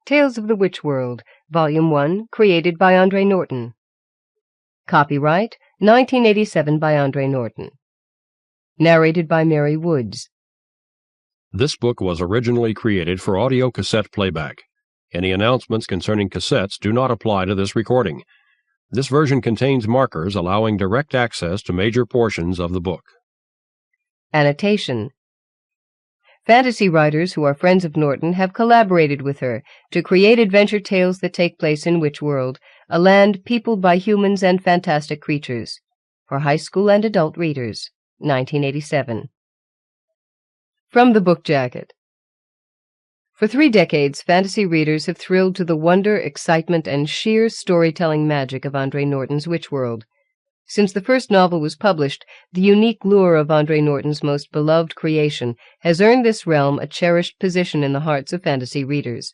Tales of the Witch World, Volume 1, created by Andre Norton. Copyright 1987 by Andre Norton. Narrated by Mary Woods. This book was originally created for audio cassette playback. Any announcements concerning cassettes do not apply to this recording. This version contains markers allowing direct access to major portions of the book. Annotation. Fantasy writers who are friends of Norton have collaborated with her to create adventure tales that take place in Witch World, a land peopled by humans and fantastic creatures. For high school and adult readers. 1987. From the book jacket. For 3 decades, fantasy readers have thrilled to the wonder, excitement, and sheer storytelling magic of Andre Norton's Witch World. Since the first novel was published, the unique lure of Andre Norton's most beloved creation has earned this realm a cherished position in the hearts of fantasy readers.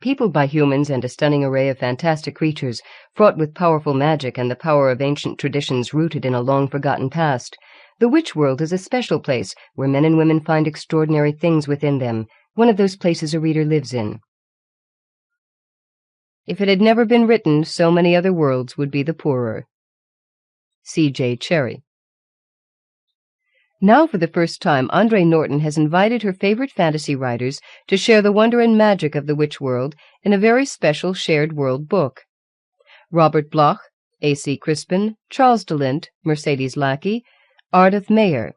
Peopled by humans and a stunning array of fantastic creatures, fraught with powerful magic and the power of ancient traditions rooted in a long-forgotten past, the Witch World is a special place where men and women find extraordinary things within them, one of those places a reader lives in. If it had never been written, so many other worlds would be the poorer. C.J. Cherry. Now, for the first time, Andre Norton has invited her favorite fantasy writers to share the wonder and magic of the Witch World in a very special shared world book. Robert Bloch, A.C. Crispin, Charles de Lint, Mercedes Lackey, Ardath Mayhar,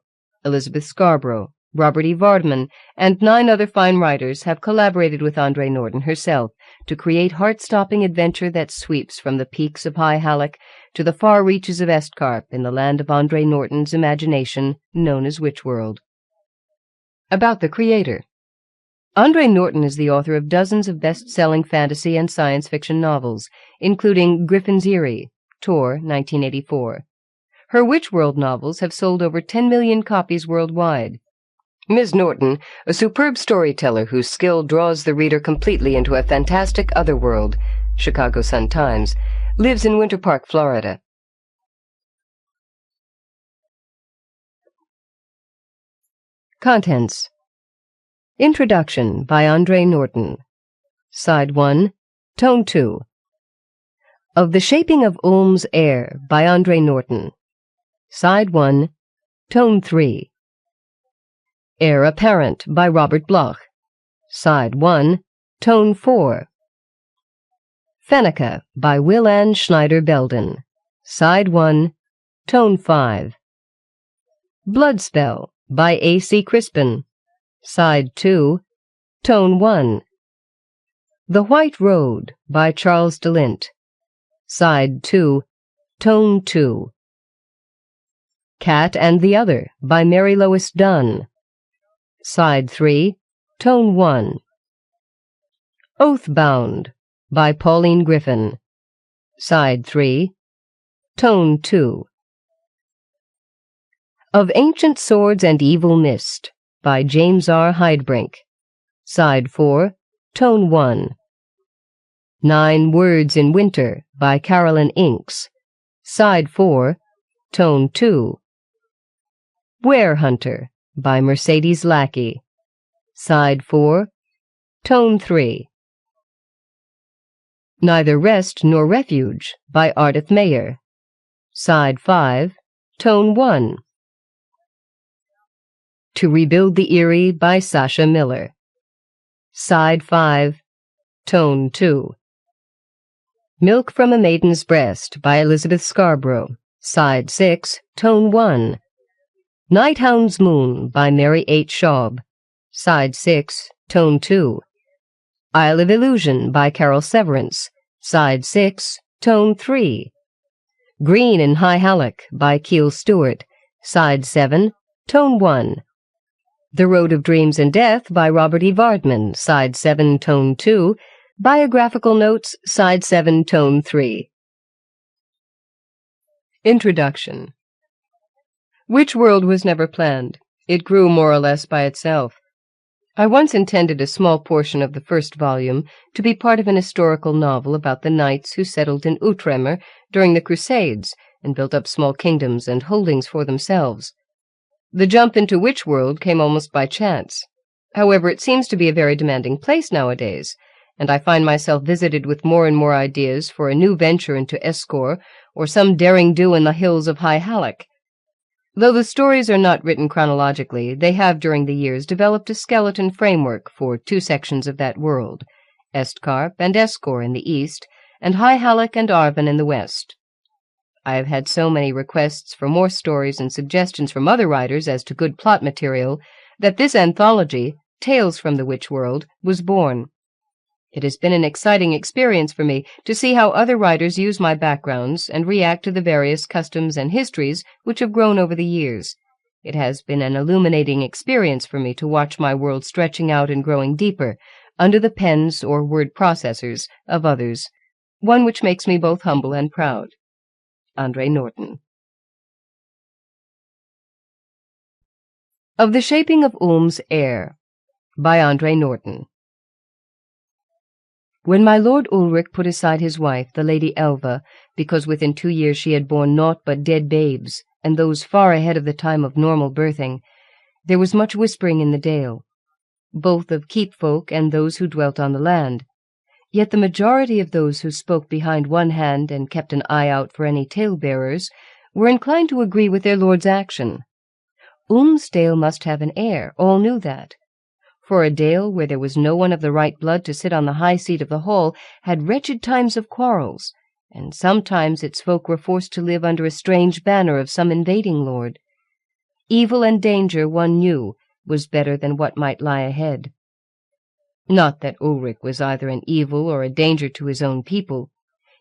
Elizabeth Scarborough, Robert E. Vardeman, and 9 other fine writers have collaborated with Andre Norton herself to create heart-stopping adventure that sweeps from the peaks of high Hallack to the far reaches of Estcarp in the land of Andre Norton's imagination, known as Witch World. About the creator. Andre Norton is the author of dozens of best-selling fantasy and science fiction novels, including Griffin's Eyrie, Tor, 1984. Her Witch World novels have sold over 10 million copies worldwide. Ms. Norton, a superb storyteller whose skill draws the reader completely into a fantastic other world, Chicago Sun-Times, lives in Winter Park, Florida. Contents. Introduction by Andre Norton. Side 1, Tone 2. Of the Shaping of Ulm's Heir by Andre Norton. Side 1, Tone 3. Heir Apparent by Robert Bloch. Side 1, Tone 4. Fenneca by Wilanne Schneider Belden. Side 1, Tone 5. Bloodspell by A.C. Crispin. Side 2, Tone 1. The White Road by Charles de Lint. Side 2, Tone 2. Cat and the Other by Marylois Dunn. Side 3, Tone 1. Oathbound by Pauline Griffin. Side 3, Tone 2. Of Ancient Swords and Evil Mist by James R. Heidbrink. Side 4, Tone 1. 9 Words in Winter by Caralyn Inks. Side 4, Tone 2. Werehunter by Mercedes Lackey. Side 4, Tone 3. Neither Rest Nor Refuge by Ardath Mayhar. Side 5, Tone 1. To Rebuild the Eyrie by Sasha Miller. Side 5, Tone 2. Milk from a Maiden's Breast by Elizabeth Scarborough. Side 6, Tone 1. Nighthound's Moon by Mary H. Schaub. Side 6, Tone 2. Isle of Illusion by Carol Severance. Side 6, Tone 3. Green in High Hallack by Kiel Stuart. Side 7, Tone 1. The Road of Dreams and Death by Robert E. Vardeman. Side 7, Tone 2. Biographical Notes, Side 7, Tone 3. Introduction. Witch World was never planned. It grew more or less by itself. I once intended a small portion of the first volume to be part of an historical novel about the knights who settled in Outremer during the Crusades and built up small kingdoms and holdings for themselves. The jump into Witch World came almost by chance. However, it seems to be a very demanding place nowadays, and I find myself visited with more and more ideas for a new venture into Escor, or some daring do in the hills of High Hallack. Though the stories are not written chronologically, they have during the years developed a skeleton framework for 2 sections of that world, Estcarp and Escor in the east, and High Hallack and Arven in the west. I have had so many requests for more stories and suggestions from other writers as to good plot material that this anthology, Tales from the Witch World, was born. It has been an exciting experience for me to see how other writers use my backgrounds and react to the various customs and histories which have grown over the years. It has been an illuminating experience for me to watch my world stretching out and growing deeper under the pens or word processors of others, one which makes me both humble and proud. Andre Norton. Of the Shaping of Ulm's Heir, by Andre Norton. When my Lord Ulrich put aside his wife, the Lady Elva, because within 2 years she had borne naught but dead babes, and those far ahead of the time of normal birthing, there was much whispering in the dale, both of keep folk and those who dwelt on the land. Yet the majority of those who spoke behind one hand and kept an eye out for any tale-bearers were inclined to agree with their lord's action. Ulm's dale must have an heir, all knew that. For a dale where there was no one of the right blood to sit on the high seat of the hall had wretched times of quarrels, and sometimes its folk were forced to live under a strange banner of some invading lord. Evil and danger, one knew, was better than what might lie ahead. Not that Ulrich was either an evil or a danger to his own people.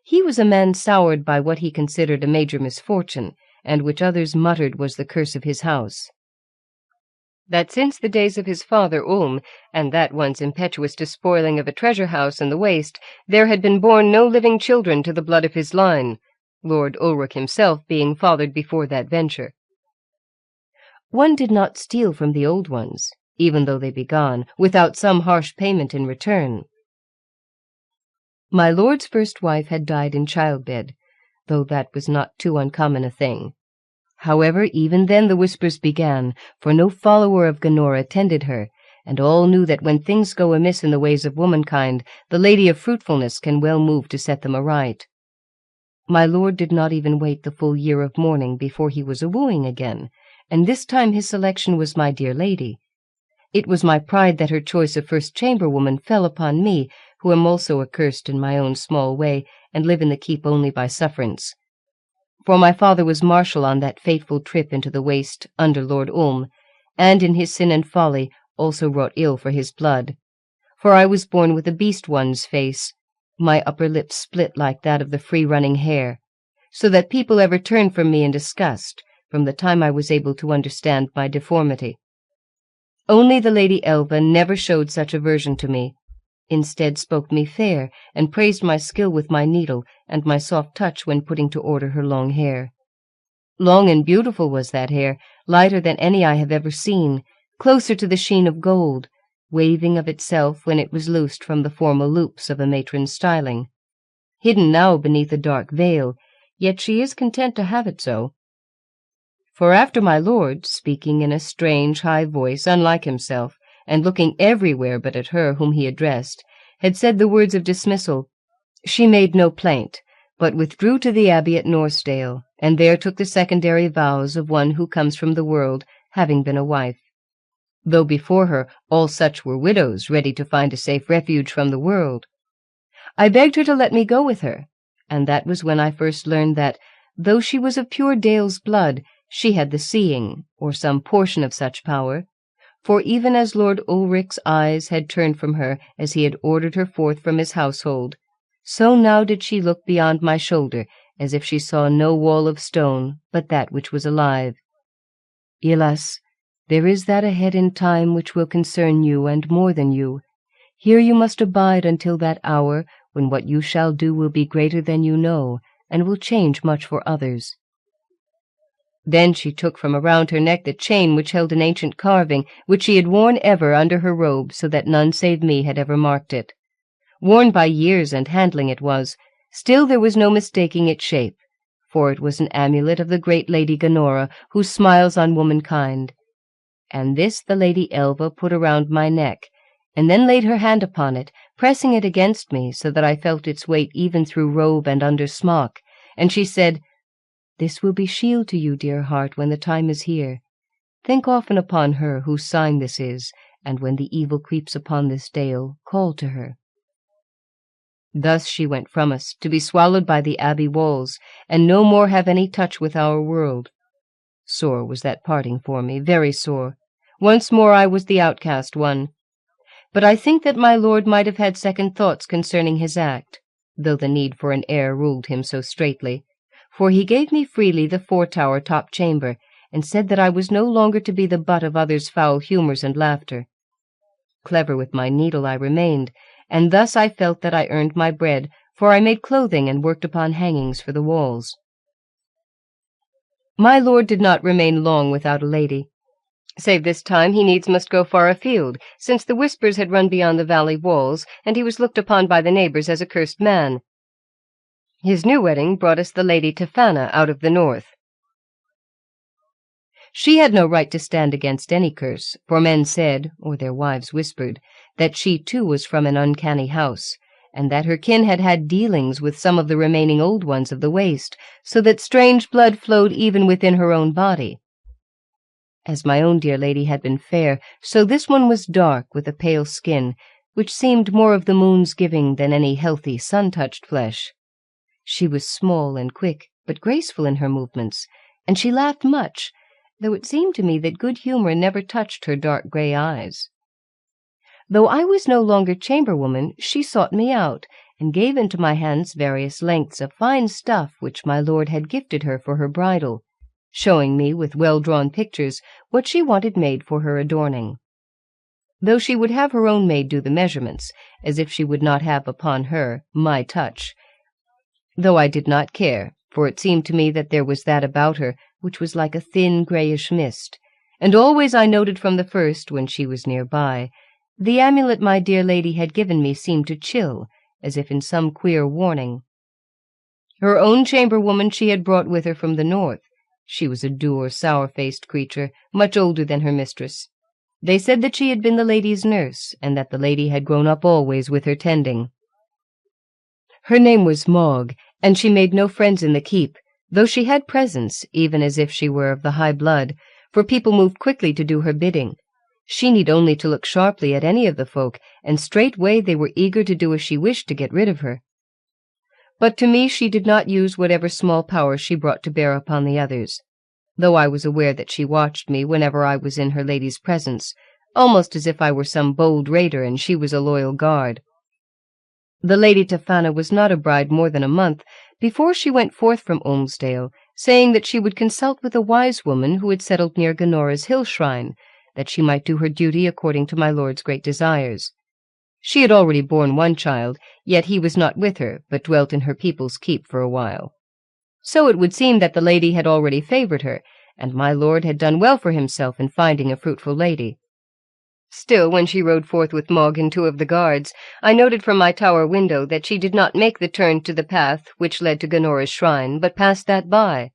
He was a man soured by what he considered a major misfortune, and which others muttered was the curse of his house. That since the days of his father Ulm, and that once impetuous despoiling of a treasure-house in the waste, there had been born no living children to the blood of his line, Lord Ulrich himself being fathered before that venture. One did not steal from the old ones, even though they be gone, without some harsh payment in return. My lord's first wife had died in childbed, though that was not too uncommon a thing. However, even then the whispers began, for no follower of Gennora tended her, and all knew that when things go amiss in the ways of womankind, the Lady of Fruitfulness can well move to set them aright. My lord did not even wait the full year of mourning before he was a-wooing again, and this time his selection was my dear lady. It was my pride that her choice of first chamberwoman fell upon me, who am also accursed in my own small way, and live in the keep only by sufferance. For my father was marshal on that fateful trip into the waste under Lord Ulm, and in his sin and folly also wrought ill for his blood. For I was born with a beast one's face, my upper lip split like that of the free-running hare, so that people ever turned from me in disgust, from the time I was able to understand my deformity. Only the Lady Elva never showed such aversion to me, instead spoke me fair, and praised my skill with my needle, and my soft touch when putting to order her long hair. Long and beautiful was that hair, lighter than any I have ever seen, closer to the sheen of gold, waving of itself when it was loosed from the formal loops of a matron's styling. Hidden now beneath a dark veil, yet she is content to have it so. For after my lord, speaking in a strange, high voice, unlike himself, and looking everywhere but at her whom he addressed, had said the words of dismissal, she made no plaint, but withdrew to the abbey at Norrisdale, and there took the secondary vows of one who comes from the world, having been a wife. Though before her all such were widows, ready to find a safe refuge from the world. I begged her to let me go with her, and that was when I first learned that, though she was of pure Dale's blood, she had the seeing, or some portion of such power, for even as Lord Ulrich's eyes had turned from her as he had ordered her forth from his household, so now did she look beyond my shoulder, as if she saw no wall of stone but that which was alive. Alas, there is that ahead in time which will concern you and more than you. Here you must abide until that hour when what you shall do will be greater than you know, and will change much for others. Then she took from around her neck the chain which held an ancient carving, which she had worn ever under her robe, so that none save me had ever marked it. Worn by years and handling it was, still there was no mistaking its shape, for it was an amulet of the great Lady Gennora, who smiles on womankind. And this the Lady Elva put around my neck, and then laid her hand upon it, pressing it against me so that I felt its weight even through robe and under smock, and she said, "This will be shield to you, dear heart, when the time is here. Think often upon her whose sign this is, and when the evil creeps upon this dale, call to her." Thus she went from us, to be swallowed by the abbey walls, and no more have any touch with our world. Sore was that parting for me, very sore. Once more I was the outcast one. But I think that my lord might have had second thoughts concerning his act, though the need for an heir ruled him so straitly, for he gave me freely the four-tower top chamber, and said that I was no longer to be the butt of others' foul humours and laughter. Clever with my needle I remained, and thus I felt that I earned my bread, for I made clothing and worked upon hangings for the walls. My lord did not remain long without a lady. Save this time he needs must go far afield, since the whispers had run beyond the valley walls, and he was looked upon by the neighbours as a cursed man. His new wedding brought us the lady Tefana out of the north. She had no right to stand against any curse, for men said, or their wives whispered, that she too was from an uncanny house, and that her kin had had dealings with some of the remaining old ones of the waste, so that strange blood flowed even within her own body. As my own dear lady had been fair, so this one was dark with a pale skin, which seemed more of the moon's giving than any healthy sun-touched flesh. She was small and quick, but graceful in her movements, and she laughed much, though it seemed to me that good humour never touched her dark grey eyes. Though I was no longer chamberwoman, she sought me out, and gave into my hands various lengths of fine stuff which my lord had gifted her for her bridal, showing me with well-drawn pictures what she wanted made for her adorning. Though she would have her own maid do the measurements, as if she would not have upon her my touch, though I did not care, for it seemed to me that there was that about her which was like a thin greyish mist, and always I noted from the first, when she was near by, the amulet my dear lady had given me seemed to chill, as if in some queer warning. Her own chamberwoman she had brought with her from the north. She was a dour, sour-faced creature, much older than her mistress. They said that she had been the lady's nurse, and that the lady had grown up always with her tending. Her name was Maud, and she made no friends in the keep, though she had presence, even as if she were of the high blood, for people moved quickly to do her bidding. She need only to look sharply at any of the folk, and straightway they were eager to do as she wished to get rid of her. But to me she did not use whatever small power she brought to bear upon the others, though I was aware that she watched me whenever I was in her lady's presence, almost as if I were some bold raider and she was a loyal guard. The Lady Tefana was not a bride more than a month before she went forth from Olmsdale, saying that she would consult with a wise woman who had settled near Ganora's hill shrine, that she might do her duty according to my lord's great desires. She had already borne one child, yet he was not with her, but dwelt in her people's keep for a while. So it would seem that the lady had already favoured her, and my lord had done well for himself in finding a fruitful lady. Still, when she rode forth with Maud and two of the guards, I noted from my tower window that she did not make the turn to the path which led to Ganora's shrine, but passed that by.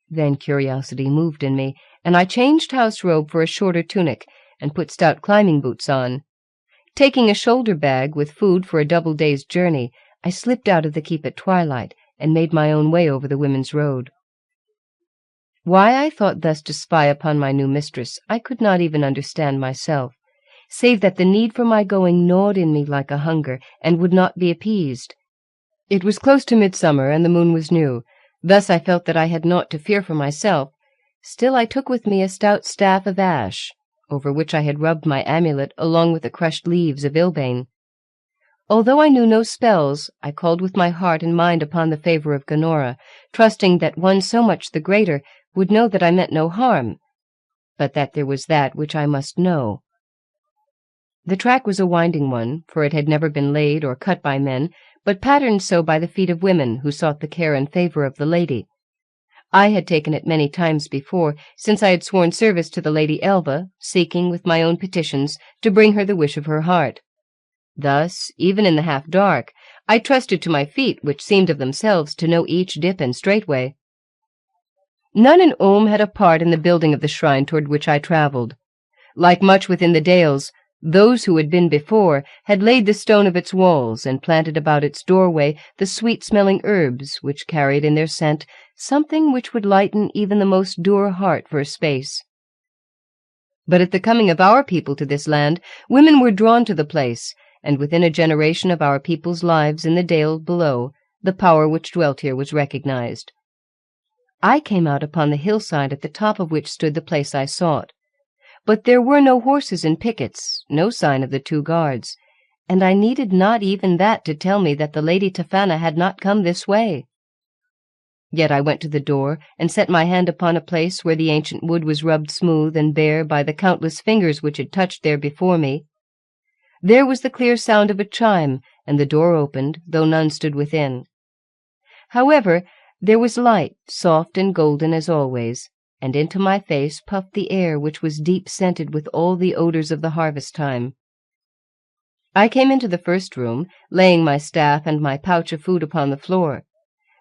Then curiosity moved in me, and I changed house robe for a shorter tunic, and put stout climbing boots on. Taking a shoulder bag with food for a double day's journey, I slipped out of the keep at twilight, and made my own way over the women's road. Why I thought thus to spy upon my new mistress, I could not even understand myself, save that the need for my going gnawed in me like a hunger, and would not be appeased. It was close to midsummer, and the moon was new. Thus I felt that I had naught to fear for myself. Still I took with me a stout staff of ash, over which I had rubbed my amulet along with the crushed leaves of Ilbane. Although I knew no spells, I called with my heart and mind upon the favour of Ganora, trusting that one so much the greater would know that I meant no harm, but that there was that which I must know. The track was a winding one, for it had never been laid or cut by men, but patterned so by the feet of women who sought the care and favour of the lady. I had taken it many times before, since I had sworn service to the Lady Elva, seeking, with my own petitions, to bring her the wish of her heart. Thus, even in the half-dark, I trusted to my feet, which seemed of themselves to know each dip and straightway. None in Ulm had a part in the building of the shrine toward which I travelled. Like much within the dales, Those who had been before had laid the stone of its walls and planted about its doorway the sweet-smelling herbs which carried in their scent something which would lighten even the most dour heart for a space. But at the coming of our people to this land, women were drawn to the place, and within a generation of our people's lives in the dale below, the power which dwelt here was recognized. I came out upon the hillside at the top of which stood the place I sought. But there were no horses and pickets, no sign of the 2 guards, and I needed not even that to tell me that the Lady Tafana had not come this way. Yet I went to the door and set my hand upon a place where the ancient wood was rubbed smooth and bare by the countless fingers which had touched there before me. There was the clear sound of a chime, and the door opened, though none stood within. However, there was light, soft and golden as always, and into my face puffed the air which was deep-scented with all the odors of the harvest time. I came into the first room, laying my staff and my pouch of food upon the floor.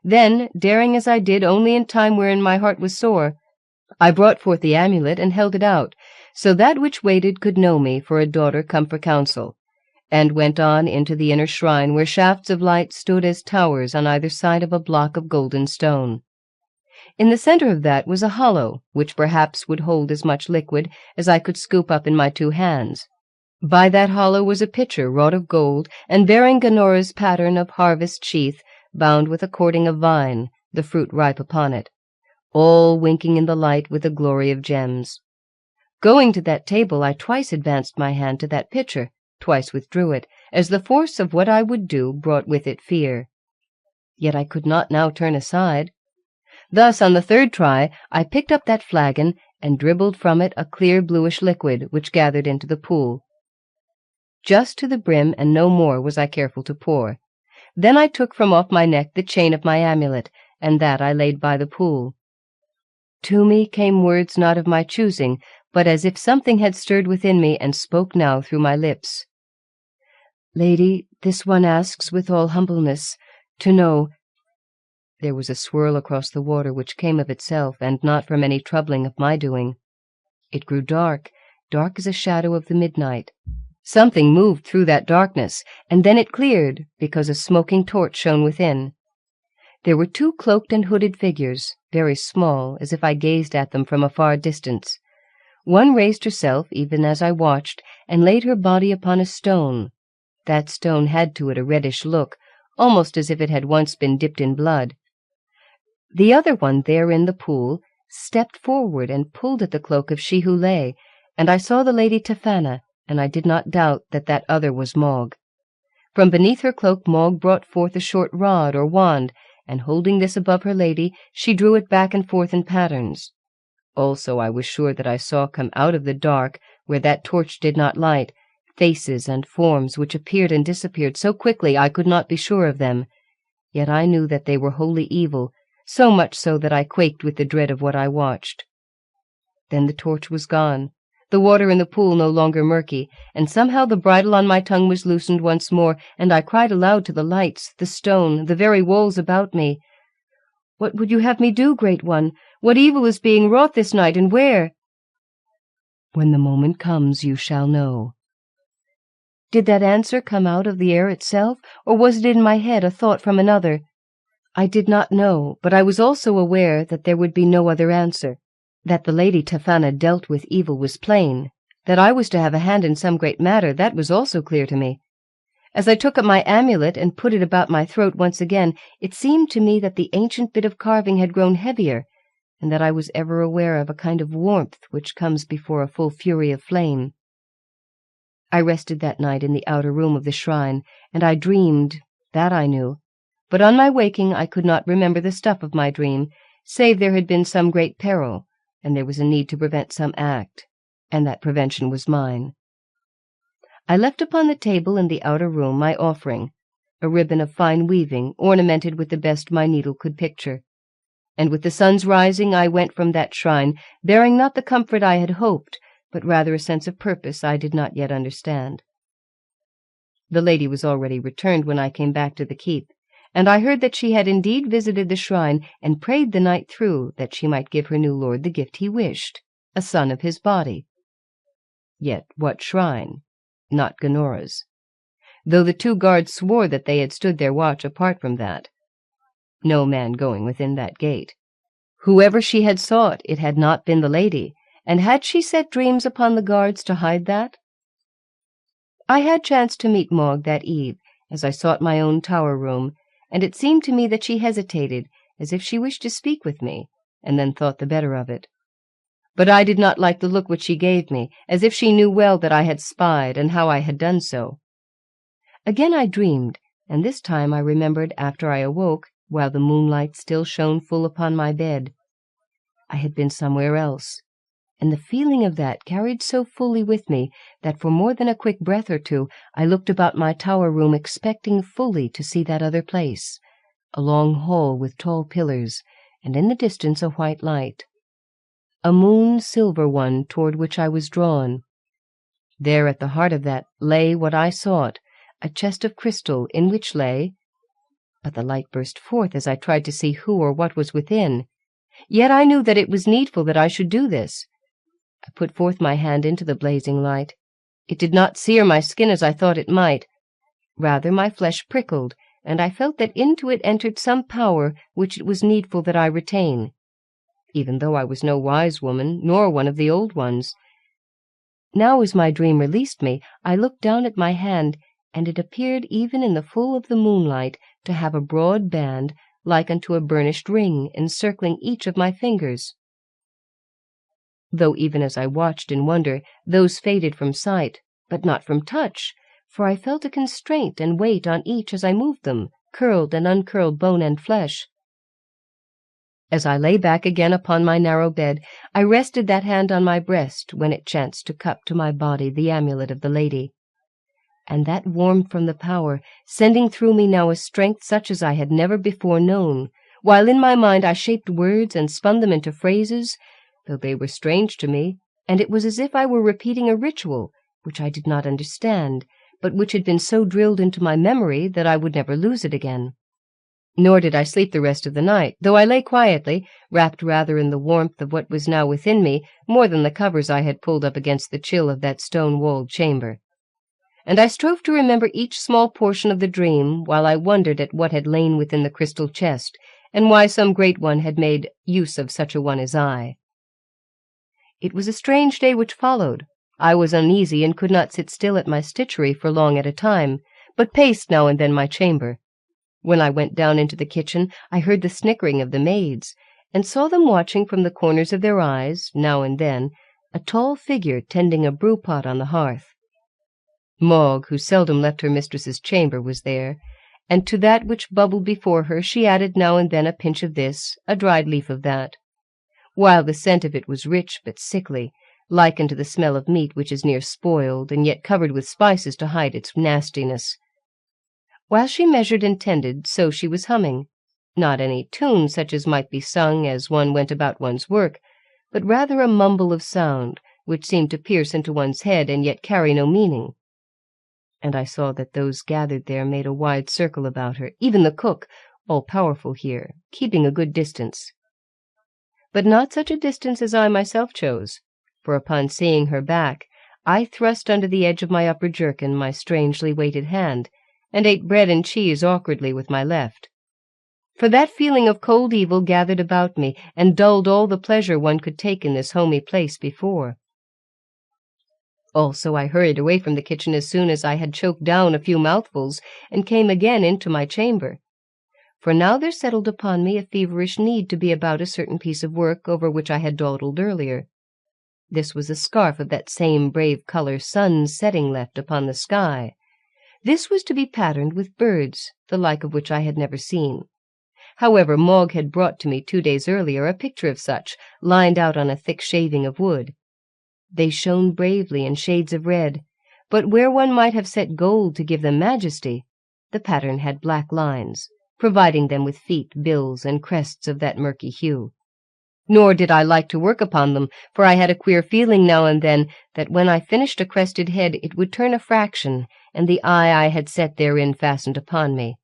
Then, daring as I did only in time wherein my heart was sore, I brought forth the amulet and held it out, so that which waited could know me for a daughter come for counsel, and went on into the inner shrine where shafts of light stood as towers on either side of a block of golden stone. In the center of that was a hollow, which perhaps would hold as much liquid as I could scoop up in my 2 hands. By that hollow was a pitcher wrought of gold, and bearing Ganora's pattern of harvest sheath, bound with a cording of vine, the fruit ripe upon it, all winking in the light with the glory of gems. Going to that table, I twice advanced my hand to that pitcher, twice withdrew it, as the force of what I would do brought with it fear. Yet I could not now turn aside. Thus, on the 3rd try, I picked up that flagon and dribbled from it a clear bluish liquid which gathered into the pool. Just to the brim and no more was I careful to pour. Then I took from off my neck the chain of my amulet, and that I laid by the pool. To me came words not of my choosing, but as if something had stirred within me and spoke now through my lips. "Lady, this one asks with all humbleness to know—" There was a swirl across the water which came of itself, and not from any troubling of my doing. It grew dark, dark as a shadow of the midnight. Something moved through that darkness, and then it cleared, because a smoking torch shone within. There were 2 cloaked and hooded figures, very small, as if I gazed at them from a far distance. One raised herself, even as I watched, and laid her body upon a stone. That stone had to it a reddish look, almost as if it had once been dipped in blood. The other one there in the pool stepped forward and pulled at the cloak of she who lay, and I saw the Lady Tafana, and I did not doubt that that other was Mogg. From beneath her cloak Mogg brought forth a short rod or wand, and holding this above her lady, she drew it back and forth in patterns. Also I was sure that I saw come out of the dark, where that torch did not light, faces and forms which appeared and disappeared so quickly I could not be sure of them. Yet I knew that they were wholly evil, so much so that I quaked with the dread of what I watched. Then the torch was gone, the water in the pool no longer murky, and somehow the bridle on my tongue was loosened once more, and I cried aloud to the lights, the stone, the very walls about me. "What would you have me do, Great One? What evil is being wrought this night, and where?" "When the moment comes, you shall know." Did that answer come out of the air itself, or was it in my head, a thought from another? I did not know, but I was also aware that there would be no other answer. That the Lady Tafana dealt with evil was plain. That I was to have a hand in some great matter, that was also clear to me. As I took up my amulet and put it about my throat once again, it seemed to me that the ancient bit of carving had grown heavier, and that I was ever aware of a kind of warmth which comes before a full fury of flame. I rested that night in the outer room of the shrine, and I dreamed, that I knew. But on my waking I could not remember the stuff of my dream, save there had been some great peril, and there was a need to prevent some act, and that prevention was mine. I left upon the table in the outer room my offering, a ribbon of fine weaving, ornamented with the best my needle could picture. And with the sun's rising I went from that shrine, bearing not the comfort I had hoped, but rather a sense of purpose I did not yet understand. The lady was already returned when I came back to the keep, and I heard that she had indeed visited the shrine and prayed the night through that she might give her new lord the gift he wished, a son of his body. Yet what shrine? not Ganora's, though the 2 guards swore that they had stood their watch apart from that. No man going within that gate. Whoever she had sought, it had not been the lady, and had she set dreams upon the guards to hide that? I had chanced to meet Maud that eve, as I sought my own tower room, and it seemed to me that she hesitated, as if she wished to speak with me, and then thought the better of it. But I did not like the look which she gave me, as if she knew well that I had spied, and how I had done so. Again I dreamed, and this time I remembered after I awoke, while the moonlight still shone full upon my bed. I had been somewhere else, and the feeling of that carried so fully with me that for more than a quick breath or two I looked about my tower room expecting fully to see that other place, a long hall with tall pillars, and in the distance a white light. A moon-silver one toward which I was drawn. There at the heart of that lay what I sought, a chest of crystal in which lay— But the light burst forth as I tried to see who or what was within. Yet I knew that it was needful that I should do this. I put forth my hand into the blazing light. It did not sear my skin as I thought it might. Rather my flesh prickled, and I felt that into it entered some power which it was needful that I retain, even though I was no wise woman, nor one of the old ones. Now as my dream released me, I looked down at my hand, and it appeared even in the full of the moonlight to have a broad band like unto a burnished ring encircling each of my fingers. Though even as I watched in wonder, those faded from sight, but not from touch, for I felt a constraint and weight on each as I moved them, curled and uncurled bone and flesh. As I lay back again upon my narrow bed, I rested that hand on my breast when it chanced to cup to my body the amulet of the lady. And that warmed from the power, sending through me now a strength such as I had never before known, while in my mind I shaped words and spun them into phrases, though they were strange to me, and it was as if I were repeating a ritual, which I did not understand, but which had been so drilled into my memory that I would never lose it again. Nor did I sleep the rest of the night, though I lay quietly, wrapped rather in the warmth of what was now within me, more than the covers I had pulled up against the chill of that stone-walled chamber. And I strove to remember each small portion of the dream, while I wondered at what had lain within the crystal chest, and why some great one had made use of such a one as I. It was a strange day which followed. I was uneasy and could not sit still at my stitchery for long at a time, but paced now and then my chamber. When I went down into the kitchen, I heard the snickering of the maids, and saw them watching from the corners of their eyes, now and then, a tall figure tending a brew-pot on the hearth. Maud, who seldom left her mistress's chamber, was there, and to that which bubbled before her she added now and then a pinch of this, a dried leaf of that, while the scent of it was rich but sickly, like unto the smell of meat which is near spoiled, and yet covered with spices to hide its nastiness. While she measured and tended, so she was humming, not any tune such as might be sung as one went about one's work, but rather a mumble of sound, which seemed to pierce into one's head and yet carry no meaning. And I saw that those gathered there made a wide circle about her, even the cook, all-powerful here, keeping a good distance. But not such a distance as I myself chose, for upon seeing her back, I thrust under the edge of my upper jerkin my strangely weighted hand, and ate bread and cheese awkwardly with my left. For that feeling of cold evil gathered about me, and dulled all the pleasure one could take in this homey place before. Also I hurried away from the kitchen as soon as I had choked down a few mouthfuls, and came again into my chamber. For now there settled upon me a feverish need to be about a certain piece of work over which I had dawdled earlier. This was a scarf of that same brave colour sun's setting left upon the sky. This was to be patterned with birds, the like of which I had never seen. However, Maud had brought to me 2 days earlier a picture of such, lined out on a thick shaving of wood. They shone bravely in shades of red, but where one might have set gold to give them majesty, the pattern had black lines, providing them with feet, bills, and crests of that murky hue. Nor did I like to work upon them, for I had a queer feeling now and then that when I finished a crested head it would turn a fraction, and the eye I had set therein fastened upon me.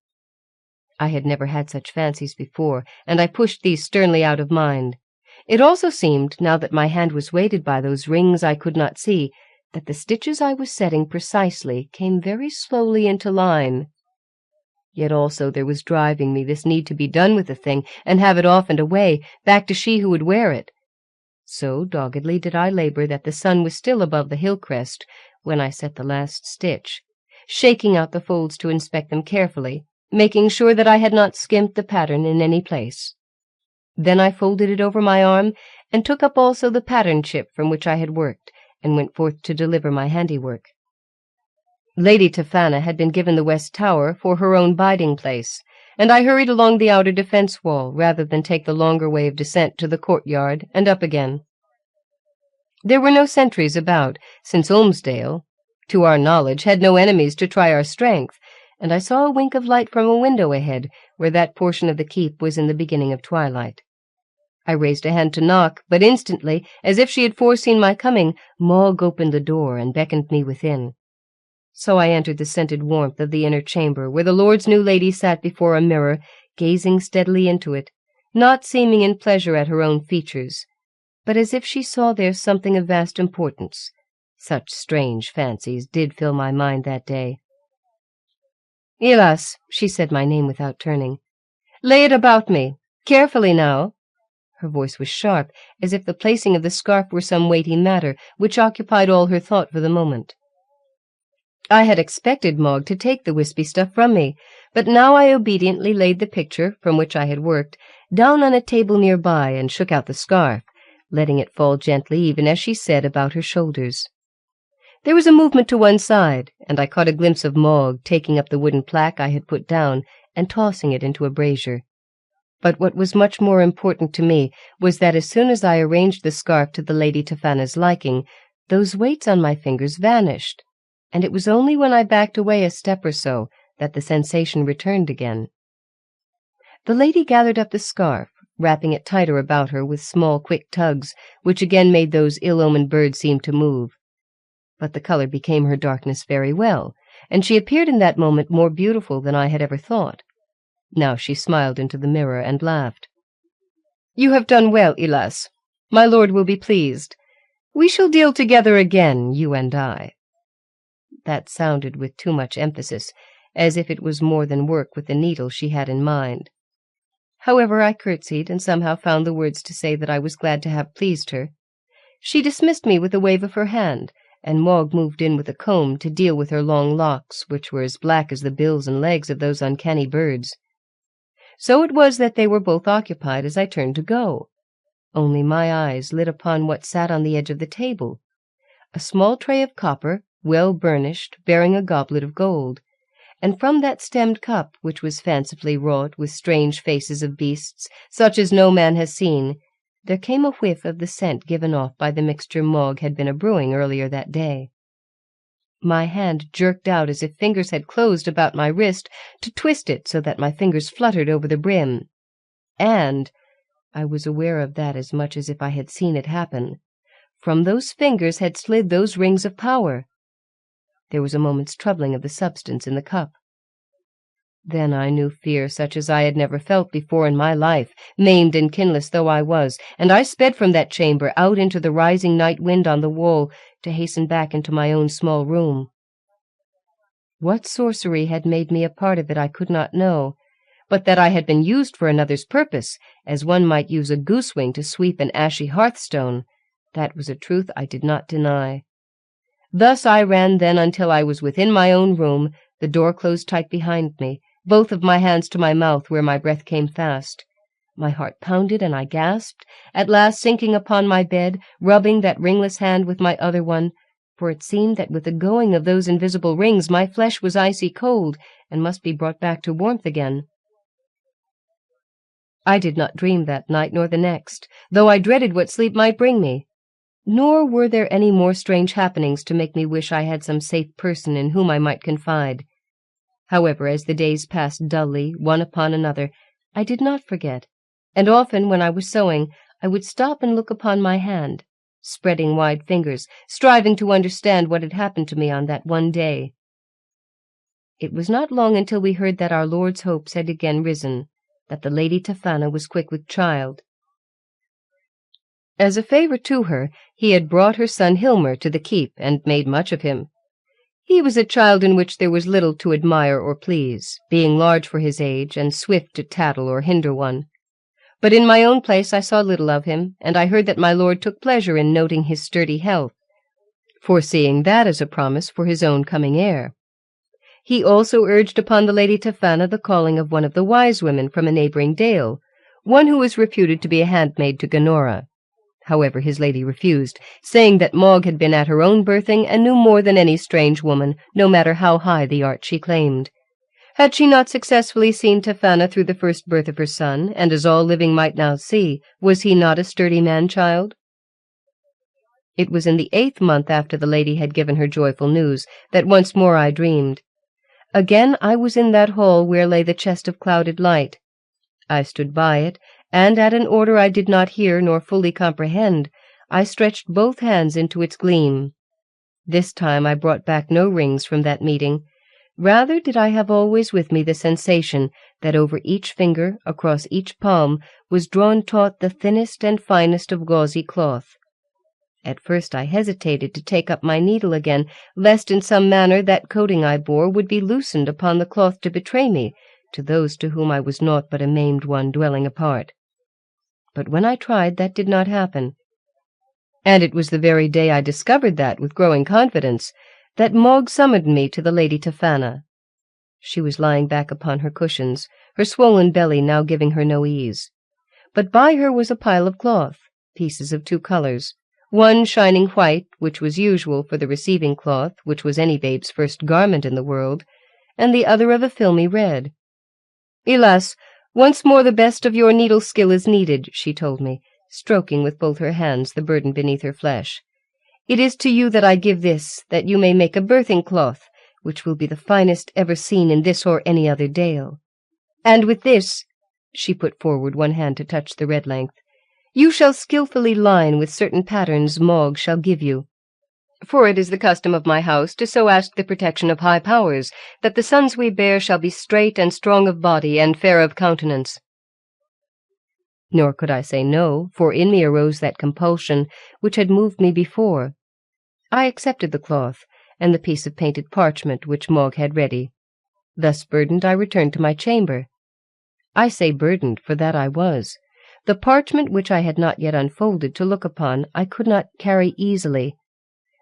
I had never had such fancies before, and I pushed these sternly out of mind. It also seemed, now that my hand was weighted by those rings I could not see, that the stitches I was setting precisely came very slowly into line. Yet also there was driving me this need to be done with the thing, and have it off and away, back to she who would wear it. So doggedly did I labor that the sun was still above the hill crest when I set the last stitch, shaking out the folds to inspect them carefully, making sure that I had not skimped the pattern in any place. Then I folded it over my arm, and took up also the pattern chip from which I had worked, and went forth to deliver my handiwork. Lady Tafana had been given the west tower for her own biding-place, and I hurried along the outer defence wall rather than take the longer way of descent to the courtyard and up again. There were no sentries about, since Olmsdale, to our knowledge, had no enemies to try our strength, and I saw a wink of light from a window ahead, where that portion of the keep was in the beginning of twilight. I raised a hand to knock, but instantly, as if she had foreseen my coming, Mogg opened the door and beckoned me within. So I entered the scented warmth of the inner chamber, where the lord's new lady sat before a mirror, gazing steadily into it, not seeming in pleasure at her own features, but as if she saw there something of vast importance. Such strange fancies did fill my mind that day. "Ilas," she said my name without turning. "Lay it about me. Carefully now." Her voice was sharp, as if the placing of the scarf were some weighty matter, which occupied all her thought for the moment. I had expected Mogg to take the wispy stuff from me, but now I obediently laid the picture, from which I had worked, down on a table near by and shook out the scarf, letting it fall gently, even as she said, about her shoulders. There was a movement to one side, and I caught a glimpse of Mogg taking up the wooden plaque I had put down and tossing it into a brazier. But what was much more important to me was that as soon as I arranged the scarf to the Lady Tafana's liking, those weights on my fingers vanished, and it was only when I backed away a step or so that the sensation returned again. The lady gathered up the scarf, wrapping it tighter about her with small, quick tugs, which again made those ill-omened birds seem to move. But the colour became her darkness very well, and she appeared in that moment more beautiful than I had ever thought. Now she smiled into the mirror and laughed. "You have done well, Ilas. My lord will be pleased. We shall deal together again, you and I." That sounded with too much emphasis, as if it was more than work with the needle she had in mind. However, I curtsied, and somehow found the words to say that I was glad to have pleased her. She dismissed me with a wave of her hand, and Mogg moved in with a comb to deal with her long locks, which were as black as the bills and legs of those uncanny birds. So it was that they were both occupied as I turned to go. Only my eyes lit upon what sat on the edge of the table, a small tray of copper, well burnished, bearing a goblet of gold, and from that stemmed cup, which was fancifully wrought with strange faces of beasts, such as no man has seen, there came a whiff of the scent given off by the mixture Mogg had been a-brewing earlier that day. My hand jerked out as if fingers had closed about my wrist to twist it so that my fingers fluttered over the brim. And I was aware of that as much as if I had seen it happen. From those fingers had slid those rings of power. There was a moment's troubling of the substance in the cup. Then I knew fear such as I had never felt before in my life, maimed and kinless though I was, and I sped from that chamber out into the rising night wind on the wall to hasten back into my own small room. What sorcery had made me a part of it I could not know, but that I had been used for another's purpose, as one might use a goose-wing to sweep an ashy hearthstone, that was a truth I did not deny. Thus I ran then until I was within my own room, the door closed tight behind me, both of my hands to my mouth where my breath came fast. My heart pounded and I gasped, at last sinking upon my bed, rubbing that ringless hand with my other one, for it seemed that with the going of those invisible rings my flesh was icy cold and must be brought back to warmth again. I did not dream that night nor the next, though I dreaded what sleep might bring me. Nor were there any more strange happenings to make me wish I had some safe person in whom I might confide. However, as the days passed dully, one upon another, I did not forget, and often when I was sewing, I would stop and look upon my hand, spreading wide fingers, striving to understand what had happened to me on that one day. It was not long until we heard that our Lord's hopes had again risen, that the Lady Tafana was quick with child. As a favour to her, he had brought her son Hilmer to the keep and made much of him. He was a child in which there was little to admire or please, being large for his age and swift to tattle or hinder one. But in my own place I saw little of him, and I heard that my lord took pleasure in noting his sturdy health, foreseeing that as a promise for his own coming heir. He also urged upon the Lady Tafana the calling of one of the wise women from a neighbouring dale, one who was reputed to be a handmaid to Gonora. However, his lady refused, saying that Maud had been at her own birthing and knew more than any strange woman, no matter how high the art she claimed. Had she not successfully seen Tafana through the first birth of her son, and as all living might now see, was he not a sturdy man-child? It was in the 8th month after the lady had given her joyful news that once more I dreamed. Again I was in that hall where lay the chest of clouded light. I stood by it, and at an order I did not hear nor fully comprehend, I stretched both hands into its gleam. This time I brought back no rings from that meeting. Rather did I have always with me the sensation that over each finger, across each palm, was drawn taut the thinnest and finest of gauzy cloth. At first I hesitated to take up my needle again, lest in some manner that coating I bore would be loosened upon the cloth to betray me to those to whom I was naught but a maimed one dwelling apart. But when I tried, that did not happen. And it was the very day I discovered that, with growing confidence, that Maud summoned me to the Lady Tafana. She was lying back upon her cushions, her swollen belly now giving her no ease. But by her was a pile of cloth, pieces of 2 colours, one shining white, which was usual for the receiving cloth, which was any babe's first garment in the world, and the other of a filmy red. "Alas, once more the best of your needle skill is needed," she told me, stroking with both her hands the burden beneath her flesh. "It is to you that I give this, that you may make a birthing cloth, which will be the finest ever seen in this or any other dale. And with this," she put forward one hand to touch the red length, "you shall skilfully line with certain patterns Maud shall give you. For it is the custom of my house to so ask the protection of high powers, that the sons we bear shall be straight and strong of body and fair of countenance." Nor could I say no, for in me arose that compulsion which had moved me before. I accepted the cloth, and the piece of painted parchment which Maud had ready. Thus burdened, I returned to my chamber. I say burdened, for that I was. The parchment which I had not yet unfolded to look upon I could not carry easily.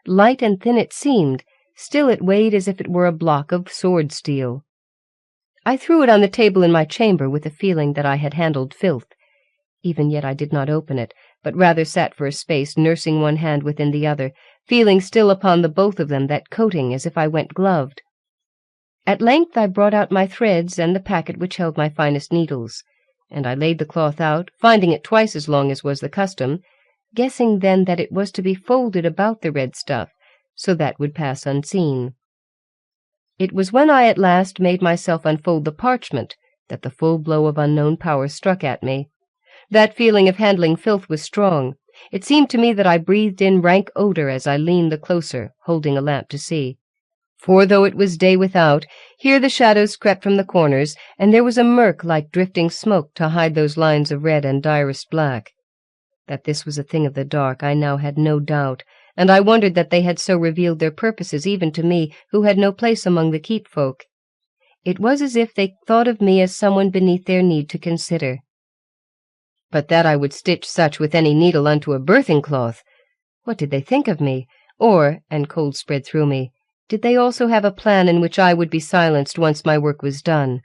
Light and thin it seemed, still it weighed as if it were a block of sword steel. I threw it on the table in my chamber with a feeling that I had handled filth. Even yet I did not open it, but rather sat for a space nursing one hand within the other, feeling still upon the both of them that coating as if I went gloved. At length I brought out my threads and the packet which held my finest needles, and I laid the cloth out, finding it twice as long as was the custom, guessing then that it was to be folded about the red stuff, so that would pass unseen. It was when I at last made myself unfold the parchment that the full blow of unknown power struck at me. That feeling of handling filth was strong. It seemed to me that I breathed in rank odour as I leaned the closer, holding a lamp to see. For though it was day without, here the shadows crept from the corners, and there was a murk like drifting smoke to hide those lines of red and direst black. That this was a thing of the dark I now had no doubt, and I wondered that they had so revealed their purposes even to me, who had no place among the keep folk. It was as if they thought of me as someone beneath their need to consider. But that I would stitch such with any needle unto a birthing cloth! What did they think of me? Or, and cold spread through me, did they also have a plan in which I would be silenced once my work was done?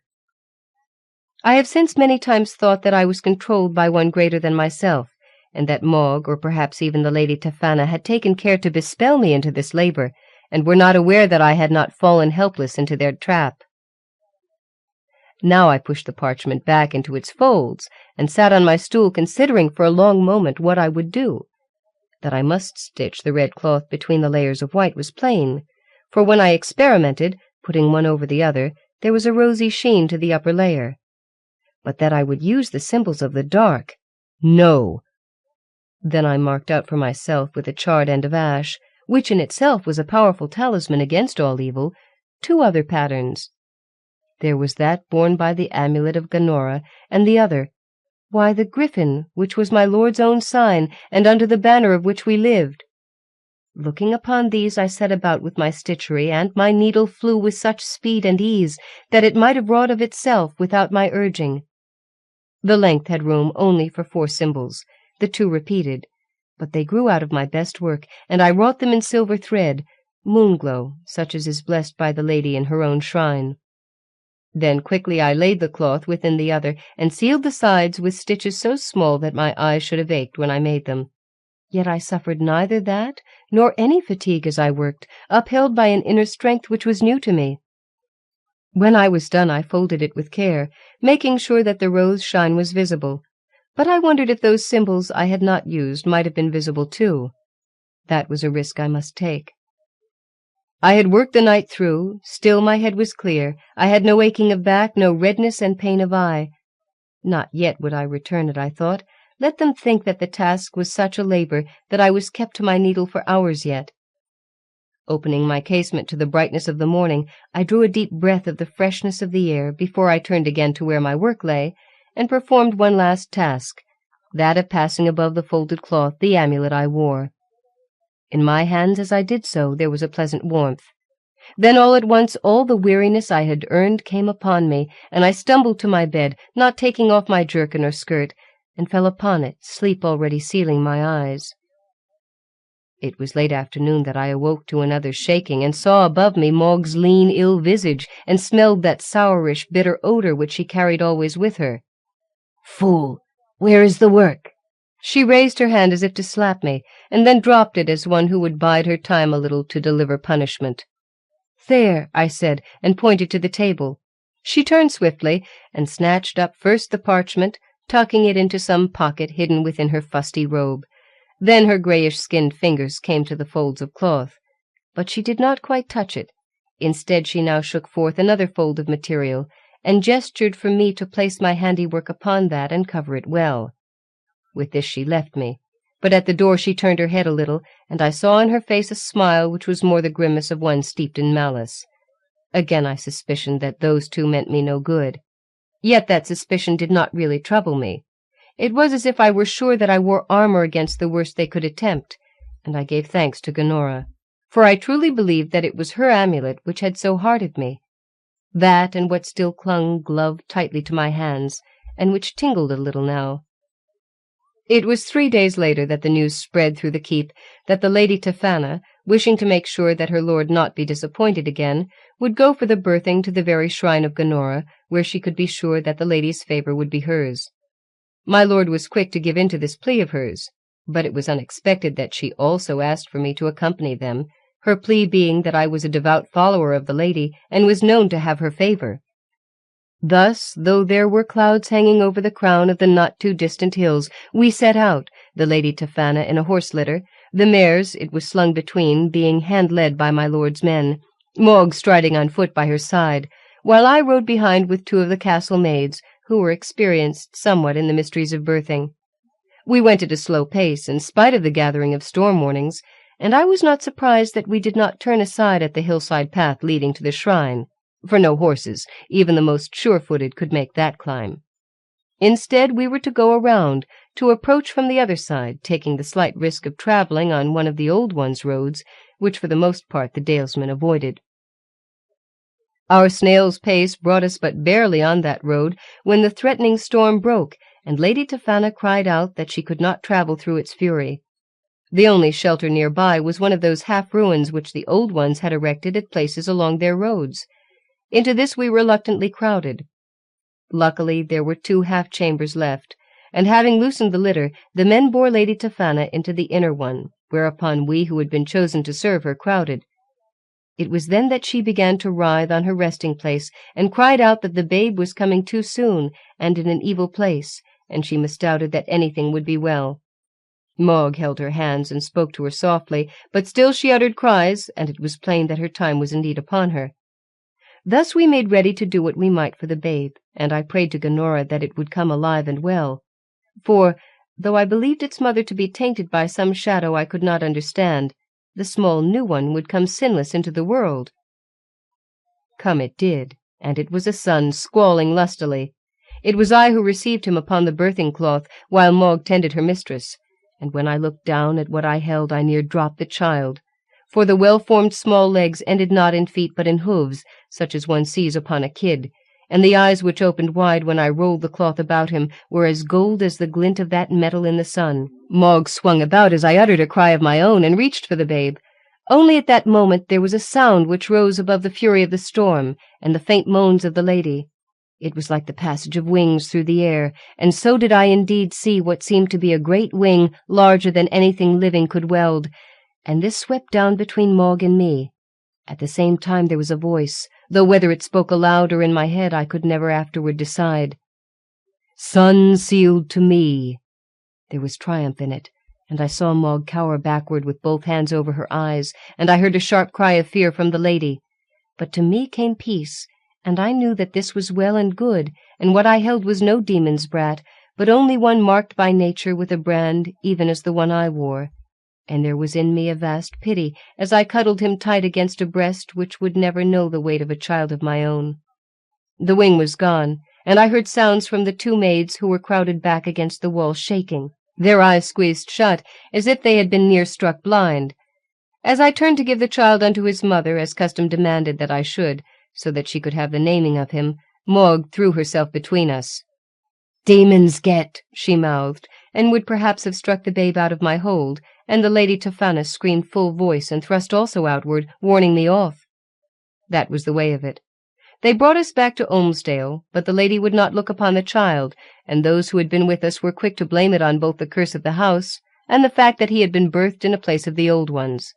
I have since many times thought that I was controlled by one greater than myself, and that Maud, or perhaps even the Lady Tafana, had taken care to bespell me into this labour, and were not aware that I had not fallen helpless into their trap. Now I pushed the parchment back into its folds, and sat on my stool considering for a long moment what I would do. That I must stitch the red cloth between the layers of white was plain, for when I experimented, putting one over the other, there was a rosy sheen to the upper layer. But that I would use the symbols of the dark, no! Then I marked out for myself with a charred end of ash, which in itself was a powerful talisman against all evil, 2 other patterns. There was that borne by the amulet of Gonora, and the other, Why, the Griffin, which was my lord's own sign, and under the banner of which we lived. Looking upon these, I set about with my stitchery, and my needle flew with such speed and ease that it might have wrought of itself without my urging. The length had room only for 4 symbols, the 2 repeated, but they grew out of my best work, and I wrought them in silver thread, moonglow, such as is blessed by the lady in her own shrine. Then quickly I laid the cloth within the other, and sealed the sides with stitches so small that my eyes should have ached when I made them. Yet I suffered neither that nor any fatigue as I worked, upheld by an inner strength which was new to me. When I was done, I folded it with care, making sure that the rose shine was visible, but I wondered if those symbols I had not used might have been visible too. That was a risk I must take. I had worked the night through, still my head was clear. I had no aching of back, no redness and pain of eye. Not yet would I return it, I thought. Let them think that the task was such a labor that I was kept to my needle for hours yet. Opening my casement to the brightness of the morning, I drew a deep breath of the freshness of the air before I turned again to where my work lay, and performed one last task, that of passing above the folded cloth the amulet I wore. In my hands as I did so there was a pleasant warmth. Then all at once all the weariness I had earned came upon me, and I stumbled to my bed, not taking off my jerkin or skirt, and fell upon it, sleep already sealing my eyes. It was late afternoon that I awoke to another shaking, and saw above me Mog's lean, ill visage, and smelled that sourish, bitter odour which she carried always with her. "Fool! Where is the work?" She raised her hand as if to slap me, and then dropped it as one who would bide her time a little to deliver punishment. "There," I said, and pointed to the table. She turned swiftly, and snatched up first the parchment, tucking it into some pocket hidden within her fusty robe. Then her greyish-skinned fingers came to the folds of cloth. But she did not quite touch it. Instead she now shook forth another fold of material, and gestured for me to place my handiwork upon that and cover it well. With this she left me, but at the door she turned her head a little, and I saw in her face a smile which was more the grimace of one steeped in malice. Again I suspicioned that those 2 meant me no good. Yet that suspicion did not really trouble me. It was as if I were sure that I wore armour against the worst they could attempt, and I gave thanks to Gunora, for I truly believed that it was her amulet which had so hearted me. That and what still clung gloved tightly to my hands, and which tingled a little now. It was 3 days later that the news spread through the keep that the Lady Tefana, wishing to make sure that her lord not be disappointed again, would go for the birthing to the very shrine of Gunora, where she could be sure that the lady's favour would be hers. My lord was quick to give in to this plea of hers, but it was unexpected that she also asked for me to accompany them, her plea being that I was a devout follower of the lady, and was known to have her favour. Thus, though there were clouds hanging over the crown of the not-too-distant hills, we set out, the Lady Tefana in a horse-litter, the mares, it was slung between, being hand-led by my lord's men, Mog striding on foot by her side, while I rode behind with 2 of the castle maids, who were experienced somewhat in the mysteries of birthing. We went at a slow pace, in spite of the gathering of storm warnings, and I was not surprised that we did not turn aside at the hillside path leading to the shrine, for no horses, even the most sure-footed, could make that climb. Instead, we were to go around, to approach from the other side, taking the slight risk of travelling on one of the old one's roads, which for the most part the dalesmen avoided. Our snail's pace brought us but barely on that road when the threatening storm broke, and Lady Tefana cried out that she could not travel through its fury. The only shelter nearby was one of those half-ruins which the old ones had erected at places along their roads. Into this we reluctantly crowded. Luckily there were 2 half-chambers left, and having loosened the litter, the men bore Lady Tefana into the inner one, whereupon we who had been chosen to serve her crowded. It was then that she began to writhe on her resting-place, and cried out that the babe was coming too soon, and in an evil place, and she misdoubted that anything would be well. Mog held her hands and spoke to her softly, but still she uttered cries, and it was plain that her time was indeed upon her. Thus we made ready to do what we might for the babe, and I prayed to Gunora that it would come alive and well. For, though I believed its mother to be tainted by some shadow I could not understand, the small new one would come sinless into the world. Come it did, and it was a son squalling lustily. It was I who received him upon the birthing cloth, while Mog tended her mistress, and when I looked down at what I held I near dropped the child, for the well-formed small legs ended not in feet but in hooves, such as one sees upon a kid, and the eyes which opened wide when I rolled the cloth about him were as gold as the glint of that metal in the sun. Mog swung about as I uttered a cry of my own and reached for the babe. Only at that moment there was a sound which rose above the fury of the storm and the faint moans of the lady. It was like the passage of wings through the air, and so did I indeed see what seemed to be a great wing larger than anything living could weld, and this swept down between Mog and me. At the same time there was a voice, though whether it spoke aloud or in my head I could never afterward decide. "Son sealed to me." There was triumph in it, and I saw Mog cower backward with both hands over her eyes, and I heard a sharp cry of fear from the lady. But to me came peace, and I knew that this was well and good, and what I held was no demon's brat, but only one marked by nature with a brand even as the one I wore. And there was in me a vast pity as I cuddled him tight against a breast which would never know the weight of a child of my own. The wing was gone, and I heard sounds from the two maids who were crowded back against the wall shaking, their eyes squeezed shut, as if they had been near struck blind. As I turned to give the child unto his mother, as custom demanded that I should, so that she could have the naming of him, Mog threw herself between us. "Demons get," she mouthed, and would perhaps have struck the babe out of my hold, and the Lady Tofana screamed full voice and thrust also outward, warning me off. That was the way of it. They brought us back to Olmsdale, but the lady would not look upon the child, and those who had been with us were quick to blame it on both the curse of the house and the fact that he had been birthed in a place of the old ones.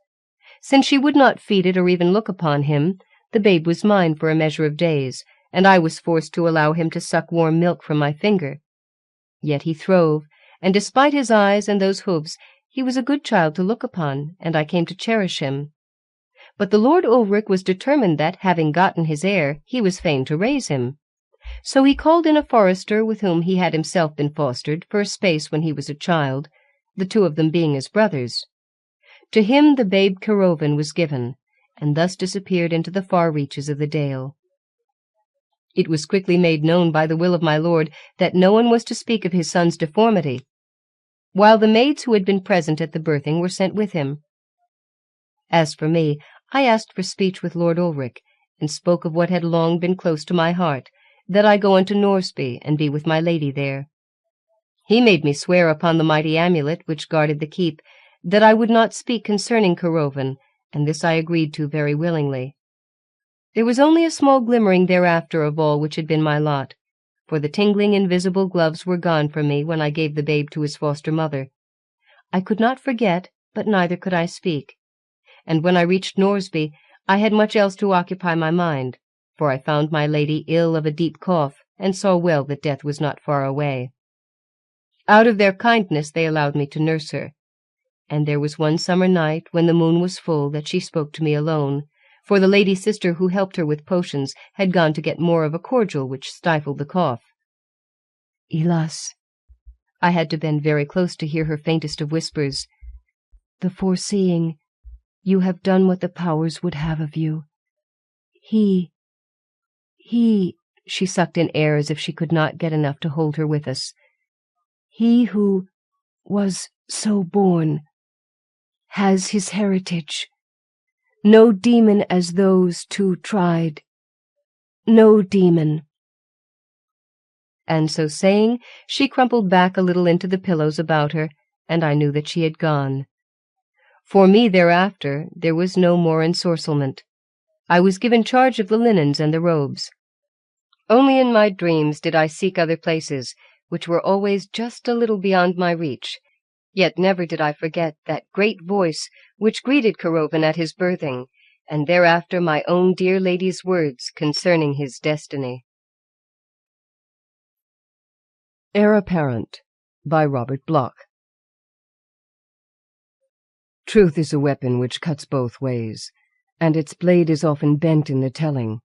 Since she would not feed it or even look upon him, the babe was mine for a measure of days, and I was forced to allow him to suck warm milk from my finger. Yet he throve, and despite his eyes and those hoofs, he was a good child to look upon, and I came to cherish him. But the Lord Ulrich was determined that, having gotten his heir, he was fain to raise him. So he called in a forester with whom he had himself been fostered for a space when he was a child, the two of them being his brothers. To him the babe Caralyn was given, and thus disappeared into the far reaches of the dale. It was quickly made known by the will of my lord that no one was to speak of his son's deformity, while the maids who had been present at the birthing were sent with him. As for me, I asked for speech with Lord Ulrich, and spoke of what had long been close to my heart, that I go unto Norsby and be with my lady there. He made me swear upon the mighty amulet which guarded the keep that I would not speak concerning Caralyn, and this I agreed to very willingly. There was only a small glimmering thereafter of all which had been my lot, for the tingling invisible gloves were gone from me when I gave the babe to his foster mother. I could not forget, but neither could I speak. And when I reached Norsby, I had much else to occupy my mind, for I found my lady ill of a deep cough, and saw well that death was not far away. Out of their kindness they allowed me to nurse her, and there was one summer night when the moon was full that she spoke to me alone, for the lady sister who helped her with potions had gone to get more of a cordial which stifled the cough. "Elas," I had to bend very close to hear her faintest of whispers, "the foreseeing, you have done what the powers would have of you. He, she sucked in air as if she could not get enough to hold her with us. He who was so born has his heritage. No demon as those two tried. No demon." And so saying, she crumpled back a little into the pillows about her, and I knew that she had gone. For me thereafter there was no more ensorcelment. I was given charge of the linens and the robes. Only in my dreams did I seek other places, which were always just a little beyond my reach. Yet never did I forget that great voice which greeted Caralyn at his birthing, and thereafter my own dear lady's words concerning his destiny. Heir Apparent by Robert Bloch. Truth is a weapon which cuts both ways, and its blade is often bent in the telling.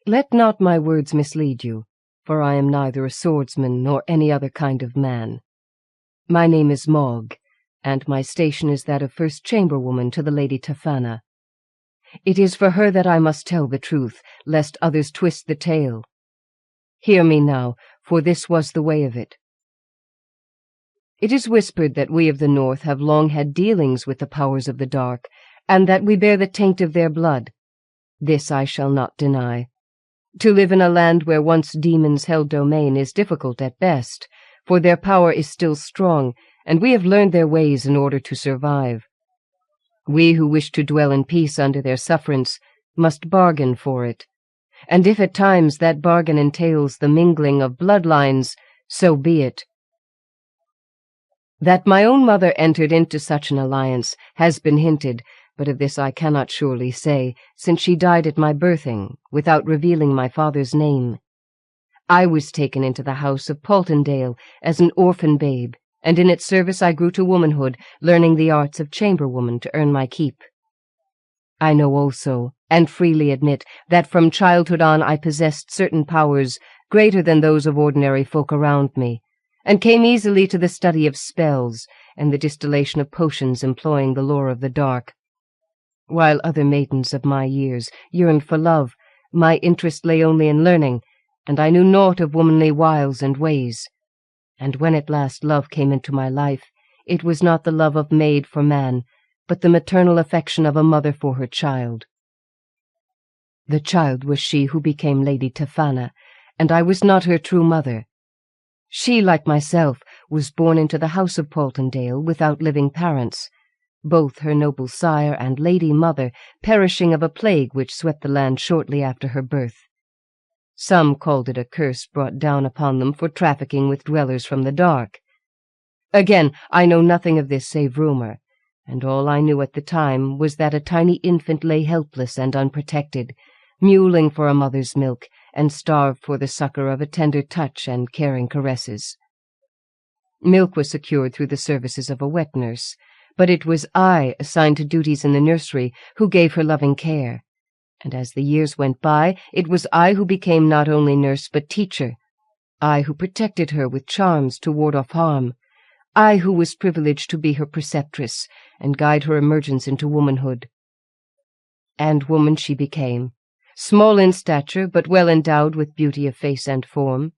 Let not my words mislead you, for I am neither a swordsman nor any other kind of man. My name is Mog, and my station is that of first chamberwoman to the Lady Tofana. It is for her that I must tell the truth, lest others twist the tale. Hear me now, for this was the way of it. It is whispered that we of the North have long had dealings with the powers of the dark, and that we bear the taint of their blood. This I shall not deny. To live in a land where once demons held domain is difficult at best, for their power is still strong, and we have learned their ways in order to survive. We who wish to dwell in peace under their sufferance must bargain for it, and if at times that bargain entails the mingling of bloodlines, so be it. That my own mother entered into such an alliance has been hinted, but of this I cannot surely say, since she died at my birthing, without revealing my father's name. I was taken into the house of Paultondale as an orphan babe, and in its service I grew to womanhood, learning the arts of chamberwoman to earn my keep. I know also, and freely admit, that from childhood on I possessed certain powers greater than those of ordinary folk around me, and came easily to the study of spells and the distillation of potions employing the lore of the dark. While other maidens of my years yearned for love, my interest lay only in learning, and I knew naught of womanly wiles and ways. And when at last love came into my life, it was not the love of maid for man, but the maternal affection of a mother for her child. The child was she who became Lady Tafana, and I was not her true mother. She, like myself, was born into the house of Paultondale without living parents, both her noble sire and lady mother perishing of a plague which swept the land shortly after her birth. Some called it a curse brought down upon them for trafficking with dwellers from the dark. Again, I know nothing of this save rumor, and all I knew at the time was that a tiny infant lay helpless and unprotected, mewling for a mother's milk, and starved for the succor of a tender touch and caring caresses. Milk was secured through the services of a wet nurse, but it was I, assigned to duties in the nursery, who gave her loving care, and as the years went by, it was I who became not only nurse but teacher, I who protected her with charms to ward off harm, I who was privileged to be her preceptress and guide her emergence into womanhood. And woman she became, small in stature, but well endowed with beauty of face and form.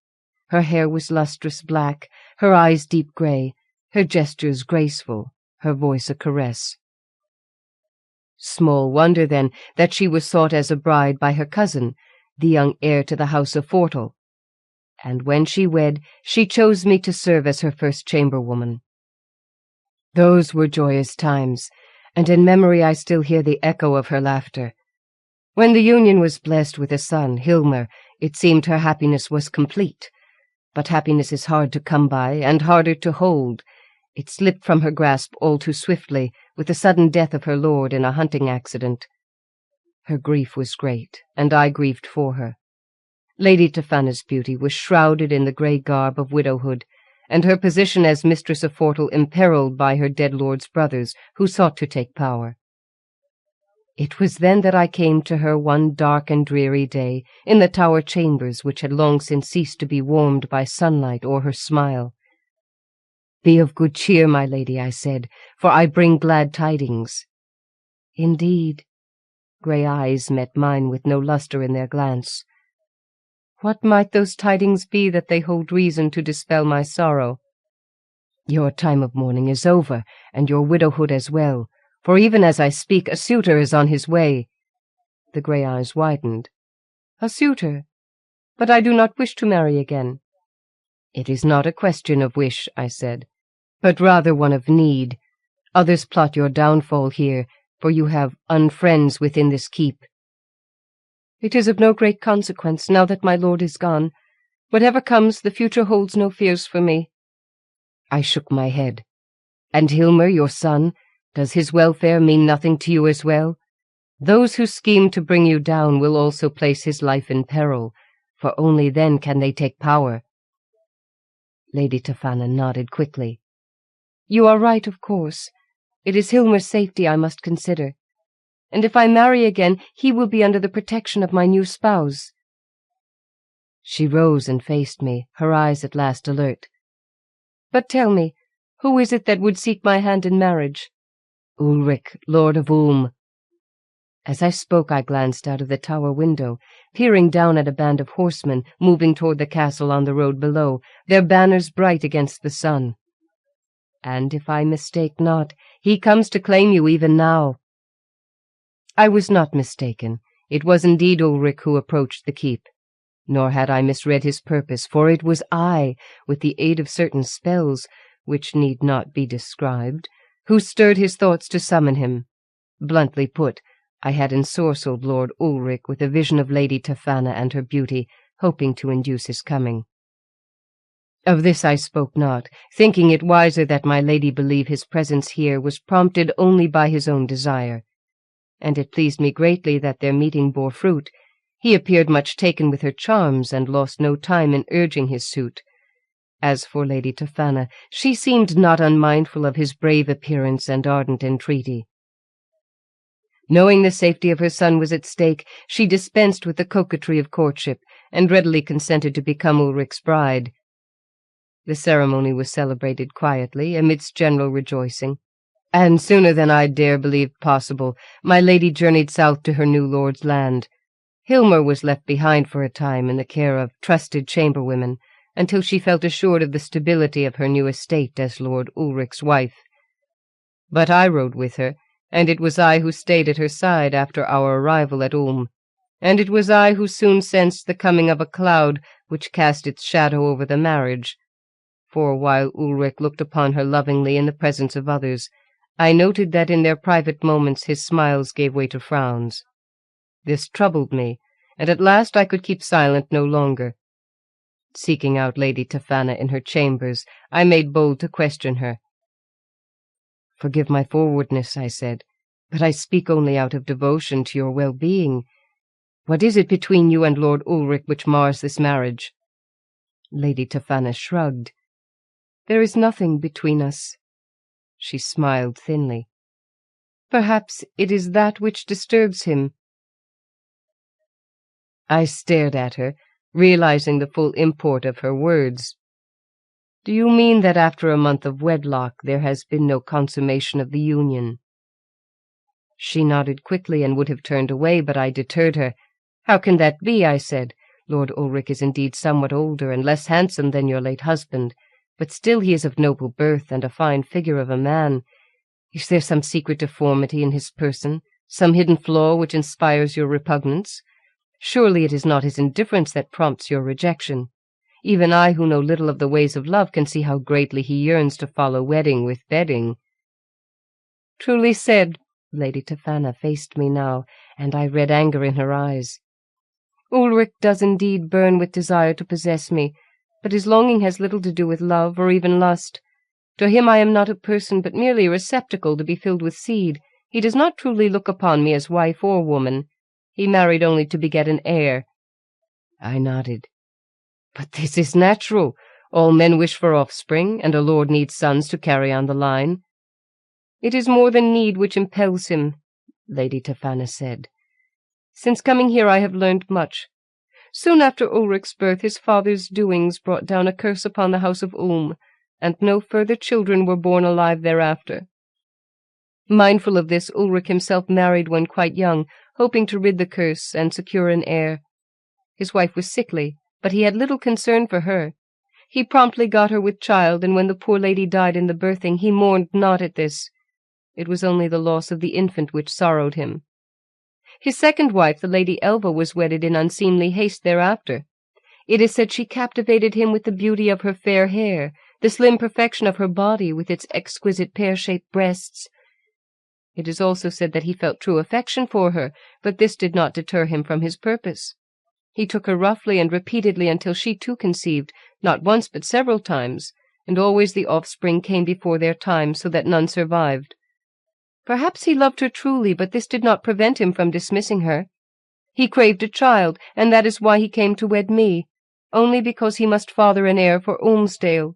Her hair was lustrous black, her eyes deep grey, her gestures graceful, her voice a caress. Small wonder, then, that she was sought as a bride by her cousin, the young heir to the house of Fortle. And when she wed, she chose me to serve as her first chamberwoman. Those were joyous times, and in memory I still hear the echo of her laughter. When the union was blessed with a son, Hilmer, it seemed her happiness was complete. But happiness is hard to come by, and harder to hold. It slipped from her grasp all too swiftly, with the sudden death of her lord in a hunting accident. Her grief was great, and I grieved for her. Lady Tafana's beauty was shrouded in the grey garb of widowhood, and her position as mistress of Fortle imperilled by her dead lord's brothers, who sought to take power. It was then that I came to her one dark and dreary day, in the tower chambers which had long since ceased to be warmed by sunlight or her smile. "Be of good cheer, my lady," I said, "for I bring glad tidings." "Indeed." Grey eyes met mine with no lustre in their glance. "What might those tidings be that they hold reason to dispel my sorrow?" "Your time of mourning is over, and your widowhood as well, for even as I speak, a suitor is on his way." The grey eyes widened. "A suitor? But I do not wish to marry again." "It is not a question of wish," I said, "but rather one of need. Others plot your downfall here, for you have unfriends within this keep." "It is of no great consequence, now that my lord is gone. Whatever comes, the future holds no fears for me." I shook my head. "And Hilmer, your son, does his welfare mean nothing to you as well? Those who scheme to bring you down will also place his life in peril, for only then can they take power." Lady Tafana nodded quickly. "You are right, of course. It is Hilmer's safety I must consider. And if I marry again, he will be under the protection of my new spouse." She rose and faced me, her eyes at last alert. "But tell me, who is it that would seek my hand in marriage?" "Ulrich, Lord of Ulm." As I spoke, I glanced out of the tower window, peering down at a band of horsemen moving toward the castle on the road below, their banners bright against the sun. And if I mistake not, he comes to claim you even now. I was not mistaken. It was indeed Ulrich who approached the keep. Nor had I misread his purpose, for it was I, with the aid of certain spells, which need not be described, who stirred his thoughts to summon him. Bluntly put, I had ensorcelled Lord Ulrich with a vision of Lady Tafana and her beauty, hoping to induce his coming. Of this I spoke not, thinking it wiser that my lady believe his presence here was prompted only by his own desire. And it pleased me greatly that their meeting bore fruit. He appeared much taken with her charms, and lost no time in urging his suit. As for Lady Tafana, she seemed not unmindful of his brave appearance and ardent entreaty. Knowing the safety of her son was at stake, she dispensed with the coquetry of courtship, and readily consented to become Ulrich's bride. The ceremony was celebrated quietly, amidst general rejoicing, and sooner than I dare believe possible, my lady journeyed south to her new lord's land. Hilmer was left behind for a time in the care of trusted chamberwomen, until she felt assured of the stability of her new estate as Lord Ulrich's wife. But I rode with her, and it was I who stayed at her side after our arrival at Ulm, and it was I who soon sensed the coming of a cloud which cast its shadow over the marriage. For while Ulrich looked upon her lovingly in the presence of others, I noted that in their private moments his smiles gave way to frowns. This troubled me, and at last I could keep silent no longer. Seeking out Lady Tafana in her chambers, I made bold to question her. "Forgive my forwardness," I said, "but I speak only out of devotion to your well-being. What is it between you and Lord Ulrich which mars this marriage?" Lady Tafana shrugged. "There is nothing between us." She smiled thinly. "Perhaps it is that which disturbs him." I stared at her, realizing the full import of her words. "Do you mean that after a month of wedlock there has been no consummation of the union?" She nodded quickly and would have turned away, but I deterred her. "How can that be?" I said. "Lord Ulrich is indeed somewhat older and less handsome than your late husband, but still he is of noble birth and a fine figure of a man. Is there some secret deformity in his person, some hidden flaw which inspires your repugnance? Surely it is not his indifference that prompts your rejection. Even I, who know little of the ways of love, can see how greatly he yearns to follow wedding with bedding." "Truly said." Lady Tafana faced me now, and I read anger in her eyes. "Ulrich does indeed burn with desire to possess me, but his longing has little to do with love or even lust. To him I am not a person, but merely a receptacle to be filled with seed. He does not truly look upon me as wife or woman. He married only to beget an heir." I nodded. "But this is natural. All men wish for offspring, and a lord needs sons to carry on the line." "It is more than need which impels him," Lady Tafana said. "Since coming here I have learned much. Soon after Ulrich's birth his father's doings brought down a curse upon the house of Ulm, and no further children were born alive thereafter. Mindful of this, Ulrich himself married when quite young, hoping to rid the curse and secure an heir. His wife was sickly, but he had little concern for her. He promptly got her with child, and when the poor lady died in the birthing, he mourned not at this. It was only the loss of the infant which sorrowed him. His second wife, the Lady Elva, was wedded in unseemly haste thereafter. It is said she captivated him with the beauty of her fair hair, the slim perfection of her body with its exquisite pear-shaped breasts. It is also said that he felt true affection for her, but this did not deter him from his purpose. He took her roughly and repeatedly until she too conceived, not once but several times, and always the offspring came before their time, so that none survived. Perhaps he loved her truly, but this did not prevent him from dismissing her. He craved a child, and that is why he came to wed me, only because he must father an heir for Ulmsdale.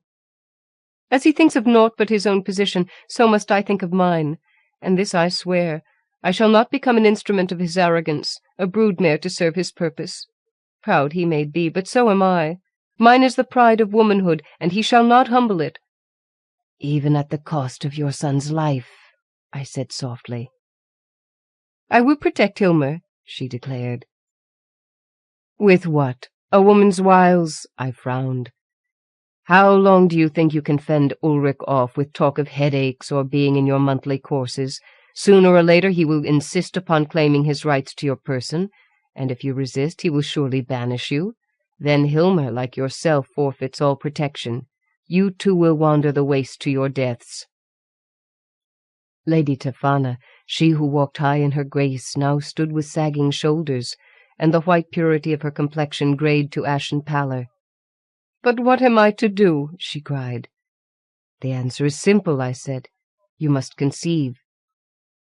As he thinks of naught but his own position, so must I think of mine, and this I swear, I shall not become an instrument of his arrogance, a broodmare to serve his purpose. Proud he may be, but so am I. Mine is the pride of womanhood, and he shall not humble it." "Even at the cost of your son's life," I said softly. "I will protect Hilmer," she declared. "With what? A woman's wiles?" I frowned. "How long do you think you can fend Ulrich off with talk of headaches or being in your monthly courses? Sooner or later he will insist upon claiming his rights to your person, and if you resist he will surely banish you. Then Hilmer, like yourself, forfeits all protection. You too will wander the waste to your deaths." Lady Tefana, she who walked high in her grace, now stood with sagging shoulders, and the white purity of her complexion greyed to ashen pallor. "But what am I to do?" she cried. "The answer is simple," I said. "You must conceive."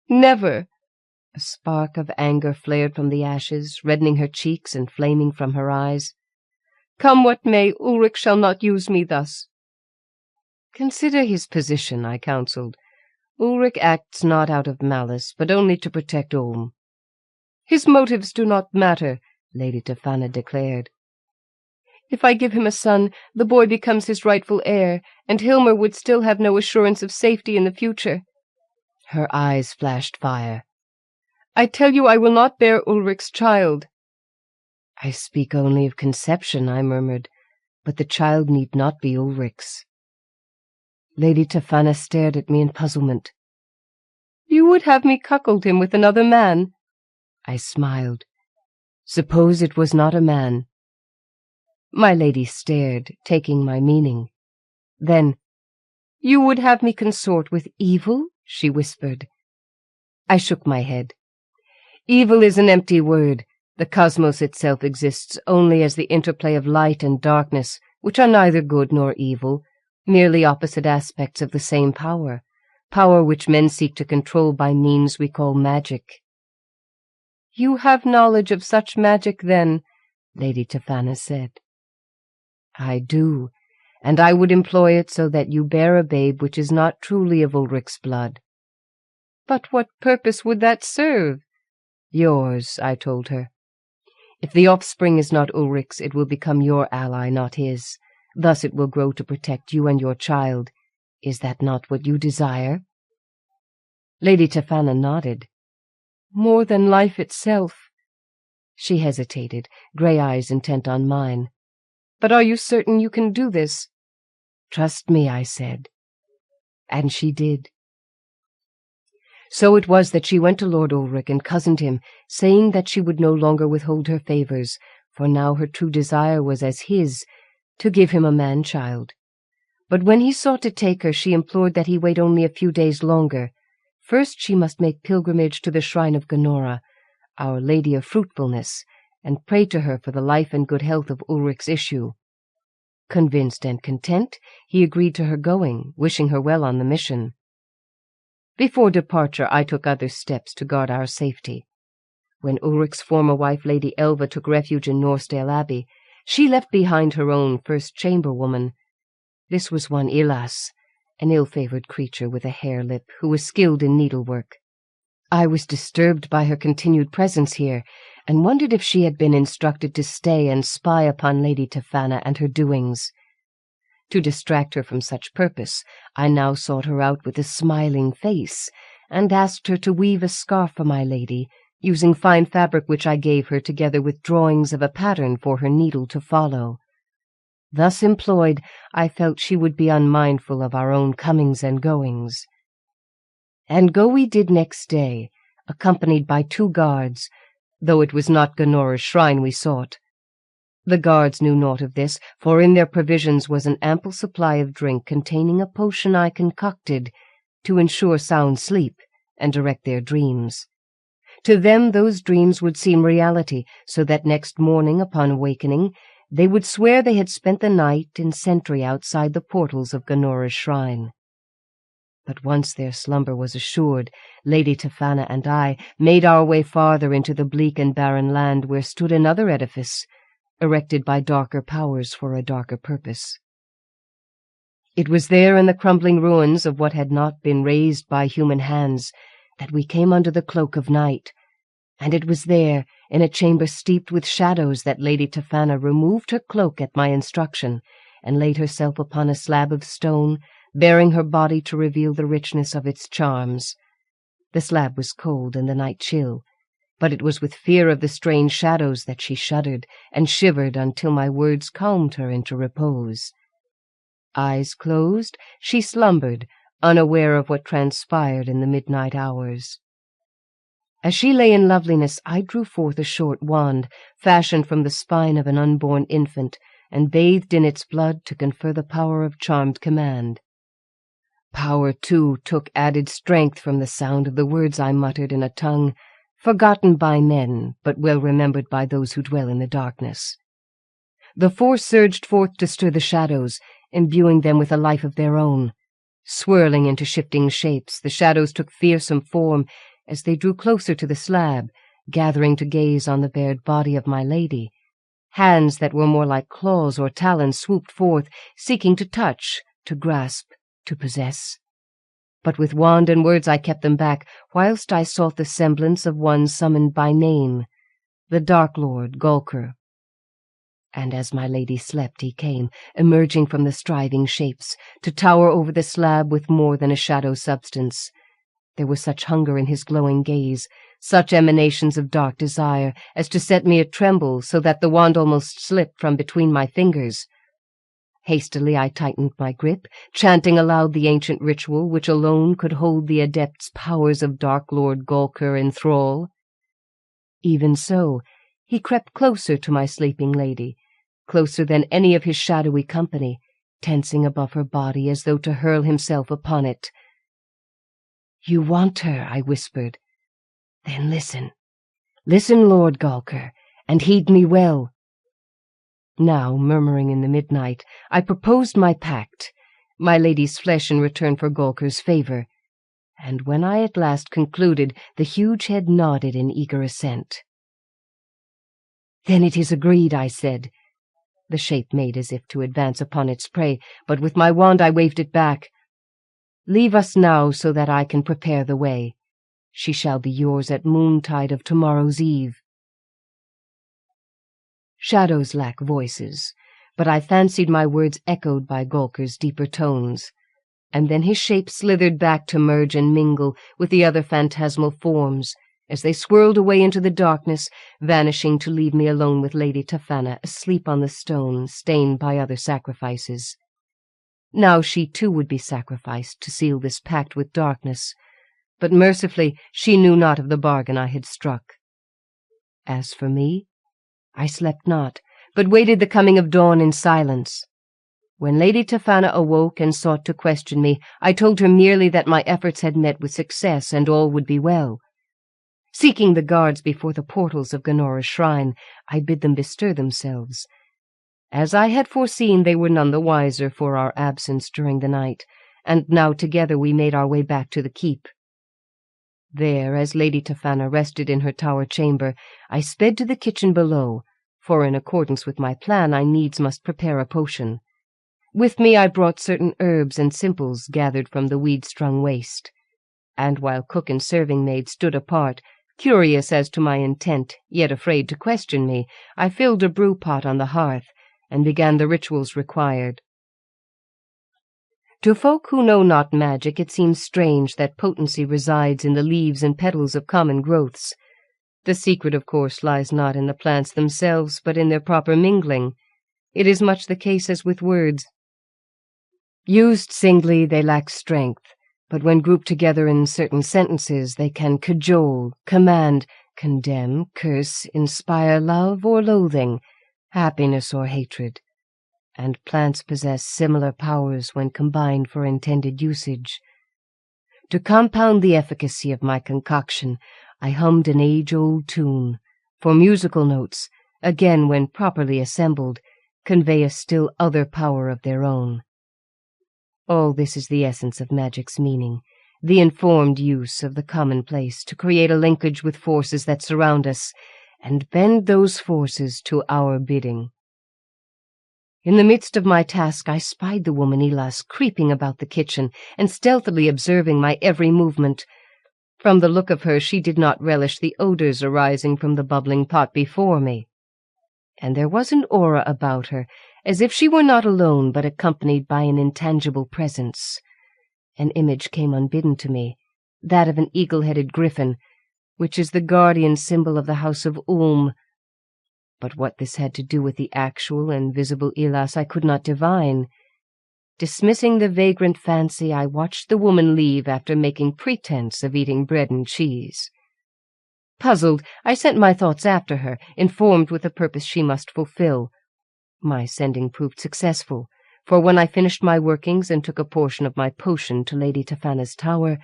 "Never!" A spark of anger flared from the ashes, reddening her cheeks and flaming from her eyes. "Come what may, Ulrich shall not use me thus." "Consider his position," I counselled. "Ulrich acts not out of malice, but only to protect Ulm." "His motives do not matter," Lady Tefana declared. "If I give him a son, the boy becomes his rightful heir, and Hilmer would still have no assurance of safety in the future." Her eyes flashed fire. "I tell you I will not bear Ulrich's child." "I speak only of conception," I murmured, "but the child need not be Ulrich's." Lady Tefana stared at me in puzzlement. "You would have me cuckold him with another man?" I smiled. "Suppose it was not a man?" My lady stared, taking my meaning. Then, "You would have me consort with evil?" she whispered. I shook my head. "Evil is an empty word. The cosmos itself exists only as the interplay of light and darkness, which are neither good nor evil, merely opposite aspects of the same power which men seek to control by means we call magic." "You have knowledge of such magic, then?" Lady Tefana said. "I do, and I would employ it so that you bear a babe which is not truly of Ulrich's blood." "But what purpose would that serve?" "Yours," I told her. "If the offspring is not Ulrich's, it will become your ally, not his. Thus it will grow to protect you and your child. Is that not what you desire?" Lady Tefana nodded. "More than life itself." She hesitated, grey eyes intent on mine. "But are you certain you can do this?" "Trust me," I said. And she did. So it was that she went to Lord Ulrich and cozened him, saying that she would no longer withhold her favours, for now her true desire was as his, to give him a man-child. But when he sought to take her, she implored that he wait only a few days longer. First she must make pilgrimage to the shrine of Gennora, Our Lady of Fruitfulness, and pray to her for the life and good health of Ulrich's issue. Convinced and content, he agreed to her going, wishing her well on the mission. Before departure, I took other steps to guard our safety. When Ulrich's former wife, Lady Elva, took refuge in Norrisdale Abbey, she left behind her own first chamberwoman. This was one Ilas, an ill-favoured creature with a hare lip, who was skilled in needlework. I was disturbed by her continued presence here, and wondered if she had been instructed to stay and spy upon Lady Tefana and her doings. To distract her from such purpose, I now sought her out with a smiling face, and asked her to weave a scarf for my lady, using fine fabric which I gave her, together with drawings of a pattern for her needle to follow. Thus employed, I felt she would be unmindful of our own comings and goings. And go we did next day, accompanied by 2 guards, though it was not Gennora's shrine we sought. The guards knew naught of this, for in their provisions was an ample supply of drink containing a potion I concocted to ensure sound sleep and direct their dreams. To them those dreams would seem reality, so that next morning, upon awakening, they would swear they had spent the night in sentry outside the portals of Gennora's shrine. But once their slumber was assured, Lady Tefana and I made our way farther into the bleak and barren land, where stood another edifice, erected by darker powers for a darker purpose. It was there in the crumbling ruins of what had not been razed by human hands that we came under the cloak of night, and it was there, in a chamber steeped with shadows, that Lady Tefana removed her cloak at my instruction, and laid herself upon a slab of stone, baring her body to reveal the richness of its charms. The slab was cold and the night chill, but it was with fear of the strange shadows that she shuddered and shivered until my words calmed her into repose. Eyes closed, she slumbered, unaware of what transpired in the midnight hours. As she lay in loveliness, I drew forth a short wand, fashioned from the spine of an unborn infant, and bathed in its blood to confer the power of charmed command. Power, too, took added strength from the sound of the words I muttered in a tongue forgotten by men, but well remembered by those who dwell in the darkness. The force surged forth to stir the shadows, imbuing them with a life of their own. Swirling into shifting shapes, the shadows took fearsome form as they drew closer to the slab, gathering to gaze on the bared body of my lady. Hands that were more like claws or talons swooped forth, seeking to touch, to grasp, to possess. But with wand and words I kept them back, whilst I sought the semblance of one summoned by name, the Dark Lord Gulker. And as my lady slept, he came, emerging from the striving shapes, to tower over the slab with more than a shadow substance. There was such hunger in his glowing gaze, such emanations of dark desire, as to set me a-tremble, so that the wand almost slipped from between my fingers. Hastily I tightened my grip, chanting aloud the ancient ritual which alone could hold the adept's powers of Dark Lord Gulker in thrall. Even so, he crept closer to my sleeping lady, closer than any of his shadowy company, tensing above her body as though to hurl himself upon it. "You want her," I whispered. "Then listen. Listen, Lord Gulker, and heed me well." Now, murmuring in the midnight, I proposed my pact, my lady's flesh in return for Gulker's favour, and when I at last concluded, the huge head nodded in eager assent. "Then it is agreed," I said. The shape made as if to advance upon its prey, but with my wand I waved it back. "Leave us now so that I can prepare the way. She shall be yours at moontide of tomorrow's eve." Shadows lack voices, but I fancied my words echoed by Gulker's deeper tones, and then his shape slithered back to merge and mingle with the other phantasmal forms, as they swirled away into the darkness, vanishing to leave me alone with Lady Tafana asleep on the stone, stained by other sacrifices. Now she too would be sacrificed to seal this pact with darkness, but mercifully she knew not of the bargain I had struck. As for me, I slept not, but waited the coming of dawn in silence. When Lady Tafana awoke and sought to question me, I told her merely that my efforts had met with success and all would be well. Seeking the guards before the portals of Ganora's shrine, I bid them bestir themselves. As I had foreseen, they were none the wiser for our absence during the night, and now together we made our way back to the keep. There, as Lady Tafana rested in her tower chamber, I sped to the kitchen below, for in accordance with my plan I needs must prepare a potion. With me I brought certain herbs and simples gathered from the weed-strung waste, and while cook and serving-maid stood apart, curious as to my intent, yet afraid to question me, I filled a brew-pot on the hearth, and began the rituals required. To folk who know not magic, it seems strange that potency resides in the leaves and petals of common growths. The secret, of course, lies not in the plants themselves, but in their proper mingling. It is much the case as with words. Used singly, they lack strength, but when grouped together in certain sentences, they can cajole, command, condemn, curse, inspire love or loathing, happiness or hatred. And plants possess similar powers when combined for intended usage. To compound the efficacy of my concoction, I hummed an age-old tune, for musical notes, again when properly assembled, convey a still other power of their own. All this is the essence of magic's meaning, the informed use of the commonplace to create a linkage with forces that surround us, and bend those forces to our bidding. In the midst of my task I spied the woman Elas creeping about the kitchen and stealthily observing my every movement. From the look of her she did not relish the odours arising from the bubbling pot before me. And there was an aura about her, as if she were not alone but accompanied by an intangible presence. An image came unbidden to me, that of an eagle-headed griffin, which is the guardian symbol of the house of Ulm. But what this had to do with the actual and visible Ilas I could not divine. Dismissing the vagrant fancy, I watched the woman leave after making pretense of eating bread and cheese. Puzzled, I sent my thoughts after her, informed with a purpose she must fulfill. My sending proved successful, for when I finished my workings and took a portion of my potion to Lady Tafana's tower,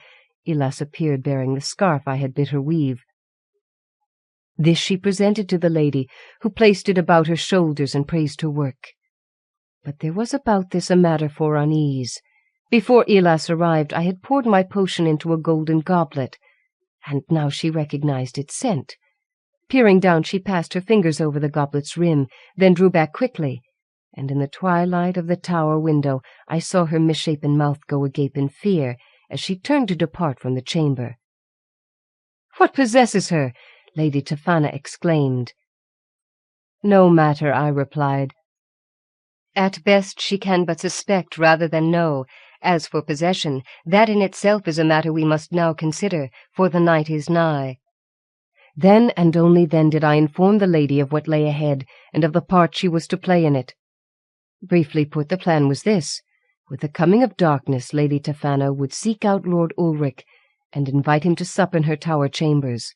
Ilas appeared bearing the scarf I had bid her weave. This she presented to the lady, who placed it about her shoulders and praised her work. But there was about this a matter for unease. Before Ilas arrived, I had poured my potion into a golden goblet, and now she recognized its scent. Peering down, she passed her fingers over the goblet's rim, then drew back quickly, and in the twilight of the tower window I saw her misshapen mouth go agape in fear as she turned to depart from the chamber. "What possesses her?" Lady Tafana exclaimed. "No matter," I replied. "At best she can but suspect rather than know. As for possession, that in itself is a matter we must now consider, for the night is nigh." Then and only then did I inform the lady of what lay ahead and of the part she was to play in it. Briefly put, the plan was this. With the coming of darkness, Lady Tafana would seek out Lord Ulrich and invite him to sup in her tower chambers.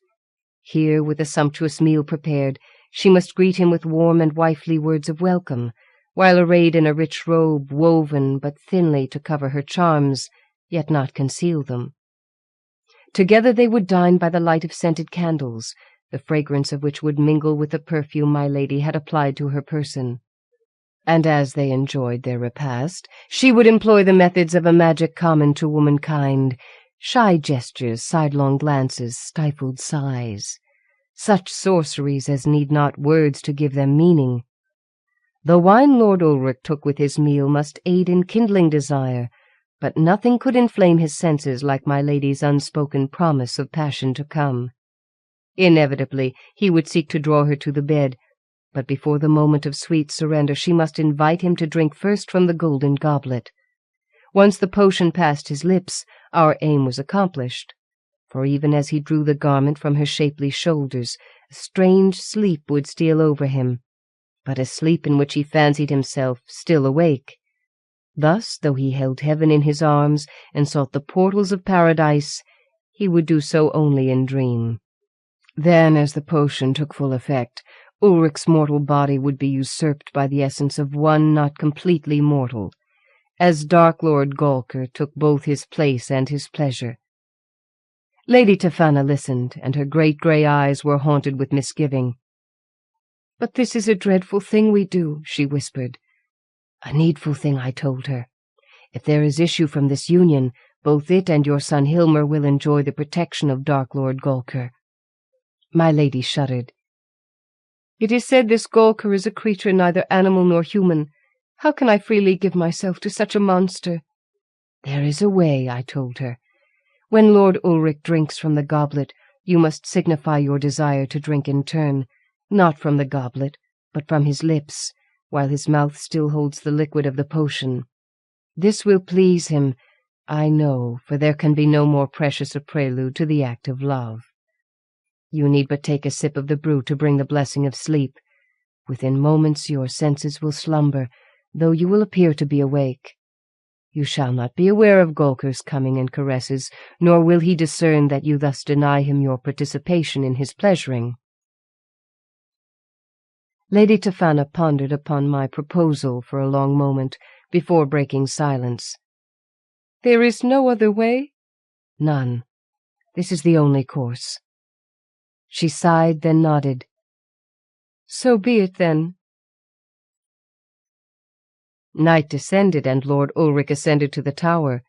Here, with a sumptuous meal prepared, she must greet him with warm and wifely words of welcome, while arrayed in a rich robe woven but thinly to cover her charms, yet not conceal them. Together they would dine by the light of scented candles, the fragrance of which would mingle with the perfume my lady had applied to her person. And as they enjoyed their repast, she would employ the methods of a magic common to womankind, shy gestures, sidelong glances, stifled sighs, such sorceries as need not words to give them meaning. The wine Lord Ulrich took with his meal must aid in kindling desire, but nothing could inflame his senses like my lady's unspoken promise of passion to come. Inevitably he would seek to draw her to the bed, but before the moment of sweet surrender she must invite him to drink first from the golden goblet. Once the potion passed his lips, our aim was accomplished, for even as he drew the garment from her shapely shoulders, a strange sleep would steal over him, but a sleep in which he fancied himself still awake. Thus, though he held heaven in his arms and sought the portals of paradise, he would do so only in dream. Then, as the potion took full effect, Ulrich's mortal body would be usurped by the essence of one not completely mortal, as Dark Lord Golker took both his place and his pleasure. Lady Tafana listened, and her great grey eyes were haunted with misgiving. "But this is a dreadful thing we do," she whispered. "A needful thing," I told her. "If there is issue from this union, both it and your son Hilmer will enjoy the protection of Dark Lord Golker." My lady shuddered. "It is said this Golker is a creature neither animal nor human. How can I freely give myself to such a monster?" "There is a way," I told her. "When Lord Ulrich drinks from the goblet, you must signify your desire to drink in turn, not from the goblet, but from his lips, while his mouth still holds the liquid of the potion. This will please him, I know, for there can be no more precious a prelude to the act of love. You need but take a sip of the brew to bring the blessing of sleep. Within moments your senses will slumber, though you will appear to be awake. You shall not be aware of Golker's coming and caresses, nor will he discern that you thus deny him your participation in his pleasuring." Lady Tafana pondered upon my proposal for a long moment before breaking silence. "There is no other way?" "None. This is the only course." She sighed, then nodded. "So be it, then." Night descended, and Lord Ulrich ascended to the tower.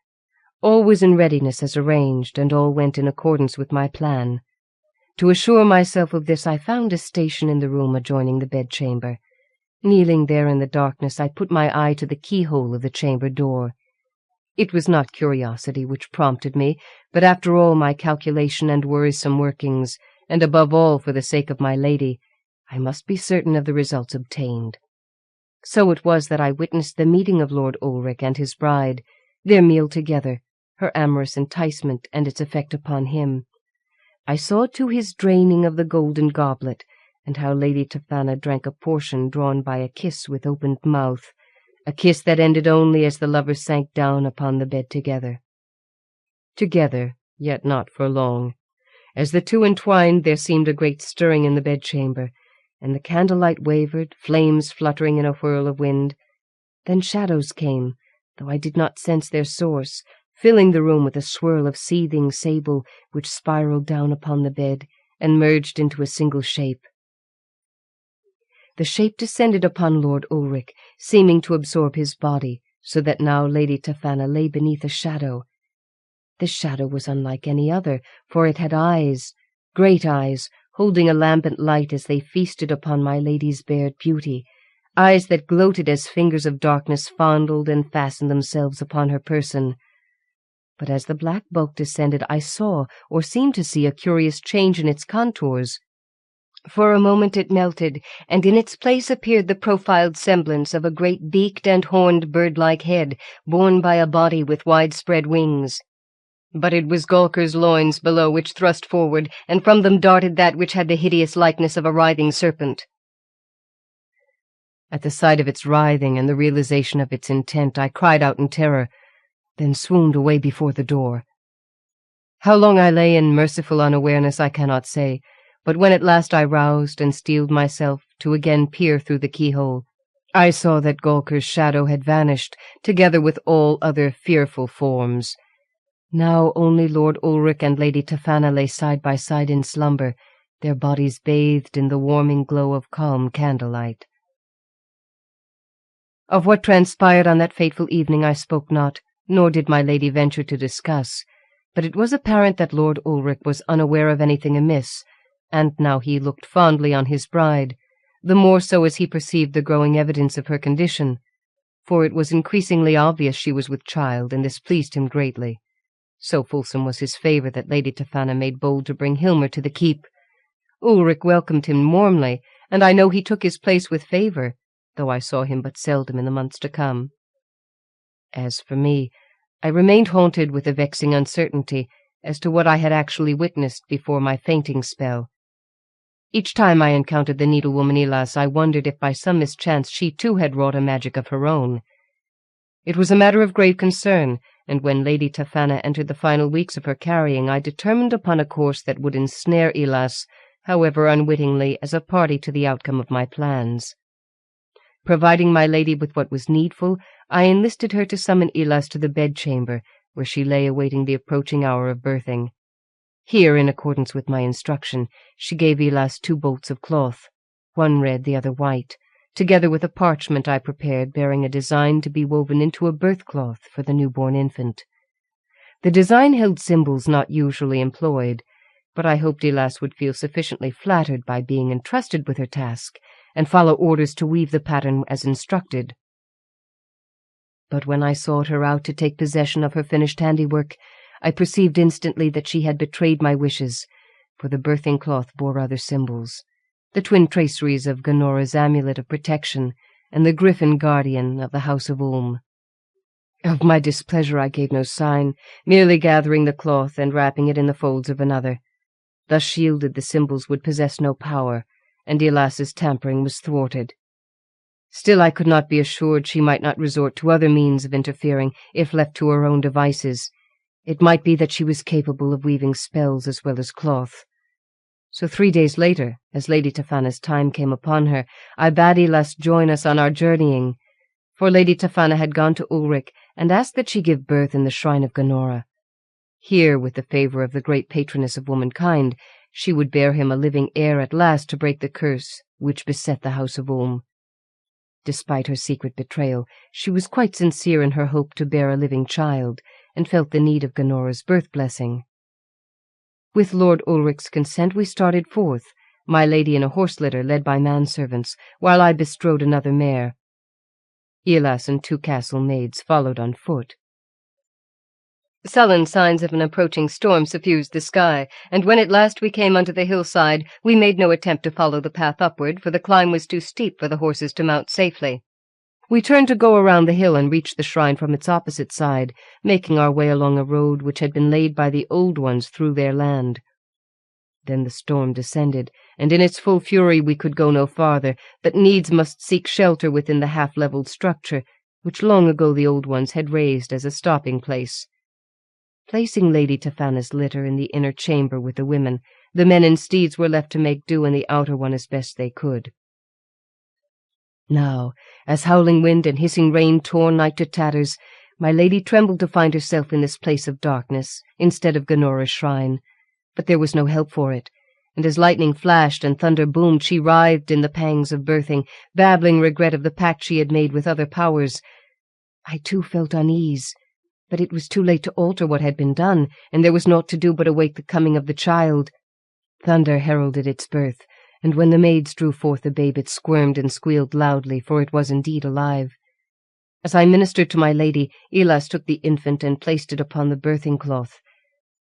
All was in readiness as arranged, and all went in accordance with my plan. To assure myself of this, I found a station in the room adjoining the bedchamber. Kneeling there in the darkness, I put my eye to the keyhole of the chamber door. It was not curiosity which prompted me, but after all my calculation and worrisome workings, and above all for the sake of my lady, I must be certain of the results obtained. So it was that I witnessed the meeting of Lord Ulrich and his bride, their meal together, her amorous enticement and its effect upon him. I saw too his draining of the golden goblet, and how Lady Tofana drank a portion drawn by a kiss with opened mouth, a kiss that ended only as the lovers sank down upon the bed together. Together, yet not for long. As the two entwined, there seemed a great stirring in the bedchamber, and the candlelight wavered, flames fluttering in a whirl of wind. Then shadows came, though I did not sense their source, filling the room with a swirl of seething sable which spiraled down upon the bed and merged into a single shape. The shape descended upon Lord Ulrich, seeming to absorb his body, so that now Lady Tofana lay beneath a shadow. This shadow was unlike any other, for it had eyes, great eyes, holding a lambent light as they feasted upon my lady's bared beauty, eyes that gloated as fingers of darkness fondled and fastened themselves upon her person. But as the black bulk descended, I saw, or seemed to see, a curious change in its contours. For a moment it melted, and in its place appeared the profiled semblance of a great beaked and horned bird-like head, borne by a body with widespread wings. But it was Gawker's loins below which thrust forward, and from them darted that which had the hideous likeness of a writhing serpent. At the sight of its writhing and the realization of its intent, I cried out in terror, then swooned away before the door. How long I lay in merciful unawareness I cannot say, but when at last I roused and steeled myself to again peer through the keyhole, I saw that Gawker's shadow had vanished, together with all other fearful forms. Now only Lord Ulrich and Lady Tofana lay side by side in slumber, their bodies bathed in the warming glow of calm candlelight. Of what transpired on that fateful evening I spoke not, nor did my lady venture to discuss, but it was apparent that Lord Ulrich was unaware of anything amiss, and now he looked fondly on his bride, the more so as he perceived the growing evidence of her condition, for it was increasingly obvious she was with child, and this pleased him greatly. So fulsome was his favour that Lady Tofana made bold to bring Hilmer to the keep. Ulrich welcomed him warmly, and I know he took his place with favour, though I saw him but seldom in the months to come. As for me, I remained haunted with a vexing uncertainty as to what I had actually witnessed before my fainting spell. Each time I encountered the needlewoman Elas, I wondered if by some mischance she too had wrought a magic of her own. It was a matter of grave concern, and when Lady Tofana entered the final weeks of her carrying, I determined upon a course that would ensnare Elas, however unwittingly, as a party to the outcome of my plans. Providing my lady with what was needful, I enlisted her to summon Elas to the bedchamber, where she lay awaiting the approaching hour of birthing. Here, in accordance with my instruction, she gave Elas 2 bolts of cloth, one red, the other white, together with a parchment I prepared bearing a design to be woven into a birth-cloth for the newborn infant. The design held symbols not usually employed, but I hoped Elas would feel sufficiently flattered by being entrusted with her task, and follow orders to weave the pattern as instructed. But when I sought her out to take possession of her finished handiwork, I perceived instantly that she had betrayed my wishes, for the birthing cloth bore other symbols, the twin traceries of Ganora's amulet of protection and the Griffin guardian of the House of Ulm. Of my displeasure I gave no sign, merely gathering the cloth and wrapping it in the folds of another. Thus shielded, the symbols would possess no power, and Elas's tampering was thwarted. Still I could not be assured she might not resort to other means of interfering, if left to her own devices. It might be that she was capable of weaving spells as well as cloth. So 3 days later, as Lady Tofana's time came upon her, I bade Elas join us on our journeying, for Lady Tofana had gone to Ulrich and asked that she give birth in the shrine of Ganora. Here, with the favour of the great patroness of womankind, she would bear him a living heir at last to break the curse which beset the House of Ulm. Despite her secret betrayal, she was quite sincere in her hope to bear a living child, and felt the need of Ganora's birth-blessing. With Lord Ulrich's consent we started forth, my lady in a horse-litter led by manservants, while I bestrode another mare. Elas and 2 castle maids followed on foot. Sullen signs of an approaching storm suffused the sky, and when at last we came unto the hillside, we made no attempt to follow the path upward, for the climb was too steep for the horses to mount safely. We turned to go around the hill and reached the shrine from its opposite side, making our way along a road which had been laid by the old ones through their land. Then the storm descended, and in its full fury we could go no farther, but needs must seek shelter within the half-levelled structure, which long ago the old ones had raised as a stopping-place. Placing Lady Tafana's litter in the inner chamber with the women, the men and steeds were left to make do in the outer one as best they could. Now, as howling wind and hissing rain tore night to tatters, my lady trembled to find herself in this place of darkness, instead of Ganora's shrine. But there was no help for it, and as lightning flashed and thunder boomed, she writhed in the pangs of birthing, babbling regret of the pact she had made with other powers. I too felt unease, but it was too late to alter what had been done, and there was naught to do but await the coming of the child. Thunder heralded its birth, and when the maids drew forth the babe it squirmed and squealed loudly, for it was indeed alive. As I ministered to my lady, Elas took the infant and placed it upon the birthing cloth.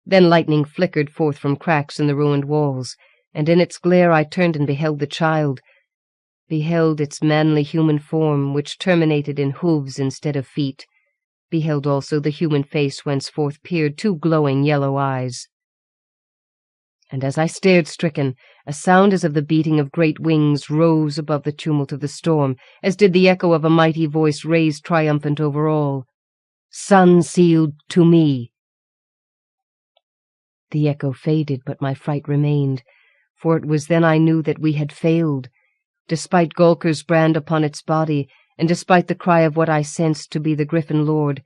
Then lightning flickered forth from cracks in the ruined walls, and in its glare I turned and beheld the child, beheld its manly human form, which terminated in hooves instead of feet, beheld also the human face whence forth peered two glowing yellow eyes. And as I stared stricken, a sound as of the beating of great wings rose above the tumult of the storm, as did the echo of a mighty voice raised triumphant over all. "Son sealed to me." The echo faded, but my fright remained, for it was then I knew that we had failed. Despite Golker's brand upon its body, and despite the cry of what I sensed to be the Griffin Lord,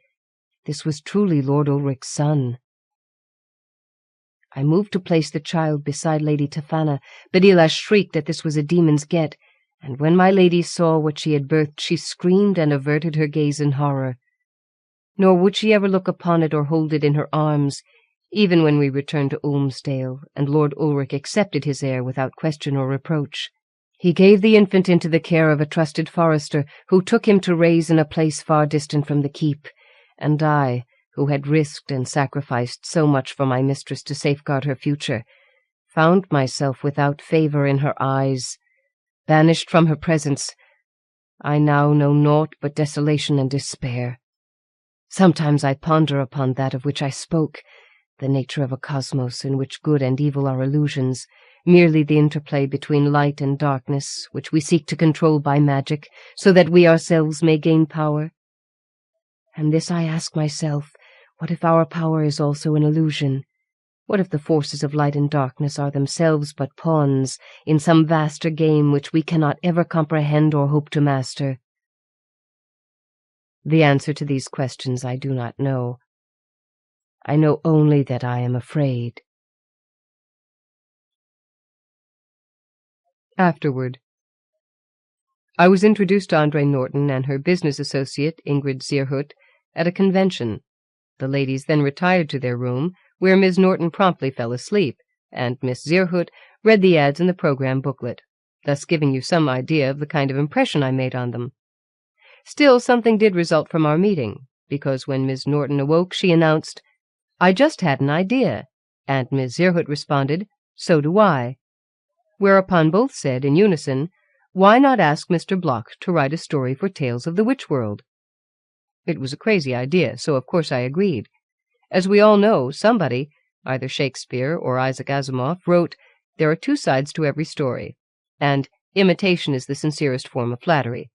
this was truly Lord Ulrich's son. I moved to place the child beside Lady Tafana, but Elas shrieked that this was a demon's get, and when my lady saw what she had birthed, she screamed and averted her gaze in horror. Nor would she ever look upon it or hold it in her arms, even when we returned to Ulmsdale, and Lord Ulrich accepted his heir without question or reproach. He gave the infant into the care of a trusted forester, who took him to raise in a place far distant from the keep, and I, who had risked and sacrificed so much for my mistress to safeguard her future, found myself without favour in her eyes. Banished from her presence, I now know naught but desolation and despair. Sometimes I ponder upon that of which I spoke, the nature of a cosmos in which good and evil are illusions, merely the interplay between light and darkness, which we seek to control by magic, so that we ourselves may gain power. And this I ask myself, what if our power is also an illusion? What if the forces of light and darkness are themselves but pawns in some vaster game which we cannot ever comprehend or hope to master? The answer to these questions I do not know. I know only that I am afraid. Afterward. I was introduced to Andre Norton and her business associate, Ingrid Zierhut, at a convention. The ladies then retired to their room, where Miss Norton promptly fell asleep, and Miss Zierhut read the ads in the program booklet, thus giving you some idea of the kind of impression I made on them. Still, something did result from our meeting, because when Miss Norton awoke, she announced, "I just had an idea," and Miss Zierhut responded, "So do I." Whereupon both said, in unison, "Why not ask Mr. Bloch to write a story for Tales of the Witch World?" It was a crazy idea, so of course I agreed. As we all know, somebody, either Shakespeare or Isaac Asimov, wrote, "There are two sides to every story," and "Imitation is the sincerest form of flattery."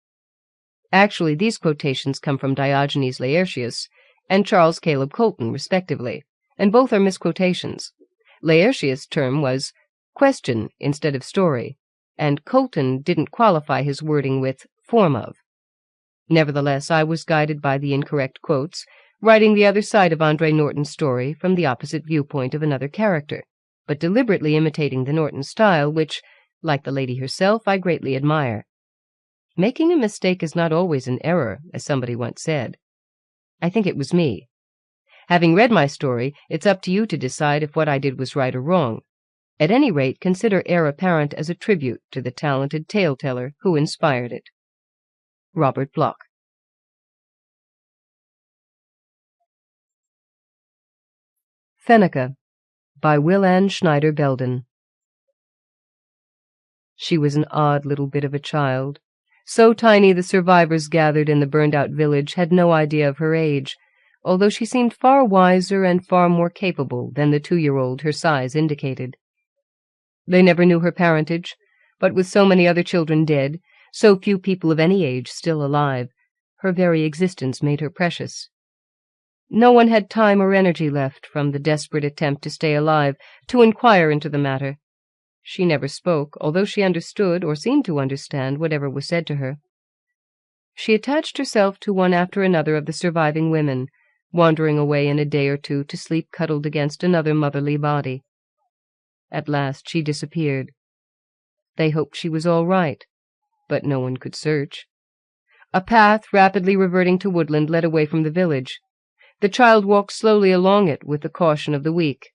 Actually, these quotations come from Diogenes Laertius and Charles Caleb Colton, respectively, and both are misquotations. Laertius' term was question instead of story, and Colton didn't qualify his wording with form of. Nevertheless, I was guided by the incorrect quotes, writing the other side of Andre Norton's story from the opposite viewpoint of another character, but deliberately imitating the Norton style, which, like the lady herself, I greatly admire. Making a mistake is not always an error, as somebody once said. I think it was me. Having read my story, it's up to you to decide if what I did was right or wrong. At any rate, consider Heir Apparent as a tribute to the talented tale-teller who inspired it. Robert Bloch. Fenneca, by Wilanne Schneider Belden. She was an odd little bit of a child. So tiny the survivors gathered in the burned-out village had no idea of her age, although she seemed far wiser and far more capable than the 2-year-old her size indicated. They never knew her parentage, but with so many other children dead, so few people of any age still alive, her very existence made her precious. No one had time or energy left from the desperate attempt to stay alive to inquire into the matter. She never spoke, although she understood, or seemed to understand, whatever was said to her. She attached herself to one after another of the surviving women, wandering away in a day or two to sleep cuddled against another motherly body. At last she disappeared. They hoped she was all right, but no one could search. A path rapidly reverting to woodland led away from the village. The child walked slowly along it with the caution of the weak.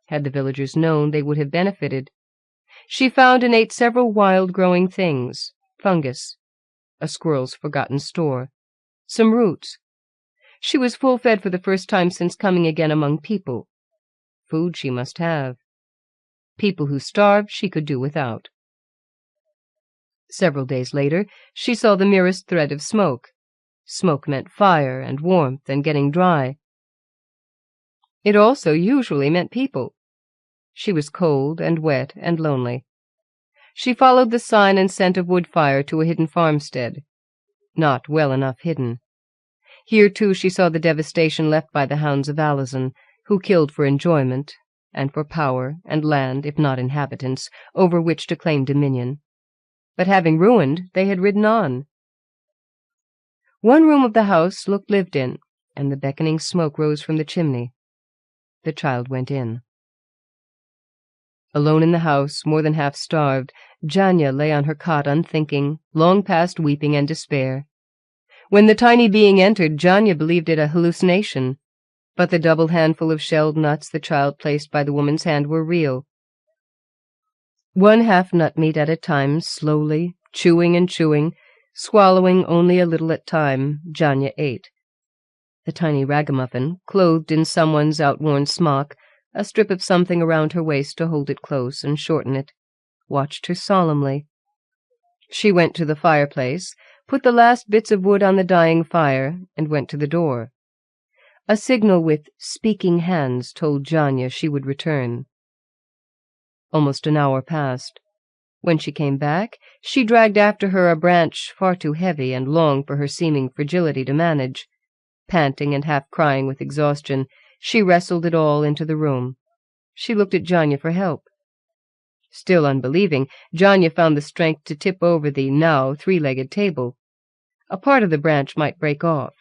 Had the villagers known, they would have benefited. She found and ate several wild-growing things, fungus, a squirrel's forgotten store, some roots. She was full-fed for the first time since coming again among people. Food she must have. People who starved she could do without. Several days later, she saw the merest thread of smoke. Smoke meant fire and warmth and getting dry. It also usually meant people. She was cold and wet and lonely. She followed the sign and scent of wood fire to a hidden farmstead. Not well enough hidden. Here, too, she saw the devastation left by the hounds of Alazan, who killed for enjoyment, and for power and land, if not inhabitants, over which to claim dominion. But having ruined, they had ridden on. One room of the house looked lived in, and the beckoning smoke rose from the chimney. The child went in. Alone in the house, more than half starved, Janya lay on her cot unthinking, long past weeping and despair. When the tiny being entered, Janya believed it a hallucination, but the double handful of shelled nuts the child placed by the woman's hand were real. One half nut meat at a time, slowly, chewing and chewing, swallowing only a little at time, Janya ate. The tiny ragamuffin, clothed in someone's outworn smock, a strip of something around her waist to hold it close and shorten it, watched her solemnly. She went to the fireplace, put the last bits of wood on the dying fire, and went to the door. A signal with speaking hands told Janya she would return. Almost an hour passed. When she came back, she dragged after her a branch far too heavy and long for her seeming fragility to manage. Panting and half-crying with exhaustion, she wrestled it all into the room. She looked at Janya for help. Still unbelieving, Janya found the strength to tip over the now three-legged table. A part of the branch might break off.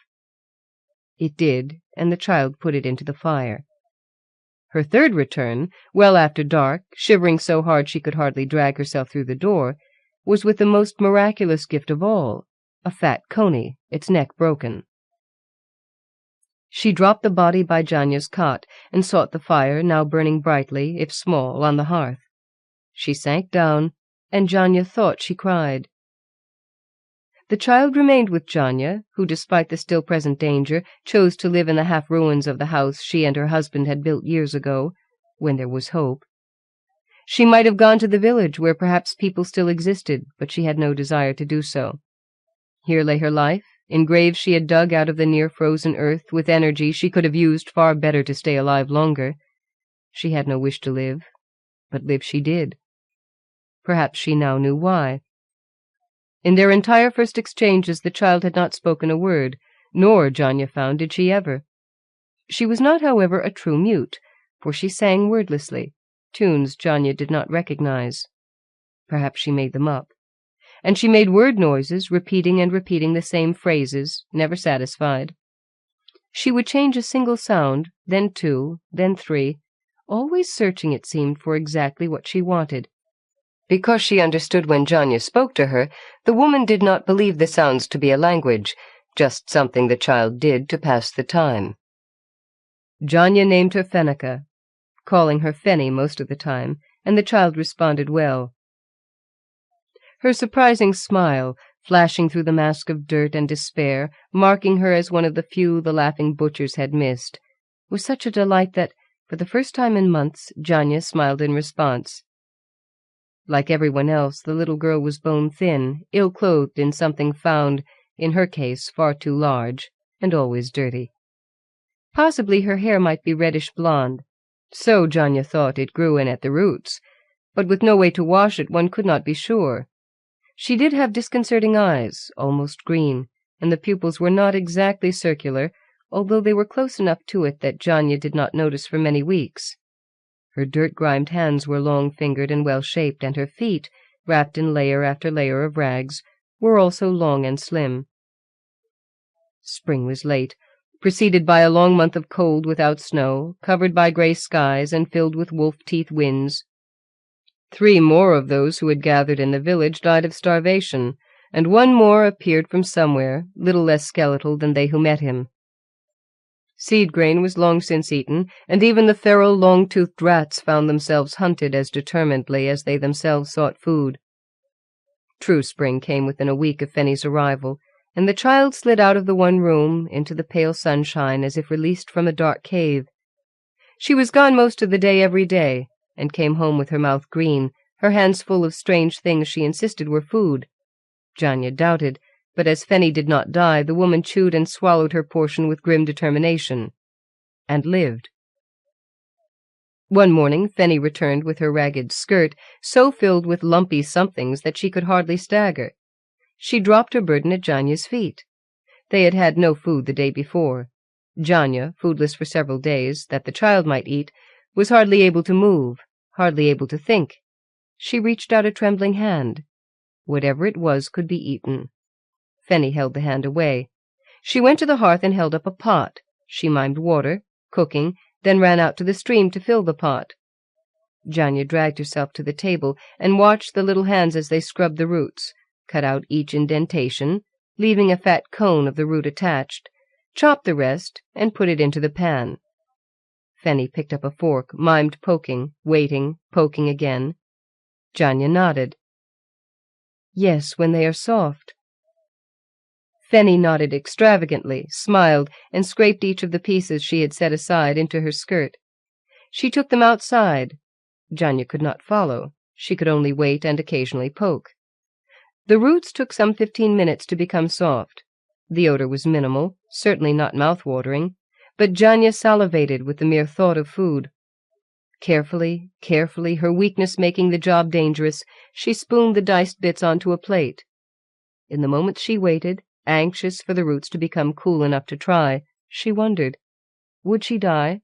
It did, and the child put it into the fire. Her third return, well after dark, shivering so hard she could hardly drag herself through the door, was with the most miraculous gift of all, a fat coney, its neck broken. She dropped the body by Janya's cot and sought the fire, now burning brightly, if small, on the hearth. She sank down, and Janya thought she cried. The child remained with Janya, who, despite the still present danger, chose to live in the half-ruins of the house she and her husband had built years ago, when there was hope. She might have gone to the village, where perhaps people still existed, but she had no desire to do so. Here lay her life, in graves she had dug out of the near-frozen earth, with energy she could have used far better to stay alive longer. She had no wish to live, but live she did. Perhaps she now knew why. In their entire first exchanges the child had not spoken a word, nor, Janya found, did she ever. She was not, however, a true mute, for she sang wordlessly, tunes Janya did not recognize. Perhaps she made them up. And she made word noises, repeating and repeating the same phrases, never satisfied. She would change a single sound, then two, then three, always searching, it seemed, for exactly what she wanted. Because she understood when Janya spoke to her, the woman did not believe the sounds to be a language, just something the child did to pass the time. Janya named her Fenneca, calling her Fenny most of the time, and the child responded well. Her surprising smile, flashing through the mask of dirt and despair, marking her as one of the few the laughing butchers had missed, was such a delight that, for the first time in months, Janya smiled in response. Like everyone else, the little girl was bone-thin, ill-clothed in something found, in her case, far too large, and always dirty. Possibly her hair might be reddish-blonde. So Janya thought it grew in at the roots, but with no way to wash it one could not be sure. She did have disconcerting eyes, almost green, and the pupils were not exactly circular, although they were close enough to it that Janya did not notice for many weeks. Her dirt-grimed hands were long-fingered and well-shaped, and her feet, wrapped in layer after layer of rags, were also long and slim. Spring was late, preceded by a long month of cold without snow, covered by grey skies and filled with wolf-teeth winds. 3 more of those who had gathered in the village died of starvation, and 1 more appeared from somewhere, little less skeletal than they who met him. Seed-grain was long since eaten, and even the feral long-toothed rats found themselves hunted as determinedly as they themselves sought food. True spring came within a week of Fenny's arrival, and the child slid out of the one room into the pale sunshine as if released from a dark cave. She was gone most of the day every day, and came home with her mouth green, her hands full of strange things she insisted were food. Janya doubted, but as Fenny did not die, the woman chewed and swallowed her portion with grim determination, and lived. One morning Fenny returned with her ragged skirt, so filled with lumpy somethings that she could hardly stagger. She dropped her burden at Janya's feet. They had had no food the day before. Janya, foodless for several days, that the child might eat, was hardly able to move, hardly able to think. She reached out a trembling hand. Whatever it was could be eaten. Fenny held the hand away. She went to the hearth and held up a pot. She mimed water, cooking, then ran out to the stream to fill the pot. Janya dragged herself to the table and watched the little hands as they scrubbed the roots, cut out each indentation, leaving a fat cone of the root attached, chopped the rest, and put it into the pan. Fenny picked up a fork, mimed poking, waiting, poking again. Janya nodded. Yes, when they are soft. Fenny nodded extravagantly, smiled, and scraped each of the pieces she had set aside into her skirt. She took them outside. Janya could not follow. She could only wait and occasionally poke. The roots took some 15 minutes to become soft. The odor was minimal, certainly not mouth-watering, but Janya salivated with the mere thought of food. Carefully, her weakness making the job dangerous, she spooned the diced bits onto a plate. In the moments she waited, anxious for the roots to become cool enough to try, she wondered, would she die?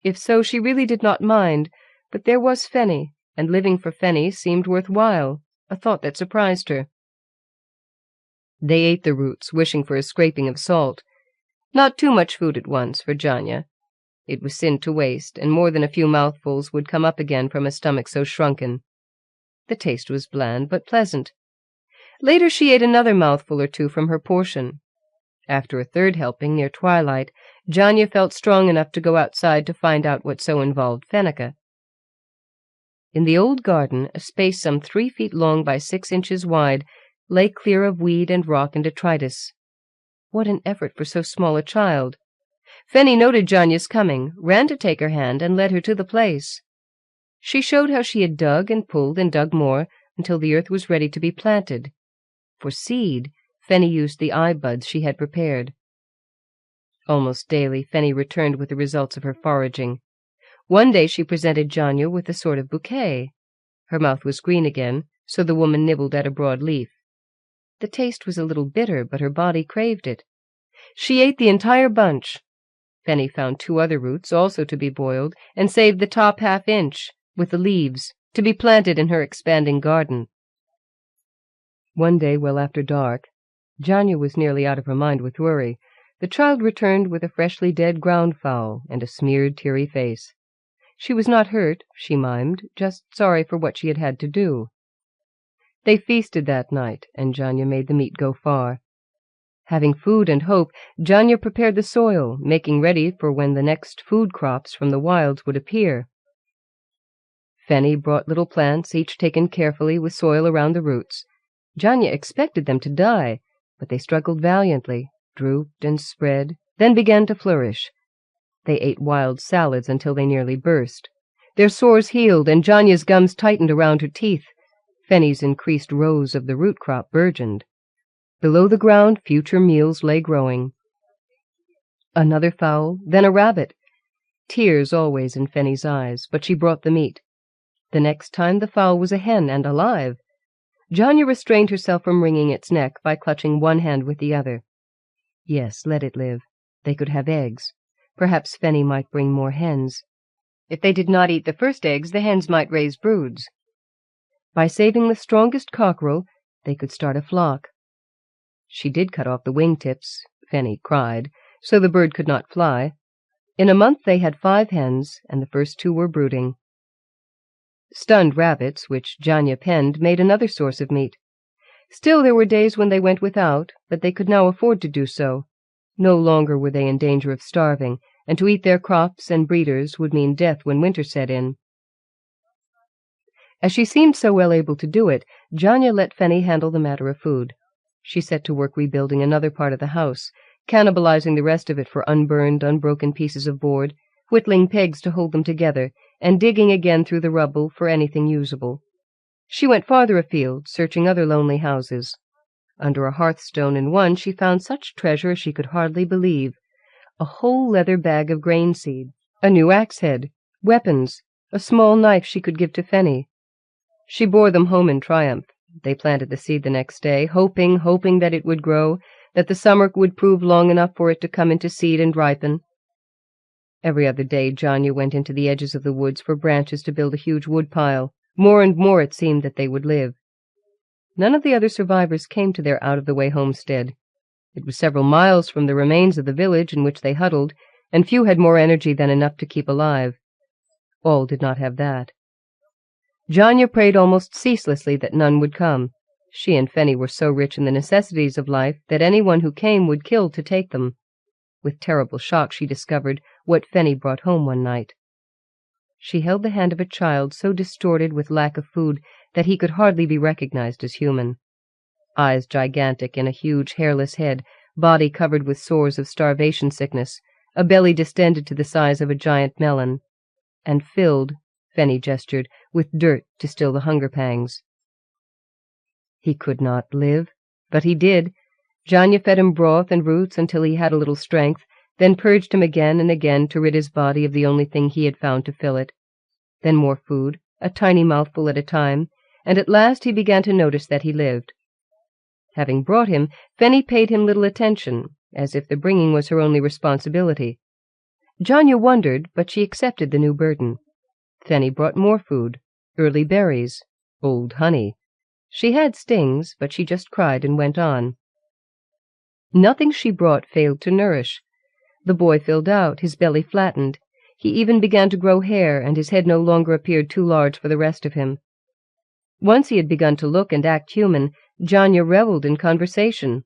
If so, she really did not mind, but there was Fenny, and living for Fenny seemed worthwhile, a thought that surprised her. They ate the roots, wishing for a scraping of salt. Not too much food at once for Janya. It was sin to waste, and more than a few mouthfuls would come up again from a stomach so shrunken. The taste was bland, but pleasant. Later she ate another mouthful or 2 from her portion. After a 3rd helping, near twilight, Janya felt strong enough to go outside to find out what so involved Fenneca. In the old garden, a space some 3 feet long by 6 inches wide, lay clear of weed and rock and detritus. What an effort for so small a child! Fenny noted Janya's coming, ran to take her hand, and led her to the place. She showed how she had dug and pulled and dug more, until the earth was ready to be planted. For seed, Fenny used the eye buds she had prepared. Almost daily, Fenny returned with the results of her foraging. One day she presented Janya with a sort of bouquet. Her mouth was green again, so the woman nibbled at a broad leaf. The taste was a little bitter, but her body craved it. She ate the entire bunch. Fenny found 2 other roots, also to be boiled, and saved the top half-inch, with the leaves, to be planted in her expanding garden. One day, well after dark, Janya was nearly out of her mind with worry. The child returned with a freshly dead ground fowl and a smeared, teary face. She was not hurt, she mimed, just sorry for what she had had to do. They feasted that night, and Janya made the meat go far. Having food and hope, Janya prepared the soil, making ready for when the next food crops from the wilds would appear. Fenny brought little plants, each taken carefully with soil around the roots. Janya expected them to die, but they struggled valiantly, drooped and spread, then began to flourish. They ate wild salads until they nearly burst. Their sores healed, and Janya's gums tightened around her teeth. Fenny's increased rows of the root crop burgeoned. Below the ground, future meals lay growing. Another fowl, then a rabbit. Tears always in Fenny's eyes, but she brought the meat. The next time the fowl was a hen and alive. Janya restrained herself from wringing its neck by clutching one hand with the other. Yes, let it live. They could have eggs. Perhaps Fenny might bring more hens. If they did not eat the first eggs, the hens might raise broods. By saving the strongest cockerel, they could start a flock. She did cut off the wing-tips, Fenny cried, so the bird could not fly. In a month they had 5 hens, and the first 2 were brooding. Stunned rabbits, which Janya penned, made another source of meat. Still there were days when they went without, but they could now afford to do so. No longer were they in danger of starving, and to eat their crops and breeders would mean death when winter set in. As she seemed so well able to do it, Janya let Fenny handle the matter of food. She set to work rebuilding another part of the house, cannibalizing the rest of it for unburned, unbroken pieces of board, whittling pegs to hold them together, and digging again through the rubble for anything usable. She went farther afield, searching other lonely houses. Under a hearthstone in one she found such treasure as she could hardly believe. A whole leather bag of grain seed, a new axe-head, weapons, a small knife she could give to Fenny. She bore them home in triumph. They planted the seed the next day, hoping that it would grow, that the summer would prove long enough for it to come into seed and ripen. Every other day Janya went into the edges of the woods for branches to build a huge wood pile. More and more it seemed that they would live. None of the other survivors came to their out-of-the-way homestead. It was several miles from the remains of the village in which they huddled, and few had more energy than enough to keep alive. All did not have that. Janya prayed almost ceaselessly that none would come. She and Fenny were so rich in the necessities of life that anyone who came would kill to take them. With terrible shock she discovered what Fenny brought home one night. She held the hand of a child so distorted with lack of food that he could hardly be recognized as human. Eyes gigantic in a huge hairless head, body covered with sores of starvation sickness, a belly distended to the size of a giant melon, and filled, Fenny gestured, with dirt to still the hunger pangs. He could not live, but he did. Janya fed him broth and roots until he had a little strength, then purged him again and again to rid his body of the only thing he had found to fill it. Then more food, a tiny mouthful at a time, and at last he began to notice that he lived. Having brought him, Fenny paid him little attention, as if the bringing was her only responsibility. Janya wondered, but she accepted the new burden. Fenny brought more food, early berries, old honey. She had stings, but she just cried and went on. Nothing she brought failed to nourish. The boy filled out, his belly flattened. He even began to grow hair, and his head no longer appeared too large for the rest of him. Once he had begun to look and act human, Janya revelled in conversation.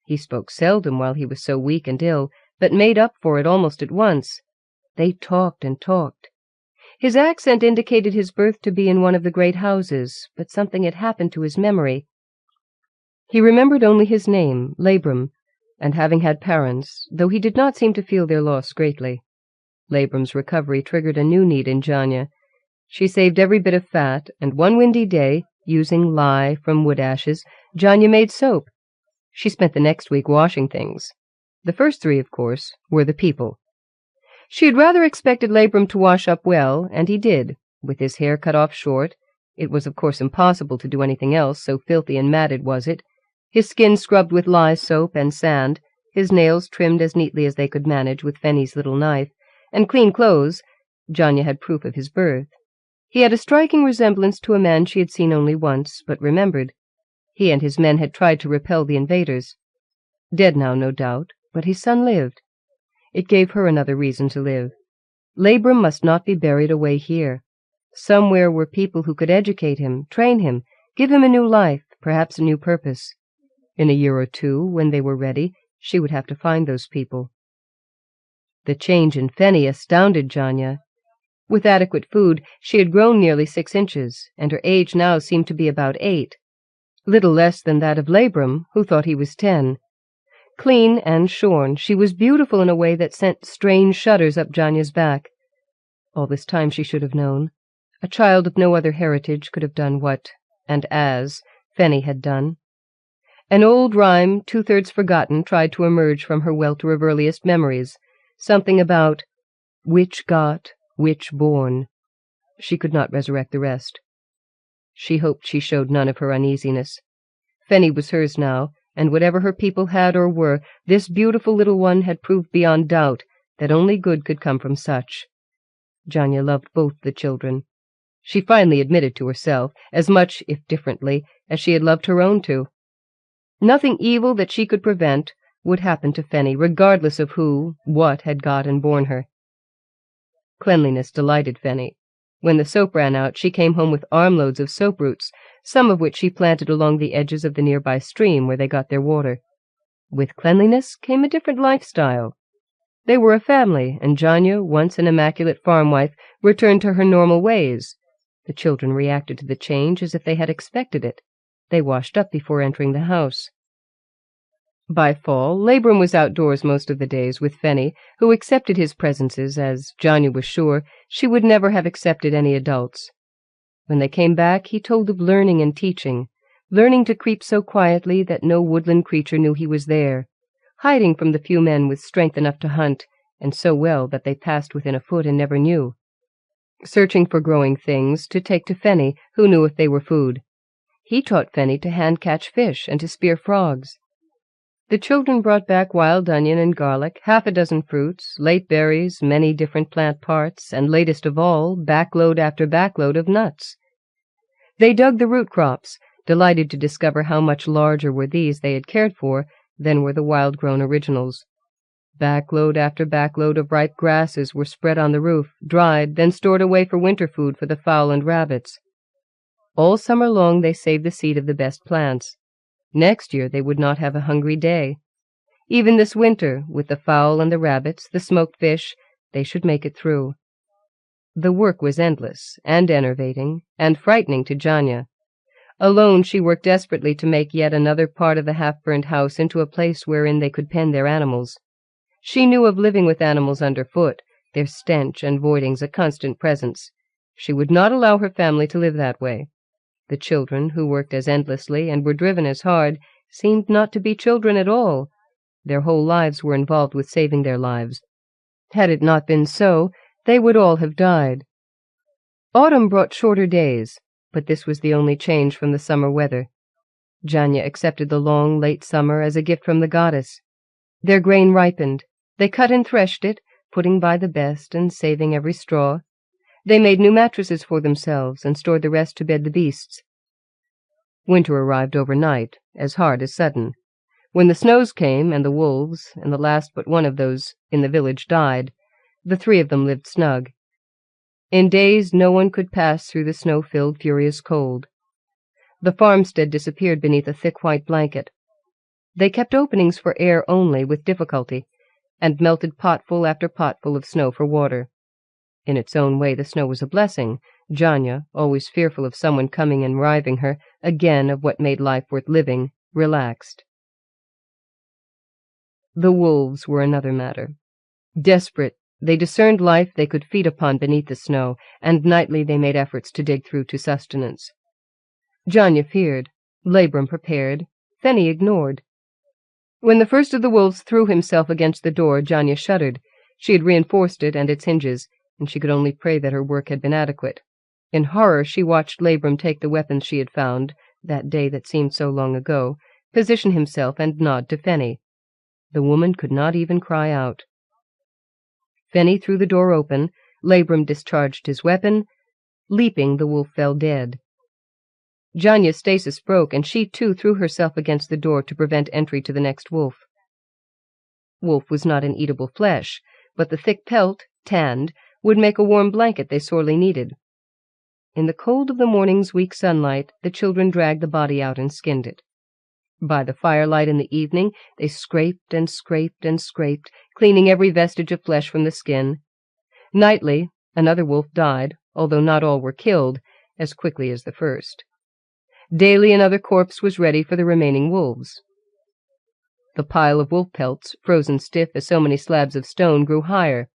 He spoke seldom while he was so weak and ill, but made up for it almost at once. They talked and talked. His accent indicated his birth to be in one of the great houses, but something had happened to his memory. He remembered only his name, Labram, and having had parents, though he did not seem to feel their loss greatly. Labram's recovery triggered a new need in Janya. She saved every bit of fat, and one windy day, using lye from wood ashes, Janya made soap. She spent the next week washing things. The first 3, of course, were the people. She had rather expected Labram to wash up well, and he did, with his hair cut off short. It was of course impossible to do anything else, so filthy and matted was it. His skin scrubbed with lye soap and sand, his nails trimmed as neatly as they could manage with Fenny's little knife, and clean clothes. Janya had proof of his birth. He had a striking resemblance to a man she had seen only once, but remembered. He and his men had tried to repel the invaders. Dead now, no doubt, but his son lived. It gave her another reason to live. Labram must not be buried away here. Somewhere were people who could educate him, train him, give him a new life, perhaps a new purpose. In a year or 2, when they were ready, she would have to find those people. The change in Fenny astounded Janya. With adequate food, she had grown nearly 6 inches, and her age now seemed to be about 8. Little less than that of Labram, who thought he was 10. Clean and shorn, she was beautiful in a way that sent strange shudders up Janya's back. All this time she should have known. A child of no other heritage could have done what, and as, Fenny had done. An old rhyme, 2/3 forgotten, tried to emerge from her welter of earliest memories, something about which got, which born. She could not resurrect the rest. She hoped she showed none of her uneasiness. Fenny was hers now, and whatever her people had or were, this beautiful little one had proved beyond doubt that only good could come from such. Janya loved both the children. She finally admitted to herself, as much, if differently, as she had loved her own two. Nothing evil that she could prevent would happen to Fenny, regardless of who, what had got and borne her. Cleanliness delighted Fenny. When the soap ran out, she came home with armloads of soap roots, some of which she planted along the edges of the nearby stream where they got their water. With cleanliness came a different lifestyle. They were a family, and Janya, once an immaculate farm wife, returned to her normal ways. The children reacted to the change as if they had expected it. They washed up before entering the house. By fall, Labram was outdoors most of the days with Fenny, who accepted his presences as, Janya was sure, she would never have accepted any adults. When they came back, he told of learning and teaching, learning to creep so quietly that no woodland creature knew he was there, hiding from the few men with strength enough to hunt, and so well that they passed within a foot and never knew. Searching for growing things to take to Fenny, who knew if they were food. He taught Fenny to hand-catch fish and to spear frogs. The children brought back wild onion and garlic, 6 fruits, late berries, many different plant parts, and latest of all, backload after backload of nuts. They dug the root crops, delighted to discover how much larger were these they had cared for than were the wild-grown originals. Backload after backload of ripe grasses were spread on the roof, dried, then stored away for winter food for the fowl and rabbits. All summer long they saved the seed of the best plants. Next year they would not have a hungry day. Even this winter, with the fowl and the rabbits, the smoked fish, they should make it through. The work was endless, and enervating, and frightening to Janya. Alone she worked desperately to make yet another part of the half-burned house into a place wherein they could pen their animals. She knew of living with animals underfoot, their stench and voidings a constant presence. She would not allow her family to live that way. The children, who worked as endlessly and were driven as hard, seemed not to be children at all. Their whole lives were involved with saving their lives. Had it not been so, they would all have died. Autumn brought shorter days, but this was the only change from the summer weather. Janya accepted the long, late summer as a gift from the goddess. Their grain ripened. They cut and threshed it, putting by the best and saving every straw. They made new mattresses for themselves and stored the rest to bed the beasts. Winter arrived overnight, as hard as sudden. When the snows came, and the wolves, and the last but one of those in the village died, the 3 of them lived snug. In days no one could pass through the snow-filled, furious cold. The farmstead disappeared beneath a thick white blanket. They kept openings for air only, with difficulty, and melted potful after potful of snow for water. In its own way the snow was a blessing. Janya, always fearful of someone coming and riving her, again of what made life worth living, relaxed. The wolves were another matter. Desperate, they discerned life they could feed upon beneath the snow, and nightly they made efforts to dig through to sustenance. Janya feared, Labram prepared, Fenny ignored. When the first of the wolves threw himself against the door, Janya shuddered. She had reinforced it and its hinges, and she could only pray that her work had been adequate. In horror she watched Labram take the weapons she had found, that day that seemed so long ago, position himself and nod to Fenny. The woman could not even cry out. Fenny threw the door open, Labram discharged his weapon. Leaping, the wolf fell dead. Janya's stasis broke, and she too threw herself against the door to prevent entry to the next wolf. Wolf was not an eatable flesh, but the thick pelt, tanned, would make a warm blanket they sorely needed. In the cold of the morning's weak sunlight, the children dragged the body out and skinned it. By the firelight in the evening, they scraped and scraped and scraped, cleaning every vestige of flesh from the skin. Nightly, another wolf died, although not all were killed, as quickly as the first. Daily another corpse was ready for the remaining wolves. The pile of wolf pelts, frozen stiff as so many slabs of stone, grew higher.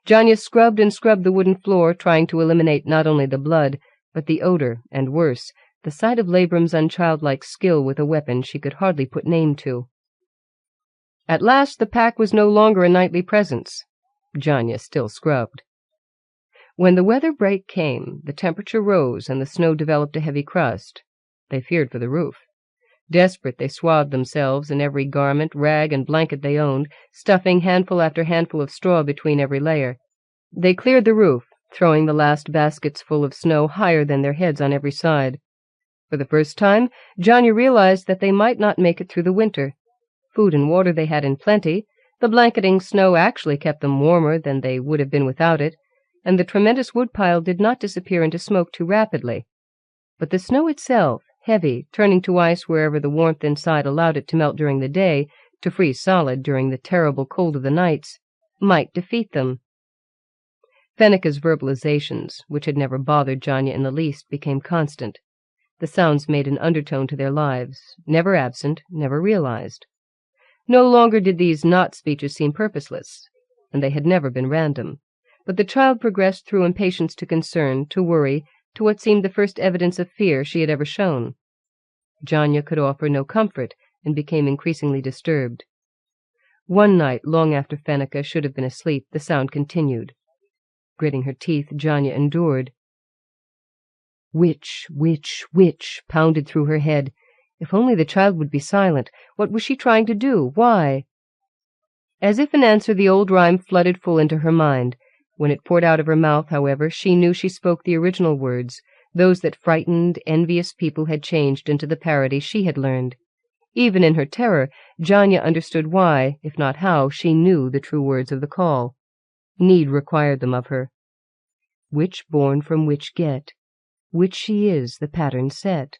Janya scrubbed and scrubbed the wooden floor, trying to eliminate not only the blood, but the odor, and worse, the sight of Labram's unchildlike skill with a weapon she could hardly put name to. At last the pack was no longer a nightly presence. Janya still scrubbed. When the weather break came, the temperature rose and the snow developed a heavy crust. They feared for the roof. Desperate, they swathed themselves in every garment, rag, and blanket they owned, stuffing handful after handful of straw between every layer. They cleared the roof, throwing the last baskets full of snow higher than their heads on every side. For the first time, Janya realized that they might not make it through the winter. Food and water they had in plenty. The blanketing snow actually kept them warmer than they would have been without it, and the tremendous woodpile did not disappear into smoke too rapidly. But the snow itself, heavy, turning to ice wherever the warmth inside allowed it to melt during the day, to freeze solid during the terrible cold of the nights, might defeat them. Fenneca's verbalizations, which had never bothered Janya in the least, became constant. The sounds made an undertone to their lives, never absent, never realized. No longer did these not-speeches seem purposeless, and they had never been random, but the child progressed through impatience to concern, to worry, to what seemed the first evidence of fear she had ever shown. Janya could offer no comfort, and became increasingly disturbed. One night, long after Fenneca should have been asleep, the sound continued. Gritting her teeth, Janya endured. Witch, witch, witch, pounded through her head. If only the child would be silent. What was she trying to do? Why? As if in answer, the old rhyme flooded full into her mind. When it poured out of her mouth, however, she knew she spoke the original words, those that frightened, envious people had changed into the parody she had learned. Even in her terror, Janya understood why, if not how, she knew the true words of the call. Need required them of her. Which born from which get, which she is the pattern set.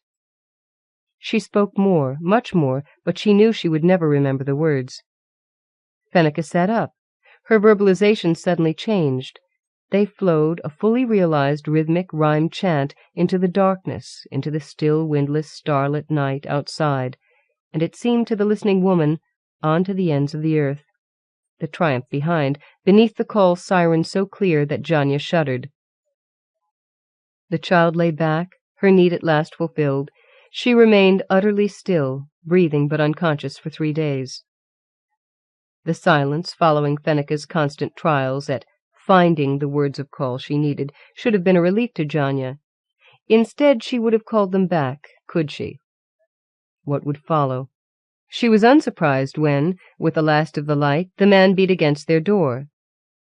She spoke more, much more, but she knew she would never remember the words. Fenneca sat up. Her verbalizations suddenly changed. They flowed, a fully realized rhythmic rhymed chant, into the darkness, into the still, windless, starlit night outside, and it seemed to the listening woman, on to the ends of the earth. The triumph behind, beneath the call siren so clear that Janya shuddered. The child lay back, her need at last fulfilled. She remained utterly still, breathing but unconscious for 3 days. The silence following Fenneca's constant trials at finding the words of call she needed should have been a relief to Janya. Instead, she would have called them back, could she? What would follow? She was unsurprised when, with the last of the light, the man beat against their door.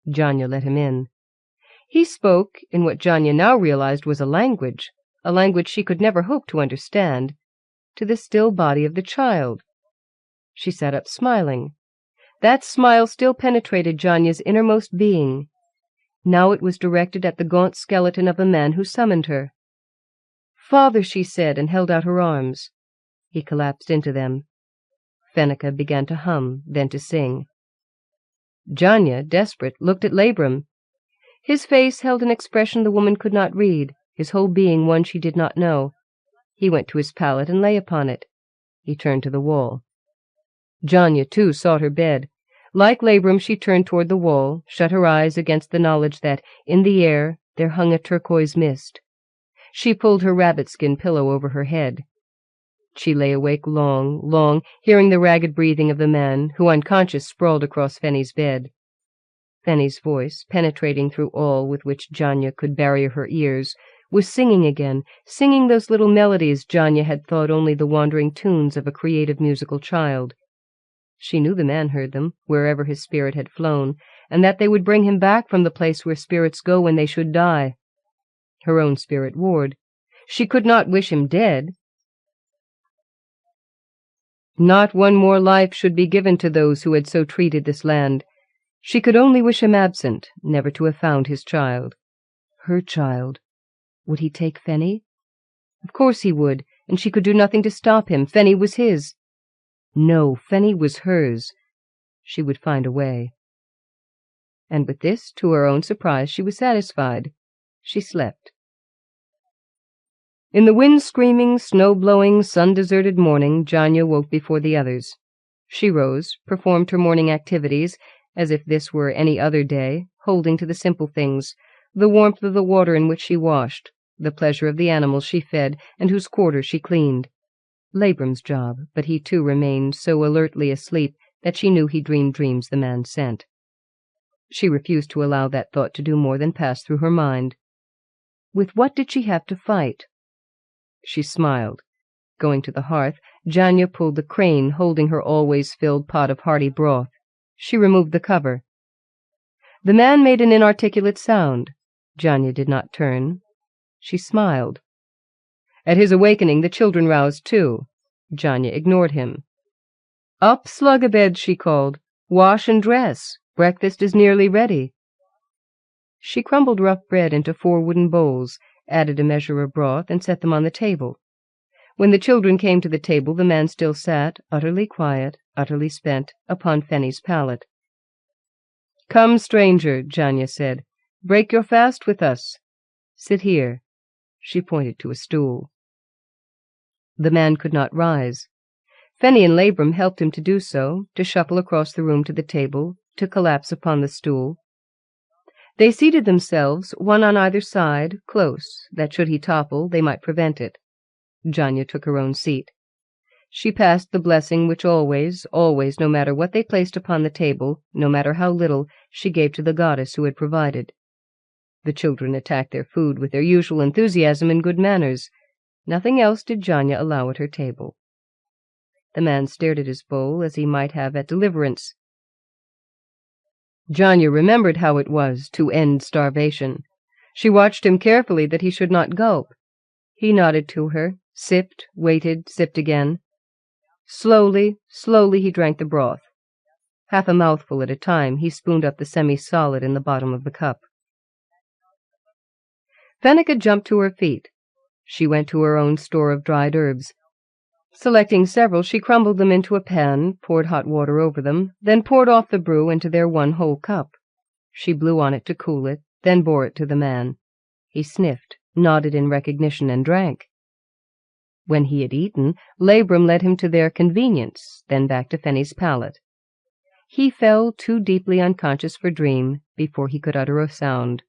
Janya let him in. He spoke in what Janya now realized was a language she could never hope to understand, to the still body of the child. She sat up smiling. That smile still penetrated Janya's innermost being. Now it was directed at the gaunt skeleton of a man who summoned her. "Father," she said, and held out her arms. He collapsed into them. Fenneca began to hum, then to sing. Janya, desperate, looked at Labram. His face held an expression the woman could not read, his whole being one she did not know. He went to his pallet and lay upon it. He turned to the wall. Janya, too, sought her bed. Like Labram, she turned toward the wall, shut her eyes against the knowledge that, in the air, there hung a turquoise mist. She pulled her rabbit-skin pillow over her head. She lay awake long, long, hearing the ragged breathing of the man, who, unconscious, sprawled across Fenny's bed. Fenny's voice, penetrating through all with which Janya could barrier her ears, was singing again, singing those little melodies Janya had thought only the wandering tunes of a creative musical child. She knew the man heard them, wherever his spirit had flown, and that they would bring him back from the place where spirits go when they should die. Her own spirit warred. She could not wish him dead. Not one more life should be given to those who had so treated this land. She could only wish him absent, never to have found his child. Her child. Would he take Fenny? Of course he would, and she could do nothing to stop him. Fenny was his. No, Fenny was hers. She would find a way. And with this, to her own surprise, she was satisfied. She slept. In the wind-screaming, snow-blowing, sun-deserted morning, Janya woke before the others. She rose, performed her morning activities, as if this were any other day, holding to the simple things, the warmth of the water in which she washed, the pleasure of the animals she fed and whose quarters she cleaned. Labram's job, but he too remained so alertly asleep that she knew he dreamed dreams the man sent. She refused to allow that thought to do more than pass through her mind. With what did she have to fight? She smiled. Going to the hearth, Janya pulled the crane holding her always-filled pot of hearty broth. She removed the cover. The man made an inarticulate sound. Janya did not turn. She smiled. At his awakening, the children roused too. Janya ignored him. "Up, slug-a-bed," she called. "Wash and dress. Breakfast is nearly ready." She crumbled rough bread into 4 wooden bowls, added a measure of broth, and set them on the table. When the children came to the table, the man still sat, utterly quiet, utterly spent, upon Fenny's pallet. "Come, stranger," Janya said. "Break your fast with us. Sit here." She pointed to a stool. The man could not rise. Fenny and Labrum helped him to do so, to shuffle across the room to the table, to collapse upon the stool. They seated themselves, one on either side, close, that should he topple, they might prevent it. Janya took her own seat. She passed the blessing which always, no matter what they placed upon the table, no matter how little, she gave to the goddess who had provided. The children attacked their food with their usual enthusiasm and good manners. Nothing else did Janya allow at her table. The man stared at his bowl as he might have at deliverance. Janya remembered how it was to end starvation. She watched him carefully that he should not gulp. He nodded to her, sipped, waited, sipped again. Slowly he drank the broth. Half a mouthful at a time, he spooned up the semi-solid in the bottom of the cup. Fenneca jumped to her feet. She went to her own store of dried herbs. Selecting several, she crumbled them into a pan, poured hot water over them, then poured off the brew into their one whole cup. She blew on it to cool it, then bore it to the man. He sniffed, nodded in recognition, and drank. When he had eaten, Labrum led him to their convenience, then back to Fenny's pallet. He fell too deeply unconscious for dream before he could utter a sound.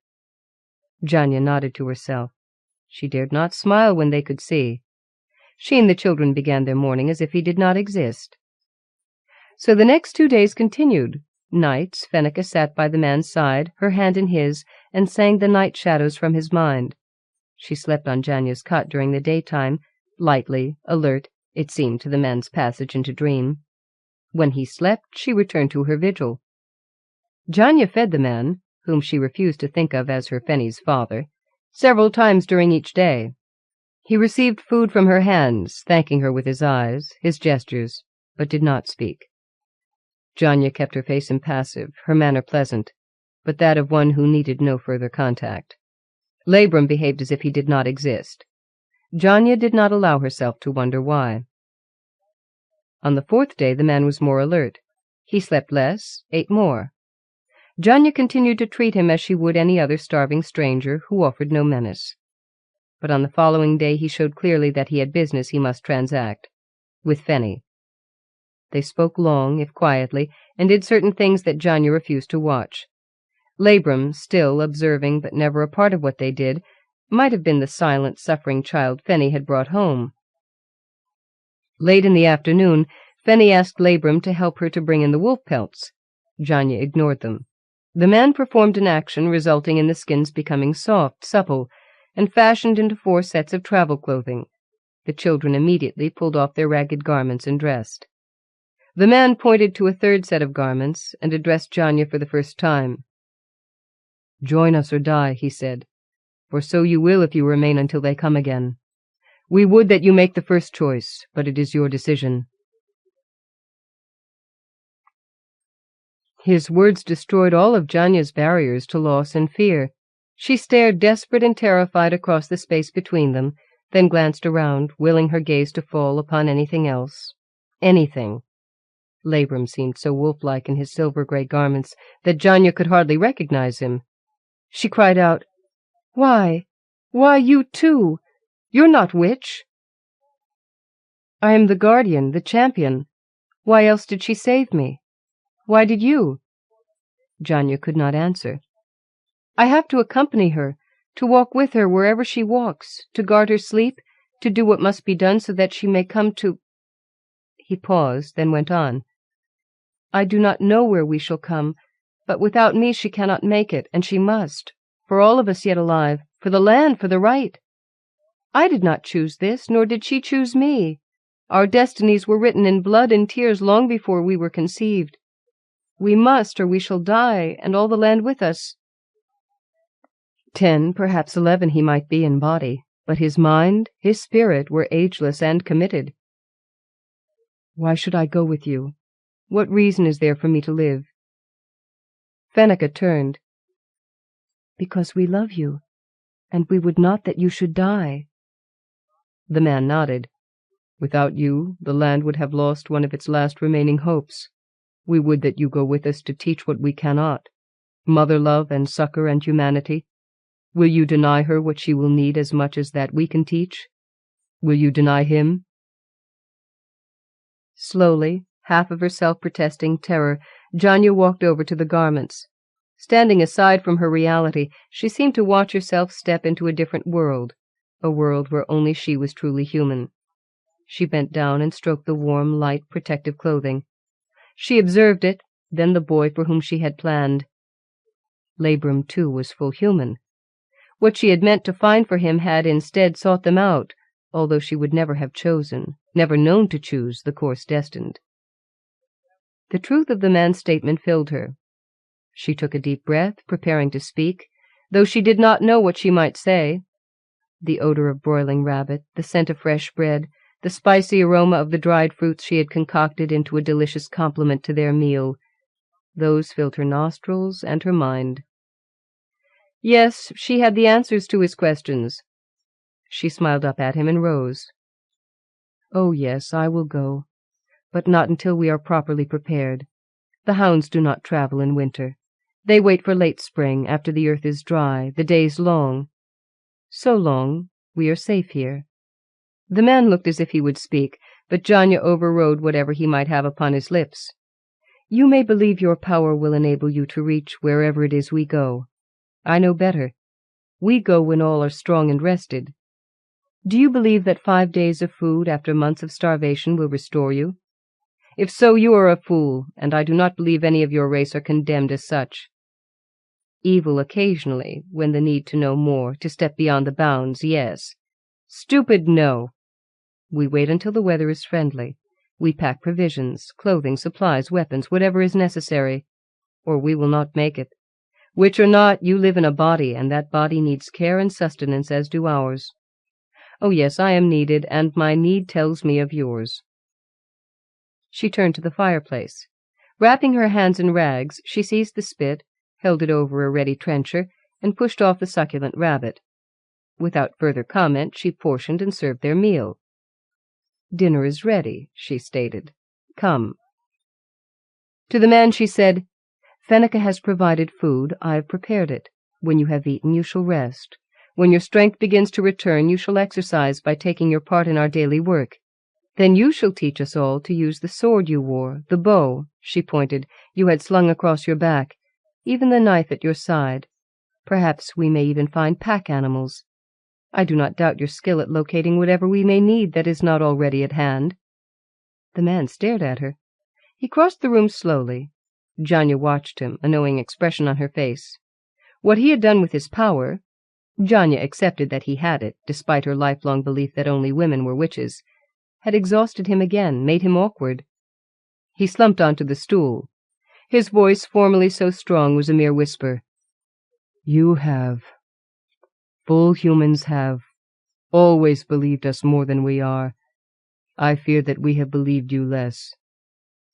Janya nodded to herself. She dared not smile when they could see. She and the children began their morning as if he did not exist. So the next 2 days continued. Nights, Fenneca sat by the man's side, her hand in his, and sang the night shadows from his mind. She slept on Janya's cot during the daytime, lightly, alert, it seemed to the man's passage into dream. When he slept, she returned to her vigil. Janya fed the man, whom she refused to think of as her Fenny's father, several times during each day. He received food from her hands, thanking her with his eyes, his gestures, but did not speak. Janya kept her face impassive, her manner pleasant, but that of one who needed no further contact. Labrum behaved as if he did not exist. Janya did not allow herself to wonder why. On the 4th day the man was more alert. He slept less, ate more. Janya continued to treat him as she would any other starving stranger who offered no menace. But on the following day he showed clearly that he had business he must transact, with Fenny. They spoke long, if quietly, and did certain things that Janya refused to watch. Labrum, still observing but never a part of what they did, might have been the silent, suffering child Fenny had brought home. Late in the afternoon, Fenny asked Labrum to help her to bring in the wolf pelts. Janya ignored them. The man performed an action resulting in the skins becoming soft, supple, and fashioned into 4 sets of travel clothing. The children immediately pulled off their ragged garments and dressed. The man pointed to a 3rd set of garments and addressed Janya for the first time. "Join us or die," he said, "for so you will if you remain until they come again. We would that you make the first choice, but it is your decision." His words destroyed all of Janya's barriers to loss and fear. She stared desperate and terrified across the space between them, then glanced around, willing her gaze to fall upon anything else. Anything. Labrum seemed so wolf-like in his silver-grey garments that Janya could hardly recognize him. She cried out, Why, you too! You're not witch." "I am the guardian, the champion. Why else did she save me? Why did you?" Janya could not answer. "I have to accompany her, to walk with her wherever she walks, to guard her sleep, to do what must be done so that she may come to—" He paused, then went on. "I do not know where we shall come, But without me she cannot make it, and she must, for all of us yet alive, for the land, for the right. I did not choose this, nor did she choose me. Our destinies were written in blood and tears long before we were conceived. We must, or we shall die, and all the land with us. 10, perhaps 11 he might be in body, but his mind, his spirit, were ageless and committed. Why should I go with you? What reason is there for me to live? Fenneca turned. Because we love you, and we would not that you should die. The man nodded. Without you, the land would have lost one of its last remaining hopes. We would that you go with us to teach what we cannot, mother love and succor and humanity. Will you deny her what she will need as much as that we can teach? Will you deny him? Slowly, half of herself protesting terror, Janya walked over to the garments. Standing aside from her reality, she seemed to watch herself step into a different world, a world where only she was truly human. She bent down and stroked the warm, light, protective clothing. She observed it, then the boy for whom she had planned. Labrum, too, was full human. What she had meant to find for him had instead sought them out, although she would never have chosen, never known to choose, the course destined. The truth of the man's statement filled her. She took a deep breath, preparing to speak, though she did not know what she might say. The odor of broiling rabbit, the scent of fresh bread, the spicy aroma of the dried fruits she had concocted into a delicious complement to their meal, those filled her nostrils and her mind. Yes, she had the answers to his questions. She smiled up at him and rose. Oh, yes, I will go, but not until we are properly prepared. The hounds do not travel in winter. They wait for late spring, after the earth is dry, the days long. So long, we are safe here. The man looked as if he would speak, but Janya overrode whatever he might have upon his lips. You may believe your power will enable you to reach wherever it is we go. I know better. We go when all are strong and rested. Do you believe that 5 days of food after months of starvation will restore you? If so, you are a fool, and I do not believe any of your race are condemned as such. Evil occasionally, when the need to know more, to step beyond the bounds, yes. Stupid, no. We wait until the weather is friendly. We pack provisions, clothing, supplies, weapons, whatever is necessary, or we will not make it. Which or not, you live in a body, and that body needs care and sustenance as do ours. Oh yes, I am needed, and my need tells me of yours. She turned to the fireplace. Wrapping her hands in rags, she seized the spit, held it over a ready trencher, and pushed off the succulent rabbit. Without further comment, she portioned and served their meal. Dinner is ready, she stated. Come. To the man she said, Fenneca has provided food, I have prepared it. When you have eaten, you shall rest. When your strength begins to return, you shall exercise by taking your part in our daily work. Then you shall teach us all to use the sword you wore, the bow, she pointed, you had slung across your back, even the knife at your side. Perhaps we may even find pack animals. I do not doubt your skill at locating whatever we may need that is not already at hand. The man stared at her. He crossed the room slowly. Janya watched him, a knowing expression on her face. What he had done with his power, Janya accepted that he had it, despite her lifelong belief that only women were witches, had exhausted him again, made him awkward. He slumped onto the stool. His voice, formerly so strong, was a mere whisper. You have, full humans have, always believed us more than we are. I fear that we have believed you less.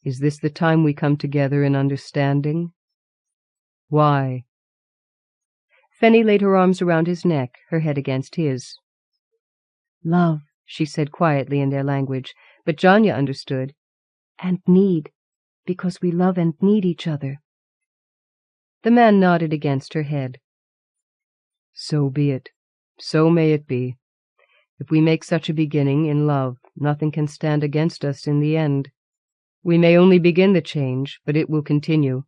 Is this the time we come together in understanding? Why? Fenny laid her arms around his neck, her head against his. Love, she said quietly in their language, but Janya understood. And need, because we love and need each other. The man nodded against her head. So be it. So may it be. If we make such a beginning in love, nothing can stand against us in the end. We may only begin the change, but it will continue.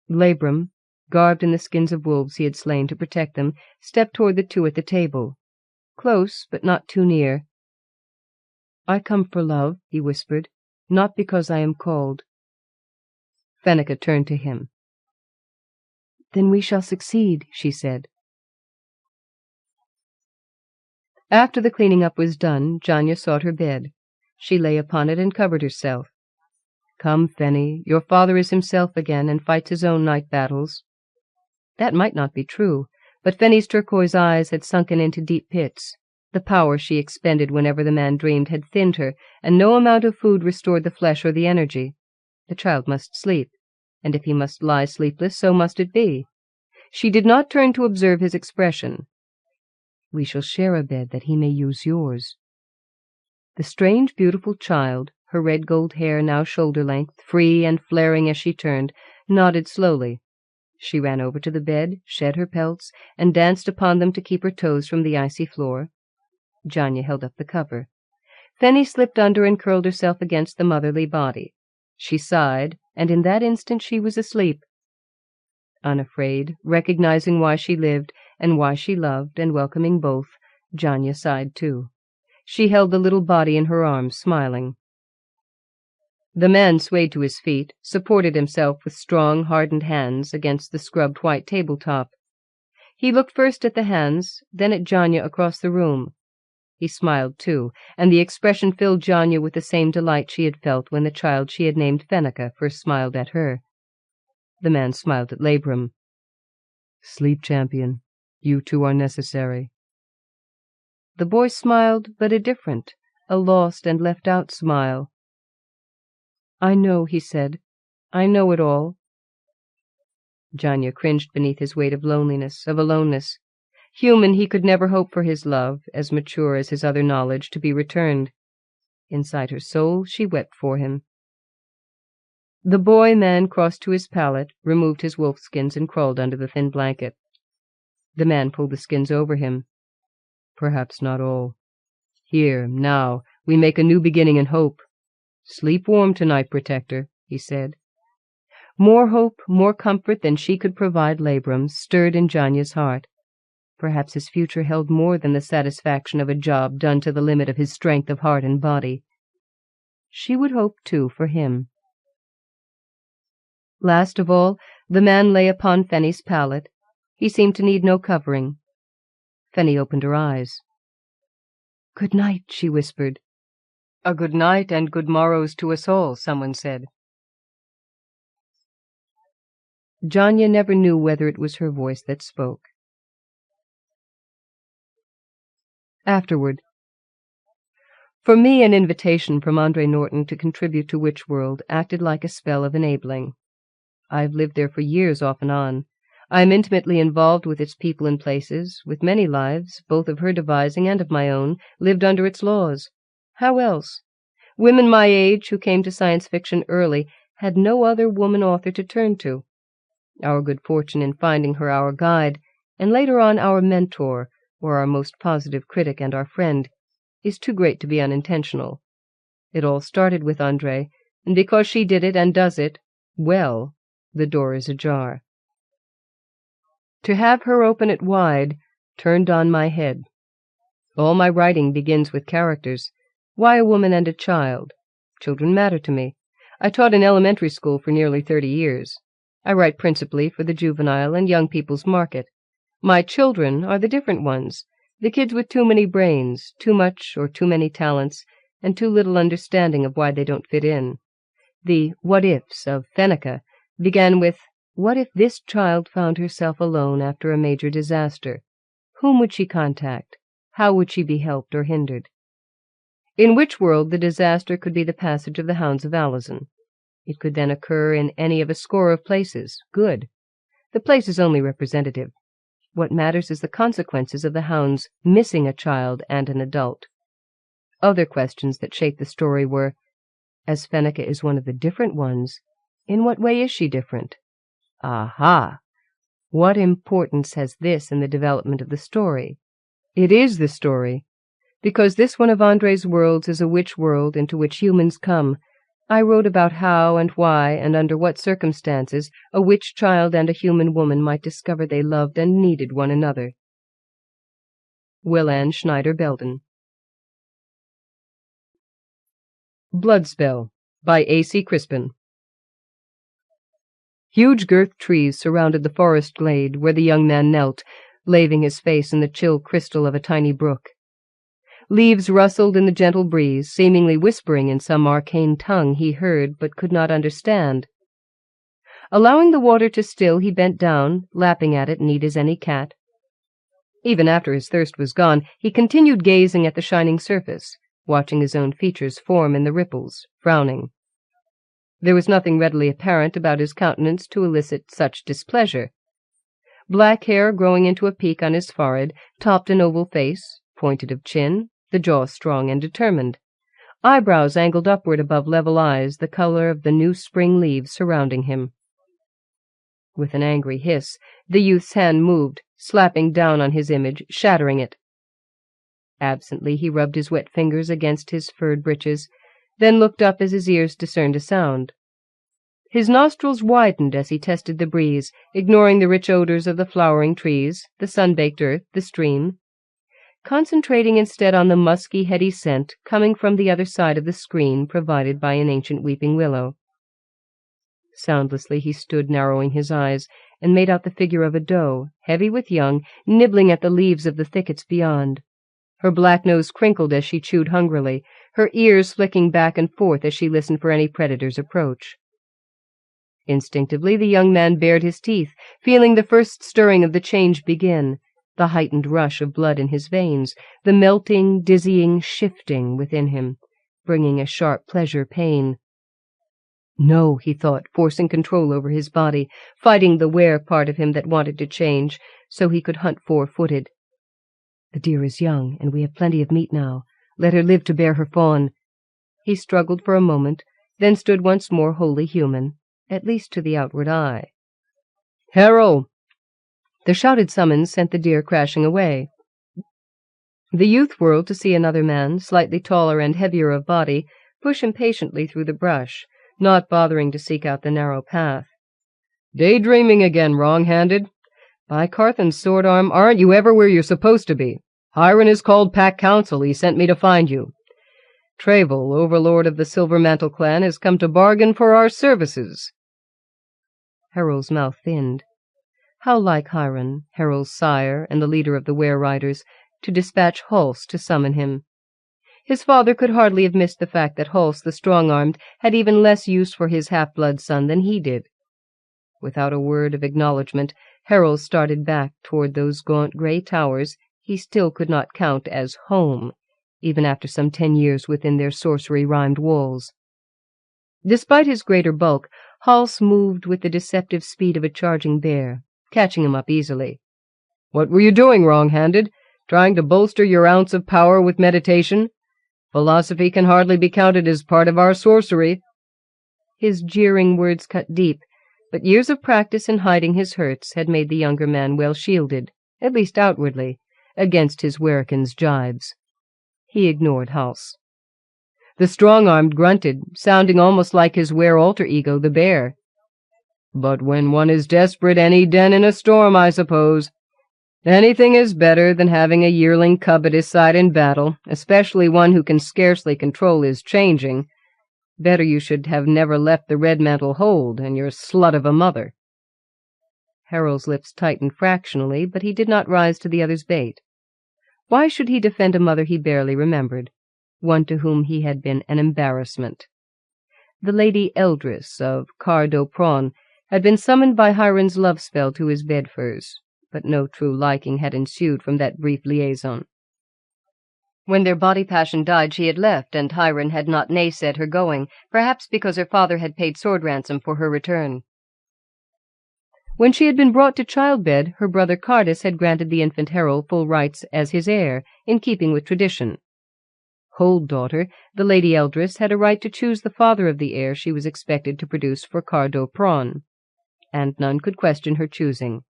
Labrum, garbed in the skins of wolves he had slain to protect them, stepped toward the two at the table. Close, but not too near. I come for love, he whispered, not because I am called. Fenneca turned to him. "Then we shall succeed," she said. After the cleaning up was done, Janya sought her bed. She lay upon it and covered herself. "Come, Fenny, your father is himself again and fights his own night battles." That might not be true, but Fenny's turquoise eyes had sunken into deep pits. The power she expended whenever the man dreamed had thinned her, and no amount of food restored the flesh or the energy. The child must sleep, and if he must lie sleepless, so must it be. She did not turn to observe his expression. "We shall share a bed that he may use yours." The strange, beautiful child, her red gold hair now shoulder-length, free and flaring as she turned, nodded slowly. She ran over to the bed, shed her pelts, and danced upon them to keep her toes from the icy floor. Janya held up the cover. Fenny slipped under and curled herself against the motherly body. She sighed, and in that instant she was asleep. Unafraid, recognizing why she lived, and why she loved, and welcoming both, Janya sighed too. She held the little body in her arms, smiling. The man swayed to his feet, supported himself with strong, hardened hands against the scrubbed white tabletop. He looked first at the hands, then at Janya across the room. He smiled too, and the expression filled Janya with the same delight she had felt when the child she had named Fenneca first smiled at her. The man smiled at Labrum. "Sleep, champion. You two are necessary." The boy smiled, but a different, a lost and left-out smile. "I know," he said. "I know it all." Janya cringed beneath his weight of loneliness, of aloneness. Human, he could never hope for his love, as mature as his other knowledge, to be returned. Inside her soul she wept for him. The boy-man crossed to his pallet, removed his wolf-skins, and crawled under the thin blanket. The man pulled the skins over him. "Perhaps not all. Here, now, we make a new beginning in hope. Sleep warm tonight, protector," he said. More hope, more comfort than she could provide Labrum stirred in Janya's heart. Perhaps his future held more than the satisfaction of a job done to the limit of his strength of heart and body. She would hope, too, for him. Last of all, the man lay upon Fenny's pallet. He seemed to need no covering. Fenny opened her eyes. "Good night," she whispered. "A good night and good morrows to us all," someone said. Janya never knew whether it was her voice that spoke. Afterward. For me, an invitation from Andre Norton to contribute to Witchworld acted like a spell of enabling. I've lived there for years off and on. I am intimately involved with its people and places, with many lives, both of her devising and of my own, lived under its laws. How else? Women my age, who came to science fiction early, had no other woman author to turn to. Our good fortune in finding her our guide, and later on our mentor, or our most positive critic and our friend, is too great to be unintentional. It all started with Andre, and because she did it and does it, well, the door is ajar. To have her open it wide turned on my head. All my writing begins with characters. Why a woman and a child? Children matter to me. I taught in elementary school for nearly 30 years. I write principally for the juvenile and young people's market. My children are the different ones, the kids with too many brains, too much or too many talents, and too little understanding of why they don't fit in. The what-ifs of Fenneca began with, what if this child found herself alone after a major disaster? Whom would she contact? How would she be helped or hindered? In Witchworld, the disaster could be the passage of the Hounds of Allison. It could then occur in any of a score of places. Good. The place is only representative. What matters is the consequences of the Hounds missing a child and an adult. Other questions that shaped the story were, as Fenneca is one of the different ones, in what way is she different? Aha! What importance has this in the development of the story? It is the story. Because this one of Andre's worlds is a witch world into which humans come, I wrote about how and why and under what circumstances a witch child and a human woman might discover they loved and needed one another. Wilanne Schneider Belden. Bloodspell by A.C. Crispin. Huge girthed trees surrounded the forest glade where the young man knelt, laving his face in the chill crystal of a tiny brook. Leaves rustled in the gentle breeze, seemingly whispering in some arcane tongue he heard but could not understand. Allowing the water to still, he bent down, lapping at it neat as any cat. Even after his thirst was gone, he continued gazing at the shining surface, watching his own features form in the ripples, frowning. There was nothing readily apparent about his countenance to elicit such displeasure. Black hair growing into a peak on his forehead topped an oval face, pointed of chin, the jaw strong and determined. Eyebrows angled upward above level eyes, the color of the new spring leaves surrounding him. With an angry hiss, the youth's hand moved, slapping down on his image, shattering it. Absently he rubbed his wet fingers against his furred breeches, then looked up as his ears discerned a sound. His nostrils widened as he tested the breeze, ignoring the rich odors of the flowering trees, the sun-baked earth, the stream, concentrating instead on the musky, heady scent coming from the other side of the screen provided by an ancient weeping willow. Soundlessly he stood, narrowing his eyes, and made out the figure of a doe, heavy with young, nibbling at the leaves of the thickets beyond. Her black nose crinkled as she chewed hungrily, her ears flicking back and forth as she listened for any predator's approach. Instinctively the young man bared his teeth, feeling the first stirring of the change begin, the heightened rush of blood in his veins, the melting, dizzying, shifting within him, bringing a sharp pleasure-pain. No, he thought, forcing control over his body, fighting the were part of him that wanted to change, so he could hunt 4-footed. The deer is young, and we have plenty of meat now. Let her live to bear her fawn. He struggled for a moment, then stood once more wholly human, at least to the outward eye. "Herald!" The shouted summons sent the deer crashing away. The youth whirled to see another man, slightly taller and heavier of body, push impatiently through the brush, not bothering to seek out the narrow path. "Daydreaming again, wrong-handed. By Carthan's sword arm, aren't you ever where you're supposed to be? Heir has called pack council. He sent me to find you. Travel, overlord of the Silver Mantle clan, has come to bargain for our services." Herald's mouth thinned. How like Hiram, Herald's sire and the leader of the were-riders, to dispatch Hulse to summon him. His father could hardly have missed the fact that Hulse, the strong-armed, had even less use for his half-blood son than he did. Without a word of acknowledgment, Herald started back toward those gaunt grey towers he still could not count as home, even after some 10 years within their sorcery-rhymed walls. Despite his greater bulk, Hulse moved with the deceptive speed of a charging bear, catching him up easily. "What were you doing, wrong-handed? Trying to bolster your ounce of power with meditation? Philosophy can hardly be counted as part of our sorcery." His jeering words cut deep, but years of practice in hiding his hurts had made the younger man well shielded, at least outwardly, against his Werrican's jibes. He ignored Hulse. The strong-armed grunted, sounding almost like his were-alter ego, the bear. "But when one is desperate, any den in a storm, I suppose. Anything is better than having a yearling cub at his side in battle, especially one who can scarcely control his changing. Better you should have never left the Red Mantle hold, and your slut of a mother." Herald's lips tightened fractionally, but he did not rise to the other's bait. Why should he defend a mother he barely remembered, one to whom he had been an embarrassment? The Lady Eldris of Car-do-Pron had been summoned by Hiram's love spell to his bedfurs, but no true liking had ensued from that brief liaison. When their body passion died, she had left, and Hiram had not nay-said her going, perhaps because her father had paid sword ransom for her return. When she had been brought to childbed, her brother Cardus had granted the infant Herald full rights as his heir, in keeping with tradition. Hold daughter, the Lady Eldris had a right to choose the father of the heir she was expected to produce for Car-do-Pron, and none could question her choosing,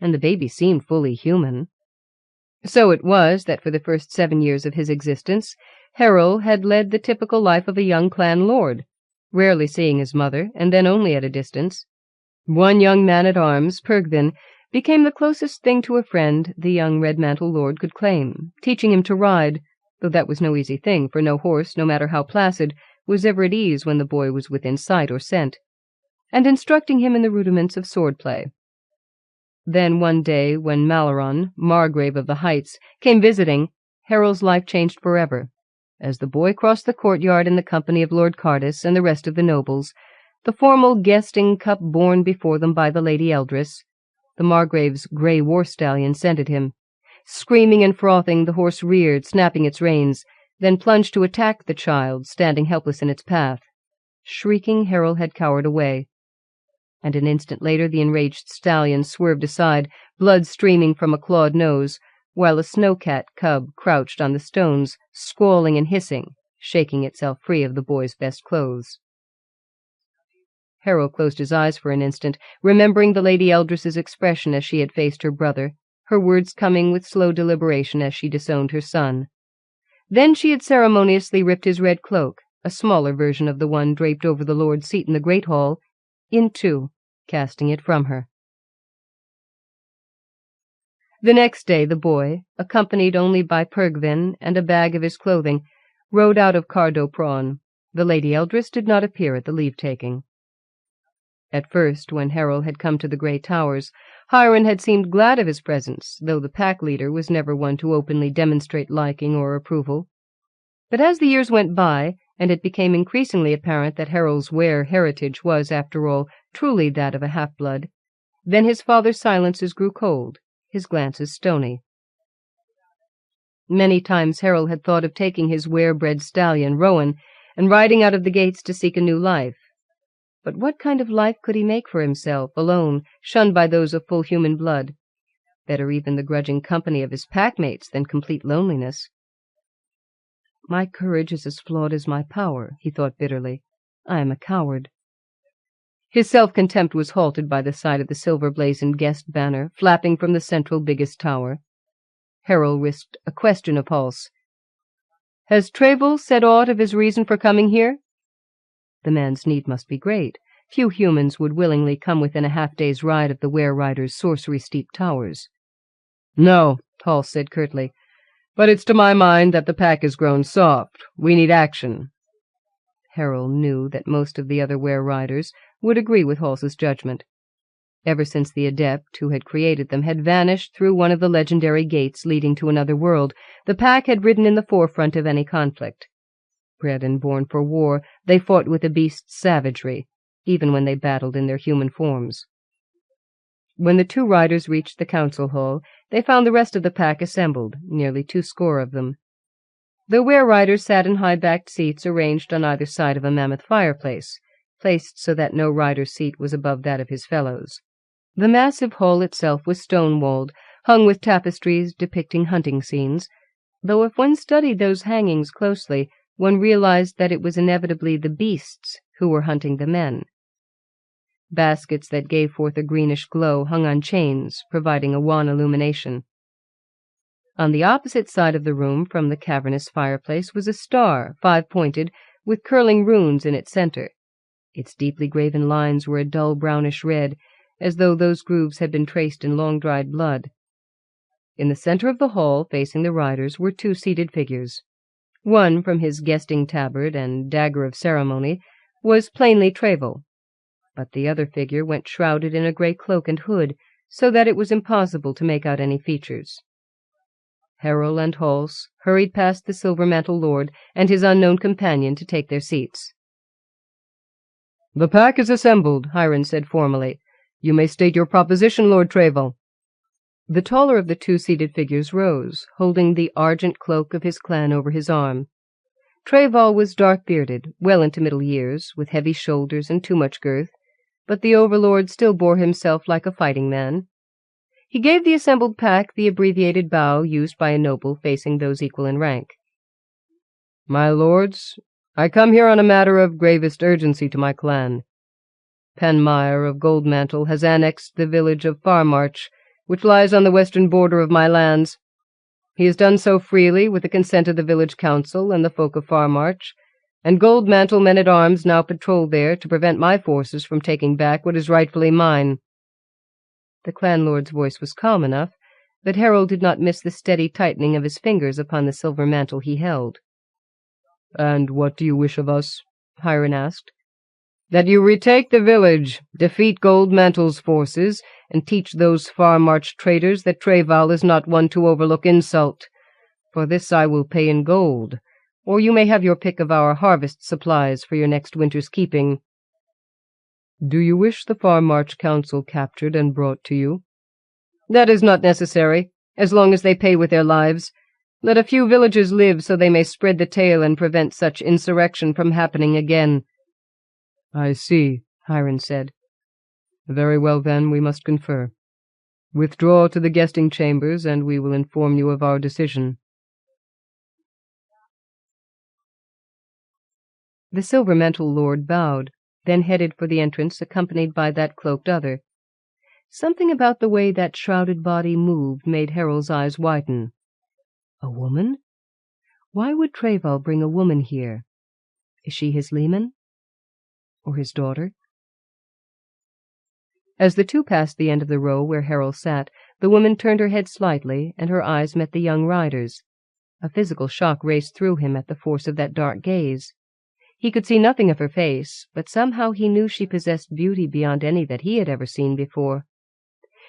and the baby seemed fully human. So it was that for the first 7 years of his existence, Herald had led the typical life of a young clan lord, rarely seeing his mother, and then only at a distance. One young man-at-arms, Pergvin, became the closest thing to a friend the young Red-Mantle lord could claim, teaching him to ride, though that was no easy thing, for no horse, no matter how placid, was ever at ease when the boy was within sight or scent. and instructing him in the rudiments of sword-play. Then one day, when Maleron, Margrave of the Heights, came visiting, Harold's life changed forever. As the boy crossed the courtyard in the company of Lord Cardus and the rest of the nobles, the formal guesting cup borne before them by the Lady Eldress, the Margrave's grey war-stallion scented him. Screaming and frothing, the horse reared, snapping its reins, then plunged to attack the child, standing helpless in its path. Shrieking, Harold had cowered away, and an instant later the enraged stallion swerved aside, blood streaming from a clawed nose, while a snow-cat cub crouched on the stones, squalling and hissing, shaking itself free of the boy's best clothes. Harold closed his eyes for an instant, remembering the Lady Eldress's expression as she had faced her brother, her words coming with slow deliberation as she disowned her son. Then she had ceremoniously ripped his red cloak, a smaller version of the one draped over the Lord's seat in the great hall, in two, casting it from her. The next day the boy, accompanied only by Purgvin and a bag of his clothing, rode out of Cardo Prawn. The Lady Eldress did not appear at the leave-taking. At first, when Harold had come to the Grey Towers, Hiram had seemed glad of his presence, though the pack-leader was never one to openly demonstrate liking or approval. But as the years went by, and it became increasingly apparent that Harold's Ware heritage was, after all, truly that of a half-blood, then his father's silences grew cold, his glances stony. Many times Harold had thought of taking his Ware-bred stallion, Rowan, and riding out of the gates to seek a new life. But what kind of life could he make for himself, alone, shunned by those of full human blood? Better even the grudging company of his pack-mates than complete loneliness. My courage is as flawed as my power, he thought bitterly. I am a coward. His self-contempt was halted by the sight of the silver-blazoned guest banner flapping from the central biggest tower. Harold risked a question of Hulse. "Has Trevel said aught of his reason for coming here?" The man's need must be great. Few humans would willingly come within a half-day's ride of the Were-Riders' sorcery-steeped towers. "No," Hulse said curtly, "but it's to my mind that the pack has grown soft. We need action." Harold knew that most of the other Were-Riders would agree with Hulse's judgment. Ever since the adept who had created them had vanished through one of the legendary gates leading to another world, the pack had ridden in the forefront of any conflict. Bred and born for war, they fought with the beast's savagery, even when they battled in their human forms. When the two riders reached the council hall, they found the rest of the pack assembled, nearly 200 of them. The Were-Riders sat in high-backed seats arranged on either side of a mammoth fireplace, placed so that no rider's seat was above that of his fellows. The massive hall itself was stone-walled, hung with tapestries depicting hunting scenes, though if one studied those hangings closely, one realized that it was inevitably the beasts who were hunting the men. Baskets that gave forth a greenish glow hung on chains, providing a wan illumination. On the opposite side of the room from the cavernous fireplace was a star, 5-pointed, with curling runes in its center. Its deeply graven lines were a dull brownish red, as though those grooves had been traced in long-dried blood. In the center of the hall, facing the riders, were 2 seated figures. One, from his guesting tabard and dagger of ceremony, was plainly Trevel, but the other figure went shrouded in a grey cloak and hood, so that it was impossible to make out any features. Harold and Hulse hurried past the silver-mantled lord and his unknown companion to take their seats. "The pack is assembled," Hiram said formally. "You may state your proposition, Lord Trevel." The taller of the 2 seated figures rose, holding the argent cloak of his clan over his arm. Trevel was dark-bearded, well into middle years, with heavy shoulders and too much girth, but the overlord still bore himself like a fighting man. He gave the assembled pack the abbreviated bow used by a noble facing those equal in rank. "My lords, I come here on a matter of gravest urgency to my clan. Penmeyer of Goldmantle has annexed the village of Farmarch, which lies on the western border of my lands. He has done so freely with the consent of the village council and the folk of Farmarch, and Goldmantle men-at-arms now patrol there to prevent my forces from taking back what is rightfully mine." The clan-lord's voice was calm enough, but Harold did not miss the steady tightening of his fingers upon the silver mantle he held. "And what do you wish of us?" Hiram asked. That you retake the village, defeat Goldmantle's forces, and teach those far-marched traitors that Treval is not one to overlook insult. For this I will pay in gold, or you may have your pick of our harvest supplies for your next winter's keeping." "Do you wish the far-march council captured and brought to you?" "That is not necessary, as long as they pay with their lives. Let a few villagers live so they may spread the tale and prevent such insurrection from happening again." "I see," Hiram said. "Very well, then, we must confer. Withdraw to the guesting chambers, and we will inform you of our decision." The Silver-Mantled Lord bowed, then headed for the entrance, accompanied by that cloaked other. Something about the way that shrouded body moved made Harold's eyes widen. A woman? Why would Treval bring a woman here? Is she his leman? Or his daughter? As the two passed the end of the row where Harold sat, the woman turned her head slightly, and her eyes met the young rider's. A physical shock raced through him at the force of that dark gaze. He could see nothing of her face, but somehow he knew she possessed beauty beyond any that he had ever seen before.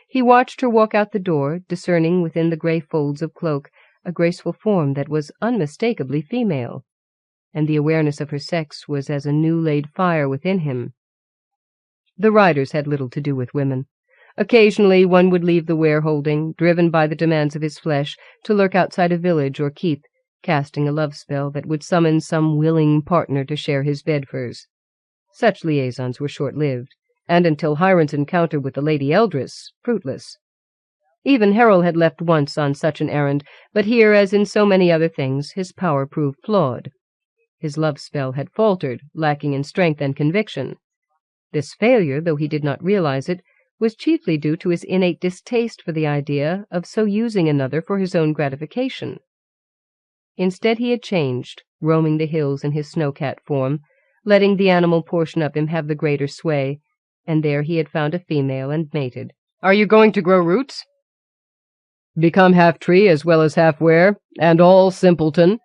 He watched her walk out the door, discerning within the grey folds of cloak a graceful form that was unmistakably female, and the awareness of her sex was as a new-laid fire within him. The riders had little to do with women. Occasionally one would leave the ware-holding, driven by the demands of his flesh, to lurk outside a village or keep, casting a love spell that would summon some willing partner to share his bedfurs. Such liaisons were short-lived, and until Hiram's encounter with the Lady Eldress, fruitless. Even Harold had left once on such an errand, but here, as in so many other things, his power proved flawed. His love spell had faltered, lacking in strength and conviction. This failure, though he did not realize it, was chiefly due to his innate distaste for the idea of so using another for his own gratification. Instead he had changed, roaming the hills in his snow-cat form, letting the animal portion of him have the greater sway, and there he had found a female and mated. "Are you going to grow roots?" "Become half-tree as well as half-ware, and all simpleton?"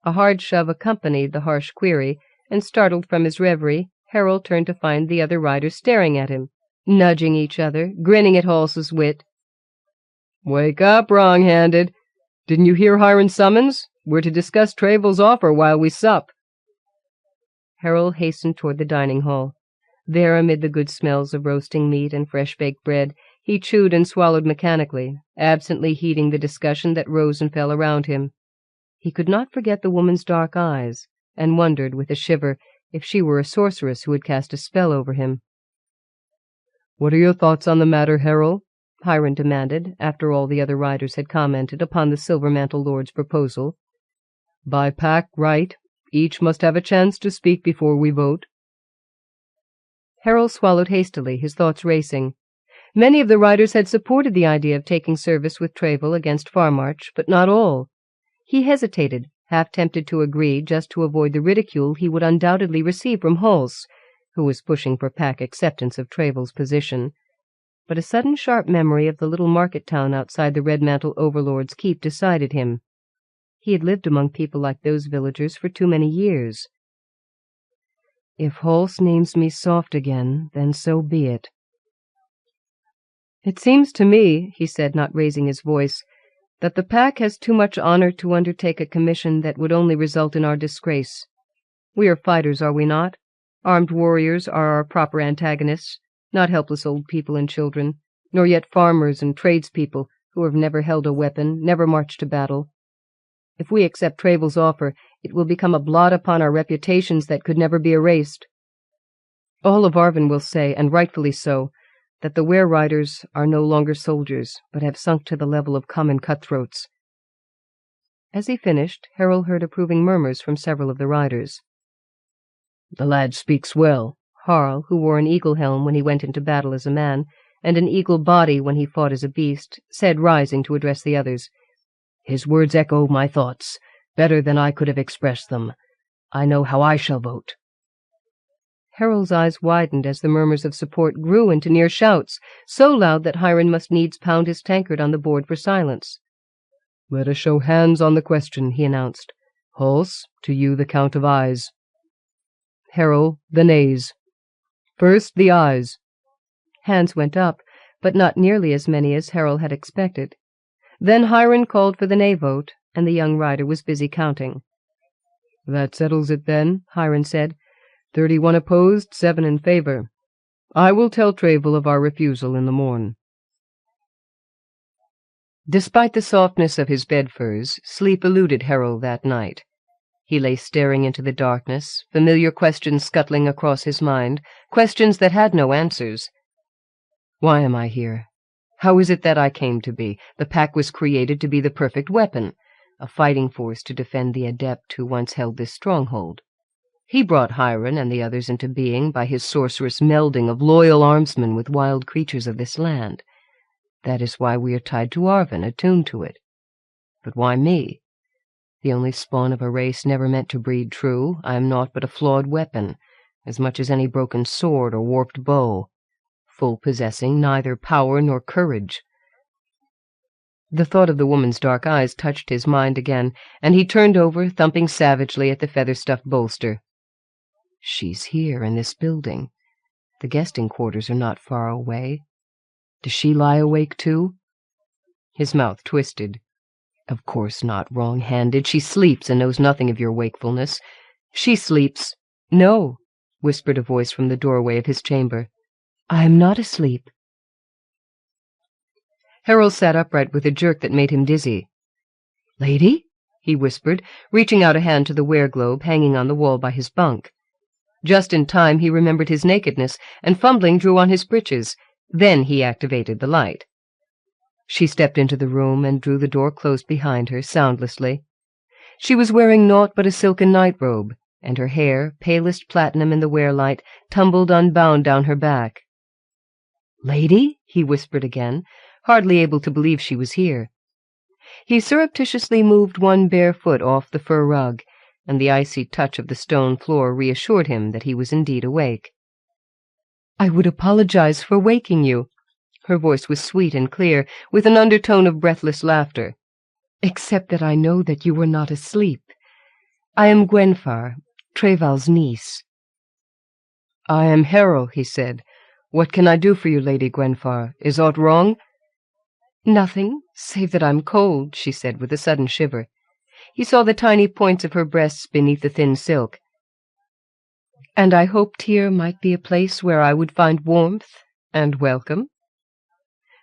A hard shove accompanied the harsh query, and startled from his reverie, Harold turned to find the other riders staring at him, nudging each other, grinning at Hals's wit. "Wake up, wrong-handed. Didn't you hear Hiram's summons? We're to discuss Treval's offer while we sup." Harold hastened toward the dining hall. There, amid the good smells of roasting meat and fresh-baked bread, he chewed and swallowed mechanically, absently heeding the discussion that rose and fell around him. He could not forget the woman's dark eyes, and wondered, with a shiver, if she were a sorceress who had cast a spell over him. "What are your thoughts on the matter, Harold?" Hiram demanded, after all the other riders had commented upon the Silver-Mantled Lord's proposal. "By pack right, each must have a chance to speak before we vote." Harold swallowed hastily, his thoughts racing. Many of the riders had supported the idea of taking service with Treval against Farmarch, but not all. He hesitated, half tempted to agree, just to avoid the ridicule he would undoubtedly receive from Hals, who was pushing for pack acceptance of Treval's position. But a sudden sharp memory of the little market town outside the Red-Mantle Overlord's keep decided him. He had lived among people like those villagers for too many years. "If Hals names me soft again, then so be it." "It seems to me," he said, not raising his voice, "that the pack has too much honor to undertake a commission that would only result in our disgrace. We are fighters, are we not? Armed warriors are our proper antagonists, not helpless old people and children, nor yet farmers and tradespeople who have never held a weapon, never marched to battle. If we accept Treval's offer, it will become a blot upon our reputations that could never be erased. All of Arvin will say, and rightfully so, that the were-riders are no longer soldiers, but have sunk to the level of common cutthroats." As he finished, Harold heard approving murmurs from several of the riders. "The lad speaks well," Harl, who wore an eagle helm when he went into battle as a man, and an eagle body when he fought as a beast, said, rising to address the others. "His words echo my thoughts, better than I could have expressed them. I know how I shall vote." Harold's eyes widened as the murmurs of support grew into near shouts, so loud that Hiram must needs pound his tankard on the board for silence. "Let us show hands on the question," he announced. "Hals, to you the count of ayes." "Harold, the nays," First, the eyes." Hands went up, but not nearly as many as Harold had expected. Then Hiram called for the nay vote, and the young rider was busy counting. "That settles it, then," Hiram said. 31 opposed, 7 in favor. I will tell Travel of our refusal in the morn." Despite the softness of his bed furs, sleep eluded Harold that night. He lay staring into the darkness, familiar questions scuttling across his mind, questions that had no answers. Why am I here? How is it that I came to be? The pack was created to be the perfect weapon, a fighting force to defend the adept who once held this stronghold. He brought Hiram and the others into being by his sorcerous melding of loyal armsmen with wild creatures of this land. That is why we are tied to Arvin, attuned to it. But why me? The only spawn of a race never meant to breed true, I am naught but a flawed weapon, as much as any broken sword or warped bow, full possessing neither power nor courage. The thought of the woman's dark eyes touched his mind again, and he turned over, thumping savagely at the feather-stuffed bolster. She's here, in this building. The guesting quarters are not far away. Does she lie awake, too? His mouth twisted. Of course not, wrong-handed. She sleeps and knows nothing of your wakefulness. She sleeps. No, whispered a voice from the doorway of his chamber. I am not asleep. Harold sat upright with a jerk that made him dizzy. Lady? He whispered, reaching out a hand to the wear-globe hanging on the wall by his bunk. Just in time he remembered his nakedness, and fumbling drew on his breeches. Then he activated the light. She stepped into the room and drew the door closed behind her, soundlessly. She was wearing naught but a silken night-robe, and her hair, palest platinum in the wear-light, tumbled unbound down her back. Lady? He whispered again, hardly able to believe she was here. He surreptitiously moved one bare foot off the fur rug, and the icy touch of the stone floor reassured him that he was indeed awake. I would apologize for waking you. Her voice was sweet and clear, with an undertone of breathless laughter. Except that I know that you were not asleep. I am Gwenfar, Treval's niece. I am Harold, he said. What can I do for you, Lady Gwenfar? Is aught wrong? Nothing, save that I'm cold, she said with a sudden shiver. He saw the tiny points of her breasts beneath the thin silk. And I hoped here might be a place where I would find warmth and welcome.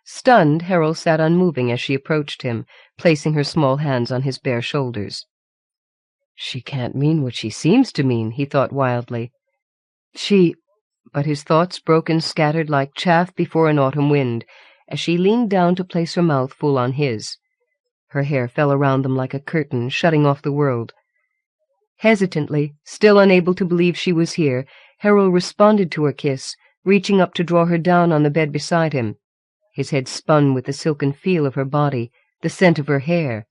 Stunned, Harold sat unmoving as she approached him, placing her small hands on his bare shoulders. She can't mean what she seems to mean, he thought wildly. But his thoughts broke and scattered like chaff before an autumn wind, as she leaned down to place her mouth full on his. Her hair fell around them like a curtain, shutting off the world. Hesitantly, still unable to believe she was here, Harold responded to her kiss, reaching up to draw her down on the bed beside him. His head spun with the silken feel of her body, the scent of her hair.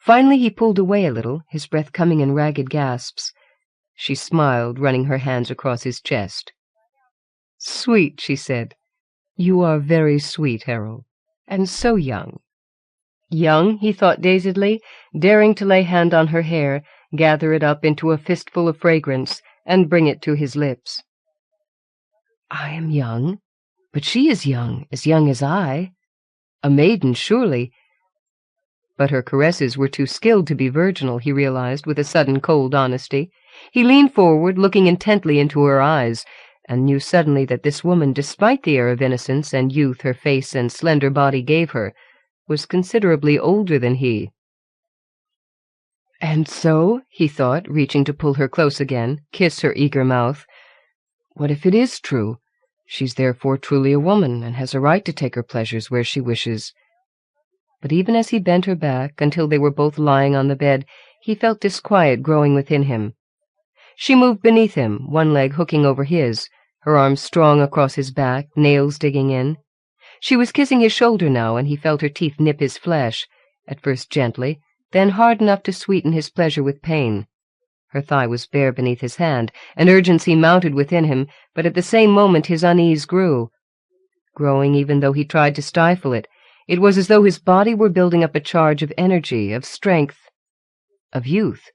Finally he pulled away a little, his breath coming in ragged gasps. She smiled, running her hands across his chest. Sweet, she said. You are very sweet, Harold, and so young. Young, he thought dazedly, daring to lay hand on her hair, gather it up into a fistful of fragrance, and bring it to his lips. I am young, but she is young as I. A maiden, surely. But her caresses were too skilled to be virginal, he realized with a sudden cold honesty. He leaned forward, looking intently into her eyes, and knew suddenly that this woman, despite the air of innocence and youth her face and slender body gave her, was considerably older than he. And so, he thought, reaching to pull her close again, kiss her eager mouth, what if it is true? She's therefore truly a woman, and has a right to take her pleasures where she wishes. But even as he bent her back, until they were both lying on the bed, he felt disquiet growing within him. She moved beneath him, one leg hooking over his, her arms strong across his back, nails digging in. She was kissing his shoulder now, and he felt her teeth nip his flesh, at first gently, then hard enough to sweeten his pleasure with pain. Her thigh was bare beneath his hand, and urgency mounted within him, but at the same moment his unease grew. Growing even though he tried to stifle it, it was as though his body were building up a charge of energy, of strength, of youth.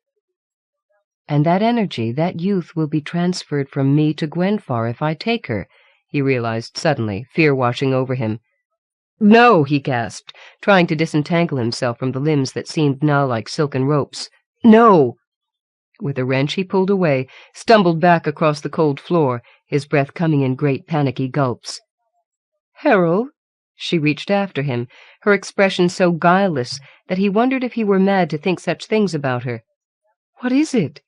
And that energy, that youth, will be transferred from me to Gwenfar if I take her, he realized suddenly, fear washing over him. "No!" he gasped, trying to disentangle himself from the limbs that seemed now like silken ropes. "No!" With a wrench he pulled away, stumbled back across the cold floor, his breath coming in great panicky gulps. "Harold?" She reached after him, her expression so guileless that he wondered if he were mad to think such things about her. "What is it?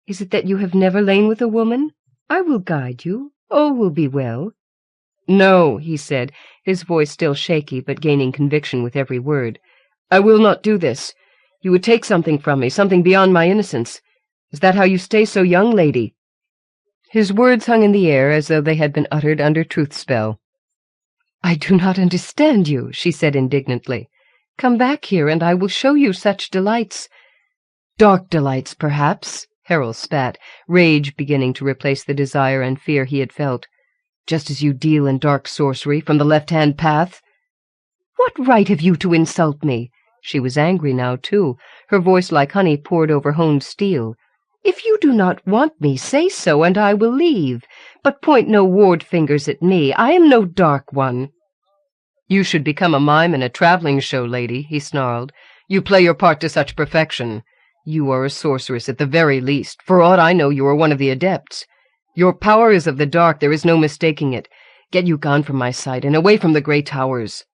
Is it that you have never lain with a woman? I will guide you. All will be well." "No," he said, his voice still shaky but gaining conviction with every word. "I will not do this. You would take something from me, something beyond my innocence. Is that how you stay so young, lady?" His words hung in the air as though they had been uttered under truth spell. "I do not understand you," she said indignantly. "Come back here, and I will show you such delights." "Dark delights, perhaps," Harold spat, rage beginning to replace the desire and fear he had felt. "Just as you deal in dark sorcery from the left-hand path." "What right have you to insult me?" She was angry now, too, her voice like honey poured over honed steel. "If you do not want me, say so, and I will leave. But point no ward fingers at me. I am no dark one." "You should become a mime in a traveling show, lady," he snarled. "You play your part to such perfection. You are a sorceress at the very least. For aught I know, you are one of the adepts. Your power is of the dark, there is no mistaking it. Get you gone from my sight, and away from the grey towers."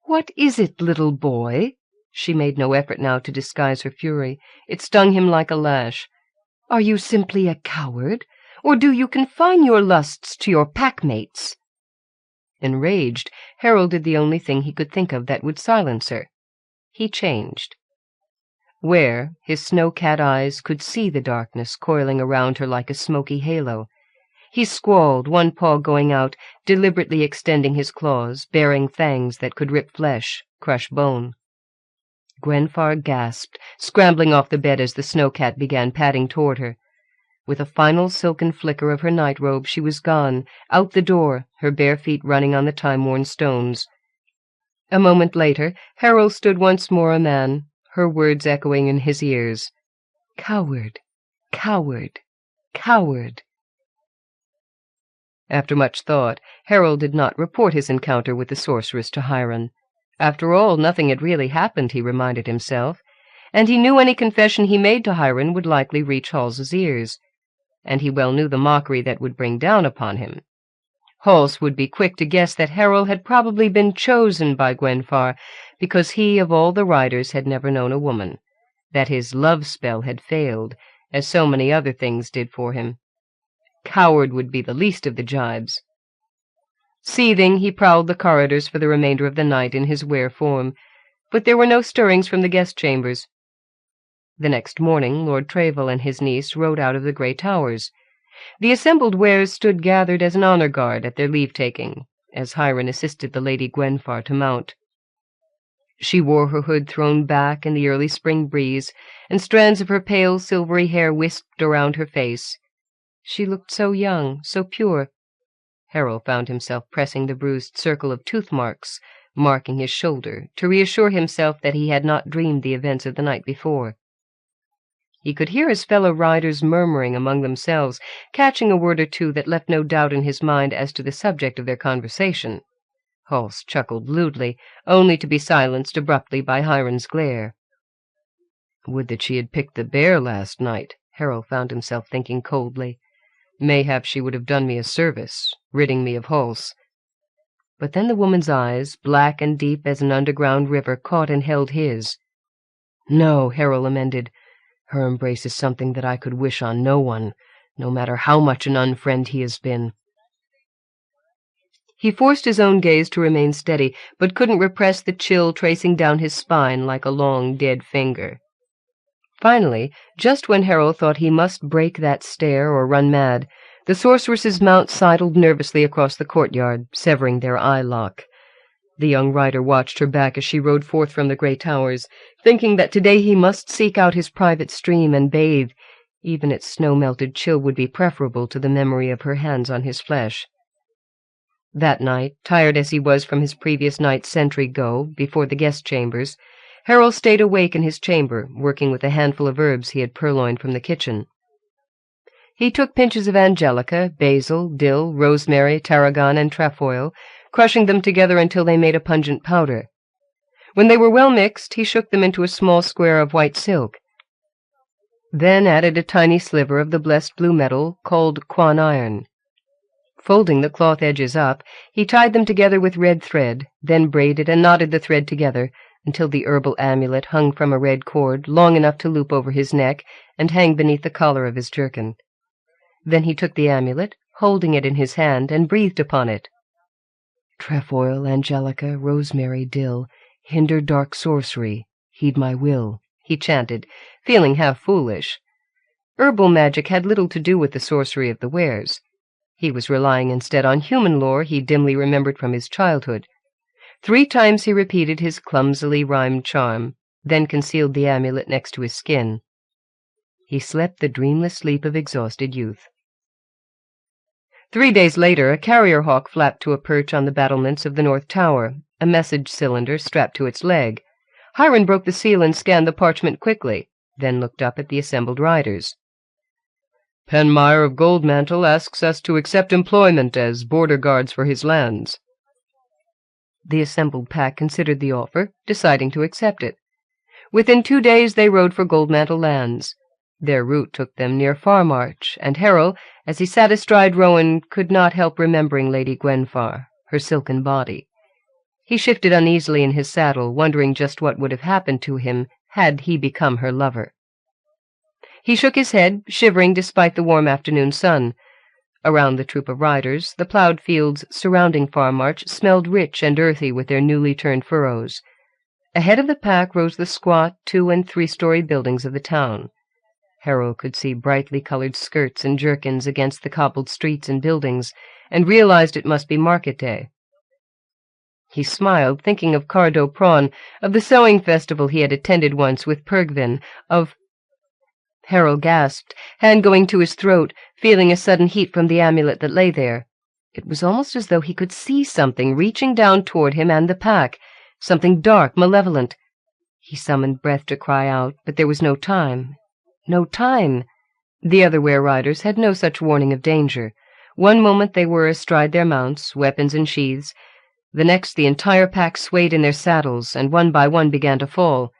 "What is it, little boy?" She made no effort now to disguise her fury. It stung him like a lash. "Are you simply a coward, or do you confine your lusts to your packmates?" Enraged, Harold did the only thing he could think of that would silence her. He changed. Where his snow-cat eyes could see the darkness coiling around her like a smoky halo, he squalled, one paw going out, deliberately extending his claws, baring fangs that could rip flesh, crush bone. Gwenfar gasped, scrambling off the bed as the snow-cat began padding toward her. With a final silken flicker of her night-robe, she was gone, out the door, her bare feet running on the time-worn stones. A moment later, Harold stood once more a man, her words echoing in his ears. "Coward, coward, coward." After much thought, Harold did not report his encounter with the sorceress to Hiram. After all, nothing had really happened, he reminded himself, and he knew any confession he made to Hiram would likely reach Hals's ears, and he well knew the mockery that would bring down upon him. Hals would be quick to guess that Harold had probably been chosen by Gwenfar because he, of all the riders, had never known a woman, that his love spell had failed, as so many other things did for him. Coward would be the least of the jibes. Seething, he prowled the corridors for the remainder of the night in his were form, but there were no stirrings from the guest chambers. The next morning, Lord Treville and his niece rode out of the grey towers. The assembled wares stood gathered as an honour guard at their leave-taking, as Hiram assisted the Lady Gwenfar to mount. She wore her hood thrown back in the early spring breeze, and strands of her pale silvery hair wisped around her face. She looked so young, so pure. Harold found himself pressing the bruised circle of tooth-marks, marking his shoulder, to reassure himself that he had not dreamed the events of the night before. He could hear his fellow riders murmuring among themselves, catching a word or two that left no doubt in his mind as to the subject of their conversation. Hals chuckled lewdly, only to be silenced abruptly by Hiram's glare. "Would that she had picked the bear last night," Harold found himself thinking coldly. "Mayhap she would have done me a service, ridding me of Hals." But then the woman's eyes, black and deep as an underground river, caught and held his. "No," Harold amended. "Her embrace is something that I could wish on no one, no matter how much an unfriend he has been." He forced his own gaze to remain steady, but couldn't repress the chill tracing down his spine like a long, dead finger. Finally, just when Harold thought he must break that stare or run mad, the sorceress's mount sidled nervously across the courtyard, severing their eye-lock. The young rider watched her back as she rode forth from the grey towers, thinking that today he must seek out his private stream and bathe. Even its snow-melted chill would be preferable to the memory of her hands on his flesh. That night, tired as he was from his previous night's sentry go before the guest chambers, Harold stayed awake in his chamber, working with a handful of herbs he had purloined from the kitchen. He took pinches of angelica, basil, dill, rosemary, tarragon, and trefoil, crushing them together until they made a pungent powder. When they were well mixed, he shook them into a small square of white silk, then added a tiny sliver of the blessed blue metal called quan iron. Folding the cloth edges up, he tied them together with red thread, then braided and knotted the thread together until the herbal amulet hung from a red cord long enough to loop over his neck and hang beneath the collar of his jerkin. Then he took the amulet, holding it in his hand, and breathed upon it. "Trefoil, angelica, rosemary, dill, hinder dark sorcery, heed my will," he chanted, feeling half foolish. Herbal magic had little to do with the sorcery of the wares. He was relying instead on human lore he dimly remembered from his childhood. 3 times he repeated his clumsily rhymed charm, then concealed the amulet next to his skin. He slept the dreamless sleep of exhausted youth. 3 days later, a carrier hawk flapped to a perch on the battlements of the North Tower, a message cylinder strapped to its leg. Heir broke the seal and scanned the parchment quickly, then looked up at the assembled riders. "Penmeyer of Goldmantle asks us to accept employment as border guards for his lands." The assembled pack considered the offer, deciding to accept it. Within 2 days they rode for Goldmantle lands. Their route took them near Farmarch, and Harold, as he sat astride Rowan, could not help remembering Lady Gwenfar, her silken body. He shifted uneasily in his saddle, wondering just what would have happened to him had he become her lover. He shook his head, shivering despite the warm afternoon sun. Around the troop of riders, the ploughed fields surrounding Farmarch smelled rich and earthy with their newly turned furrows. Ahead of the pack rose the squat 2- and 3-story buildings of the town. Harold could see brightly colored skirts and jerkins against the cobbled streets and buildings, and realized it must be market day. He smiled, thinking of Cardo Prawn, of the sewing festival he had attended once with Pergvin, of— Harold gasped, hand going to his throat, feeling a sudden heat from the amulet that lay there. It was almost as though he could see something reaching down toward him and the pack, something dark, malevolent. He summoned breath to cry out, but there was no time. No time! The other were-riders had no such warning of danger. One moment they were astride their mounts, weapons in sheaths. The next the entire pack swayed in their saddles, and one by one began to fall.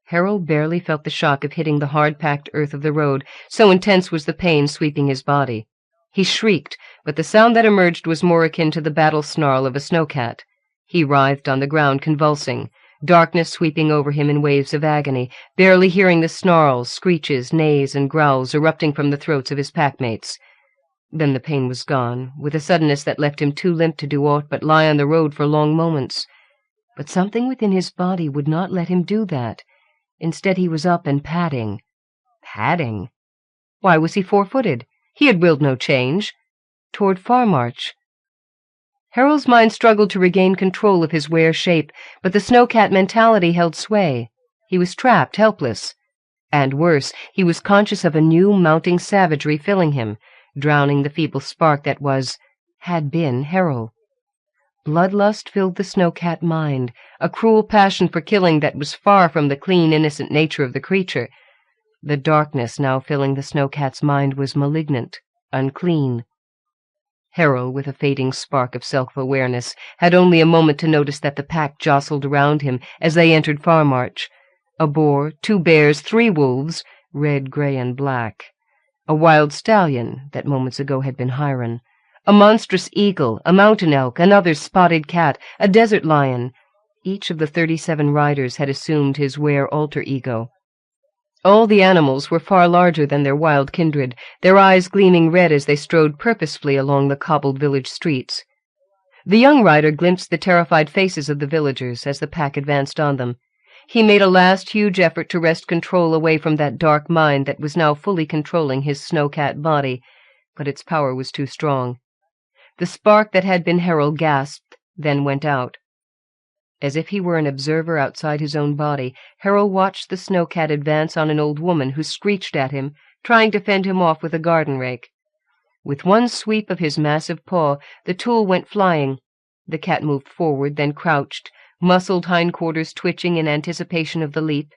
Harold barely felt the shock of hitting the hard-packed earth of the road, so intense was the pain sweeping his body. He shrieked, but the sound that emerged was more akin to the battle snarl of a snowcat. He writhed on the ground, convulsing, darkness sweeping over him in waves of agony, barely hearing the snarls, screeches, neighs, and growls erupting from the throats of his packmates. Then the pain was gone, with a suddenness that left him too limp to do aught but lie on the road for long moments. But something within his body would not let him do that. Instead he was up and padding. Padding? Why was he 4-footed? He had willed no change. Toward Farmarch. Harold's mind struggled to regain control of his were shape, but the snowcat mentality held sway. He was trapped, helpless. And worse, he was conscious of a new mounting savagery filling him, drowning the feeble spark that had been Harold. Bloodlust filled the snowcat mind, a cruel passion for killing that was far from the clean, innocent nature of the creature. The darkness now filling the snowcat's mind was malignant, unclean. Harold, with a fading spark of self-awareness, had only a moment to notice that the pack jostled around him as they entered Farmarch. A boar, 2 bears, 3 wolves, red, gray, and black. A wild stallion, that moments ago had been Heir, a monstrous eagle, a mountain elk, another spotted cat, a desert lion. Each of the 37 riders had assumed his were alter ego. All the animals were far larger than their wild kindred, their eyes gleaming red as they strode purposefully along the cobbled village streets. The young rider glimpsed the terrified faces of the villagers as the pack advanced on them. He made a last huge effort to wrest control away from that dark mind that was now fully controlling his snowcat body, but its power was too strong. The spark that had been Harold gasped, then went out. As if he were an observer outside his own body, Harold watched the snowcat advance on an old woman who screeched at him, trying to fend him off with a garden rake. With one sweep of his massive paw, the tool went flying. The cat moved forward, then crouched, muscled hindquarters twitching in anticipation of the leap.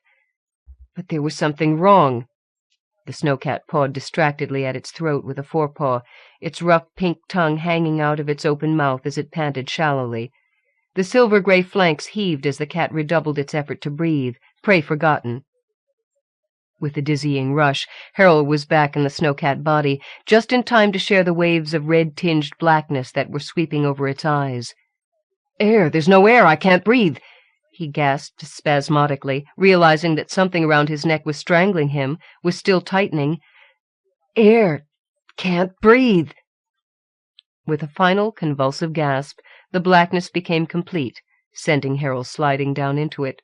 But there was something wrong. The snowcat pawed distractedly at its throat with a forepaw, its rough pink tongue hanging out of its open mouth as it panted shallowly. The silver-gray flanks heaved as the cat redoubled its effort to breathe, prey forgotten. With a dizzying rush, Harold was back in the snowcat body, just in time to share the waves of red-tinged blackness that were sweeping over its eyes. "Air! There's no air! I can't breathe!" he gasped spasmodically, realizing that something around his neck was strangling him, was still tightening. "Air! Can't breathe!" With a final convulsive gasp, the blackness became complete, sending Harold sliding down into it.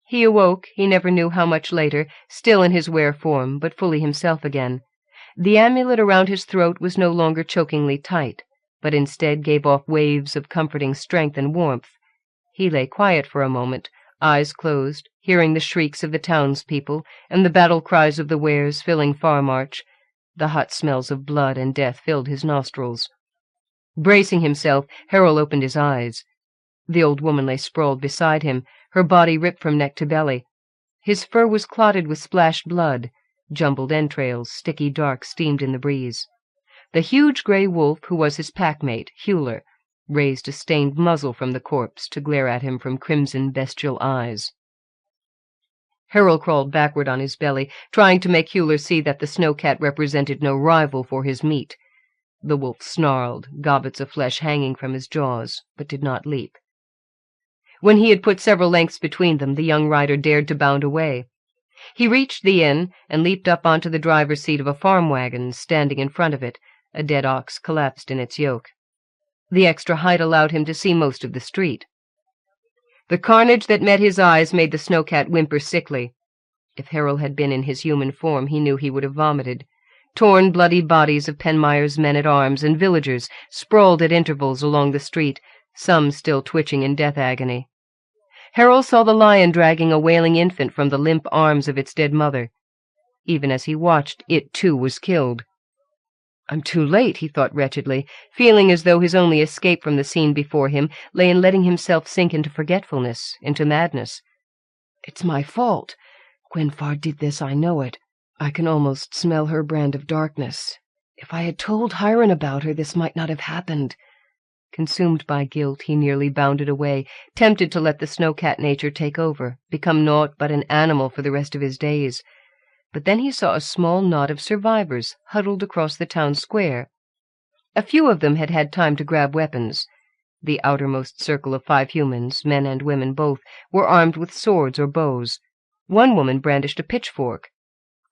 He awoke, he never knew how much later, still in his were form, but fully himself again. The amulet around his throat was no longer chokingly tight, but instead gave off waves of comforting strength and warmth. He lay quiet for a moment, eyes closed, hearing the shrieks of the townspeople and the battle cries of the wares filling Farmarch. The hot smells of blood and death filled his nostrils. Bracing himself, Harold opened his eyes. The old woman lay sprawled beside him, her body ripped from neck to belly. His fur was clotted with splashed blood, jumbled entrails, sticky dark, steamed in the breeze. The huge grey wolf, who was his packmate, Hewler, raised a stained muzzle from the corpse to glare at him from crimson bestial eyes. Harold crawled backward on his belly, trying to make Hewler see that the snowcat represented no rival for his meat. The wolf snarled, gobbets of flesh hanging from his jaws, but did not leap. When he had put several lengths between them, the young rider dared to bound away. He reached the inn and leaped up onto the driver's seat of a farm wagon standing in front of it, a dead ox collapsed in its yoke. The extra height allowed him to see most of the street. The carnage that met his eyes made the snowcat whimper sickly. If Harold had been in his human form, he knew he would have vomited. Torn, bloody bodies of Penmire's men-at-arms and villagers sprawled at intervals along the street, some still twitching in death agony. Harold saw the lion dragging a wailing infant from the limp arms of its dead mother. Even as he watched, it too was killed. "I'm too late," he thought wretchedly, feeling as though his only escape from the scene before him lay in letting himself sink into forgetfulness, into madness. "It's my fault. Gwenfar did this, I know it. I can almost smell her brand of darkness. If I had told Hiron about her, this might not have happened." Consumed by guilt, he nearly bounded away, tempted to let the snowcat nature take over, become naught but an animal for the rest of his days. But then he saw a small knot of survivors huddled across the town square. A few of them had had time to grab weapons. The outermost circle of 5 humans, men and women both, were armed with swords or bows. One woman brandished a pitchfork.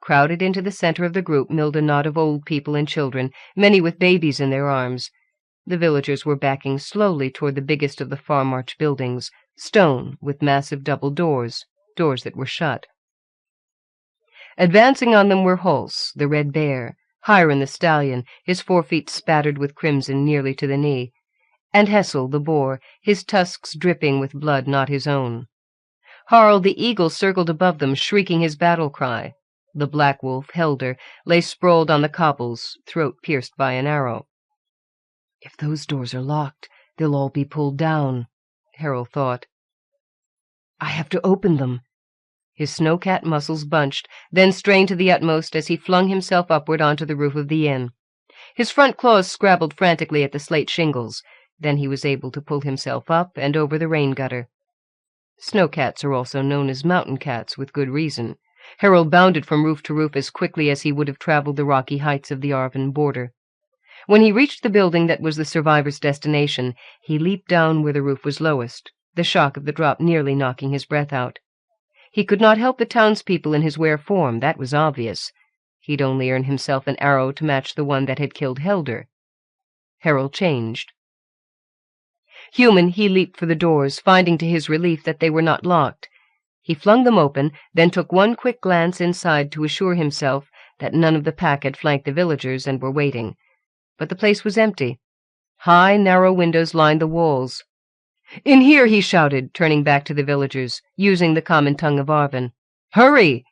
Crowded into the center of the group milled a knot of old people and children, many with babies in their arms. The villagers were backing slowly toward the biggest of the Farmarch buildings, stone with massive double doors, doors that were shut. Advancing on them were Hulse, the red bear, Hiron the stallion, his forefeet spattered with crimson nearly to the knee, and Hessel the boar, his tusks dripping with blood not his own. Harl the eagle circled above them, shrieking his battle cry. The black wolf, Helder, lay sprawled on the cobbles, throat pierced by an arrow. "If those doors are locked, they'll all be pulled down," Harold thought. "I have to open them." His snowcat muscles bunched, then strained to the utmost as he flung himself upward onto the roof of the inn. His front claws scrabbled frantically at the slate shingles. Then he was able to pull himself up and over the rain gutter. Snowcats are also known as mountain cats, with good reason. Harold bounded from roof to roof as quickly as he would have traveled the rocky heights of the Arvin border. When he reached the building that was the survivor's destination, he leaped down where the roof was lowest, the shock of the drop nearly knocking his breath out. He could not help the townspeople in his were form, that was obvious. He'd only earn himself an arrow to match the one that had killed Helder. Harold changed. Human, he leaped for the doors, finding to his relief that they were not locked. He flung them open, then took one quick glance inside to assure himself that none of the pack had flanked the villagers and were waiting. But the place was empty. High, narrow windows lined the walls. "In here!" he shouted, turning back to the villagers, using the common tongue of Arvin. "Hurry!"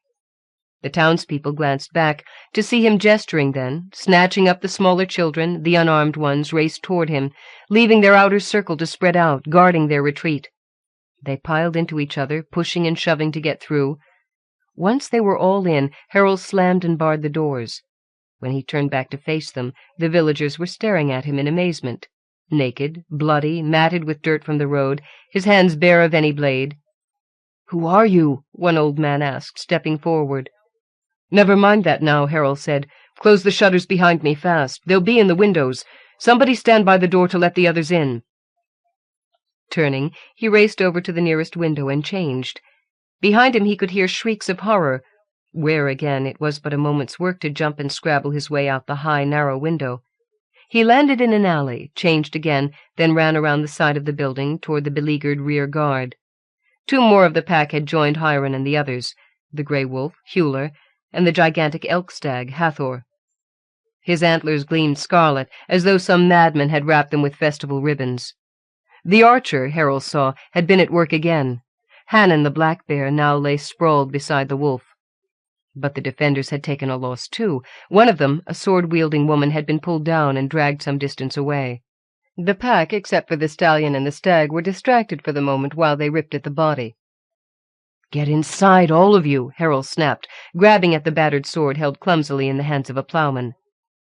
The townspeople glanced back to see him gesturing then, snatching up the smaller children. The unarmed ones raced toward him, leaving their outer circle to spread out, guarding their retreat. They piled into each other, pushing and shoving to get through. Once they were all in, Harold slammed and barred the doors. When he turned back to face them, the villagers were staring at him in amazement. Naked, bloody, matted with dirt from the road, his hands bare of any blade. "Who are you?" one old man asked, stepping forward. "Never mind that now," Harold said. "Close the shutters behind me fast. They'll be in the windows. Somebody stand by the door to let the others in." Turning, he raced over to the nearest window and changed. Behind him he could hear shrieks of horror, where, again, it was but a moment's work to jump and scrabble his way out the high, narrow window. He landed in an alley, changed again, then ran around the side of the building toward the beleaguered rear guard. 2 more of the pack had joined Heir and the others, the grey wolf, Hewler, and the gigantic elk stag, Hathor. His antlers gleamed scarlet, as though some madman had wrapped them with festival ribbons. The archer, Harold saw, had been at work again. Hannon the black bear now lay sprawled beside the wolf. But the defenders had taken a loss too. One of them, a sword-wielding woman, had been pulled down and dragged some distance away. The pack, except for the stallion and the stag, were distracted for the moment while they ripped at the body. "Get inside, all of you," Harold snapped, grabbing at the battered sword held clumsily in the hands of a ploughman.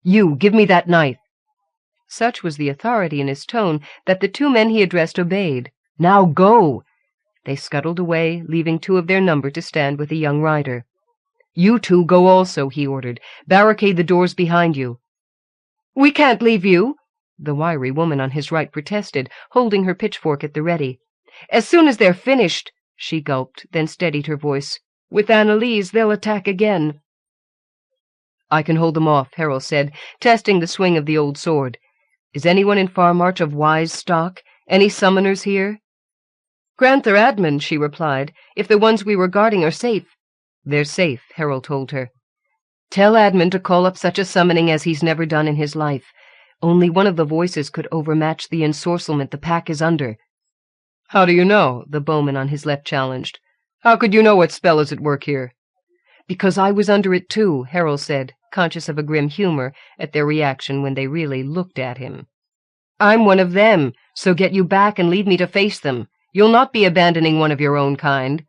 "You, give me that knife." Such was the authority in his tone that the 2 men he addressed obeyed. "Now go!" They scuttled away, leaving 2 of their number to stand with the young rider. "You 2 go also," he ordered. "Barricade the doors behind you." "We can't leave you," the wiry woman on his right protested, holding her pitchfork at the ready. "As soon as they're finished—" She gulped, then steadied her voice. "With Annalise, they'll attack again." "I can hold them off," Harold said, testing the swing of the old sword. "Is anyone in Farmarch of wise stock? Any summoners here?" "Grant their admin," she replied, "if the ones we were guarding are safe." "They're safe," Harold told her. "Tell admin to call up such a summoning as he's never done in his life. Only one of the voices could overmatch the ensorcelment the pack is under." "How do you know?" the bowman on his left challenged. "How could you know what spell is at work here?" "Because I was under it too," Harold said, conscious of a grim humor at their reaction when they really looked at him. "I'm one of them, so get you back and leave me to face them. You'll not be abandoning one of your own kind."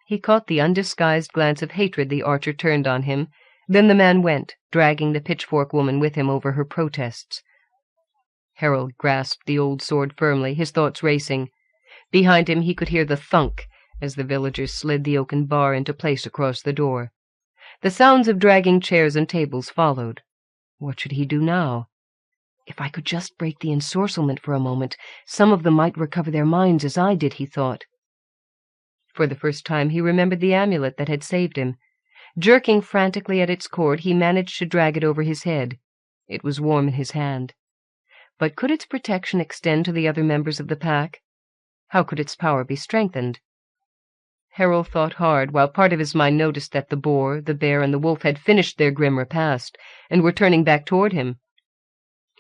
He caught the undisguised glance of hatred the archer turned on him. Then the man went, dragging the pitchfork woman with him over her protests. Harold grasped the old sword firmly, his thoughts racing. Behind him he could hear the thunk as the villagers slid the oaken bar into place across the door. The sounds of dragging chairs and tables followed. What should he do now? If I could just break the ensorcelment for a moment, some of them might recover their minds as I did, he thought. For the first time he remembered the amulet that had saved him. Jerking frantically at its cord, he managed to drag it over his head. It was warm in his hand. But could its protection extend to the other members of the pack? How could its power be strengthened? Harold thought hard, while part of his mind noticed that the boar, the bear, and the wolf had finished their grim repast, and were turning back toward him.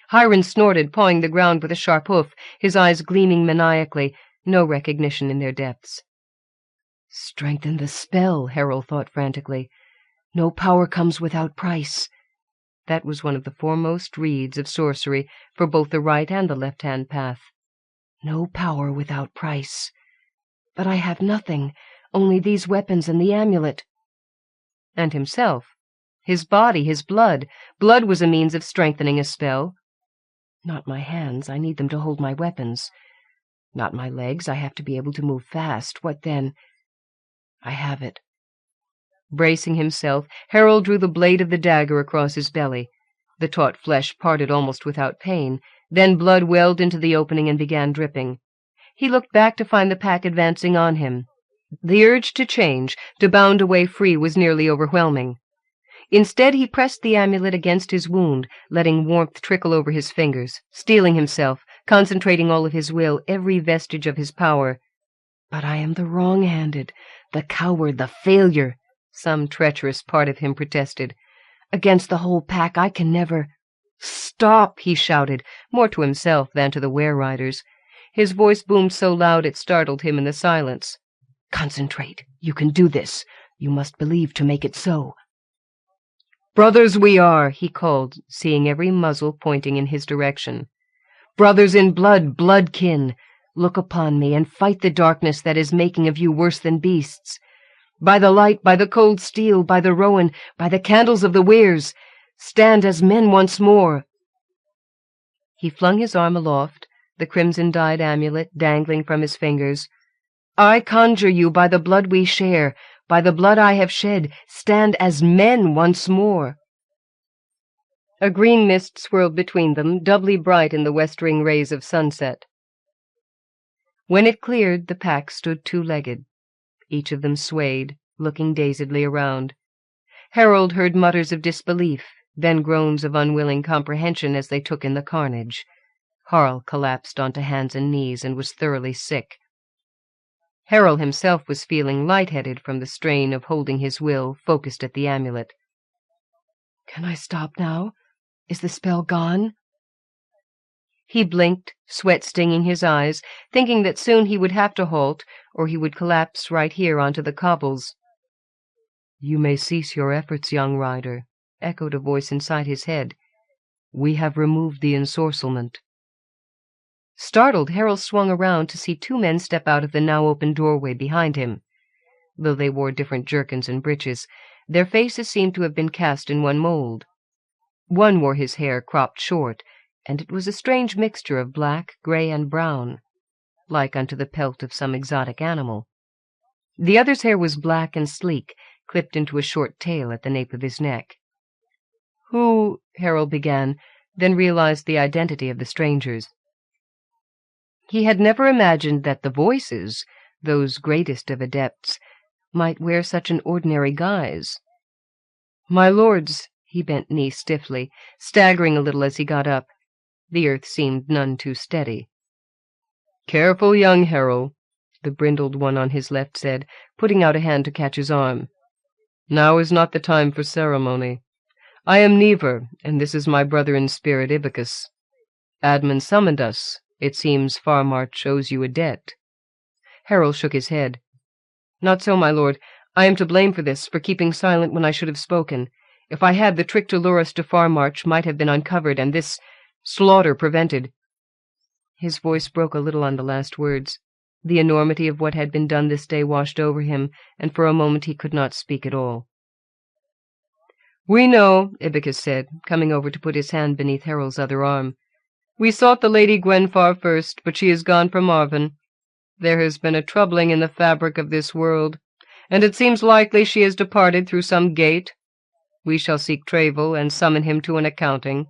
Hiram snorted, pawing the ground with a sharp hoof, his eyes gleaming maniacally, no recognition in their depths. "Strengthen the spell," Harold thought frantically. "No power comes without price." That was one of the foremost reeds of sorcery for both the right and the left-hand path. No power without price. But I have nothing, only these weapons and the amulet. And himself. His body, his blood. Blood was a means of strengthening a spell. Not my hands, I need them to hold my weapons. Not my legs, I have to be able to move fast. What then? I have it. Bracing himself, Harold drew the blade of the dagger across his belly. The taut flesh parted almost without pain. Then blood welled into the opening and began dripping. He looked back to find the pack advancing on him. The urge to change, to bound away free, was nearly overwhelming. Instead, he pressed the amulet against his wound, letting warmth trickle over his fingers, steeling himself, concentrating all of his will, every vestige of his power. But I am the wrong-handed, the coward, the failure, some treacherous part of him protested. Against the whole pack I can never— "Stop!" he shouted, more to himself than to the were-riders. His voice boomed so loud it startled him in the silence. "Concentrate. You can do this. You must believe to make it so." "Brothers we are," he called, seeing every muzzle pointing in his direction. "Brothers in blood, bloodkin. Look upon me, and fight the darkness that is making of you worse than beasts. By the light, by the cold steel, by the rowan, by the candles of the weirs, stand as men once more." He flung his arm aloft, the crimson-dyed amulet dangling from his fingers. "I conjure you by the blood we share, by the blood I have shed, stand as men once more." A green mist swirled between them, doubly bright in the westering rays of sunset. When it cleared, the pack stood two-legged. Each of them swayed, looking dazedly around. Harold heard mutters of disbelief, then groans of unwilling comprehension as they took in the carnage. Harl collapsed onto hands and knees and was thoroughly sick. Harold himself was feeling lightheaded from the strain of holding his will focused at the amulet. "Can I stop now? Is the spell gone?" He blinked, sweat stinging his eyes, thinking that soon he would have to halt, or he would collapse right here onto the cobbles. "You may cease your efforts, young rider," echoed a voice inside his head. "We have removed the ensorcelment." Startled, Harold swung around to see two men step out of the now-open doorway behind him. Though they wore different jerkins and breeches, their faces seemed to have been cast in one mold. One wore his hair cropped short, and it was a strange mixture of black, grey, and brown, like unto the pelt of some exotic animal. The other's hair was black and sleek, clipped into a short tail at the nape of his neck. "Who—" Harold began, then realized the identity of the strangers. He had never imagined that the voices, those greatest of adepts, might wear such an ordinary guise. "My lords," he bent knee stiffly, staggering a little as he got up. The earth seemed none too steady. "Careful, young Harold," the brindled one on his left said, putting out a hand to catch his arm. "Now is not the time for ceremony. I am Never, and this is my brother in spirit, Ibycus. Admin summoned us. It seems Farmarch owes you a debt." Harold shook his head. "Not so, my lord. I am to blame for this, for keeping silent when I should have spoken. If I had, the trick to lure us to Farmarch might have been uncovered, and this slaughter prevented." His voice broke a little on the last words. The enormity of what had been done this day washed over him, and for a moment he could not speak at all. "We know," Ibycus said, coming over to put his hand beneath Harold's other arm. "We sought the Lady Gwenfar first, but she is gone from Arvin. There has been a troubling in the fabric of this world, and it seems likely she has departed through some gate. We shall seek Travel and summon him to an accounting."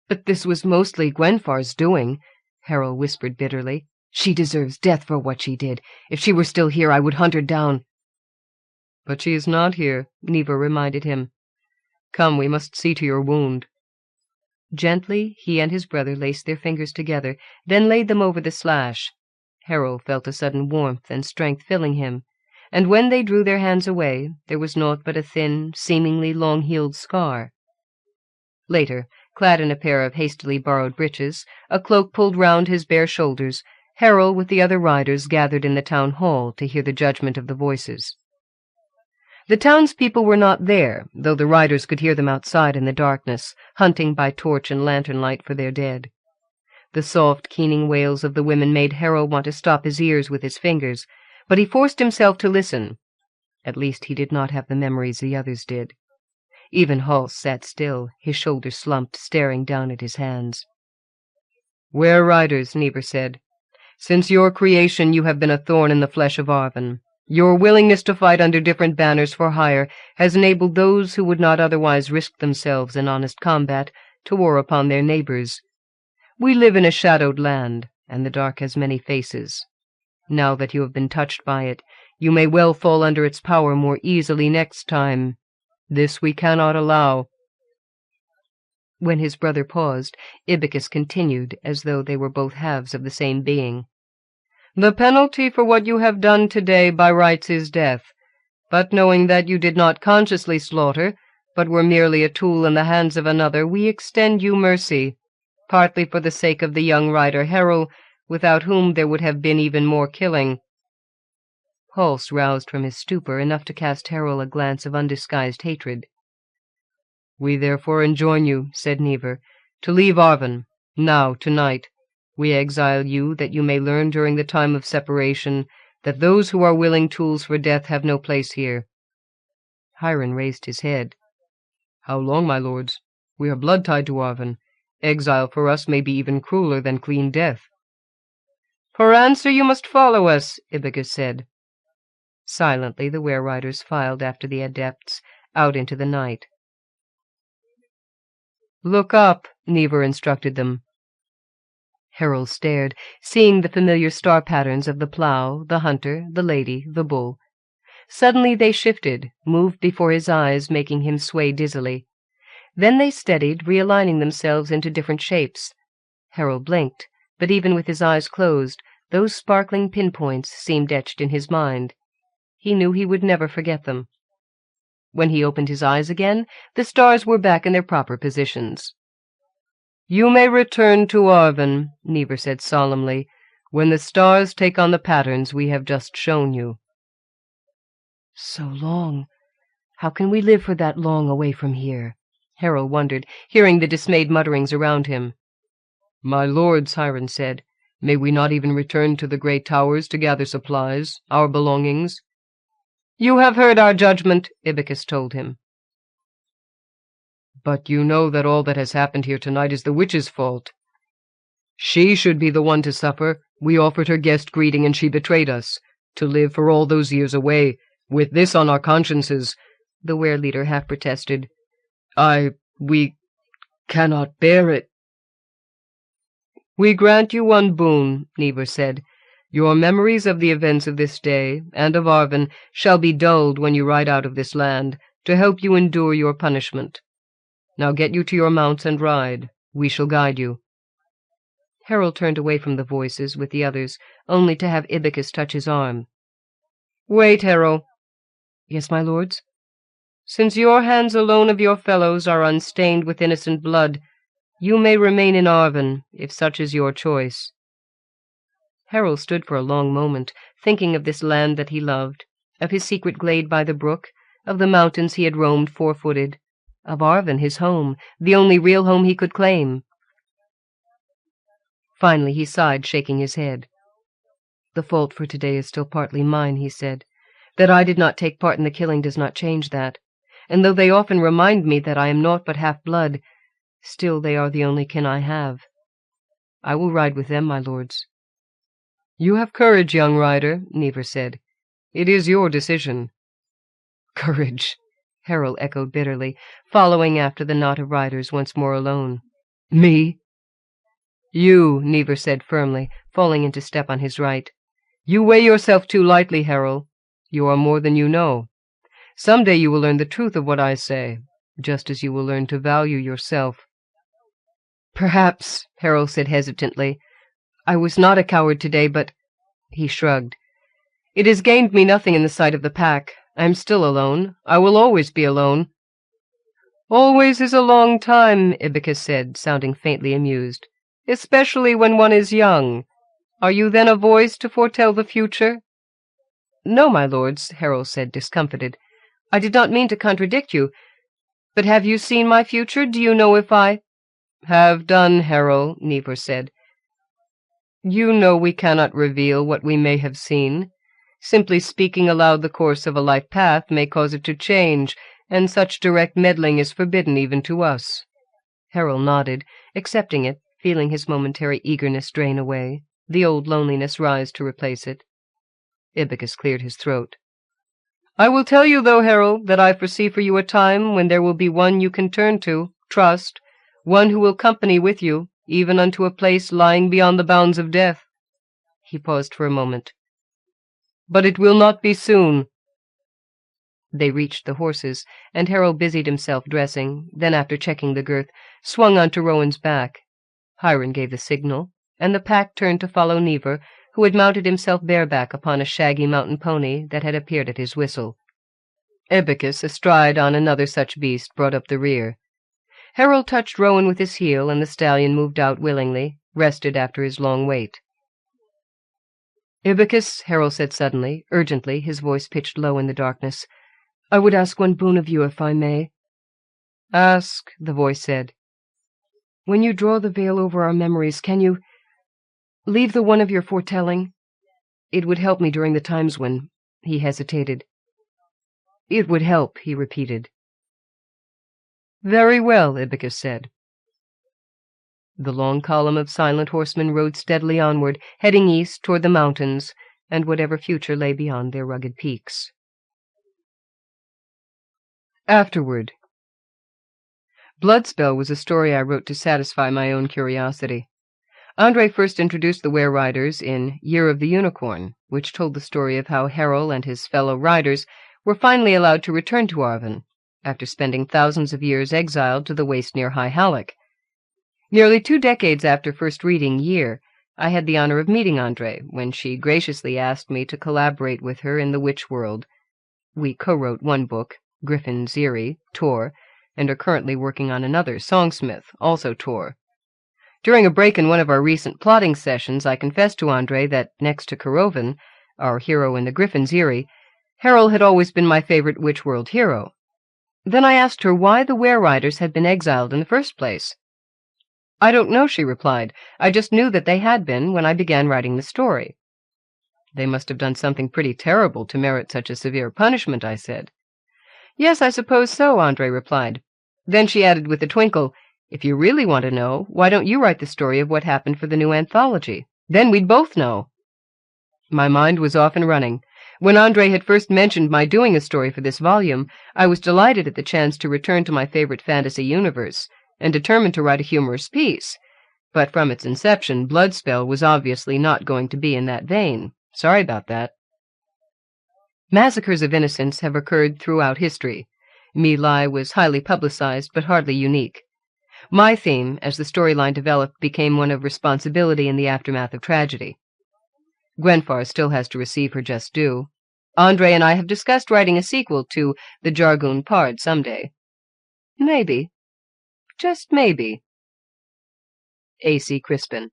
"But this was mostly Gwenfar's doing," Harold whispered bitterly. "She deserves death for what she did. If she were still here, I would hunt her down." "But she is not here," Never reminded him. "Come, we must see to your wound." Gently, he and his brother laced their fingers together, then laid them over the slash. Harold felt a sudden warmth and strength filling him, and when they drew their hands away, there was naught but a thin, seemingly long-healed scar. Later, clad in a pair of hastily borrowed breeches, a cloak pulled round his bare shoulders, Harold with the other riders gathered in the town hall to hear the judgment of the voices. The townspeople were not there, though the riders could hear them outside in the darkness, hunting by torch and lantern light for their dead. The soft, keening wails of the women made Harold want to stop his ears with his fingers, but he forced himself to listen. At least he did not have the memories the others did. Even Hals sat still, his shoulders slumped, staring down at his hands. "Ware riders," Never said. "Since your creation you have been a thorn in the flesh of Arvin. Your willingness to fight under different banners for hire has enabled those who would not otherwise risk themselves in honest combat to war upon their neighbors. We live in a shadowed land, and the dark has many faces. Now that you have been touched by it, you may well fall under its power more easily next time. This we cannot allow." When his brother paused, Ibycus continued, as though they were both halves of the same being. "The penalty for what you have done today by rights is death, but knowing that you did not consciously slaughter, but were merely a tool in the hands of another, we extend you mercy, partly for the sake of the young rider Harold, without whom there would have been even more killing." Hulse roused from his stupor enough to cast Heir a glance of undisguised hatred. "We therefore enjoin you," said Never, "to leave Arvin. Now, tonight. We exile you, that you may learn during the time of separation that those who are willing tools for death have no place here." Hiram raised his head. "How long, my lords? We are blood-tied to Arvin. Exile for us may be even crueler than clean death." "For answer you must follow us," Ibycus said. Silently the were-riders filed after the adepts, out into the night. "Look up," Never instructed them. Harold stared, seeing the familiar star patterns of the plough, the hunter, the lady, the bull. Suddenly they shifted, moved before his eyes, making him sway dizzily. Then they steadied, realigning themselves into different shapes. Harold blinked, but even with his eyes closed, those sparkling pinpoints seemed etched in his mind. He knew he would never forget them. When he opened his eyes again, the stars were back in their proper positions. "You may return to Arvin," Never said solemnly, "when the stars take on the patterns we have just shown you." "So long. How can we live for that long away from here?" Harold wondered, hearing the dismayed mutterings around him. "My lords," Hiram said, "may we not even return to the great towers to gather supplies, our belongings?" "You have heard our judgment," Ibycus told him. "But you know that all that has happened here tonight is the witch's fault. She should be the one to suffer. We offered her guest greeting and she betrayed us. To live for all those years away, with this on our consciences," the were-leader half protested. We cannot bear it." "We grant you one boon," Never said. "Your memories of the events of this day, and of Arvin, shall be dulled when you ride out of this land, to help you endure your punishment. Now get you to your mounts and ride. We shall guide you." Harold turned away from the voices with the others, only to have Ibycus touch his arm. "Wait, Harold." "Yes, my lords?" "Since your hands alone of your fellows are unstained with innocent blood, you may remain in Arvin, if such is your choice." Harold stood for a long moment, thinking of this land that he loved, of his secret glade by the brook, of the mountains he had roamed 4-footed, of Arvin, his home, the only real home he could claim. Finally he sighed, shaking his head. "The fault for today is still partly mine," he said. "That I did not take part in the killing does not change that, and though they often remind me that I am naught but half-blood, still they are the only kin I have. I will ride with them, my lords." "You have courage, young rider," Never said. "It is your decision." "Courage," Harold echoed bitterly, following after the knot of riders once more alone. "Me?" "You," Never said firmly, falling into step on his right. "You weigh yourself too lightly, Harold. You are more than you know. Some day you will learn the truth of what I say, just as you will learn to value yourself." "Perhaps," Harold said hesitantly. "I was not a coward today, but—" He shrugged. "It has gained me nothing in the sight of the pack. I am still alone. I will always be alone." "Always is a long time," Ibycus said, sounding faintly amused. "Especially when one is young. Are you then a voice to foretell the future?" "No, my lords," Harold said, discomfited. "I did not mean to contradict you. But have you seen my future? Do you know if I—" "Have done, Harold," Never said. "You know we cannot reveal what we may have seen. Simply speaking aloud the course of a life path may cause it to change, and such direct meddling is forbidden even to us." Harold nodded, accepting it, feeling his momentary eagerness drain away, the old loneliness rise to replace it. Ibycus cleared his throat. "I will tell you, though, Harold, that I foresee for you a time when there will be one you can turn to, trust, one who will company with you, even unto a place lying beyond the bounds of death." He paused for a moment. "But it will not be soon." They reached the horses, and Harold busied himself dressing, then after checking the girth, swung onto Rowan's back. Hiram gave the signal, and the pack turned to follow Never, who had mounted himself bareback upon a shaggy mountain pony that had appeared at his whistle. Ibycus, astride on another such beast, brought up the rear. Harold touched Rowan with his heel, and the stallion moved out willingly, rested after his long wait. "Ibycus," Harold said suddenly, urgently, his voice pitched low in the darkness, "I would ask one boon of you, if I may." "Ask," the voice said. "When you draw the veil over our memories, can you leave the one of your foretelling? It would help me during the times when—" He hesitated. "It would help," he repeated. "Very well," Ibycus said. The long column of silent horsemen rode steadily onward, heading east toward the mountains and whatever future lay beyond their rugged peaks. Afterward. Bloodspell was a story I wrote to satisfy my own curiosity. Andre first introduced the Were-Riders in Year of the Unicorn, which told the story of how Harold and his fellow riders were finally allowed to return to Arvin, after spending thousands of years exiled to the waste near High Hallack. Nearly 2 decades after first reading Year, I had the honor of meeting Andre, when she graciously asked me to collaborate with her in the witch world. We co-wrote one book, Griffin's Eyrie, Tor, and are currently working on another, Songsmith, also Tor. During a break in one of our recent plotting sessions, I confessed to Andre that, next to Caralyn, our hero in the Griffin's Eyrie, Harold had always been my favorite witch world hero. Then I asked her why the Were-Riders had been exiled in the first place. "I don't know," she replied. "I just knew that they had been when I began writing the story." "They must have done something pretty terrible to merit such a severe punishment," I said. "Yes, I suppose so," Andre replied. Then she added with a twinkle, "If you really want to know, why don't you write the story of what happened for the new anthology? Then we'd both know." My mind was off and running. When Andre had first mentioned my doing a story for this volume, I was delighted at the chance to return to my favorite fantasy universe, and determined to write a humorous piece. But from its inception, Bloodspell was obviously not going to be in that vein. Sorry about that. Massacres of innocents have occurred throughout history. Mayhar was highly publicized, but hardly unique. My theme, as the storyline developed, became one of responsibility in the aftermath of tragedy. Gwenfar still has to receive her just due. Andre and I have discussed writing a sequel to The Jargoon Pard someday. Maybe. Just maybe. A.C. Crispin.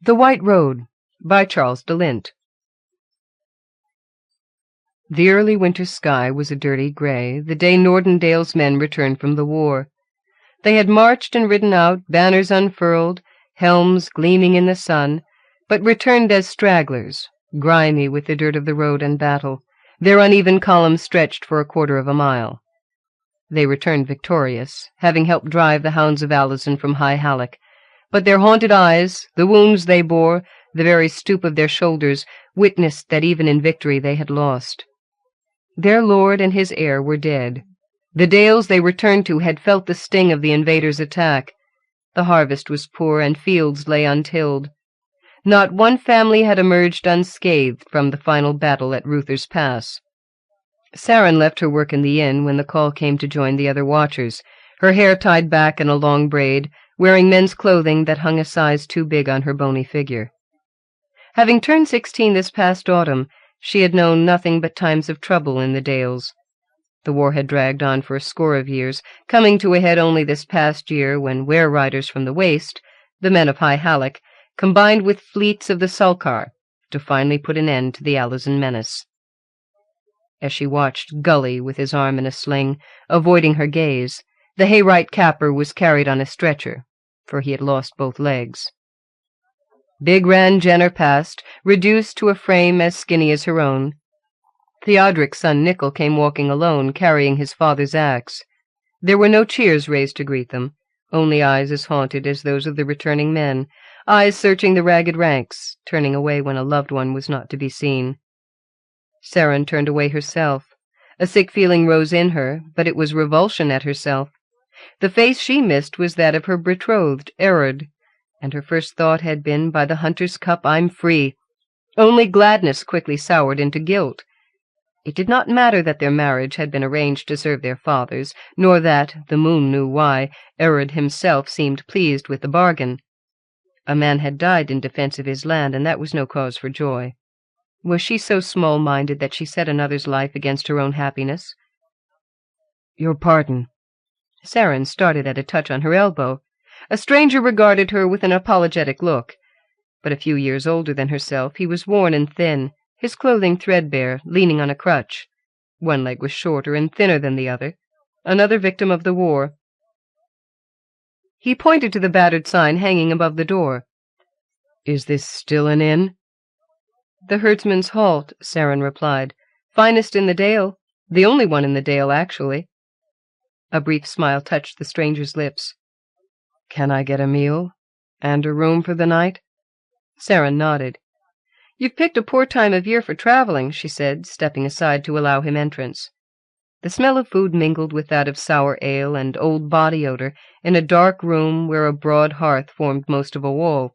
The White Road, by Charles de Lint. The early winter sky was a dirty gray, the day Nordendale's men returned from the war. They had marched and ridden out, banners unfurled, helms gleaming in the sun, but returned as stragglers, grimy with the dirt of the road and battle, their uneven columns stretched for 1/4 of a mile. They returned victorious, having helped drive the hounds of Allison from High Hallack, but their haunted eyes, the wounds they bore, the very stoop of their shoulders, witnessed that even in victory they had lost. Their lord and his heir were dead. The dales they returned to had felt the sting of the invaders' attack. The harvest was poor, and fields lay untilled. Not one family had emerged unscathed from the final battle at Ruther's Pass. Sarin left her work in the inn when the call came to join the other watchers, her hair tied back in a long braid, wearing men's clothing that hung a size too big on her bony figure. Having turned 16 this past autumn, she had known nothing but times of trouble in the Dales. The war had dragged on for a score of years, coming to a head only this past year when Were-Riders from the Waste, the men of High Hallack, combined with fleets of the Sulcar to finally put an end to the Allison menace. As she watched Gully with his arm in a sling, avoiding her gaze, the Hayrite capper was carried on a stretcher, for he had lost both legs. Big Ran Jenner passed, reduced to a frame as skinny as her own. Theodric's son Nickel came walking alone, carrying his father's axe. There were no cheers raised to greet them, only eyes as haunted as those of the returning men, eyes searching the ragged ranks, turning away when a loved one was not to be seen. Sarin turned away herself. A sick feeling rose in her, but it was revulsion at herself. The face she missed was that of her betrothed, Erod, and her first thought had been, by the hunter's cup, I'm free. Only gladness quickly soured into guilt. It did not matter that their marriage had been arranged to serve their fathers, nor that, the moon knew why, Erod himself seemed pleased with the bargain. A man had died in defense of his land, and that was no cause for joy. Was she so small-minded that she set another's life against her own happiness? "Your pardon." Sarin started at a touch on her elbow. A stranger regarded her with an apologetic look. But a few years older than herself, he was worn and thin, his clothing threadbare, leaning on a crutch. One leg was shorter and thinner than the other, another victim of the war. He pointed to the battered sign hanging above the door. "Is this still an inn?" "The herdsman's halt," Saren replied. "Finest in the dale. The only one in the dale, actually." A brief smile touched the stranger's lips. "Can I get a meal? And a room for the night?" Saren nodded. "You've picked a poor time of year for traveling," she said, stepping aside to allow him entrance. The smell of food mingled with that of sour ale and old body odor in a dark room where a broad hearth formed most of a wall.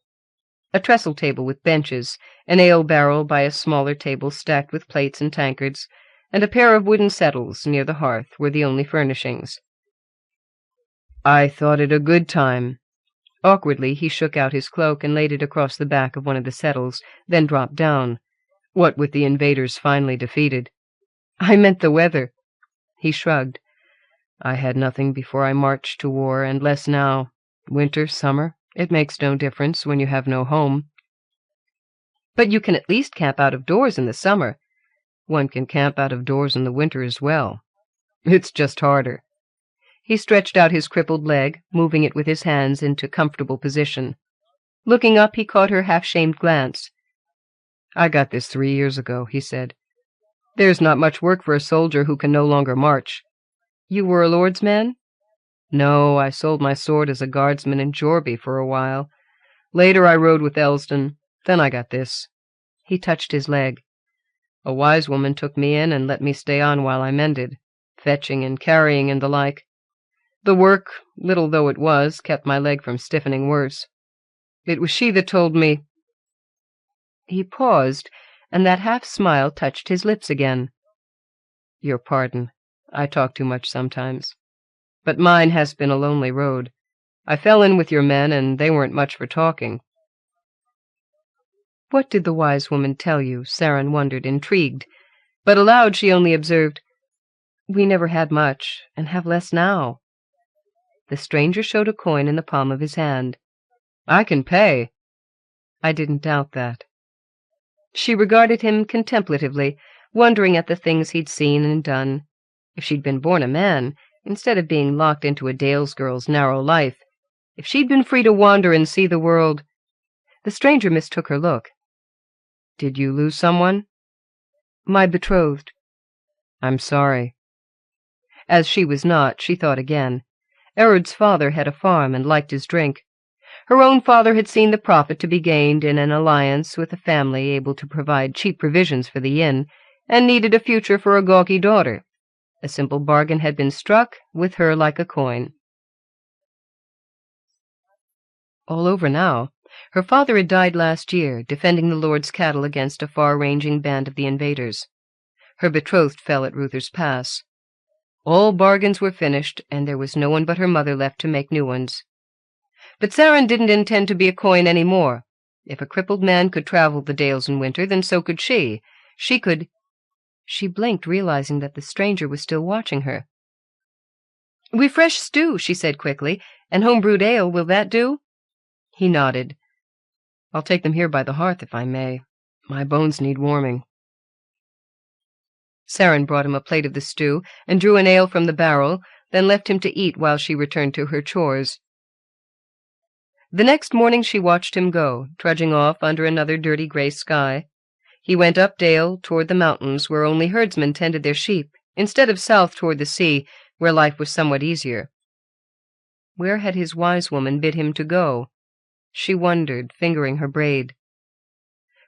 A trestle table with benches, an ale barrel by a smaller table stacked with plates and tankards, and a pair of wooden settles near the hearth were the only furnishings. "I thought it a good time." Awkwardly, he shook out his cloak and laid it across the back of one of the settles, then dropped down. "What with the invaders finally defeated." "I meant the weather." He shrugged. "I had nothing before I marched to war, and less now. Winter, summer, it makes no difference when you have no home." "But you can at least camp out of doors in the summer." "One can camp out of doors in the winter as well. It's just harder." He stretched out his crippled leg, moving it with his hands into comfortable position. Looking up, he caught her half-shamed glance. "I got this 3 years ago," he said. "There's not much work for a soldier who can no longer march." "You were a lord's man?" "No, I sold my sword as a guardsman in Jorby for a while. Later I rode with Elston. Then I got this." He touched his leg. "A wise woman took me in and let me stay on while I mended, fetching and carrying and the like. The work, little though it was, kept my leg from stiffening worse. It was she that told me—" He paused, and that half-smile touched his lips again. "Your pardon. I talk too much sometimes. But mine has been a lonely road. I fell in with your men, and they weren't much for talking." What did the wise woman tell you? Saren wondered, intrigued. But aloud she only observed, "We never had much, and have less now." The stranger showed a coin in the palm of his hand. "I can pay." "I didn't doubt that." She regarded him contemplatively, wondering at the things he'd seen and done. If she'd been born a man, instead of being locked into a Dalesgirl's narrow life, if she'd been free to wander and see the world— The stranger mistook her look. "Did you lose someone?" "My betrothed." "I'm sorry." As she was not, she thought again. Erud's father had a farm and liked his drink. Her own father had seen the profit to be gained in an alliance with a family able to provide cheap provisions for the inn, and needed a future for a gawky daughter. A simple bargain had been struck, with her like a coin. All over now. Her father had died last year, defending the Lord's cattle against a far-ranging band of the invaders. Her betrothed fell at Ruther's Pass. All bargains were finished, and there was no one but her mother left to make new ones. But Saren didn't intend to be a coin any more. If a crippled man could travel the dales in winter, then so could she. She could— She blinked, realizing that the stranger was still watching her. "We've fresh stew," she said quickly, "and home-brewed ale. Will that do?" He nodded. "I'll take them here by the hearth, if I may. My bones need warming." Saren brought him a plate of the stew, and drew an ale from the barrel, then left him to eat while she returned to her chores. The next morning she watched him go, trudging off under another dirty gray sky. He went up dale toward the mountains, where only herdsmen tended their sheep, instead of south toward the sea, where life was somewhat easier. Where had his wise woman bid him to go? She wondered, fingering her braid.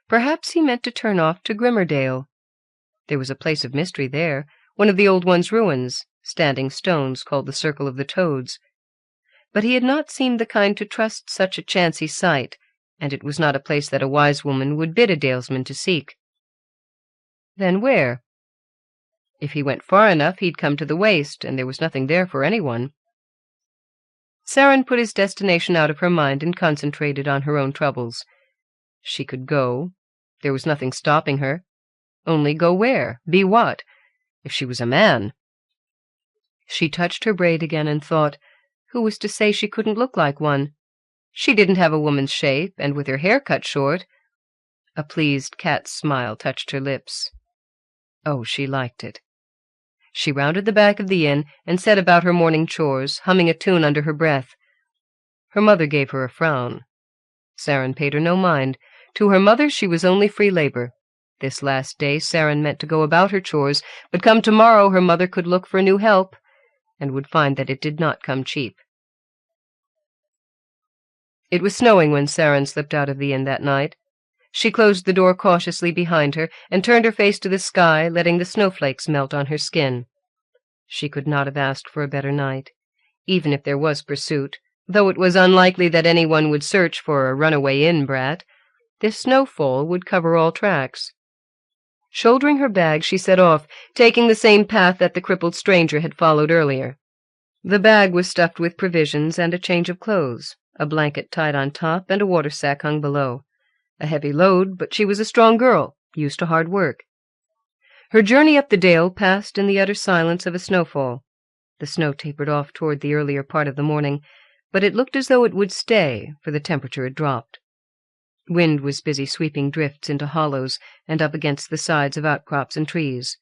Perhaps he meant to turn off to Grimmerdale. There was a place of mystery there, one of the old one's ruins, standing stones called the Circle of the Toads. But he had not seemed the kind to trust such a chancy sight, and it was not a place that a wise woman would bid a dalesman to seek. Then where? If he went far enough, he'd come to the waste, and there was nothing there for anyone. Saren put his destination out of her mind and concentrated on her own troubles. She could go. There was nothing stopping her. Only go where? Be what? If she was a man. She touched her braid again and thought, Who was to say she couldn't look like one? She didn't have a woman's shape, and with her hair cut short— A pleased cat's smile touched her lips. Oh, she liked it. She rounded the back of the inn and set about her morning chores, humming a tune under her breath. Her mother gave her a frown. Saren paid her no mind. To her mother she was only free labor. This last day Saren meant to go about her chores, but come tomorrow her mother could look for new help, and would find that it did not come cheap. It was snowing when Saren slipped out of the inn that night. She closed the door cautiously behind her and turned her face to the sky, letting the snowflakes melt on her skin. She could not have asked for a better night, even if there was pursuit, though it was unlikely that anyone would search for a runaway inn brat. This snowfall would cover all tracks. Shouldering her bag, she set off, taking the same path that the crippled stranger had followed earlier. The bag was stuffed with provisions and a change of clothes, a blanket tied on top and a water sack hung below. A heavy load, but she was a strong girl, used to hard work. Her journey up the dale passed in the utter silence of a snowfall. The snow tapered off toward the earlier part of the morning, but it looked as though it would stay, for the temperature had dropped. Wind was busy sweeping drifts into hollows and up against the sides of outcrops and trees.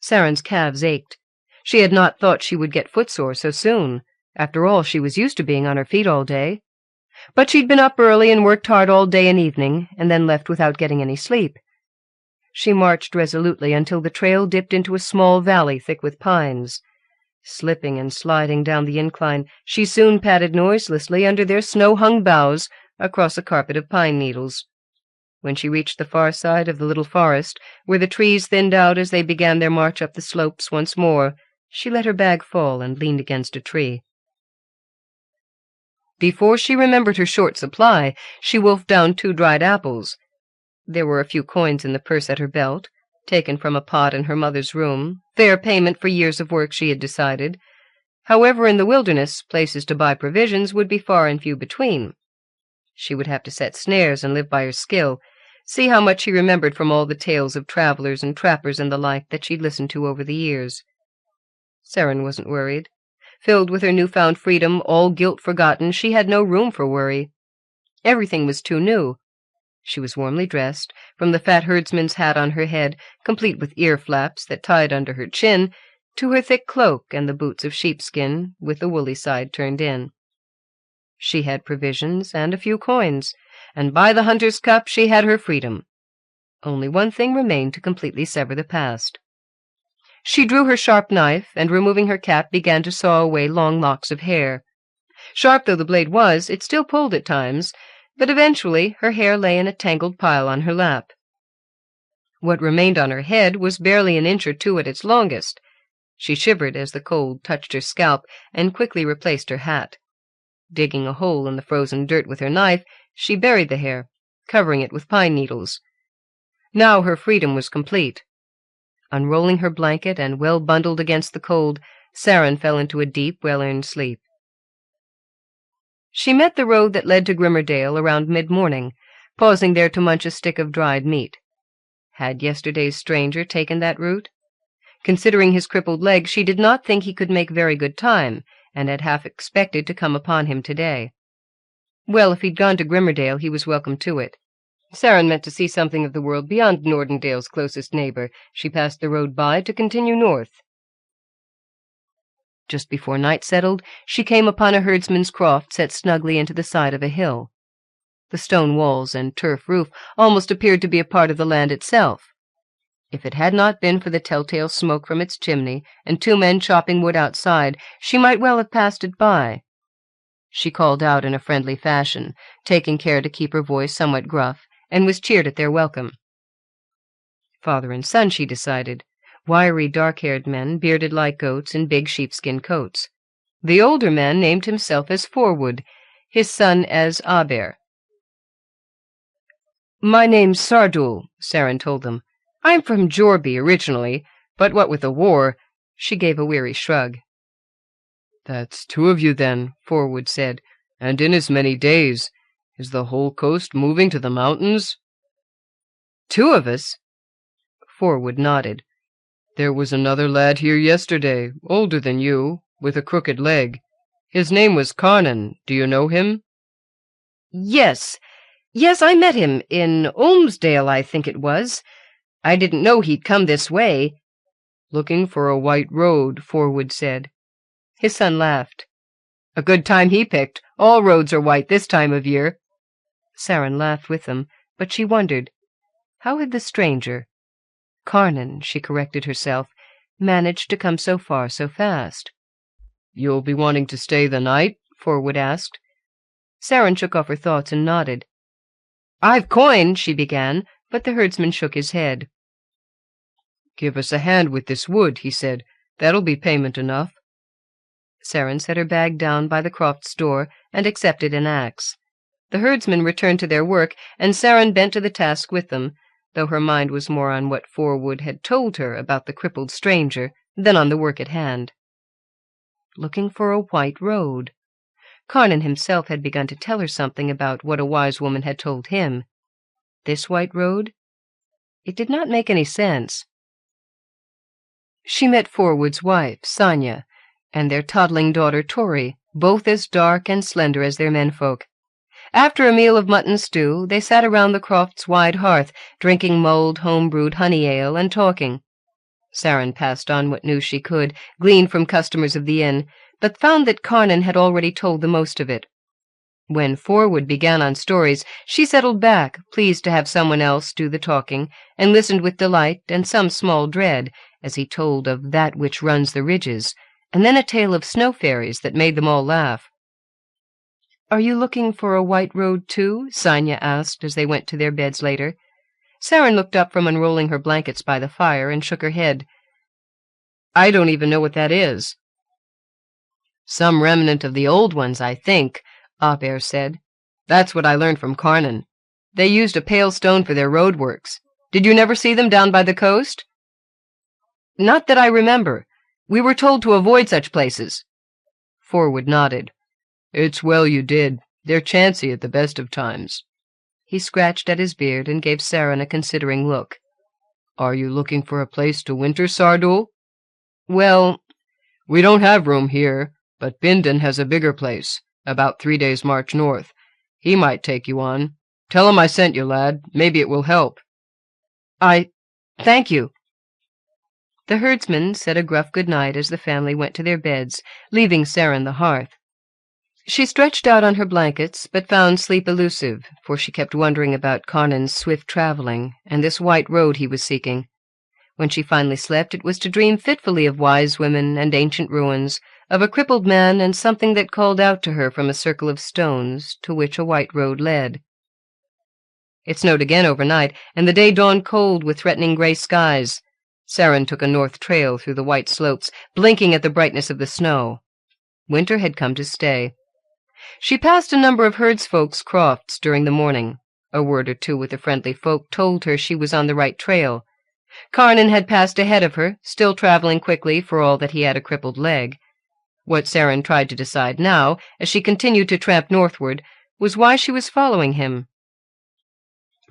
Saren's calves ached. She had not thought she would get footsore so soon. After all, she was used to being on her feet all day. But she'd been up early and worked hard all day and evening, and then left without getting any sleep. She marched resolutely until the trail dipped into a small valley thick with pines. Slipping and sliding down the incline, she soon padded noiselessly under their snow-hung boughs across a carpet of pine needles. When she reached the far side of the little forest, where the trees thinned out as they began their march up the slopes once more, she let her bag fall and leaned against a tree. Before she remembered her short supply, she wolfed down 2 dried apples. There were a few coins in the purse at her belt, taken from a pot in her mother's room, fair payment for years of work, she had decided. However, in the wilderness, places to buy provisions would be far and few between. She would have to set snares and live by her skill, see how much she remembered from all the tales of travelers and trappers and the like that she'd listened to over the years. Saren wasn't worried. Filled with her newfound freedom, all guilt forgotten, she had no room for worry. Everything was too new. She was warmly dressed, from the fat herdsman's hat on her head, complete with ear-flaps that tied under her chin, to her thick cloak and the boots of sheepskin, with the woolly side turned in. She had provisions and a few coins, and by the hunter's cup she had her freedom. Only one thing remained to completely sever the past. She drew her sharp knife, and removing her cap began to saw away long locks of hair. Sharp though the blade was, it still pulled at times, but eventually her hair lay in a tangled pile on her lap. What remained on her head was barely an inch or 2 at its longest. She shivered as the cold touched her scalp, and quickly replaced her hat. Digging a hole in the frozen dirt with her knife, she buried the hair, covering it with pine needles. Now her freedom was complete. Unrolling her blanket and well bundled against the cold, Saren fell into a deep, well-earned sleep. She met the road that led to Grimmerdale around mid-morning, pausing there to munch a stick of dried meat. Had yesterday's stranger taken that route? Considering his crippled leg, she did not think he could make very good time, and had half expected to come upon him today. Well, if he'd gone to Grimmerdale, he was welcome to it. Saren meant to see something of the world beyond Nordendale's closest neighbor. She passed the road by to continue north. Just before night settled, she came upon a herdsman's croft set snugly into the side of a hill. The stone walls and turf roof almost appeared to be a part of the land itself. If it had not been for the telltale smoke from its chimney and 2 men chopping wood outside, she might well have passed it by. She called out in a friendly fashion, taking care to keep her voice somewhat gruff, and was cheered at their welcome. Father and son, she decided, wiry, dark-haired men, bearded like goats, in big sheepskin coats. The older man named himself as Forwood, his son as Aber. "My name's Sardul," Saren told them. "I'm from Jorby originally, but what with the war—" She gave a weary shrug. "That's 2 of you, then," Forwood said, "and in as many days. Is the whole coast moving to the mountains?" "2 of us?" Forwood nodded. "There was another lad here yesterday, older than you, with a crooked leg. "His name was Carnan. Do you know him?" "Yes. Yes, I met him in Olmsdale, I think it was. I didn't know he'd come this way." "Looking for a white road," Forwood said. His son laughed. "A good time he picked. All roads are white this time of year." Saren laughed with them, but she wondered, how had the stranger, Carnan, she corrected herself, managed to come so far so fast? "You'll be wanting to stay the night?" Forwood asked. Saren shook off her thoughts and nodded. "I've coin," she began, but the herdsman shook his head. "Give us a hand with this wood," he said. "That'll be payment enough." Saren set her bag down by the Crofts' door and accepted an axe. The herdsmen returned to their work, and Saren bent to the task with them, though her mind was more on what Forwood had told her about the crippled stranger than on the work at hand. Looking for a white road. Carnan himself had begun to tell her something about what a wise woman had told him. This white road? It did not make any sense. She met Forwood's wife, Sonia, and their toddling daughter, Tori, both as dark and slender as their menfolk. After a meal of mutton stew, they sat around the Crofts' wide hearth, drinking mulled, home-brewed honey ale and talking. Saren passed on what news she could, gleaned from customers of the inn, but found that Carnan had already told the most of it. When Forwood began on stories, she settled back, pleased to have someone else do the talking, and listened with delight and some small dread, as he told of that which runs the ridges, and then a tale of snow fairies that made them all laugh. "Are you looking for a white road, too?" Sonia asked as they went to their beds later. Saren looked up from unrolling her blankets by the fire and shook her head. "I don't even know what that is." "Some remnant of the old ones, I think," Eyrie said. "That's what I learned from Carnan. They used a pale stone for their roadworks. Did you never see them down by the coast?" "Not that I remember. We were told to avoid such places." Forwood nodded. "It's well you did. They're chancy at the best of times." He scratched at his beard and gave Saren a considering look. "Are you looking for a place to winter, Sardul?" "Well, we don't have room here, but Belden has a bigger place, about 3 days' march north. He might take you on. Tell him I sent you, lad. Maybe it will help." Thank you." The herdsman said a gruff good night as the family went to their beds, leaving Saren the hearth. She stretched out on her blankets, but found sleep elusive, for she kept wondering about Carnan's swift traveling and this white road he was seeking. When she finally slept, it was to dream fitfully of wise women and ancient ruins, of a crippled man and something that called out to her from a circle of stones to which a white road led. It snowed again overnight, and the day dawned cold with threatening gray skies. Saren took a north trail through the white slopes, blinking at the brightness of the snow. Winter had come to stay. She passed a number of herdsfolk's crofts during the morning. A word or two with the friendly folk told her she was on the right trail. Carnan had passed ahead of her, still traveling quickly for all that he had a crippled leg. What Saren tried to decide now, as she continued to tramp northward, was why she was following him.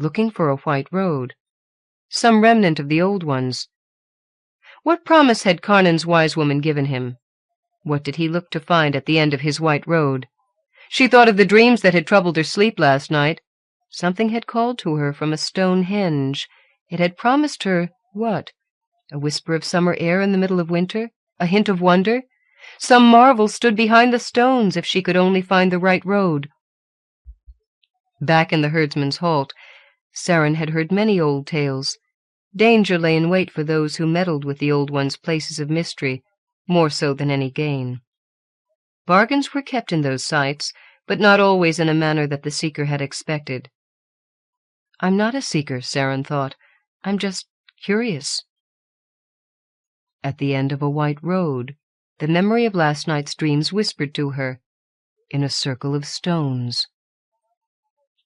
Looking for a white road. Some remnant of the old ones. What promise had Carnan's wise woman given him? What did he look to find at the end of his white road? She thought of the dreams that had troubled her sleep last night. Something had called to her from a stone henge. It had promised her, what? A whisper of summer air in the middle of winter? A hint of wonder? Some marvel stood behind the stones if she could only find the right road. Back in the herdsman's halt, Saren had heard many old tales. Danger lay in wait for those who meddled with the old ones' places of mystery, more so than any gain. Bargains were kept in those sites, but not always in a manner that the seeker had expected. I'm not a seeker, Saren thought. I'm just curious. At the end of a white road, the memory of last night's dreams whispered to her, in a circle of stones.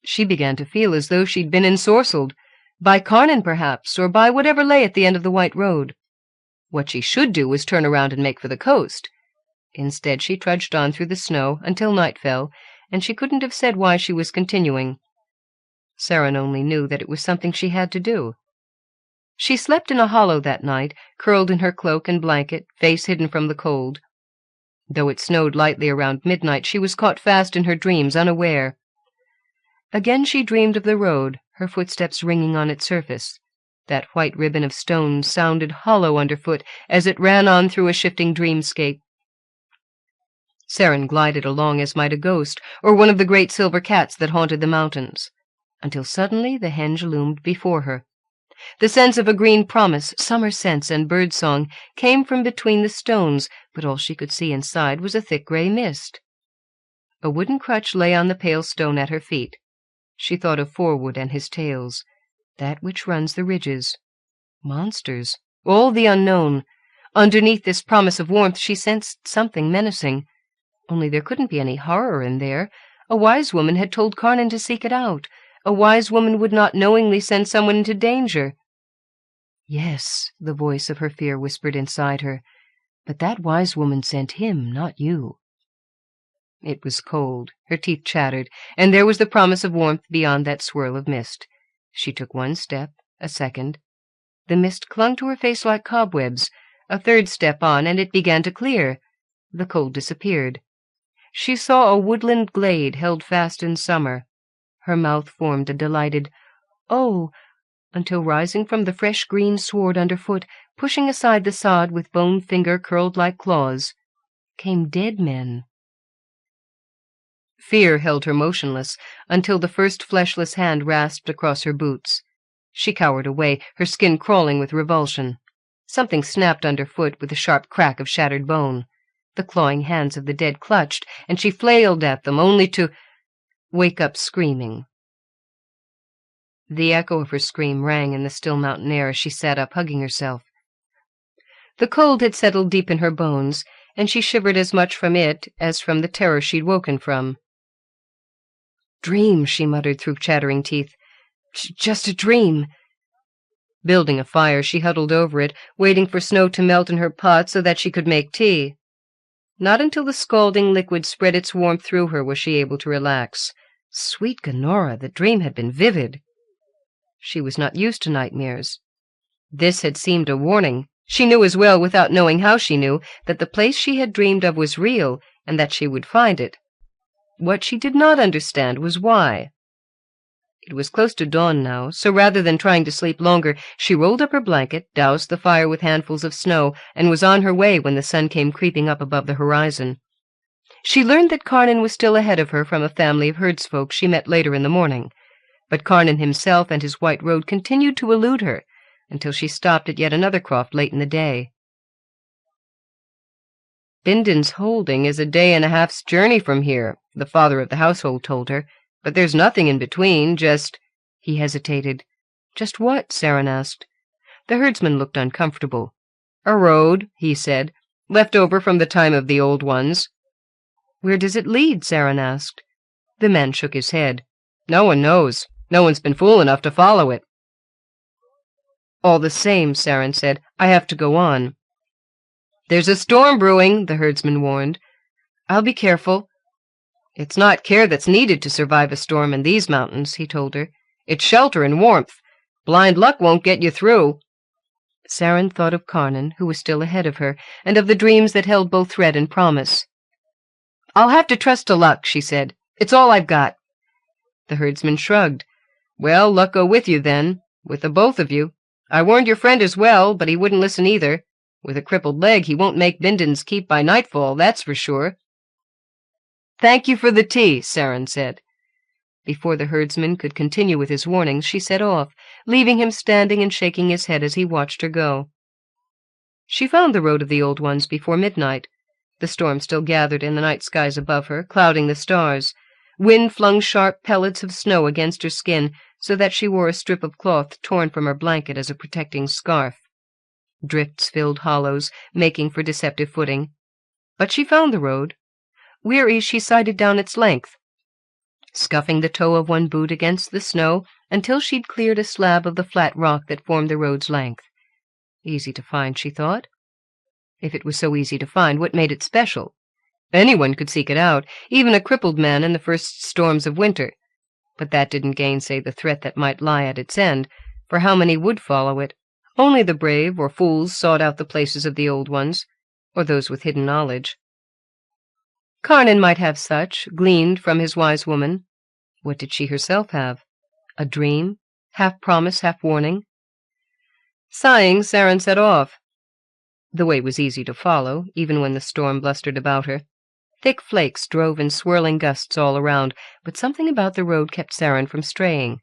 She began to feel as though she'd been ensorcelled, by Carnan perhaps, or by whatever lay at the end of the white road. What she should do was turn around and make for the coast. Instead, she trudged on through the snow until night fell, and she couldn't have said why she was continuing. Saren only knew that it was something she had to do. She slept in a hollow that night, curled in her cloak and blanket, face hidden from the cold. Though it snowed lightly around midnight, she was caught fast in her dreams, unaware. Again she dreamed of the road, her footsteps ringing on its surface. That white ribbon of stone sounded hollow underfoot as it ran on through a shifting dreamscape. Saren glided along as might a ghost, or one of the great silver cats that haunted the mountains, until suddenly the henge loomed before her. The sense of a green promise, summer scents and bird-song came from between the stones, but all she could see inside was a thick grey mist. A wooden crutch lay on the pale stone at her feet. She thought of Forwood and his tales, that which runs the ridges. Monsters, all the unknown. Underneath this promise of warmth she sensed something menacing. Only there couldn't be any horror in there. A wise woman had told Carnan to seek it out. A wise woman would not knowingly send someone into danger. Yes, the voice of her fear whispered inside her, but that wise woman sent him, not you. It was cold, her teeth chattered, and there was the promise of warmth beyond that swirl of mist. She took one step, a second. The mist clung to her face like cobwebs. A third step on, and it began to clear. The cold disappeared. She saw a woodland glade held fast in summer. Her mouth formed a delighted "Oh," until rising from the fresh green sward underfoot, pushing aside the sod with bone finger curled like claws, came dead men. Fear held her motionless until the first fleshless hand rasped across her boots. She cowered away, her skin crawling with revulsion. Something snapped underfoot with a sharp crack of shattered bone. The clawing hands of the dead clutched, and she flailed at them, only to wake up screaming. The echo of her scream rang in the still mountain air as she sat up, hugging herself. The cold had settled deep in her bones, and she shivered as much from it as from the terror she'd woken from. "Dream," she muttered through chattering teeth. "Just a dream." Building a fire, she huddled over it, waiting for snow to melt in her pot so that she could make tea. Not until the scalding liquid spread its warmth through her was she able to relax. Sweet Gonora, the dream had been vivid. She was not used to nightmares. This had seemed a warning. She knew as well, without knowing how she knew, that the place she had dreamed of was real, and that she would find it. What she did not understand was why. It was close to dawn now, so rather than trying to sleep longer, she rolled up her blanket, doused the fire with handfuls of snow, and was on her way when the sun came creeping up above the horizon. She learned that Carnan was still ahead of her from a family of herdsfolk she met later in the morning, but Carnan himself and his white road continued to elude her until she stopped at yet another croft late in the day. "Bindon's Holding is a day and a half's journey from here," the father of the household told her, "but there's nothing in between, just—" He hesitated. "Just what?" Saren asked. The herdsman looked uncomfortable. "A road," he said, "left over from the time of the old ones." "Where does it lead?" Saren asked. The man shook his head. "No one knows. No one's been fool enough to follow it." "All the same," Saren said, "I have to go on." "There's a storm brewing," the herdsman warned. "I'll be careful." "It's not care that's needed to survive a storm in these mountains," he told her. "It's shelter and warmth. Blind luck won't get you through." Saren thought of Carnan, who was still ahead of her, and of the dreams that held both threat and promise. "I'll have to trust to luck," she said. "It's all I've got." The herdsman shrugged. "Well, luck go with you, then. With the both of you. I warned your friend as well, but he wouldn't listen either. With a crippled leg, he won't make Bindon's keep by nightfall, that's for sure." "Thank you for the tea," Saren said. Before the herdsman could continue with his warnings, she set off, leaving him standing and shaking his head as he watched her go. She found the road of the old ones before midnight. The storm still gathered in the night skies above her, clouding the stars. Wind flung sharp pellets of snow against her skin, so that she wore a strip of cloth torn from her blanket as a protecting scarf. Drifts filled hollows, making for deceptive footing. But she found the road. Weary, she sighted down its length, scuffing the toe of one boot against the snow until she'd cleared a slab of the flat rock that formed the road's length. Easy to find, she thought. If it was so easy to find, what made it special? Anyone could seek it out, even a crippled man in the first storms of winter. But that didn't gainsay the threat that might lie at its end, for how many would follow it? Only the brave or fools sought out the places of the old ones, or those with hidden knowledge. Carnan might have such, gleaned from his wise woman. What did she herself have? A dream? Half promise, half warning? Sighing, Saren set off. The way was easy to follow, even when the storm blustered about her. Thick flakes drove in swirling gusts all around, but something about the road kept Saren from straying.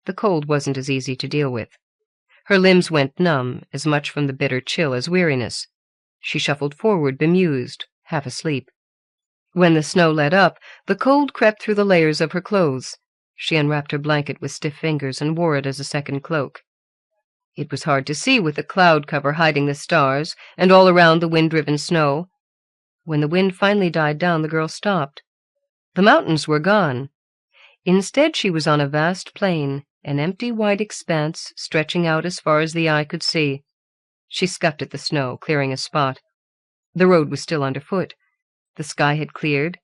The cold wasn't as easy to deal with. Her limbs went numb, as much from the bitter chill as weariness. She shuffled forward, bemused, half asleep. When the snow let up, the cold crept through the layers of her clothes. She unwrapped her blanket with stiff fingers and wore it as a second cloak. It was hard to see with the cloud cover hiding the stars, and all around the wind-driven snow. When the wind finally died down, the girl stopped. The mountains were gone. Instead, she was on a vast plain, an empty white expanse stretching out as far as the eye could see. She scuffed at the snow, clearing a spot. The road was still underfoot. The sky had cleared.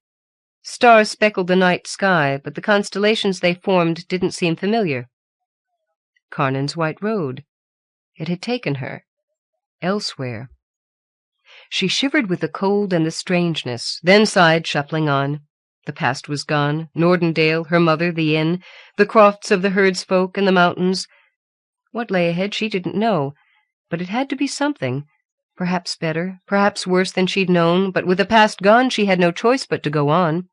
Stars speckled the night sky, but the constellations they formed didn't seem familiar. Carnan's white road. It had taken her elsewhere. She shivered with the cold and the strangeness, then sighed, shuffling on. The past was gone, Nordendale, her mother, the inn, the crofts of the herdsfolk and the mountains. What lay ahead she didn't know, but it had to be something, perhaps better, perhaps worse than she'd known, but with the past gone she had no choice but to go on.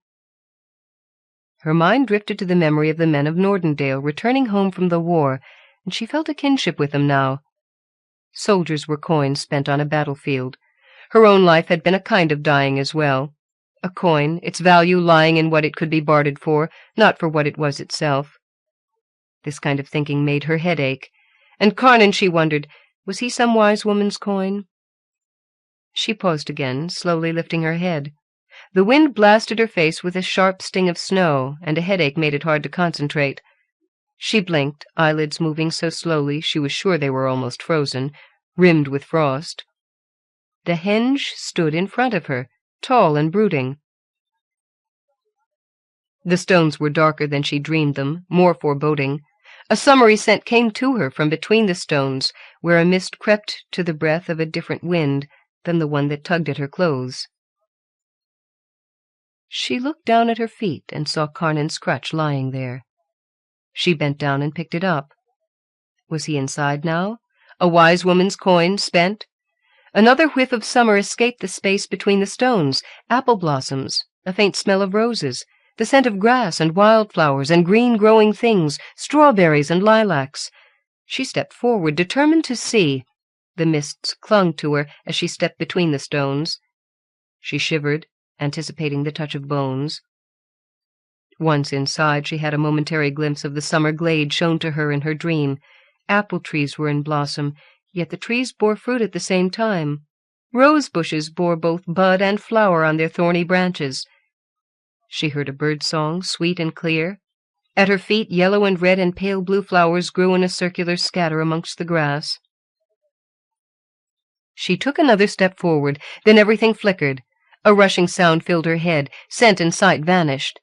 Her mind drifted to the memory of the men of Nordendale returning home from the war, and she felt a kinship with them now. Soldiers were coins spent on a battlefield. Her own life had been a kind of dying as well. A coin, its value lying in what it could be bartered for, not for what it was itself. This kind of thinking made her head ache, and Carnan, she wondered, was he some wise woman's coin? She paused again, slowly lifting her head. The wind blasted her face with a sharp sting of snow, and a headache made it hard to concentrate. She blinked, eyelids moving so slowly she was sure they were almost frozen, rimmed with frost. The henge stood in front of her, tall and brooding. The stones were darker than she dreamed them, more foreboding. A summery scent came to her from between the stones, where a mist crept to the breath of a different wind than the one that tugged at her clothes. She looked down at her feet and saw Carnan's crutch lying there. She bent down and picked it up. Was he inside now? A wise woman's coin spent? Another whiff of summer escaped the space between the stones, apple blossoms, a faint smell of roses, the scent of grass and wildflowers and green growing things, strawberries and lilacs. She stepped forward, determined to see. The mists clung to her as she stepped between the stones. She shivered, anticipating the touch of bones. Once inside, she had a momentary glimpse of the summer glade shown to her in her dream. Apple trees were in blossom, yet the trees bore fruit at the same time. Rose bushes bore both bud and flower on their thorny branches. She heard a bird song, sweet and clear. At her feet, yellow and red and pale blue flowers grew in a circular scatter amongst the grass. She took another step forward, then everything flickered. A rushing sound filled her head, scent and sight vanished.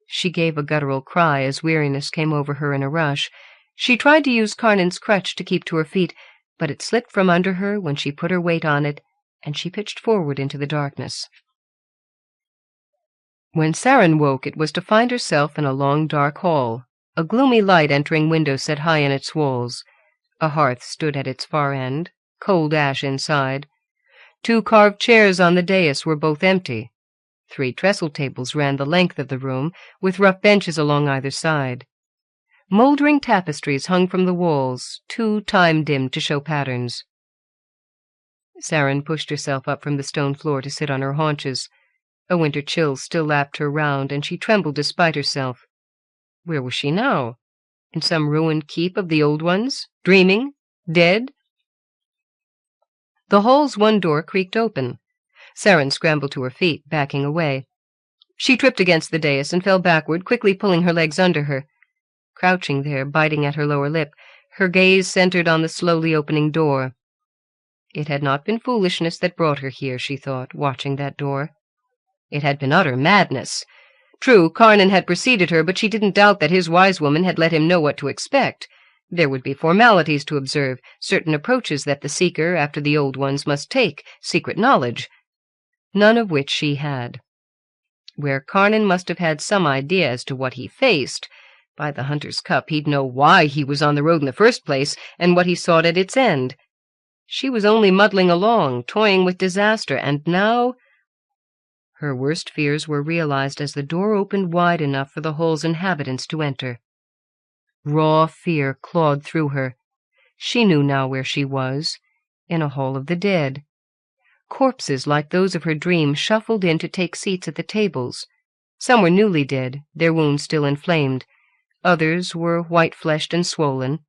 She gave a guttural cry as weariness came over her in a rush. She tried to use Carnan's crutch to keep to her feet, but it slipped from under her when she put her weight on it, and she pitched forward into the darkness. When Saren woke, it was to find herself in a long dark hall, a gloomy light entering windows set high in its walls. A hearth stood at its far end, cold ash inside. 2 carved chairs on the dais were both empty. 3 trestle tables ran the length of the room, with rough benches along either side. Mouldering tapestries hung from the walls, too time-dimmed to show patterns. Saren pushed herself up from the stone floor to sit on her haunches. A winter chill still lapped her round, and she trembled despite herself. Where was she now? In some ruined keep of the old ones? Dreaming? Dead? The hall's one door creaked open. Saren scrambled to her feet, backing away. She tripped against the dais and fell backward, quickly pulling her legs under her. Crouching there, biting at her lower lip, her gaze centered on the slowly opening door. It had not been foolishness that brought her here, she thought, watching that door. It had been utter madness. True, Carnan had preceded her, but she didn't doubt that his wise woman had let him know what to expect. There would be formalities to observe, certain approaches that the seeker after the old ones must take, secret knowledge, none of which she had. where Carnan must have had some idea as to what he faced. By the Hunter's Cup, he'd know why he was on the road in the first place, and what he sought at its end. She was only muddling along, toying with disaster, and now... Her worst fears were realized as the door opened wide enough for the Hall's inhabitants to enter. Raw fear clawed through her. She knew now where she was, in a hall of the dead. Corpses like those of her dream shuffled in to take seats at the tables. Some were newly dead, their wounds still inflamed. Others were white-fleshed and swollen,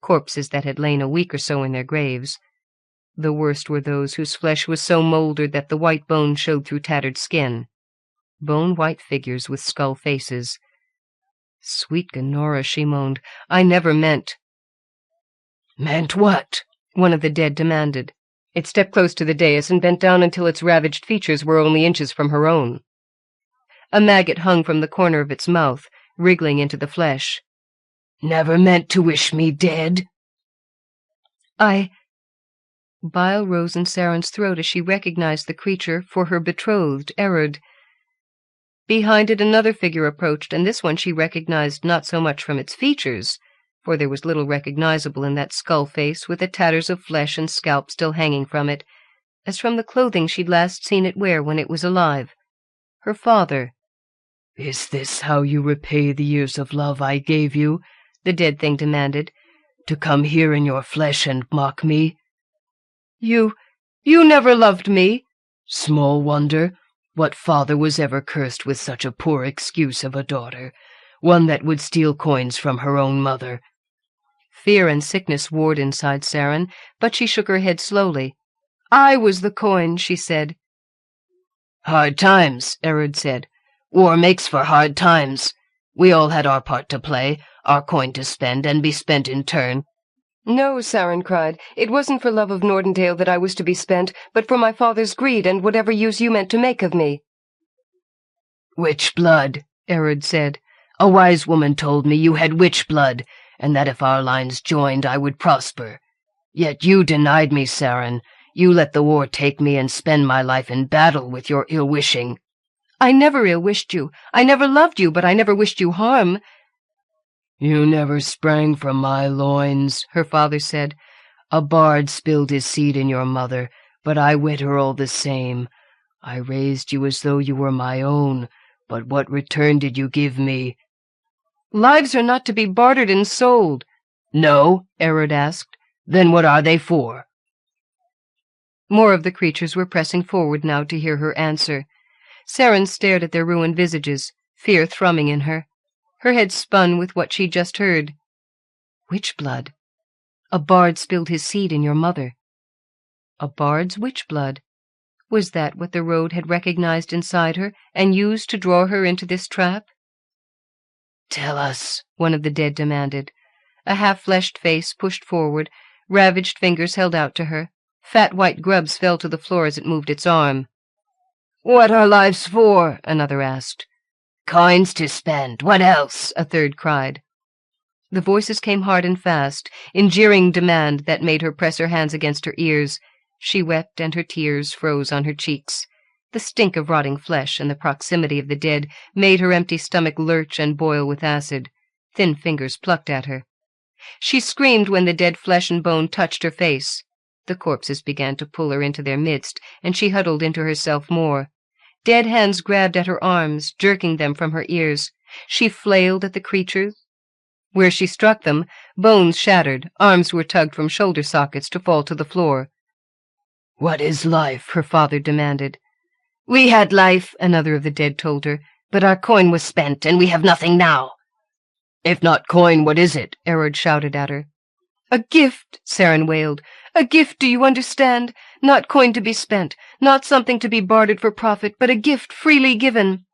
corpses that had lain a week or so in their graves. The worst were those whose flesh was so mouldered that the white bones showed through tattered skin. Bone-white figures with skull faces. "Sweet Gonora," she moaned, "I never meant—" "Meant what?" one of the dead demanded. It stepped close to the dais and bent down until its ravaged features were only inches from her own. A maggot hung from the corner of its mouth, wriggling into the flesh. "Never meant to wish me dead?" Bile rose in Saren's throat as she recognized the creature for her betrothed, Errod. Behind it another figure approached, and this one she recognized not so much from its features, for there was little recognizable in that skull face with the tatters of flesh and scalp still hanging from it, as from the clothing she'd last seen it wear when it was alive. Her father. "Is this how you repay the years of love I gave you?" the dead thing demanded. "To come here in your flesh and mock me?" You never loved me." "Small wonder. What father was ever cursed with such a poor excuse of a daughter, one that would steal coins from her own mother?" Fear and sickness warred inside Saren, but she shook her head slowly. "I was the coin," she said. "Hard times," Errod said. "War makes for hard times. We all had our part to play, our coin to spend and be spent in turn." "No," Saren cried. "It wasn't for love of Nordendale that I was to be spent, but for my father's greed and whatever use you meant to make of me." "Witch blood," Errod said. "A wise woman told me you had witch blood, and that if our lines joined I would prosper. Yet you denied me, Saren. You let the war take me and spend my life in battle with your ill-wishing." "I never ill-wished you. I never loved you, but I never wished you harm." "You never sprang from my loins," her father said. "A bard spilled his seed in your mother, but I wed her all the same. I raised you as though you were my own, but what return did you give me?" "Lives are not to be bartered and sold." "No?" Errod asked. "Then what are they for?" More of the creatures were pressing forward now to hear her answer. Saren stared at their ruined visages, fear thrumming in her. Her head spun with what she'd just heard. Witch blood. A bard spilled his seed in your mother. A bard's witch blood. Was that what the road had recognized inside her and used to draw her into this trap? "Tell us," one of the dead demanded. A half-fleshed face pushed forward, ravaged fingers held out to her. Fat white grubs fell to the floor as it moved its arm. "What are lives for?" another asked. "Coins to spend. What else?" a third cried. The voices came hard and fast, in jeering demand that made her press her hands against her ears. She wept, and her tears froze on her cheeks. The stink of rotting flesh and the proximity of the dead made her empty stomach lurch and boil with acid. Thin fingers plucked at her. She screamed when the dead flesh and bone touched her face. The corpses began to pull her into their midst, and she huddled into herself more. Dead hands grabbed at her arms, jerking them from her ears. She flailed at the creatures. Where she struck them, bones shattered, arms were tugged from shoulder sockets to fall to the floor. "What is life?" her father demanded. "We had life," another of the dead told her, "but our coin was spent, and we have nothing now." "If not coin, what is it?" Errod shouted at her. "A gift," Saren wailed. "A gift, do you understand? Not coin to be spent, not something to be bartered for profit, but a gift freely given."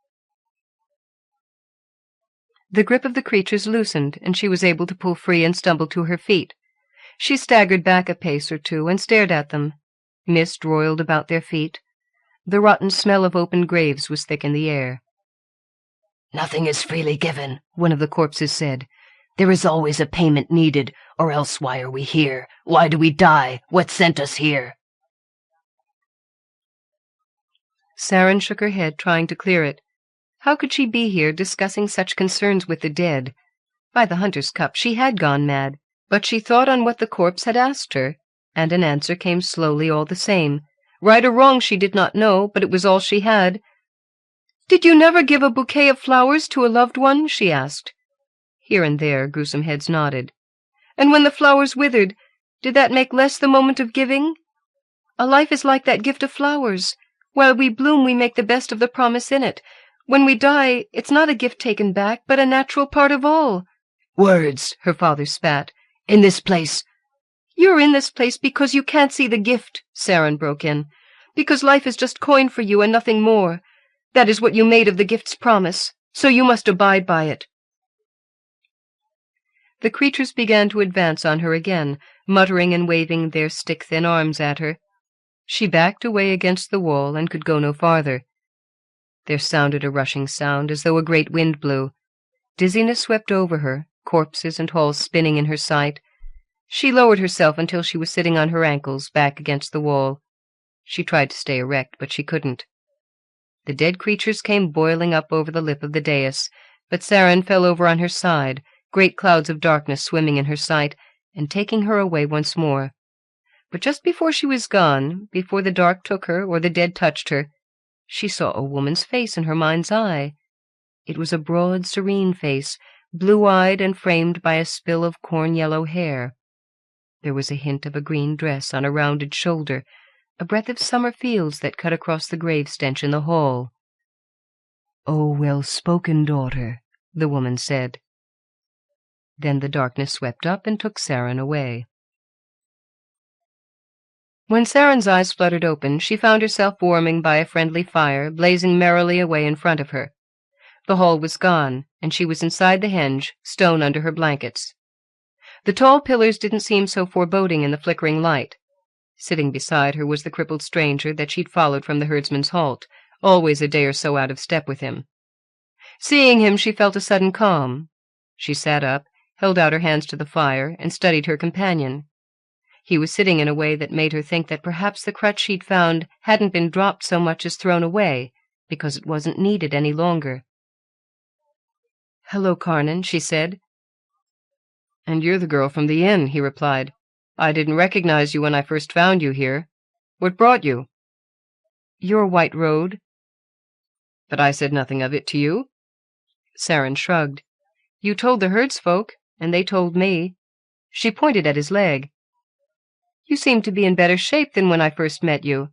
The grip of the creatures loosened, and she was able to pull free and stumble to her feet. She staggered back a pace or two and stared at them. Mist roiled about their feet. The rotten smell of open graves was thick in the air. "Nothing is freely given," one of the corpses said. "There is always a payment needed, or else why are we here? Why do we die? What sent us here?" Saren shook her head, trying to clear it. How could she be here discussing such concerns with the dead? By the Hunter's Cup she had gone mad, but she thought on what the corpse had asked her, and an answer came slowly all the same. Right or wrong she did not know, but it was all she had. "Did you never give a bouquet of flowers to a loved one?" she asked. Here and there gruesome heads nodded. "And when the flowers withered, did that make less the moment of giving? A life is like that gift of flowers. While we bloom we make the best of the promise in it. When we die, it's not a gift taken back, but a natural part of all." "Words," her father spat. "In this place." "You're in this place because you can't see the gift," Saren broke in. "Because life is just coin for you and nothing more. That is what you made of the gift's promise, so you must abide by it." The creatures began to advance on her again, muttering and waving their stick-thin arms at her. She backed away against the wall and could go no farther. There sounded a rushing sound, as though a great wind blew. Dizziness swept over her, corpses and halls spinning in her sight. She lowered herself until she was sitting on her ankles, back against the wall. She tried to stay erect, but she couldn't. The dead creatures came boiling up over the lip of the dais, but Saren fell over on her side, great clouds of darkness swimming in her sight, and taking her away once more. But just before she was gone, before the dark took her or the dead touched her, she saw a woman's face in her mind's eye. It was a broad, serene face, blue-eyed and framed by a spill of corn-yellow hair. There was a hint of a green dress on a rounded shoulder, a breath of summer fields that cut across the grave stench in the hall. "Oh, well-spoken, daughter," the woman said. Then the darkness swept up and took Saren away. When Saren's eyes fluttered open, she found herself warming by a friendly fire, blazing merrily away in front of her. The hall was gone, and she was inside the henge, stone under her blankets. The tall pillars didn't seem so foreboding in the flickering light. Sitting beside her was the crippled stranger that she'd followed from the herdsman's halt, always a day or so out of step with him. Seeing him, she felt a sudden calm. She sat up, held out her hands to the fire, and studied her companion. He was sitting in a way that made her think that perhaps the crutch she'd found hadn't been dropped so much as thrown away, because it wasn't needed any longer. "Hello, Carnan," she said. "And you're the girl from the inn," he replied. "I didn't recognize you when I first found you here. What brought you?" "Your white road." "But I said nothing of it to you." Saren shrugged. "You told the herdsfolk, and they told me." She pointed at his leg. "You seem to be in better shape than when I first met you."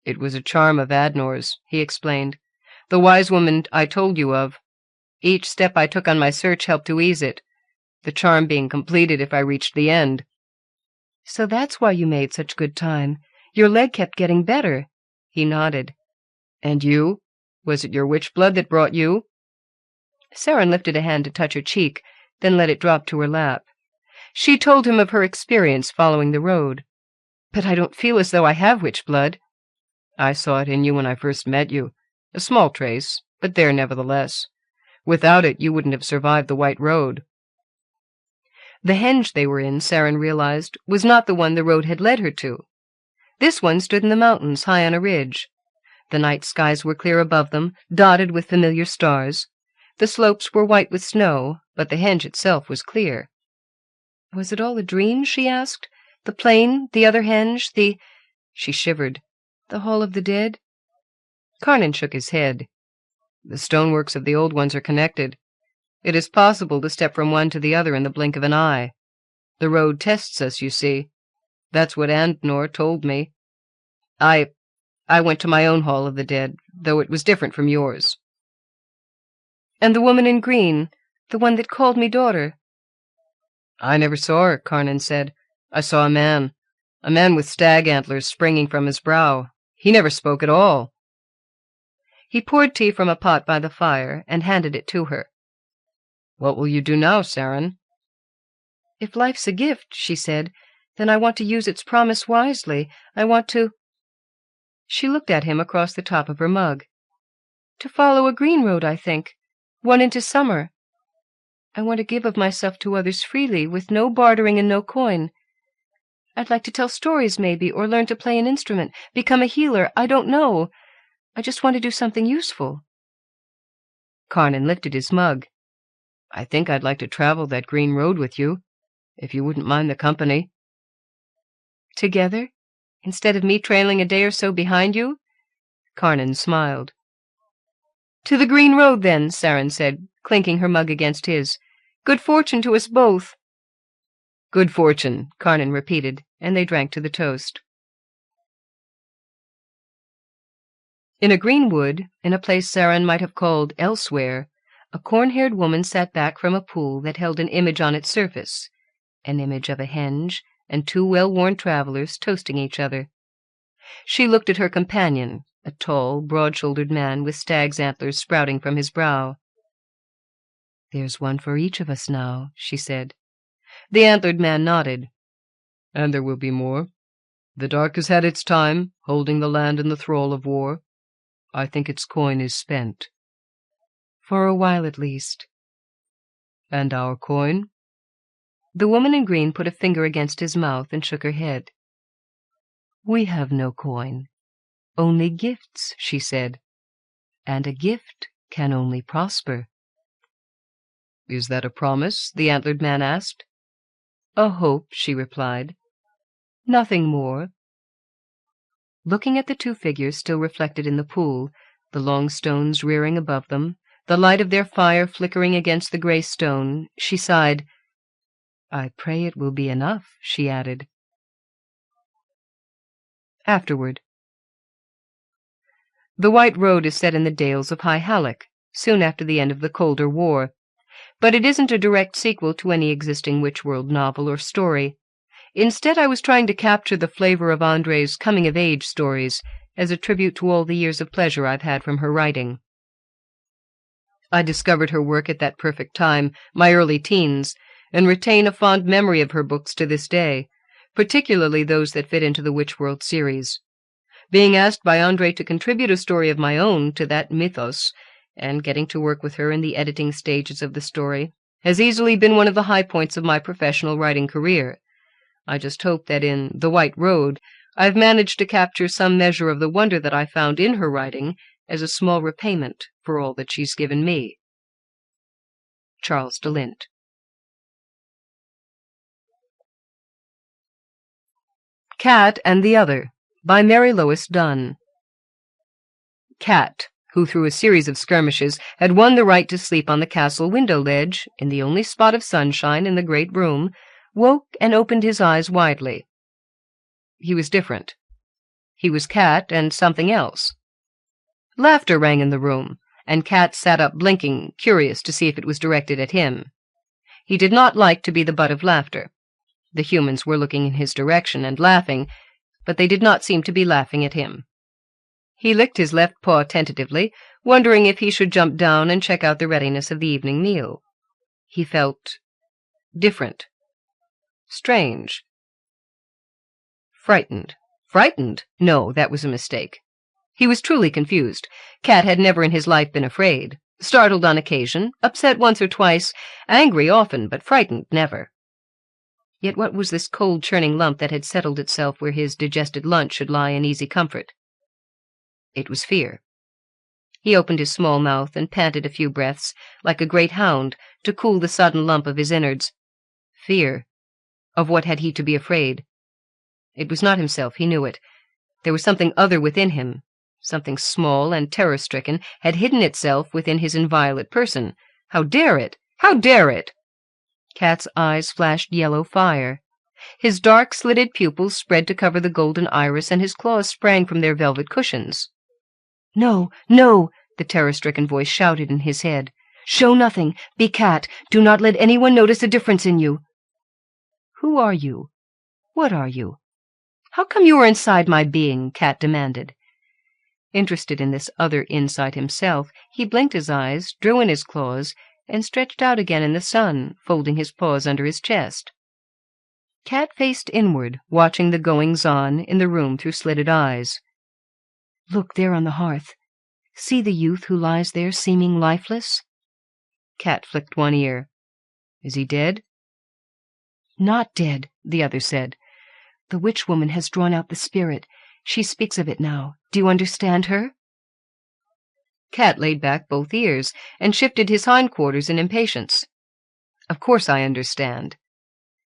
"It was a charm of Adnor's," he explained. "The wise woman I told you of. Each step I took on my search helped to ease it, the charm being completed if I reached the end." "So that's why you made such good time. Your leg kept getting better." He nodded. "And you? Was it your witch blood that brought you?" Saren lifted a hand to touch her cheek, then let it drop to her lap. She told him of her experience following the road. "But I don't feel as though I have witch blood." "I saw it in you when I first met you. A small trace, but there nevertheless. Without it, you wouldn't have survived the White Road." The henge they were in, Saren realized, was not the one the road had led her to. This one stood in the mountains, high on a ridge. The night skies were clear above them, dotted with familiar stars. The slopes were white with snow, but the henge itself was clear. Was it all a dream, she asked? The plain, the other henge, She shivered. The Hall of the Dead? Carnan shook his head. "The stoneworks of the old ones are connected. It is possible to step from one to the other in the blink of an eye. The road tests us, you see. That's what Adnor told me. I went to my own Hall of the Dead, though it was different from yours." "And the woman in green, the one that called me daughter?" "I never saw her," Carnan said. "I saw a man with stag antlers springing from his brow. He never spoke at all." He poured tea from a pot by the fire and handed it to her. "What will you do now, Saren?" "If life's a gift," she said, "then I want to use its promise wisely. I want to—" She looked at him across the top of her mug. "To follow a green road, I think. One into summer. I want to give of myself to others freely, with no bartering and no coin. I'd like to tell stories, maybe, or learn to play an instrument, become a healer. I don't know. I just want to do something useful." Carnan lifted his mug. "I think I'd like to travel that green road with you, if you wouldn't mind the company." "Together? Instead of me trailing a day or so behind you?" Carnan smiled. "To the green road, then," Saren said, clinking her mug against his. "Good fortune to us both." "Good fortune," Carnan repeated, and they drank to the toast. In a green wood, in a place Saren might have called elsewhere, a corn-haired woman sat back from a pool that held an image on its surface, an image of a henge and two well-worn travelers toasting each other. She looked at her companion, a tall, broad-shouldered man with stag's antlers sprouting from his brow. "There's one for each of us now," she said. The antlered man nodded. "And there will be more. The dark has had its time, holding the land in the thrall of war. I think its coin is spent." "For a while at least." "And our coin?" The woman in green put a finger against his mouth and shook her head. "We have no coin. Only gifts," she said. "And a gift can only prosper." "Is that a promise?" the antlered man asked. "A hope," she replied. "Nothing more." Looking at the two figures still reflected in the pool, the long stones rearing above them, the light of their fire flickering against the grey stone, she sighed. "I pray it will be enough," she added. Afterward. The White Road is set in the dales of High Hallack, soon after the end of the Colder War, but it isn't a direct sequel to any existing Witchworld novel or story. Instead, I was trying to capture the flavor of André's coming-of-age stories as a tribute to all the years of pleasure I've had from her writing. I discovered her work at that perfect time, my early teens, and retain a fond memory of her books to this day, particularly those that fit into the Witchworld series. Being asked by André to contribute a story of my own to that mythos, and getting to work with her in the editing stages of the story, has easily been one of the high points of my professional writing career. I just hope that in The White Road I've managed to capture some measure of the wonder that I found in her writing as a small repayment for all that she's given me. Charles de Lint. Cat and the Other, by Marylois Dunn. Cat, who through a series of skirmishes had won the right to sleep on the castle window ledge, in the only spot of sunshine in the great room, woke and opened his eyes widely. He was different. He was Cat and something else. Laughter rang in the room, and Cat sat up blinking, curious to see if it was directed at him. He did not like to be the butt of laughter. The humans were looking in his direction and laughing, but they did not seem to be laughing at him. He licked his left paw tentatively, wondering if he should jump down and check out the readiness of the evening meal. He felt different. Strange. Frightened. Frightened? No, that was a mistake. He was truly confused. Cat had never in his life been afraid. Startled on occasion, upset once or twice, angry often, but frightened never. Yet what was this cold churning lump that had settled itself where his digested lunch should lie in easy comfort? It was fear. He opened his small mouth and panted a few breaths, like a great hound, to cool the sudden lump of his innards. Fear. Of what had he to be afraid? It was not himself, he knew it. There was something other within him. Something small and terror-stricken had hidden itself within his inviolate person. How dare it? How dare it? Cat's eyes flashed yellow fire. His dark, slitted pupils spread to cover the golden iris, and his claws sprang from their velvet cushions. "No, no!" the terror-stricken voice shouted in his head. "Show nothing. Be Cat. Do not let anyone notice a difference in you." "Who are you? What are you? How come you are inside my being?" Cat demanded. Interested in this other inside himself, he blinked his eyes, drew in his claws, and stretched out again in the sun, folding his paws under his chest. Cat faced inward, watching the goings-on in the room through slitted eyes. "Look there on the hearth. See the youth who lies there seeming lifeless?" Cat flicked one ear. "Is he dead?" "Not dead," the other said. "The witch-woman has drawn out the spirit. She speaks of it now. Do you understand her?" Cat laid back both ears and shifted his hindquarters in impatience. "Of course I understand."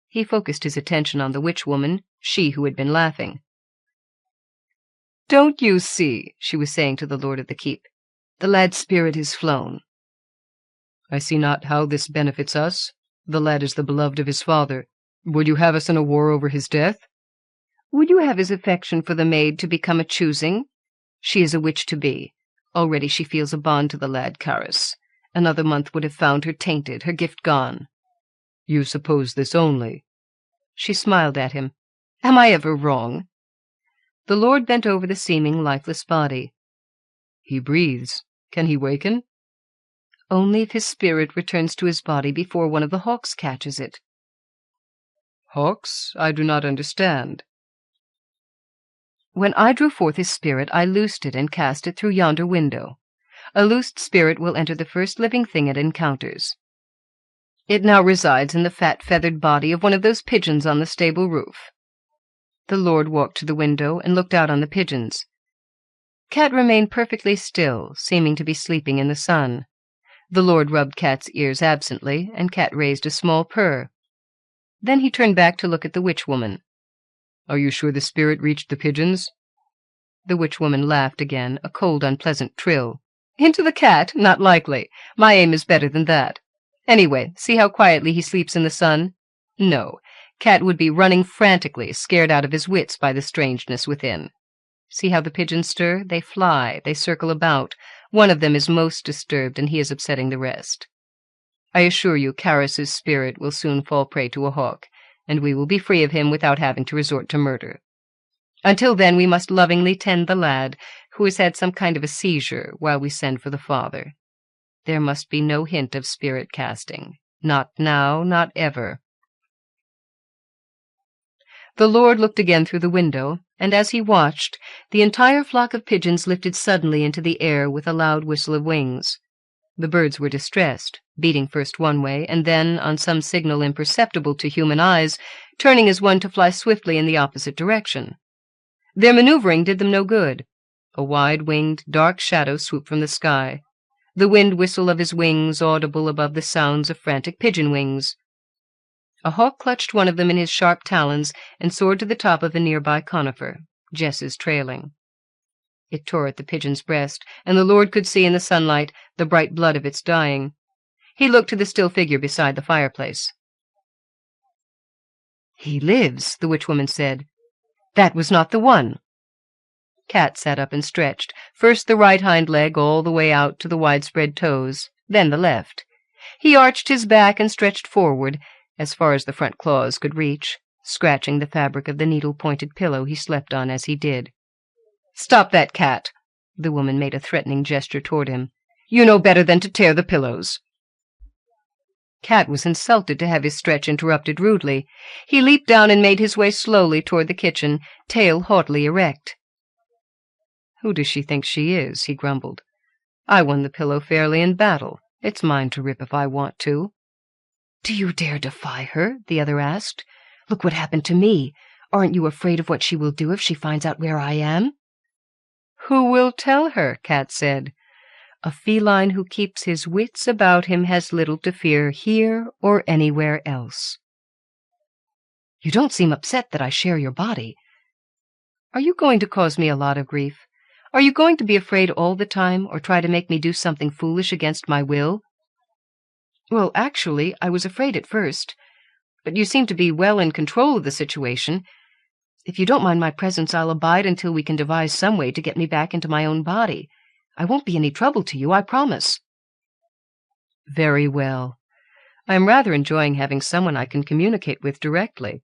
He focused his attention on the witch-woman, she who had been laughing. "Don't you see," she was saying to the lord of the keep, "the lad's spirit is flown." "I see not how this benefits us. The lad is the beloved of his father. Would you have us in a war over his death?" "Would you have his affection for the maid to become a choosing? She is a witch-to-be. Already she feels a bond to the lad, Caris. Another month would have found her tainted, her gift gone." "You suppose this only?" She smiled at him. "Am I ever wrong?" The lord bent over the seeming lifeless body. "He breathes. Can he waken?" "Only if his spirit returns to his body before one of the hawks catches it." "Hawks? I do not understand." "When I drew forth his spirit, I loosed it and cast it through yonder window. A loosed spirit will enter the first living thing it encounters. It now resides in the fat feathered body of one of those pigeons on the stable roof." The lord walked to the window and looked out on the pigeons. Cat remained perfectly still, seeming to be sleeping in the sun. The lord rubbed Cat's ears absently, and Cat raised a small purr. Then he turned back to look at the witch-woman. "Are you sure the spirit reached the pigeons?" The witch-woman laughed again, a cold, unpleasant trill. "Into the cat? Not likely. My aim is better than that. Anyway, see how quietly he sleeps in the sun? No, Cat would be running frantically, scared out of his wits by the strangeness within. See how the pigeons stir? They fly, they circle about. One of them is most disturbed, and he is upsetting the rest. I assure you Caris's spirit will soon fall prey to a hawk, and we will be free of him without having to resort to murder. Until then we must lovingly tend the lad, who has had some kind of a seizure, while we send for the father. There must be no hint of spirit casting. Not now, not ever." The lord looked again through the window, and as he watched, the entire flock of pigeons lifted suddenly into the air with a loud whistle of wings. The birds were distressed, beating first one way, and then, on some signal imperceptible to human eyes, turning as one to fly swiftly in the opposite direction. Their maneuvering did them no good. A wide-winged, dark shadow swooped from the sky, the wind whistle of his wings audible above the sounds of frantic pigeon wings. A hawk clutched one of them in his sharp talons and soared to the top of a nearby conifer, Jess's trailing. It tore at the pigeon's breast, and the lord could see in the sunlight the bright blood of its dying. He looked to the still figure beside the fireplace. "He lives," the witch-woman said. "That was not the one." Cat sat up and stretched, first the right hind leg all the way out to the widespread toes, then the left. He arched his back and stretched forward, as far as the front claws could reach, scratching the fabric of the needle-pointed pillow he slept on as he did. "Stop that, Cat!" The woman made a threatening gesture toward him. "You know better than to tear the pillows." Cat was insulted to have his stretch interrupted rudely. He leaped down and made his way slowly toward the kitchen, tail haughtily erect. "Who does she think she is?" he grumbled. "I won the pillow fairly in battle. It's mine to rip if I want to." "Do you dare defy her?" the other asked. "Look what happened to me. Aren't you afraid of what she will do if she finds out where I am?" "Who will tell her?" Cat said. "A feline who keeps his wits about him has little to fear here or anywhere else." "You don't seem upset that I share your body." "Are you going to cause me a lot of grief? Are you going to be afraid all the time, or try to make me do something foolish against my will?" "Well, actually, I was afraid at first, but you seem to be well in control of the situation. If you don't mind my presence, I'll abide until we can devise some way to get me back into my own body. I won't be any trouble to you, I promise." "Very well. I am rather enjoying having someone I can communicate with directly.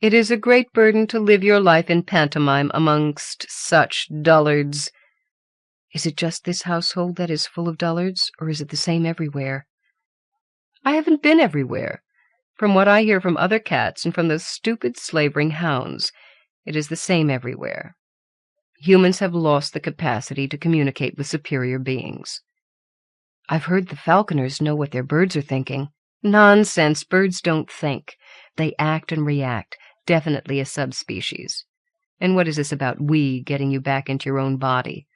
It is a great burden to live your life in pantomime amongst such dullards." "Is it just this household that is full of dullards, or is it the same everywhere?" "I haven't been everywhere. From what I hear from other cats and from those stupid slavering hounds, it is the same everywhere. Humans have lost the capacity to communicate with superior beings." "I've heard the falconers know what their birds are thinking." "Nonsense! Birds don't think. They act and react, definitely a subspecies. And what is this about we getting you back into your own body?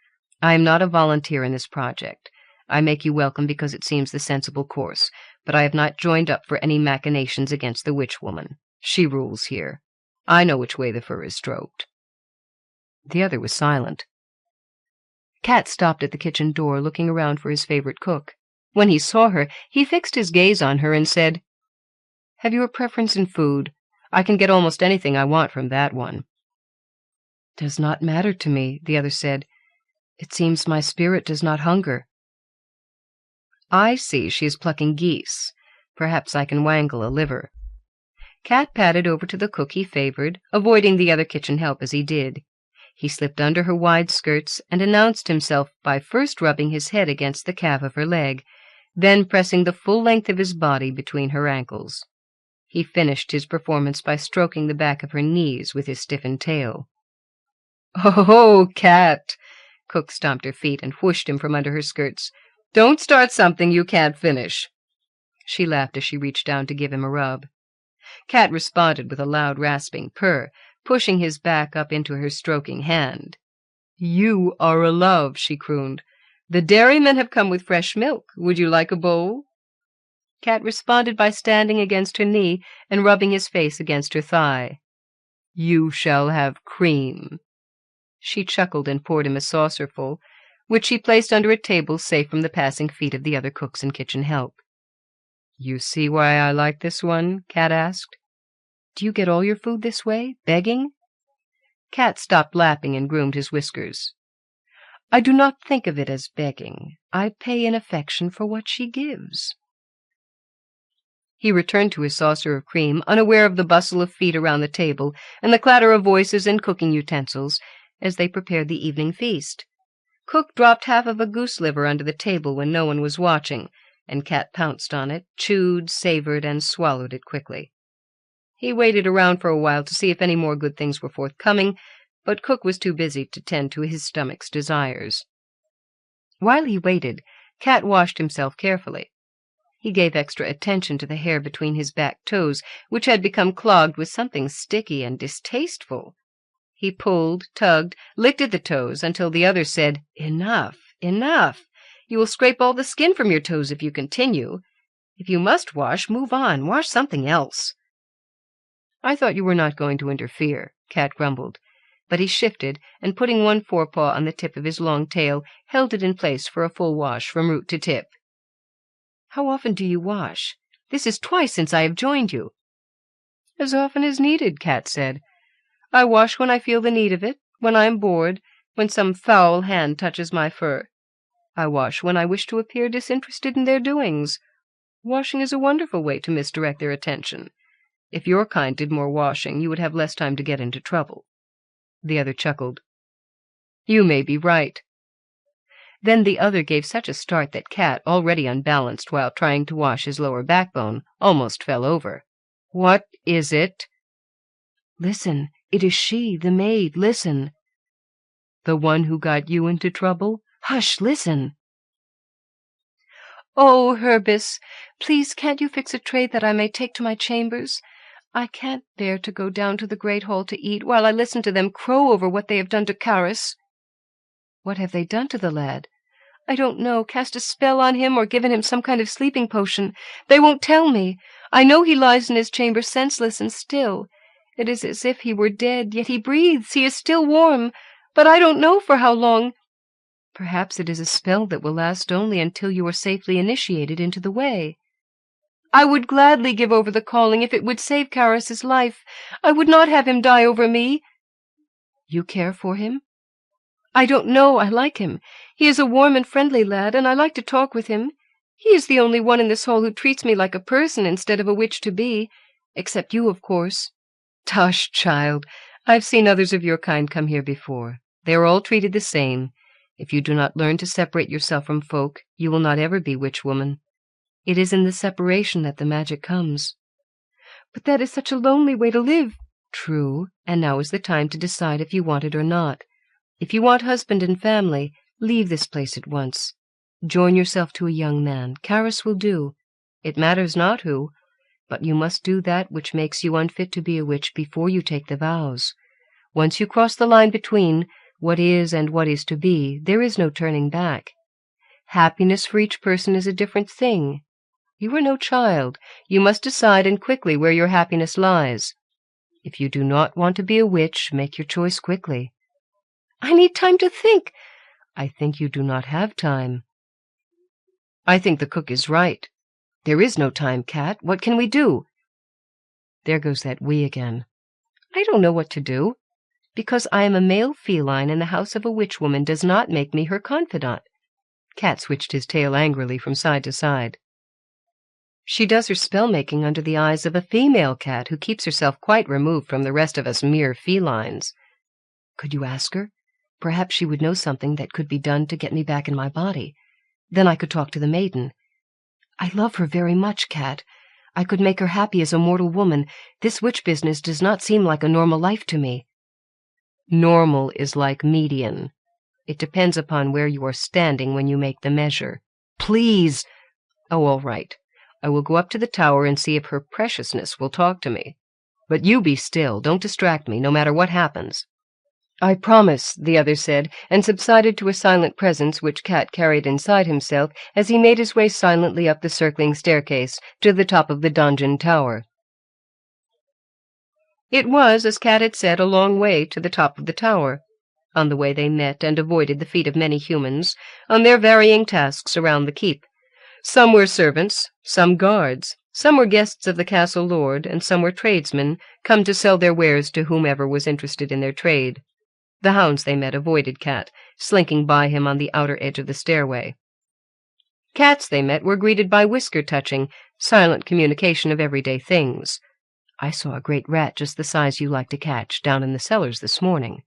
I am not a volunteer in this project. I make you welcome because it seems the sensible course, but I have not joined up for any machinations against the witch-woman. She rules here. I know which way the fur is stroked." The other was silent. Cat stopped at the kitchen door, looking around for his favorite cook. When he saw her, he fixed his gaze on her and said, "Have you a preference in food? I can get almost anything I want from that one." "Does not matter to me," the other said. "It seems my spirit does not hunger." "I see she is plucking geese. Perhaps I can wangle a liver." Cat padded over to the cook he favored, avoiding the other kitchen help as he did. He slipped under her wide skirts and announced himself by first rubbing his head against the calf of her leg, then pressing the full length of his body between her ankles. He finished his performance by stroking the back of her knees with his stiffened tail. "Oh, Cat!" Cook stomped her feet and whooshed him from under her skirts. "Don't start something you can't finish." She laughed as she reached down to give him a rub. Cat responded with a loud rasping purr, pushing his back up into her stroking hand. "You are a love," she crooned. "The dairymen have come with fresh milk. Would you like a bowl?" Cat responded by standing against her knee and rubbing his face against her thigh. "You shall have cream." She chuckled and poured him a saucerful, which she placed under a table safe from the passing feet of the other cooks and kitchen help. "You see why I like this one?" Cat asked. "Do you get all your food this way, begging?" Cat stopped lapping and groomed his whiskers. "I do not think of it as begging. I pay in affection for what she gives." He returned to his saucer of cream, unaware of the bustle of feet around the table and the clatter of voices and cooking utensils as they prepared the evening feast. Cook dropped half of a goose liver under the table when no one was watching, and Cat pounced on it, chewed, savored, and swallowed it quickly. He waited around for a while to see if any more good things were forthcoming, but Cook was too busy to tend to his stomach's desires. While he waited, Cat washed himself carefully. He gave extra attention to the hair between his back toes, which had become clogged with something sticky and distasteful. He pulled, tugged, licked at the toes until the other said, "Enough, enough. You will scrape all the skin from your toes if you continue. If you must wash, move on. Wash something else." "I thought you were not going to interfere," Cat grumbled, but he shifted, and putting one forepaw on the tip of his long tail, held it in place for a full wash from root to tip. "How often do you wash? This is twice since I have joined you." "As often as needed," Cat said. "I wash when I feel the need of it, when I am bored, when some foul hand touches my fur. I wash when I wish to appear disinterested in their doings. Washing is a wonderful way to misdirect their attention. If your kind did more washing, you would have less time to get into trouble." The other chuckled. "You may be right." Then the other gave such a start that Cat, already unbalanced while trying to wash his lower backbone, almost fell over. "What is it?" "Listen, it is she, the maid, listen." "The one who got you into trouble?" "Hush, listen." "Oh, Herbis, please can't you fix a tray that I may take to my chambers? I can't bear to go down to the great hall to eat while I listen to them crow over what they have done to Carus." "What have they done to the lad?" "I don't know. Cast a spell on him or given him some kind of sleeping potion. They won't tell me. I know he lies in his chamber senseless and still. It is as if he were dead, yet he breathes. He is still warm, but I don't know for how long. Perhaps it is a spell that will last only until you are safely initiated into the way." "I would gladly give over the calling if it would save Carus's life. I would not have him die over me." "You care for him?" "I don't know. I like him. He is a warm and friendly lad, and I like to talk with him. He is the only one in this hall who treats me like a person instead of a witch-to-be, except you, of course." "Tush, child. I've seen others of your kind come here before. They are all treated the same. If you do not learn to separate yourself from folk, you will not ever be witch-woman. It is in the separation that the magic comes." "But that is such a lonely way to live." "True, and now is the time to decide if you want it or not. If you want husband and family, leave this place at once. Join yourself to a young man. Carus will do. It matters not who, but you must do that which makes you unfit to be a witch before you take the vows. Once you cross the line between, what is and what is to be, there is no turning back. Happiness for each person is a different thing. You are no child. You must decide, and quickly, where your happiness lies. If you do not want to be a witch, make your choice quickly." "I need time to think." "I think you do not have time." "I think the cook is right. There is no time, Cat. What can we do?" There goes that "we" again. "I don't know what to do. Because I am a male feline in the house of a witch-woman does not make me her confidant." Cat switched his tail angrily from side to side. "She does her spell-making under the eyes of a female cat who keeps herself quite removed from the rest of us mere felines." "Could you ask her? Perhaps she would know something that could be done to get me back in my body. Then I could talk to the maiden. I love her very much, Cat. I could make her happy as a mortal woman. This witch business does not seem like a normal life to me." "Normal is like median. It depends upon where you are standing when you make the measure." "Please!" "Oh, all right. I will go up to the tower and see if her preciousness will talk to me. But you be still. Don't distract me, no matter what happens." "I promise," the other said, and subsided to a silent presence which Cat carried inside himself as he made his way silently up the circling staircase to the top of the donjon tower. It was, as Cat had said, a long way to the top of the tower. On the way they met and avoided the feet of many humans, on their varying tasks around the keep. Some were servants, some guards, some were guests of the castle lord, and some were tradesmen, come to sell their wares to whomever was interested in their trade. The hounds they met avoided Cat, slinking by him on the outer edge of the stairway. Cats they met were greeted by whisker-touching, silent communication of everyday things. "I saw a great rat just the size you like to catch down in the cellars this morning."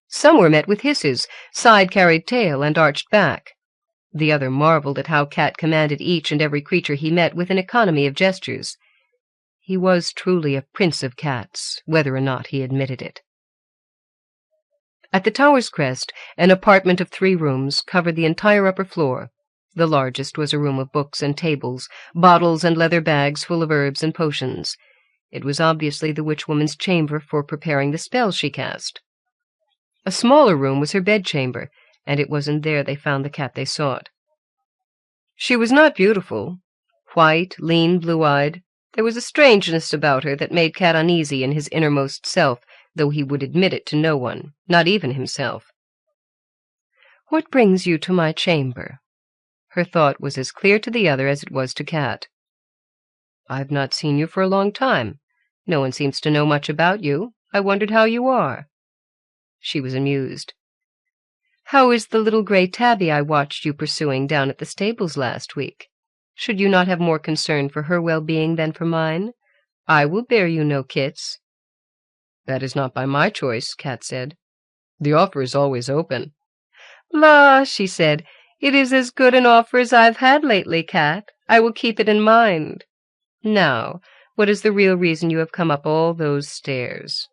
Some were met with hisses, side-carried tail, and arched back. The other marveled at how Cat commanded each and every creature he met with an economy of gestures. He was truly a prince of cats, whether or not he admitted it. At the tower's crest, an apartment of 3 rooms covered the entire upper floor. The largest was a room of books and tables, bottles and leather bags full of herbs and potions. It was obviously the witch-woman's chamber for preparing the spells she cast. A smaller room was her bedchamber, and it was in there they found the cat they sought. She was not beautiful. White, lean, blue-eyed. There was a strangeness about her that made Cat uneasy in his innermost self, though he would admit it to no one, not even himself. "What brings you to my chamber?" Her thought was as clear to the other as it was to Cat. "I've not seen you for a long time. No one seems to know much about you. I wondered how you are." She was amused. "How is the little grey tabby I watched you pursuing down at the stables last week? Should you not have more concern for her well-being than for mine? I will bear you no kits." "That is not by my choice," Cat said. "The offer is always open." "La," she said, "it is as good an offer as I've had lately, Cat. I will keep it in mind. Now, what is the real reason you have come up all those stairs?"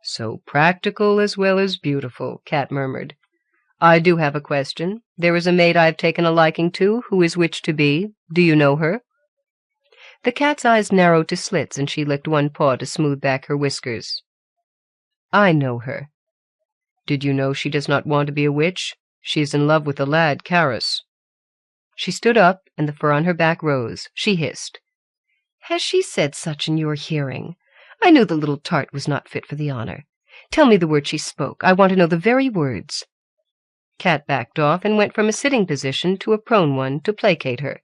"So practical as well as beautiful," Cat murmured. "I do have a question. There is a maid I have taken a liking to, who is witch to be. Do you know her?" The cat's eyes narrowed to slits, and she licked one paw to smooth back her whiskers. "I know her." "Did you know she does not want to be a witch? She is in love with the lad, Carus." She stood up, and the fur on her back rose. She hissed. "Has she said such in your hearing? I knew the little tart was not fit for the honor. Tell me the words she spoke. I want to know the very words." Cat backed off and went from a sitting position to a prone one to placate her.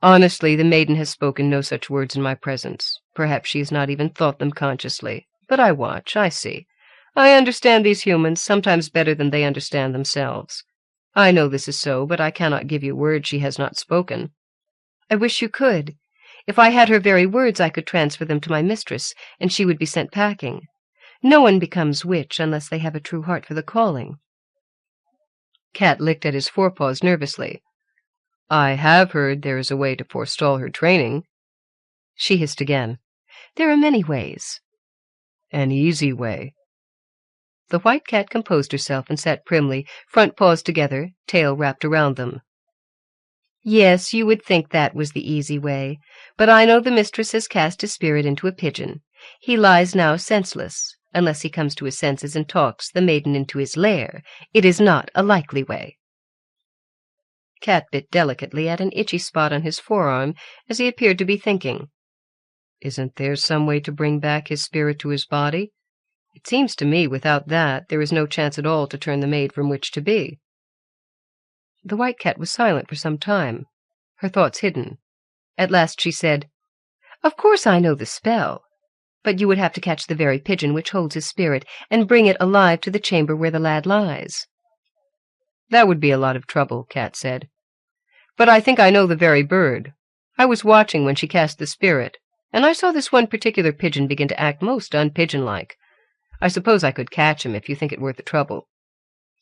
"Honestly, the maiden has spoken no such words in my presence. Perhaps she has not even thought them consciously. But I watch, I see. I understand these humans sometimes better than they understand themselves. I know this is so, but I cannot give you words she has not spoken." "I wish you could. If I had her very words, I could transfer them to my mistress, and she would be sent packing. No one becomes witch unless they have a true heart for the calling." Cat licked at his forepaws nervously. "I have heard there is a way to forestall her training." She hissed again. "There are many ways." "An easy way." The white cat composed herself and sat primly, front paws together, tail wrapped around them. "Yes, you would think that was the easy way. But I know the mistress has cast his spirit into a pigeon. He lies now senseless. unless he comes to his senses and talks the maiden into his lair. It is not a likely way." Cat bit delicately at an itchy spot on his forearm as he appeared to be thinking. "Isn't there some way to bring back his spirit to his body? It seems to me without that there is no chance at all to turn the maid from which to be." The white cat was silent for some time, her thoughts hidden. At last she said, "Of course I know the spell, but you would have to catch the very pigeon which holds his spirit and bring it alive to the chamber where the lad lies." "That would be a lot of trouble," Cat said. "But I think I know the very bird. I was watching when she cast the spirit, and I saw this one particular pigeon begin to act most unpigeon-like. I suppose I could catch him if you think it worth the trouble."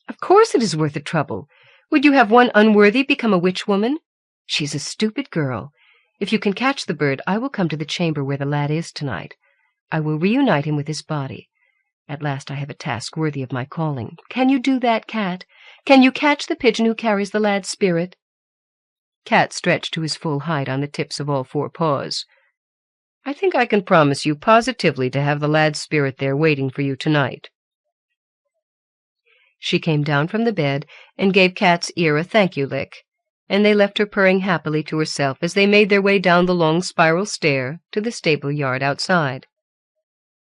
"Of course it is worth the trouble. Would you have one unworthy become a witch-woman? She is a stupid girl. If you can catch the bird, I will come to the chamber where the lad is tonight. I will reunite him with his body. At last I have a task worthy of my calling. Can you do that, Cat? Can you catch the pigeon who carries the lad's spirit?" Cat stretched to his full height on the tips of all four paws. "I think I can promise you positively to have the lad's spirit there waiting for you tonight." She came down from the bed and gave Cat's ear a thank-you lick, and they left her purring happily to herself as they made their way down the long spiral stair to the stable yard outside.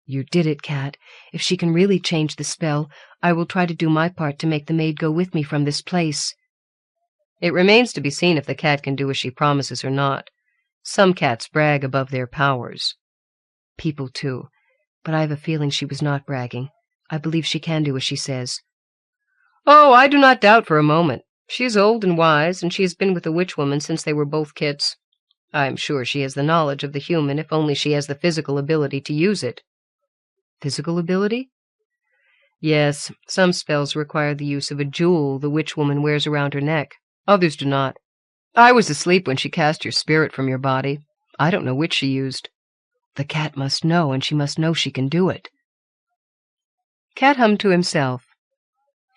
"You did it, Cat. If she can really change the spell, I will try to do my part to make the maid go with me from this place." "It remains to be seen if the cat can do as she promises or not. Some cats brag above their powers." "People, too. But I have a feeling she was not bragging. I believe she can do as she says." "Oh, I do not doubt for a moment. She is old and wise, and she has been with the witch-woman since they were both kits. I am sure she has the knowledge of the human, if only she has the physical ability to use it." "Physical ability?" "Yes, some spells require the use of a jewel the witch-woman wears around her neck. Others do not. I was asleep when she cast your spirit from your body. I don't know which she used." "The cat must know, and she must know she can do it." Cat hummed to himself.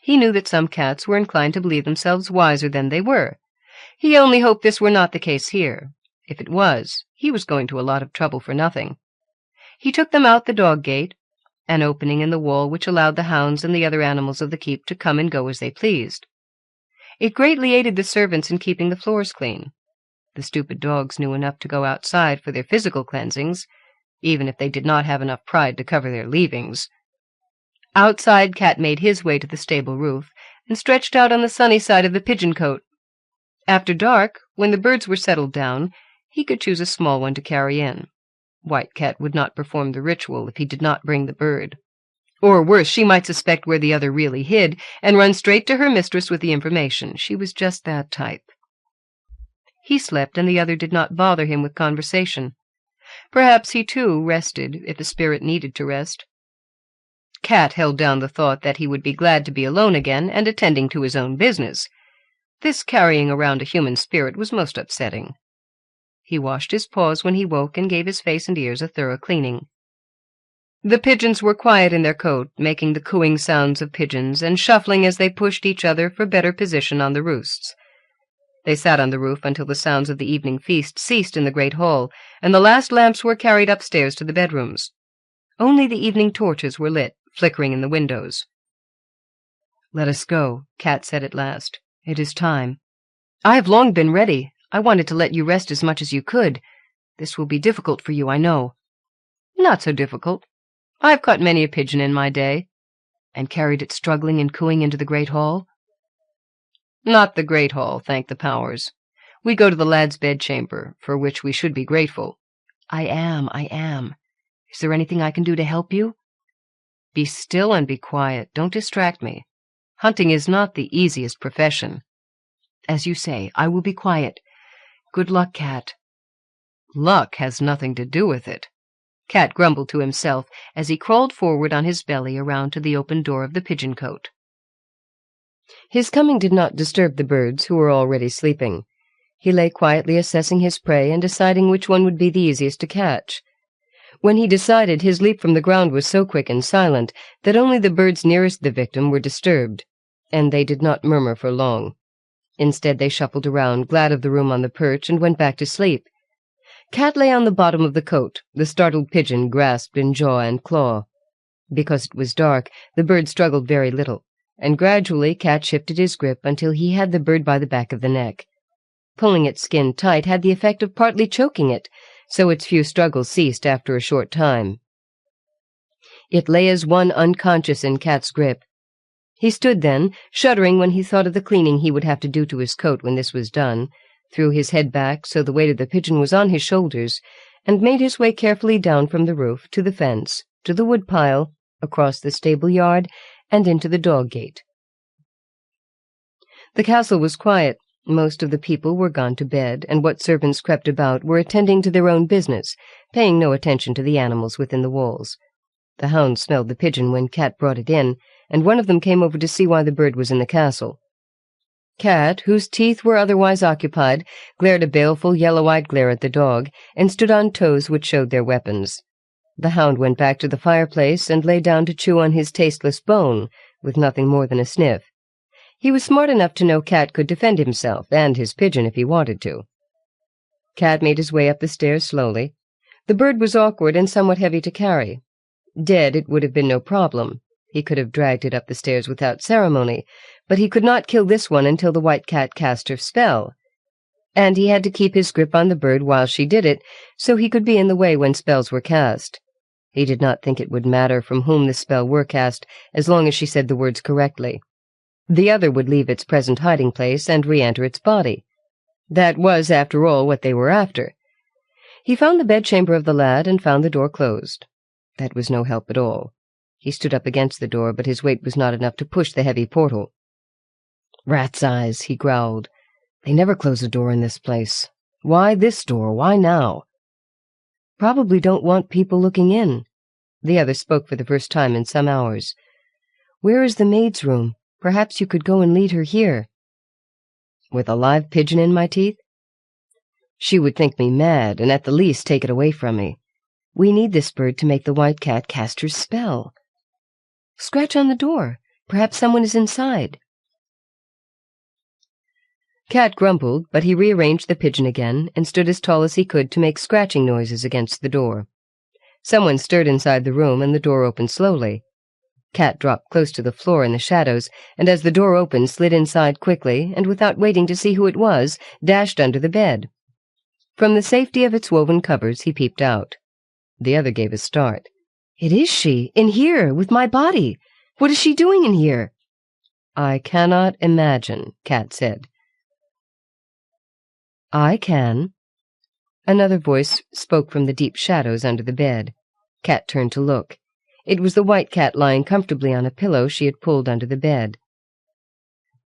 He knew that some cats were inclined to believe themselves wiser than they were. He only hoped this were not the case here. If it was, he was going to a lot of trouble for nothing. He took them out the dog-gate, an opening in the wall which allowed the hounds and the other animals of the keep to come and go as they pleased. It greatly aided the servants in keeping the floors clean. The stupid dogs knew enough to go outside for their physical cleansings, even if they did not have enough pride to cover their leavings. Outside, Cat made his way to the stable roof, and stretched out on the sunny side of the pigeon-cote. After dark, when the birds were settled down, he could choose a small one to carry in. White Cat would not perform the ritual if he did not bring the bird. Or worse, she might suspect where the other really hid, and run straight to her mistress with the information. She was just that type. He slept, and the other did not bother him with conversation. Perhaps he, too, rested, if the spirit needed to rest. Cat held down the thought that he would be glad to be alone again and attending to his own business. This carrying around a human spirit was most upsetting. He washed his paws when he woke and gave his face and ears a thorough cleaning. The pigeons were quiet in their cote, making the cooing sounds of pigeons and shuffling as they pushed each other for better position on the roosts. They sat on the roof until the sounds of the evening feast ceased in the great hall, and the last lamps were carried upstairs to the bedrooms. Only the evening torches were lit, flickering in the windows. "Let us go," Cat said at last. "It is time." "I have long been ready. I wanted to let you rest as much as you could. This will be difficult for you, I know." "Not so difficult. I have caught many a pigeon in my day." "And carried it struggling and cooing into the great hall?" "Not the great hall, thank the powers. We go to the lad's bedchamber, for which we should be grateful." I am. Is there anything I can do to help you?" "Be still and be quiet. Don't distract me. Hunting is not the easiest profession." "As you say, I will be quiet. Good luck, Cat." "Luck has nothing to do with it," Cat grumbled to himself as he crawled forward on his belly around to the open door of the pigeon-cote. His coming did not disturb the birds, who were already sleeping. He lay quietly assessing his prey and deciding which one would be the easiest to catch. When he decided, his leap from the ground was so quick and silent that only the birds nearest the victim were disturbed, and they did not murmur for long. Instead, they shuffled around, glad of the room on the perch, and went back to sleep. Cat lay on the bottom of the cote, the startled pigeon grasped in jaw and claw. Because it was dark, the bird struggled very little, and gradually Cat shifted his grip until he had the bird by the back of the neck. Pulling its skin tight had the effect of partly choking it, so its few struggles ceased after a short time. It lay as one unconscious in Cat's grip. He stood then, shuddering when he thought of the cleaning he would have to do to his coat when this was done, threw his head back so the weight of the pigeon was on his shoulders, and made his way carefully down from the roof to the fence, to the woodpile, across the stable-yard, and into the dog-gate. The castle was quiet. Most of the people were gone to bed, and what servants crept about were attending to their own business, paying no attention to the animals within the walls. The hound smelled the pigeon when Cat brought it in, and one of them came over to see why the bird was in the castle. Cat, whose teeth were otherwise occupied, glared a baleful yellow-eyed glare at the dog, and stood on toes which showed their weapons. The hound went back to the fireplace and lay down to chew on his tasteless bone, with nothing more than a sniff. He was smart enough to know Cat could defend himself and his pigeon if he wanted to. Cat made his way up the stairs slowly. The bird was awkward and somewhat heavy to carry. Dead, it would have been no problem. He could have dragged it up the stairs without ceremony, but he could not kill this one until the white cat cast her spell. And he had to keep his grip on the bird while she did it, so he could be in the way when spells were cast. He did not think it would matter from whom the spell were cast, as long as she said the words correctly. The other would leave its present hiding place and re-enter its body. That was, after all, what they were after. He found the bedchamber of the lad and found the door closed. That was no help at all. He stood up against the door, but his weight was not enough to push the heavy portal. "Rat's eyes," he growled. "They never close a door in this place. Why this door? Why now?" "Probably don't want people looking in." The other spoke for the first time in some hours. "Where is the maid's room? Perhaps you could go and lead her here." "With a live pigeon in my teeth?" "She would think me mad, and at the least take it away from me. We need this bird to make the white cat cast her spell." "Scratch on the door. Perhaps someone is inside." Cat grumbled, but he rearranged the pigeon again and stood as tall as he could to make scratching noises against the door. Someone stirred inside the room, and the door opened slowly. Cat dropped close to the floor in the shadows, and as the door opened, slid inside quickly, and without waiting to see who it was, dashed under the bed. From the safety of its woven covers, he peeped out. The other gave a start. "It is she, in here, with my body. What is she doing in here?" "I cannot imagine," Cat said. "I can." Another voice spoke from the deep shadows under the bed. Cat turned to look. It was the white cat lying comfortably on a pillow she had pulled under the bed.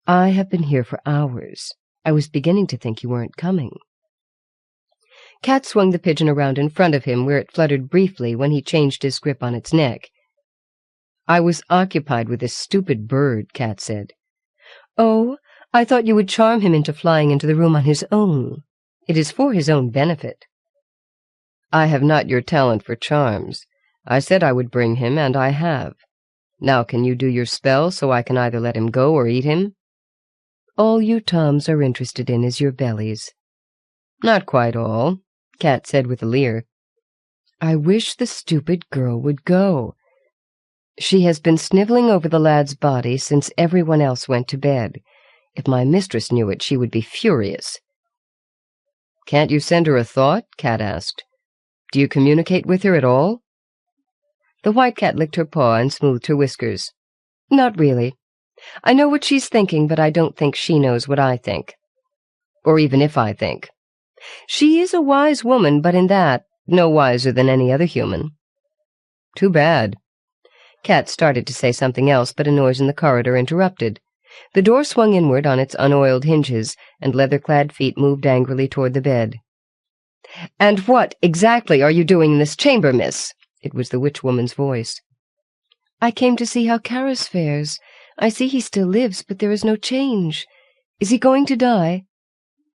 "I have been here for hours. I was beginning to think you weren't coming." Cat swung the pigeon around in front of him, where it fluttered briefly when he changed his grip on its neck. "I was occupied with this stupid bird," Cat said. "Oh, I thought you would charm him into flying into the room on his own. It is for his own benefit." "I have not your talent for charms. I said I would bring him, and I have. Now can you do your spell so I can either let him go or eat him?" "All you Toms are interested in is your bellies." "Not quite all," Cat said with a leer. "I wish the stupid girl would go. She has been sniveling over the lad's body since everyone else went to bed. If my mistress knew it, she would be furious." "Can't you send her a thought?" Cat asked. "Do you communicate with her at all?" The white cat licked her paw and smoothed her whiskers. "Not really. I know what she's thinking, but I don't think she knows what I think. Or even if I think. She is a wise woman, but in that, no wiser than any other human." "Too bad." Cat started to say something else, but a noise in the corridor interrupted. The door swung inward on its unoiled hinges, and leather-clad feet moved angrily toward the bed. "And what, exactly, are you doing in this chamber, miss?" It was the witch-woman's voice. "I came to see how Karas fares. I see he still lives, but there is no change. Is he going to die?"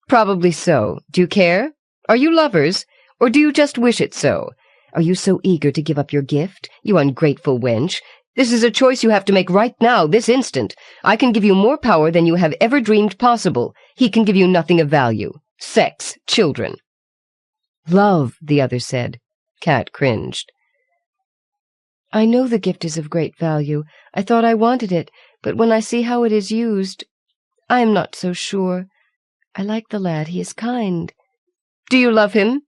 "Probably so. Do you care? Are you lovers? Or do you just wish it so? Are you so eager to give up your gift, you ungrateful wench? This is a choice you have to make right now, this instant. I can give you more power than you have ever dreamed possible. He can give you nothing of value. Sex, children." "Love," the other said. Cat cringed. I know the gift is of great value. I thought I wanted it, but when I see how it is used, I am not so sure. I like the lad. He is kind. Do you love him?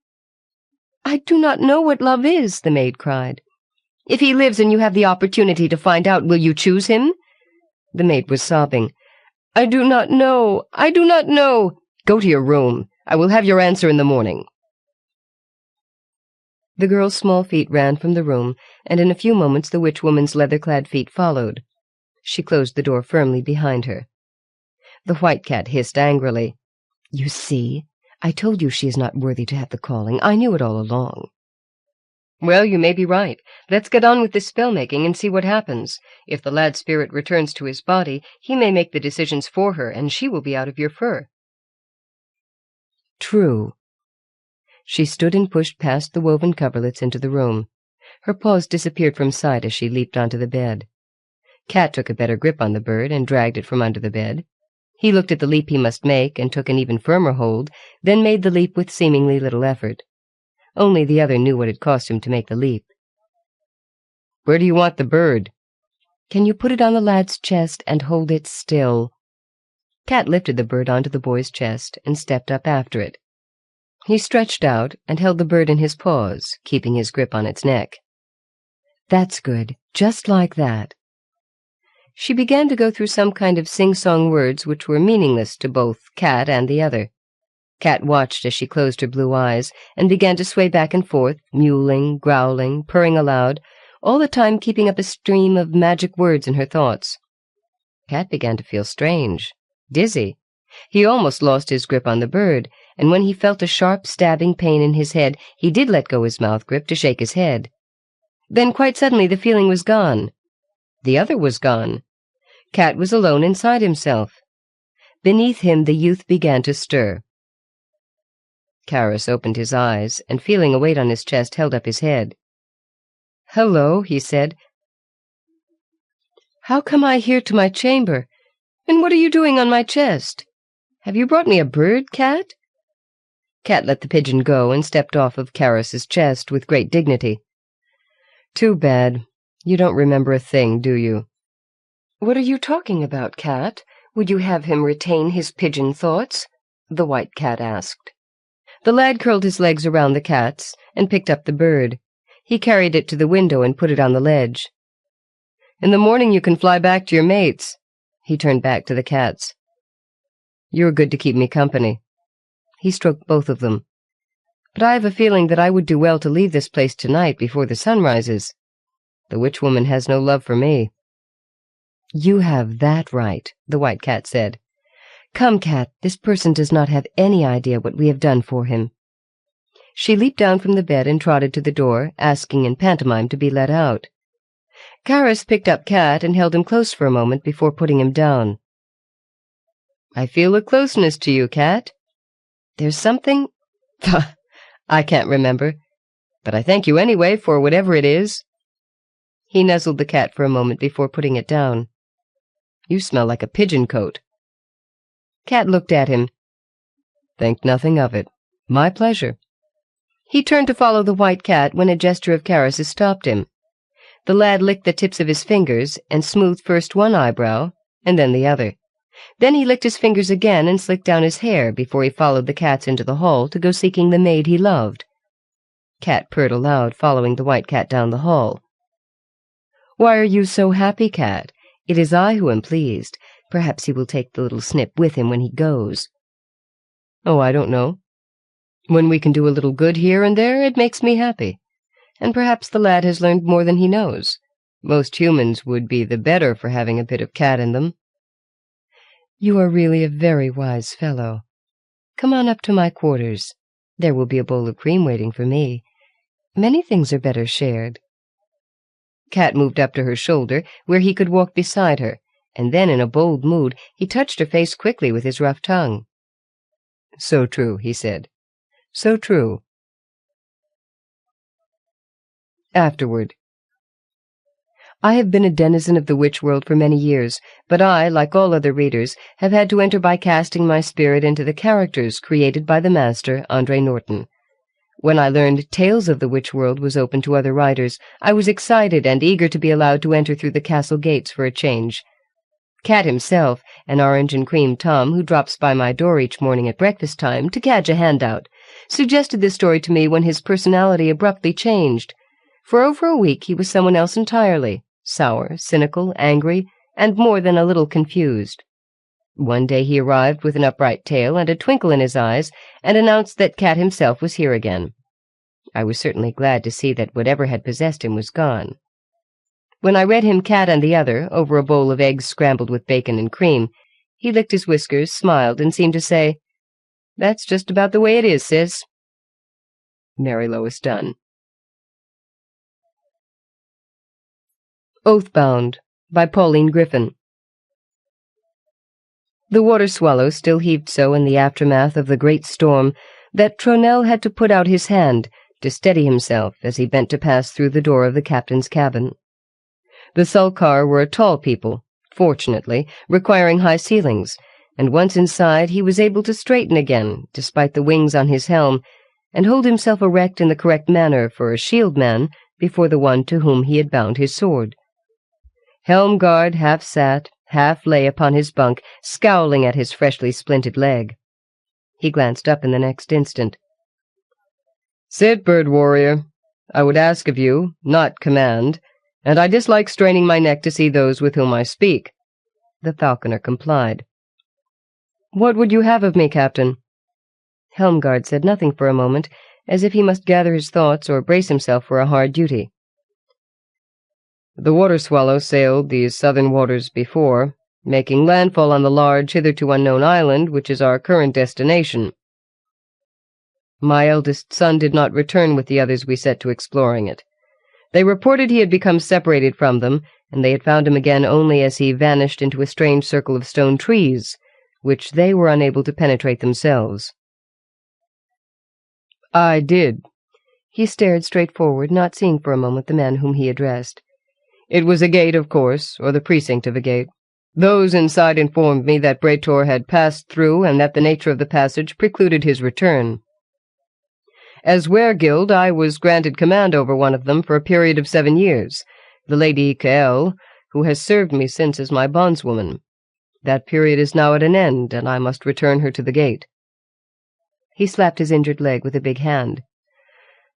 I do not know what love is, the maid cried. If he lives and you have the opportunity to find out, will you choose him? The maid was sobbing. I do not know. I do not know. Go to your room. I will have your answer in the morning. The girl's small feet ran from the room, and in a few moments the witch-woman's leather-clad feet followed. She closed the door firmly behind her. The white cat hissed angrily. You see, I told you she is not worthy to have the calling. I knew it all along. Well, you may be right. Let's get on with this spell-making and see what happens. If the lad's spirit returns to his body, he may make the decisions for her, and she will be out of your fur. True. She stood and pushed past the woven coverlets into the room. Her paws disappeared from sight as she leaped onto the bed. Cat took a better grip on the bird and dragged it from under the bed. He looked at the leap he must make and took an even firmer hold, then made the leap with seemingly little effort. Only the other knew what it cost him to make the leap. Where do you want the bird? Can you put it on the lad's chest and hold it still? Cat lifted the bird onto the boy's chest and stepped up after it. He stretched out and held the bird in his paws, keeping his grip on its neck. That's good, just like that. She began to go through some kind of sing-song words which were meaningless to both Cat and the other. Cat watched as she closed her blue eyes and began to sway back and forth, mewling, growling, purring aloud, all the time keeping up a stream of magic words in her thoughts. Cat began to feel strange, dizzy. He almost lost his grip on the bird, and when he felt a sharp, stabbing pain in his head, he did let go his mouth grip to shake his head. Then quite suddenly the feeling was gone. The other was gone. Cat was alone inside himself. Beneath him the youth began to stir. Carus opened his eyes, and feeling a weight on his chest, held up his head. "Hello," he said. "How come I here to my chamber? And what are you doing on my chest? Have you brought me a bird, Cat?" Cat let the pigeon go and stepped off of Carus's chest with great dignity. "Too bad. You don't remember a thing, do you?" "What are you talking about, Cat? Would you have him retain his pigeon thoughts?" the white cat asked. The lad curled his legs around the cat's and picked up the bird. He carried it to the window and put it on the ledge. "In the morning you can fly back to your mates." He turned back to the cats. "You're good to keep me company." He stroked both of them. "But I have a feeling that I would do well to leave this place tonight before the sun rises. The witch-woman has no love for me." "You have that right," the white cat said. "Come, Cat, this person does not have any idea what we have done for him." She leaped down from the bed and trotted to the door, asking in pantomime to be let out. Carus picked up Cat and held him close for a moment before putting him down. "I feel a closeness to you, Cat." "There's something—" "I can't remember. But I thank you anyway for whatever it is." He nuzzled the cat for a moment before putting it down. "You smell like a pigeon coat." Cat looked at him. "Think nothing of it. My pleasure." He turned to follow the white cat when a gesture of Carus's stopped him. The lad licked the tips of his fingers and smoothed first one eyebrow and then the other. Then he licked his fingers again and slicked down his hair before he followed the cats into the hall to go seeking the maid he loved. Cat purred aloud, following the white cat down the hall. "Why are you so happy, Cat? It is I who am pleased. Perhaps he will take the little snip with him when he goes." "Oh, I don't know. When we can do a little good here and there, it makes me happy. And perhaps the lad has learned more than he knows. Most humans would be the better for having a bit of cat in them." "You are really a very wise fellow. Come on up to my quarters. There will be a bowl of cream waiting for me. Many things are better shared." Cat moved up to her shoulder, where he could walk beside her, and then, in a bold mood, he touched her face quickly with his rough tongue. "So true," he said. "So true." Afterward. I have been a denizen of the witch world for many years, but I, like all other readers, have had to enter by casting my spirit into the characters created by the master, Andre Norton. When I learned Tales of the Witch World was open to other writers, I was excited and eager to be allowed to enter through the castle gates for a change. Cat himself, an orange and cream Tom who drops by my door each morning at breakfast time to catch a handout, suggested this story to me when his personality abruptly changed. For over a week he was someone else entirely, sour, cynical, angry, and more than a little confused. One day he arrived with an upright tail and a twinkle in his eyes, and announced that Cat himself was here again. I was certainly glad to see that whatever had possessed him was gone. When I read him Cat and the Other, over a bowl of eggs scrambled with bacon and cream, he licked his whiskers, smiled, and seemed to say, "That's just about the way it is, sis." Marylois Dunn. Oathbound, by Pauline Griffin. The water-swallow still heaved so in the aftermath of the great storm that Tronel had to put out his hand to steady himself as he bent to pass through the door of the captain's cabin. The Sulcar were a tall people, fortunately, requiring high ceilings, and once inside he was able to straighten again, despite the wings on his helm, and hold himself erect in the correct manner for a shield man before the one to whom he had bound his sword. Helmguard half sat, half lay upon his bunk, scowling at his freshly splinted leg. He glanced up in the next instant. "Sit, bird warrior. I would ask of you, not command, and I dislike straining my neck to see those with whom I speak." The falconer complied. "What would you have of me, Captain?" Helmguard said nothing for a moment, as if he must gather his thoughts or brace himself for a hard duty. "The water-swallow sailed these southern waters before, making landfall on the large, hitherto unknown island which is our current destination. My eldest son did not return with the others we set to exploring it. They reported he had become separated from them, and they had found him again only as he vanished into a strange circle of stone trees, which they were unable to penetrate themselves." "I did." He stared straight forward, not seeing for a moment the man whom he addressed. "It was a gate, of course, or the precinct of a gate. Those inside informed me that Praetor had passed through and that the nature of the passage precluded his return. As weregild, I was granted command over one of them for a period of 7 years, the Lady Kiel, who has served me since as my bondswoman. That period is now at an end, and I must return her to the gate." He slapped his injured leg with a big hand.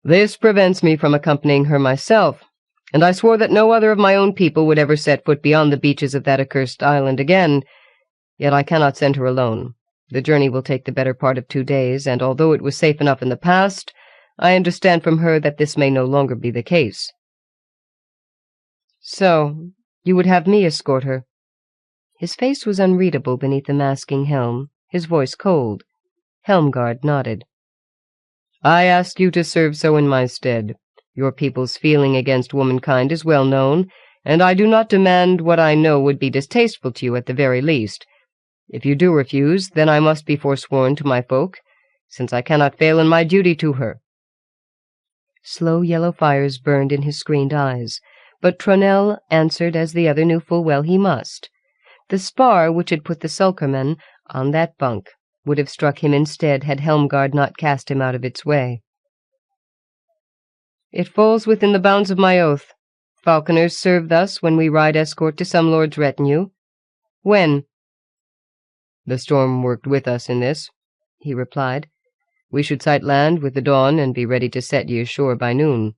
"This prevents me from accompanying her myself, and I swore that no other of my own people would ever set foot beyond the beaches of that accursed island again. Yet I cannot send her alone. The journey will take the better part of 2 days, and although it was safe enough in the past, I understand from her that this may no longer be the case." "So, you would have me escort her?" His face was unreadable beneath the masking helm, his voice cold. Helmguard nodded. "I ask you to serve so in my stead. Your people's feeling against womankind is well known, and I do not demand what I know would be distasteful to you at the very least. If you do refuse, then I must be forsworn to my folk, since I cannot fail in my duty to her." Slow yellow fires burned in his screened eyes, but Tronel answered as the other knew full well he must. The spar which had put the sulkerman on that bunk would have struck him instead had Helmguard not cast him out of its way. "It falls within the bounds of my oath. Falconers serve thus when we ride escort to some lord's retinue. When?" "The storm worked with us in this," he replied. "We should sight land with the dawn and be ready to set ye ashore by noon."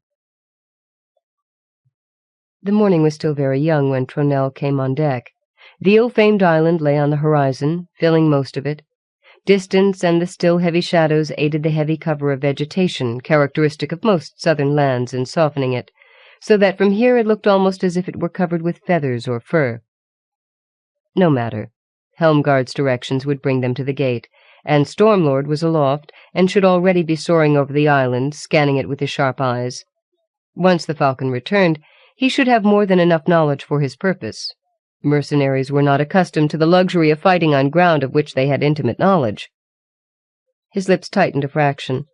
The morning was still very young when Tronel came on deck. The ill-famed island lay on the horizon, filling most of it. Distance and the still heavy shadows aided the heavy cover of vegetation, characteristic of most southern lands, in softening it, so that from here it looked almost as if it were covered with feathers or fur. No matter. Helmguard's directions would bring them to the gate, and Stormlord was aloft, and should already be soaring over the island, scanning it with his sharp eyes. Once the falcon returned, he should have more than enough knowledge for his purpose. Mercenaries were not accustomed to the luxury of fighting on ground of which they had intimate knowledge. His lips tightened a fraction.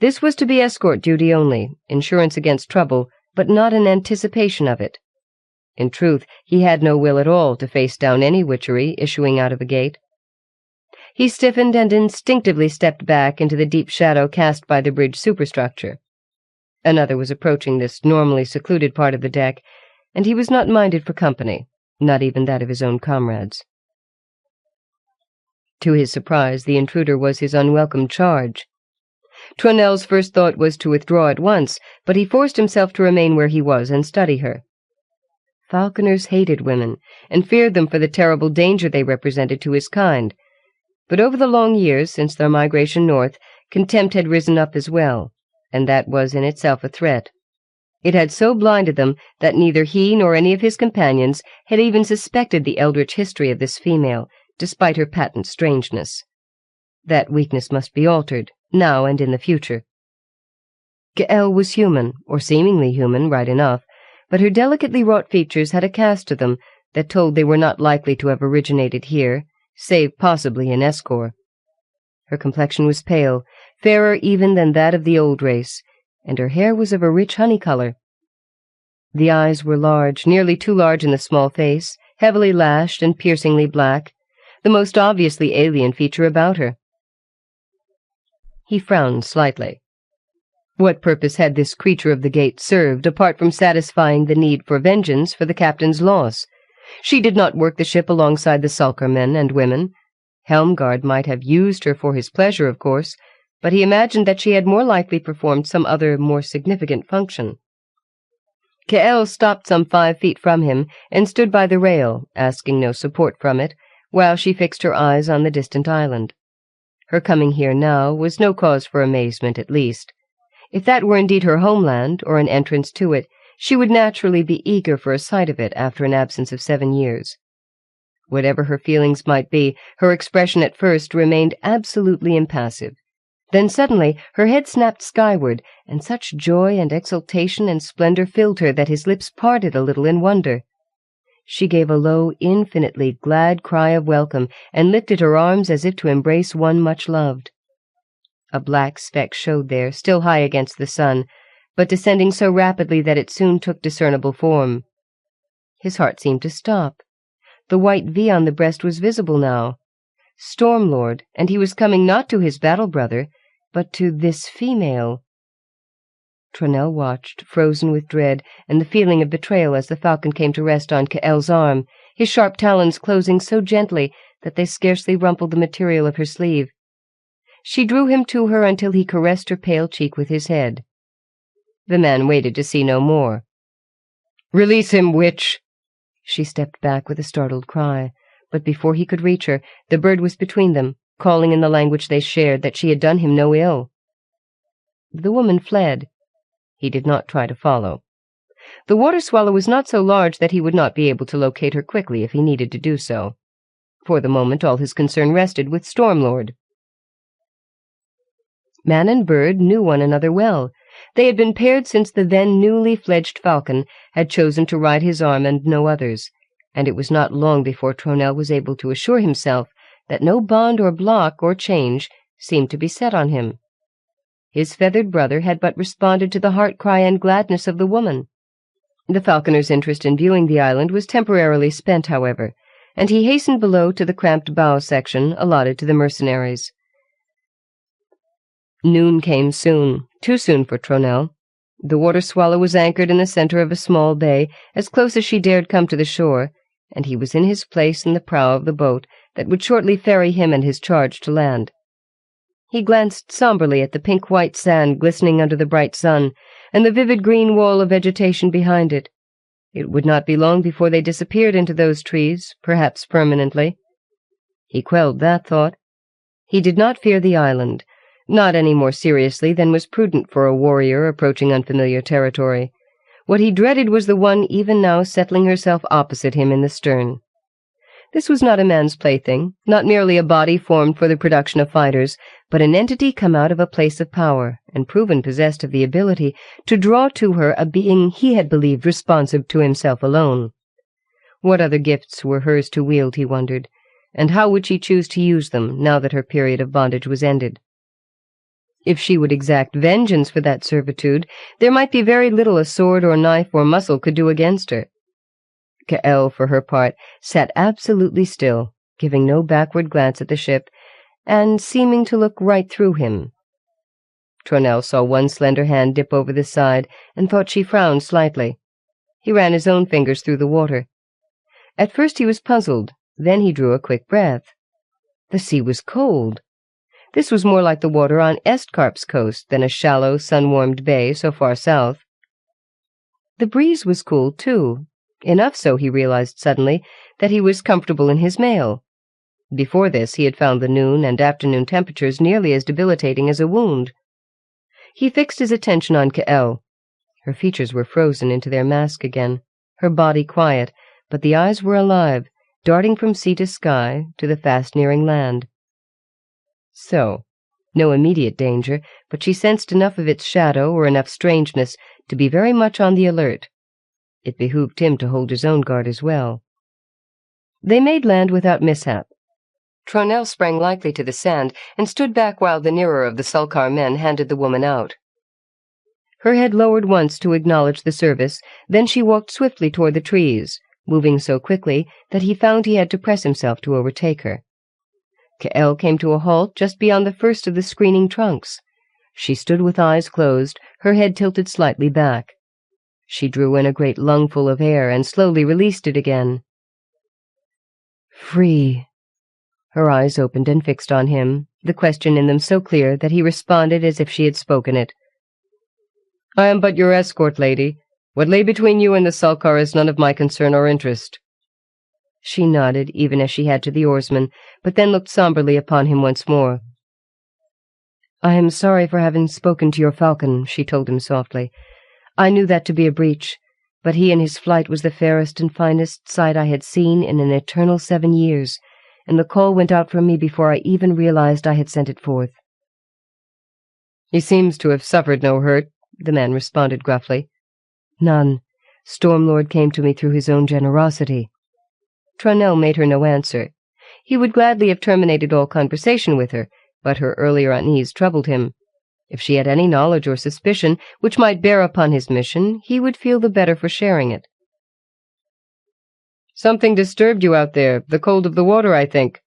This was to be escort duty only, insurance against trouble, but not an anticipation of it. In truth, he had no will at all to face down any witchery issuing out of a gate. He stiffened and instinctively stepped back into the deep shadow cast by the bridge superstructure. Another was approaching this normally secluded part of the deck, and he was not minded for company, not even that of his own comrades. To his surprise, the intruder was his unwelcome charge. Tronel's first thought was to withdraw at once, but he forced himself to remain where he was and study her. Falconers hated women, and feared them for the terrible danger they represented to his kind. But over the long years since their migration north, contempt had risen up as well, and that was in itself a threat. It had so blinded them that neither he nor any of his companions had even suspected the eldritch history of this female, despite her patent strangeness. That weakness must be altered, now and in the future. Kiel was human, or seemingly human, right enough, but her delicately wrought features had a cast to them that told they were not likely to have originated here, save possibly in Escor. Her complexion was pale, fairer even than that of the old race, and her hair was of a rich honey color. The eyes were large, nearly too large in the small face, heavily lashed and piercingly black, the most obviously alien feature about her. He frowned slightly. What purpose had this creature of the gate served, apart from satisfying the need for vengeance for the captain's loss? She did not work the ship alongside the sulker men and women. Helmgard might have used her for his pleasure, of course, but he imagined that she had more likely performed some other, more significant function. Kiel stopped some 5 feet from him and stood by the rail, asking no support from it, while she fixed her eyes on the distant island. Her coming here now was no cause for amazement, at least. If that were indeed her homeland, or an entrance to it, she would naturally be eager for a sight of it after an absence of 7 years. Whatever her feelings might be, her expression at first remained absolutely impassive. Then suddenly her head snapped skyward, and such joy and exultation and splendor filled her that his lips parted a little in wonder. She gave a low, infinitely glad cry of welcome, and lifted her arms as if to embrace one much loved. A black speck showed there, still high against the sun, but descending so rapidly that it soon took discernible form. His heart seemed to stop. The white V on the breast was visible now. Stormlord, and he was coming not to his battle-brother, but to this female. Tronel watched, frozen with dread, and the feeling of betrayal as the falcon came to rest on Kiel's arm, his sharp talons closing so gently that they scarcely rumpled the material of her sleeve. She drew him to her until he caressed her pale cheek with his head. The man waited to see no more. "Release him, witch!" She stepped back with a startled cry, but before he could reach her, the bird was between them, calling in the language they shared that she had done him no ill. The woman fled. He did not try to follow. The water-swallow was not so large that he would not be able to locate her quickly if he needed to do so. For the moment all his concern rested with Stormlord. Man and bird knew one another well. They had been paired since the then newly fledged falcon had chosen to ride his arm and no others, and it was not long before Tronel was able to assure himself that no bond or block or change seemed to be set on him. His feathered brother had but responded to the heart-cry and gladness of the woman. The falconer's interest in viewing the island was temporarily spent, however, and he hastened below to the cramped bow section allotted to the mercenaries. Noon came soon, too soon for Tronel. The water-swallow was anchored in the center of a small bay, as close as she dared come to the shore, and he was in his place in the prow of the boat that would shortly ferry him and his charge to land. He glanced somberly at the pink-white sand glistening under the bright sun, and the vivid green wall of vegetation behind it. It would not be long before they disappeared into those trees, perhaps permanently. He quelled that thought. He did not fear the island, not any more seriously than was prudent for a warrior approaching unfamiliar territory. What he dreaded was the one even now settling herself opposite him in the stern. This was not a man's plaything, not merely a body formed for the production of fighters, but an entity come out of a place of power, and proven possessed of the ability to draw to her a being he had believed responsive to himself alone. What other gifts were hers to wield, he wondered, and how would she choose to use them now that her period of bondage was ended? If she would exact vengeance for that servitude, there might be very little a sword or knife or muscle could do against her. Kiel, for her part, sat absolutely still, giving no backward glance at the ship, and seeming to look right through him. Tronel saw one slender hand dip over the side and thought she frowned slightly. He ran his own fingers through the water. At first he was puzzled, then he drew a quick breath. The sea was cold. This was more like the water on Estkarp's coast than a shallow, sun-warmed bay so far south. The breeze was cool, too, enough so, he realized suddenly, that he was comfortable in his mail. Before this he had found the noon and afternoon temperatures nearly as debilitating as a wound. He fixed his attention on Kiel. Her features were frozen into their mask again, her body quiet, but the eyes were alive, darting from sea to sky to the fast-nearing land. So, no immediate danger, but she sensed enough of its shadow or enough strangeness to be very much on the alert. It behooved him to hold his own guard as well. They made land without mishap. Tronel sprang lightly to the sand and stood back while the nearer of the Sulcar men handed the woman out. Her head lowered once to acknowledge the service, then she walked swiftly toward the trees, moving so quickly that he found he had to press himself to overtake her. Kiel came to a halt just beyond the first of the screening trunks. She stood with eyes closed, her head tilted slightly back. She drew in a great lungful of air and slowly released it again. Free. Her eyes opened and fixed on him, the question in them so clear that he responded as if she had spoken it. "I am but your escort, lady. What lay between you and the Sulcar is none of my concern or interest." She nodded, even as she had to the oarsman, but then looked somberly upon him once more. "I am sorry for having spoken to your falcon," she told him softly. "I knew that to be a breach, but he in his flight was the fairest and finest sight I had seen in an eternal 7 years, and the call went out from me before I even realized I had sent it forth." "He seems to have suffered no hurt," the man responded gruffly. "None. Stormlord came to me through his own generosity." Tronel made her no answer. He would gladly have terminated all conversation with her, but her earlier unease troubled him. If she had any knowledge or suspicion which might bear upon his mission, he would feel the better for sharing it. "Something disturbed you out there, the cold of the water, I think."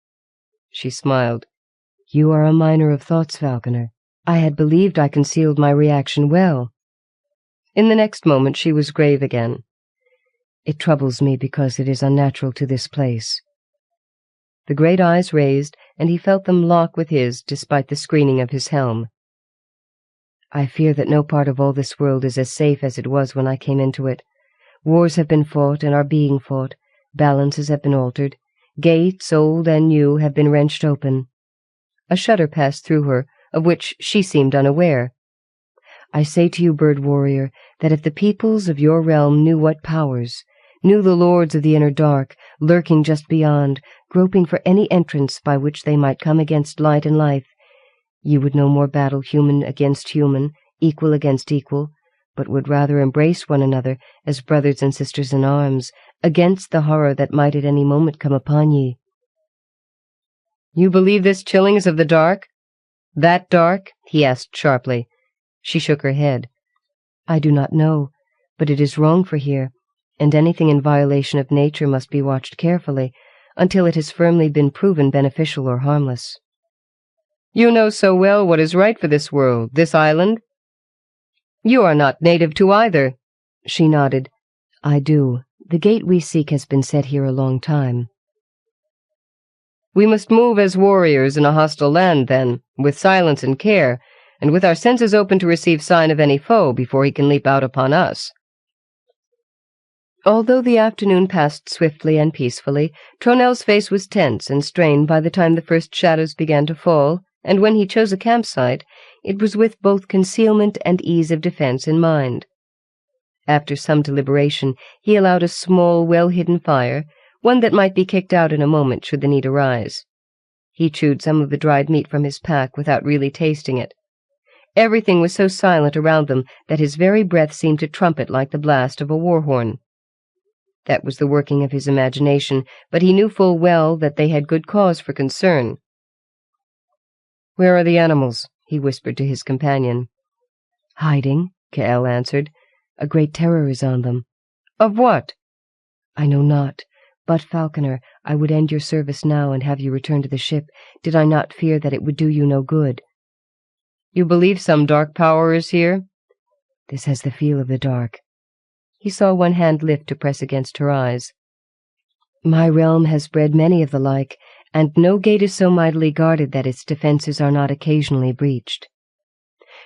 She smiled. "You are a miner of thoughts, Falconer. I had believed I concealed my reaction well." In the next moment she was grave again. "It troubles me because it is unnatural to this place." The great eyes raised, and he felt them lock with his despite the screening of his helm. "I fear that no part of all this world is as safe as it was when I came into it. Wars have been fought and are being fought. Balances have been altered. Gates, old and new, have been wrenched open." A shudder passed through her, of which she seemed unaware. "I say to you, bird warrior, that if the peoples of your realm knew what powers, knew the lords of the inner dark, lurking just beyond, groping for any entrance by which they might come against light and life, you would no more battle human against human, equal against equal, but would rather embrace one another as brothers and sisters in arms, against the horror that might at any moment come upon ye." "You believe this chilling is of the dark? That dark?" he asked sharply. She shook her head. "I do not know, but it is wrong for here, and anything in violation of nature must be watched carefully, until it has firmly been proven beneficial or harmless." "You know so well what is right for this world, this island." "You are not native to either." She nodded. "I do. The gate we seek has been set here a long time." "We must move as warriors in a hostile land, then, with silence and care, and with our senses open to receive sign of any foe before he can leap out upon us." Although the afternoon passed swiftly and peacefully, Tronel's face was tense and strained by the time the first shadows began to fall, and when he chose a campsite, it was with both concealment and ease of defense in mind. After some deliberation, he allowed a small, well-hidden fire, one that might be kicked out in a moment should the need arise. He chewed some of the dried meat from his pack without really tasting it. Everything was so silent around them that his very breath seemed to trumpet like the blast of a war-horn. That was the working of his imagination, but he knew full well that they had good cause for concern. "Where are the animals?" he whispered to his companion. "Hiding," Kiel answered. "A great terror is on them." "Of what?" "I know not, But, Falconer, I would end your service now and have you return to the ship, did I not fear that it would do you no good. You believe some dark power is here? This has the feel of the dark. He saw one hand lift to press against her eyes. My realm has bred many of the like, and no gate is so mightily guarded that its defences are not occasionally breached.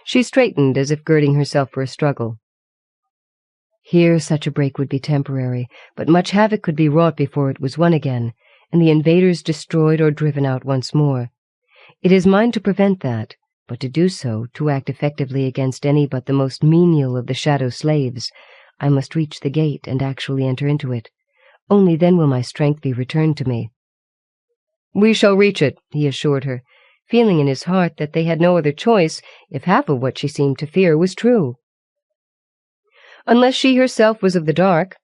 She straightened as if girding herself for a struggle. Here such a break would be temporary, but much havoc could be wrought before it was won again, and the invaders destroyed or driven out once more. It is mine to prevent that, but to do so, to act effectively against any but the most menial of the shadow slaves, I must reach the gate and actually enter into it. Only then will my strength be returned to me. We shall reach it, he assured her, feeling in his heart that they had no other choice if half of what she seemed to fear was true. Unless she herself was of the dark.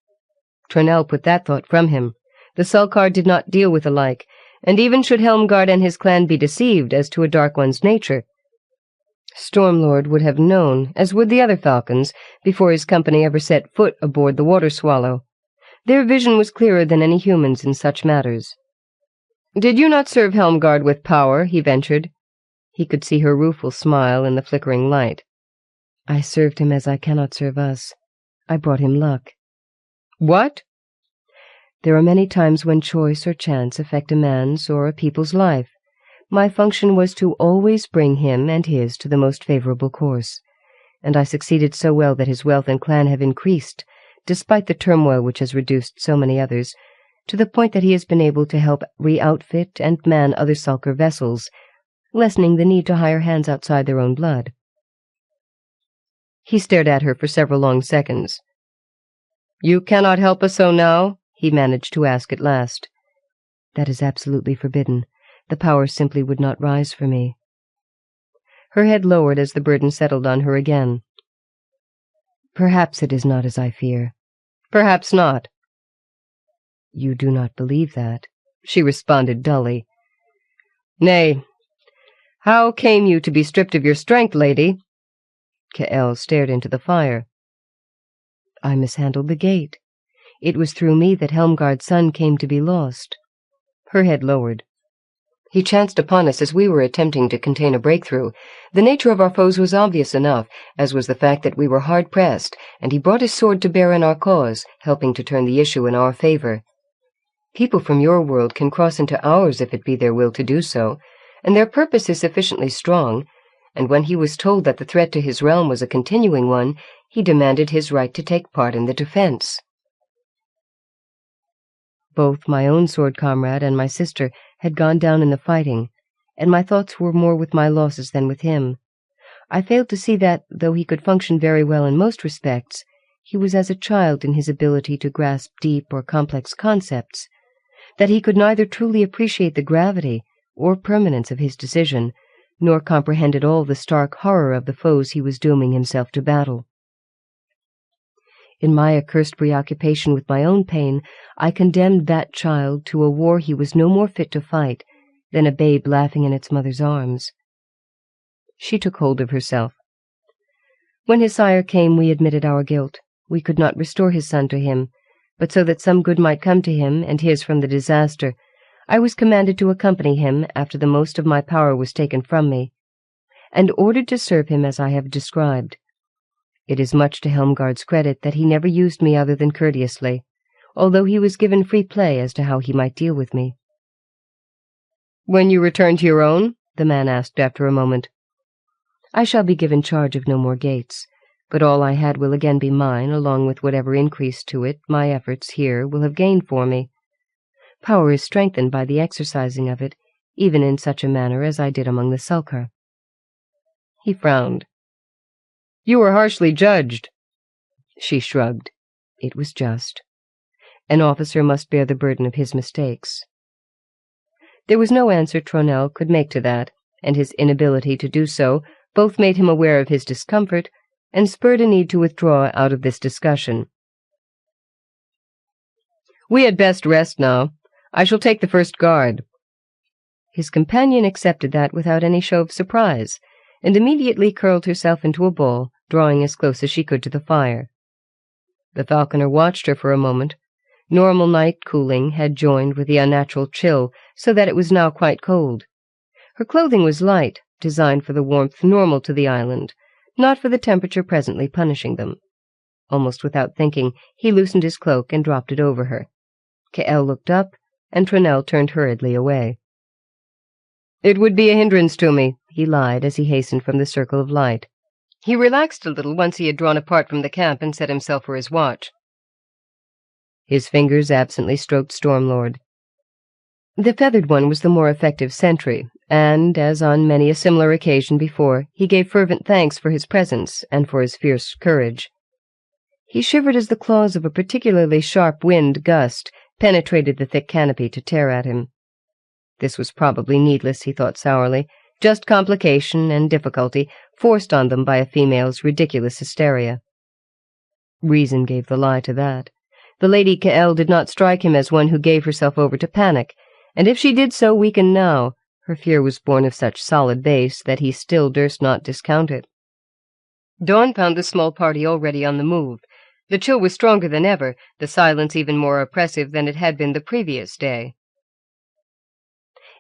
Turnell put that thought from him. The Sulcar did not deal with the like, and even should Helmgard and his clan be deceived as to a Dark One's nature, Stormlord would have known, as would the other falcons, before his company ever set foot aboard the Water Swallow. Their vision was clearer than any human's in such matters. "Did you not serve Helmgard with power?" he ventured. He could see her rueful smile in the flickering light. "I served him as I cannot serve us. I brought him luck." "What?" "There are many times when choice or chance affect a man's or a people's life. My function was to always bring him and his to the most favorable course, and I succeeded so well that his wealth and clan have increased, despite the turmoil which has reduced so many others, to the point that he has been able to help re-outfit and man other Sulcar vessels, lessening the need to hire hands outside their own blood." He stared at her for several long seconds. "You cannot help us so now?" he managed to ask at last. "That is absolutely forbidden. The power simply would not rise for me." Her head lowered as the burden settled on her again. "Perhaps it is not as I fear." "Perhaps not." "You do not believe that," she responded dully. "Nay. How came you to be stripped of your strength, lady?" Kiel stared into the fire. "I mishandled the gate. It was through me that Helmgard's son came to be lost." Her head lowered. "He chanced upon us as we were attempting to contain a breakthrough. The nature of our foes was obvious enough, as was the fact that we were hard-pressed, and he brought his sword to bear in our cause, helping to turn the issue in our favor. People from your world can cross into ours if it be their will to do so, and their purpose is sufficiently strong, and when he was told that the threat to his realm was a continuing one, he demanded his right to take part in the defense." Both my own sword comrade and my sister had gone down in the fighting, and my thoughts were more with my losses than with him. I failed to see that, though he could function very well in most respects, he was as a child in his ability to grasp deep or complex concepts, that he could neither truly appreciate the gravity or permanence of his decision, nor comprehend at all the stark horror of the foes he was dooming himself to battle. In my accursed preoccupation with my own pain, I condemned that child to a war he was no more fit to fight than a babe laughing in its mother's arms. She took hold of herself. "When his sire came, we admitted our guilt. We could not restore his son to him, but so that some good might come to him and his from the disaster, I was commanded to accompany him after the most of my power was taken from me, and ordered to serve him as I have described. It is much to Helmgard's credit that he never used me other than courteously, although he was given free play as to how he might deal with me." "When you return to your own?" the man asked after a moment. "I shall be given charge of no more gates, but all I had will again be mine, along with whatever increase to it my efforts here will have gained for me. Power is strengthened by the exercising of it, even in such a manner as I did among the Sulcar." He frowned. "You were harshly judged." She shrugged. It was just. An officer must bear the burden of his mistakes. There was no answer Tronell could make to that, and his inability to do so both made him aware of his discomfort and spurred a need to withdraw out of this discussion. "We had best rest now. I shall take the first guard." His companion accepted that without any show of surprise, and immediately curled herself into a ball, drawing as close as she could to the fire. The falconer watched her for a moment, Normal night cooling had joined with the unnatural chill, so that it was now quite cold. Her clothing was light, designed for the warmth normal to the island, not for the temperature presently punishing them. Almost without thinking, he loosened his cloak and dropped it over her. Kiel looked up, and Tronel turned hurriedly away. "It would be a hindrance to me," he lied as he hastened from the circle of light. He relaxed a little once he had drawn apart from the camp and set himself for his watch. His fingers absently stroked Stormlord. The feathered one was the more effective sentry, and, as on many a similar occasion before, he gave fervent thanks for his presence and for his fierce courage. He shivered as the claws of a particularly sharp wind gust penetrated the thick canopy to tear at him. This was probably needless, he thought sourly, just complication and difficulty forced on them by a female's ridiculous hysteria. Reason gave the lie to that. The Lady Kiel did not strike him as one who gave herself over to panic, and if she did so weaken now, her fear was born of such solid base that he still durst not discount it. Dawn found the small party already on the move. The chill was stronger than ever, the silence even more oppressive than it had been the previous day.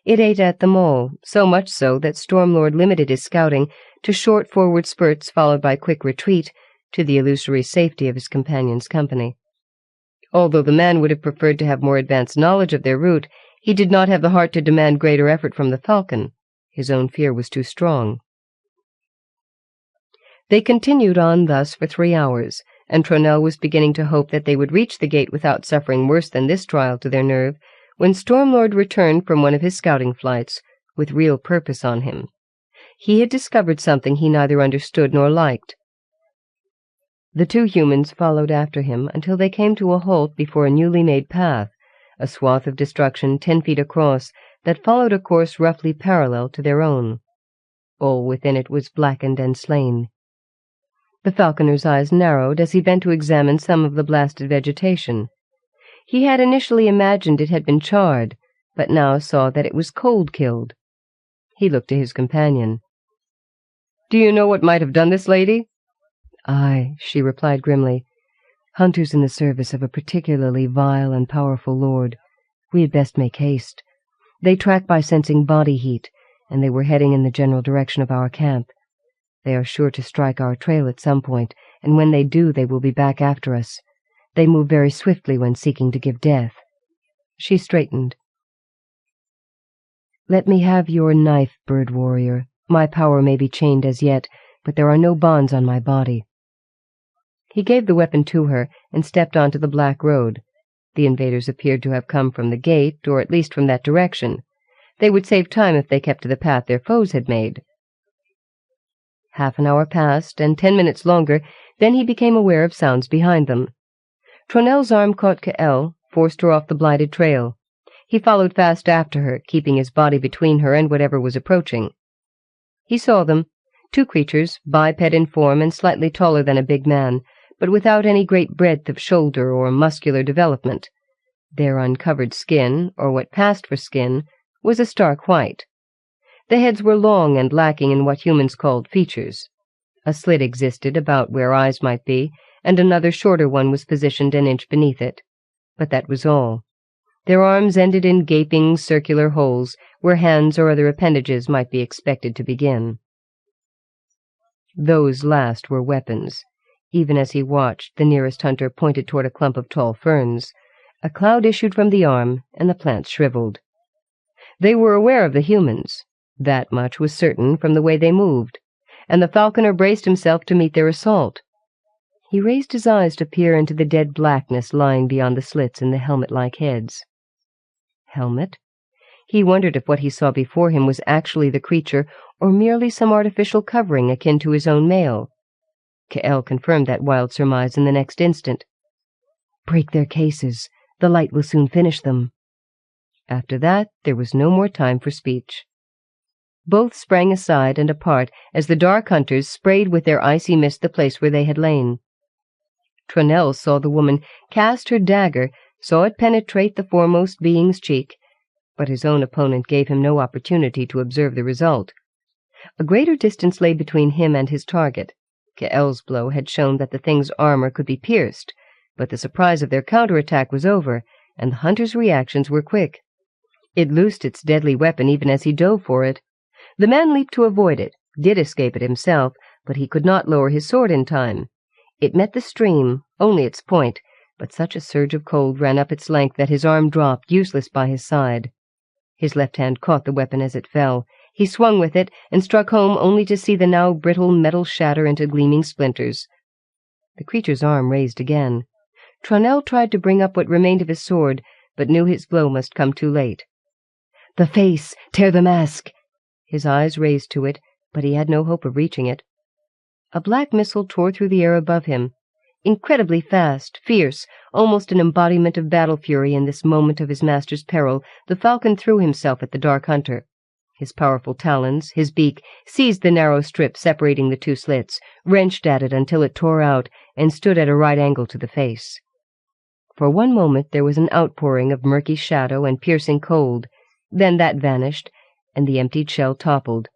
It ate at them all, so much so that Stormlord limited his scouting to short forward spurts followed by quick retreat, to the illusory safety of his companion's company. Although the man would have preferred to have more advanced knowledge of their route, he did not have the heart to demand greater effort from the falcon. His own fear was too strong. They continued on thus for 3 hours, and Tronel was beginning to hope that they would reach the gate without suffering worse than this trial to their nerve, when Stormlord returned from one of his scouting flights, with real purpose on him. He had discovered something he neither understood nor liked. The 2 humans followed after him until they came to a halt before a newly made path, a swath of destruction 10 feet across that followed a course roughly parallel to their own. All within it was blackened and slain. The falconer's eyes narrowed as he bent to examine some of the blasted vegetation. He had initially imagined it had been charred, but now saw that it was cold-killed. He looked to his companion. "Do you know what might have done this, lady?" "Aye," she replied grimly. "Hunters in the service of a particularly vile and powerful lord. We had best make haste. They track by sensing body heat, and they were heading in the general direction of our camp. They are sure to strike our trail at some point, and when they do, they will be back after us. They move very swiftly when seeking to give death." She straightened. "Let me have your knife, bird warrior. My power may be chained as yet, but there are no bonds on my body." He gave the weapon to her and stepped onto the black road. The invaders appeared to have come from the gate, or at least from that direction. They would save time if they kept to the path their foes had made. Half an hour passed, and 10 minutes longer, then he became aware of sounds behind them. Tronel's arm caught Kiel, forced her off the blighted trail. He followed fast after her, keeping his body between her and whatever was approaching. He saw them, 2 creatures, biped in form and slightly taller than a big man, but without any great breadth of shoulder or muscular development. Their uncovered skin, or what passed for skin, was a stark white. The heads were long and lacking in what humans called features. A slit existed about where eyes might be, and another shorter one was positioned an inch beneath it. But that was all. Their arms ended in gaping circular holes, where hands or other appendages might be expected to begin. Those last were weapons. Even as he watched, the nearest hunter pointed toward a clump of tall ferns. A cloud issued from the arm, and the plants shriveled. They were aware of the humans. That much was certain from the way they moved, and the falconer braced himself to meet their assault. He raised his eyes to peer into the dead blackness lying beyond the slits in the helmet-like heads. Helmet? He wondered if what he saw before him was actually the creature or merely some artificial covering akin to his own mail. Kiel confirmed that wild surmise in the next instant. "Break their cases. The light will soon finish them." After that, there was no more time for speech. Both sprang aside and apart as the dark hunters sprayed with their icy mist the place where they had lain. Tronel saw the woman cast her dagger, saw it penetrate the foremost being's cheek, but his own opponent gave him no opportunity to observe the result. A greater distance lay between him and his target. Kiel's blow had shown that the thing's armor could be pierced, but the surprise of their counterattack was over, and the hunter's reactions were quick. It loosed its deadly weapon even as he dove for it. The man leaped to avoid it, did escape it himself, but he could not lower his sword in time. It met the stream, only its point, but such a surge of cold ran up its length that his arm dropped, useless by his side. His left hand caught the weapon as it fell. He swung with it, and struck home only to see the now brittle metal shatter into gleaming splinters. The creature's arm raised again. Trunell tried to bring up what remained of his sword, but knew his blow must come too late. "The face! Tear the mask!" His eyes raised to it, but he had no hope of reaching it. A black missile tore through the air above him. Incredibly fast, fierce, almost an embodiment of battle fury in this moment of his master's peril, the falcon threw himself at the dark hunter. His powerful talons, his beak, seized the narrow strip separating the two slits, wrenched at it until it tore out, and stood at a right angle to the face. For one moment there was an outpouring of murky shadow and piercing cold. Then that vanished, and the emptied shell toppled.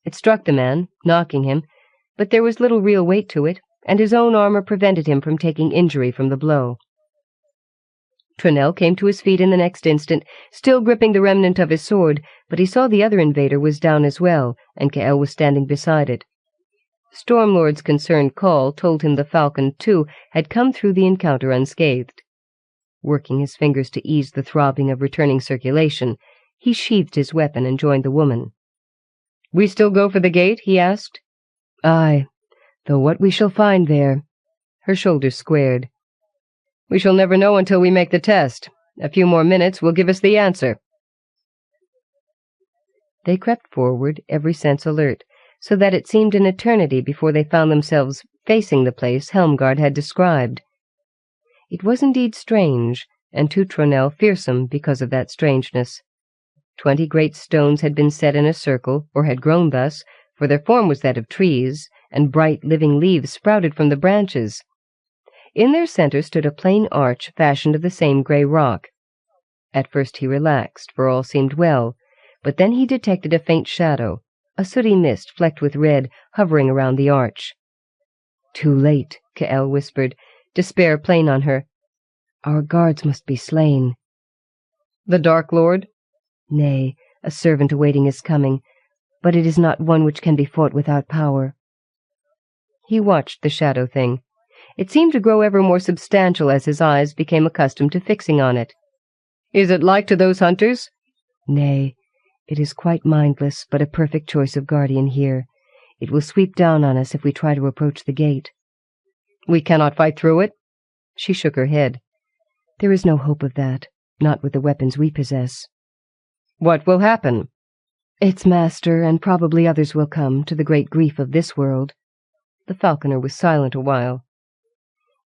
It struck the man, knocking him, but there was little real weight to it, and his own armor prevented him from taking injury from the blow. Trunell came to his feet in the next instant, still gripping the remnant of his sword, but he saw the other invader was down as well, and Kiel was standing beside it. Stormlord's concerned call told him the falcon, too, had come through the encounter unscathed. Working his fingers to ease the throbbing of returning circulation, he sheathed his weapon and joined the woman. "We still go for the gate?" he asked. "Aye, though what we shall find there." Her shoulders squared. "We shall never know until we make the test. A few more minutes will give us the answer." They crept forward, every sense alert, so that it seemed an eternity before they found themselves facing the place Helmgard had described. It was indeed strange, and to Trunell fearsome because of that strangeness. 20 great stones had been set in a circle, or had grown thus, for their form was that of trees, and bright living leaves sprouted from the branches. In their center stood a plain arch fashioned of the same grey rock. At first he relaxed, for all seemed well, but then he detected a faint shadow, a sooty mist flecked with red, hovering around the arch. "Too late," Kiel whispered, despair plain on her. "Our guards must be slain." "The Dark Lord?" "Nay, a servant awaiting his coming, but it is not one which can be fought without power." He watched the shadow thing. It seemed to grow ever more substantial as his eyes became accustomed to fixing on it. "Is it like to those hunters?" "Nay, it is quite mindless, but a perfect choice of guardian here. It will sweep down on us if we try to approach the gate." "We cannot fight through it?" She shook her head. "There is no hope of that, not with the weapons we possess." "What will happen?" "Its master, and probably others will come, to the great grief of this world." The falconer was silent a while.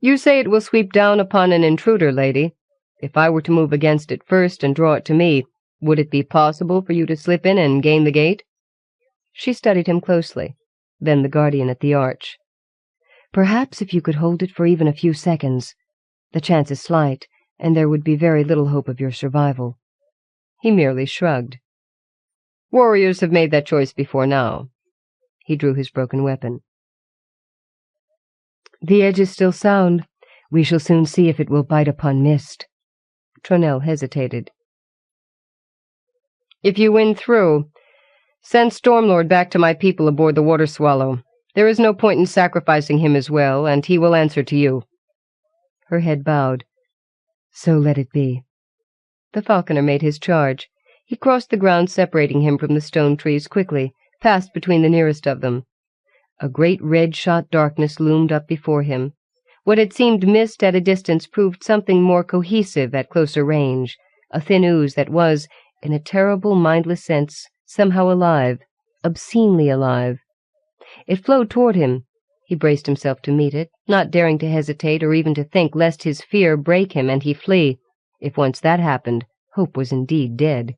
"You say it will sweep down upon an intruder, lady. If I were to move against it first and draw it to me, would it be possible for you to slip in and gain the gate?" She studied him closely, then the guardian at the arch. "Perhaps if you could hold it for even a few seconds. The chance is slight, and there would be very little hope of your survival." He merely shrugged. "Warriors have made that choice before now." He drew his broken weapon. "The edge is still sound. We shall soon see if it will bite upon mist." Trunell hesitated. "If you win through, send Stormlord back to my people aboard the Water Swallow. There is no point in sacrificing him as well, and he will answer to you." Her head bowed. "So let it be." The falconer made his charge. He crossed the ground separating him from the stone trees quickly, passed between the nearest of them. A great red-shot darkness loomed up before him. What had seemed mist at a distance proved something more cohesive at closer range, a thin ooze that was, in a terrible, mindless sense, somehow alive, obscenely alive. It flowed toward him. He braced himself to meet it, not daring to hesitate or even to think lest his fear break him and he flee. If once that happened, hope was indeed dead.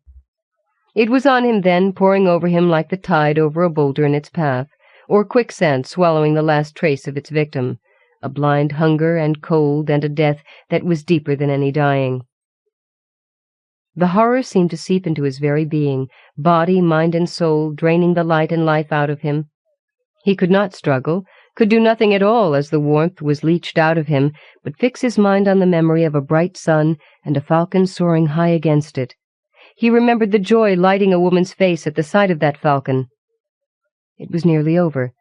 It was on him then, pouring over him like the tide over a boulder in its path, or quicksand swallowing the last trace of its victim, a blind hunger and cold and a death that was deeper than any dying. The horror seemed to seep into his very being, body, mind, and soul, draining the light and life out of him. He could not struggle, could do nothing at all as the warmth was leached out of him, but fix his mind on the memory of a bright sun and a falcon soaring high against it. He remembered the joy lighting a woman's face at the sight of that falcon. It was nearly over.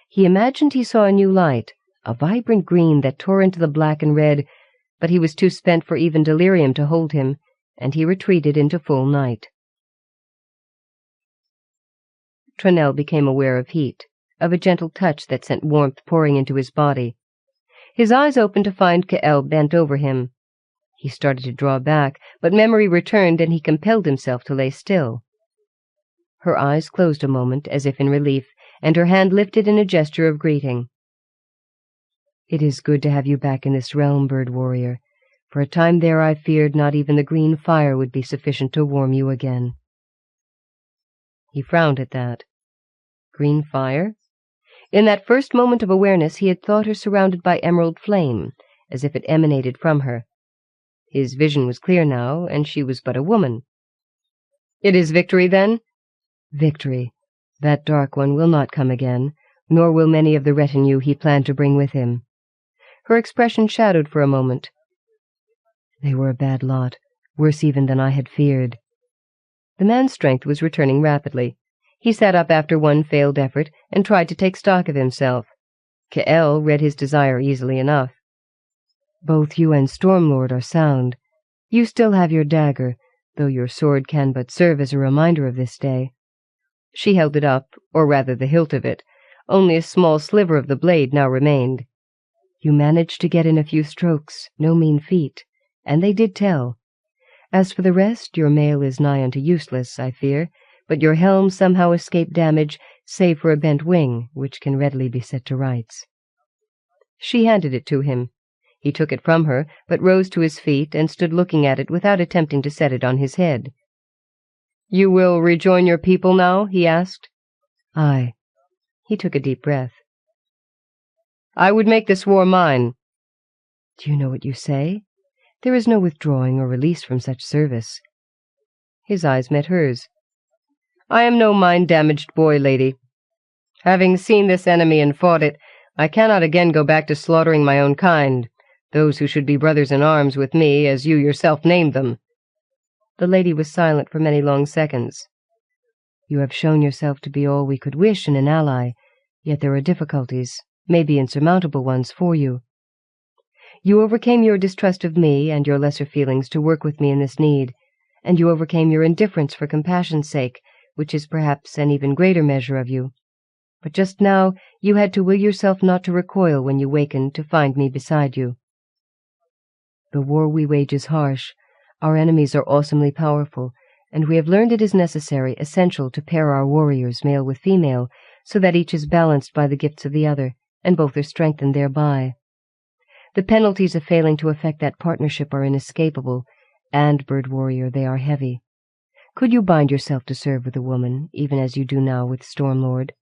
He imagined he saw a new light, a vibrant green that tore into the black and red, but he was too spent for even delirium to hold him, and he retreated into full night. Trunell became aware of heat, of a gentle touch that sent warmth pouring into his body. His eyes opened to find Kiel bent over him. He started to draw back, but memory returned, and he compelled himself to lay still. Her eyes closed a moment, as if in relief, and her hand lifted in a gesture of greeting. "It is good to have you back in this realm, bird warrior. For a time there I feared not even the green fire would be sufficient to warm you again." He frowned at that. Green fire? In that first moment of awareness he had thought her surrounded by emerald flame, as if it emanated from her. His vision was clear now, and she was but a woman. "It is victory, then?" "Victory. That dark one will not come again, nor will many of the retinue he planned to bring with him." Her expression shadowed for a moment. "They were a bad lot, worse even than I had feared." The man's strength was returning rapidly. He sat up after one failed effort and tried to take stock of himself. Kiel read his desire easily enough. "Both you and Stormlord are sound. You still have your dagger, though your sword can but serve as a reminder of this day." She held it up, or rather the hilt of it. Only a small sliver of the blade now remained. "You managed to get in a few strokes, no mean feat, and they did tell. As for the rest, your mail is nigh unto useless, I fear, but your helm somehow escaped damage, save for a bent wing, which can readily be set to rights." She handed it to him. He took it from her, but rose to his feet and stood looking at it without attempting to set it on his head. "You will rejoin your people now?" he asked. "Aye." He took a deep breath. "I would make this war mine." "Do you know what you say? There is no withdrawing or release from such service." His eyes met hers. "I am no mind-damaged boy, lady. Having seen this enemy and fought it, I cannot again go back to slaughtering my own kind, those who should be brothers in arms with me, as you yourself named them." The lady was silent for many long seconds. "You have shown yourself to be all we could wish in an ally, yet there are difficulties, maybe insurmountable ones, for you. You overcame your distrust of me and your lesser feelings to work with me in this need, and you overcame your indifference for compassion's sake, which is perhaps an even greater measure of you. But just now you had to will yourself not to recoil when you wakened to find me beside you. The war we wage is harsh. Our enemies are awesomely powerful, and we have learned it is necessary, essential, to pair our warriors, male with female, so that each is balanced by the gifts of the other, and both are strengthened thereby. The penalties of failing to effect that partnership are inescapable, and, bird warrior, they are heavy. Could you bind yourself to serve with a woman, even as you do now with Stormlord?"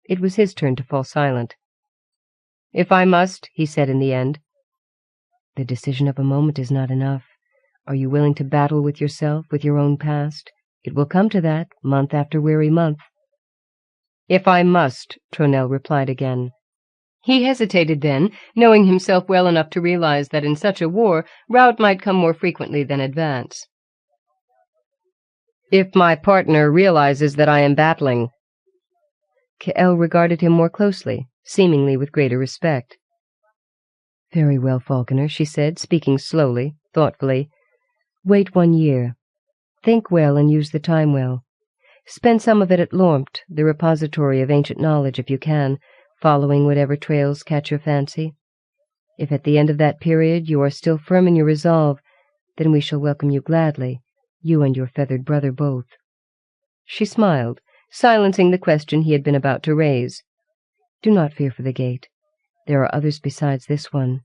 It was his turn to fall silent. "If I must," he said in the end. "The decision of a moment is not enough. Are you willing to battle with yourself, with your own past? It will come to that, month after weary month." "If I must," Trunell replied again. He hesitated then, knowing himself well enough to realize that in such a war rout might come more frequently than advance. "If my partner realizes that I am battling." Kiel regarded him more closely, seemingly with greater respect. "Very well, Falconer," she said, speaking slowly, thoughtfully. "Wait 1 year. Think well and use the time well. Spend some of it at Lormt, the repository of ancient knowledge, if you can, following whatever trails catch your fancy. If at the end of that period you are still firm in your resolve, then we shall welcome you gladly, you and your feathered brother both." She smiled, silencing the question he had been about to raise. "Do not fear for the gate. There are others besides this one.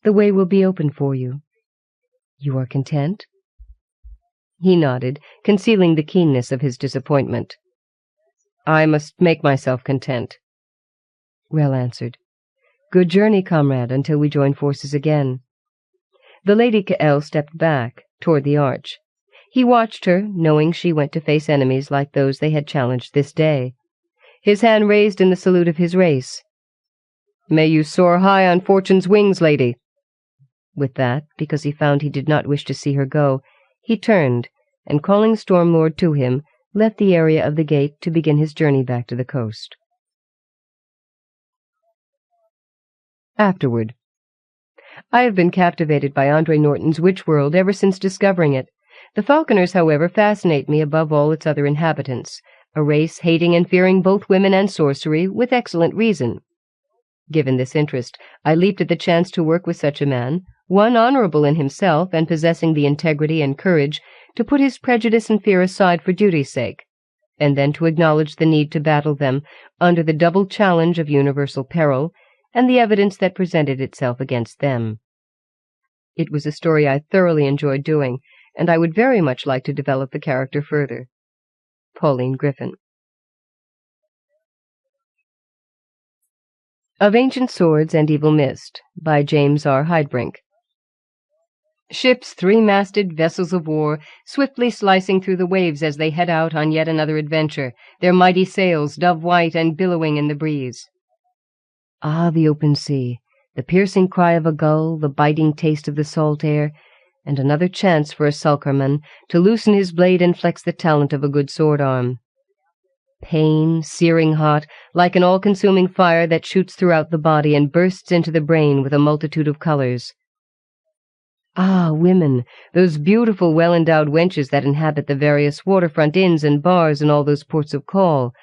The way will be open for you. You are content?" He nodded, concealing the keenness of his disappointment. "I must make myself content." "Well answered. Good journey, comrade, until we join forces again." The Lady Kiel stepped back, toward the arch. He watched her, knowing she went to face enemies like those they had challenged this day. His hand raised in the salute of his race. May you soar high on fortune's wings, lady." With that, because he found he did not wish to see her go, he turned, and calling Stormlord to him, left the area of the gate to begin his journey back to the coast. Afterward. I have been captivated by Andre Norton's witch world ever since discovering it. The Falconers, however, fascinate me above all its other inhabitants, a race hating and fearing both women and sorcery, with excellent reason. Given this interest, I leaped at the chance to work with such a man, one honorable in himself and possessing the integrity and courage to put his prejudice and fear aside for duty's sake, and then to acknowledge the need to battle them under the double challenge of universal peril and the evidence that presented itself against them. It was a story I thoroughly enjoyed doing, and I would very much like to develop the character further. Pauline Griffin. Of Ancient Swords and Evil Mist, by James R. Heidbrink. Ships, three-masted vessels of war, swiftly slicing through the waves as they head out on yet another adventure, their mighty sails dove-white and billowing in the breeze. Ah, the open sea, the piercing cry of a gull, the biting taste of the salt air, and another chance for a sulkerman to loosen his blade and flex the talent of a good sword-arm. Pain, searing hot, like an all-consuming fire that shoots throughout the body and bursts into the brain with a multitude of colors. Ah, women, those beautiful, well-endowed wenches that inhabit the various waterfront inns and bars in all those ports of call,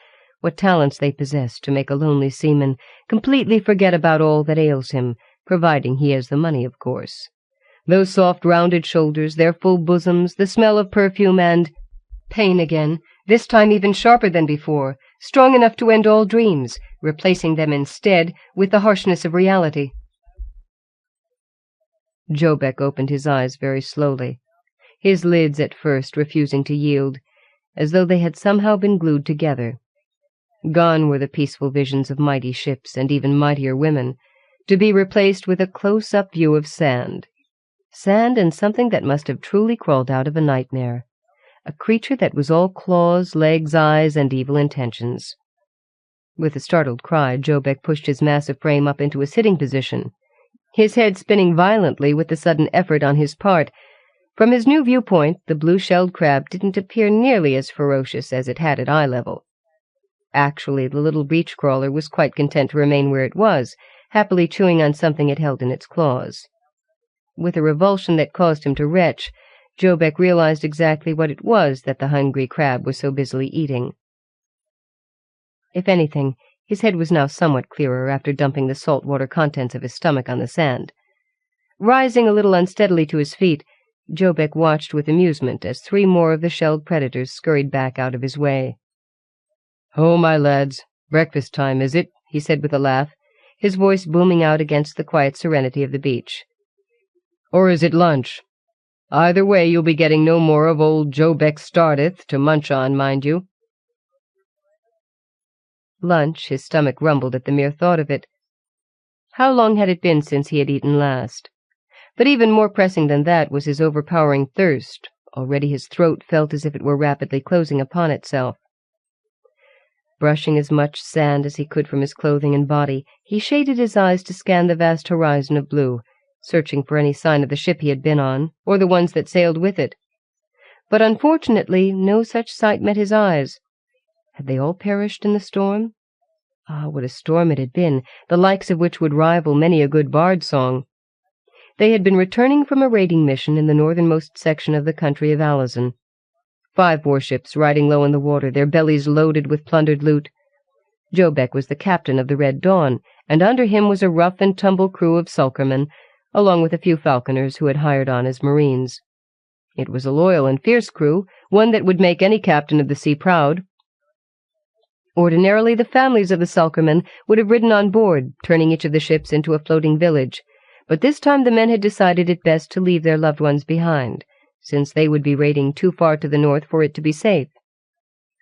what talents they possess to make a lonely seaman completely forget about all that ails him, providing he has the money, of course. Those soft, rounded shoulders, their full bosoms, the smell of perfume, and pain again, this time even sharper than before, strong enough to end all dreams, replacing them instead with the harshness of reality. Jobeck opened his eyes very slowly, his lids at first refusing to yield, as though they had somehow been glued together. Gone were the peaceful visions of mighty ships and even mightier women, to be replaced with a close-up view of sand. Sand and something that must have truly crawled out of a nightmare. A creature that was all claws, legs, eyes, and evil intentions. With a startled cry, Jobeck pushed his massive frame up into a sitting position, his head spinning violently with the sudden effort on his part. From his new viewpoint, the blue-shelled crab didn't appear nearly as ferocious as it had at eye level. Actually, the little beach-crawler was quite content to remain where it was, happily chewing on something it held in its claws. With a revulsion that caused him to retch, Jobeck realized exactly what it was that the hungry crab was so busily eating. If anything, his head was now somewhat clearer after dumping the salt-water contents of his stomach on the sand. Rising a little unsteadily to his feet, Jobeck watched with amusement as 3 more of the shelled predators scurried back out of his way. "Oh, my lads, breakfast time, is it?" he said with a laugh, his voice booming out against the quiet serenity of the beach. "Or is it lunch? Either way, you'll be getting no more of old Jobeck's Ardath to munch on, mind you." Lunch, his stomach rumbled at the mere thought of it. How long had it been since he had eaten last? But even more pressing than that was his overpowering thirst. Already his throat felt as if it were rapidly closing upon itself. Brushing as much sand as he could from his clothing and body, he shaded his eyes to scan the vast horizon of blue, searching for any sign of the ship he had been on, or the ones that sailed with it. But unfortunately no such sight met his eyes. Had they all perished in the storm? Ah, what a storm it had been, the likes of which would rival many a good bard's song. They had been returning from a raiding mission in the northernmost section of the country of Alazan. 5 warships riding low in the water, their bellies loaded with plundered loot. Jobeck was the captain of the Red Dawn, and under him was a rough-and-tumble crew of sulkermen, along with a few falconers who had hired on as marines. It was a loyal and fierce crew, one that would make any captain of the sea proud. Ordinarily, the families of the sulkermen would have ridden on board, turning each of the ships into a floating village, but this time the men had decided it best to leave their loved ones behind, since they would be raiding too far to the north for it to be safe.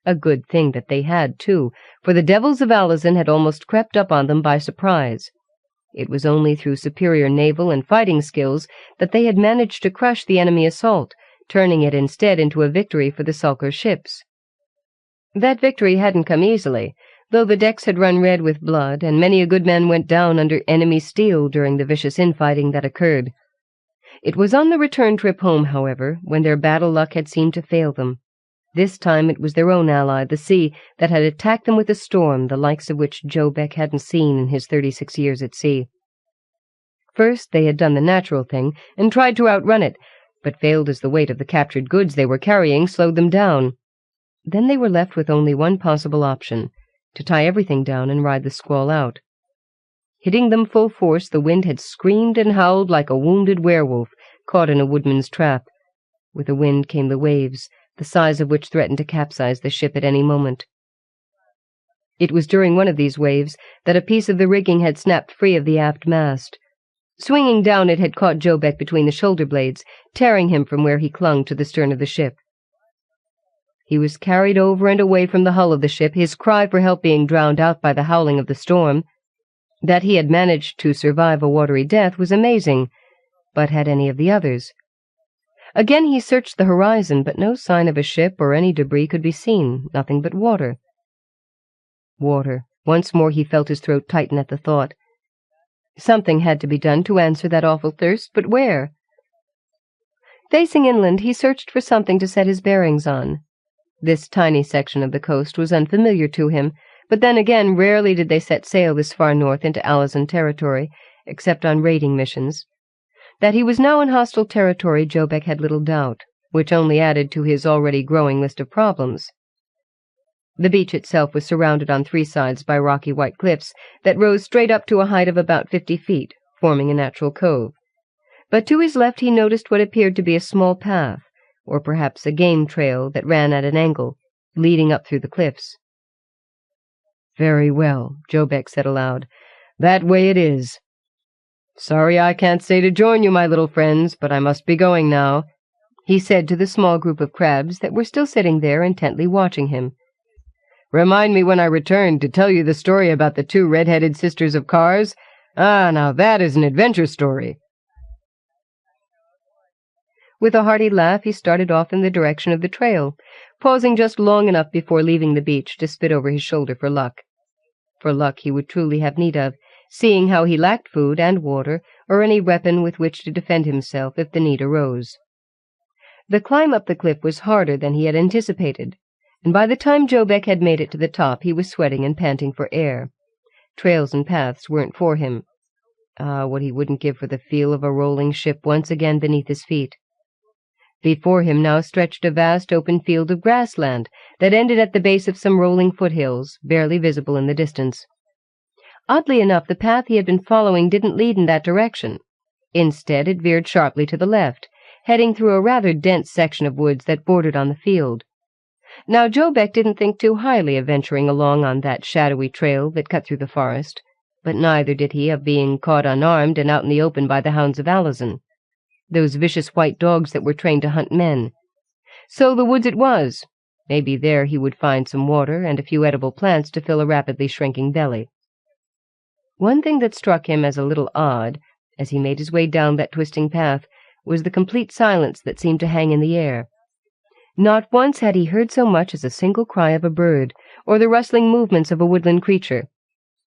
A good thing that they had, too, for the devils of Alazan had almost crept up on them by surprise. It was only through superior naval and fighting skills that they had managed to crush the enemy assault, turning it instead into a victory for the sulker ships. That victory hadn't come easily. though the decks had run red with blood, and many a good man went down under enemy steel during the vicious infighting that occurred. It was on the return trip home, however, when their battle luck had seemed to fail them. This time it was their own ally, the sea, that had attacked them with a storm, the likes of which Joe Beck hadn't seen in his 36 years at sea. First they had done the natural thing, and tried to outrun it, but failed as the weight of the captured goods they were carrying slowed them down. Then they were left with only one possible option, to tie everything down and ride the squall out. Hitting them full force, the wind had screamed and howled like a wounded werewolf caught in a woodman's trap. With the wind came the waves, the size of which threatened to capsize the ship at any moment. It was during one of these waves that a piece of the rigging had snapped free of the aft mast. Swinging down, it had caught Joe Beck between the shoulder blades, tearing him from where he clung to the stern of the ship. He was carried over and away from the hull of the ship, his cry for help being drowned out by the howling of the storm. That he had managed to survive a watery death was amazing, but had any of the others? Again he searched the horizon, but no sign of a ship or any debris could be seen, nothing but water. Water. Once more he felt his throat tighten at the thought. Something had to be done to answer that awful thirst, but where? Facing inland, he searched for something to set his bearings on. This tiny section of the coast was unfamiliar to him, but then again rarely did they set sail this far north into Alazan territory, except on raiding missions. That he was now in hostile territory Joe Beck had little doubt, which only added to his already growing list of problems. The beach itself was surrounded on 3 sides by rocky white cliffs that rose straight up to a height of about 50 feet, forming a natural cove. But to his left he noticed what appeared to be a small path, or perhaps a game trail that ran at an angle, leading up through the cliffs. "Very well," Joe Beck said aloud. "That way it is. Sorry I can't stay to join you, my little friends, but I must be going now," he said to the small group of crabs that were still sitting there intently watching him. "Remind me when I return to tell you the story about the 2 red-headed sisters of Cars. Now that is an adventure story." With a hearty laugh he started off in the direction of the trail, pausing just long enough before leaving the beach to spit over his shoulder for luck. For luck he would truly have need of, seeing how he lacked food and water, or any weapon with which to defend himself if the need arose. The climb up the cliff was harder than he had anticipated, and by the time Joe Beck had made it to the top he was sweating and panting for air. Trails and paths weren't for him. What he wouldn't give for the feel of a rolling ship once again beneath his feet. Before him now stretched a vast open field of grassland that ended at the base of some rolling foothills, barely visible in the distance. Oddly enough, the path he had been following didn't lead in that direction. Instead, it veered sharply to the left, heading through a rather dense section of woods that bordered on the field. Now Joe Beck didn't think too highly of venturing along on that shadowy trail that cut through the forest, but neither did he of being caught unarmed and out in the open by the hounds of Alazan, those vicious white dogs that were trained to hunt men. So the woods it was. Maybe there he would find some water and a few edible plants to fill a rapidly shrinking belly. One thing that struck him as a little odd, as he made his way down that twisting path, was the complete silence that seemed to hang in the air. Not once had he heard so much as a single cry of a bird, or the rustling movements of a woodland creature.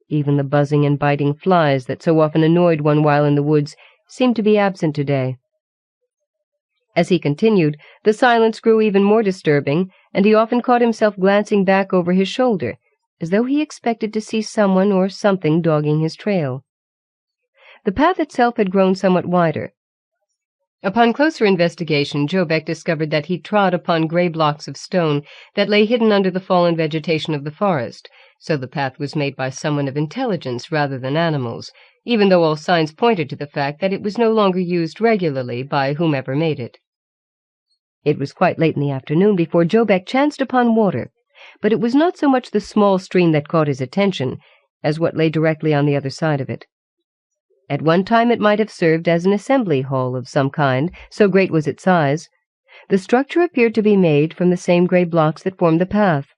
Even the buzzing and biting flies that so often annoyed one while in the woods seemed to be absent today. As he continued, the silence grew even more disturbing, and he often caught himself glancing back over his shoulder, as though he expected to see someone or something dogging his trail. The path itself had grown somewhat wider. Upon closer investigation, Joe Beck discovered that he trod upon gray blocks of stone that lay hidden under the fallen vegetation of the forest, so the path was made by someone of intelligence rather than animals, even though all signs pointed to the fact that it was no longer used regularly by whomever made it. It was quite late in the afternoon before Joe Beck chanced upon water, but it was not so much the small stream that caught his attention as what lay directly on the other side of it. At one time it might have served as an assembly hall of some kind, so great was its size. The structure appeared to be made from the same gray blocks that formed the path.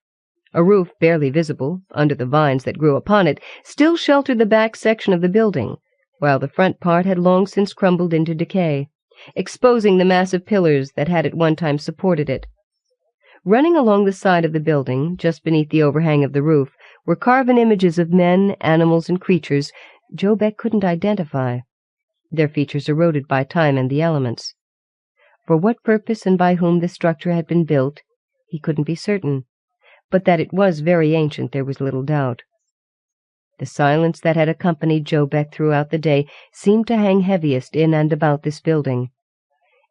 A roof, barely visible, under the vines that grew upon it, still sheltered the back section of the building, while the front part had long since crumbled into decay, exposing the massive pillars that had at one time supported it. Running along the side of the building, just beneath the overhang of the roof, were carven images of men, animals, and creatures Joe Beck couldn't identify, their features eroded by time and the elements. For what purpose and by whom this structure had been built, he couldn't be certain, but that it was very ancient there was little doubt. The silence that had accompanied Joe Beck throughout the day seemed to hang heaviest in and about this building.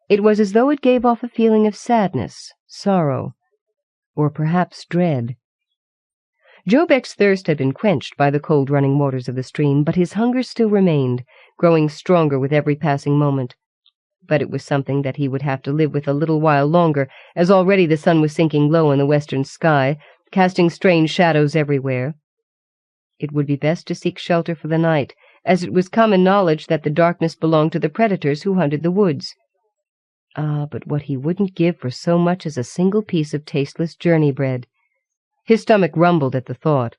It was as though it gave off a feeling of sadness, sorrow, or perhaps dread. Joe Beck's thirst had been quenched by the cold running waters of the stream, but his hunger still remained, growing stronger with every passing moment. But it was something that he would have to live with a little while longer, as already the sun was sinking low in the western sky, casting strange shadows everywhere. It would be best to seek shelter for the night, as it was common knowledge that the darkness belonged to the predators who hunted the woods. But what he wouldn't give for so much as a single piece of tasteless journey bread. His stomach rumbled at the thought.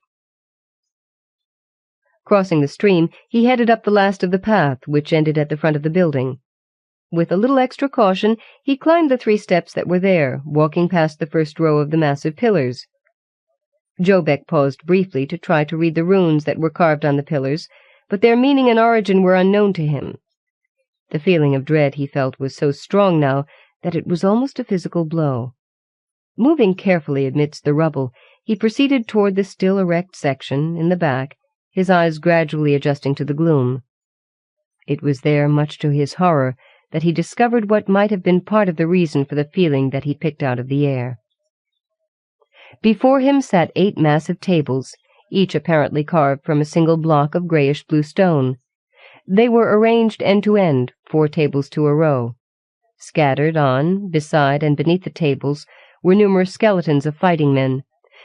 Crossing the stream, he headed up the last of the path, which ended at the front of the building. With a little extra caution, he climbed the 3 steps that were there, walking past the first row of the massive pillars. Joe Beck paused briefly to try to read the runes that were carved on the pillars, but their meaning and origin were unknown to him. The feeling of dread he felt was so strong now that it was almost a physical blow. Moving carefully amidst the rubble, he proceeded toward the still erect section in the back, his eyes gradually adjusting to the gloom. It was there, much to his horror, that he discovered what might have been part of the reason for the feeling that he picked out of the air. Before him sat 8 massive tables, each apparently carved from a single block of grayish-blue stone. They were arranged end to end, 4 tables to a row. Scattered on, beside, and beneath the tables were numerous skeletons of fighting men,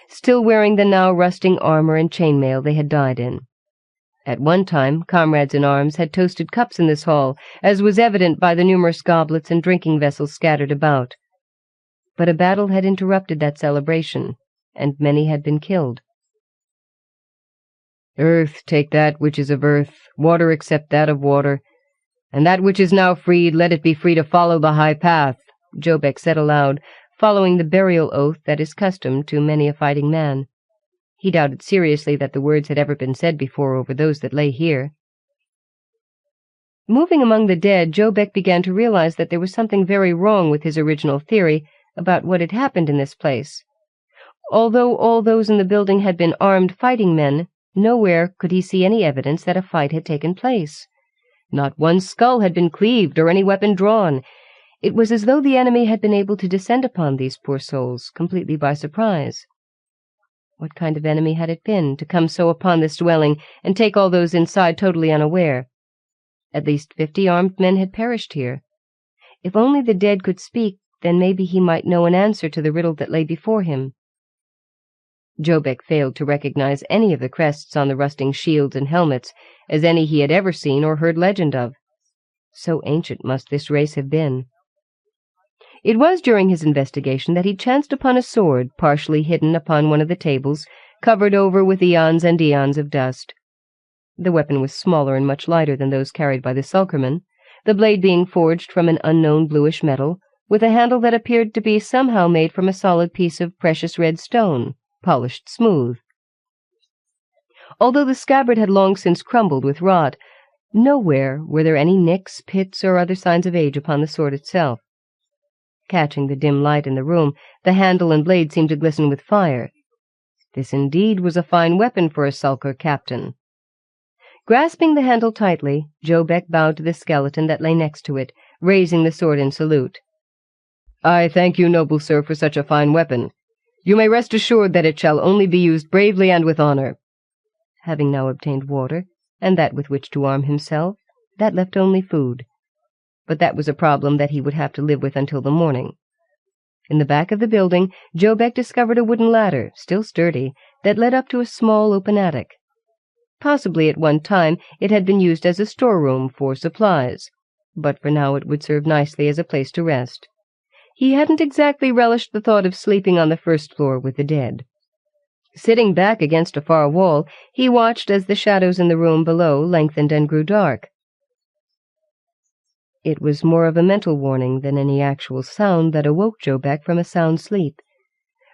still wearing the now rusting armor and chainmail they had died in. At one time, comrades in arms had toasted cups in this hall, as was evident by the numerous goblets and drinking vessels scattered about. But a battle had interrupted that celebration, and many had been killed. "Earth, take that which is of earth, water accept that of water, and that which is now freed, let it be free to follow the high path," Joe Beck said aloud, following the burial oath that is custom to many a fighting man. He doubted seriously that the words had ever been said before over those that lay here. Moving among the dead, Joe Beck began to realize that there was something very wrong with his original theory about what had happened in this place. Although all those in the building had been armed fighting men, nowhere could he see any evidence that a fight had taken place. Not one skull had been cleaved or any weapon drawn. It was as though the enemy had been able to descend upon these poor souls completely by surprise. What kind of enemy had it been, to come so upon this dwelling and take all those inside totally unaware? At least 50 armed men had perished here. If only the dead could speak, then maybe he might know an answer to the riddle that lay before him. Joe Beck failed to recognize any of the crests on the rusting shields and helmets as any he had ever seen or heard legend of. So ancient must this race have been. It was during his investigation that he chanced upon a sword partially hidden upon one of the tables, covered over with eons and eons of dust. The weapon was smaller and much lighter than those carried by the sulkermen, the blade being forged from an unknown bluish metal, with a handle that appeared to be somehow made from a solid piece of precious red stone, polished smooth. Although the scabbard had long since crumbled with rot, nowhere were there any nicks, pits, or other signs of age upon the sword itself. Catching the dim light in the room, the handle and blade seemed to glisten with fire. This indeed was a fine weapon for a sulker captain. Grasping the handle tightly, Joe Beck bowed to the skeleton that lay next to it, raising the sword in salute. "I thank you, noble sir, for such a fine weapon. You may rest assured that it shall only be used bravely and with honor." Having now obtained water, and that with which to arm himself, that left only food. But that was a problem that he would have to live with until the morning. In the back of the building, Joe Beck discovered a wooden ladder, still sturdy, that led up to a small open attic. Possibly at one time it had been used as a storeroom for supplies, but for now it would serve nicely as a place to rest. He hadn't exactly relished the thought of sleeping on the first floor with the dead. Sitting back against a far wall, he watched as the shadows in the room below lengthened and grew dark. It was more of a mental warning than any actual sound that awoke Joe Beck from a sound sleep.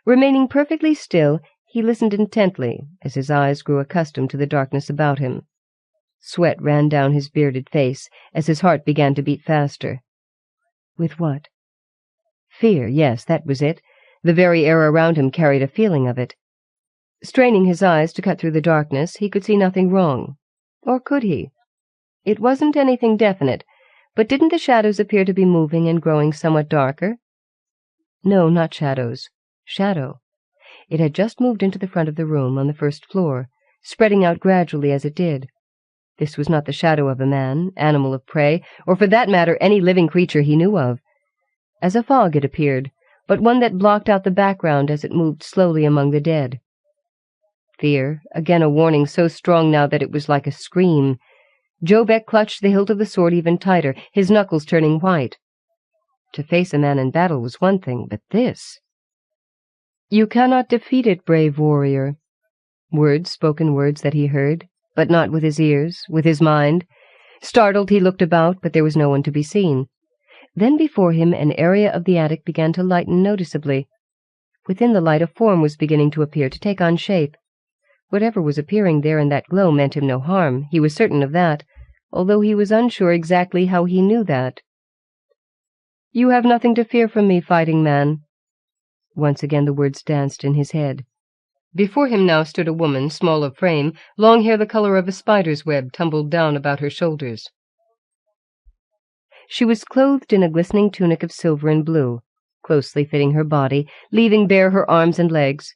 Remaining perfectly still, He listened intently as his eyes grew accustomed to the darkness about him. Sweat ran down his bearded face as his heart began to beat faster. With what? Fear, yes, that was it. The very air around him carried a feeling of it. Straining his eyes to cut through the darkness, he could see nothing wrong. Or could he? It wasn't anything definite, but didn't the shadows appear to be moving and growing somewhat darker? No, not shadows. Shadow. It had just moved into the front of the room on the first floor, spreading out gradually as it did. This was not the shadow of a man, animal of prey, or for that matter any living creature he knew of. As a fog it appeared, but one that blocked out the background as it moved slowly among the dead. Fear, again a warning so strong now that it was like a scream. Jobek clutched the hilt of the sword even tighter, his knuckles turning white. To face a man in battle was one thing, but this— "You cannot defeat it, brave warrior." Words, spoken words that he heard, but not with his ears, with his mind. Startled, he looked about, but there was no one to be seen. Then before him an area of the attic began to lighten noticeably. Within the light a form was beginning to appear, to take on shape. Whatever was appearing there in that glow meant him no harm, he was certain of that, although he was unsure exactly how he knew that. "You have nothing to fear from me, fighting man." Once again the words danced in his head. Before him now stood a woman, small of frame, long hair the color of a spider's web tumbled down about her shoulders. She was clothed in a glistening tunic of silver and blue, closely fitting her body, leaving bare her arms and legs.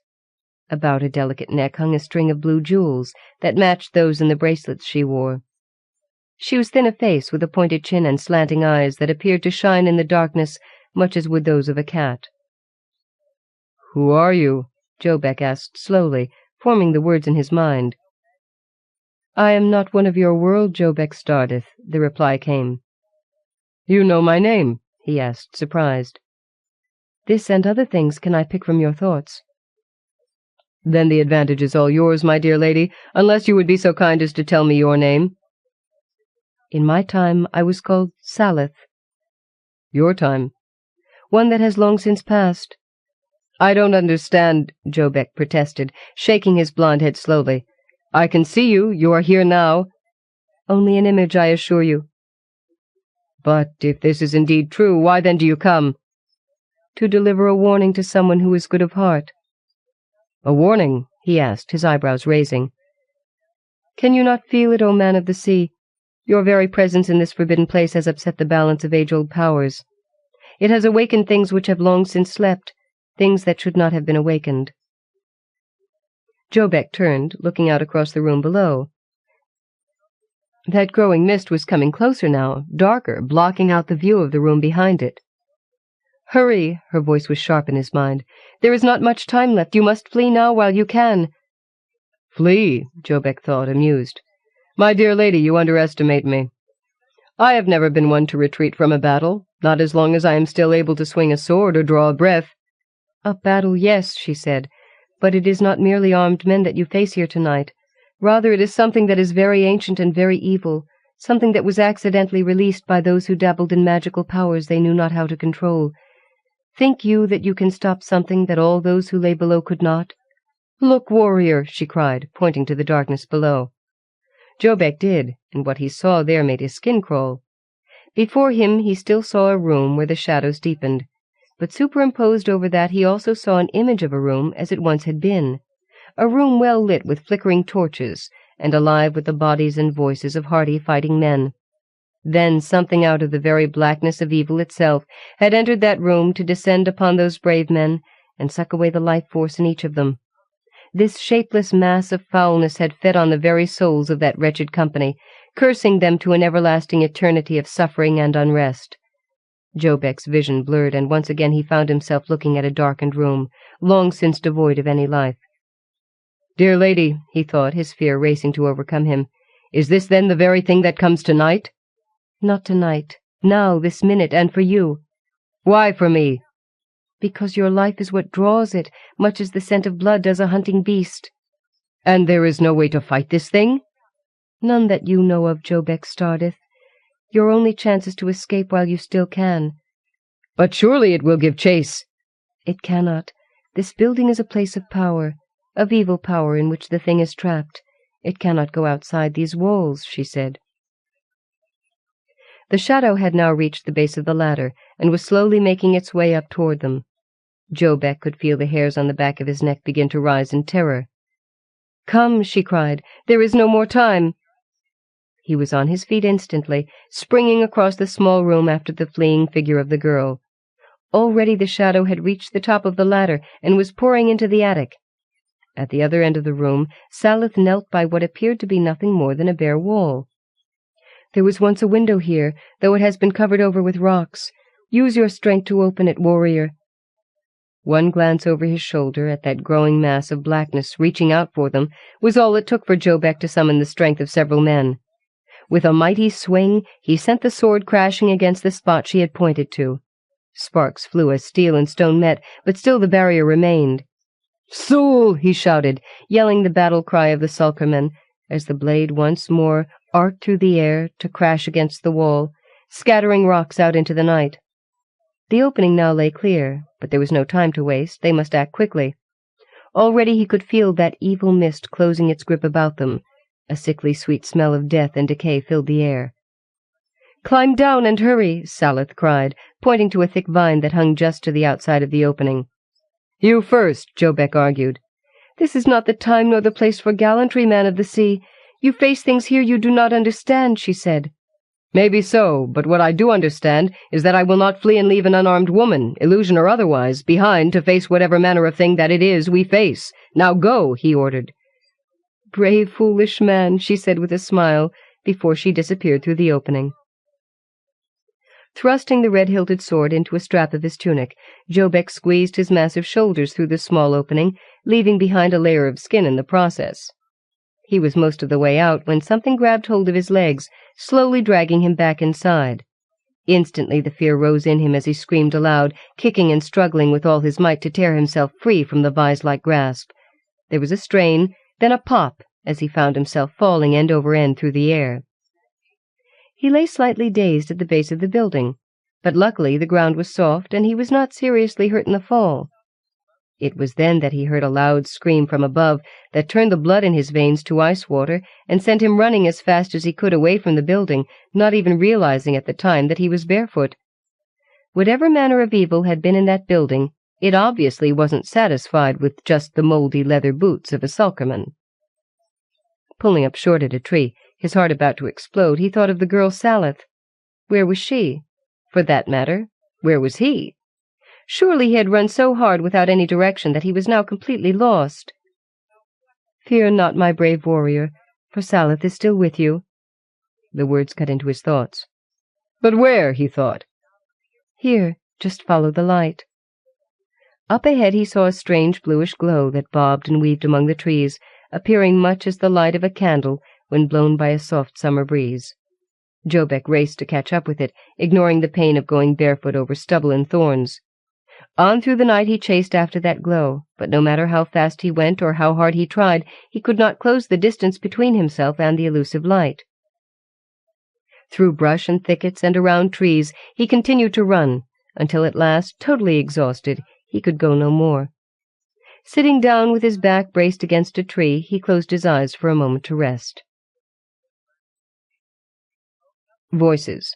About a delicate neck hung a string of blue jewels that matched those in the bracelets she wore. She was thin of face, with a pointed chin and slanting eyes that appeared to shine in the darkness much as would those of a cat. "Who are you?" Jobek asked slowly, forming the words in his mind. "I am not one of your world, Jobek Ardath," the reply came. "You know my name?" he asked, surprised. "This and other things can I pick from your thoughts." "Then the advantage is all yours, my dear lady, unless you would be so kind as to tell me your name." "In my time I was called Saleth." "Your time?" "One that has long since passed." "I don't understand," Jobek protested, shaking his blond head slowly. "I can see you. You are here now." "Only an image, I assure you." "But if this is indeed true, why then do you come?" "To deliver a warning to someone who is good of heart." "A warning?" he asked, his eyebrows raising. "Can you not feel it, O man of the sea? Your very presence in this forbidden place has upset the balance of age-old powers. It has awakened things which have long since slept, things that should not have been awakened." Jobek turned, looking out across the room below. That growing mist was coming closer now, darker, blocking out the view of the room behind it. "Hurry!" Her voice was sharp in his mind. "There is not much time left. You must flee now while you can." "Flee?" Jobek thought, amused. "My dear lady, you underestimate me. I have never been one to retreat from a battle, not as long as I am still able to swing a sword or draw a breath." "A battle, yes," she said, "but it is not merely armed men that you face here tonight. Rather it is something that is very ancient and very evil, something that was accidentally released by those who dabbled in magical powers they knew not how to control. Think you that you can stop something that all those who lay below could not? Look, warrior," she cried, pointing to the darkness below. Jobek did, and what he saw there made his skin crawl. Before him he still saw a room where the shadows deepened, but superimposed over that he also saw an image of a room as it once had been, a room well lit with flickering torches, and alive with the bodies and voices of hardy fighting men. Then something out of the very blackness of evil itself had entered that room to descend upon those brave men and suck away the life force in each of them. This shapeless mass of foulness had fed on the very souls of that wretched company, cursing them to an everlasting eternity of suffering and unrest. Jobek's vision blurred, and once again he found himself looking at a darkened room, long since devoid of any life. "Dear lady," he thought, his fear racing to overcome him, "is this then the very thing that comes tonight?" "Not tonight. Now, this minute, and for you." "Why for me?" "Because your life is what draws it, much as the scent of blood does a hunting beast." "And there is no way to fight this thing?" "None that you know of, Jobek Ardath. Your only chance is to escape while you still can." "But surely it will give chase." "It cannot. This building is a place of power. of evil power in which the thing is trapped. It cannot go outside these walls, she said. The shadow had now reached the base of the ladder, and was slowly making its way up toward them. Joe Beck could feel the hairs on the back of his neck begin to rise in terror. "Come," she cried. "There is no more time." He was on his feet instantly, springing across the small room after the fleeing figure of the girl. Already the shadow had reached the top of the ladder and was pouring into the attic. At the other end of the room, Saleth knelt by what appeared to be nothing more than a bare wall. "There was once a window here, though it has been covered over with rocks. Use your strength to open it, warrior." One glance over his shoulder at that growing mass of blackness reaching out for them was all it took for Joe Beck to summon the strength of several men. With a mighty swing, he sent the sword crashing against the spot she had pointed to. Sparks flew as steel and stone met, but still the barrier remained. "Soul!" he shouted, yelling the battle cry of the Sulkermen, as the blade once more arced through the air to crash against the wall, scattering rocks out into the night. The opening now lay clear, but there was no time to waste. They must act quickly. Already he could feel that evil mist closing its grip about them. A sickly sweet smell of death and decay filled the air. "Climb down and hurry," Saleth cried, pointing to a thick vine that hung just to the outside of the opening. "You first," Joe Beck argued. "This is not the time nor the place for gallantry, man of the sea. You face things here you do not understand," she said. "Maybe so, but what I do understand is that I will not flee and leave an unarmed woman, illusion or otherwise, behind to face whatever manner of thing that it is we face. Now go," he ordered. "Brave, foolish man," she said with a smile, before she disappeared through the opening. Thrusting the red-hilted sword into a strap of his tunic, Joe Beck squeezed his massive shoulders through the small opening, leaving behind a layer of skin in the process. He was most of the way out when something grabbed hold of his legs, slowly dragging him back inside. Instantly the fear rose in him as he screamed aloud, kicking and struggling with all his might to tear himself free from the vise-like grasp. There was a strain, then a pop, as he found himself falling end over end through the air. He lay slightly dazed at the base of the building, but luckily the ground was soft and he was not seriously hurt in the fall. It was then that he heard a loud scream from above that turned the blood in his veins to ice water and sent him running as fast as he could away from the building, not even realizing at the time that he was barefoot. Whatever manner of evil had been in that building, it obviously wasn't satisfied with just the mouldy leather boots of a Sulkerman. Pulling up short at a tree, his heart about to explode, he thought of the girl Saleth. Where was she? For that matter, where was he? Surely he had run so hard without any direction that he was now completely lost. "Fear not, my brave warrior, for Saleth is still with you." The words cut into his thoughts. "But where?" he thought. "Here, just follow the light." Up ahead he saw a strange bluish glow that bobbed and weaved among the trees, appearing much as the light of a candle when blown by a soft summer breeze. Joe Beck raced to catch up with it, ignoring the pain of going barefoot over stubble and thorns. On through the night he chased after that glow, but no matter how fast he went or how hard he tried, he could not close the distance between himself and the elusive light. Through brush and thickets and around trees he continued to run, until at last, totally exhausted, he could go no more. Sitting down with his back braced against a tree, he closed his eyes for a moment to rest. Voices.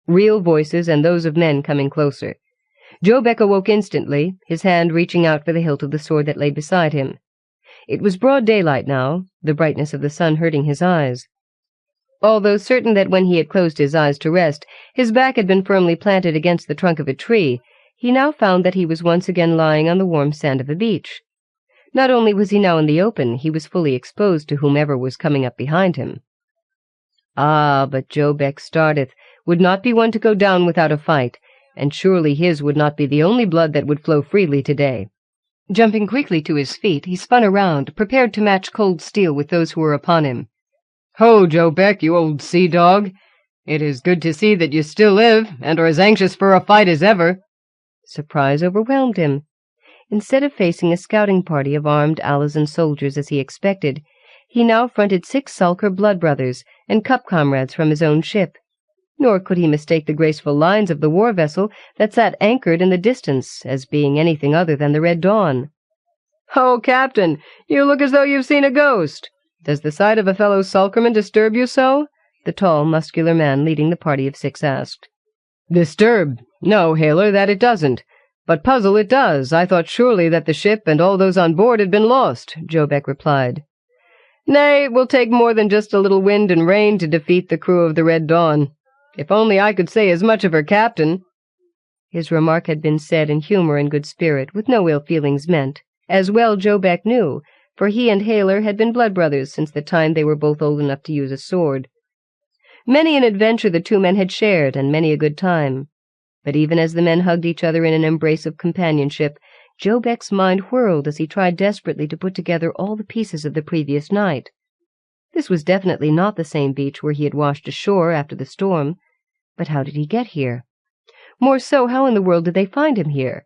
Real voices, and those of men coming closer. Joe Beck awoke instantly, his hand reaching out for the hilt of the sword that lay beside him. It was broad daylight now, the brightness of the sun hurting his eyes. Although certain that when he had closed his eyes to rest, his back had been firmly planted against the trunk of a tree, he now found that he was once again lying on the warm sand of a beach. Not only was he now in the open, he was fully exposed to whomever was coming up behind him. Ah, but Joe Beck starteth would not be one to go down without a fight, and surely his would not be the only blood that would flow freely today. Jumping quickly to his feet, he spun around, prepared to match cold steel with those who were upon him. "Ho, Joe Beck, you old sea-dog! It is good to see that you still live, and are as anxious for a fight as ever." Surprise overwhelmed him. Instead of facing a scouting party of armed Alazan soldiers as he expected, he now fronted 6 Sulker blood brothers and cup comrades from his own ship. Nor could he mistake the graceful lines of the war vessel that sat anchored in the distance as being anything other than the Red Dawn. "Oh, Captain, you look as though you've seen a ghost. Does the sight of a fellow sulkerman disturb you so?" the tall, muscular man leading the party of 6 asked. "Disturb? No, Haler, that it doesn't. But puzzle it does. I thought surely that the ship and all those on board had been lost," Jobeck replied. "Nay, it will take more than just a little wind and rain to defeat the crew of the Red Dawn. If only I could say as much of her captain." His remark had been said in humor and good spirit, with no ill feelings meant, as well Jobeck knew, for he and Haler had been blood brothers since the time they were both old enough to use a sword. Many an adventure the 2 men had shared, and many a good time. But even as the men hugged each other in an embrace of companionship, Jobeck's mind whirled as he tried desperately to put together all the pieces of the previous night. This was definitely not the same beach where he had washed ashore after the storm. But how did he get here? More so, how in the world did they find him here?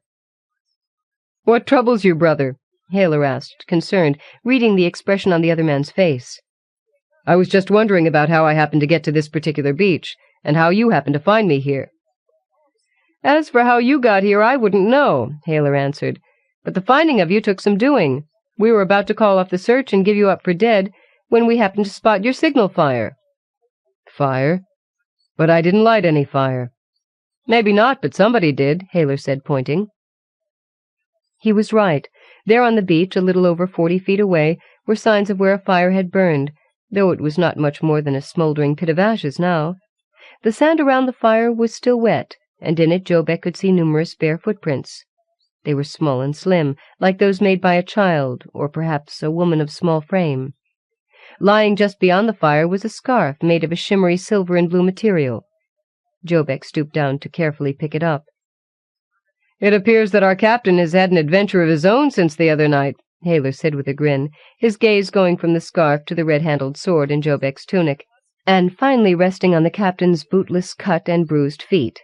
"What troubles you, brother?" Haler asked, concerned, reading the expression on the other man's face. "I was just wondering about how I happened to get to this particular beach, and how you happened to find me here." "As for how you got here, I wouldn't know," Haler answered. "But the finding of you took some doing. We were about to call off the search and give you up for dead, when we happened to spot your signal fire." "Fire? But I didn't light any fire." "Maybe not, but somebody did," Haler said, pointing. He was right. There on the beach, a little over 40 feet away, were signs of where a fire had burned, though it was not much more than a smoldering pit of ashes now. The sand around the fire was still wet, and in it Jobeck could see numerous bare footprints. They were small and slim, like those made by a child, or perhaps a woman of small frame. Lying just beyond the fire was a scarf made of a shimmery silver and blue material. Jobeck stooped down to carefully pick it up. "It appears that our captain has had an adventure of his own since the other night," Haler said with a grin, his gaze going from the scarf to the red-handled sword in Jobeck's tunic, and finally resting on the captain's bootless, cut and bruised feet.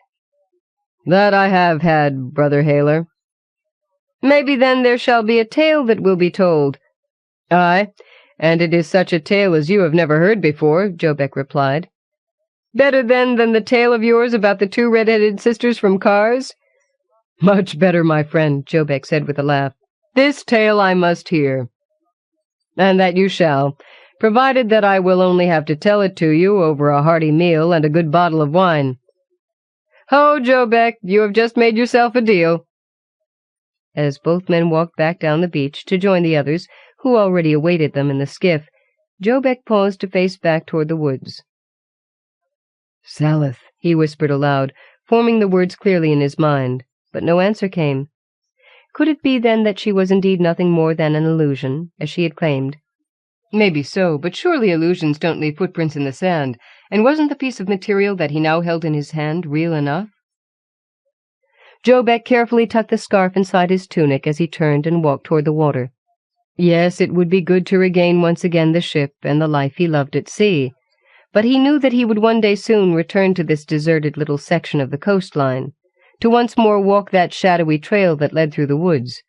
"That I have had, brother Haler." "Maybe then there shall be a tale that will be told." "Aye, and it is such a tale as you have never heard before," Jobeck replied. "Better, then, than the tale of yours about the 2 red-headed sisters from Kars?" "Much better, my friend," Jobeck said with a laugh. "This tale I must hear." "And that you shall, provided that I will only have to tell it to you over a hearty meal and a good bottle of wine." "Ho, Jobeck, you have just made yourself a deal." As both men walked back down the beach to join the others, who already awaited them in the skiff, Jobeck paused to face back toward the woods. "Saleth," he whispered aloud, forming the words clearly in his mind, but no answer came. Could it be, then, that she was indeed nothing more than an illusion, as she had claimed? Maybe so, but surely illusions don't leave footprints in the sand, and wasn't the piece of material that he now held in his hand real enough? Jobeck carefully tucked the scarf inside his tunic as he turned and walked toward the water. Yes, it would be good to regain once again the ship and the life he loved at sea, but he knew that he would one day soon return to this deserted little section of the coastline, to once more walk that shadowy trail that led through the woods.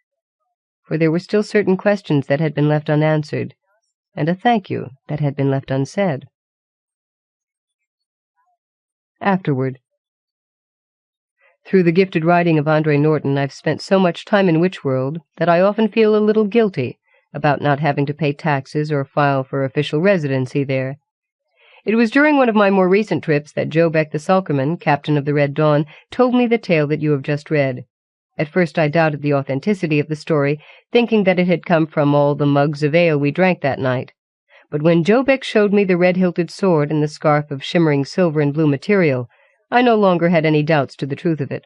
For there were still certain questions that had been left unanswered, and a thank you that had been left unsaid. Afterward. Through the gifted writing of Andre Norton, I've spent so much time in Witchworld that I often feel a little guilty about not having to pay taxes or file for official residency there. It was during one of my more recent trips that Jobeck the Sulkerman, captain of the Red Dawn, told me the tale that you have just read. At first I doubted the authenticity of the story, thinking that it had come from all the mugs of ale we drank that night. But when Jobeck showed me the red-hilted sword and the scarf of shimmering silver and blue material, I no longer had any doubts to the truth of it.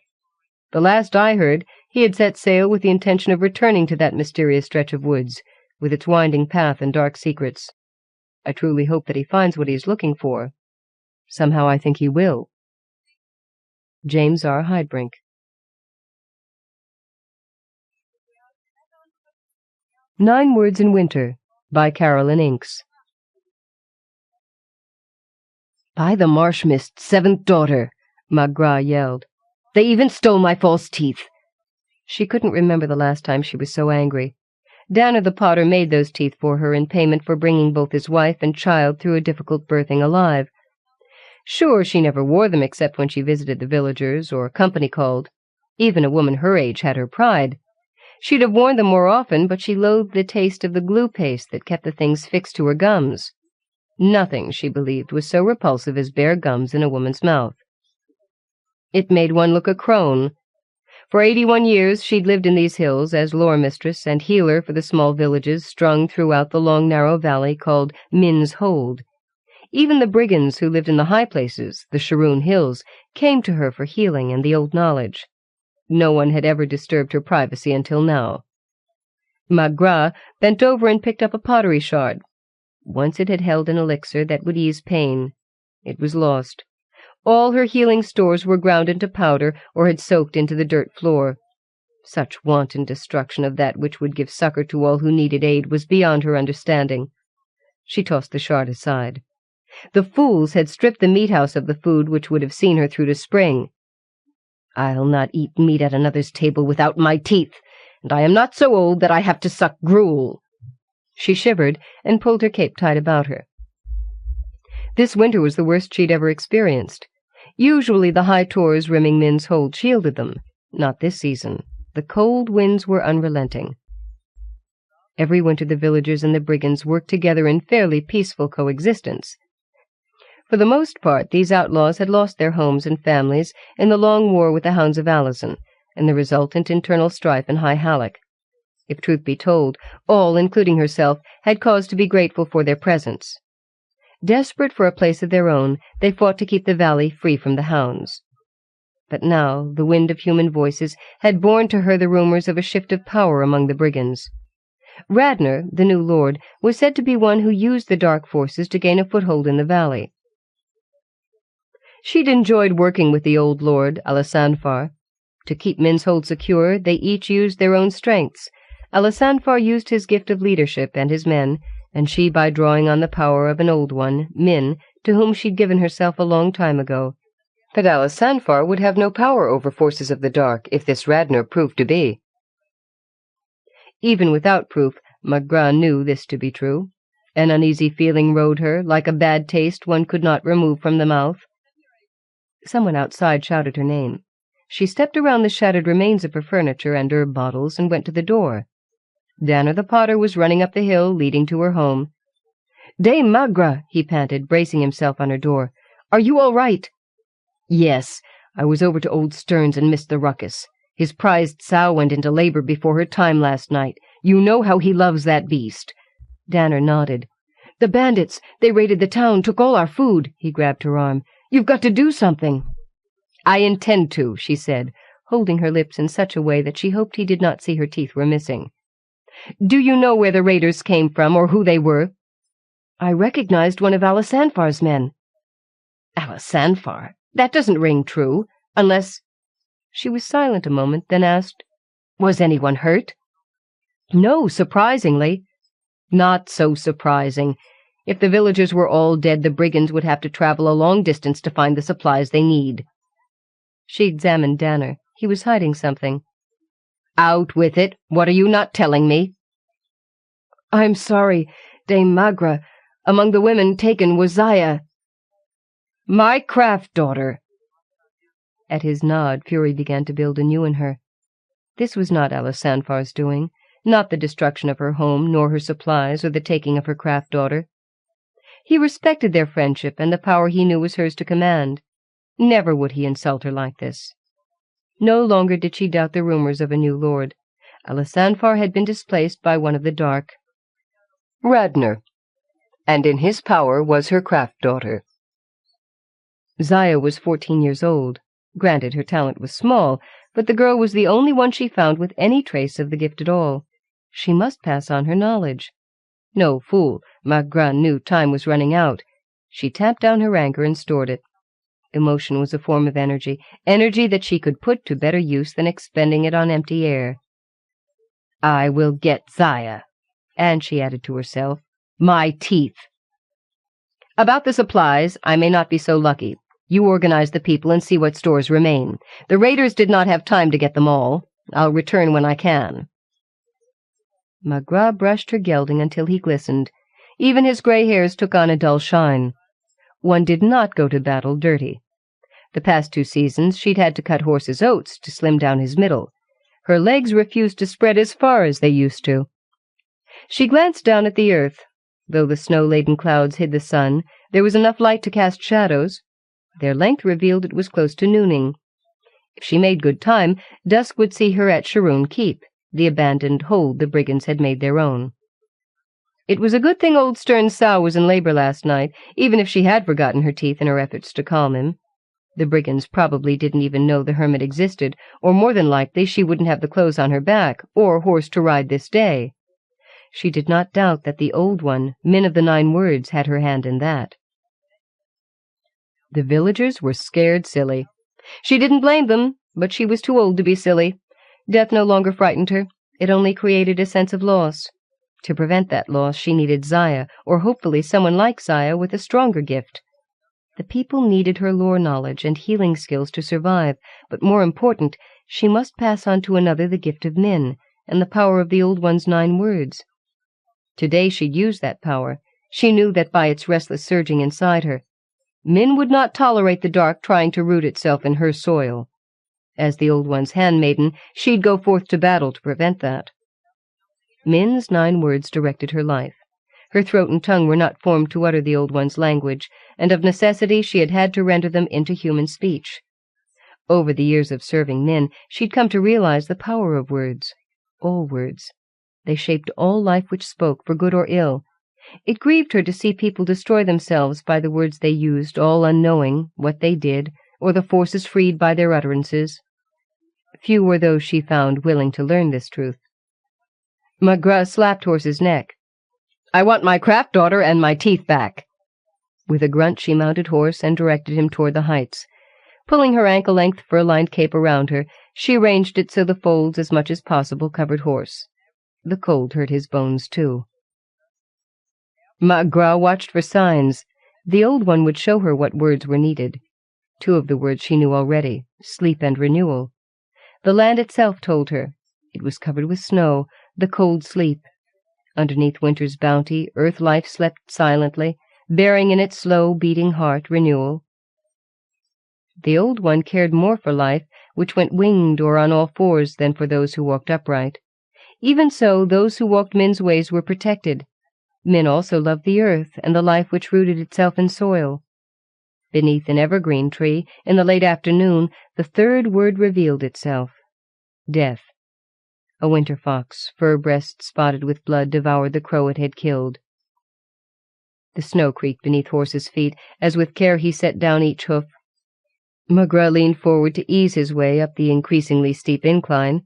The last I heard, he had set sail with the intention of returning to that mysterious stretch of woods, with its winding path and dark secrets. I truly hope that he finds what he is looking for. Somehow I think he will. James R. Heidbrink. Nine Words in Winter, by Caralyn Inks. "By the marsh mist's 7th daughter," McGraw yelled. "They even stole my false teeth." She couldn't remember the last time she was so angry. Danner the potter made those teeth for her in payment for bringing both his wife and child through a difficult birthing alive. Sure, she never wore them except when she visited the villagers or company called. Even a woman her age had her pride. She'd have worn them more often, but she loathed the taste of the glue paste that kept the things fixed to her gums. Nothing, she believed, was so repulsive as bare gums in a woman's mouth. It made one look a crone. For 81 years she'd lived in these hills as lore-mistress and healer for the small villages strung throughout the long narrow valley called Min's Hold. Even the brigands who lived in the high places, the Sharoon Hills, came to her for healing and the old knowledge. No one had ever disturbed her privacy until now. Magras bent over and picked up a pottery shard. Once it had held an elixir that would ease pain. It was lost. All her healing stores were ground into powder or had soaked into the dirt floor. Such wanton destruction of that which would give succor to all who needed aid was beyond her understanding. She tossed the shard aside. The fools had stripped the meat-house of the food which would have seen her through to spring. "I'll not eat meat at another's table without my teeth, and I am not so old that I have to suck gruel." She shivered and pulled her cape tight about her. This winter was the worst she'd ever experienced. Usually the high tors rimming Min's Hold shielded them. Not this season. The cold winds were unrelenting. Every winter the villagers and the brigands worked together in fairly peaceful coexistence. For the most part, these outlaws had lost their homes and families in the long war with the Hounds of Allison, and the resultant internal strife in High Hallack. If truth be told, all, including herself, had cause to be grateful for their presence. Desperate for a place of their own, they fought to keep the valley free from the hounds. But now the wind of human voices had borne to her the rumors of a shift of power among the brigands. Radnor, the new lord, was said to be one who used the dark forces to gain a foothold in the valley. She'd enjoyed working with the old lord, Alisanfar. To keep Min's Hold secure, they each used their own strengths. Alisanfar used his gift of leadership and his men, and she by drawing on the power of an old one, Min, to whom she'd given herself a long time ago. But Alisanfar would have no power over forces of the dark if this Radnor proved to be. Even without proof, Magras knew this to be true. An uneasy feeling rode her, like a bad taste one could not remove from the mouth. Someone outside shouted her name. She stepped around the shattered remains of her furniture and herb bottles and went to the door. Danner the potter was running up the hill, leading to her home. "Dame Magras," he panted, bracing himself on her door. "Are you all right?" "Yes. I was over to old Stearns and missed the ruckus. His prized sow went into labor before her time last night. You know how he loves that beast." Danner nodded. "The bandits, they raided the town, took all our food." He grabbed her arm. "You've got to do something." "I intend to," she said, holding her lips in such a way that she hoped he did not see her teeth were missing. "Do you know where the raiders came from, or who they were?" "I recognized one of Alisanfar's men." "Alisanfar? That doesn't ring true, unless—" She was silent a moment, then asked, "Was anyone hurt?" "No, surprisingly." "Not so surprising. If the villagers were all dead, the brigands would have to travel a long distance to find the supplies they need." She examined Danner. He was hiding something. "Out with it. What are you not telling me?" "I'm sorry, Dame Magras. Among the women taken was Zaya." "My craft daughter." At his nod, fury began to build anew in her. This was not Alisanfar's doing, not the destruction of her home, nor her supplies, or the taking of her craft daughter. He respected their friendship and the power he knew was hers to command. Never would he insult her like this. No longer did she doubt the rumors of a new lord. Alisanfar had been displaced by one of the dark. Radnor. And in his power was her craft daughter. Zaya was 14 years old. Granted, her talent was small, but the girl was the only one she found with any trace of the gift at all. She must pass on her knowledge. No fool, Magras knew time was running out. She tamped down her anger and stored it. Emotion was a form of energy that she could put to better use than expending it on empty air. "I will get Zaya," and she added to herself, "my teeth." "About the supplies, I may not be so lucky. You organize the people and see what stores remain. The raiders did not have time to get them all. I'll return when I can." Magras brushed her gelding until he glistened. Even his gray hairs took on a dull shine. One did not go to battle dirty. The past 2 seasons she'd had to cut horses' oats to slim down his middle. Her legs refused to spread as far as they used to. She glanced down at the earth. Though the snow-laden clouds hid the sun, there was enough light to cast shadows. Their length revealed it was close to nooning. If she made good time, dusk would see her at Sharoon Keep, the abandoned hold the brigands had made their own. It was a good thing old stern Sow was in labor last night, even if she had forgotten her teeth in her efforts to calm him. The brigands probably didn't even know the hermit existed, or more than likely she wouldn't have the clothes on her back, or horse to ride this day. She did not doubt that the old one, Min of the 9 Words, had her hand in that. The villagers were scared silly. She didn't blame them, but she was too old to be silly. Death no longer frightened her. It only created a sense of loss. To prevent that loss, she needed Zaya, or hopefully someone like Zaya with a stronger gift. The people needed her lore knowledge and healing skills to survive, but more important, she must pass on to another the gift of Min, and the power of the Old One's 9 Words. Today she'd use that power. She knew that by its restless surging inside her. Min would not tolerate the dark trying to root itself in her soil. As the Old One's handmaiden, she'd go forth to battle to prevent that. Min's 9 Words directed her life. Her throat and tongue were not formed to utter the Old One's language, and of necessity she had to render them into human speech. Over the years of serving Min, she'd come to realize the power of words. All words. They shaped all life which spoke, for good or ill. It grieved her to see people destroy themselves by the words they used, all unknowing what they did, or the forces freed by their utterances. Few were those she found willing to learn this truth. Magras slapped Horse's neck. "I want my craft daughter and my teeth back." With a grunt she mounted Horse and directed him toward the heights. Pulling her ankle-length fur-lined cape around her, she arranged it so the folds as much as possible covered Horse. The cold hurt his bones, too. Magras watched for signs. The Old One would show her what words were needed. 2 of the words she knew already, sleep and renewal. The land itself told her. It was covered with snow, the cold sleep. Underneath winter's bounty, earth life slept silently, bearing in its slow, beating heart renewal. The Old One cared more for life, which went winged or on all fours, than for those who walked upright. Even so, those who walked Min's ways were protected. Min also loved the earth and the life which rooted itself in soil. Beneath an evergreen tree, in the late afternoon, the 3rd word revealed itself. Death. A winter fox, fur breast spotted with blood, devoured the crow it had killed. The snow creaked beneath Horse's feet, as with care he set down each hoof. Magras leaned forward to ease his way up the increasingly steep incline.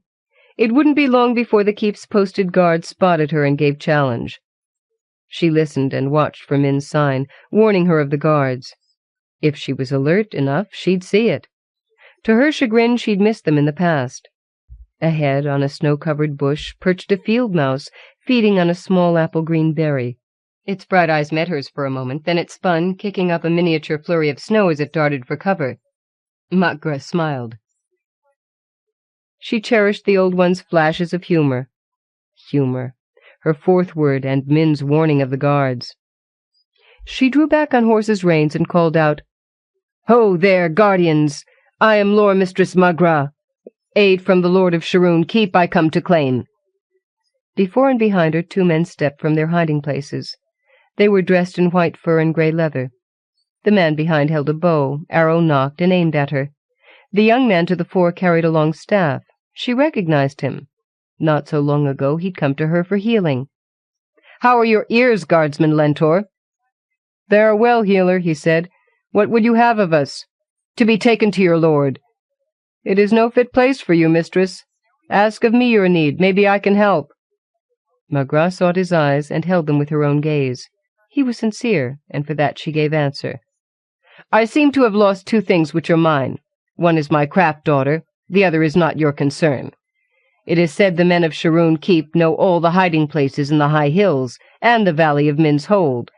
It wouldn't be long before the keep's posted guards spotted her and gave challenge. She listened and watched for Min's sign, warning her of the guards. If she was alert enough, she'd see it. To her chagrin, she'd missed them in the past. Ahead, on a snow-covered bush, perched a field mouse, feeding on a small apple-green berry. Its bright eyes met hers for a moment, then it spun, kicking up a miniature flurry of snow as it darted for cover. Magras smiled. She cherished the Old One's flashes of humor. Humor. Her 4th word and Min's warning of the guards. She drew back on Horse's reins and called out, "Ho there, guardians! I am Lore Mistress Magras. Aid from the Lord of Sharoon Keep I come to claim." Before and behind her 2 men stepped from their hiding-places. They were dressed in white fur and grey leather. The man behind held a bow, arrow nocked, and aimed at her. The young man to the fore carried a long staff. She recognized him. Not so long ago he'd come to her for healing. "How are your ears, guardsman Lentor?" "They are well, healer," he said. "What would you have of us?" "To be taken to your lord." "It is no fit place for you, mistress. Ask of me your need. Maybe I can help." Magras sought his eyes and held them with her own gaze. He was sincere, and for that she gave answer. "I seem to have lost 2 things which are mine. One is my craft daughter, the other is not your concern. It is said the men of Sharoon Keep know all the hiding places in the high hills, and the valley of Min's Hold.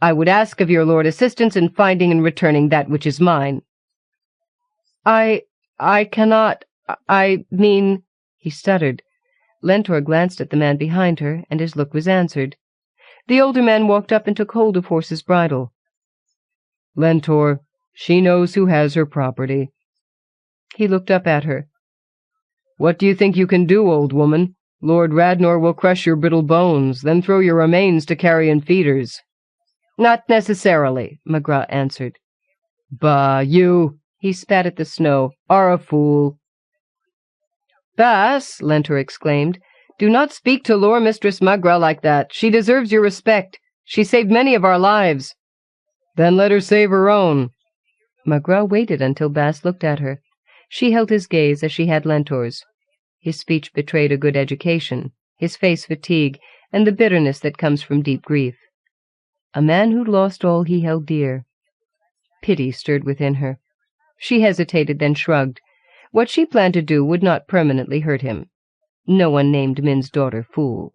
I would ask of your lord assistance in finding and returning that which is mine." I cannot, I mean," he stuttered. Lentor glanced at the man behind her, and his look was answered. The older man walked up and took hold of Horse's bridle. "Lentor, she knows who has her property." He looked up at her. "What do you think you can do, old woman? Lord Radnor will crush your brittle bones, then throw your remains to carrion feeders." "Not necessarily," McGraw answered. "Bah, you," he spat at the snow, "are a fool." "Bass," Lentor exclaimed, "do not speak to Lore Mistress McGraw like that. She deserves your respect. She saved many of our lives." "Then let her save her own." McGraw waited until Bass looked at her. She held his gaze as she had Lentor's. His speech betrayed a good education, his face fatigue, and the bitterness that comes from deep grief. A man who'd lost all he held dear. Pity stirred within her. She hesitated, then shrugged. What she planned to do would not permanently hurt him. No one named Min's daughter fool.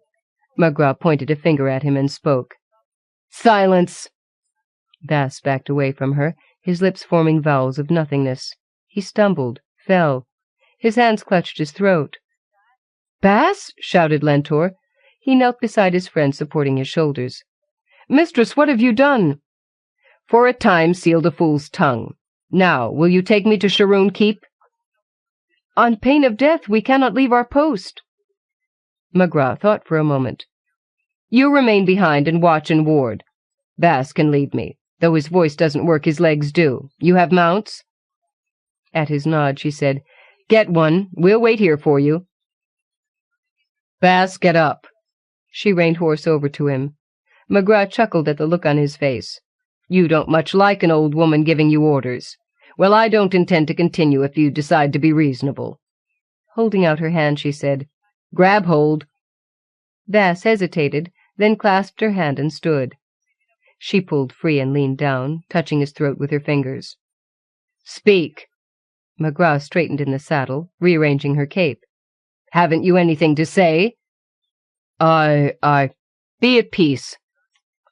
McGraw pointed a finger at him and spoke. "Silence!" Bass backed away from her, his lips forming vowels of nothingness. He stumbled, fell. His hands clutched his throat. "Bass!" shouted Lentor. He knelt beside his friend, supporting his shoulders. "Mistress, what have you done?" "For a time sealed a fool's tongue. Now, will you take me to Sharoon Keep?" "On pain of death, we cannot leave our post." McGraw thought for a moment. "You remain behind and watch and ward. Bass can lead me. Though his voice doesn't work, his legs do. You have mounts?" At his nod, she said, "Get one. We'll wait here for you." "Bass, get up." She reined horse over to him. McGraw chuckled at the look on his face. "You don't much like an old woman giving you orders. Well, I don't intend to continue if you decide to be reasonable." Holding out her hand, she said, "Grab hold." Bass hesitated, then clasped her hand and stood. She pulled free and leaned down, touching his throat with her fingers. "Speak." McGraw straightened in the saddle, rearranging her cape. "Haven't you anything to say?" I... Be at peace.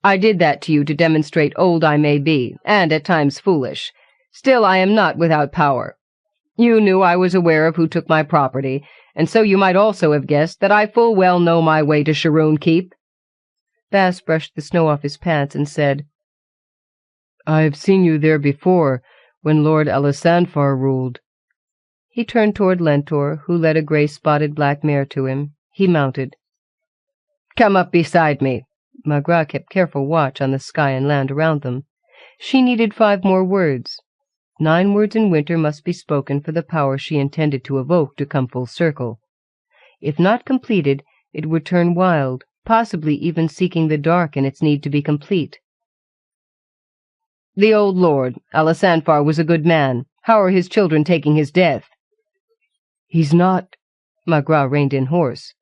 I did that to you to demonstrate old I may be, and at times foolish. Still, I am not without power. You knew I was aware of who took my property, and so you might also have guessed that I full well know my way to Sharoon Keep." Bass brushed the snow off his pants and said, "I've seen you there before, when Lord Alisanfar ruled." He turned toward Lentor, who led a gray-spotted black mare to him. He mounted. "Come up beside me." McGraw kept careful watch on the sky and land around them. She needed 5 more words. 9 words in winter must be spoken for the power she intended to evoke to come full circle. If not completed, it would turn wild, possibly even seeking the dark in its need to be complete. "The old lord, Alisanfar, was a good man. How are his children taking his death?" "He's not—" McGraw reined in horse.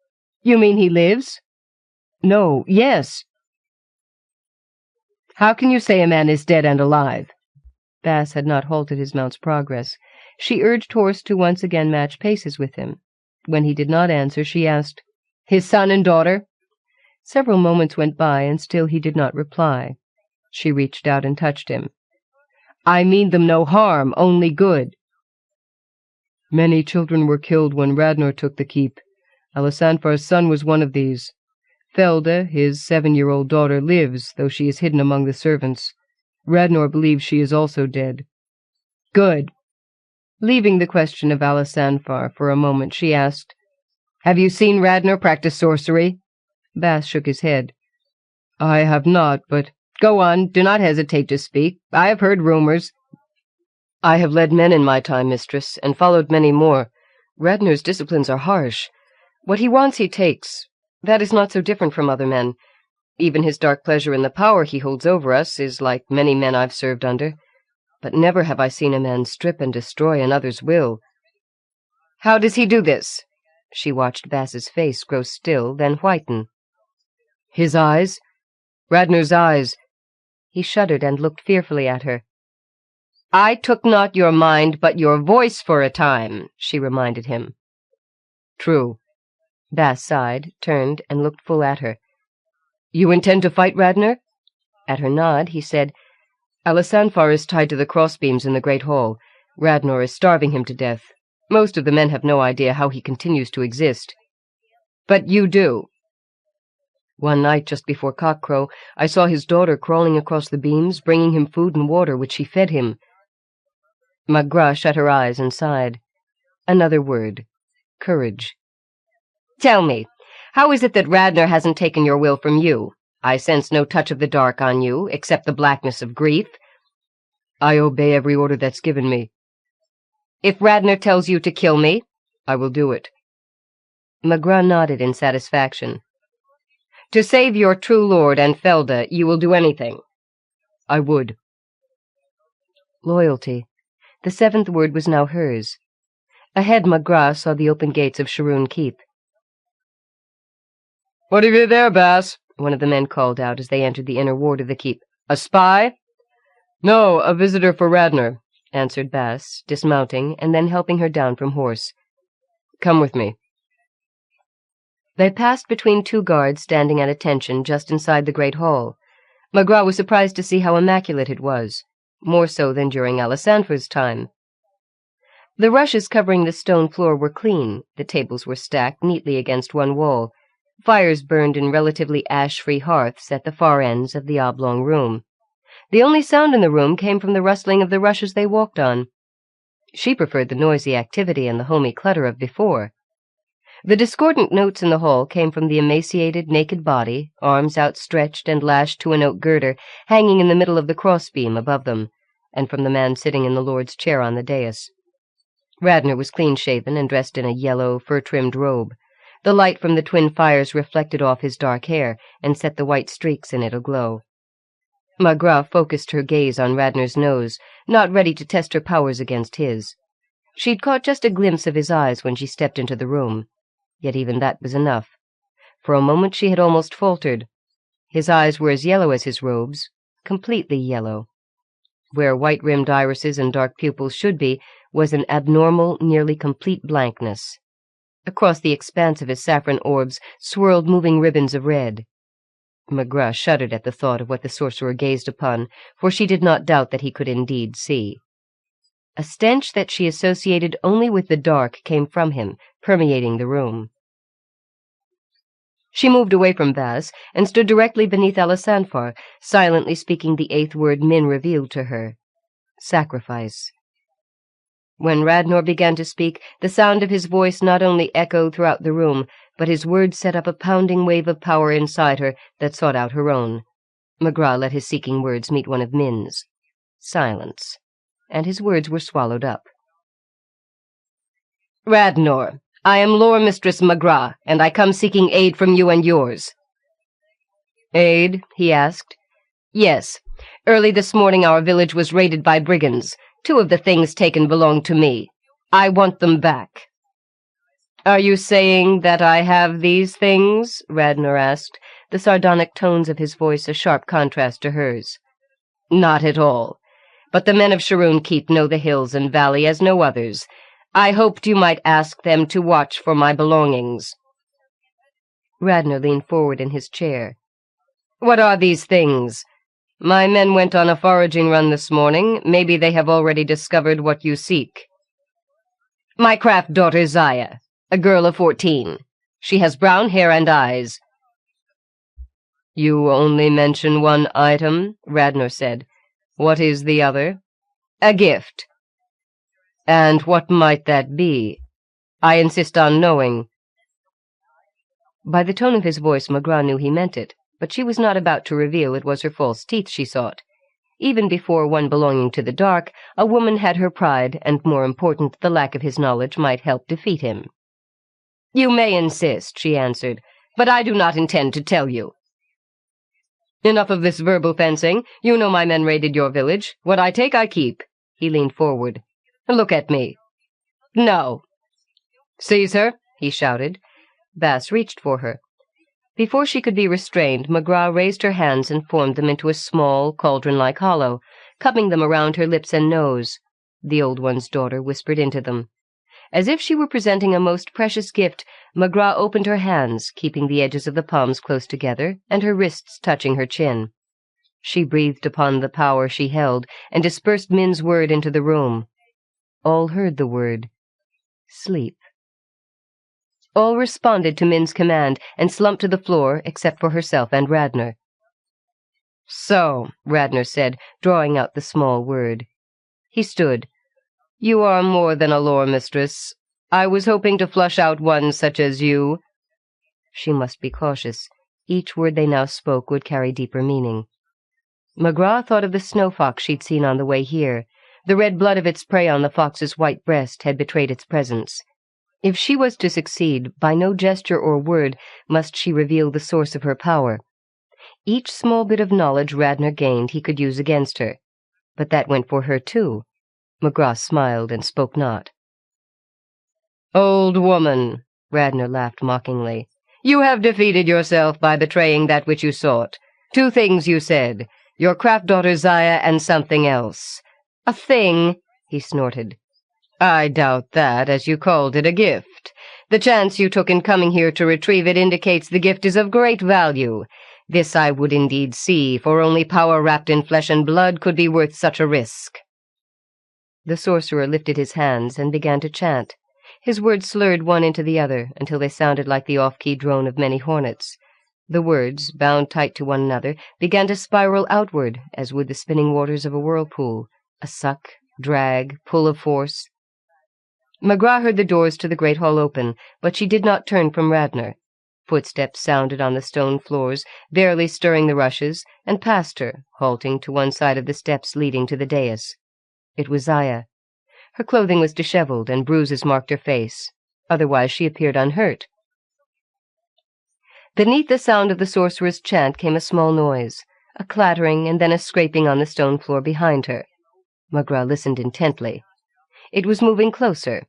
"You mean he lives?" "No, yes." "How can you say a man is dead and alive?" Bass had not halted his mount's progress. She urged horse to once again match paces with him. When he did not answer, she asked, "His son and daughter?" Several moments went by, and still he did not reply. She reached out and touched him. "I mean them no harm, only good." "Many children were killed when Radnor took the keep. Alisanfar's son was one of these. Felda, his 7-year-old daughter, lives, though she is hidden among the servants. Radnor believes she is also dead." "Good." Leaving the question of Alisanfar for a moment, she asked, "Have you seen Radnor practice sorcery?" Bass shook his head. "I have not, but—" "Go on, do not hesitate to speak. I have heard rumors." "I have led men in my time, mistress, and followed many more. Radnor's disciplines are harsh. What he wants he takes. That is not so different from other men. Even his dark pleasure in the power he holds over us is like many men I've served under. But never have I seen a man strip and destroy another's will." "How does he do this?" She watched Bass's face grow still, then whiten. "His eyes. Radnor's eyes." He shuddered and looked fearfully at her. "I took not your mind, but your voice for a time," she reminded him. "True." Bass sighed, turned, and looked full at her. "You intend to fight Radnor?" At her nod, he said, "Alisanfar is tied to the crossbeams in the great hall. Radnor is starving him to death. Most of the men have no idea how he continues to exist." "But you do." "One night, just before cockcrow, I saw his daughter crawling across the beams, bringing him food and water, which she fed him." McGraw shut her eyes and sighed. Another word. courage. "Tell me, how is it that Radnor hasn't taken your will from you? I sense no touch of the dark on you, except the blackness of grief." "I obey every order that's given me." "If Radnor tells you to kill me?" "I will do it." McGraw nodded in satisfaction. "To save your true lord and Felda, you will do anything?" "I would." Loyalty. The seventh word was now hers. Ahead, McGraw saw the open gates of Sharoon Keep. "What have you there, Bass?" one of the men called out as they entered the inner ward of the keep. "A spy?" "No, a visitor for Radnor," answered Bass, dismounting and then helping her down from horse. "Come with me." They passed between two guards standing at attention just inside the great hall. McGraw was surprised to see how immaculate it was, more so than during Alisandra's time. The rushes covering the stone floor were clean, the tables were stacked neatly against one wall, fires burned in relatively ash-free hearths at the far ends of the oblong room. The only sound in the room came from the rustling of the rushes they walked on. She preferred the noisy activity and the homey clutter of before. The discordant notes in the hall came from the emaciated, naked body, arms outstretched and lashed to an oak girder, hanging in the middle of the crossbeam above them, and from the man sitting in the Lord's chair on the dais. Radnor was clean-shaven and dressed in a yellow, fur-trimmed robe. The light from the twin fires reflected off his dark hair and set the white streaks in it aglow. McGraw focused her gaze on Radnor's nose, not ready to test her powers against his. She'd caught just a glimpse of his eyes when she stepped into the room. Yet even that was enough. For a moment she had almost faltered. His eyes were as yellow as his robes, completely yellow. Where white-rimmed irises and dark pupils should be was an abnormal, nearly complete blankness. Across the expanse of his saffron orbs swirled moving ribbons of red. McGraw shuddered at the thought of what the sorcerer gazed upon, for she did not doubt that he could indeed see. A stench that she associated only with the dark came from him, permeating the room. She moved away from Baz and stood directly beneath Alisanfar, silently speaking the eighth word Min revealed to her. Sacrifice. When Radnor began to speak, the sound of his voice not only echoed throughout the room, but his words set up a pounding wave of power inside her that sought out her own. McGraw let his seeking words meet one of Min's. Silence. And his words were swallowed up. "Radnor, I am Lore Mistress McGraw, and I come seeking aid from you and yours." "Aid?" he asked. "Yes. Early this morning our village was raided by brigands. 2 of the things taken belong to me. I want them back." "Are you saying that I have these things?" Radnor asked, the sardonic tones of his voice a sharp contrast to hers. "Not at all. But the men of Sharoon Keep know the hills and valley as no others. I hoped you might ask them to watch for my belongings." Radnor leaned forward in his chair. "What are these things? My men went on a foraging run this morning. Maybe they have already discovered what you seek." "My craft daughter Zaya, a girl of 14. She has brown hair and eyes." "You only mention one item," Radnor said. "What is the other?" "A gift." "And what might that be? I insist on knowing." By the tone of his voice, McGraw knew he meant it, but she was not about to reveal it was her false teeth she sought. Even before one belonging to the dark, a woman had her pride, and more important, the lack of his knowledge might help defeat him. "You may insist," she answered, "but I do not intend to tell you." "Enough of this verbal fencing. You know my men raided your village. What I take, I keep." He leaned forward. "Look at me." "No." "Seize her," he shouted. Bass reached for her. Before she could be restrained, McGraw raised her hands and formed them into a small, cauldron-like hollow, cupping them around her lips and nose. The old one's daughter whispered into them. As if she were presenting a most precious gift, McGraw opened her hands, keeping the edges of the palms close together, and her wrists touching her chin. She breathed upon the power she held, and dispersed Min's word into the room. All heard the word. Sleep. All responded to Min's command, and slumped to the floor, except for herself and Radnor. "So," Radnor said, drawing out the small word. He stood. "You are more than a lore mistress. I was hoping to flush out one such as you." She must be cautious. Each word they now spoke would carry deeper meaning. McGraw thought of the snow fox she'd seen on the way here. The red blood of its prey on the fox's white breast had betrayed its presence. If she was to succeed, by no gesture or word must she reveal the source of her power. Each small bit of knowledge Radnor gained he could use against her. But that went for her, too. McGraw smiled and spoke not. "Old woman," Radnor laughed mockingly, "you have defeated yourself by betraying that which you sought. 2 things you said, your craft daughter Zaya and something else." "A thing," he snorted. "I doubt that, as you called it, a gift. The chance you took in coming here to retrieve it indicates the gift is of great value. This I would indeed see, for only power wrapped in flesh and blood could be worth such a risk." The sorcerer lifted his hands and began to chant. His words slurred one into the other until they sounded like the off-key drone of many hornets. The words, bound tight to one another, began to spiral outward, as would the spinning waters of a whirlpool, a suck, drag, pull of force. McGraw heard the doors to the great hall open, but she did not turn from Radnor. Footsteps sounded on the stone floors, barely stirring the rushes, and passed her, halting to one side of the steps leading to the dais. It was Zaya. Her clothing was disheveled, and bruises marked her face. Otherwise she appeared unhurt. Beneath the sound of the sorcerer's chant came a small noise, a clattering and then a scraping on the stone floor behind her. McGraw listened intently. It was moving closer.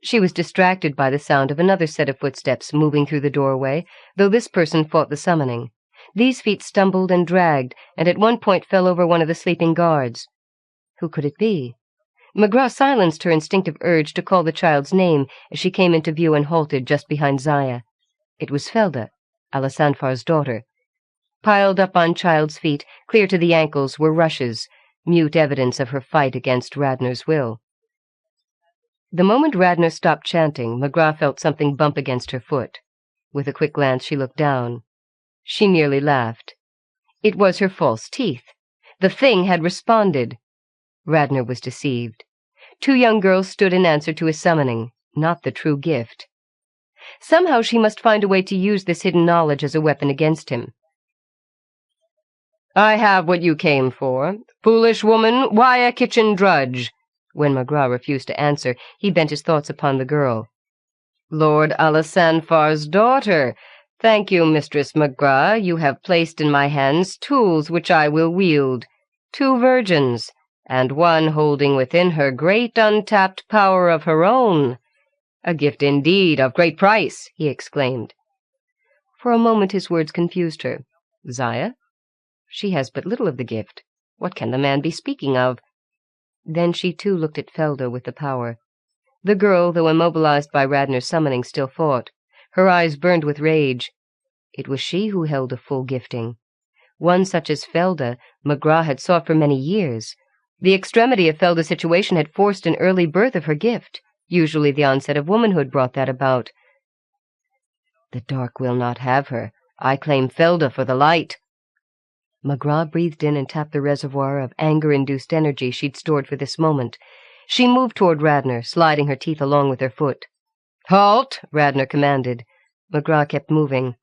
She was distracted by the sound of another set of footsteps moving through the doorway, though this person fought the summoning. These feet stumbled and dragged, and at one point fell over one of the sleeping guards. Who could it be? McGraw silenced her instinctive urge to call the child's name as she came into view and halted just behind Zaya. It was Felda, Alisanfar's daughter. Piled up on child's feet, clear to the ankles, were rushes, mute evidence of her fight against Radnor's will. The moment Radnor stopped chanting, McGraw felt something bump against her foot. With a quick glance she looked down. She nearly laughed. It was her false teeth. The thing had responded. Radnor was deceived. 2 young girls stood in answer to his summoning, not the true gift. Somehow she must find a way to use this hidden knowledge as a weapon against him. "I have what you came for. Foolish woman, why a kitchen drudge?" When McGraw refused to answer, he bent his thoughts upon the girl. "Lord Alisanfar's daughter. Thank you, Mistress McGraw. You have placed in my hands tools which I will wield. 2 virgins, and one holding within her great untapped power of her own. A gift indeed, of great price," he exclaimed. For a moment his words confused her. Zaya? She has but little of the gift. What can the man be speaking of? Then she too looked at Felda with the power. The girl, though immobilized by Radnor's summoning, still fought. Her eyes burned with rage. It was she who held a full gifting. One such as Felda, McGraw had sought for many years. The extremity of Felda's situation had forced an early birth of her gift. Usually the onset of womanhood brought that about. "The dark will not have her. I claim Felda for the light." McGraw breathed in and tapped the reservoir of anger-induced energy she'd stored for this moment. She moved toward Radnor, sliding her teeth along with her foot. "Halt!" Radnor commanded. McGraw kept moving.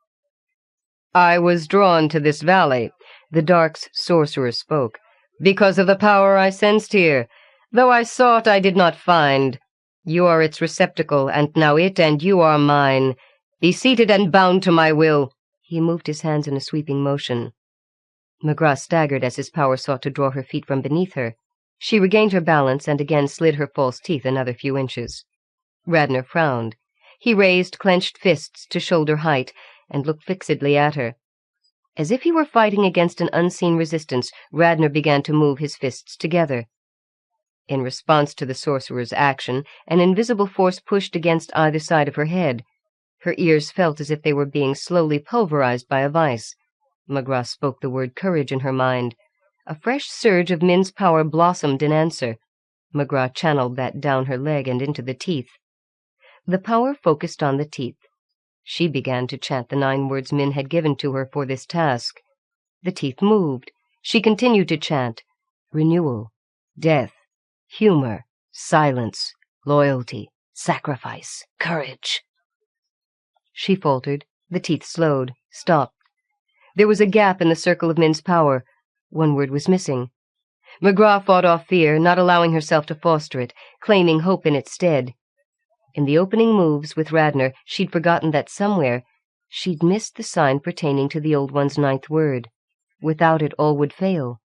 "I was drawn to this valley," the Dark's sorcerer spoke, "because of the power I sensed here. Though I sought, I did not find. You are its receptacle, and now it and you are mine. Be seated and bound to my will." He moved his hands in a sweeping motion. McGraw staggered as his power sought to draw her feet from beneath her. She regained her balance and again slid her false teeth another few inches. Radnor frowned. He raised clenched fists to shoulder height and looked fixedly at her. As if he were fighting against an unseen resistance, Radnor began to move his fists together. In response to the sorcerer's action, an invisible force pushed against either side of her head. Her ears felt as if they were being slowly pulverized by a vice. McGraw spoke the word courage in her mind. A fresh surge of Min's power blossomed in answer. McGraw channeled that down her leg and into the teeth. The power focused on the teeth. She began to chant the 9 words Min had given to her for this task. The teeth moved. She continued to chant. Renewal, death, humor, silence, loyalty, Sacrifice. Courage. She faltered. The teeth slowed, stopped. There was a gap in the circle of Min's power. One word was missing. McGraw fought off fear, not allowing herself to foster it, claiming hope in its stead. In the opening moves with Radnor, she'd forgotten that somewhere she'd missed the sign pertaining to the Old One's 9th word. Without it, all would fail.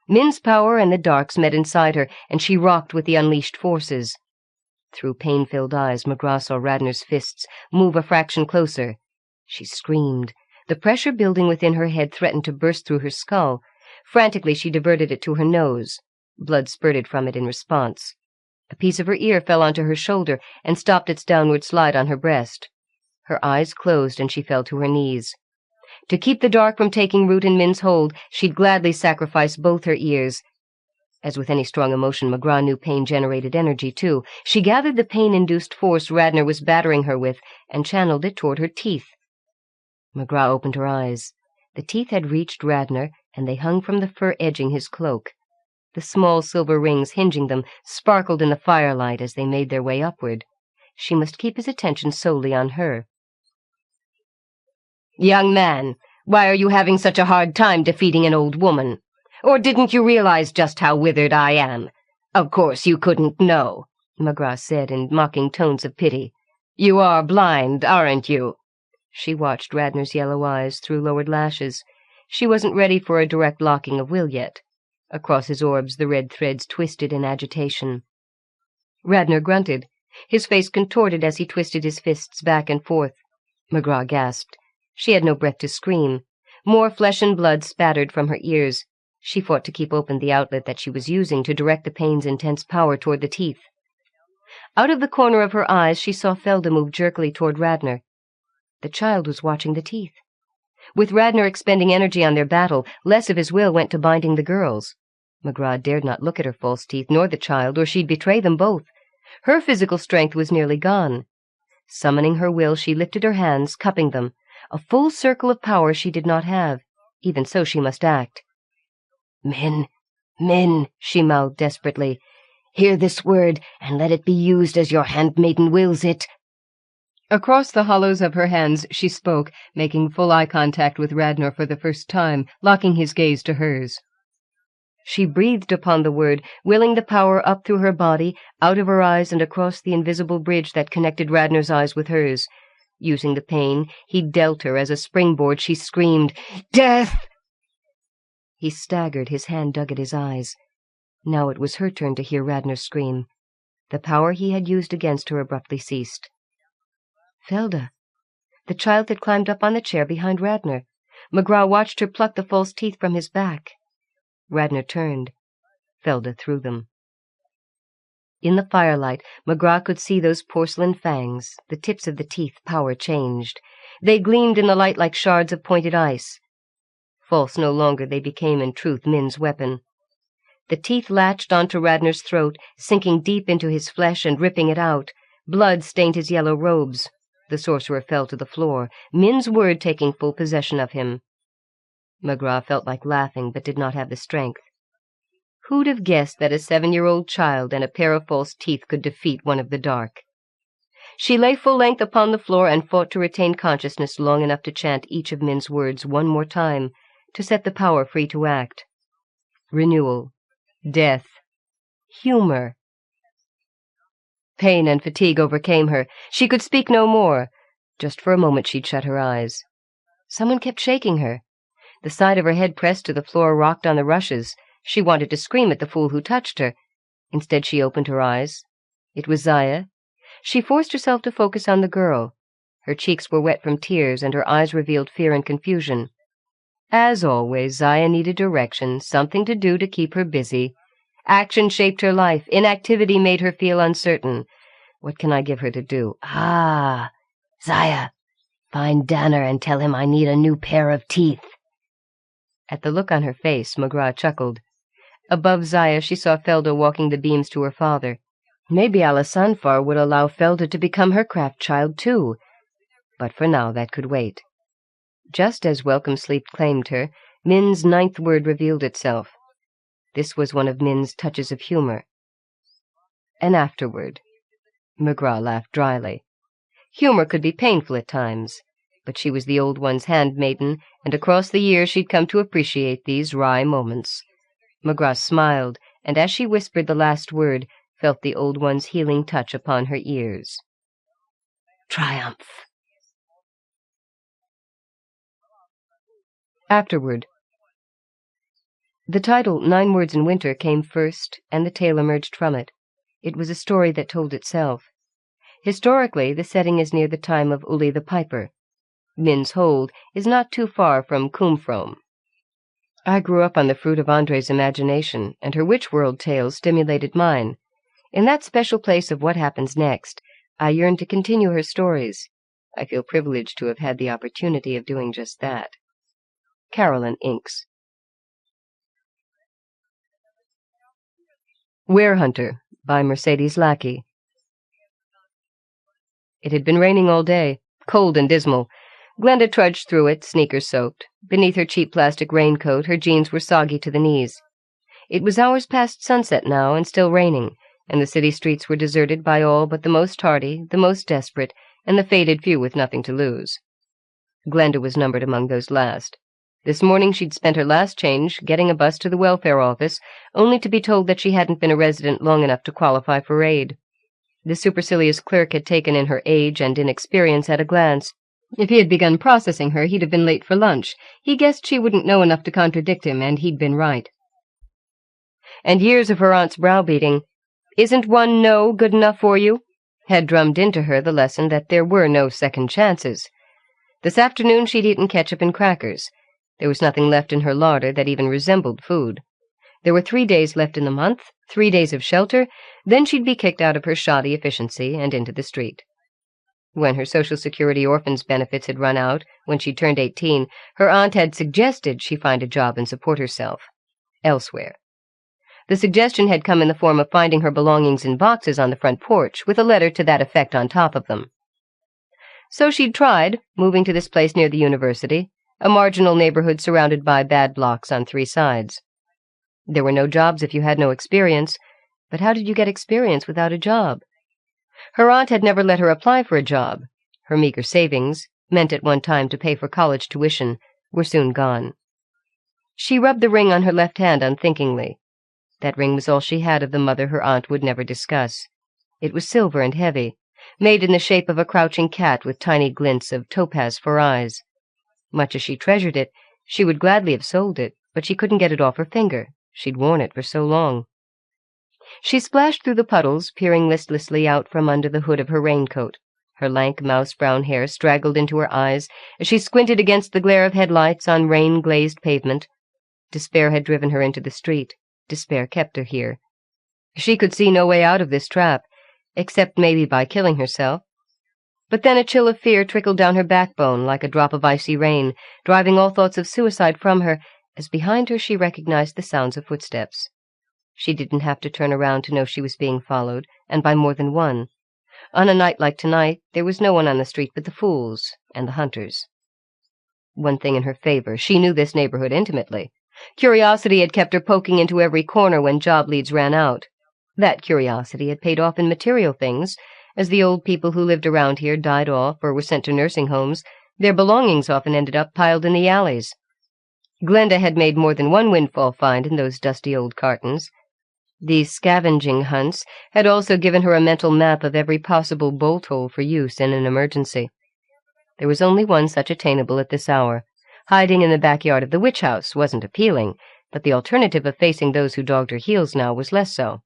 Min's power and the dark's met inside her, and she rocked with the unleashed forces. Through pain-filled eyes, McGraw saw Radnor's fists move a fraction closer. She screamed. The pressure building within her head threatened to burst through her skull. Frantically, she diverted it to her nose. Blood spurted from it in response. A piece of her ear fell onto her shoulder and stopped its downward slide on her breast. Her eyes closed and she fell to her knees. To keep the dark from taking root in Min's hold, she'd gladly sacrifice both her ears. As with any strong emotion, McGraw knew pain generated energy, too. She gathered the pain-induced force Radnor was battering her with and channeled it toward her teeth. McGraw opened her eyes. The teeth had reached Radnor, and they hung from the fur edging his cloak. The small silver rings hinging them sparkled in the firelight as they made their way upward. She must keep his attention solely on her. "Young man, why are you having such a hard time defeating an old woman? Or didn't you realize just how withered I am? Of course you couldn't know," McGraw said in mocking tones of pity. "You are blind, aren't you?" She watched Radnor's yellow eyes through lowered lashes. She wasn't ready for a direct locking of will yet. Across his orbs the red threads twisted in agitation. Radnor grunted. His face contorted as he twisted his fists back and forth. McGraw gasped. She had no breath to scream. More flesh and blood spattered from her ears. She fought to keep open the outlet that she was using to direct the pain's intense power toward the teeth. Out of the corner of her eyes she saw Felda move jerkily toward Radnor. The child was watching the teeth. With Radnor expending energy on their battle, less of his will went to binding the girls. McGraw dared not look at her false teeth nor the child, or she'd betray them both. Her physical strength was nearly gone. Summoning her will, she lifted her hands, cupping them. A full circle of power she did not have. Even so, she must act. "Min," she mouthed desperately. "Hear this word, and let it be used as your handmaiden wills it." Across the hollows of her hands she spoke, making full eye contact with Radnor for the first time, locking his gaze to hers. She breathed upon the word, willing the power up through her body, out of her eyes and across the invisible bridge that connected Radnor's eyes with hers. Using the pain he dealt her as a springboard, she screamed, "Death!" He staggered, his hand dug at his eyes. Now it was her turn to hear Radnor scream. The power he had used against her abruptly ceased. Felda. The child had climbed up on the chair behind Radnor. McGraw watched her pluck the false teeth from his back. Radnor turned. Felda threw them. In the firelight, McGraw could see those porcelain fangs, the tips of the teeth, power changed. They gleamed in the light like shards of pointed ice. False no longer, they became in truth Min's weapon. The teeth latched onto Radnor's throat, sinking deep into his flesh and ripping it out. Blood stained his yellow robes. The sorcerer fell to the floor, Min's word taking full possession of him. McGraw felt like laughing, but did not have the strength. Who'd have guessed that a 7-year-old child and a pair of false teeth could defeat one of the dark? She lay full length upon the floor and fought to retain consciousness long enough to chant each of Min's words one more time, to set the power free to act. Renewal. Death. Humor. Pain and fatigue overcame her. She could speak no more. Just for a moment she'd shut her eyes. Someone kept shaking her. The side of her head pressed to the floor rocked on the rushes. She wanted to scream at the fool who touched her. Instead she opened her eyes. It was Zaya. She forced herself to focus on the girl. Her cheeks were wet from tears, and her eyes revealed fear and confusion. As always, Zaya needed direction, something to do to keep her busy. Action shaped her life. Inactivity made her feel uncertain. What can I give her to do? Ah, Zaya, find Danner and tell him I need a new pair of teeth. At the look on her face, McGraw chuckled. Above Zaya, she saw Felda walking the beams to her father. Maybe Alisanfar would allow Felda to become her craft child, too. But for now, that could wait. Just as welcome sleep claimed her, Min's 9th word revealed itself. This was one of Min's touches of humor. And afterward. McGraw laughed dryly. Humor could be painful at times, but she was the old one's handmaiden, and across the years she'd come to appreciate these wry moments. McGraw smiled, and as she whispered the last word, felt the old one's healing touch upon her ears. Triumph. Afterward. The title, 9 Words in Winter, came first, and the tale emerged from it. It was a story that told itself. Historically, the setting is near the time of Uli the Piper. Min's Hold is not too far from Cumfrome. I grew up on the fruit of Andre's imagination, and her witch world tales stimulated mine. In that special place of What Happens Next, I yearned to continue her stories. I feel privileged to have had the opportunity of doing just that. Caralyn inks. Werehunter by Mercedes Lackey. It had been raining all day, cold and dismal. Glenda trudged through it, sneakers soaked. Beneath her cheap plastic raincoat, her jeans were soggy to the knees. It was hours past sunset now, and still raining, and the city streets were deserted by all but the most hardy, the most desperate, and the faded few with nothing to lose. Glenda was numbered among those last. This morning she'd spent her last change getting a bus to the welfare office, only to be told that she hadn't been a resident long enough to qualify for aid. The supercilious clerk had taken in her age and inexperience at a glance. If he had begun processing her, he'd have been late for lunch. He guessed she wouldn't know enough to contradict him, and he'd been right. And years of her aunt's browbeating, "Isn't one no good enough for you?" had drummed into her the lesson that there were no second chances. This afternoon she'd eaten ketchup and crackers. There was nothing left in her larder that even resembled food. There were 3 days left in the month, 3 days of shelter, then she'd be kicked out of her shoddy efficiency and into the street. When her Social Security orphans' benefits had run out, when she turned 18, her aunt had suggested she find a job and support herself elsewhere. The suggestion had come in the form of finding her belongings in boxes on the front porch, with a letter to that effect on top of them. So she'd tried, moving to this place near the university, a marginal neighborhood surrounded by bad blocks on 3 sides. There were no jobs if you had no experience, but how did you get experience without a job? Her aunt had never let her apply for a job. Her meager savings, meant at one time to pay for college tuition, were soon gone. She rubbed the ring on her left hand unthinkingly. That ring was all she had of the mother her aunt would never discuss. It was silver and heavy, made in the shape of a crouching cat with tiny glints of topaz for eyes. Much as she treasured it, she would gladly have sold it, but she couldn't get it off her finger. She'd worn it for so long. She splashed through the puddles, peering listlessly out from under the hood of her raincoat. Her lank mouse-brown hair straggled into her eyes as she squinted against the glare of headlights on rain-glazed pavement. Despair had driven her into the street. Despair kept her here. She could see no way out of this trap, except maybe by killing herself. But then a chill of fear trickled down her backbone like a drop of icy rain, driving all thoughts of suicide from her, as behind her she recognized the sounds of footsteps. She didn't have to turn around to know she was being followed, and by more than one. On a night like tonight, there was no one on the street but the fools and the hunters. One thing in her favor, she knew this neighborhood intimately. Curiosity had kept her poking into every corner when job leads ran out. That curiosity had paid off in material things. As the old people who lived around here died off or were sent to nursing homes, their belongings often ended up piled in the alleys. Glenda had made more than one windfall find in those dusty old cartons. These scavenging hunts had also given her a mental map of every possible bolt-hole for use in an emergency. There was only one such attainable at this hour. Hiding in the backyard of the witch-house wasn't appealing, but the alternative of facing those who dogged her heels now was less so.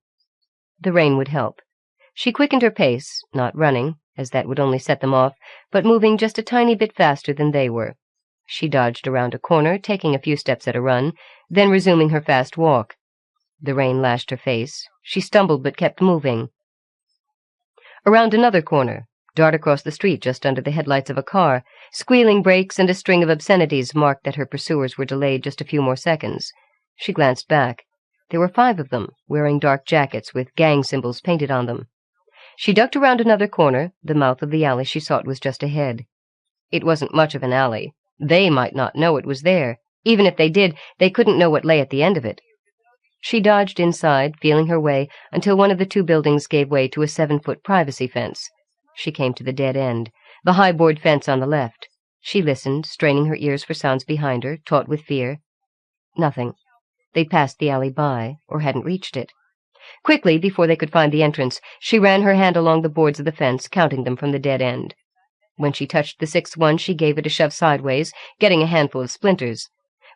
The rain would help. She quickened her pace, not running, as that would only set them off, but moving just a tiny bit faster than they were. She dodged around a corner, taking a few steps at a run, then resuming her fast walk. The rain lashed her face. She stumbled but kept moving. Around another corner, dart across the street just under the headlights of a car. Squealing brakes and a string of obscenities marked that her pursuers were delayed just a few more seconds. She glanced back. There were 5 of them, wearing dark jackets with gang symbols painted on them. She ducked around another corner. The mouth of the alley she sought was just ahead. It wasn't much of an alley. They might not know it was there. Even if they did, they couldn't know what lay at the end of it. She dodged inside, feeling her way, until one of the two buildings gave way to a 7-foot privacy fence. She came to the dead end, the high board fence on the left. She listened, straining her ears for sounds behind her, taut with fear. Nothing. They'd passed the alley by, or hadn't reached it. Quickly, before they could find the entrance, she ran her hand along the boards of the fence, counting them from the dead end. When she touched the 6th one, she gave it a shove sideways, getting a handful of splinters.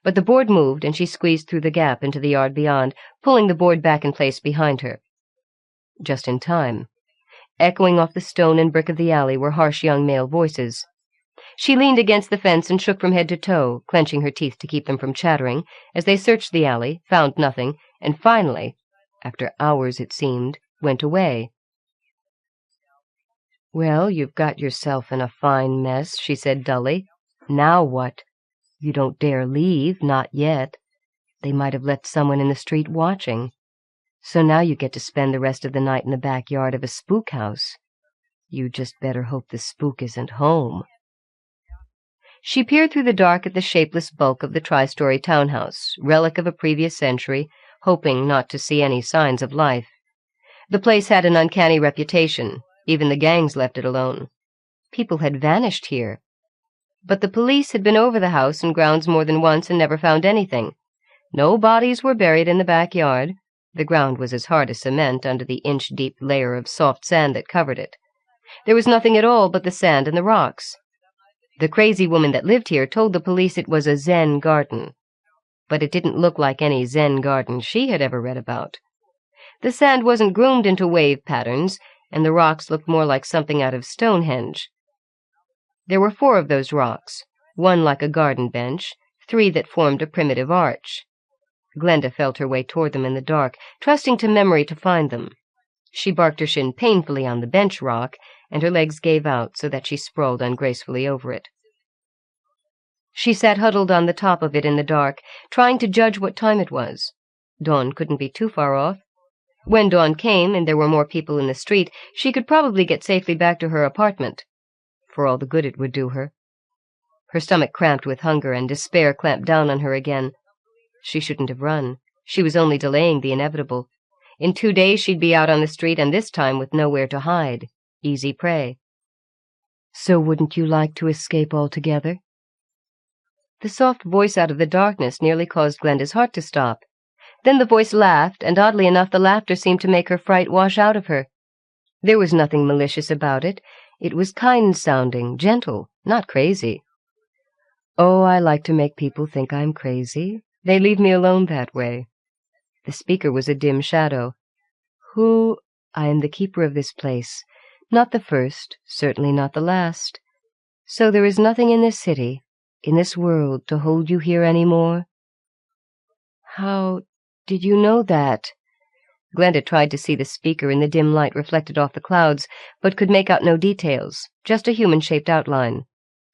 But the board moved, and she squeezed through the gap into the yard beyond, pulling the board back in place behind her. Just in time. Echoing off the stone and brick of the alley were harsh young male voices. She leaned against the fence and shook from head to toe, clenching her teeth to keep them from chattering, as they searched the alley, found nothing, and finally, after hours it seemed, went away. "Well, you've got yourself in a fine mess," she said dully. "Now what? You don't dare leave, not yet. They might have left someone in the street watching. So now you get to spend the rest of the night in the backyard of a spook house. You just better hope the spook isn't home." She peered through the dark at the shapeless bulk of the tri-story townhouse, relic of a previous century, hoping not to see any signs of life. The place had an uncanny reputation. Even the gangs left it alone. People had vanished here. But the police had been over the house and grounds more than once and never found anything. No bodies were buried in the backyard. The ground was as hard as cement under the inch-deep layer of soft sand that covered it. There was nothing at all but the sand and the rocks. The crazy woman that lived here told the police it was a Zen garden. But it didn't look like any Zen garden she had ever read about. The sand wasn't groomed into wave patterns, and the rocks looked more like something out of Stonehenge. There were 4 of those rocks, 1 like a garden bench, 3 that formed a primitive arch. Glenda felt her way toward them in the dark, trusting to memory to find them. She barked her shin painfully on the bench rock, and her legs gave out so that she sprawled ungracefully over it. She sat huddled on the top of it in the dark, trying to judge what time it was. Dawn couldn't be too far off. When dawn came and there were more people in the street, she could probably get safely back to her apartment, for all the good it would do her. Her stomach cramped with hunger, and despair clamped down on her again. She shouldn't have run. She was only delaying the inevitable. In 2 days she'd be out on the street, and this time with nowhere to hide. Easy prey. "So wouldn't you like to escape altogether?" The soft voice out of the darkness nearly caused Glenda's heart to stop. Then the voice laughed, and oddly enough the laughter seemed to make her fright wash out of her. There was nothing malicious about it. It was kind-sounding, gentle, not crazy. "Oh, I like to make people think I'm crazy. They leave me alone that way." The speaker was a dim shadow. "I am the keeper of this place. Not the first, certainly not the last. So there is nothing in this city, in this world, to hold you here any more?" "How did you know that?" Glenda tried to see the speaker in the dim light reflected off the clouds, but could make out no details, just a human-shaped outline.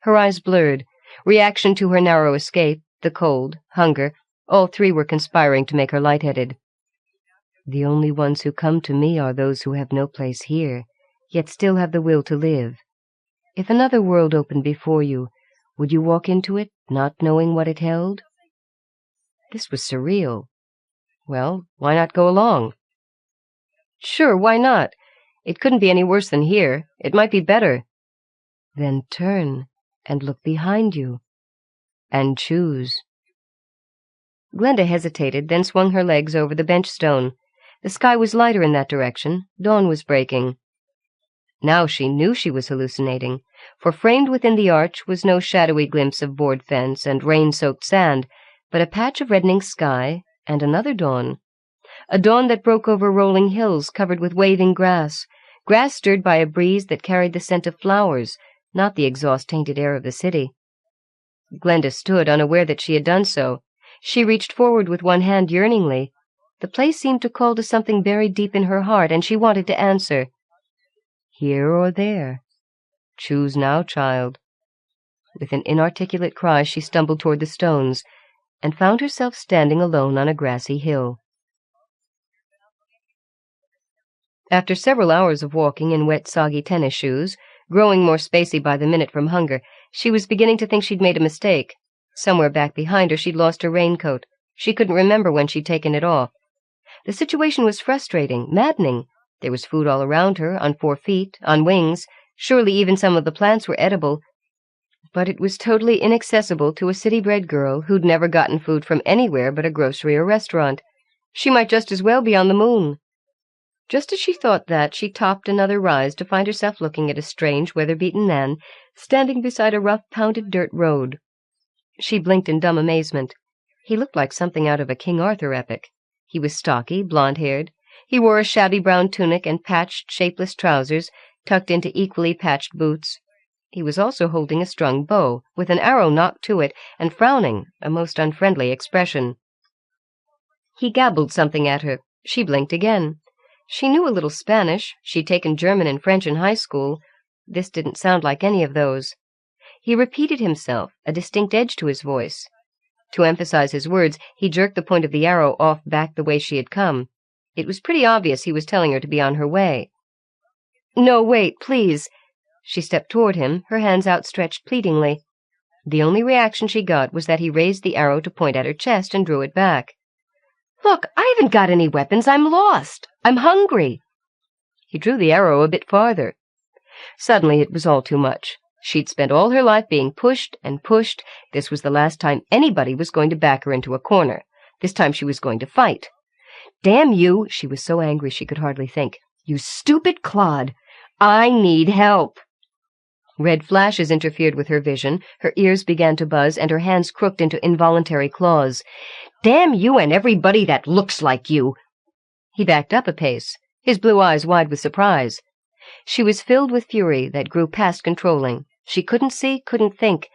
Her eyes blurred. Reaction to her narrow escape, the cold, hunger, all 3 were conspiring to make her lightheaded. "The only ones who come to me are those who have no place here, yet still have the will to live. If another world opened before you, would you walk into it, not knowing what it held?" This was surreal. Well, why not go along? Sure, why not? It couldn't be any worse than here. It might be better. Then turn and look behind you. And choose. Glenda hesitated, then swung her legs over the bench stone. The sky was lighter in that direction. Dawn was breaking. Now she knew she was hallucinating, for framed within the arch was no shadowy glimpse of board fence and rain-soaked sand, but a patch of reddening sky and another dawn. A dawn that broke over rolling hills covered with waving grass stirred by a breeze that carried the scent of flowers, not the exhaust-tainted air of the city. Glenda stood, unaware that she had done so. She reached forward with one hand yearningly. The place seemed to call to something buried deep in her heart, and she wanted to answer. Here or there? Choose now, child. With an inarticulate cry she stumbled toward the stones, and found herself standing alone on a grassy hill. After several hours of walking in wet, soggy tennis shoes, growing more spacey by the minute from hunger, she was beginning to think she'd made a mistake. Somewhere back behind her she'd lost her raincoat. She couldn't remember when she'd taken it off. The situation was frustrating, maddening. There was food all around her, on 4 feet, on wings. Surely even some of the plants were edible. But it was totally inaccessible to a city-bred girl who'd never gotten food from anywhere but a grocery or restaurant. She might just as well be on the moon. Just as she thought that, she topped another rise to find herself looking at a strange, weather-beaten man standing beside a rough, pounded dirt road. She blinked in dumb amazement. He looked like something out of a King Arthur epic. He was stocky, blonde-haired. He wore a shabby brown tunic and patched, shapeless trousers tucked into equally patched boots. He was also holding a strung bow, with an arrow knocked to it, and frowning, a most unfriendly expression. He gabbled something at her. She blinked again. She knew a little Spanish. She'd taken German and French in high school. This didn't sound like any of those. He repeated himself, a distinct edge to his voice. To emphasize his words, he jerked the point of the arrow off back the way she had come. It was pretty obvious he was telling her to be on her way. "No, wait, please." She stepped toward him, her hands outstretched pleadingly. The only reaction she got was that he raised the arrow to point at her chest and drew it back. "Look, I haven't got any weapons. I'm lost. I'm hungry." He drew the arrow a bit farther. Suddenly it was all too much. She'd spent all her life being pushed and pushed. This was the last time anybody was going to back her into a corner. This time she was going to fight. "Damn you!" She was so angry she could hardly think. "You stupid clod! I need help!" Red flashes interfered with her vision, her ears began to buzz, and her hands crooked into involuntary claws. "Damn you and everybody that looks like you!" He backed up a pace, his blue eyes wide with surprise. She was filled with fury that grew past controlling. She couldn't see, couldn't think.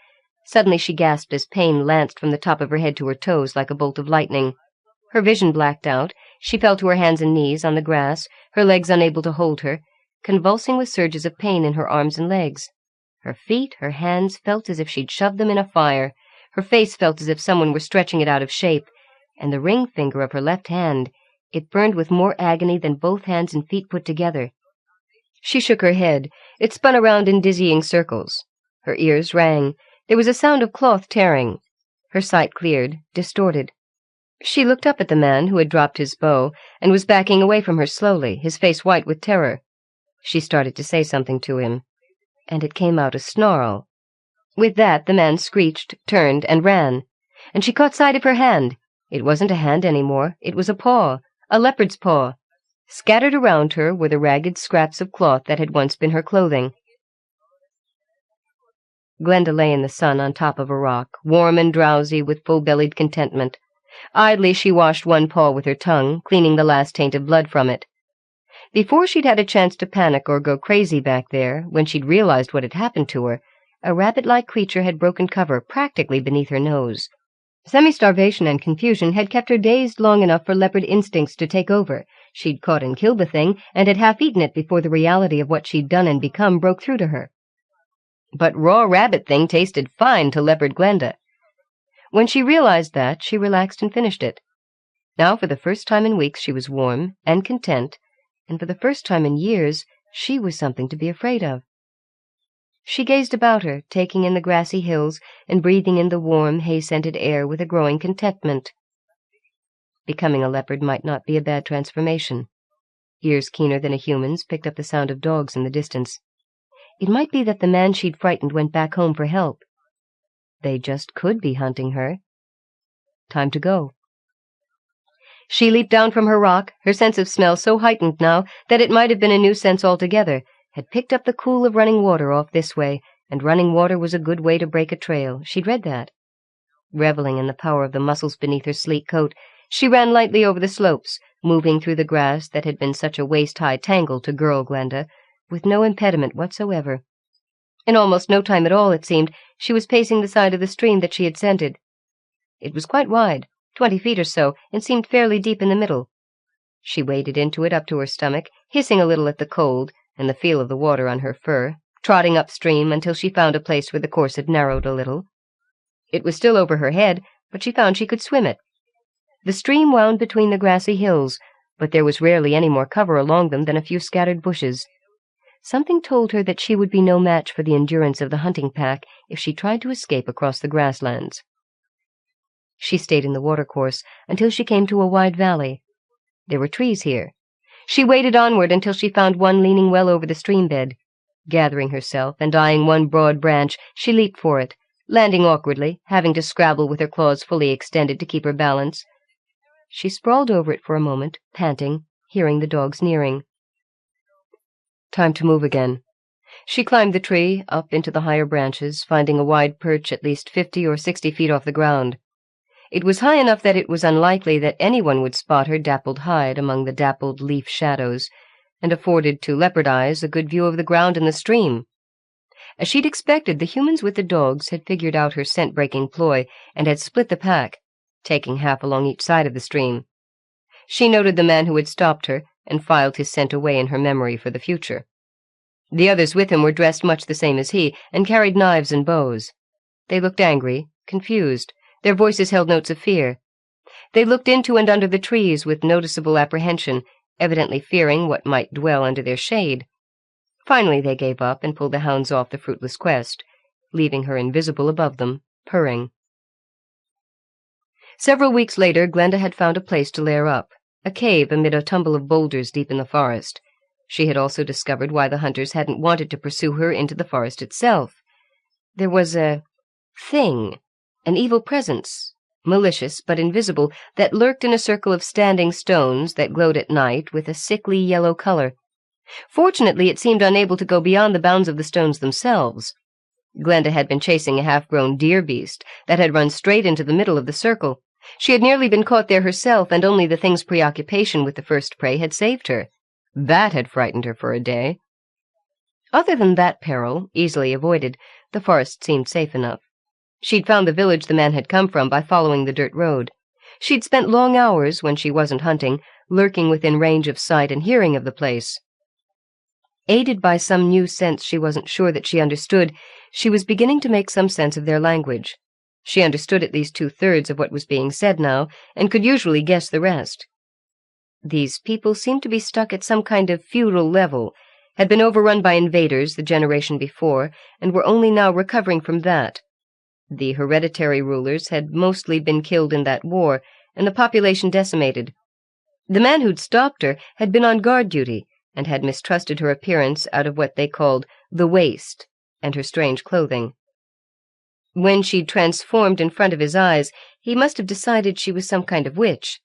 Suddenly she gasped as pain lanced from the top of her head to her toes like a bolt of lightning. Her vision blacked out. She fell to her hands and knees on the grass, her legs unable to hold her, convulsing with surges of pain in her arms and legs. Her feet, her hands, felt as if she'd shoved them in a fire. Her face felt as if someone were stretching it out of shape. And the ring finger of her left hand, it burned with more agony than both hands and feet put together. She shook her head. It spun around in dizzying circles. Her ears rang. There was a sound of cloth tearing. Her sight cleared, distorted. She looked up at the man who had dropped his bow and was backing away from her slowly, his face white with terror. She started to say something to him, and it came out a snarl. With that, the man screeched, turned, and ran. And she caught sight of her hand. It wasn't a hand any more. It was a paw, a leopard's paw. Scattered around her were the ragged scraps of cloth that had once been her clothing. Glenda lay in the sun on top of a rock, warm and drowsy with full-bellied contentment. Idly she washed one paw with her tongue, cleaning the last taint of blood from it. Before she'd had a chance to panic or go crazy back there, when she'd realized what had happened to her, a rabbit-like creature had broken cover practically beneath her nose. Semi-starvation and confusion had kept her dazed long enough for leopard instincts to take over. She'd caught and killed the thing, and had half-eaten it before the reality of what she'd done and become broke through to her. But raw rabbit thing tasted fine to leopard Glenda. When she realized that, she relaxed and finished it. Now, for the first time in weeks, she was warm and content, and for the first time in years, she was something to be afraid of. She gazed about her, taking in the grassy hills and breathing in the warm, hay-scented air with a growing contentment. Becoming a leopard might not be a bad transformation. Ears keener than a human's picked up the sound of dogs in the distance. It might be that the man she'd frightened went back home for help. They just could be hunting her. Time to go. She leaped down from her rock, her sense of smell so heightened now that it might have been a new sense altogether, had picked up the cool of running water off this way, and running water was a good way to break a trail. She'd read that. Reveling in the power of the muscles beneath her sleek coat, she ran lightly over the slopes, moving through the grass that had been such a waist-high tangle to girl Glenda, with no impediment whatsoever. In almost no time at all, it seemed, she was pacing the side of the stream that she had scented. It was quite wide, 20 feet or so, and seemed fairly deep in the middle. She waded into it up to her stomach, hissing a little at the cold and the feel of the water on her fur, trotting upstream until she found a place where the course had narrowed a little. It was still over her head, but she found she could swim it. The stream wound between the grassy hills, but there was rarely any more cover along them than a few scattered bushes. Something told her that she would be no match for the endurance of the hunting pack if she tried to escape across the grasslands. She stayed in the watercourse until she came to a wide valley. There were trees here. She waded onward until she found one leaning well over the stream bed. Gathering herself and eyeing one broad branch, she leaped for it, landing awkwardly, having to scrabble with her claws fully extended to keep her balance. She sprawled over it for a moment, panting, hearing the dogs nearing. Time to move again. She climbed the tree, up into the higher branches, finding a wide perch at least 50 or 60 feet off the ground. It was high enough that it was unlikely that anyone would spot her dappled hide among the dappled leaf shadows, and afforded to leopard eyes a good view of the ground and the stream. As she'd expected, the humans with the dogs had figured out her scent-breaking ploy and had split the pack, taking half along each side of the stream. She noted the man who had stopped her and filed his scent away in her memory for the future. The others with him were dressed much the same as he and carried knives and bows. They looked angry, confused. Their voices held notes of fear. They looked into and under the trees with noticeable apprehension, evidently fearing what might dwell under their shade. Finally they gave up and pulled the hounds off the fruitless quest, leaving her invisible above them, purring. Several weeks later, Glenda had found a place to lair up, a cave amid a tumble of boulders deep in the forest. She had also discovered why the hunters hadn't wanted to pursue her into the forest itself. There was a thing, an evil presence, malicious but invisible, that lurked in a circle of standing stones that glowed at night with a sickly yellow color. Fortunately, it seemed unable to go beyond the bounds of the stones themselves. Glenda had been chasing a half-grown deer beast that had run straight into the middle of the circle. She had nearly been caught there herself, and only the thing's preoccupation with the first prey had saved her. That had frightened her for a day. Other than that peril, easily avoided, the forest seemed safe enough. She'd found the village the man had come from by following the dirt road. She'd spent long hours, when she wasn't hunting, lurking within range of sight and hearing of the place. Aided by some new sense she wasn't sure that she understood, she was beginning to make some sense of their language. She understood at least 2/3 of what was being said now, and could usually guess the rest. These people seemed to be stuck at some kind of feudal level, had been overrun by invaders the generation before, and were only now recovering from that. The hereditary rulers had mostly been killed in that war, and the population decimated. The man who'd stopped her had been on guard duty, and had mistrusted her appearance out of what they called the waste, and her strange clothing. When she'd transformed in front of his eyes, he must have decided she was some kind of witch.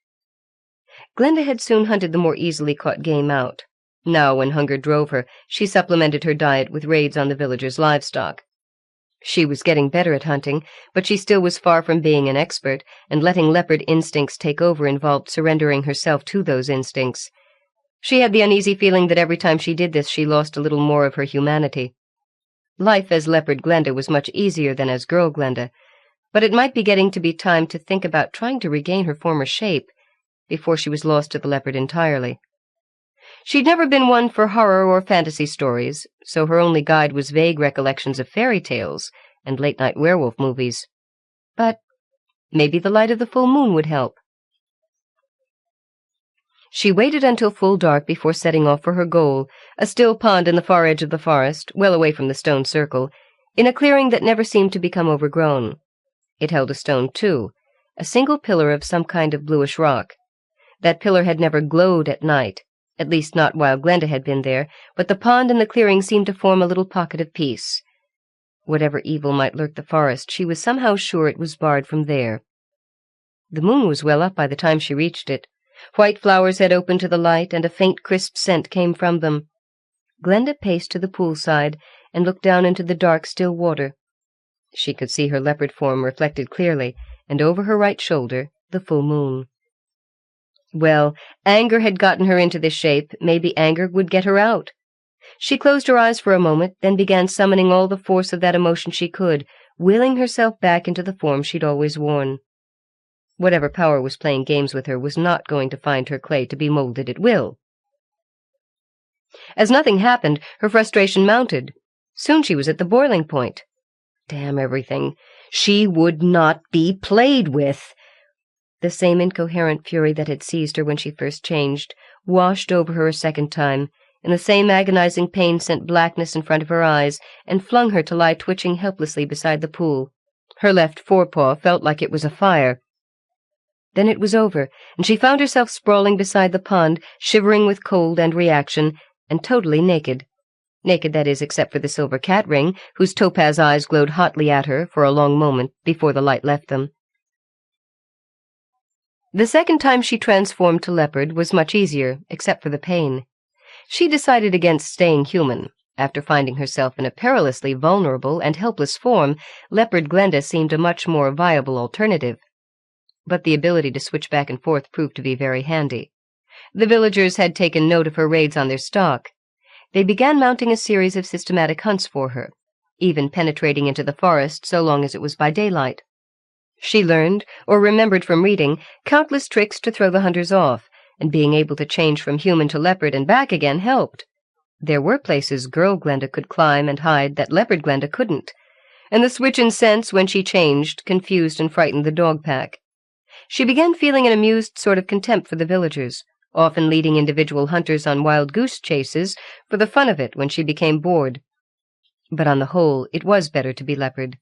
Glenda had soon hunted the more easily caught game out. Now, when hunger drove her, she supplemented her diet with raids on the villagers' livestock. She was getting better at hunting, but she still was far from being an expert, and letting leopard instincts take over involved surrendering herself to those instincts. She had the uneasy feeling that every time she did this she lost a little more of her humanity. Life as leopard Glenda was much easier than as girl Glenda, but it might be getting to be time to think about trying to regain her former shape before she was lost to the leopard entirely. She'd never been one for horror or fantasy stories, so her only guide was vague recollections of fairy tales and late-night werewolf movies. But maybe the light of the full moon would help. She waited until full dark before setting off for her goal, a still pond in the far edge of the forest, well away from the stone circle, in a clearing that never seemed to become overgrown. It held a stone, too, a single pillar of some kind of bluish rock. That pillar had never glowed at night, at least not while Glenda had been there, but the pond and the clearing seemed to form a little pocket of peace. Whatever evil might lurk the forest, she was somehow sure it was barred from there. The moon was well up by the time she reached it. White flowers had opened to the light, and a faint, crisp scent came from them. Glenda paced to the poolside and looked down into the dark, still water. She could see her leopard form reflected clearly, and over her right shoulder, the full moon. Well, anger had gotten her into this shape. Maybe anger would get her out. She closed her eyes for a moment, then began summoning all the force of that emotion she could, willing herself back into the form she'd always worn. Whatever power was playing games with her was not going to find her clay to be molded at will. As nothing happened, her frustration mounted. Soon she was at the boiling point. Damn everything. She would not be played with. The same incoherent fury that had seized her when she first changed washed over her a second time, and the same agonizing pain sent blackness in front of her eyes and flung her to lie twitching helplessly beside the pool. Her left forepaw felt like it was afire. Then it was over, and she found herself sprawling beside the pond, shivering with cold and reaction, and totally naked. Naked, that is, except for the silver cat ring, whose topaz eyes glowed hotly at her for a long moment before the light left them. The second time she transformed to leopard was much easier, except for the pain. She decided against staying human. After finding herself in a perilously vulnerable and helpless form, Leopard Glenda seemed a much more viable alternative. But the ability to switch back and forth proved to be very handy. The villagers had taken note of her raids on their stock. They began mounting a series of systematic hunts for her, even penetrating into the forest so long as it was by daylight. She learned, or remembered from reading, countless tricks to throw the hunters off, and being able to change from human to leopard and back again helped. There were places girl Glenda could climb and hide that leopard Glenda couldn't, and the switch in sense when she changed confused and frightened the dog pack. She began feeling an amused sort of contempt for the villagers, often leading individual hunters on wild goose chases for the fun of it when she became bored. But on the whole, it was better to be leopard.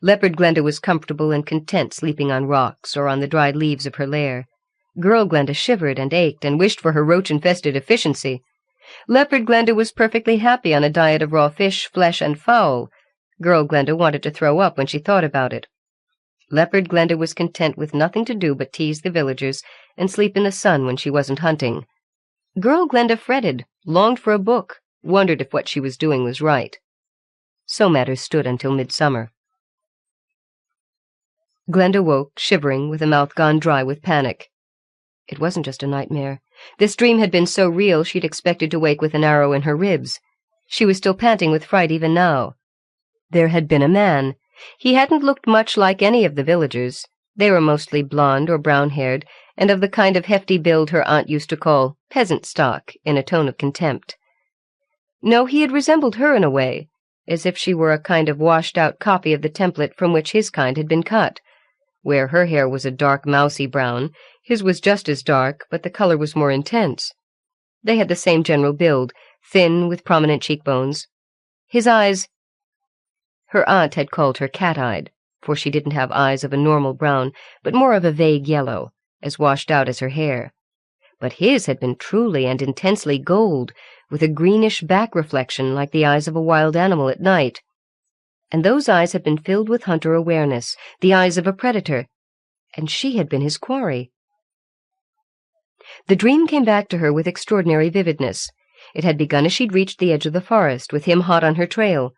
Leopard Glenda was comfortable and content sleeping on rocks or on the dried leaves of her lair. Girl Glenda shivered and ached and wished for her roach-infested efficiency. Leopard Glenda was perfectly happy on a diet of raw fish, flesh, and fowl. Girl Glenda wanted to throw up when she thought about it. Leopard Glenda was content with nothing to do but tease the villagers and sleep in the sun when she wasn't hunting. Girl Glenda fretted, longed for a book, wondered if what she was doing was right. So matters stood until midsummer. Glenda woke, shivering, with a mouth gone dry with panic. It wasn't just a nightmare. This dream had been so real she'd expected to wake with an arrow in her ribs. She was still panting with fright even now. There had been a man. He hadn't looked much like any of the villagers. They were mostly blonde or brown-haired, and of the kind of hefty build her aunt used to call peasant stock, in a tone of contempt. No, he had resembled her in a way, as if she were a kind of washed-out copy of the template from which his kind had been cut. Where her hair was a dark mousy brown, his was just as dark, but the color was more intense. They had the same general build, thin with prominent cheekbones. His eyes— Her aunt had called her cat-eyed, for she didn't have eyes of a normal brown, but more of a vague yellow, as washed out as her hair. But his had been truly and intensely gold, with a greenish back reflection like the eyes of a wild animal at night. And those eyes had been filled with hunter awareness, the eyes of a predator, and she had been his quarry. The dream came back to her with extraordinary vividness. It had begun as she'd reached the edge of the forest, with him hot on her trail.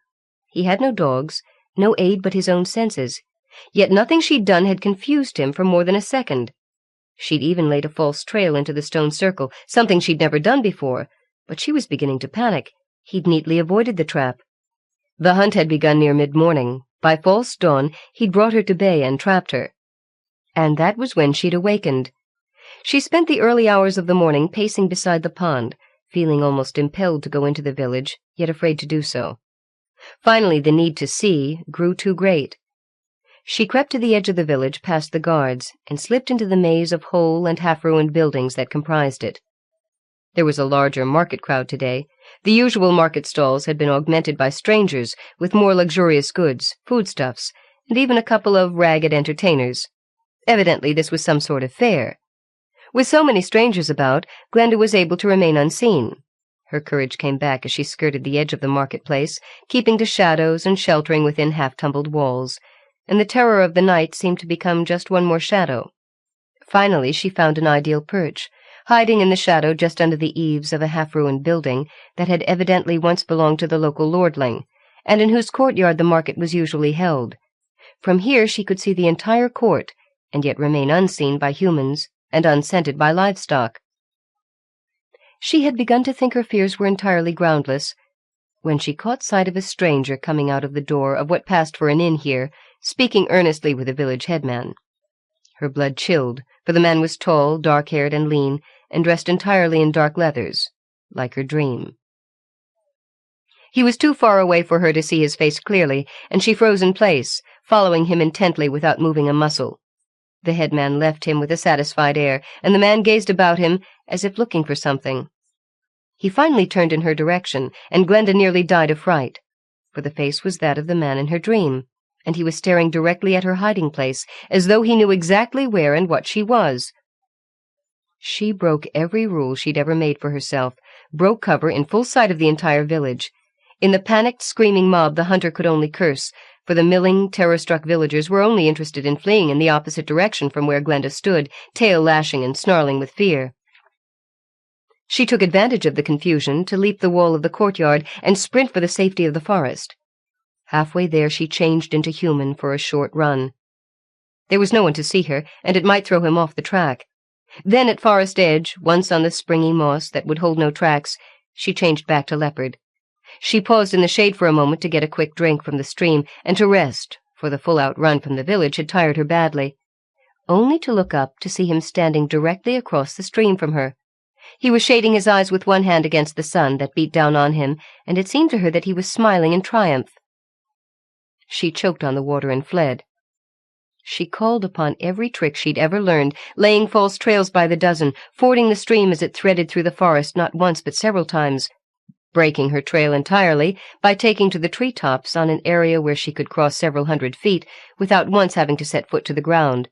He had no dogs, no aid but his own senses, yet nothing she'd done had confused him for more than a second. She'd even laid a false trail into the stone circle, something she'd never done before, but she was beginning to panic. He'd neatly avoided the trap. The hunt had begun near mid-morning. By false dawn, he'd brought her to bay and trapped her. And that was when she'd awakened. She spent the early hours of the morning pacing beside the pond, feeling almost impelled to go into the village, yet afraid to do so. Finally, the need to see grew too great. She crept to the edge of the village past the guards and slipped into the maze of whole and half-ruined buildings that comprised it. There was a larger market crowd today. The usual market stalls had been augmented by strangers with more luxurious goods, foodstuffs, and even a couple of ragged entertainers. Evidently this was some sort of fair. With so many strangers about, Glenda was able to remain unseen. Her courage came back as she skirted the edge of the marketplace, keeping to shadows and sheltering within half-tumbled walls, and the terror of the night seemed to become just one more shadow. Finally she found an ideal perch, hiding in the shadow just under the eaves of a half-ruined building that had evidently once belonged to the local lordling, and in whose courtyard the market was usually held. From here she could see the entire court, and yet remain unseen by humans and unscented by livestock. She had begun to think her fears were entirely groundless, when she caught sight of a stranger coming out of the door of what passed for an inn here, speaking earnestly with the village headman. Her blood chilled, for the man was tall, dark-haired, and lean, and dressed entirely in dark leathers, like her dream. He was too far away for her to see his face clearly, and she froze in place, following him intently without moving a muscle. The headman left him with a satisfied air, and the man gazed about him as if looking for something. He finally turned in her direction, and Glenda nearly died of fright, for the face was that of the man in her dream, and he was staring directly at her hiding place, as though he knew exactly where and what she was. She broke every rule she'd ever made for herself, broke cover in full sight of the entire village. In the panicked, screaming mob, the hunter could only curse, for the milling, terror-struck villagers were only interested in fleeing in the opposite direction from where Glenda stood, tail lashing and snarling with fear. She took advantage of the confusion to leap the wall of the courtyard and sprint for the safety of the forest. Halfway there she changed into human for a short run. There was no one to see her, and it might throw him off the track. Then at forest edge, once on the springy moss that would hold no tracks, she changed back to leopard. She paused in the shade for a moment to get a quick drink from the stream and to rest, for the full-out run from the village had tired her badly, only to look up to see him standing directly across the stream from her. He was shading his eyes with one hand against the sun that beat down on him, and it seemed to her that he was smiling in triumph. She choked on the water and fled. She called upon every trick she'd ever learned, laying false trails by the dozen, fording the stream as it threaded through the forest not once but several times, breaking her trail entirely by taking to the tree-tops on an area where she could cross several 100 feet without once having to set foot to the ground.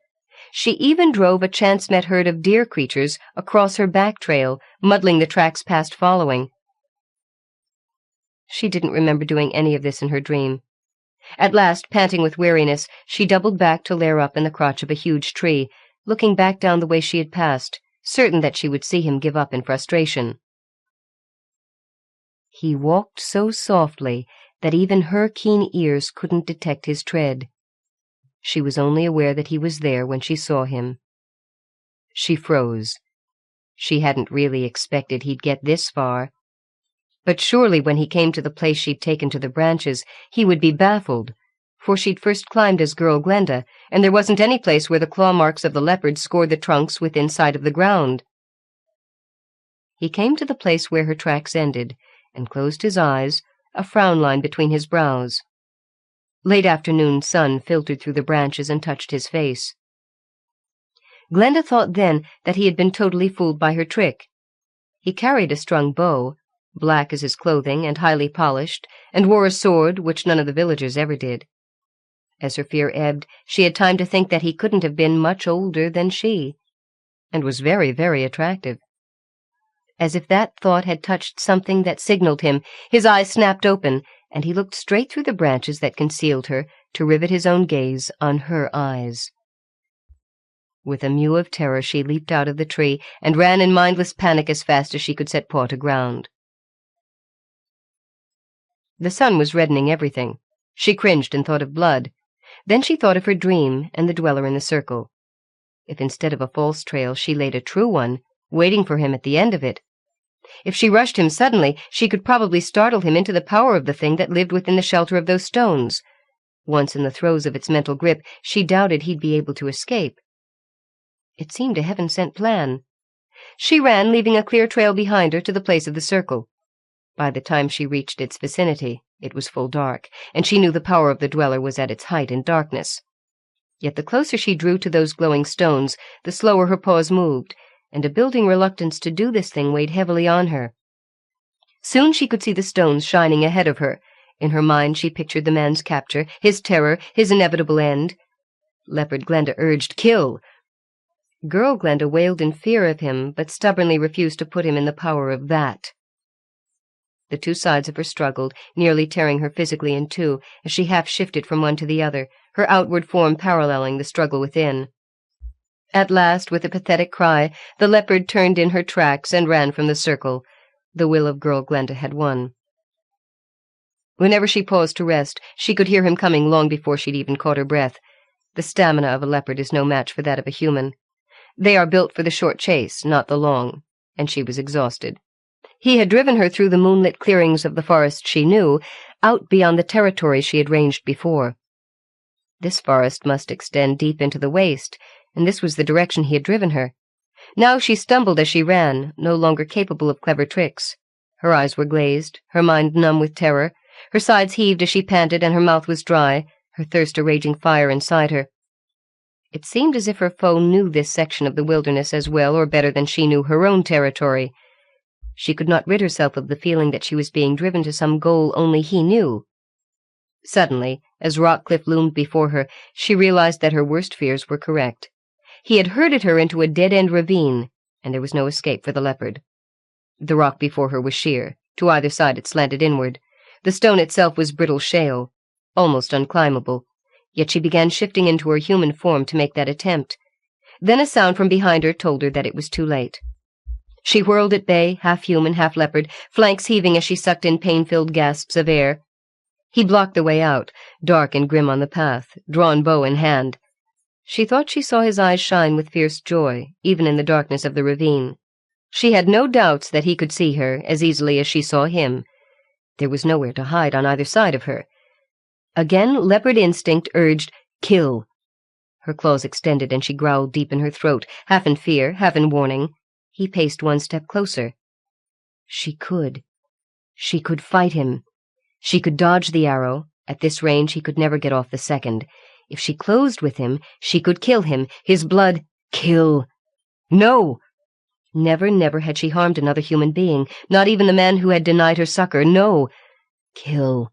She even drove a chance-met herd of deer creatures across her back trail, muddling the tracks past following. She didn't remember doing any of this in her dream. At last, panting with weariness, she doubled back to lair up in the crotch of a huge tree, looking back down the way she had passed, certain that she would see him give up in frustration. He walked so softly that even her keen ears couldn't detect his tread. She was only aware that he was there when she saw him. She froze. She hadn't really expected he'd get this far. But surely when he came to the place she'd taken to the branches, he would be baffled, for she'd first climbed as girl Glenda, and there wasn't any place where the claw marks of the leopard scored the trunks within sight of the ground. He came to the place where her tracks ended, and closed his eyes, a frown line between his brows. Late afternoon sun filtered through the branches and touched his face. Glenda thought then that he had been totally fooled by her trick. He carried a strung bow, black as his clothing and highly polished, and wore a sword which none of the villagers ever did. As her fear ebbed, she had time to think that he couldn't have been much older than she, and was very, very attractive. As if that thought had touched something that signaled him, his eyes snapped open, and he looked straight through the branches that concealed her to rivet his own gaze on her eyes. With a mew of terror she leaped out of the tree and ran in mindless panic as fast as she could set paw to ground. The sun was reddening everything. She cringed and thought of blood. Then she thought of her dream and the dweller in the circle. If instead of a false trail she laid a true one, waiting for him at the end of it. If she rushed him suddenly, she could probably startle him into the power of the thing that lived within the shelter of those stones. Once in the throes of its mental grip, she doubted he'd be able to escape. It seemed a heaven-sent plan. She ran, leaving a clear trail behind her to the place of the circle. By the time she reached its vicinity, it was full dark, and she knew the power of the dweller was at its height in darkness. Yet the closer she drew to those glowing stones, the slower her paws moved, and a building reluctance to do this thing weighed heavily on her. Soon she could see the stones shining ahead of her. In her mind she pictured the man's capture, his terror, his inevitable end. Leopard Glenda urged, "Kill!" Girl Glenda wailed in fear of him, but stubbornly refused to put him in the power of that. The two sides of her struggled, nearly tearing her physically in two, as she half shifted from one to the other, her outward form paralleling the struggle within. At last, with a pathetic cry, the leopard turned in her tracks and ran from the circle. The will of girl Glenda had won. Whenever she paused to rest, she could hear him coming long before she'd even caught her breath. The stamina of a leopard is no match for that of a human. They are built for the short chase, not the long, and she was exhausted. He had driven her through the moonlit clearings of the forest she knew, out beyond the territory she had ranged before. This forest must extend deep into the waste, and this was the direction he had driven her. Now she stumbled as she ran, no longer capable of clever tricks. Her eyes were glazed, her mind numb with terror, her sides heaved as she panted, and her mouth was dry, her thirst a raging fire inside her. It seemed as if her foe knew this section of the wilderness as well or better than she knew her own territory. She could not rid herself of the feeling that she was being driven to some goal only he knew. Suddenly, as Rockcliffe loomed before her, she realized that her worst fears were correct. He had herded her into a dead-end ravine, and there was no escape for the leopard. The rock before her was sheer. To either side it slanted inward. The stone itself was brittle shale, almost unclimbable, yet she began shifting into her human form to make that attempt. Then a sound from behind her told her that it was too late. She whirled at bay, half human, half leopard, flanks heaving as she sucked in pain-filled gasps of air. He blocked the way out, dark and grim on the path, drawn bow in hand. She thought she saw his eyes shine with fierce joy, even in the darkness of the ravine. She had no doubts that he could see her as easily as she saw him. There was nowhere to hide on either side of her. Again, leopard instinct urged, "Kill!" Her claws extended and she growled deep in her throat, half in fear, half in warning. He paced one step closer. She could. She could fight him. She could dodge the arrow. At this range he could never get off the second. If she closed with him, she could kill him. His blood... Kill! No! Never, never had she harmed another human being, not even the man who had denied her succor. No! Kill!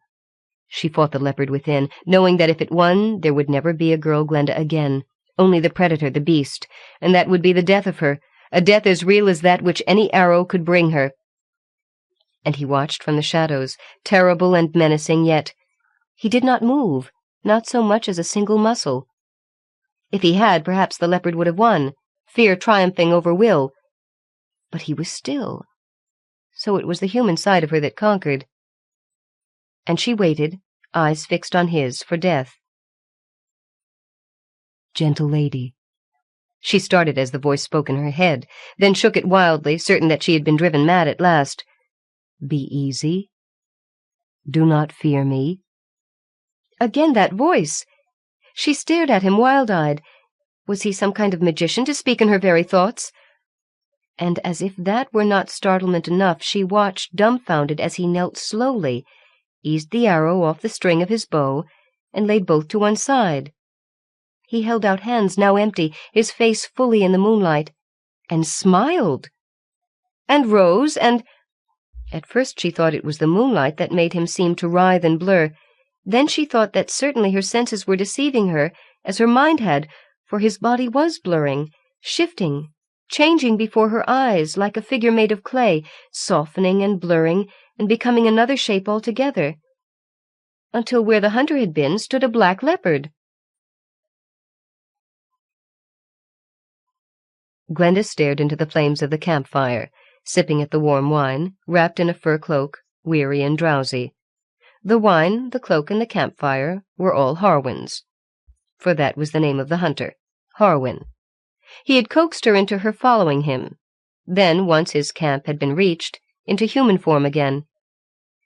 She fought the leopard within, knowing that if it won, there would never be a girl Glenda again, only the predator, the beast, and that would be the death of her, a death as real as that which any arrow could bring her. And he watched from the shadows, terrible and menacing, yet he did not move, not so much as a single muscle. If he had, perhaps the leopard would have won, fear triumphing over will. But he was still. So it was the human side of her that conquered. And she waited, eyes fixed on his, for death. "Gentle lady." She started as the voice spoke in her head, then shook it wildly, certain that she had been driven mad at last. "Be easy. Do not fear me." Again that voice! She stared at him wild-eyed. Was he some kind of magician to speak in her very thoughts? And as if that were not startlement enough, she watched, dumbfounded, as he knelt slowly, eased the arrow off the string of his bow, and laid both to one side. He held out hands, now empty, his face fully in the moonlight, and smiled, and rose, and... At first she thought it was the moonlight that made him seem to writhe and blur. Then she thought that certainly her senses were deceiving her, as her mind had, for his body was blurring, shifting, changing before her eyes like a figure made of clay, softening and blurring, and becoming another shape altogether, until where the hunter had been stood a black leopard. Glenda stared into the flames of the campfire, sipping at the warm wine, wrapped in a fur cloak, weary and drowsy. The wine, the cloak, and the campfire were all Harwin's, for that was the name of the hunter, Harwin. He had coaxed her into her following him, then, once his camp had been reached, into human form again.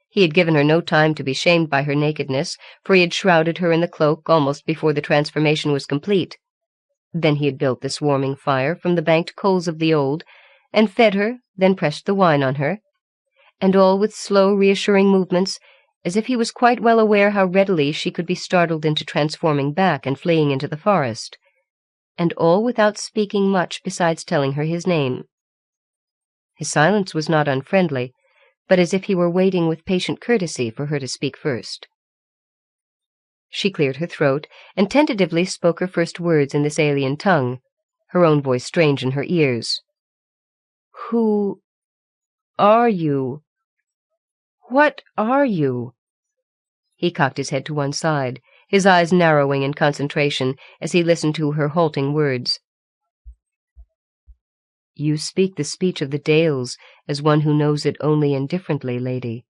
He had given her no time to be shamed by her nakedness, for he had shrouded her in the cloak almost before the transformation was complete. Then he had built this warming fire from the banked coals of the old, and fed her, then pressed the wine on her, and all with slow, reassuring movements, as if he was quite well aware how readily she could be startled into transforming back and fleeing into the forest, and all without speaking much besides telling her his name. His silence was not unfriendly, but as if he were waiting with patient courtesy for her to speak first. She cleared her throat, and tentatively spoke her first words in this alien tongue, her own voice strange in her ears. "Who are you? What are you?" He cocked his head to one side, his eyes narrowing in concentration as he listened to her halting words. "You speak the speech of the Dales as one who knows it only indifferently, lady,"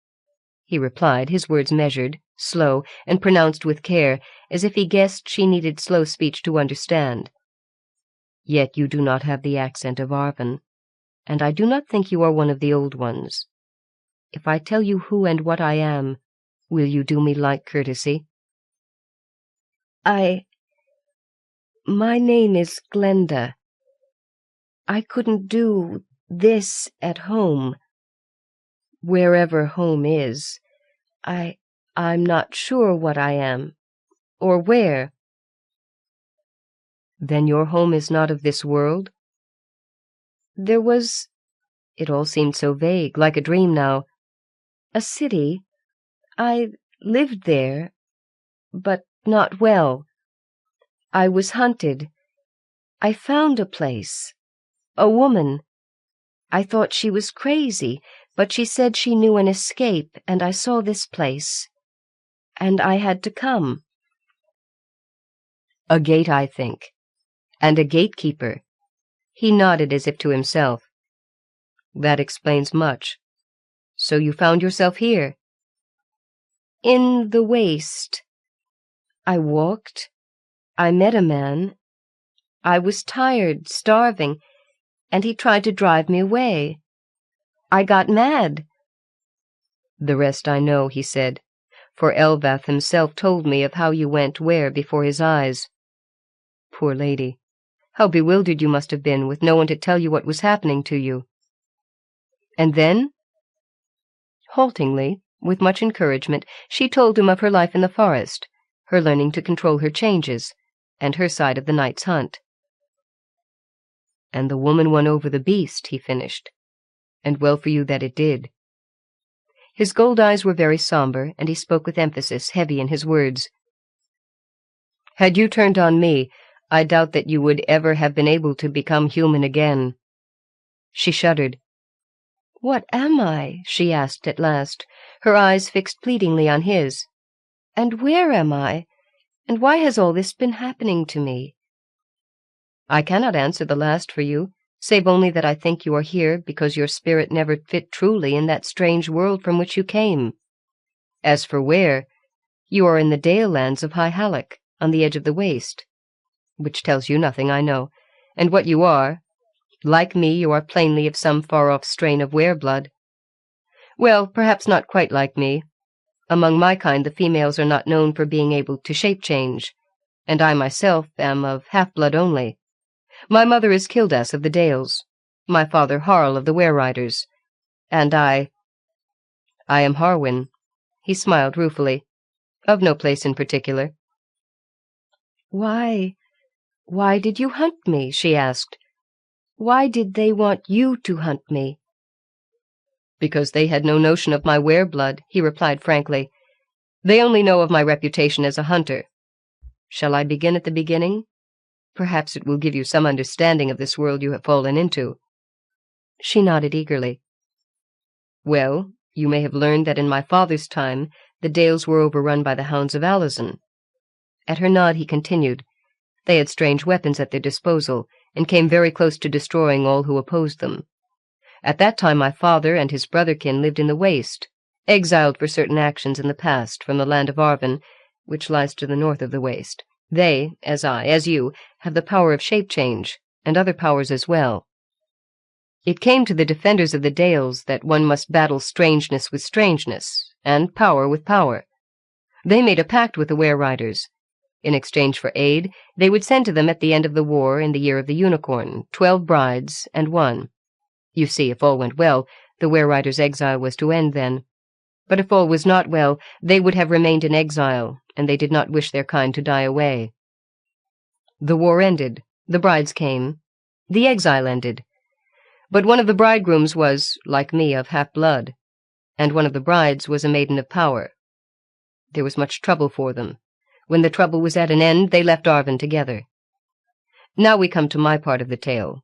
he replied, his words measured, slow, and pronounced with care, as if he guessed she needed slow speech to understand. "Yet you do not have the accent of Arvin, and I do not think you are one of the old ones. If I tell you who and what I am, will you do me like courtesy?" My name is Glenda. I couldn't do this at home. Wherever home is. I'm not sure what I am, or where." "Then your home is not of this world?" "There was—" It all seemed so vague, like a dream now. "A city. I lived there, but not well. I was hunted. I found a place. A woman. I thought she was crazy, but she said she knew an escape, and I saw this place. And I had to come. A gate, I think. And a gatekeeper. He nodded as if to himself. That explains much. So you found yourself here? In the waste. I walked. I met a man. I was tired, starving, and he tried to drive me away. I got mad. The rest I know, he said, for Elvath himself told me of how you went where before his eyes. Poor lady, how bewildered you must have been with no one to tell you what was happening to you. And then? Haltingly, with much encouragement, she told him of her life in the forest, her learning to control her changes, and her side of the night's hunt. And the woman won over the beast, he finished, and well for you that it did. His gold eyes were very somber, and he spoke with emphasis, heavy in his words. Had you turned on me, I doubt that you would ever have been able to become human again. She shuddered. What am I? She asked at last, her eyes fixed pleadingly on his. And where am I? And why has all this been happening to me? I cannot answer the last for you, save only that I think you are here because your spirit never fit truly in that strange world from which you came. As for where, you are in the dale lands of High Hallack, on the edge of the waste, which tells you nothing, I know, and what you are, like me, you are plainly of some far-off strain of were-blood. Well, perhaps not quite like me. Among my kind the females are not known for being able to shape-change, and I myself am of half-blood only. My mother is Kildas of the Dales, my father Harl of the Were-Riders, and I am Harwin. He smiled ruefully. Of no place in particular. Why did you hunt me? She asked. Why did they want you to hunt me? Because they had no notion of my were-blood, he replied frankly. They only know of my reputation as a hunter. Shall I begin at the beginning? Perhaps it will give you some understanding of this world you have fallen into. She nodded eagerly. Well, you may have learned that in my father's time the Dales were overrun by the Hounds of Alazan. At her nod he continued. They had strange weapons at their disposal, and came very close to destroying all who opposed them. At that time my father and his brotherkin lived in the waste, exiled for certain actions in the past from the land of Arven, which lies to the north of the waste. They, as I, as you, have the power of shape-change, and other powers as well. It came to the defenders of the Dales that one must battle strangeness with strangeness, and power with power. They made a pact with the Were-Riders. In exchange for aid, they would send to them at the end of the war in the year of the unicorn 12 brides and one. You see, if all went well, the Were-Riders' exile was to end then. But if all was not well, they would have remained in exile, and they did not wish their kind to die away. The war ended, the brides came, the exile ended. But one of the bridegrooms was, like me, of half-blood, and one of the brides was a maiden of power. There was much trouble for them. When the trouble was at an end, they left Arven together. Now we come to my part of the tale.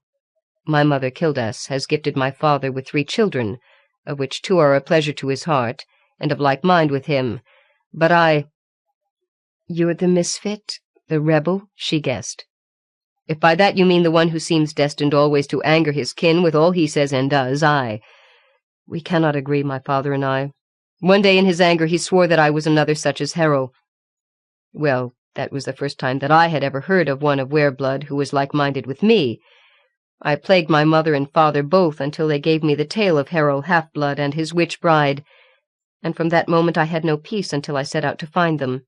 My mother, Kildas, has gifted my father with 3 children, of which 2 are a pleasure to his heart, and of like mind with him. But I— You're the misfit, the rebel, she guessed. If by that you mean the one who seems destined always to anger his kin with all he says and does, aye. We cannot agree, my father and I. One day in his anger he swore that I was another such as Heir. Well, that was the first time that I had ever heard of one of were-blood who was like-minded with me. I plagued my mother and father both until they gave me the tale of Heir half-blood and his witch bride, and from that moment I had no peace until I set out to find them.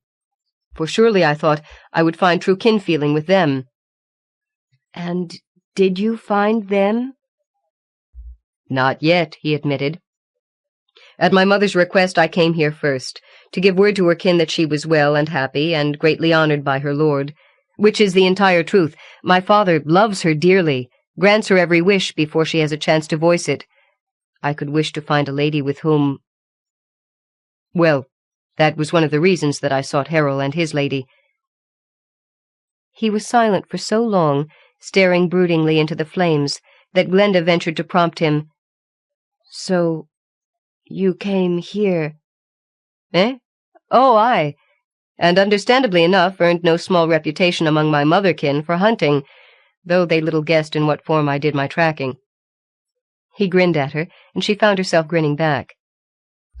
For surely, I thought, I would find true kin-feeling with them. And did you find them? Not yet, he admitted. At my mother's request I came here first, to give word to her kin that she was well and happy and greatly honored by her lord, which is the entire truth. My father loves her dearly, grants her every wish before she has a chance to voice it. I could wish to find a lady with whom— Well, That was one of the reasons that I sought Harold and his lady." He was silent for so long, staring broodingly into the flames, that Glenda ventured to prompt him. "So, you came here?" "Eh? Oh, aye, and understandably enough earned no small reputation among my motherkin for hunting, though they little guessed in what form I did my tracking." He grinned at her, and she found herself grinning back.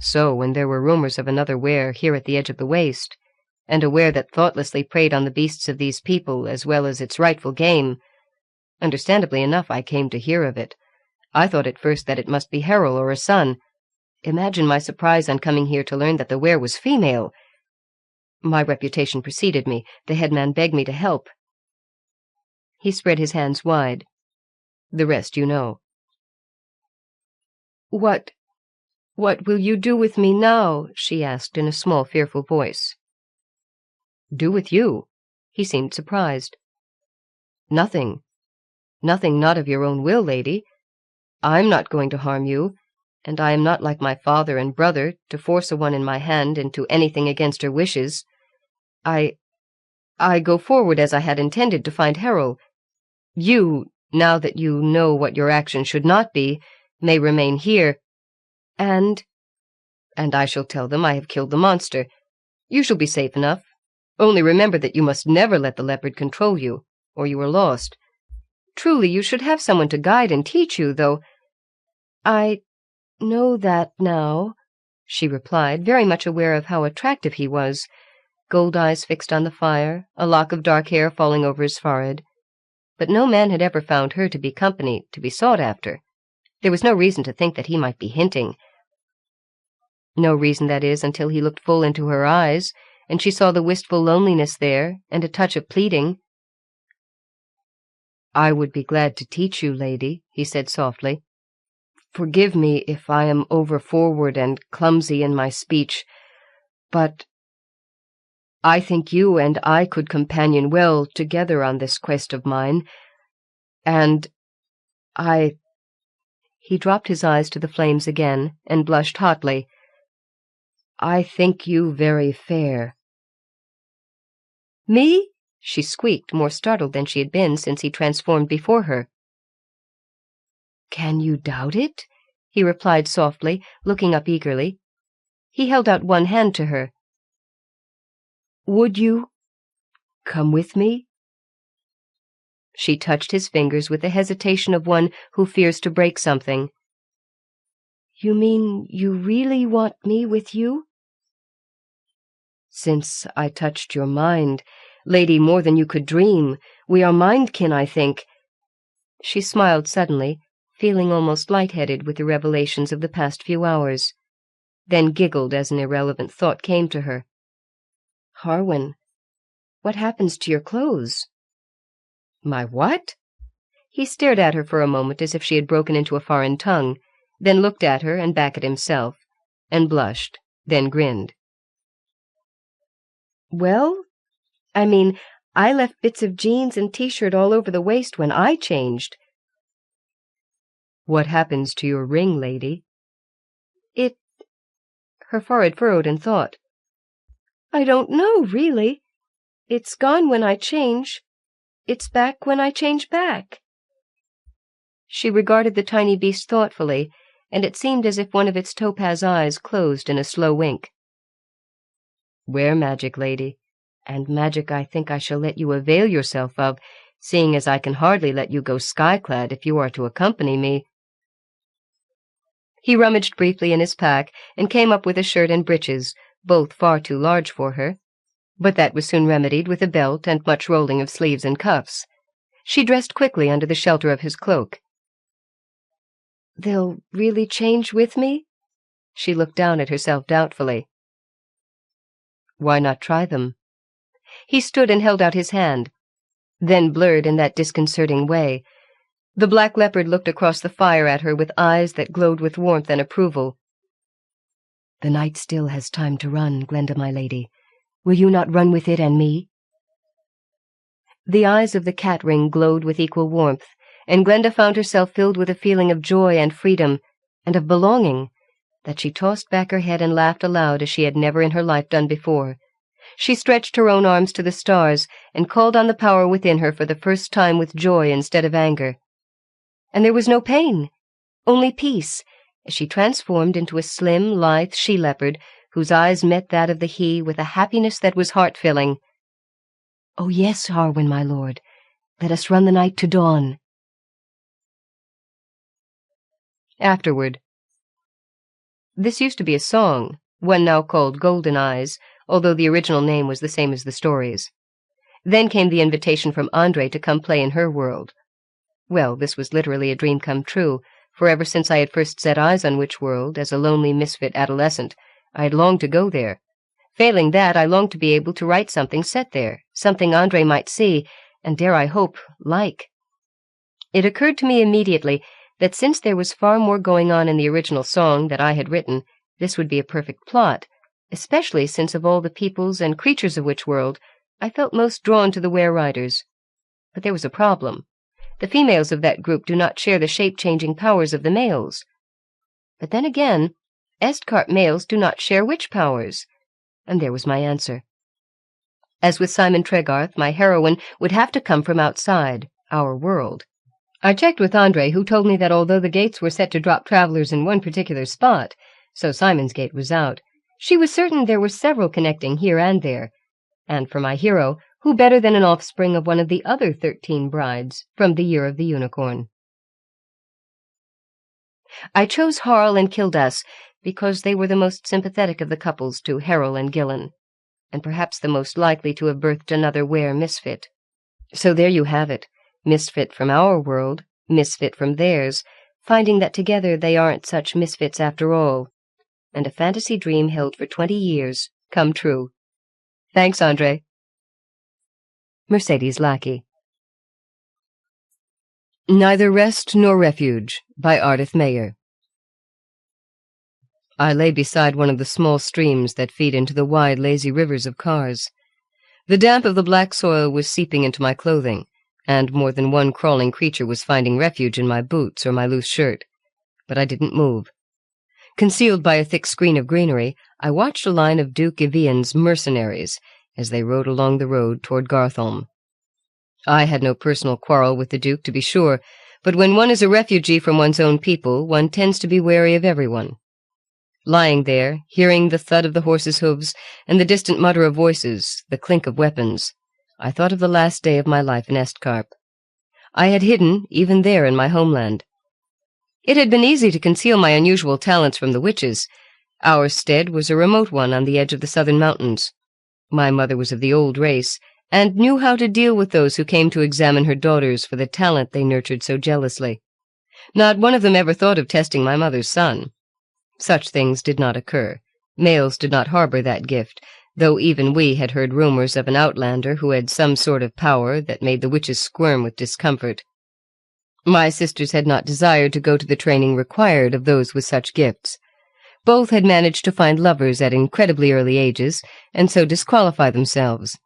"So, when there were rumors of another were here at the edge of the waste, and a were that thoughtlessly preyed on the beasts of these people as well as its rightful game, understandably enough I came to hear of it. I thought at first that it must be Harold or a son. Imagine my surprise on coming here to learn that the were was female. My reputation preceded me. The headman begged me to help." He spread his hands wide. "The rest you know." What will you do with me now?" she asked in a small, fearful voice. "Do with you?" He seemed surprised. "Nothing. Nothing not of your own will, lady. I'm not going to harm you, and I am not like my father and brother to force a one in my hand into anything against her wishes. I go forward as I had intended to find Harold. You, now that you know what your action should not be, may remain here, and I shall tell them I have killed the monster. You shall be safe enough. Only remember that you must never let the leopard control you, or you are lost. Truly, you should have someone to guide and teach you, though—" "I know that now," she replied, very much aware of how attractive he was, gold eyes fixed on the fire, a lock of dark hair falling over his forehead. But no man had ever found her to be company, to be sought after. There was no reason to think that he might be hinting. No reason, that is, until he looked full into her eyes, and she saw the wistful loneliness there, and a touch of pleading. "I would be glad to teach you, lady," he said softly. "Forgive me if I am over-forward and clumsy in my speech, but I think you and I could companion well together on this quest of mine, and He dropped his eyes to the flames again, and blushed hotly. "I think you very fair." "Me?" she squeaked, more startled than she had been since he transformed before her. "Can you doubt it?" he replied softly, looking up eagerly. He held out one hand to her. "Would you come with me?" She touched his fingers with the hesitation of one who fears to break something. "You mean you really want me with you?" "Since I touched your mind, lady, more than you could dream. We are mindkin, I think." She smiled suddenly, feeling almost light-headed with the revelations of the past few hours, then giggled as an irrelevant thought came to her. "Harwin, what happens to your clothes?" "My what?" He stared at her for a moment as if she had broken into a foreign tongue, then looked at her and back at himself, and blushed, then grinned. "Well, I mean, I left bits of jeans and t-shirt all over the waist when I changed." "What happens to your ring, lady?" Her forehead furrowed in thought. "I don't know, really. It's gone when I change. It's back when I change back." She regarded the tiny beast thoughtfully, and it seemed as if one of its topaz eyes closed in a slow wink. "Wear magic, lady, and magic I think I shall let you avail yourself of, seeing as I can hardly let you go sky-clad if you are to accompany me." He rummaged briefly in his pack and came up with a shirt and breeches, both far too large for her, but that was soon remedied with a belt and much rolling of sleeves and cuffs. She dressed quickly under the shelter of his cloak. "They'll really change with me?" She looked down at herself doubtfully. "Why not try them?" He stood and held out his hand, then blurred in that disconcerting way. The black leopard looked across the fire at her with eyes that glowed with warmth and approval. "The night still has time to run, Glenda, my lady. Will you not run with it and me?" The eyes of the cat ring glowed with equal warmth, and Glenda found herself filled with a feeling of joy and freedom, and of belonging, that she tossed back her head and laughed aloud as she had never in her life done before. She stretched her own arms to the stars and called on the power within her for the first time with joy instead of anger. And there was no pain, only peace, as she transformed into a slim, lithe she-leopard whose eyes met that of the he with a happiness that was heart-filling. "Oh yes, Harwin, my lord, let us run the night to dawn." Afterward. This used to be a song, one now called Golden Eyes, although the original name was the same as the stories. Then came the invitation from Andre to come play in her world. Well, this was literally a dream come true, for ever since I had first set eyes on Witchworld, as a lonely misfit adolescent, I had longed to go there. Failing that, I longed to be able to write something set there, something Andre might see, and dare I hope, like. It occurred to me immediately that since there was far more going on in the original song that I had written, this would be a perfect plot, especially since of all the peoples and creatures of Witchworld, I felt most drawn to the were-riders. But there was a problem. The females of that group do not share the shape-changing powers of the males. But then again, Estcarp males do not share witch powers. And there was my answer. As with Simon Tregarth, my heroine would have to come from outside, our world. I checked with Andre, who told me that although the gates were set to drop travelers in one particular spot, so Simon's gate was out, she was certain there were several connecting here and there. And for my hero, who better than an offspring of one of the other 13 brides from the year of the unicorn? I chose Harl and Kildas because they were the most sympathetic of the couples to Heryl and Gillen, and perhaps the most likely to have birthed another were-misfit. So there you have it, misfit from our world, misfit from theirs, finding that together they aren't such misfits after all, and a fantasy dream held for 20 years come true. Thanks, Andre. Mercedes Lackey. Neither Rest Nor Refuge by Ardath Mayhar. I lay beside one of the small streams that feed into the wide, lazy rivers of Kars. The damp of the black soil was seeping into my clothing, and more than one crawling creature was finding refuge in my boots or my loose shirt. But I didn't move. Concealed by a thick screen of greenery, I watched a line of Duke Evian's mercenaries as they rode along the road toward Gartholm. I had no personal quarrel with the Duke, to be sure, but when one is a refugee from one's own people, one tends to be wary of everyone. Lying there, hearing the thud of the horses' hooves and the distant mutter of voices, the clink of weapons, I thought of the last day of my life in Estcarp. I had hidden, even there in my homeland. It had been easy to conceal my unusual talents from the witches. Our stead was a remote one on the edge of the southern mountains. My mother was of the old race, and knew how to deal with those who came to examine her daughters for the talent they nurtured so jealously. Not one of them ever thought of testing my mother's son. Such things did not occur. Males did not harbor that gift, though even we had heard rumors of an outlander who had some sort of power that made the witches squirm with discomfort. My sisters had not desired to go to the training required of those with such gifts. Both had managed to find lovers at incredibly early ages, and so disqualify themselves.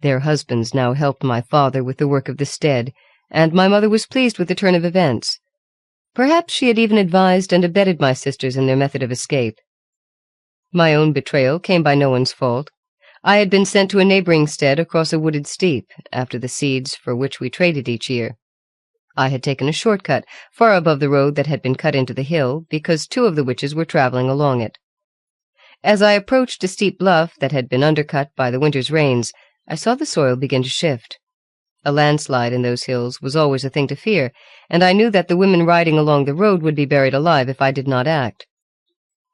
Their husbands now helped my father with the work of the stead, and my mother was pleased with the turn of events. Perhaps she had even advised and abetted my sisters in their method of escape. My own betrayal came by no one's fault. I had been sent to a neighboring stead across a wooded steep, after the seeds for which we traded each year. I had taken a shortcut, far above the road that had been cut into the hill, because 2 of the witches were traveling along it. As I approached a steep bluff that had been undercut by the winter's rains, I saw the soil begin to shift. A landslide in those hills was always a thing to fear, and I knew that the women riding along the road would be buried alive if I did not act.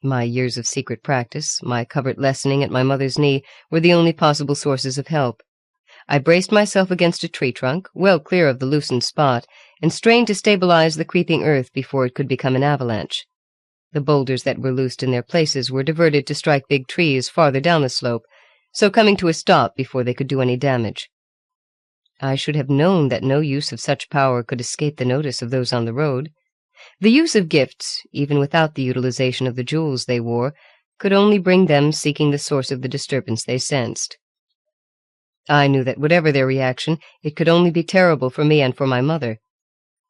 My years of secret practice, my covert lessoning at my mother's knee, were the only possible sources of help. I braced myself against a tree trunk, well clear of the loosened spot, and strained to stabilize the creeping earth before it could become an avalanche. The boulders that were loosed in their places were diverted to strike big trees farther down the slope, so coming to a stop before they could do any damage. I should have known that no use of such power could escape the notice of those on the road. The use of gifts, even without the utilization of the jewels they wore, could only bring them seeking the source of the disturbance they sensed. I knew that whatever their reaction, it could only be terrible for me and for my mother.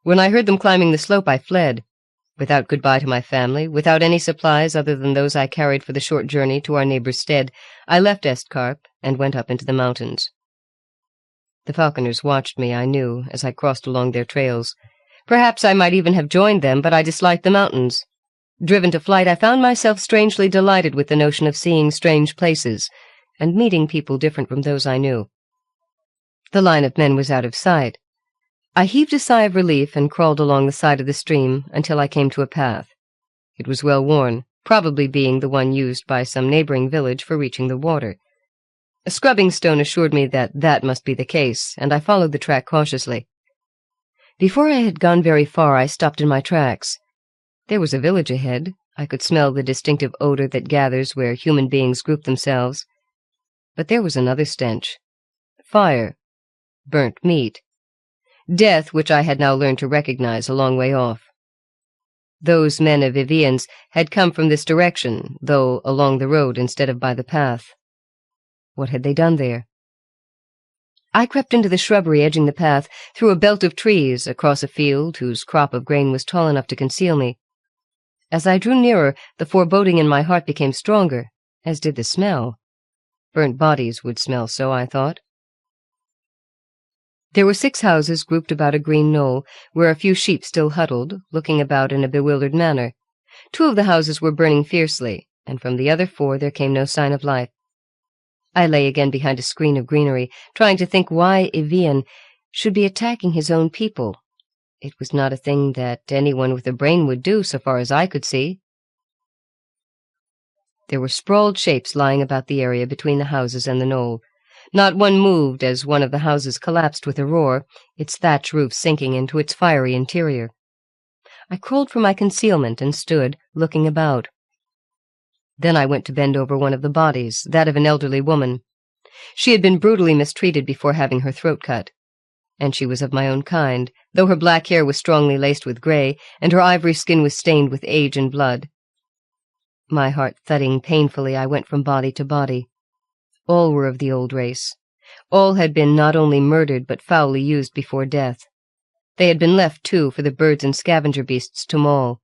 When I heard them climbing the slope, I fled. Without goodbye to my family, without any supplies other than those I carried for the short journey to our neighbour's stead, I left Estcarp and went up into the mountains. The falconers watched me, I knew, as I crossed along their trails. Perhaps I might even have joined them, but I disliked the mountains. Driven to flight, I found myself strangely delighted with the notion of seeing strange places, and meeting people different from those I knew. The line of men was out of sight. I heaved a sigh of relief and crawled along the side of the stream until I came to a path. It was well worn, probably being the one used by some neighbouring village for reaching the water. A scrubbing stone assured me that that must be the case, and I followed the track cautiously. Before I had gone very far, I stopped in my tracks. There was a village ahead. I could smell the distinctive odour that gathers where human beings group themselves. But there was another stench. Fire. Burnt meat. Death, which I had now learned to recognize a long way off. Those men of Vivian's had come from this direction, though along the road instead of by the path. What had they done there? I crept into the shrubbery edging the path, through a belt of trees, across a field whose crop of grain was tall enough to conceal me. As I drew nearer, the foreboding in my heart became stronger, as did the smell. Burnt bodies would smell so, I thought. There were 6 houses grouped about a green knoll, where a few sheep still huddled, looking about in a bewildered manner. 2 of the houses were burning fiercely, and from the other 4 there came no sign of life. I lay again behind a screen of greenery, trying to think why Evian should be attacking his own people. It was not a thing that anyone with a brain would do, so far as I could see. There were sprawled shapes lying about the area between the houses and the knoll. Not one moved as one of the houses collapsed with a roar, its thatch roof sinking into its fiery interior. I crawled from my concealment and stood, looking about. Then I went to bend over one of the bodies, that of an elderly woman. She had been brutally mistreated before having her throat cut. And she was of my own kind, though her black hair was strongly laced with grey, and her ivory skin was stained with age and blood. My heart thudding painfully, I went from body to body. All were of the old race. All had been not only murdered, but foully used before death. They had been left, too, for the birds and scavenger beasts to maul.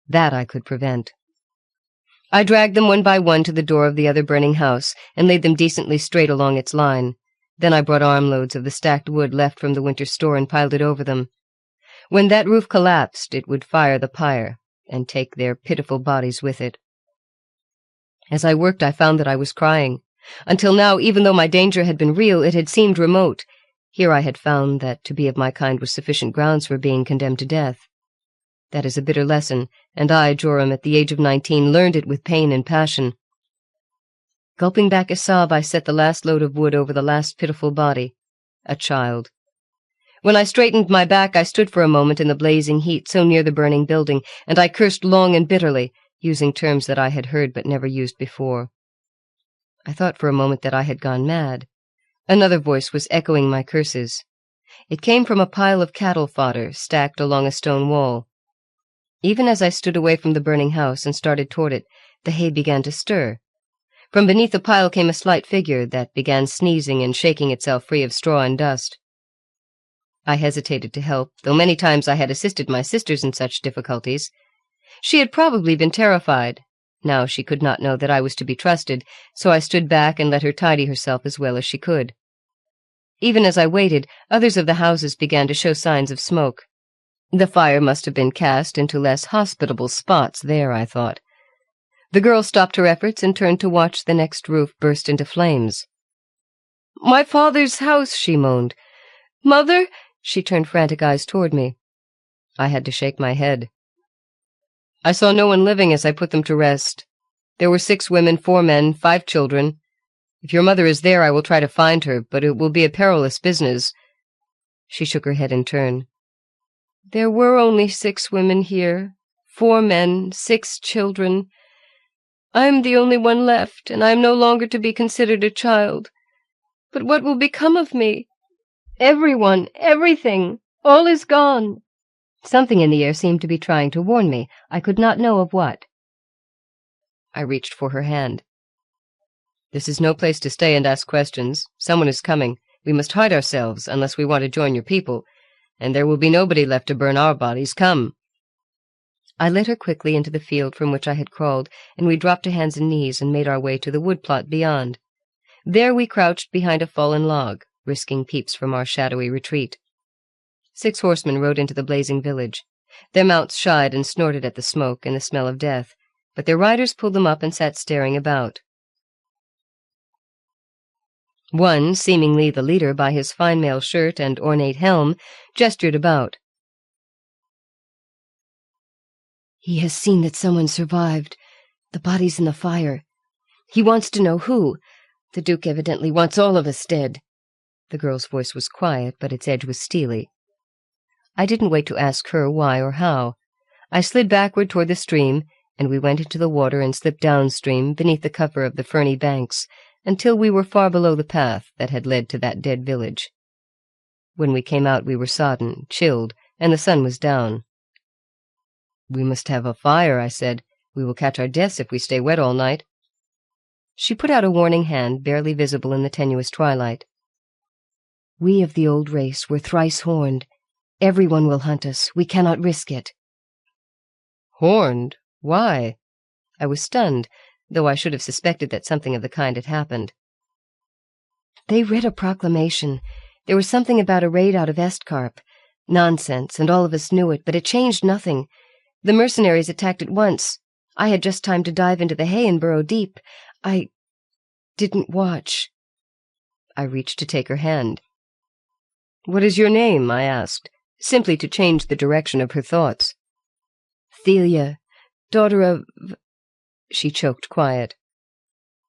That I could prevent. I dragged them one by one to the door of the other burning house, and laid them decently straight along its line. Then I brought armloads of the stacked wood left from the winter store and piled it over them. When that roof collapsed, it would fire the pyre, and take their pitiful bodies with it. As I worked, I found that I was crying. Until now, even though my danger had been real, it had seemed remote. Here I had found that to be of my kind was sufficient grounds for being condemned to death. That is a bitter lesson, and I, Joram, at the age of 19, learned it with pain and passion. Gulping back a sob, I set the last load of wood over the last pitiful body, a child. When I straightened my back, I stood for a moment in the blazing heat so near the burning building, and I cursed long and bitterly, using terms that I had heard but never used before. I thought for a moment that I had gone mad. Another voice was echoing my curses. It came from a pile of cattle fodder stacked along a stone wall. Even as I stood away from the burning house and started toward it, the hay began to stir. From beneath the pile came a slight figure that began sneezing and shaking itself free of straw and dust. I hesitated to help, though many times I had assisted my sisters in such difficulties. She had probably been terrified. Now she could not know that I was to be trusted, so I stood back and let her tidy herself as well as she could. Even as I waited, others of the houses began to show signs of smoke. The fire must have been cast into less hospitable spots there, I thought. The girl stopped her efforts and turned to watch the next roof burst into flames. "My father's house," she moaned. "Mother?" She turned frantic eyes toward me. I had to shake my head. "I saw no one living as I put them to rest. There were 6 women, 4 men, 5 children. If your mother is there, I will try to find her, but it will be a perilous business." She shook her head in turn. "There were only 6 women here, 4 men, 6 children. I am the only one left, and I am no longer to be considered a child. But what will become of me? Everyone, everything, all is gone." Something in the air seemed to be trying to warn me. I could not know of what. I reached for her hand. "This is no place to stay and ask questions. Someone is coming. We must hide ourselves, unless we want to join your people, and there will be nobody left to burn our bodies. Come." I led her quickly into the field from which I had crawled, and we dropped to hands and knees and made our way to the wood-plot beyond. There we crouched behind a fallen log, risking peeps from our shadowy retreat. 6 horsemen rode into the blazing village. Their mounts shied and snorted at the smoke and the smell of death, but their riders pulled them up and sat staring about. One, seemingly the leader by his fine mail shirt and ornate helm, gestured about. "He has seen that someone survived. The body's in the fire. He wants to know who. The Duke evidently wants all of us dead." The girl's voice was quiet, but its edge was steely. I didn't wait to ask her why or how. I slid backward toward the stream, and we went into the water and slipped downstream beneath the cover of the ferny banks until we were far below the path that had led to that dead village. When we came out we were sodden, chilled, and the sun was down. "We must have a fire," I said. "We will catch our deaths if we stay wet all night." She put out a warning hand, barely visible in the tenuous twilight. "We of the old race were thrice horned. Everyone will hunt us. We cannot risk it." "Horned? Why?" I was stunned, though I should have suspected that something of the kind had happened. "They read a proclamation. There was something about a raid out of Estcarp. Nonsense, and all of us knew it, but it changed nothing. The mercenaries attacked at once. I had just time to dive into the hay and burrow deep. I didn't watch." I reached to take her hand. "What is your name?" I asked, simply to change the direction of her thoughts. "Thelia, daughter of—" She choked quiet.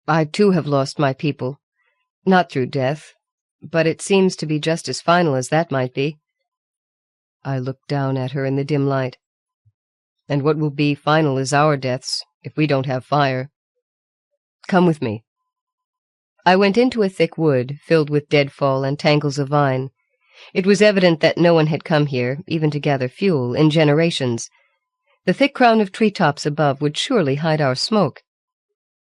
"I too have lost my people. Not through death, but it seems to be just as final as that might be." I looked down at her in the dim light. "And what will be final is our deaths, if we don't have fire. Come with me." I went into a thick wood, filled with deadfall and tangles of vine. It was evident that no one had come here, even to gather fuel, in generations. The thick crown of treetops above would surely hide our smoke.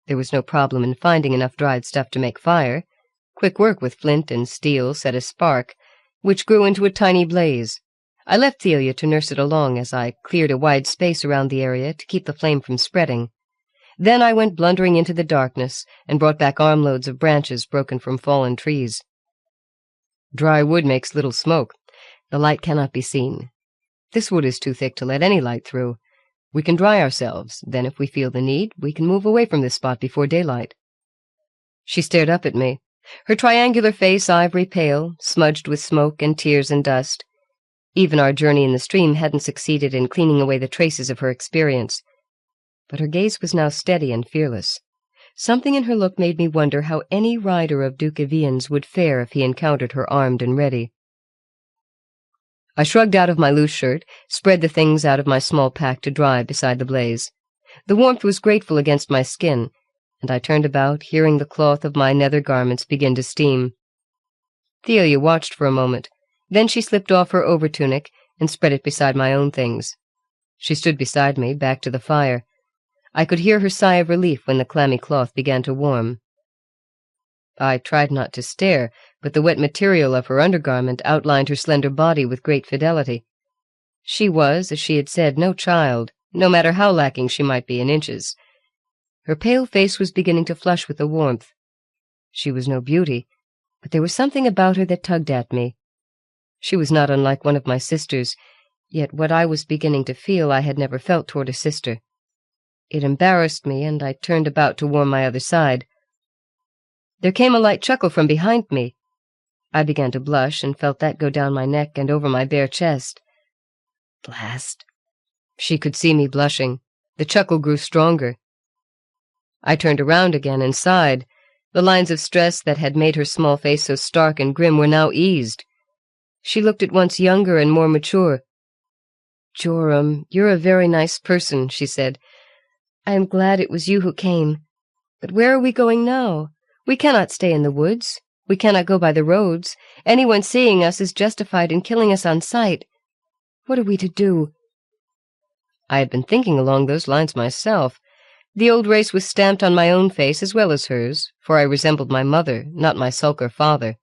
There was no problem in finding enough dried stuff to make fire. Quick work with flint and steel set a spark, which grew into a tiny blaze. I left Thelia to nurse it along as I cleared a wide space around the area to keep the flame from spreading. Then I went blundering into the darkness and brought back armloads of branches broken from fallen trees. "Dry wood makes little smoke. The light cannot be seen. This wood is too thick to let any light through. We can dry ourselves, then if we feel the need, we can move away from this spot before daylight." She stared up at me, her triangular face ivory pale, smudged with smoke and tears and dust. Even our journey in the stream hadn't succeeded in cleaning away the traces of her experience. But her gaze was now steady and fearless. Something in her look made me wonder how any rider of Duke Evian's would fare if he encountered her armed and ready. I shrugged out of my loose shirt, spread the things out of my small pack to dry beside the blaze. The warmth was grateful against my skin, and I turned about, hearing the cloth of my nether garments begin to steam. Thelia watched for a moment. Then she slipped off her overtunic and spread it beside my own things. She stood beside me, back to the fire. I could hear her sigh of relief when the clammy cloth began to warm. I tried not to stare, but the wet material of her undergarment outlined her slender body with great fidelity. She was, as she had said, no child, no matter how lacking she might be in inches. Her pale face was beginning to flush with the warmth. She was no beauty, but there was something about her that tugged at me. She was not unlike one of my sisters, yet what I was beginning to feel I had never felt toward a sister. It embarrassed me, and I turned about to warm my other side. There came a light chuckle from behind me. I began to blush, and felt that go down my neck and over my bare chest. Blast! She could see me blushing. The chuckle grew stronger. I turned around again and sighed. The lines of stress that had made her small face so stark and grim were now eased. She looked at once younger and more mature. "Joram, you're a very nice person," she said. "I am glad it was you who came. But where are we going now? We cannot stay in the woods. We cannot go by the roads. Anyone seeing us is justified in killing us on sight. What are we to do?" I had been thinking along those lines myself. The old race was stamped on my own face as well as hers, for I resembled my mother, not my sulker father.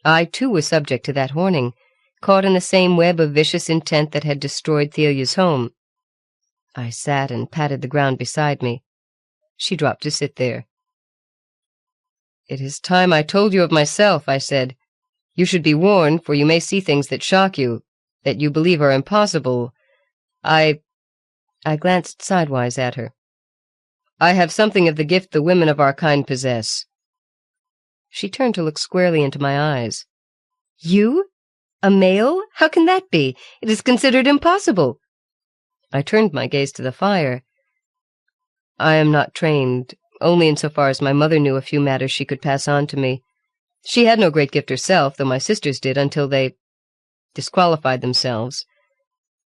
I, too, was subject to that horning, caught in the same web of vicious intent that had destroyed Thelia's home. I sat and patted the ground beside me. She dropped to sit there. "It is time I told you of myself," I said. "You should be warned, for you may see things that shock you, that you believe are impossible. I glanced sidewise at her. "I have something of the gift the women of our kind possess." She turned to look squarely into my eyes. "You? A male? How can that be? It is considered impossible." I turned my gaze to the fire. "I am not trained, only insofar as my mother knew a few matters she could pass on to me. She had no great gift herself, though my sisters did until they disqualified themselves.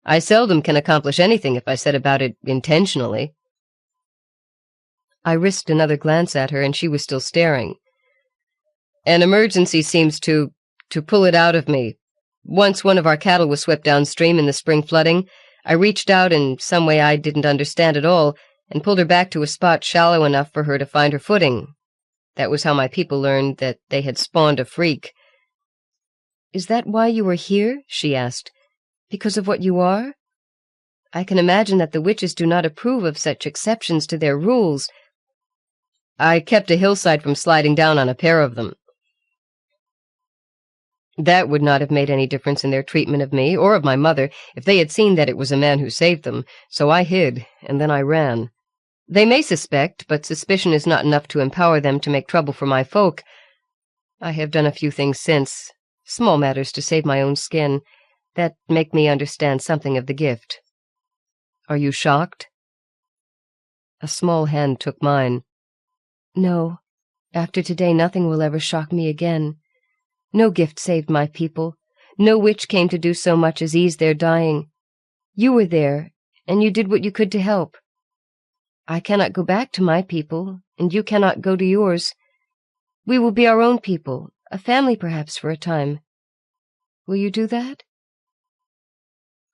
I seldom can accomplish anything if I set about it intentionally." I risked another glance at her, and she was still staring. "An emergency seems to pull it out of me. Once one of our cattle was swept downstream in the spring flooding. I reached out in some way I didn't understand at all, and pulled her back to a spot shallow enough for her to find her footing. That was how my people learned that they had spawned a freak." "Is that why you are here?" she asked. "Because of what you are? I can imagine that the witches do not approve of such exceptions to their rules." "I kept a hillside from sliding down on a pair of them." "That would not have made any difference in their treatment of me, or of my mother, if they had seen that it was a man who saved them, so I hid, and then I ran. They may suspect, but suspicion is not enough to empower them to make trouble for my folk. I have done a few things since, small matters to save my own skin, that make me understand something of the gift." "Are you shocked?" A small hand took mine. "No, after today nothing will ever shock me again. No gift saved my people. No witch came to do so much as ease their dying. You were there, and you did what you could to help. I cannot go back to my people, and you cannot go to yours. We will be our own people, a family perhaps for a time. Will you do that?"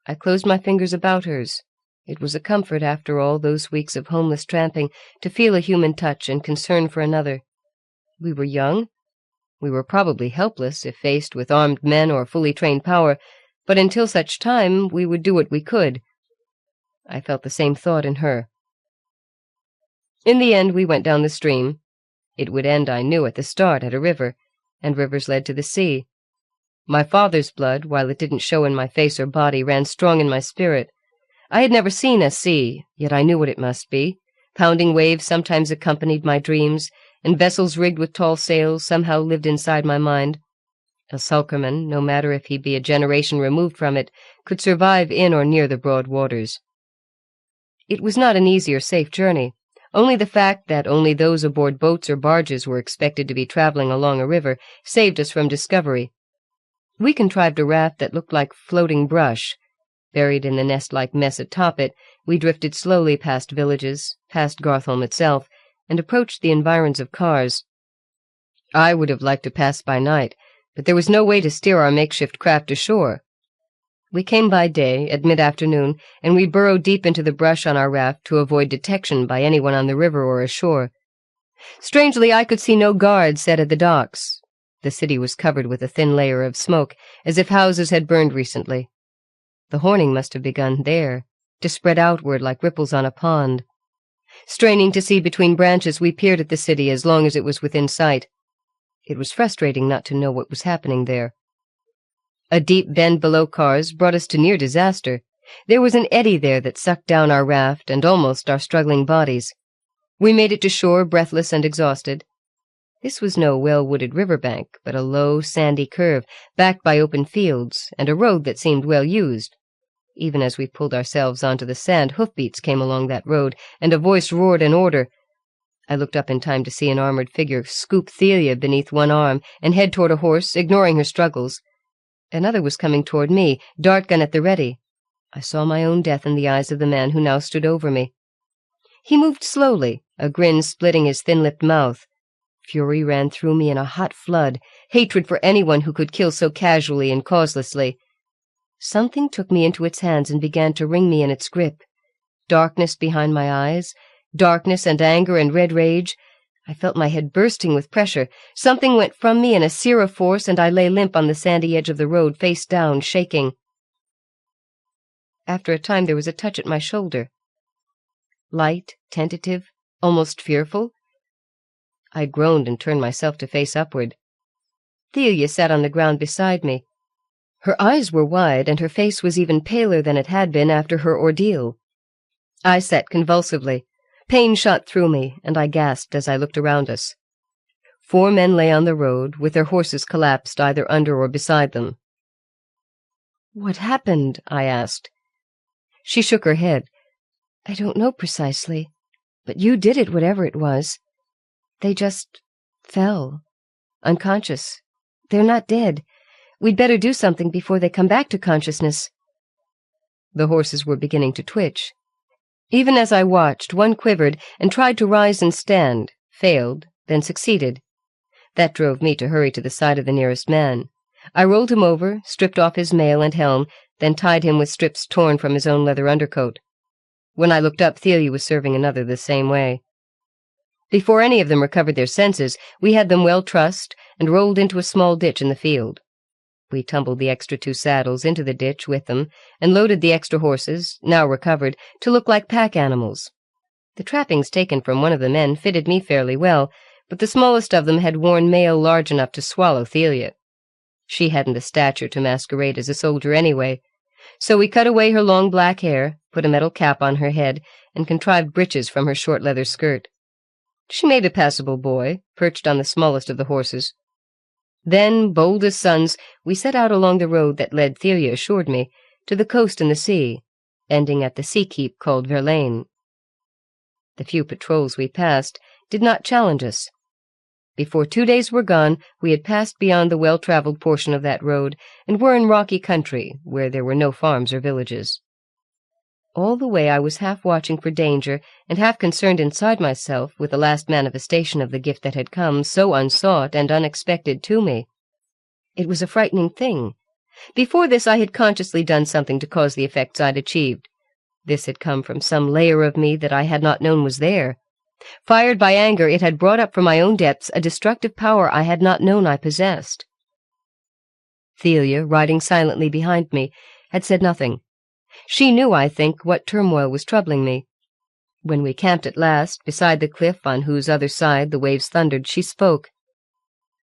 I closed my fingers about hers. It was a comfort, after all those weeks of homeless tramping, to feel a human touch and concern for another. We were young. We were probably helpless if faced with armed men or fully trained power, but until such time we would do what we could. I felt the same thought in her. In the end we went down the stream. It would end, I knew, at the start, at a river, and rivers led to the sea. My father's blood, while it didn't show in my face or body, ran strong in my spirit. I had never seen a sea, yet I knew what it must be. Pounding waves sometimes accompanied my dreams, and vessels rigged with tall sails somehow lived inside my mind. A sulkerman, no matter if he be a generation removed from it, could survive in or near the broad waters. It was not an easy or safe journey. Only the fact that only those aboard boats or barges were expected to be traveling along a river saved us from discovery. We contrived a raft that looked like floating brush. Buried in the nest-like mess atop it, we drifted slowly past villages, past Gartholm itself, and approached the environs of Kars. I would have liked to pass by night, but there was no way to steer our makeshift craft ashore. We came by day, at mid-afternoon, and we burrowed deep into the brush on our raft to avoid detection by anyone on the river or ashore. Strangely, I could see no guards set at the docks. The city was covered with a thin layer of smoke, as if houses had burned recently. The horning must have begun there, to spread outward like ripples on a pond. Straining to see between branches, we peered at the city as long as it was within sight. It was frustrating not to know what was happening there. A deep bend below Kars brought us to near disaster. There was an eddy there that sucked down our raft and almost our struggling bodies. We made it to shore, breathless and exhausted. This was no well-wooded riverbank, but a low, sandy curve, backed by open fields, and a road that seemed well used. Even as we pulled ourselves onto the sand, hoofbeats came along that road, and a voice roared an order. I looked up in time to see an armored figure scoop Thelia beneath one arm and head toward a horse, ignoring her struggles. Another was coming toward me, dart gun at the ready. I saw my own death in the eyes of the man who now stood over me. He moved slowly, a grin splitting his thin-lipped mouth. Fury ran through me in a hot flood, hatred for anyone who could kill so casually and causelessly. Something took me into its hands and began to wring me in its grip. Darkness behind my eyes, darkness and anger and red rage. I felt my head bursting with pressure. Something went from me in a sear of force, and I lay limp on the sandy edge of the road, face down, shaking. After a time there was a touch at my shoulder. light, tentative, almost fearful. I groaned and turned myself to face upward. Thelia sat on the ground beside me. Her eyes were wide, and her face was even paler than it had been after her ordeal. I sat convulsively. Pain shot through me, and I gasped as I looked around us. 4 men lay on the road, with their horses collapsed either under or beside them. "What happened?" I asked. She shook her head. "I don't know precisely, but you did it, whatever it was. They just fell. Unconscious. They're not dead. We'd better do something before they come back to consciousness." The horses were beginning to twitch. Even as I watched, one quivered and tried to rise and stand, failed, then succeeded. That drove me to hurry to the side of the nearest man. I rolled him over, stripped off his mail and helm, then tied him with strips torn from his own leather undercoat. When I looked up, Thelia was serving another the same way. Before any of them recovered their senses, we had them well trussed and rolled into a small ditch in the field. We tumbled the extra 2 saddles into the ditch with them and loaded the extra horses, now recovered, to look like pack animals. The trappings taken from one of the men fitted me fairly well, but the smallest of them had worn mail large enough to swallow Thelia. She hadn't a stature to masquerade as a soldier anyway, so we cut away her long black hair, put a metal cap on her head, and contrived breeches from her short leather skirt. She made a passable boy, perched on the smallest of the horses. Then, bold as suns, we set out along the road that led, Thelia assured me, to the coast and the sea, ending at the sea-keep called Verlaine. The few patrols we passed did not challenge us. Before 2 days were gone, we had passed beyond the well-traveled portion of that road, and were in rocky country, where there were no farms or villages. All the way I was half watching for danger, and half concerned inside myself with the last manifestation of the gift that had come, so unsought and unexpected, to me. It was a frightening thing. Before this I had consciously done something to cause the effects I'd achieved. This had come from some layer of me that I had not known was there. Fired by anger, it had brought up from my own depths a destructive power I had not known I possessed. Thelia, riding silently behind me, had said nothing. She knew, I think, what turmoil was troubling me. When we camped at last, beside the cliff on whose other side the waves thundered, she spoke.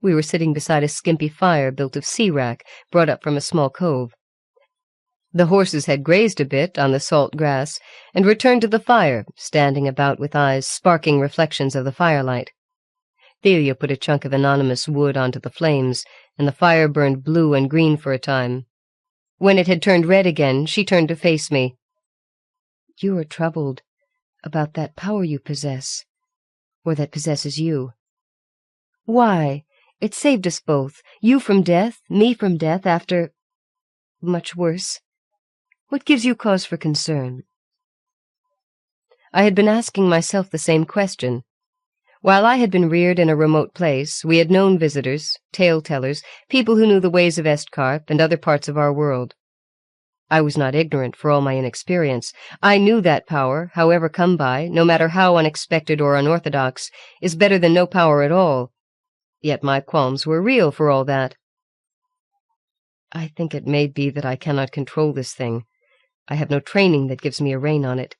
We were sitting beside a skimpy fire built of sea-wrack, brought up from a small cove. The horses had grazed a bit on the salt grass, and returned to the fire, standing about with eyes sparking reflections of the firelight. Thelia put a chunk of anonymous wood onto the flames, and the fire burned blue and green for a time. When it had turned red again, she turned to face me. "You are troubled about that power you possess, or that possesses you." "Why? It saved us both, you from death, me from death, after much worse. What gives you cause for concern?" I had been asking myself the same question. While I had been reared in a remote place, we had known visitors, tale-tellers, people who knew the ways of Estcarp and other parts of our world. I was not ignorant for all my inexperience. I knew that power, however come by, no matter how unexpected or unorthodox, is better than no power at all. Yet my qualms were real for all that. "I think it may be that I cannot control this thing. I have no training that gives me a rein on it.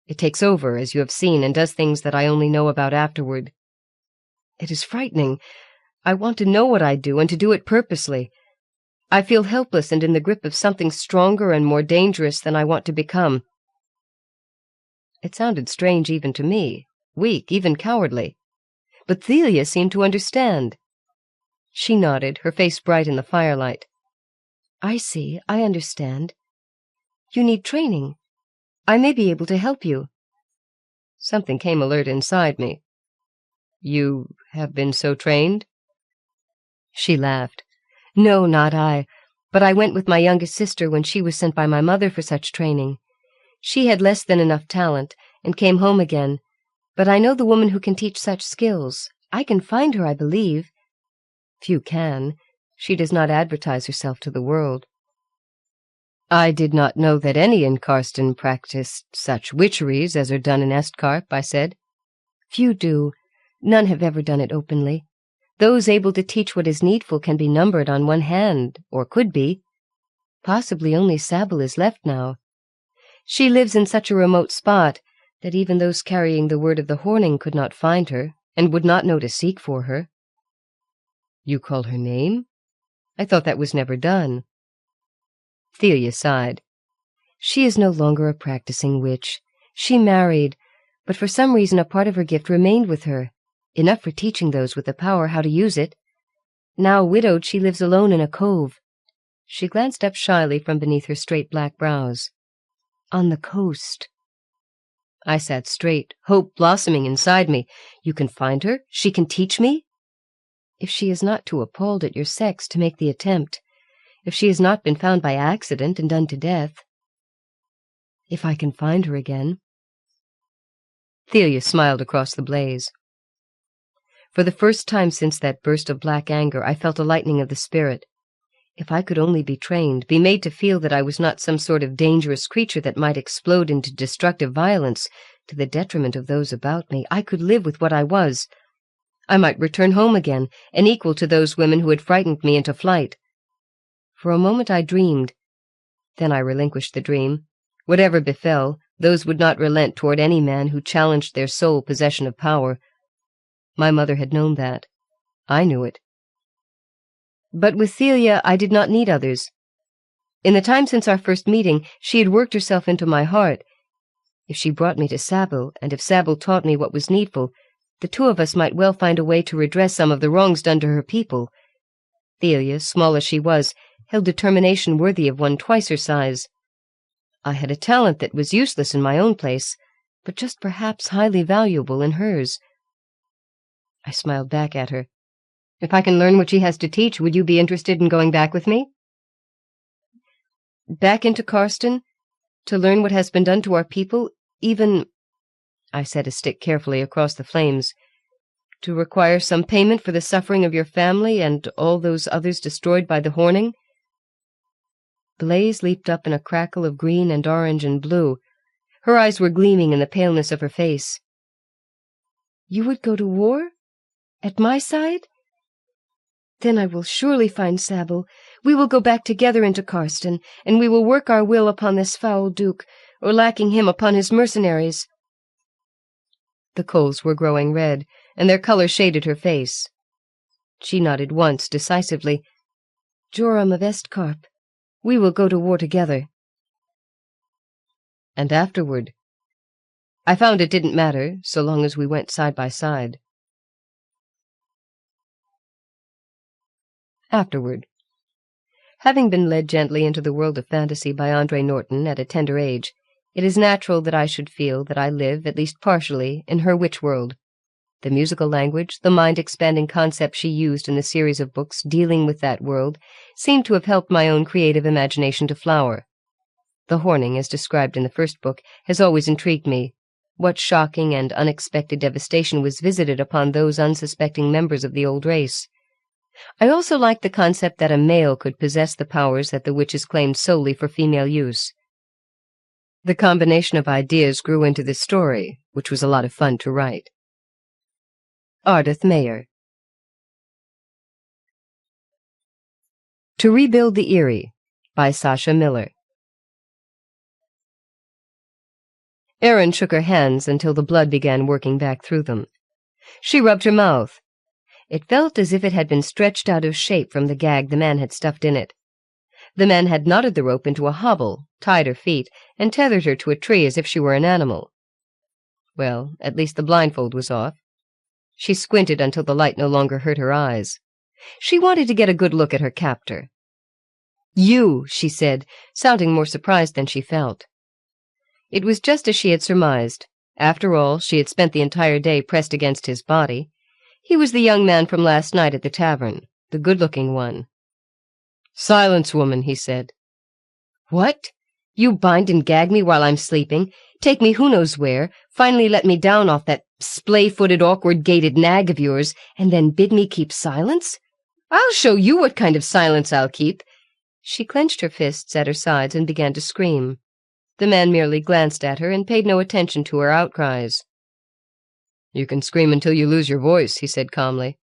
It takes over, as you have seen, and does things that I only know about afterward. It is frightening. I want to know what I do, and to do it purposely. I feel helpless and in the grip of something stronger and more dangerous than I want to become." It sounded strange even to me, weak, even cowardly. But Thelia seemed to understand. She nodded, her face bright in the firelight. "I see, I understand. You need training. I may be able to help you." Something came alert inside me. "You have been so trained?" She laughed. "No, not I. But I went with my youngest sister when she was sent by my mother for such training. She had less than enough talent, and came home again. But I know the woman who can teach such skills. I can find her, I believe." "Few can. She does not advertise herself to the world." "I did not know that any in Carston practiced such witcheries as are done in Estcarp," I said. "Few do. None have ever done it openly. Those able to teach what is needful can be numbered on one hand, or could be. Possibly only Sable is left now. She lives in such a remote spot, that even those carrying the word of the Horning could not find her, and would not know to seek for her. You call her name? I thought that was never done. Thelia sighed. She is no longer a practicing witch. She married, but for some reason a part of her gift remained with her, enough for teaching those with the power how to use it. Now widowed, she lives alone in a cove. She glanced up shyly from beneath her straight black brows. On the coast. I sat straight, hope blossoming inside me. You can find her? She can teach me? If she is not too appalled at your sex to make the attempt. If she has not been found by accident and done to death. If I can find her again. Thelia smiled across the blaze. For the first time since that burst of black anger, I felt a lightening of the spirit. If I could only be trained, be made to feel that I was not some sort of dangerous creature that might explode into destructive violence to the detriment of those about me, I could live with what I was. I might return home again, an equal to those women who had frightened me into flight. For a moment I dreamed. Then I relinquished the dream. Whatever befell, those would not relent toward any man who challenged their sole possession of power. My mother had known that. I knew it. But with Thelia I did not need others. In the time since our first meeting, she had worked herself into my heart. If she brought me to Saville, and if Saville taught me what was needful, the two of us might well find a way to redress some of the wrongs done to her people. Thelia, small as she was, held determination worthy of one twice her size. I had a talent that was useless in my own place, but just perhaps highly valuable in hers. I smiled back at her. If I can learn what she has to teach, would you be interested in going back with me? Back into Carston? To learn what has been done to our people? Even, I set a stick carefully across the flames, to require some payment for the suffering of your family and all those others destroyed by the Horning? Blaze leaped up in a crackle of green and orange and blue. Her eyes were gleaming in the paleness of her face. You would go to war? At my side? Then I will surely find Saville. We will go back together into Carston, and we will work our will upon this foul duke, or lacking him upon his mercenaries. The coals were growing red, and their color shaded her face. She nodded once, decisively. Joram of Estcarp, we will go to war together. And afterward? I found it didn't matter, so long as we went side by side. Afterward. Having been led gently into the world of fantasy by Andre Norton at a tender age, it is natural that I should feel that I live, at least partially, in her witch world. The musical language, the mind-expanding concepts she used in the series of books dealing with that world, seemed to have helped my own creative imagination to flower. The Horning, as described in the first book, has always intrigued me. What shocking and unexpected devastation was visited upon those unsuspecting members of the old race? I also liked the concept that a male could possess the powers that the witches claimed solely for female use. The combination of ideas grew into this story, which was a lot of fun to write. Ardath Mayhar. To Rebuild the Eyrie, by Sasha Miller. Erin shook her hands until the blood began working back through them. She rubbed her mouth. It felt as if it had been stretched out of shape from the gag the man had stuffed in it. The man had knotted the rope into a hobble, tied her feet, and tethered her to a tree as if she were an animal. Well, at least the blindfold was off. She squinted until the light no longer hurt her eyes. She wanted to get a good look at her captor. "You," she said, sounding more surprised than she felt. It was just as she had surmised. After all, she had spent the entire day pressed against his body. He was the young man from last night at the tavern, the good-looking one. "Silence, woman," he said. "What? You bind and gag me while I'm sleeping, take me who knows where, finally let me down off that splay-footed, awkward-gaited nag of yours, and then bid me keep silence? I'll show you what kind of silence I'll keep." She clenched her fists at her sides and began to scream. The man merely glanced at her and paid no attention to her outcries. "You can scream until you lose your voice," he said calmly.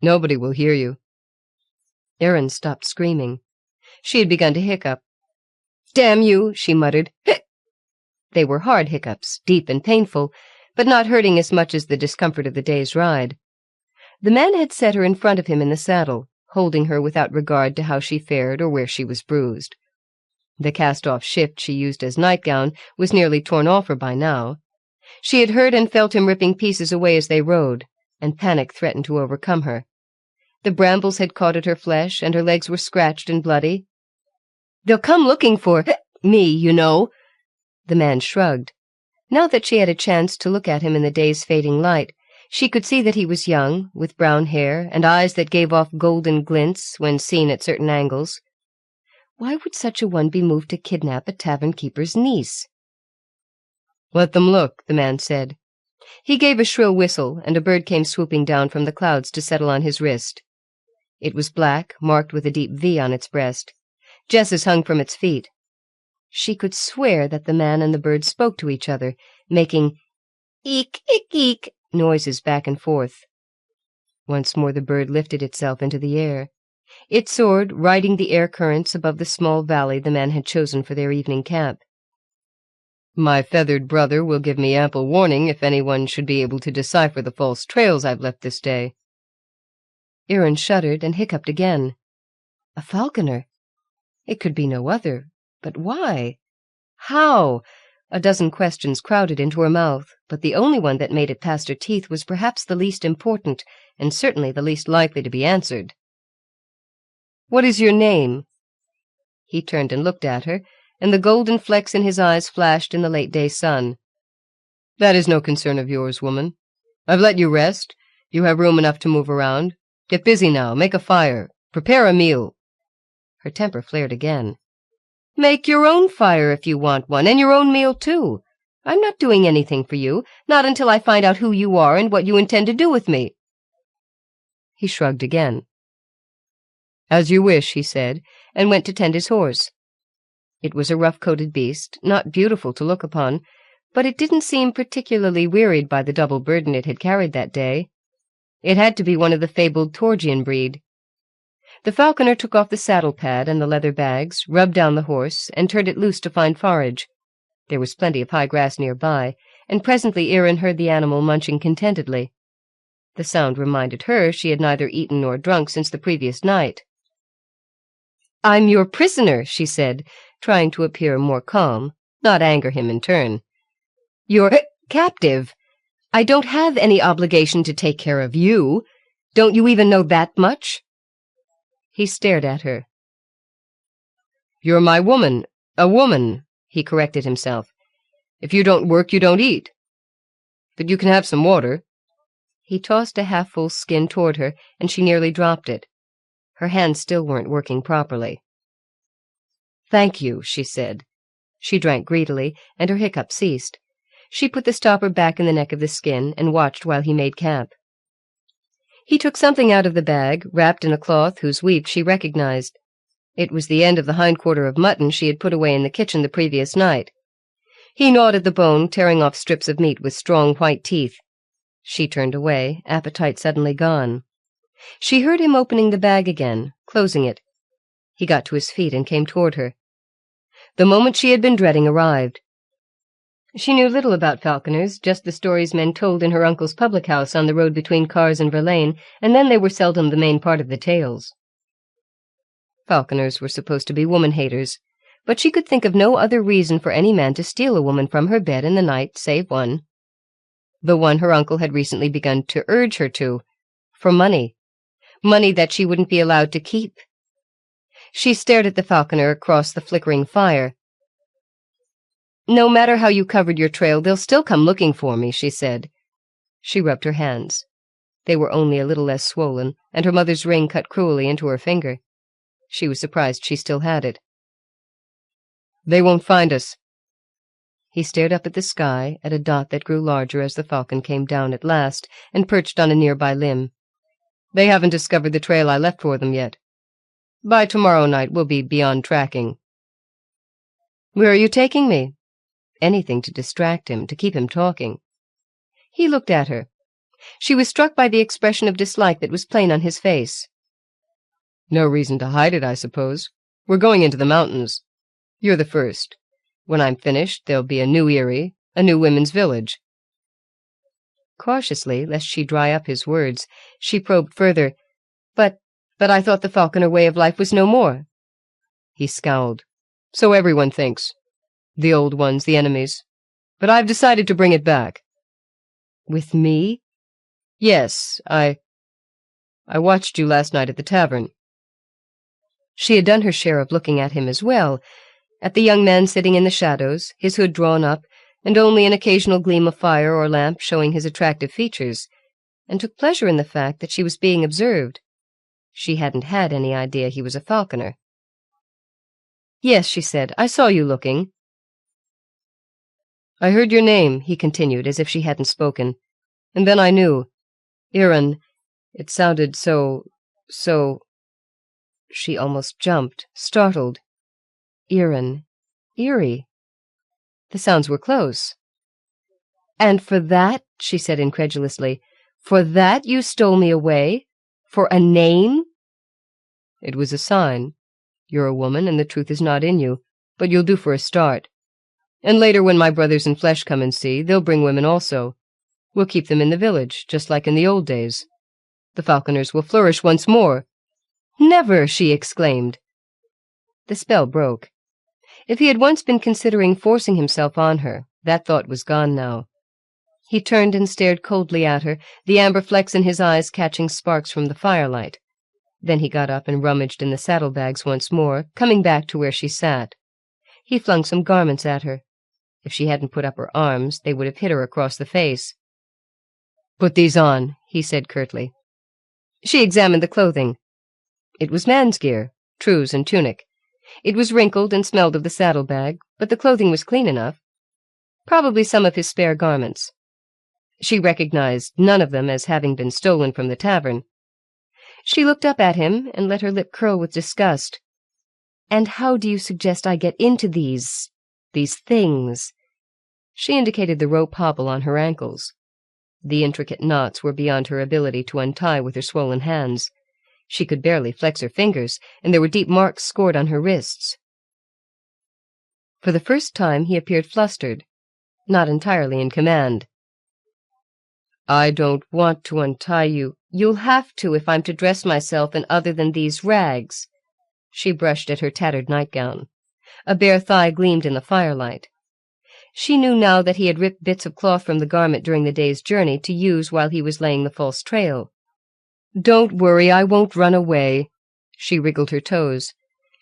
"Nobody will hear you." Erin stopped screaming. She had begun to hiccup. "Damn you," she muttered. "Hic!" They were hard hiccups, deep and painful, but not hurting as much as the discomfort of the day's ride. The man had set her in front of him in the saddle, holding her without regard to how she fared or where she was bruised. The cast-off shift she used as nightgown was nearly torn off her by now. She had heard and felt him ripping pieces away as they rode, and panic threatened to overcome her. The brambles had caught at her flesh, and her legs were scratched and bloody. "They'll come looking for me, you know." The man shrugged. Now that she had a chance to look at him in the day's fading light, she could see that he was young, with brown hair, and eyes that gave off golden glints when seen at certain angles. Why would such a one be moved to kidnap a tavern-keeper's niece? "Let them look," the man said. He gave a shrill whistle, and a bird came swooping down from the clouds to settle on his wrist. It was black, marked with a deep V on its breast. Jesses hung from its feet. She could swear that the man and the bird spoke to each other, making eek, eek, eek noises back and forth. Once more the bird lifted itself into the air. It soared, riding the air currents above the small valley the man had chosen for their evening camp. "My feathered brother will give me ample warning if anyone should be able to decipher the false trails I've left this day." Eyrie shuddered and hiccuped again. A falconer? It could be no other. But why? How? A dozen questions crowded into her mouth, but the only one that made it past her teeth was perhaps the least important, and certainly the least likely to be answered. "What is your name?" He turned and looked at her, and the golden flecks in his eyes flashed in the late-day sun. "That is no concern of yours, woman. I've let you rest. You have room enough to move around. Get busy now. Make a fire. Prepare a meal." Her temper flared again. "Make your own fire if you want one, and your own meal, too. I'm not doing anything for you, not until I find out who you are and what you intend to do with me." He shrugged again. "As you wish," he said, and went to tend his horse. It was a rough-coated beast, not beautiful to look upon, but it didn't seem particularly wearied by the double burden it had carried that day. It had to be one of the fabled Torgian breed. The falconer took off the saddle pad and the leather bags, rubbed down the horse, and turned it loose to find forage. There was plenty of high grass nearby, and presently Eyrie heard the animal munching contentedly. The sound reminded her she had neither eaten nor drunk since the previous night. "I'm your prisoner," she said, trying to appear more calm, not anger him in turn. "Your captive. I don't have any obligation to take care of you. Don't you even know that much?" He stared at her. "You're my woman. A woman," he corrected himself. "If you don't work, you don't eat. But you can have some water." He tossed a half-full skin toward her, and she nearly dropped it. Her hands still weren't working properly. "Thank you," she said. She drank greedily, and her hiccup ceased. She put the stopper back in the neck of the skin and watched while he made camp. He took something out of the bag, wrapped in a cloth whose weave she recognized. It was the end of the hindquarter of mutton she had put away in the kitchen the previous night. He gnawed at the bone, tearing off strips of meat with strong white teeth. She turned away, appetite suddenly gone. She heard him opening the bag again, closing it. He got to his feet and came toward her. The moment she had been dreading arrived. She knew little about falconers, just the stories men told in her uncle's public-house on the road between Cars and Verlaine, and then they were seldom the main part of the tales. Falconers were supposed to be woman-haters, but she could think of no other reason for any man to steal a woman from her bed in the night save one. The one her uncle had recently begun to urge her to, for money. Money that she wouldn't be allowed to keep. She stared at the falconer across the flickering fire. "No matter how you covered your trail, they'll still come looking for me," she said. She rubbed her hands. They were only a little less swollen, and her mother's ring cut cruelly into her finger. She was surprised she still had it. "They won't find us." He stared up at the sky, at a dot that grew larger as the falcon came down at last and perched on a nearby limb. "They haven't discovered the trail I left for them yet. By tomorrow night we'll be beyond tracking." "Where are you taking me?" Anything to distract him, to keep him talking. He looked at her. She was struck by the expression of dislike that was plain on his face. "No reason to hide it, I suppose. We're going into the mountains. You're the first. When I'm finished, there'll be a new Eyrie, a new women's village." Cautiously, lest she dry up his words, she probed further. But I thought the falconer way of life was no more." He scowled. "So everyone thinks. The old ones, the enemies. But I've decided to bring it back." "With me?" "Yes, I watched you last night at the tavern." She had done her share of looking at him as well, at the young man sitting in the shadows, his hood drawn up, and only an occasional gleam of fire or lamp showing his attractive features, and took pleasure in the fact that she was being observed. She hadn't had any idea he was a falconer. "Yes," she said, "I saw you looking." "I heard your name," he continued, as if she hadn't spoken, "and then I knew. Eyrie. It sounded so... She almost jumped, startled. Eyrie. Eyrie. The sounds were close. "And for that," she said incredulously, "for that you stole me away? For a name?" "It was a sign. You're a woman, and the truth is not in you, but you'll do for a start. And later, when my brothers in flesh come and see, they'll bring women also. We'll keep them in the village, just like in the old days. The falconers will flourish once more." "Never!" she exclaimed. The spell broke. If he had once been considering forcing himself on her, that thought was gone now. He turned and stared coldly at her, the amber flecks in his eyes catching sparks from the firelight. Then he got up and rummaged in the saddlebags once more, coming back to where she sat. He flung some garments at her. If she hadn't put up her arms, they would have hit her across the face. "Put these on," he said curtly. She examined the clothing. It was man's gear, trews and tunic. It was wrinkled and smelled of the saddlebag, but the clothing was clean enough. Probably some of his spare garments. She recognized none of them as having been stolen from the tavern. She looked up at him and let her lip curl with disgust. "And how do you suggest I get into these things?" She indicated the rope hobble on her ankles. The intricate knots were beyond her ability to untie with her swollen hands. She could barely flex her fingers, and there were deep marks scored on her wrists. For the first time he appeared flustered, not entirely in command. "I don't want to untie you." "You'll have to if I'm to dress myself in other than these rags." She brushed at her tattered nightgown. A bare thigh gleamed in the firelight. She knew now that he had ripped bits of cloth from the garment during the day's journey to use while he was laying the false trail. "Don't worry, I won't run away." She wriggled her toes.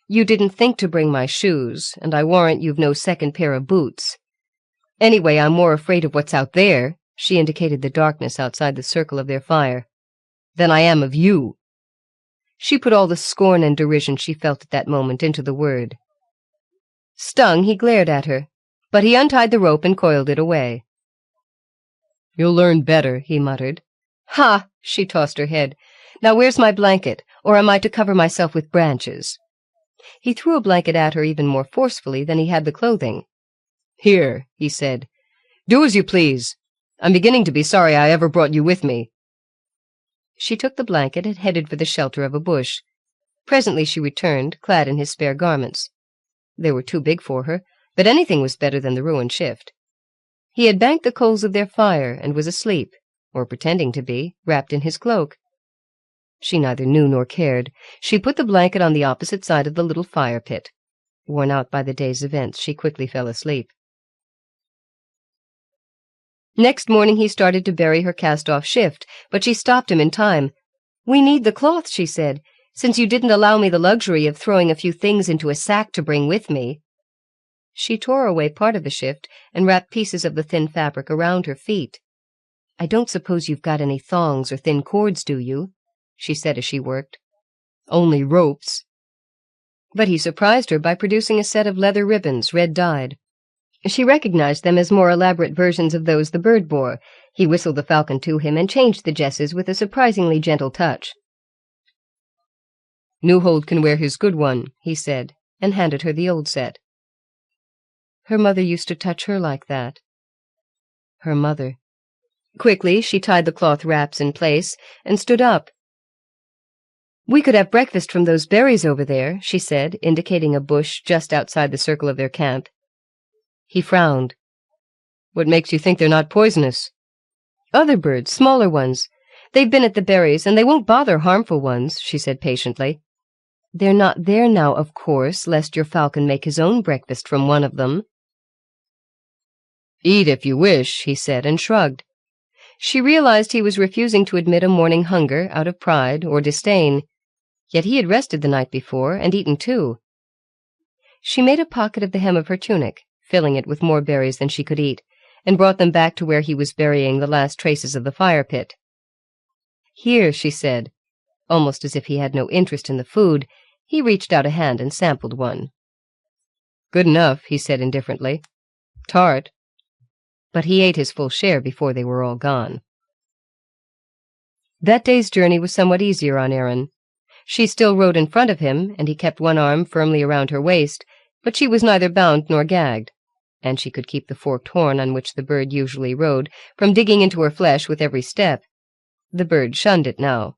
"You didn't think to bring my shoes, and I warrant you've no second pair of boots. Anyway, I'm more afraid of what's out there," she indicated the darkness outside the circle of their fire, "than I am of you." She put all the scorn and derision she felt at that moment into the word. Stung, he glared at her, but he untied the rope and coiled it away. "You'll learn better," he muttered. "Ha!" She tossed her head. "Now where's my blanket, or am I to cover myself with branches?" He threw a blanket at her even more forcefully than he had the clothing. "Here," he said. "Do as you please. I'm beginning to be sorry I ever brought you with me." She took the blanket and headed for the shelter of a bush. Presently she returned, clad in his spare garments. They were too big for her, but anything was better than the ruined shift. He had banked the coals of their fire and was asleep, or pretending to be, wrapped in his cloak. She neither knew nor cared. She put the blanket on the opposite side of the little fire pit. Worn out by the day's events, she quickly fell asleep. Next morning he started to bury her cast-off shift, but she stopped him in time. "We need the cloth," she said, "since you didn't allow me the luxury of throwing a few things into a sack to bring with me." She tore away part of the shift and wrapped pieces of the thin fabric around her feet. "I don't suppose you've got any thongs or thin cords, do you?" she said as she worked. "Only ropes." But he surprised her by producing a set of leather ribbons, red-dyed. She recognized them as more elaborate versions of those the bird bore. He whistled the falcon to him and changed the jesses with a surprisingly gentle touch. "Newhold can wear his good one," he said, and handed her the old set. Her mother used to touch her like that. Her mother. Quickly, she tied the cloth wraps in place and stood up. "We could have breakfast from those berries over there," she said, indicating a bush just outside the circle of their camp. He frowned. What makes you think they're not poisonous? Other birds, smaller ones. They've been at the berries, and they won't bother harmful ones, she said patiently. They're not there now, of course, lest your falcon make his own breakfast from one of them. Eat if you wish, he said, and shrugged. She realized he was refusing to admit a morning hunger out of pride or disdain. Yet he had rested the night before, and eaten too. She made a pocket of the hem of her tunic, filling it with more berries than she could eat, and brought them back to where he was burying the last traces of the fire pit. Here, she said. Almost as if he had no interest in the food, he reached out a hand and sampled one. Good enough, he said indifferently. Tart. But he ate his full share before they were all gone. That day's journey was somewhat easier on Erin. She still rode in front of him, and he kept one arm firmly around her waist, but she was neither bound nor gagged, and she could keep the forked horn on which the bird usually rode from digging into her flesh with every step. The bird shunned it now.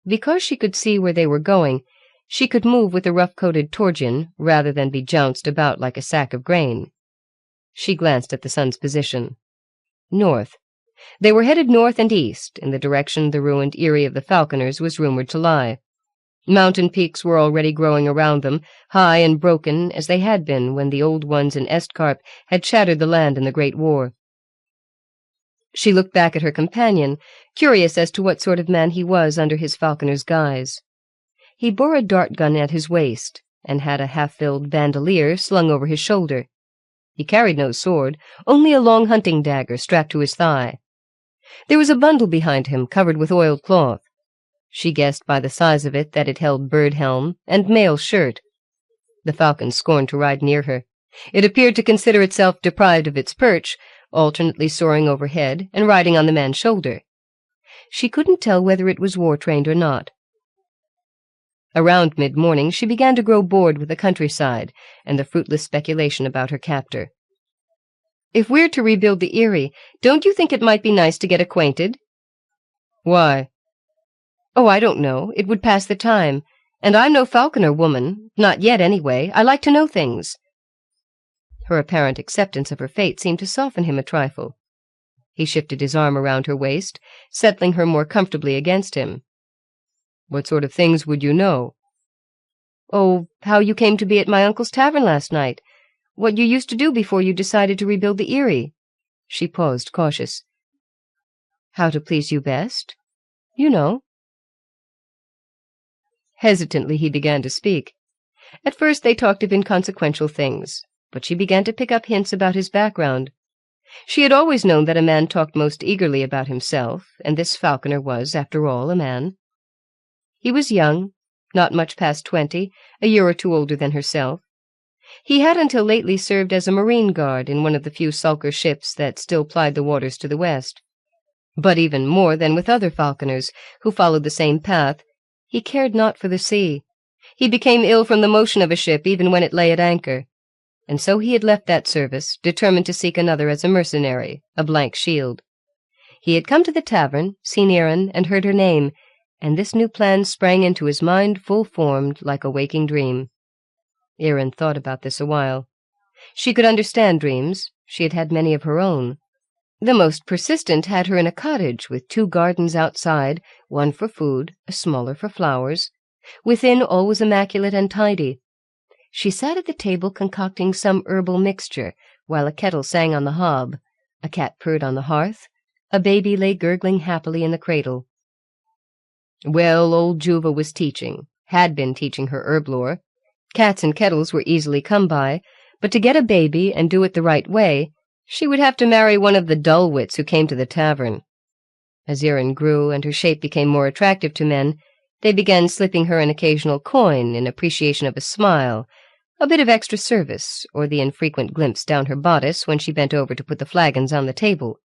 Because she could see where they were going, she could move with a rough-coated torgeon rather than be jounced about like a sack of grain. She glanced at the sun's position. North. They were headed north and east, in the direction the ruined Eyrie of the falconers was rumored to lie. Mountain peaks were already growing around them, high and broken as they had been when the old ones in Estcarp had shattered the land in the Great War. She looked back at her companion, curious as to what sort of man he was under his falconer's guise. He bore a dart gun at his waist, and had a half-filled bandolier slung over his shoulder. He carried no sword, only a long hunting dagger strapped to his thigh. There was a bundle behind him covered with oiled cloth. She guessed by the size of it that it held bird helm and mail shirt. The falcon scorned to ride near her. It appeared to consider itself deprived of its perch, alternately soaring overhead and riding on the man's shoulder. She couldn't tell whether it was war-trained or not. Around mid-morning she began to grow bored with the countryside and the fruitless speculation about her captor. "If we're to rebuild the Eyrie, don't you think it might be nice to get acquainted?" "Why?" "Oh, I don't know. It would pass the time. And I'm no falconer woman. Not yet, anyway. I like to know things." Her apparent acceptance of her fate seemed to soften him a trifle. He shifted his arm around her waist, settling her more comfortably against him. "What sort of things would you know?" "Oh, how you came to be at my uncle's tavern last night. What you used to do before you decided to rebuild the Eyrie." She paused, cautious. "How to please you best? You know." Hesitantly he began to speak. At first they talked of inconsequential things, but she began to pick up hints about his background. She had always known that a man talked most eagerly about himself, and this falconer was, after all, a man. He was young, not much past 20, a year or two older than herself. He had until lately served as a marine guard in one of the few sulker ships that still plied the waters to the west. But even more than with other falconers who followed the same path, he cared not for the sea. He became ill from the motion of a ship even when it lay at anchor, and so he had left that service, determined to seek another as a mercenary, a blank shield. He had come to the tavern, seen Erin, and heard her name, and this new plan sprang into his mind full-formed, like a waking dream. Erin thought about this a while. She could understand dreams. She had had many of her own. The most persistent had her in a cottage with 2 gardens outside, one for food, a smaller for flowers. Within all was immaculate and tidy. She sat at the table concocting some herbal mixture, while a kettle sang on the hob, a cat purred on the hearth, a baby lay gurgling happily in the cradle. Well, old Juva was teaching, had been teaching her herb lore. Cats and kettles were easily come by, but to get a baby and do it the right way, she would have to marry one of the dull wits who came to the tavern. As Erin grew and her shape became more attractive to men, they began slipping her an occasional coin in appreciation of a smile, a bit of extra service, or the infrequent glimpse down her bodice when she bent over to put the flagons on the table.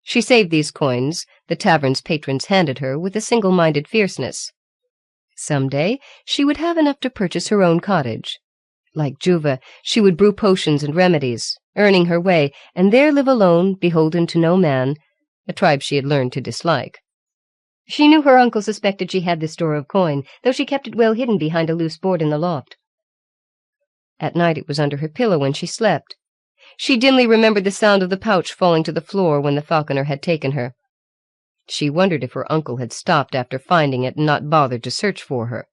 She saved these coins, the tavern's patrons handed her, with a single-minded fierceness. Some day she would have enough to purchase her own cottage. Like Juva, she would brew potions and remedies, earning her way, and there live alone, beholden to no man, a tribe she had learned to dislike. She knew her uncle suspected she had this store of coin, though she kept it well hidden behind a loose board in the loft. At night it was under her pillow when she slept. She dimly remembered the sound of the pouch falling to the floor when the falconer had taken her. She wondered if her uncle had stopped after finding it and not bothered to search for her.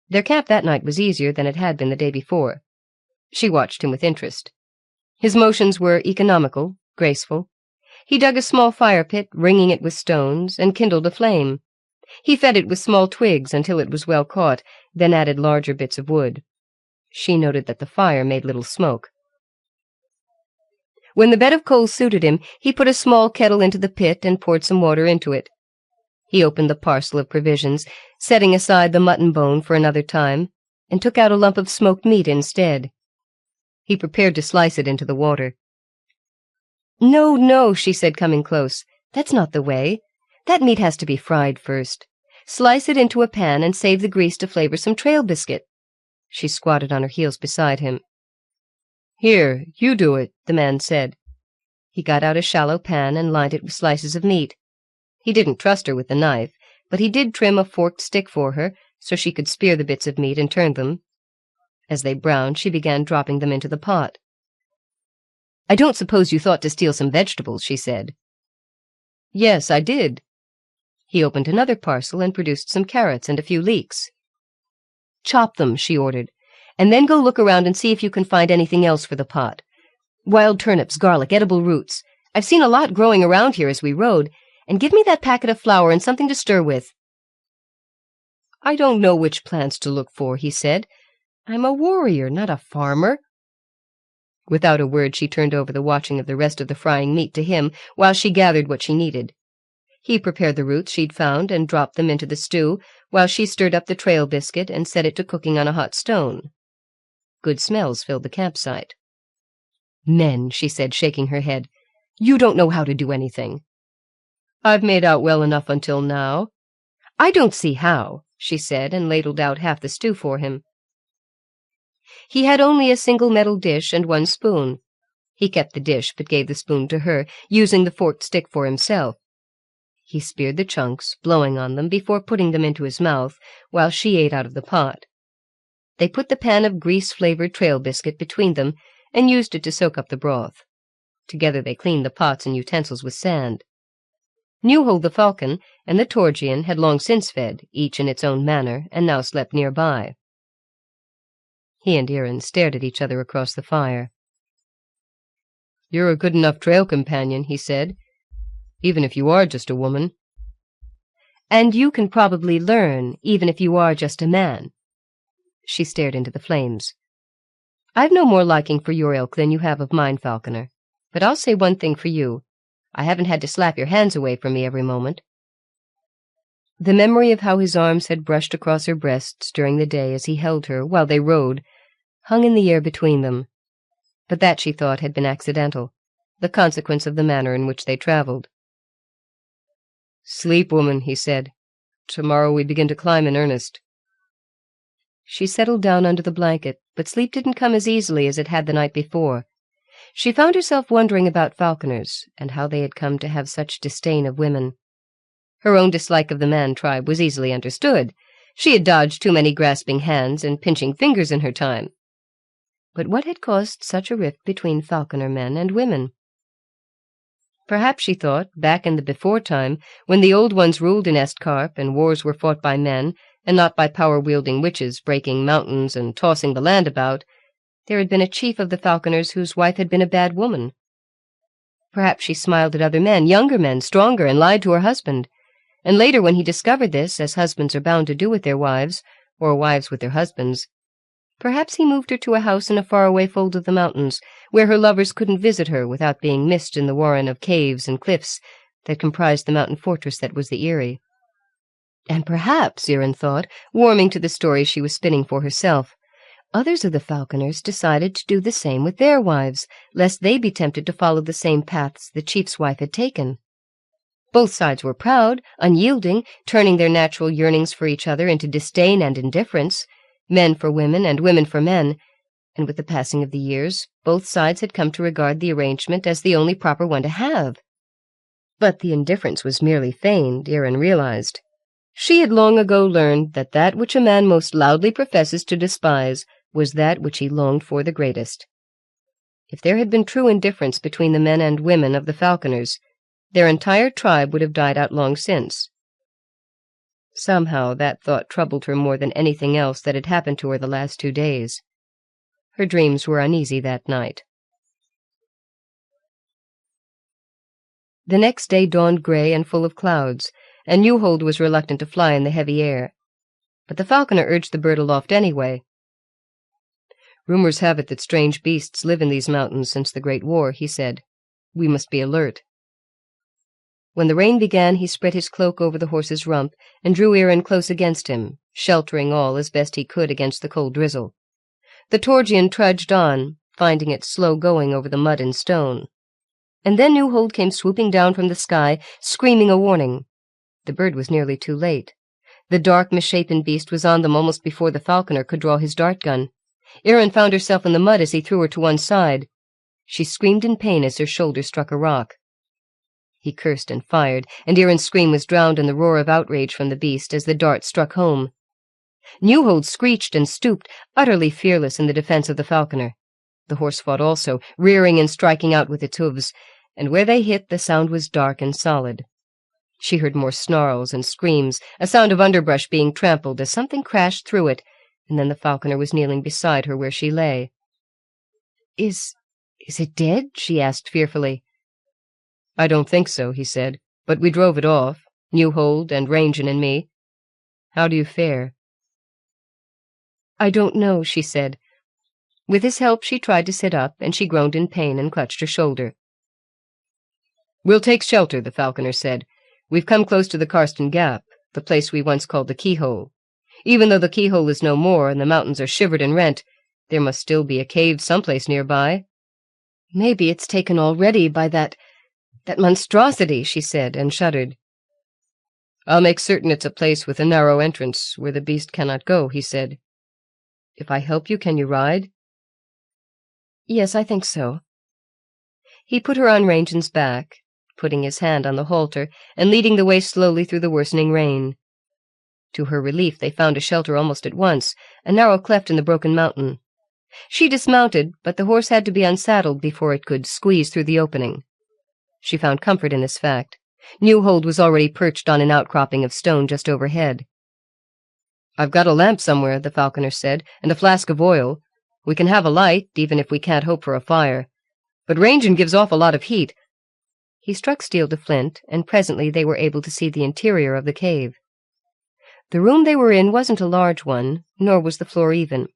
Their camp that night was easier than it had been the day before. She watched him with interest. His motions were economical, graceful. He dug a small fire pit, ringing it with stones, and kindled a flame. He fed it with small twigs until it was well caught, then added larger bits of wood. She noted that the fire made little smoke. When the bed of coals suited him, he put a small kettle into the pit and poured some water into it. He opened the parcel of provisions, setting aside the mutton bone for another time, and took out a lump of smoked meat instead. He prepared to slice it into the water. "No, no," she said, coming close. "That's not the way. That meat has to be fried first. Slice it into a pan and save the grease to flavor some trail biscuit." She squatted on her heels beside him. "Here, you do it," the man said. He got out a shallow pan and lined it with slices of meat. He didn't trust her with the knife, but he did trim a forked stick for her, so she could spear the bits of meat and turn them. As they browned, she began dropping them into the pot. "I don't suppose you thought to steal some vegetables," she said. "Yes, I did." He opened another parcel and produced some carrots and a few leeks. "Chop them," she ordered, "and then go look around and see if you can find anything else for the pot. Wild turnips, garlic, edible roots. I've seen a lot growing around here as we rode, and give me that packet of flour and something to stir with." "I don't know which plants to look for," he said. "I'm a warrior, not a farmer." Without a word, she turned over the watching of the rest of the frying meat to him while she gathered what she needed. He prepared the roots she'd found and dropped them into the stew, while she stirred up the trail biscuit and set it to cooking on a hot stone. Good smells filled the campsite. "Men," she said, shaking her head. "You don't know how to do anything." "I've made out well enough until now." "I don't see how," she said, and ladled out half the stew for him. He had only a single metal dish and one spoon. He kept the dish, but gave the spoon to her, using the forked stick for himself. He speared the chunks, blowing on them before putting them into his mouth, while she ate out of the pot. They put the pan of grease-flavored trail biscuit between them and used it to soak up the broth. Together they cleaned the pots and utensils with sand. Newhold the falcon and the Torgian had long since fed, each in its own manner, and now slept nearby. He and Eyrie stared at each other across the fire. "You're a good enough trail companion," he said, "even if you are just a woman." "And you can probably learn, even if you are just a man." She stared into the flames. "I've no more liking for your ilk than you have of mine, falconer. But I'll say one thing for you. I haven't had to slap your hands away from me every moment." The memory of how his arms had brushed across her breasts during the day as he held her while they rode hung in the air between them. But that, she thought, had been accidental, the consequence of the manner in which they traveled. "Sleep, woman," he said. "Tomorrow we begin to climb in earnest." She settled down under the blanket, but sleep didn't come as easily as it had the night before. She found herself wondering about falconers, and how they had come to have such disdain of women. Her own dislike of the man tribe was easily understood. She had dodged too many grasping hands and pinching fingers in her time. But what had caused such a rift between falconer men and women? Perhaps, she thought, back in the before time, when the old ones ruled in Estcarp and wars were fought by men, and not by power-wielding witches breaking mountains and tossing the land about, there had been a chief of the falconers whose wife had been a bad woman. Perhaps she smiled at other men, younger men, stronger, and lied to her husband. And later, when he discovered this, as husbands are bound to do with their wives, or wives with their husbands, perhaps he moved her to a house in a faraway fold of the mountains, where her lovers couldn't visit her without being missed in the warren of caves and cliffs that comprised the mountain fortress that was the Eyrie. And perhaps, Eyrie thought, warming to the story she was spinning for herself, others of the falconers decided to do the same with their wives, lest they be tempted to follow the same paths the chief's wife had taken. Both sides were proud, unyielding, turning their natural yearnings for each other into disdain and indifference, men for women and women for men, and with the passing of the years, both sides had come to regard the arrangement as the only proper one to have. But the indifference was merely feigned, Eyrie realized. She had long ago learned that that which a man most loudly professes to despise was that which he longed for the greatest. If there had been true indifference between the men and women of the falconers, their entire tribe would have died out long since. Somehow that thought troubled her more than anything else that had happened to her the last 2 days. Her dreams were uneasy that night. The next day dawned grey and full of clouds, and Newhold was reluctant to fly in the heavy air. But the falconer urged the bird aloft anyway. "Rumors have it that strange beasts live in these mountains since the Great War," he said. "We must be alert." When the rain began, he spread his cloak over the horse's rump and drew Eyrie close against him, sheltering all as best he could against the cold drizzle. The Torgian trudged on, finding it slow going over the mud and stone. And then Newhold came swooping down from the sky, screaming a warning. The bird was nearly too late. The dark, misshapen beast was on them almost before the falconer could draw his dart-gun. Eyrie found herself in the mud as he threw her to one side. She screamed in pain as her shoulder struck a rock. He cursed and fired, and Eirie's scream was drowned in the roar of outrage from the beast as the dart struck home. Newhold screeched and stooped, utterly fearless in the defense of the falconer. The horse fought also, rearing and striking out with its hooves, and where they hit the sound was dark and solid. She heard more snarls and screams, a sound of underbrush being trampled as something crashed through it, and then the falconer was kneeling beside her where she lay. Is it dead?" she asked fearfully. "I don't think so," he said, "but we drove it off, Newhold and Rangen and me. How do you fare?" "I don't know," she said. With his help she tried to sit up, and she groaned in pain and clutched her shoulder. "We'll take shelter," the falconer said. "We've come close to the Karsten Gap, the place we once called the Keyhole. Even though the Keyhole is no more and the mountains are shivered and rent, there must still be a cave someplace nearby." "Maybe it's taken already by that monstrosity," she said, and shuddered. "I'll make certain it's a place with a narrow entrance where the beast cannot go," he said. "If I help you, can you ride?" "Yes, I think so." He put her on Rangen's back, putting his hand on the halter and leading the way slowly through the worsening rain. To her relief, they found a shelter almost at once, a narrow cleft in the broken mountain. She dismounted, but the horse had to be unsaddled before it could squeeze through the opening. She found comfort in this fact. Newhold was already perched on an outcropping of stone just overhead. "I've got a lamp somewhere," the falconer said, "and a flask of oil. We can have a light, even if we can't hope for a fire. But Rangen gives off a lot of heat." He struck steel to flint, and presently they were able to see the interior of the cave. The room they were in wasn't a large one, nor was the floor even.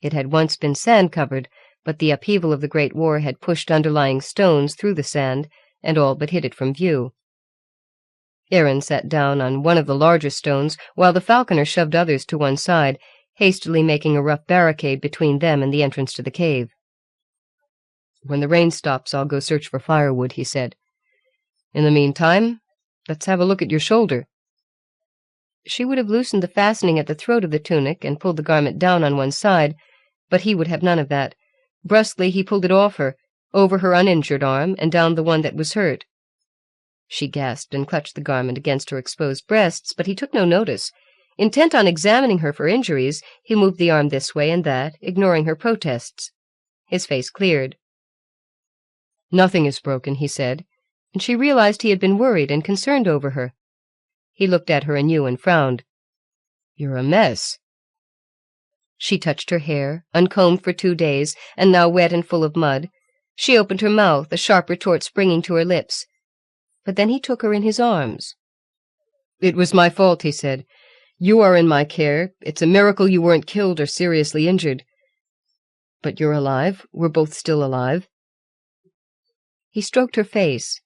It had once been sand-covered, but the upheaval of the Great War had pushed underlying stones through the sand, and all but hid it from view. Eyrie sat down on one of the larger stones, while the falconer shoved others to one side, hastily making a rough barricade between them and the entrance to the cave. "When the rain stops, I'll go search for firewood," he said. "In the meantime, let's have a look at your shoulder." She would have loosened the fastening at the throat of the tunic and pulled the garment down on one side, but he would have none of that. Brusquely he pulled it off her, over her uninjured arm, and down the one that was hurt. She gasped and clutched the garment against her exposed breasts, but he took no notice. Intent on examining her for injuries, he moved the arm this way and that, ignoring her protests. His face cleared. "Nothing is broken," he said, and she realized he had been worried and concerned over her. He looked at her anew and frowned. "You're a mess." She touched her hair, uncombed for 2 days, and now wet and full of mud. She opened her mouth, a sharp retort springing to her lips. But then he took her in his arms. "It was my fault," he said. "You are in my care. It's a miracle you weren't killed or seriously injured. But you're alive. We're both still alive." He stroked her face.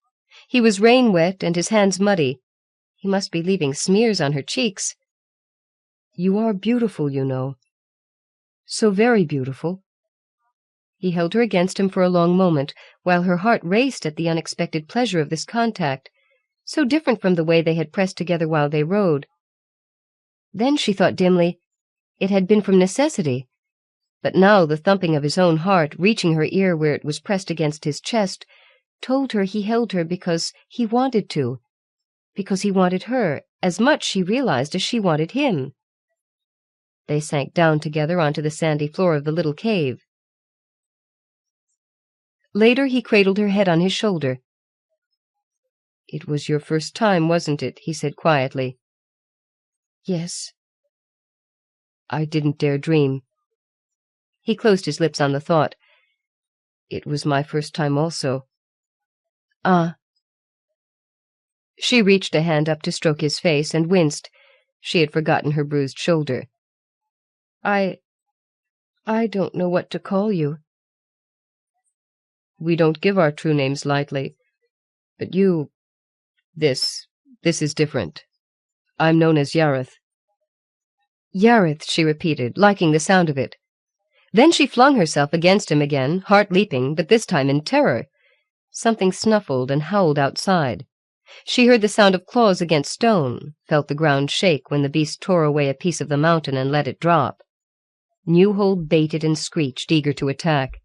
He was rain-wet and his hands muddy. He must be leaving smears on her cheeks. "You are beautiful, you know. So very beautiful." He held her against him for a long moment, while her heart raced at the unexpected pleasure of this contact, so different from the way they had pressed together while they rode. Then she thought dimly, it had been from necessity, but now the thumping of his own heart, reaching her ear where it was pressed against his chest, told her he held her because he wanted to, because he wanted her as much, she realized, as she wanted him. They sank down together onto the sandy floor of the little cave. Later he cradled her head on his shoulder. "It was your first time, wasn't it?" he said quietly. "Yes." "I didn't dare dream." He closed his lips on the thought. "It was my first time also." "Ah." She reached a hand up to stroke his face and winced. She had forgotten her bruised shoulder. I don't know what to call you." "We don't give our true names lightly. But you... This is different. I'm known as Yareth." "Yareth," she repeated, liking the sound of it. Then she flung herself against him again, heart leaping, but this time in terror. Something snuffled and howled outside. She heard the sound of claws against stone, felt the ground shake when the beast tore away a piece of the mountain and let it drop. Newhold baited and screeched, eager to attack.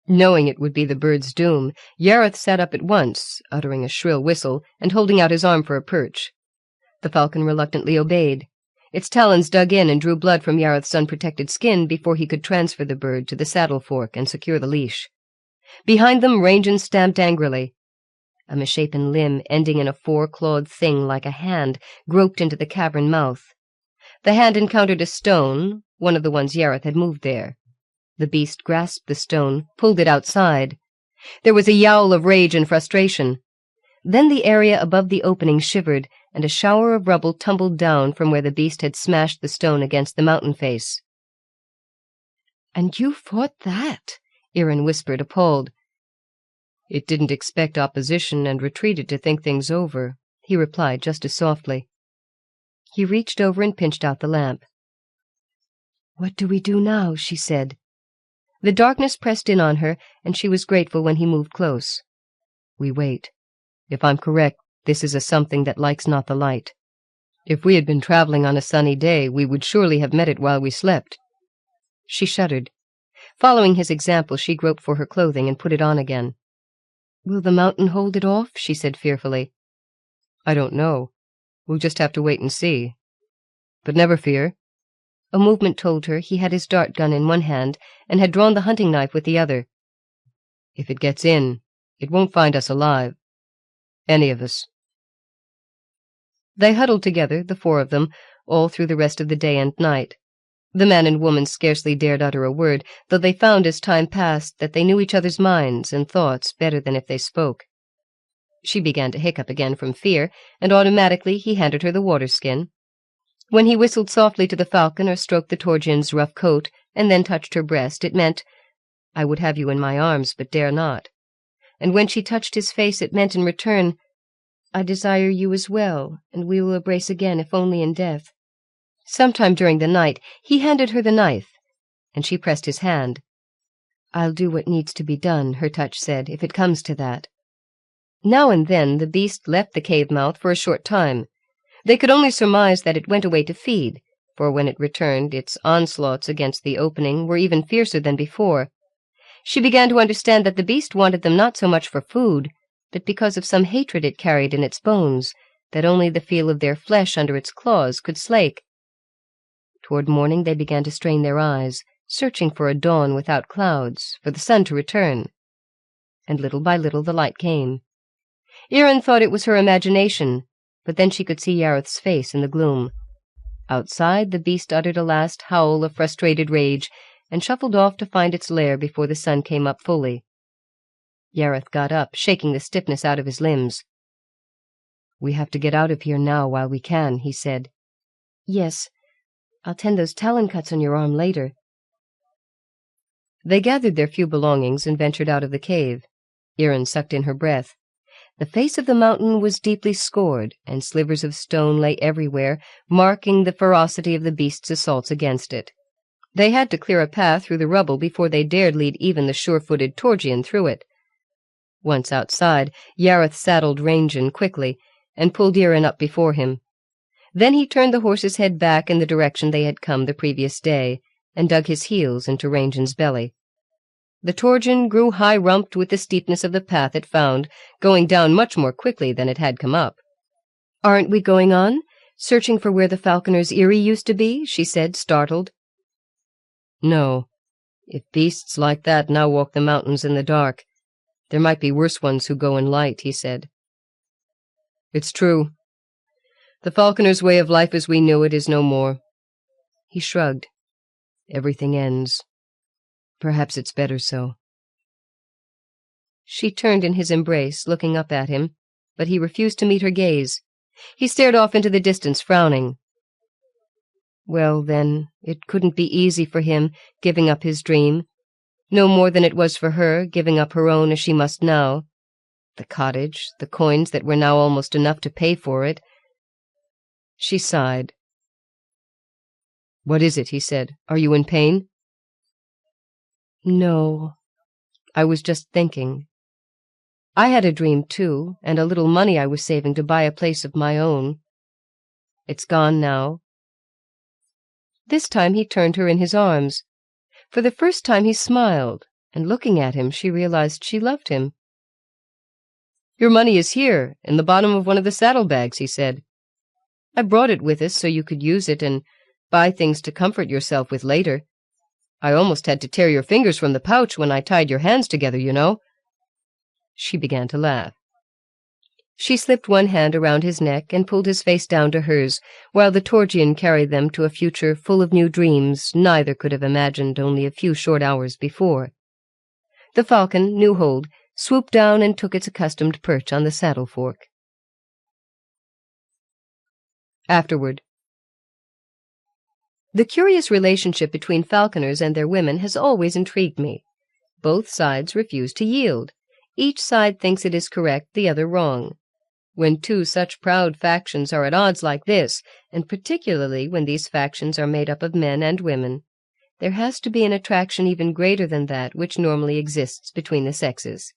Knowing it would be the bird's doom, Yareth sat up at once, uttering a shrill whistle, and holding out his arm for a perch. The falcon reluctantly obeyed. Its talons dug in and drew blood from Yareth's unprotected skin before he could transfer the bird to the saddle fork and secure the leash. Behind them, Rangen stamped angrily. A misshapen limb, ending in a four-clawed thing like a hand, groped into the cavern mouth. The hand encountered a stone, one of the ones Yareth had moved there. The beast grasped the stone, pulled it outside. There was a yowl of rage and frustration. Then the area above the opening shivered, and a shower of rubble tumbled down from where the beast had smashed the stone against the mountain face. "And you fought that?" Eyrie whispered, appalled. "It didn't expect opposition and retreated to think things over," he replied just as softly. He reached over and pinched out the lamp. "What do we do now?" she said. The darkness pressed in on her, and she was grateful when he moved close. "We wait. If I'm correct, this is a something that likes not the light. If we had been traveling on a sunny day, we would surely have met it while we slept." She shuddered. Following his example, she groped for her clothing and put it on again. "Will the mountain hold it off?" she said fearfully. "I don't know. We'll just have to wait and see. But never fear." A movement told her he had his dart gun in one hand and had drawn the hunting knife with the other. "If it gets in, it won't find us alive. Any of us." They huddled together, the four of them, all through the rest of the day and night. The man and woman scarcely dared utter a word, though they found as time passed that they knew each other's minds and thoughts better than if they spoke. She began to hiccup again from fear, and automatically he handed her the water-skin. When he whistled softly to the falcon or stroked the Torgian's rough coat and then touched her breast, it meant, "I would have you in my arms, but dare not." And when she touched his face, it meant in return, "I desire you as well, and we will embrace again if only in death." Sometime during the night he handed her the knife, and she pressed his hand. "I'll do what needs to be done," her touch said, "if it comes to that." Now and then the beast left the cave mouth for a short time. They could only surmise that it went away to feed, for when it returned, its onslaughts against the opening were even fiercer than before. She began to understand that the beast wanted them not so much for food, but because of some hatred it carried in its bones, that only the feel of their flesh under its claws could slake. Toward morning they began to strain their eyes, searching for a dawn without clouds, for the sun to return. And little by little the light came. Eyrie thought it was her imagination, but then she could see Yareth's face in the gloom. Outside, the beast uttered a last howl of frustrated rage, and shuffled off to find its lair before the sun came up fully. Yareth got up, shaking the stiffness out of his limbs. "We have to get out of here now while we can," he said. "Yes. I'll tend those talon cuts on your arm later." They gathered their few belongings and ventured out of the cave. Eyrie sucked in her breath. The face of the mountain was deeply scored, and slivers of stone lay everywhere, marking the ferocity of the beast's assaults against it. They had to clear a path through the rubble before they dared lead even the sure-footed Torgian through it. Once outside, Yareth saddled Rangen quickly, and pulled Eyrie up before him. Then he turned the horse's head back in the direction they had come the previous day, and dug his heels into Rangen's belly. The Torgian grew high-rumped with the steepness of the path it found, going down much more quickly than it had come up. "Aren't we going on? Searching for where the falconer's Eyrie used to be?" she said, startled. "No. If beasts like that now walk the mountains in the dark, there might be worse ones who go in light," he said. "It's true. The falconer's way of life as we knew it is no more." He shrugged. "Everything ends. Perhaps it's better so." She turned in his embrace, looking up at him, but he refused to meet her gaze. He stared off into the distance, frowning. Well, then, it couldn't be easy for him, giving up his dream, no more than it was for her, giving up her own as she must now. The cottage, the coins that were now almost enough to pay for it. She sighed. "What is it?" he said. "Are you in pain?" "No. I was just thinking. I had a dream, too, and a little money I was saving to buy a place of my own. It's gone now." This time he turned her in his arms. For the first time he smiled, and looking at him she realized she loved him. "Your money is here, in the bottom of one of the saddlebags," he said. "I brought it with us so you could use it and buy things to comfort yourself with later. I almost had to tear your fingers from the pouch when I tied your hands together, you know." She began to laugh. She slipped one hand around his neck and pulled his face down to hers, while the Torgian carried them to a future full of new dreams neither could have imagined only a few short hours before. The falcon, new hold, swooped down and took its accustomed perch on the saddle fork. Afterward. The curious relationship between falconers and their women has always intrigued me. Both sides refuse to yield. Each side thinks it is correct, the other wrong. When two such proud factions are at odds like this, and particularly when these factions are made up of men and women, there has to be an attraction even greater than that which normally exists between the sexes.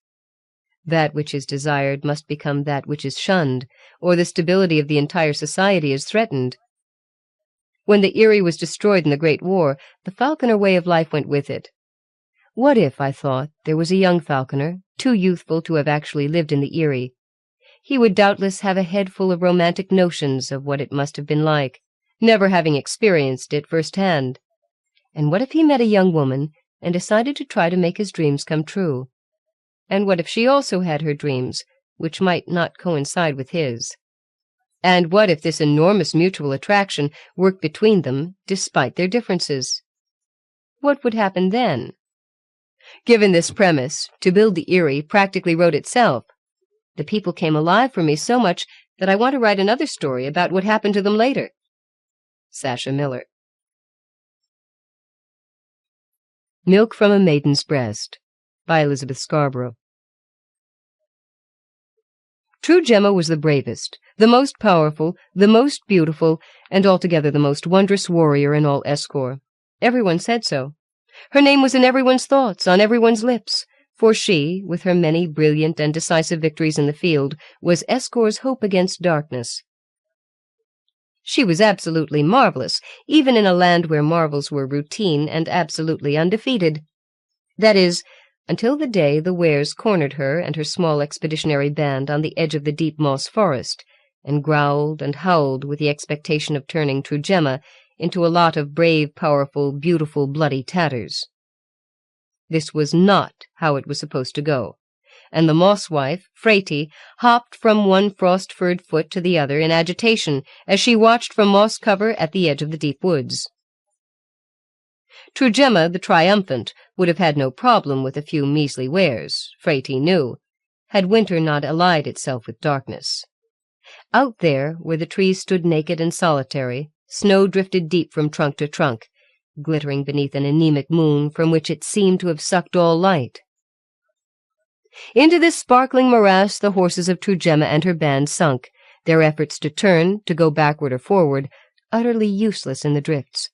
That which is desired must become that which is shunned, or the stability of the entire society is threatened. When the Eyrie was destroyed in the Great War, the falconer way of life went with it. What if, I thought, there was a young falconer, too youthful to have actually lived in the Eyrie? He would doubtless have a head full of romantic notions of what it must have been like, never having experienced it firsthand. And what if he met a young woman and decided to try to make his dreams come true? And what if she also had her dreams, which might not coincide with his? And what if this enormous mutual attraction worked between them, despite their differences? What would happen then? Given this premise, to build the Eyrie practically wrote itself. The people came alive for me so much that I want to write another story about what happened to them later. Sasha Miller. Milk from a Maiden's Breast by Elizabeth Scarborough. True Gemma was the bravest, the most powerful, the most beautiful, and altogether the most wondrous warrior in all Escor. Everyone said so. Her name was in everyone's thoughts, on everyone's lips, for she, with her many brilliant and decisive victories in the field, was Escor's hope against darkness. She was absolutely marvelous, even in a land where marvels were routine and absolutely undefeated. That is, until the day the Wares cornered her and her small expeditionary band on the edge of the deep moss forest, and growled and howled with the expectation of turning True Gemma into a lot of brave, powerful, beautiful, bloody tatters. This was not how it was supposed to go, and the moss-wife, Freyty, hopped from one frost-furred foot to the other in agitation as she watched from moss cover at the edge of the deep woods. True Gemma, the triumphant, would have had no problem with a few measly wares, Freyty knew, had winter not allied itself with darkness. Out there, where the trees stood naked and solitary, snow drifted deep from trunk to trunk, glittering beneath an anemic moon from which it seemed to have sucked all light. Into this sparkling morass the horses of True Gemma and her band sunk, their efforts to turn, to go backward or forward, utterly useless in the drifts.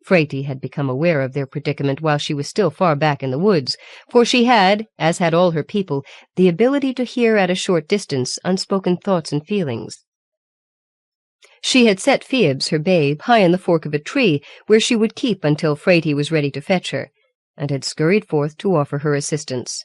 Freyty had become aware of their predicament while she was still far back in the woods, for she had, as had all her people, the ability to hear at a short distance unspoken thoughts and feelings. She had set Phoebs, her babe, high in the fork of a tree, where she would keep until Freyty was ready to fetch her, and had scurried forth to offer her assistance.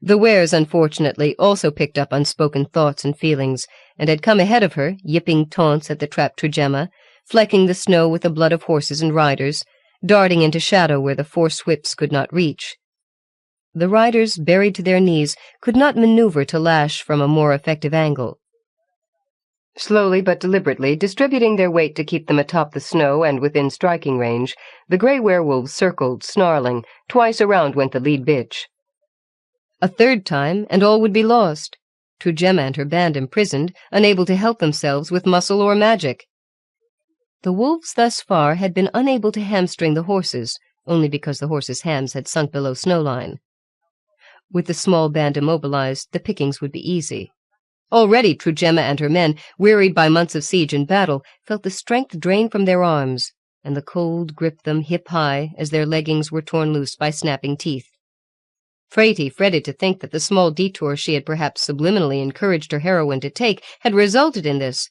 The wares, unfortunately, also picked up unspoken thoughts and feelings, and had come ahead of her, yipping taunts at the trapped Trujemma, flecking the snow with the blood of horses and riders, darting into shadow where the force whips could not reach. The riders, buried to their knees, could not maneuver to lash from a more effective angle. Slowly but deliberately, distributing their weight to keep them atop the snow and within striking range, the grey werewolves circled, snarling. Twice around went the lead bitch. A third time, and all would be lost. Trujemma and her band imprisoned, unable to help themselves with muscle or magic. The wolves thus far had been unable to hamstring the horses, only because the horses' hams had sunk below snowline. With the small band immobilized, the pickings would be easy. Already Trujemma and her men, wearied by months of siege and battle, felt the strength drain from their arms, and the cold gripped them hip-high as their leggings were torn loose by snapping teeth. Frati fretted to think that the small detour she had perhaps subliminally encouraged her heroine to take had resulted in this.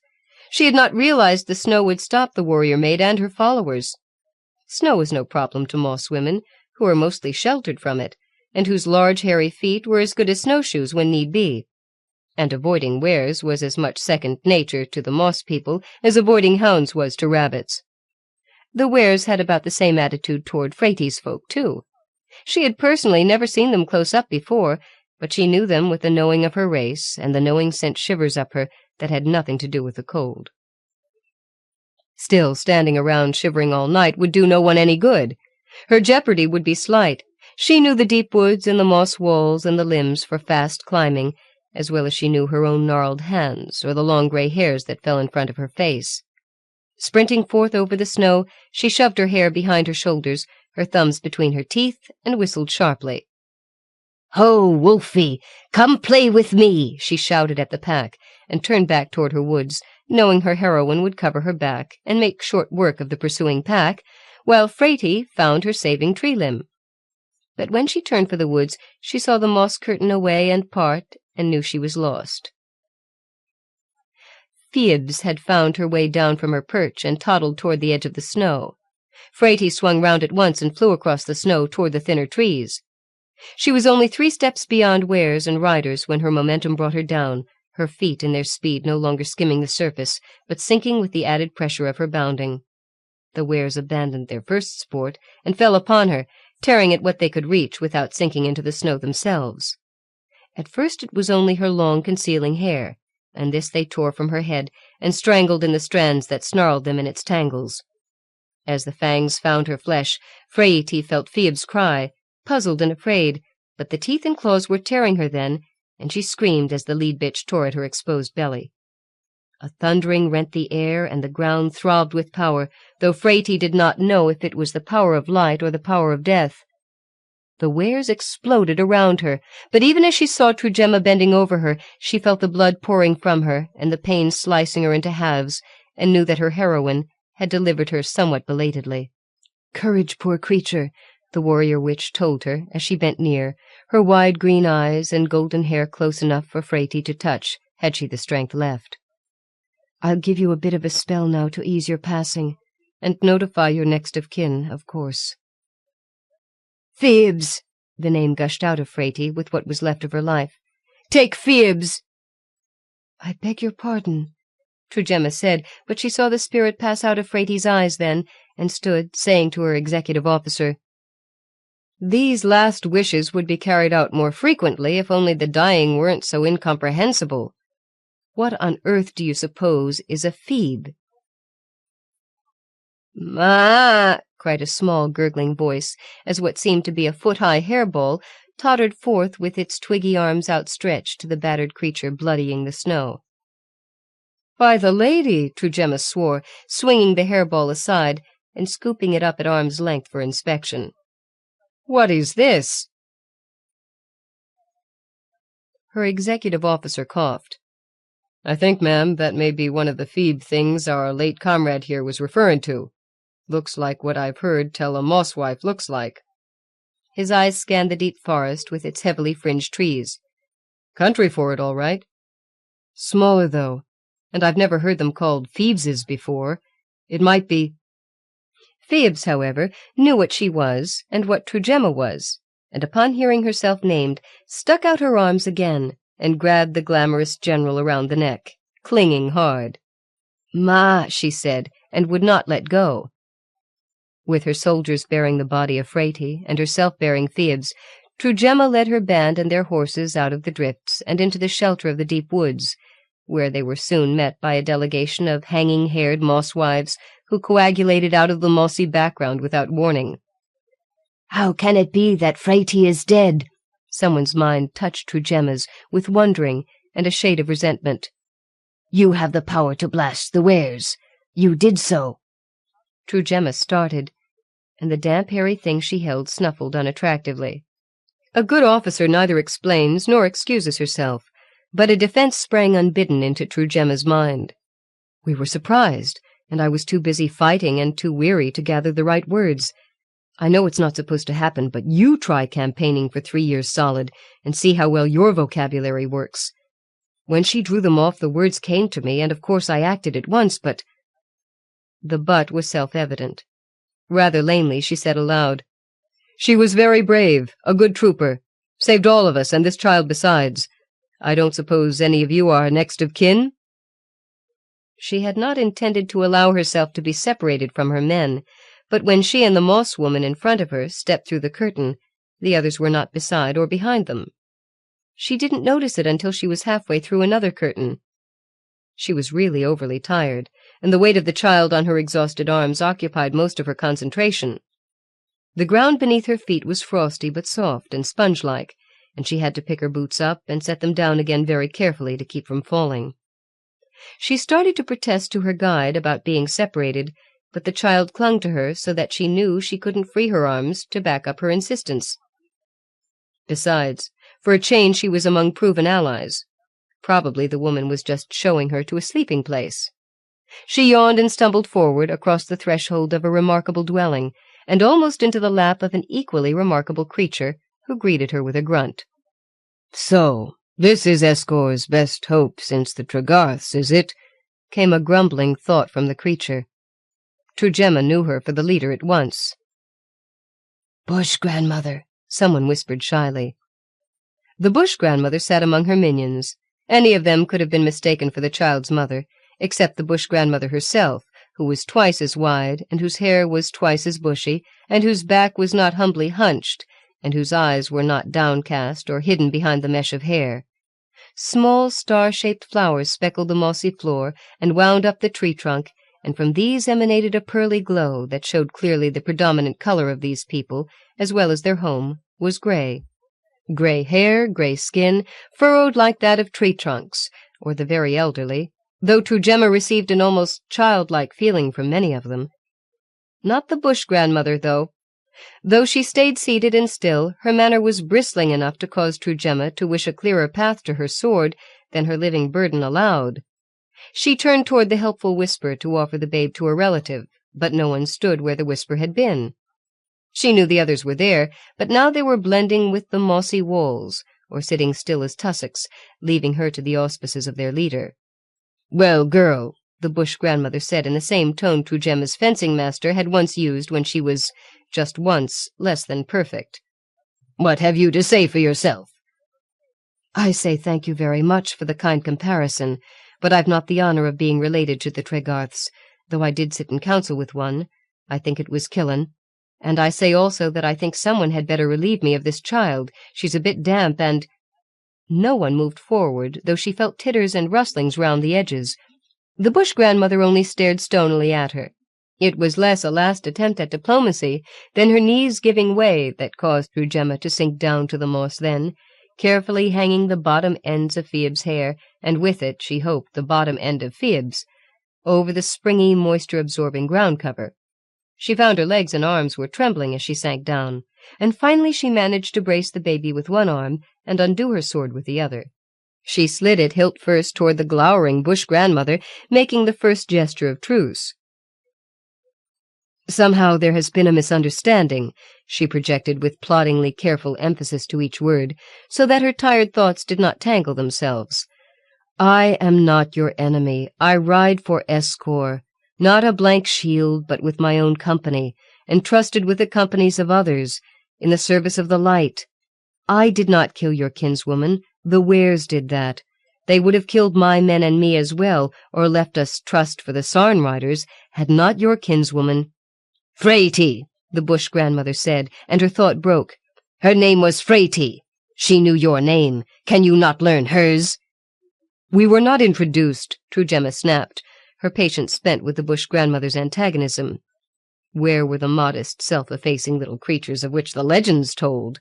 She had not realized the snow would stop the warrior maid and her followers. Snow was no problem to moss women, who were mostly sheltered from it, and whose large hairy feet were as good as snowshoes when need be. And avoiding wares was as much second nature to the moss people as avoiding hounds was to rabbits. The wares had about the same attitude toward Frati's folk, too. She had personally never seen them close up before, but she knew them with the knowing of her race, and the knowing sent shivers up her that had nothing to do with the cold. Still, standing around shivering all night would do no one any good. Her jeopardy would be slight. She knew the deep woods and the moss walls and the limbs for fast climbing, as well as she knew her own gnarled hands or the long gray hairs that fell in front of her face. Sprinting forth over the snow, she shoved her hair behind her shoulders, her thumbs between her teeth, and whistled sharply. "Ho, Wolfie, come play with me!" she shouted at the pack, and turned back toward her woods, knowing her heroine would cover her back and make short work of the pursuing pack, while Frati found her saving tree limb. But when she turned for the woods, she saw the moss curtain away and part, and knew she was lost. Phoebs had found her way down from her perch and toddled toward the edge of the snow. Frati swung round at once and flew across the snow toward the thinner trees. She was only 3 steps beyond wares and riders when her momentum brought her down, her feet in their speed no longer skimming the surface, but sinking with the added pressure of her bounding. The wares abandoned their first sport and fell upon her, tearing at what they could reach without sinking into the snow themselves. At first it was only her long concealing hair, and this they tore from her head and strangled in the strands that snarled them in its tangles. As the fangs found her flesh, Frati felt Phoebs cry, puzzled and afraid, but the teeth and claws were tearing her then, and she screamed as the lead bitch tore at her exposed belly. A thundering rent the air, and the ground throbbed with power, though Frati did not know if it was the power of light or the power of death. The wares exploded around her, but even as she saw Trujemma bending over her, she felt the blood pouring from her and the pain slicing her into halves, and knew that her heroine had delivered her somewhat belatedly. "Courage, poor creature," the warrior witch told her as she bent near, her wide green eyes and golden hair close enough for Frati to touch, had she the strength left. "I'll give you a bit of a spell now to ease your passing, and notify your next of kin, of course." "Phoebs!" The name gushed out of Frati with what was left of her life. "Take Phoebs!" "I beg your pardon," Trujemma said, but she saw the spirit pass out of Frati's eyes then, and stood, saying to her executive officer, "These last wishes would be carried out more frequently if only the dying weren't so incomprehensible. What on earth do you suppose is a Phoebe?" "Ma!" cried a small, gurgling voice, as what seemed to be a foot-high hairball tottered forth with its twiggy arms outstretched to the battered creature bloodying the snow. "By the lady!" Trujemma swore, swinging the hairball aside and scooping it up at arm's length for inspection. "What is this?" Her executive officer coughed. "I think, ma'am, that may be one of the Phoebe things our late comrade here was referring to. Looks like what I've heard tell a moss-wife looks like." His eyes scanned the deep forest with its heavily fringed trees. "Country for it, all right. Smaller, though, and I've never heard them called Phoebeses before. It might be—" Phoebes, however, knew what she was and what Trujemma was, and upon hearing herself named, stuck out her arms again and grabbed the glamorous general around the neck, clinging hard. "Ma," she said, and would not let go. With her soldiers bearing the body of Frati and herself bearing Phoebs, Trujemma led her band and their horses out of the drifts and into the shelter of the deep woods, where they were soon met by a delegation of hanging-haired moss-wives who coagulated out of the mossy background without warning. "How can it be that Frati is dead?" Someone's mind touched Trujemma's with wondering and a shade of resentment. "You have the power to blast the wares. You did so." Trujemma started, and the damp, hairy thing she held snuffled unattractively. A good officer neither explains nor excuses herself, but a defense sprang unbidden into Trujemma's mind. "We were surprised, and I was too busy fighting and too weary to gather the right words. I know it's not supposed to happen, but you try campaigning for 3 years solid and see how well your vocabulary works. When she drew them off, the words came to me, and of course I acted at once, but—" The but was self-evident. Rather lamely, she said aloud, "She was very brave, a good trooper, saved all of us and this child besides. I don't suppose any of you are next of kin?" She had not intended to allow herself to be separated from her men, but when she and the moss woman in front of her stepped through the curtain, the others were not beside or behind them. She didn't notice it until she was halfway through another curtain. She was really overly tired, and the weight of the child on her exhausted arms occupied most of her concentration. The ground beneath her feet was frosty but soft and sponge-like, and she had to pick her boots up and set them down again very carefully to keep from falling. She started to protest to her guide about being separated, but the child clung to her so that she knew she couldn't free her arms to back up her insistence. Besides, for a change she was among proven allies. Probably the woman was just showing her to a sleeping place. She yawned and stumbled forward across the threshold of a remarkable dwelling, and almost into the lap of an equally remarkable creature, who greeted her with a grunt. "So, this is Escor's best hope since the Tregarths, is it?" came a grumbling thought from the creature. Trujemma knew her for the leader at once. "Bush grandmother," someone whispered shyly. The bush grandmother sat among her minions. Any of them could have been mistaken for the child's mother, except the bush grandmother herself, who was twice as wide, and whose hair was twice as bushy, and whose back was not humbly hunched, and whose eyes were not downcast or hidden behind the mesh of hair. Small star-shaped flowers speckled the mossy floor and wound up the tree trunk, and from these emanated a pearly glow that showed clearly the predominant color of these people, as well as their home, was gray. Gray hair, gray skin, furrowed like that of tree trunks, or the very elderly, though Trujemma received an almost childlike feeling from many of them. Not the bush grandmother, though. Though she stayed seated and still, her manner was bristling enough to cause Trujemma to wish a clearer path to her sword than her living burden allowed. She turned toward the helpful whisper to offer the babe to her relative, but no one stood where the whisper had been. She knew the others were there, but now they were blending with the mossy walls, or sitting still as tussocks, leaving her to the auspices of their leader. "Well, girl," the bush grandmother said in the same tone Trujemma's fencing master had once used when she was, just once, less than perfect. "What have you to say for yourself?" "I say thank you very much for the kind comparison, but I've not the honor of being related to the Tregarths, though I did sit in council with one. I think it was Kiel. And I say also that I think someone had better relieve me of this child. She's a bit damp and—" No one moved forward, though she felt titters and rustlings round the edges. The bush grandmother only stared stonily at her. It was less a last attempt at diplomacy than her knees giving way that caused Trujemma to sink down to the moss then, carefully hanging the bottom ends of Phoeb's hair, and with it, she hoped, the bottom end of Phoeb's, over the springy, moisture-absorbing ground cover. She found her legs and arms were trembling as she sank down, and finally she managed to brace the baby with one arm and undo her sword with the other. She slid it hilt first toward the glowering bush grandmother, making the first gesture of truce. "Somehow there has been a misunderstanding," she projected with ploddingly careful emphasis to each word, so that her tired thoughts did not tangle themselves. "I am not your enemy. I ride for Escor. Not a blank shield, but with my own company, entrusted with the companies of others, in the service of the light. I did not kill your kinswoman. The Wares did that. They would have killed my men and me as well, or left us trust for the Sarn riders, had not your kinswoman—" "Freyty," the bush grandmother said, and her thought broke. "Her name was Freyty. She knew your name. Can you not learn hers?" "We were not introduced," Trujemma snapped, her patience spent with the bush grandmother's antagonism. Where were the modest, self-effacing little creatures of which the legends told?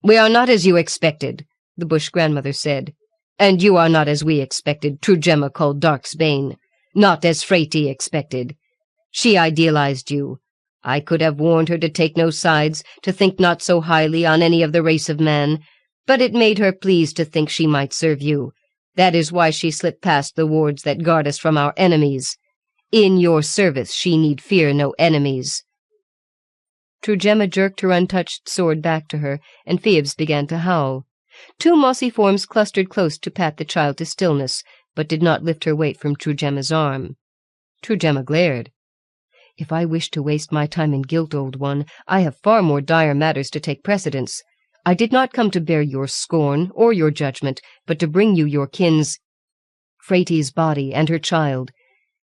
"We are not as you expected," the bush grandmother said. "And you are not as we expected, Trujemma called Darksbane. Not as Freyty expected. She idealized you. I could have warned her to take no sides, to think not so highly on any of the race of man, but it made her pleased to think she might serve you. That is why she slipped past the wards that guard us from our enemies. In your service she need fear no enemies." Trujemma jerked her untouched sword back to her, and Phoebus began to howl. Two mossy forms clustered close to pat the child to stillness, but did not lift her weight from Trujemma's arm. Trujemma glared. "If I wish to waste my time in guilt, old one, I have far more dire matters to take precedence. I did not come to bear your scorn or your judgment, but to bring you your Freyty's body and her child.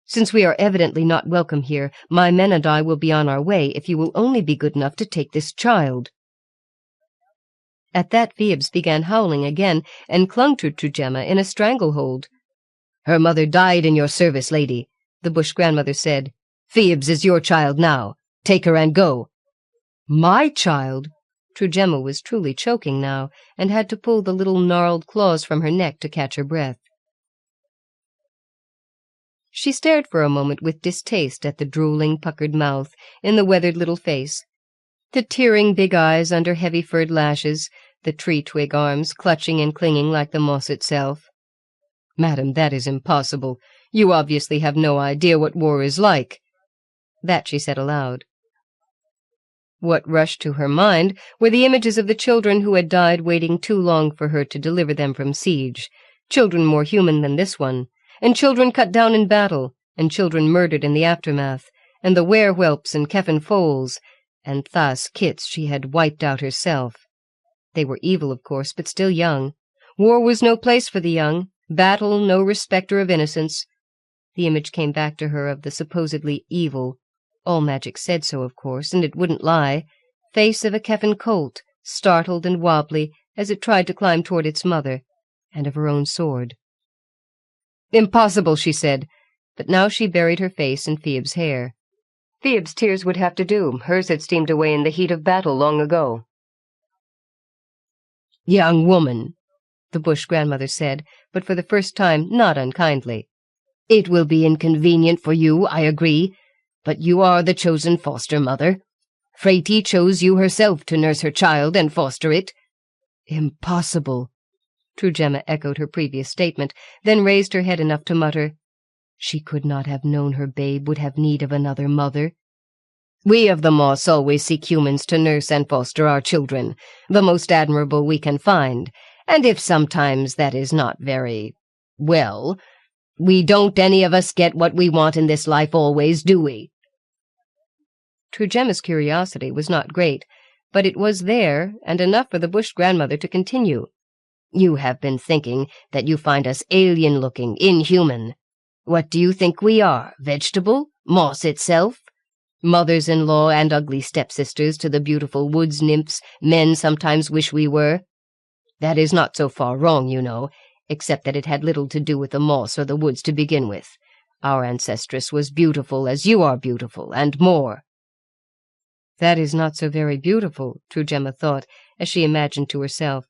Since we are evidently not welcome here, my men and I will be on our way if you will only be good enough to take this child." At that Phoebus began howling again, and clung to Trujemma in a stranglehold. "Her mother died in your service, lady," the bush grandmother said. "Phoebus is your child now. Take her and go." "My child?" Trujemma was truly choking now, and had to pull the little gnarled claws from her neck to catch her breath. She stared for a moment with distaste at the drooling, puckered mouth in the weathered little face, the tearing big eyes under heavy furred lashes, the tree-twig arms clutching and clinging like the moss itself. "Madam, that is impossible. You obviously have no idea what war is like." That she said aloud. What rushed to her mind were the images of the children who had died waiting too long for her to deliver them from siege, children more human than this one, and children cut down in battle, and children murdered in the aftermath, and the were-whelps and Keffin foals, and Thas kits she had wiped out herself. They were evil, of course, but still young. War was no place for the young, battle no respecter of innocence. The image came back to her of the supposedly evil, all magic said so, of course, and it wouldn't lie, face of a Keffin colt, startled and wobbly as it tried to climb toward its mother, and of her own sword. "Impossible," she said, but now she buried her face in Phoebus' hair. Phoebus' tears would have to do. Hers had steamed away in the heat of battle long ago. "Young woman," the bush grandmother said, but for the first time not unkindly. "It will be inconvenient for you, I agree, but you are the chosen foster mother. Freyty chose you herself to nurse her child and foster it." "Impossible," Trujemma echoed her previous statement, then raised her head enough to mutter, "She could not have known her babe would have need of another mother." "We of the moss always seek humans to nurse and foster our children, the most admirable we can find, and if sometimes that is not very, well, we don't any of us get what we want in this life always, do we?" Trujemma's curiosity was not great, but it was there, and enough for the bush grandmother to continue. "You have been thinking that you find us alien-looking, inhuman. What do you think we are, vegetable? Moss itself? Mothers-in-law and ugly stepsisters to the beautiful woods nymphs men sometimes wish we were? That is not so far wrong, you know, except that it had little to do with the moss or the woods to begin with. Our ancestress was beautiful as you are beautiful, and more." That is not so very beautiful, Trujemma thought, as she imagined to herself.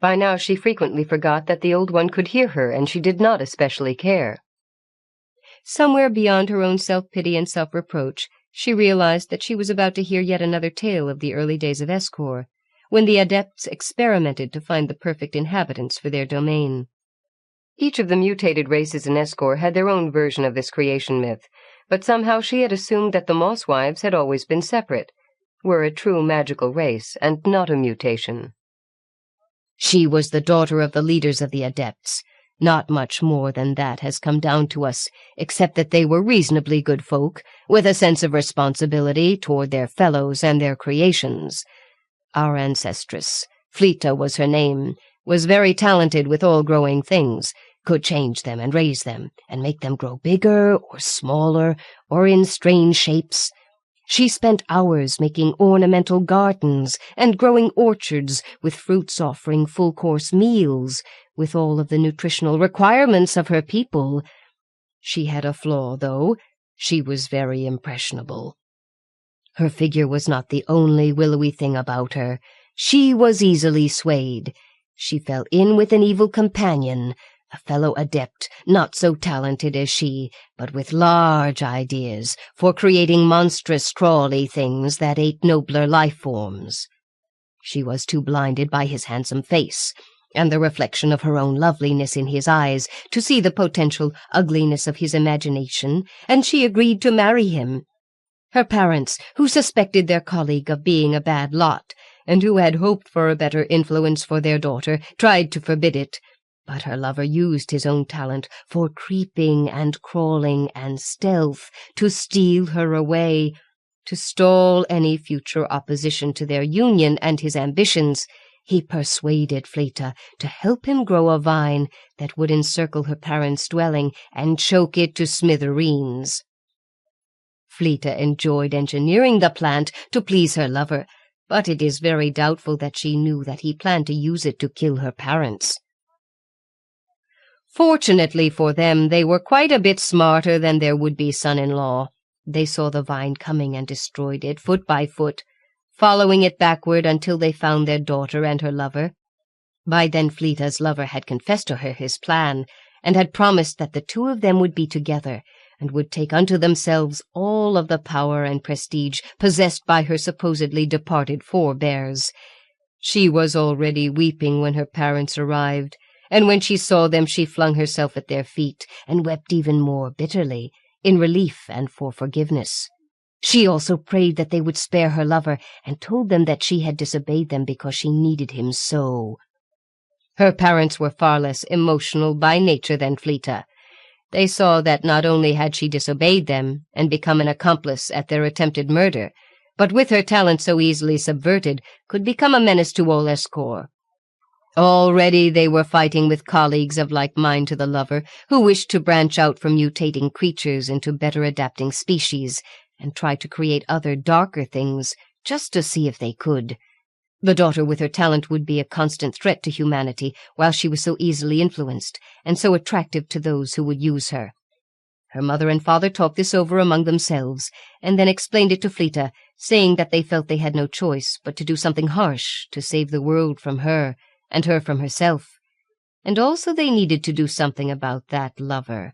By now she frequently forgot that the old one could hear her, and she did not especially care. Somewhere beyond her own self-pity and self-reproach, she realized that she was about to hear yet another tale of the early days of Escor, when the adepts experimented to find the perfect inhabitants for their domain. Each of the mutated races in Escor had their own version of this creation myth, but somehow she had assumed that the Mosswives had always been separate, were a true magical race, and not a mutation. "She was the daughter of the leaders of the adepts. Not much more than that has come down to us, except that they were reasonably good folk, with a sense of responsibility toward their fellows and their creations. our ancestress. Fleta was her name, was very talented with all growing things, could change them and raise them, and make them grow bigger or smaller, or in strange shapes. She spent hours making ornamental gardens and growing orchards with fruits offering full-course meals, with all of the nutritional requirements of her people. She had a flaw, though. She was very impressionable. Her figure was not the only willowy thing about her. She was easily swayed. She fell in with an evil companion, a fellow adept, not so talented as she, but with large ideas for creating monstrous crawly things that ate nobler life forms. She was too blinded by his handsome face, and the reflection of her own loveliness in his eyes, to see the potential ugliness of his imagination, and she agreed to marry him. Her parents, who suspected their colleague of being a bad lot, and who had hoped for a better influence for their daughter, tried to forbid it, but her lover used his own talent for creeping and crawling and stealth to steal her away, to stall any future opposition to their union and his ambitions. He persuaded Fleta to help him grow a vine that would encircle her parents' dwelling and choke it to smithereens. Fleta enjoyed engineering the plant to please her lover, but it is very doubtful that she knew that he planned to use it to kill her parents. Fortunately for them, they were quite a bit smarter than their would-be son-in-law. They saw the vine coming and destroyed it, foot by foot, following it backward until they found their daughter and her lover. By then Fleta's lover had confessed to her his plan, and had promised that the two of them would be together, and would take unto themselves all of the power and prestige possessed by her supposedly departed forebears. She was already weeping when her parents arrived, and when she saw them she flung herself at their feet, and wept even more bitterly, in relief and for forgiveness. She also prayed that they would spare her lover, and told them that she had disobeyed them because she needed him so. Her parents were far less emotional by nature than Fleta. They saw that not only had she disobeyed them, and become an accomplice at their attempted murder, but with her talent so easily subverted, could become a menace to all Escor. Already they were fighting with colleagues of like mind to the lover, who wished to branch out from mutating creatures into better adapting species, and try to create other darker things, just to see if they could. The daughter with her talent would be a constant threat to humanity, while she was so easily influenced, and so attractive to those who would use her. Her mother and father talked this over among themselves, and then explained it to Fleta, saying that they felt they had no choice but to do something harsh to save the world from her, and her from herself, and also they needed to do something about that lover.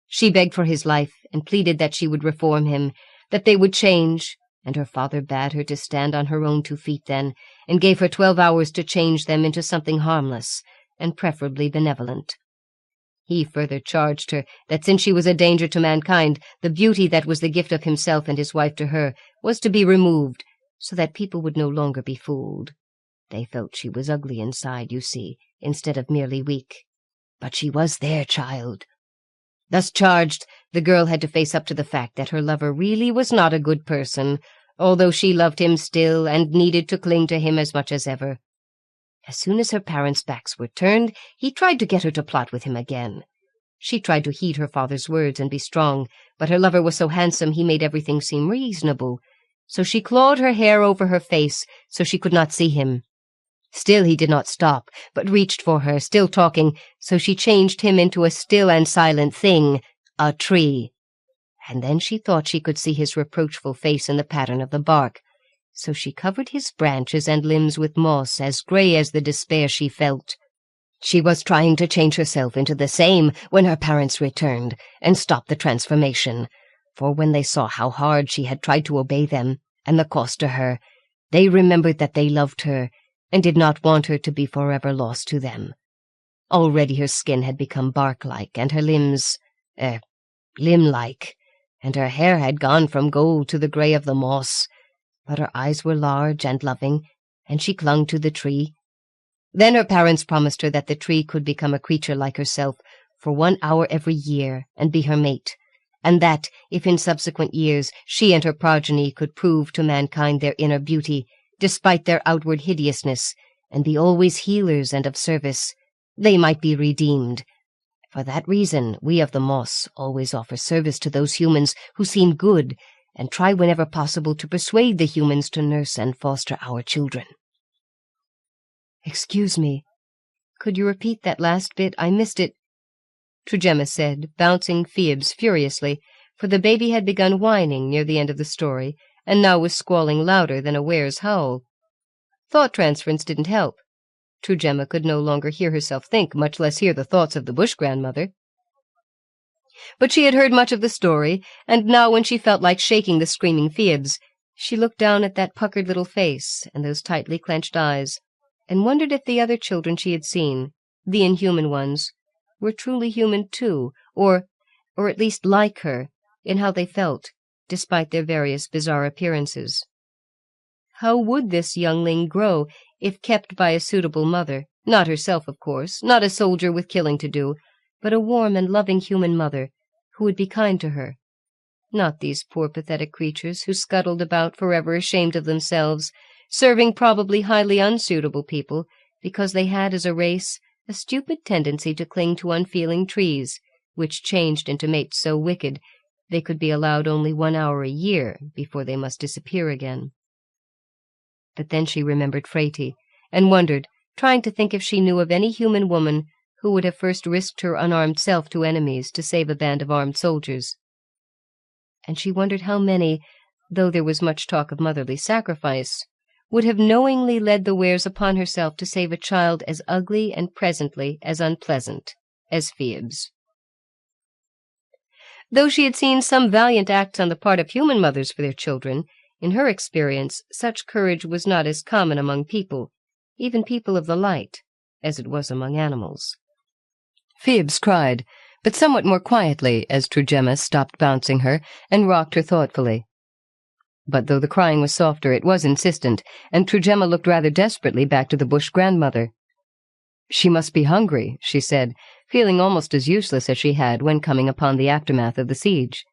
She begged for his life, and pleaded that she would reform him, that they would change, and her father bade her to stand on her own 2 feet then, and gave her 12 hours to change them into something harmless, and preferably benevolent. He further charged her that since she was a danger to mankind, the beauty that was the gift of himself and his wife to her was to be removed, so that people would no longer be fooled. They felt she was ugly inside, you see, instead of merely weak. But she was their child. Thus charged, the girl had to face up to the fact that her lover really was not a good person, although she loved him still and needed to cling to him as much as ever. As soon as her parents' backs were turned, he tried to get her to plot with him again. She tried to heed her father's words and be strong, but her lover was so handsome he made everything seem reasonable, so she clawed her hair over her face so she could not see him. Still he did not stop, but reached for her, still talking, so she changed him into a still and silent thing, a tree. And then she thought she could see his reproachful face in the pattern of the bark, so she covered his branches and limbs with moss as grey as the despair she felt. She was trying to change herself into the same when her parents returned, and stopped the transformation, for when they saw how hard she had tried to obey them, and the cost to her, they remembered that they loved her, and did not want her to be forever lost to them. Already her skin had become bark-like, and her limbs, limb-like, and her hair had gone from gold to the grey of the moss, but her eyes were large and loving, and she clung to the tree. Then her parents promised her that the tree could become a creature like herself for 1 hour every year, and be her mate, and that, if in subsequent years she and her progeny could prove to mankind their inner beauty, despite their outward hideousness, and be always healers and of service. They might be redeemed. For that reason, we of the Moss always offer service to those humans who seem good, and try whenever possible to persuade the humans to nurse and foster our children." "Excuse me. Could you repeat that last bit? I missed it," Trujemma said, bouncing Phoebes furiously, for the baby had begun whining near the end of the story, and now was squalling louder than a were's howl. Thought transference didn't help. Trujemma could no longer hear herself think, much less hear the thoughts of the bush grandmother. But she had heard much of the story, and now when she felt like shaking the screaming Phoebes, she looked down at that puckered little face and those tightly clenched eyes, and wondered if the other children she had seen, the inhuman ones, were truly human too, or at least like her, in how they felt, despite their various bizarre appearances. How would this youngling grow if kept by a suitable mother, not herself, of course, not a soldier with killing to do, but a warm and loving human mother, who would be kind to her? Not these poor pathetic creatures who scuttled about forever ashamed of themselves, serving probably highly unsuitable people, because they had as a race a stupid tendency to cling to unfeeling trees, which changed into mates so wicked they could be allowed only 1 hour a year before they must disappear again. But then she remembered Frati, and wondered, trying to think if she knew of any human woman who would have first risked her unarmed self to enemies to save a band of armed soldiers. And she wondered how many, though there was much talk of motherly sacrifice, would have knowingly led the wares upon herself to save a child as ugly and presently as unpleasant as Phoebes. Though she had seen some valiant acts on the part of human mothers for their children, in her experience such courage was not as common among people, even people of the light, as it was among animals. Phoebes cried, but somewhat more quietly as Trujemma stopped bouncing her and rocked her thoughtfully. But though the crying was softer, it was insistent, and Trujemma looked rather desperately back to the bush grandmother. "She must be hungry," she said, feeling almost as useless as she had when coming upon the aftermath of the siege.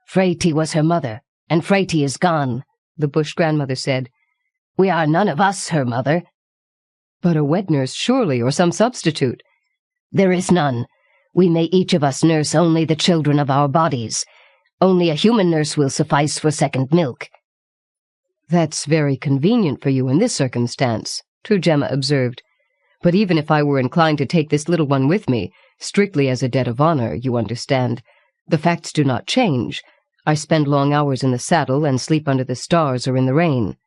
"Frati was her mother, and Frati is gone," the bush grandmother said. "We are none of us her mother." "But a wet nurse, surely, or some substitute." "There is none. We may each of us nurse only the children of our bodies. Only a human nurse will suffice for second milk." "That's very convenient for you in this circumstance," Trujemma observed. "But even if I were inclined to take this little one with me, strictly as a debt of honor, you understand, the facts do not change. I spend long hours in the saddle and sleep under the stars or in the rain.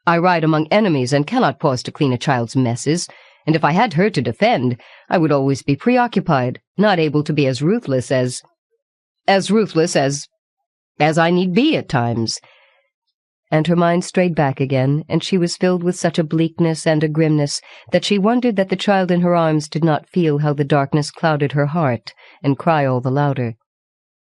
I ride among enemies and cannot pause to clean a child's messes, and if I had her to defend, I would always be preoccupied, not able to be as ruthless as I need be at times." And her mind strayed back again, and she was filled with such a bleakness and a grimness that she wondered that the child in her arms did not feel how the darkness clouded her heart and cry all the louder.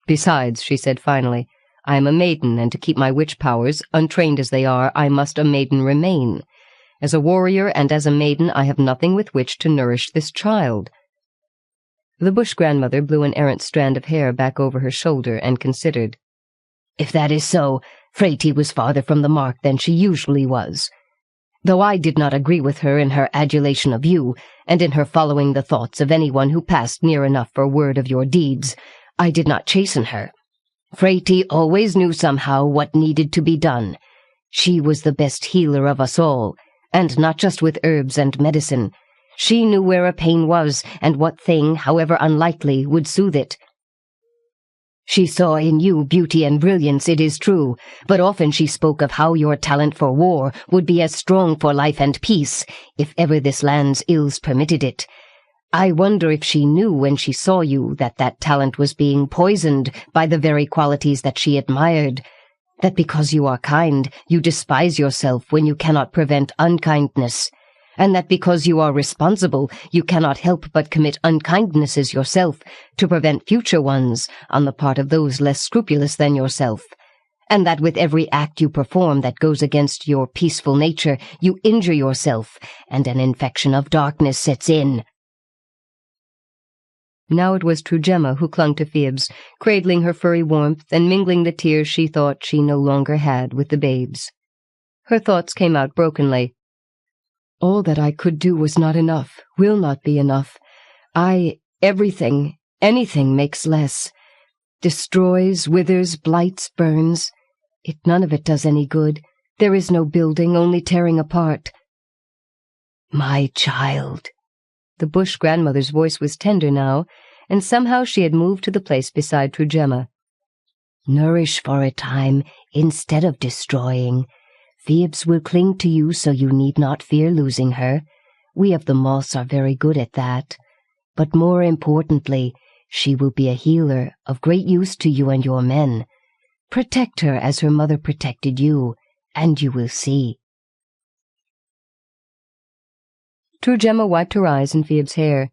"Besides," she said finally, "I am a maiden, and to keep my witch powers, untrained as they are, I must a maiden remain. As a warrior and as a maiden, I have nothing with which to nourish this child." The bush grandmother blew an errant strand of hair back over her shoulder and considered. "If that is so, Frati was farther from the mark than she usually was. Though I did not agree with her in her adulation of you, and in her following the thoughts of anyone who passed near enough for word of your deeds, I did not chasten her. Frati always knew somehow what needed to be done. She was the best healer of us all, and not just with herbs and medicine. She knew where a pain was, and what thing, however unlikely, would soothe it. She saw in you beauty and brilliance, it is true, but often she spoke of how your talent for war would be as strong for life and peace, if ever this land's ills permitted it. I wonder if she knew when she saw you that that talent was being poisoned by the very qualities that she admired, that because you are kind, you despise yourself when you cannot prevent unkindness, and that because you are responsible, you cannot help but commit unkindnesses yourself to prevent future ones on the part of those less scrupulous than yourself, and that with every act you perform that goes against your peaceful nature, you injure yourself, and an infection of darkness sets in." Now it was Trujemma who clung to Phoebes, cradling her furry warmth and mingling the tears she thought she no longer had with the babes. Her thoughts came out brokenly. All that I could do was not enough, will not be enough. Everything, anything makes less. Destroys, withers, blights, burns. None of it does any good. There is no building, only tearing apart. My child. The bush grandmother's voice was tender now, and somehow she had moved to the place beside Trujemma. Nourish for a time, instead of destroying. Phoebs will cling to you, so you need not fear losing her. We of the moss are very good at that. But more importantly, she will be a healer of great use to you and your men. Protect her as her mother protected you, and you will see. Trujemma wiped her eyes and Phoeb's hair.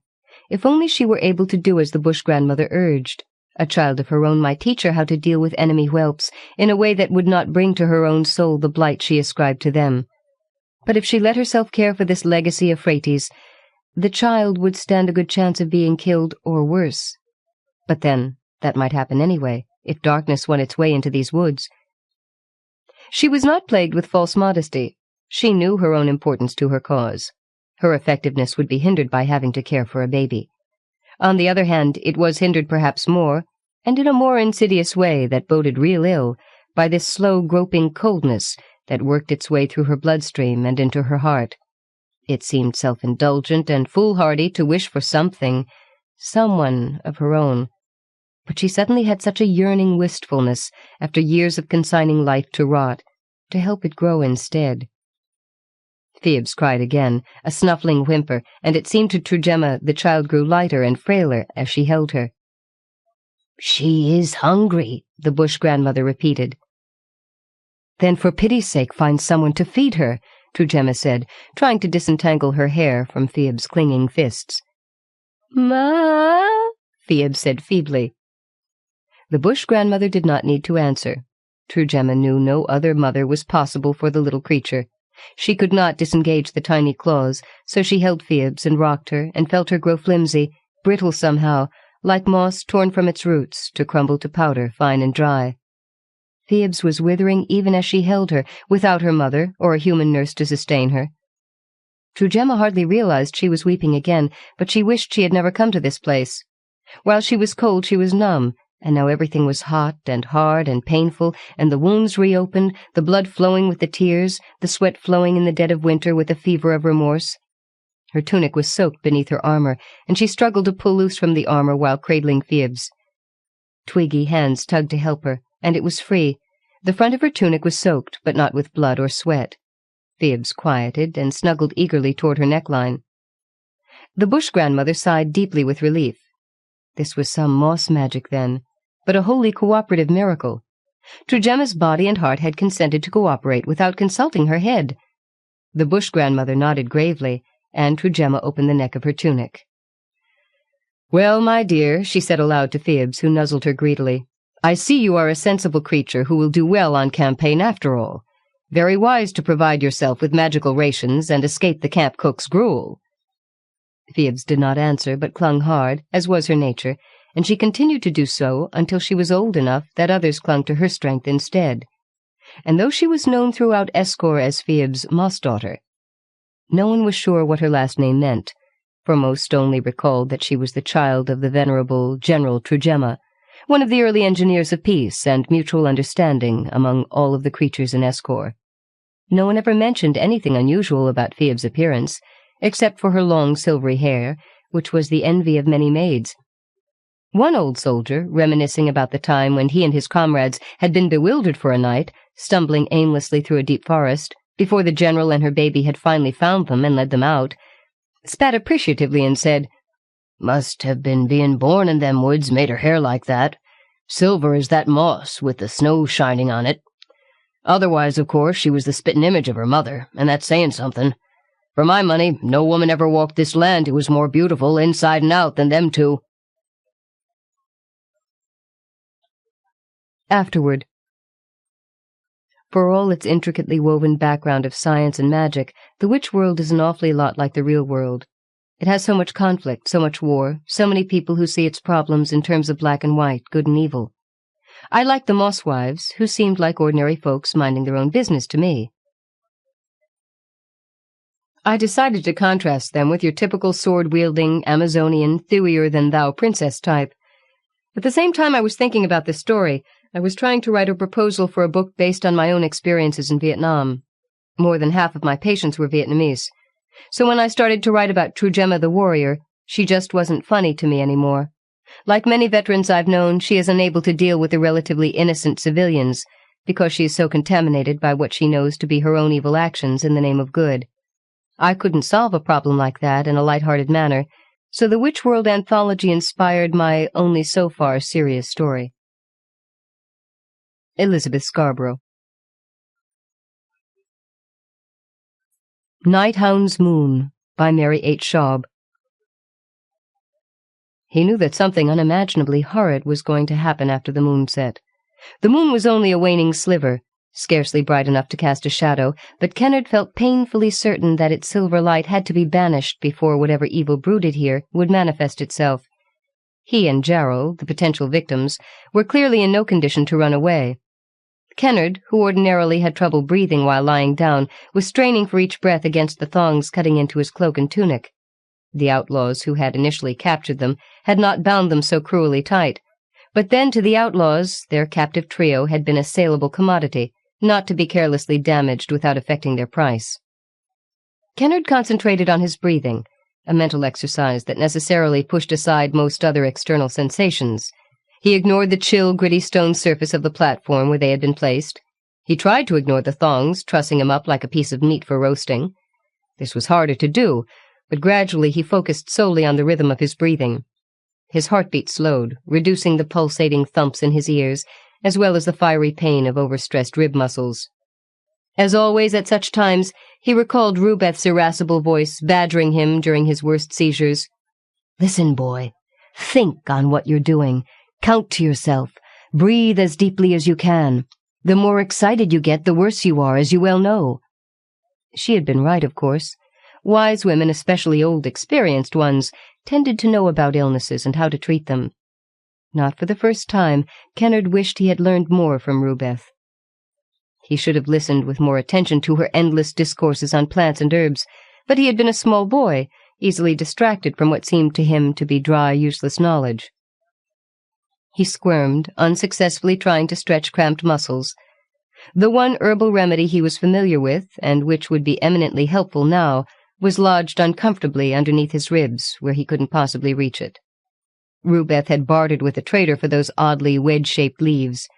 If only she were able to do as the bush grandmother urged. A child of her own might teach her how to deal with enemy whelps in a way that would not bring to her own soul the blight she ascribed to them. But if she let herself care for this legacy of Phrates, the child would stand a good chance of being killed or worse. But then, that might happen anyway, if darkness won its way into these woods. She was not plagued with false modesty. She knew her own importance to her cause. Her effectiveness would be hindered by having to care for a baby. On the other hand, it was hindered perhaps more, and in a more insidious way that boded real ill, by this slow, groping coldness that worked its way through her bloodstream and into her heart. It seemed self-indulgent and foolhardy to wish for something, someone of her own. But she suddenly had such a yearning wistfulness, after years of consigning life to rot, to help it grow instead. Phoebs cried again, a snuffling whimper, and it seemed to Trujemma the child grew lighter and frailer as she held her. She is hungry, the bush grandmother repeated. Then for pity's sake find someone to feed her, Trujemma said, trying to disentangle her hair from Phoeb's clinging fists. Ma, Phoebe said feebly. The bush grandmother did not need to answer. Trujemma knew no other mother was possible for the little creature. She could not disengage the tiny claws, so she held Phoebs and rocked her and felt her grow flimsy, brittle somehow, like moss torn from its roots to crumble to powder, fine and dry. Phoebs was withering even as she held her, without her mother or a human nurse to sustain her. Trujemma hardly realized she was weeping again, but she wished she had never come to this place. While she was cold, she was numb, and now everything was hot and hard and painful, and the wounds reopened, the blood flowing with the tears, the sweat flowing in the dead of winter with the fever of remorse. Her tunic was soaked beneath her armor, and she struggled to pull loose from the armor while cradling Phoebs. Twiggy hands tugged to help her, and it was free. The front of her tunic was soaked, but not with blood or sweat. Phoebs quieted and snuggled eagerly toward her neckline. The bush grandmother sighed deeply with relief. This was some moss magic, then, but a wholly cooperative miracle. Trujemma's body and heart had consented to cooperate without consulting her head. The bush grandmother nodded gravely, and Trujemma opened the neck of her tunic. "Well, my dear," she said aloud to Phoebs, who nuzzled her greedily, "I see you are a sensible creature who will do well on campaign after all. Very wise to provide yourself with magical rations and escape the camp cook's gruel." Phoebs did not answer, but clung hard, as was her nature, and she continued to do so until she was old enough that others clung to her strength instead. And though she was known throughout Escor as Phoebs' moss-daughter, no one was sure what her last name meant, for most only recalled that she was the child of the venerable General Trujemma, one of the early engineers of peace and mutual understanding among all of the creatures in Escor. No one ever mentioned anything unusual about Phoebs' appearance, except for her long silvery hair, which was the envy of many maids. One old soldier, reminiscing about the time when he and his comrades had been bewildered for a night, stumbling aimlessly through a deep forest, before the general and her baby had finally found them and led them out, spat appreciatively and said, "Must have been being born in them woods made her hair like that. Silver as that moss, with the snow shining on it. Otherwise, of course, she was the spittin' image of her mother, and that's saying something. For my money, no woman ever walked this land who was more beautiful inside and out than them two." Afterward. For all its intricately woven background of science and magic, the witch world is an awfully lot like the real world. It has so much conflict, so much war, so many people who see its problems in terms of black and white, good and evil. I liked the moss wives, who seemed like ordinary folks minding their own business to me. I decided to contrast them with your typical sword-wielding, Amazonian, thewier-than-thou princess type. At the same time I was thinking about this story, I was trying to write a proposal for a book based on my own experiences in Vietnam. More than half of my patients were Vietnamese. So when I started to write about Trujemma the warrior, she just wasn't funny to me anymore. Like many veterans I've known, she is unable to deal with the relatively innocent civilians, because she is so contaminated by what she knows to be her own evil actions in the name of good. I couldn't solve a problem like that in a light-hearted manner, so the Witch World anthology inspired my only so far serious story. Elizabeth Scarborough. Night Hound's Moon by Mary H. Schaub. He knew that something unimaginably horrid was going to happen after the moon set. The moon was only a waning sliver, scarcely bright enough to cast a shadow, but Kennard felt painfully certain that its silver light had to be banished before whatever evil brooded here would manifest itself. He and Jarrell, the potential victims, were clearly in no condition to run away. Kennard, who ordinarily had trouble breathing while lying down, was straining for each breath against the thongs cutting into his cloak and tunic. The outlaws who had initially captured them had not bound them so cruelly tight. But then to the outlaws, their captive trio had been a saleable commodity, not to be carelessly damaged without affecting their price. Kennard concentrated on his breathing, a mental exercise that necessarily pushed aside most other external sensations. He ignored the chill, gritty stone surface of the platform where they had been placed. He tried to ignore the thongs, trussing him up like a piece of meat for roasting. This was harder to do, but gradually he focused solely on the rhythm of his breathing. His heartbeat slowed, reducing the pulsating thumps in his ears, as well as the fiery pain of overstressed rib muscles. As always at such times, he recalled Rubeth's irascible voice badgering him during his worst seizures. "Listen, boy. Think on what you're doing. Count to yourself. Breathe as deeply as you can. The more excited you get, the worse you are, as you well know." She had been right, of course. Wise women, especially old, experienced ones, tended to know about illnesses and how to treat them. Not for the first time, Kennard wished he had learned more from Rubeth. He should have listened with more attention to her endless discourses on plants and herbs, but he had been a small boy, easily distracted from what seemed to him to be dry, useless knowledge. He squirmed, unsuccessfully trying to stretch cramped muscles. The one herbal remedy he was familiar with, and which would be eminently helpful now, was lodged uncomfortably underneath his ribs, where he couldn't possibly reach it. Rubeth had bartered with the trader for those oddly wedge-shaped leaves.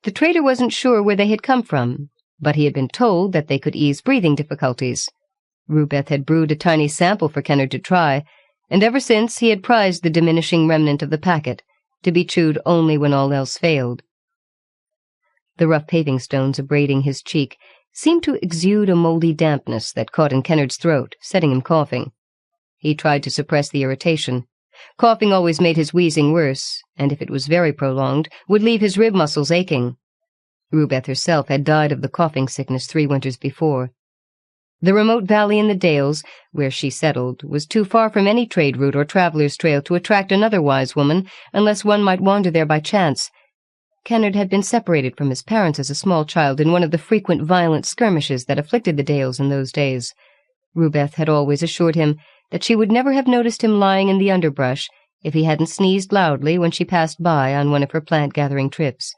The trader wasn't sure where they had come from, but he had been told that they could ease breathing difficulties. Rubeth had brewed a tiny sample for Kennard to try, and ever since he had prized the diminishing remnant of the packet, to be chewed only when all else failed. The rough paving stones abrading his cheek seemed to exude a moldy dampness that caught in Kennard's throat, setting him coughing. He tried to suppress the irritation. Coughing always made his wheezing worse, and if it was very prolonged, would leave his rib muscles aching. Rubeth herself had died of the coughing sickness 3 winters before. The remote valley in the Dales, where she settled, was too far from any trade route or traveler's trail to attract another wise woman, unless one might wander there by chance. Kennard had been separated from his parents as a small child in one of the frequent violent skirmishes that afflicted the Dales in those days. Rubeth had always assured him that she would never have noticed him lying in the underbrush if he hadn't sneezed loudly when she passed by on one of her plant-gathering trips.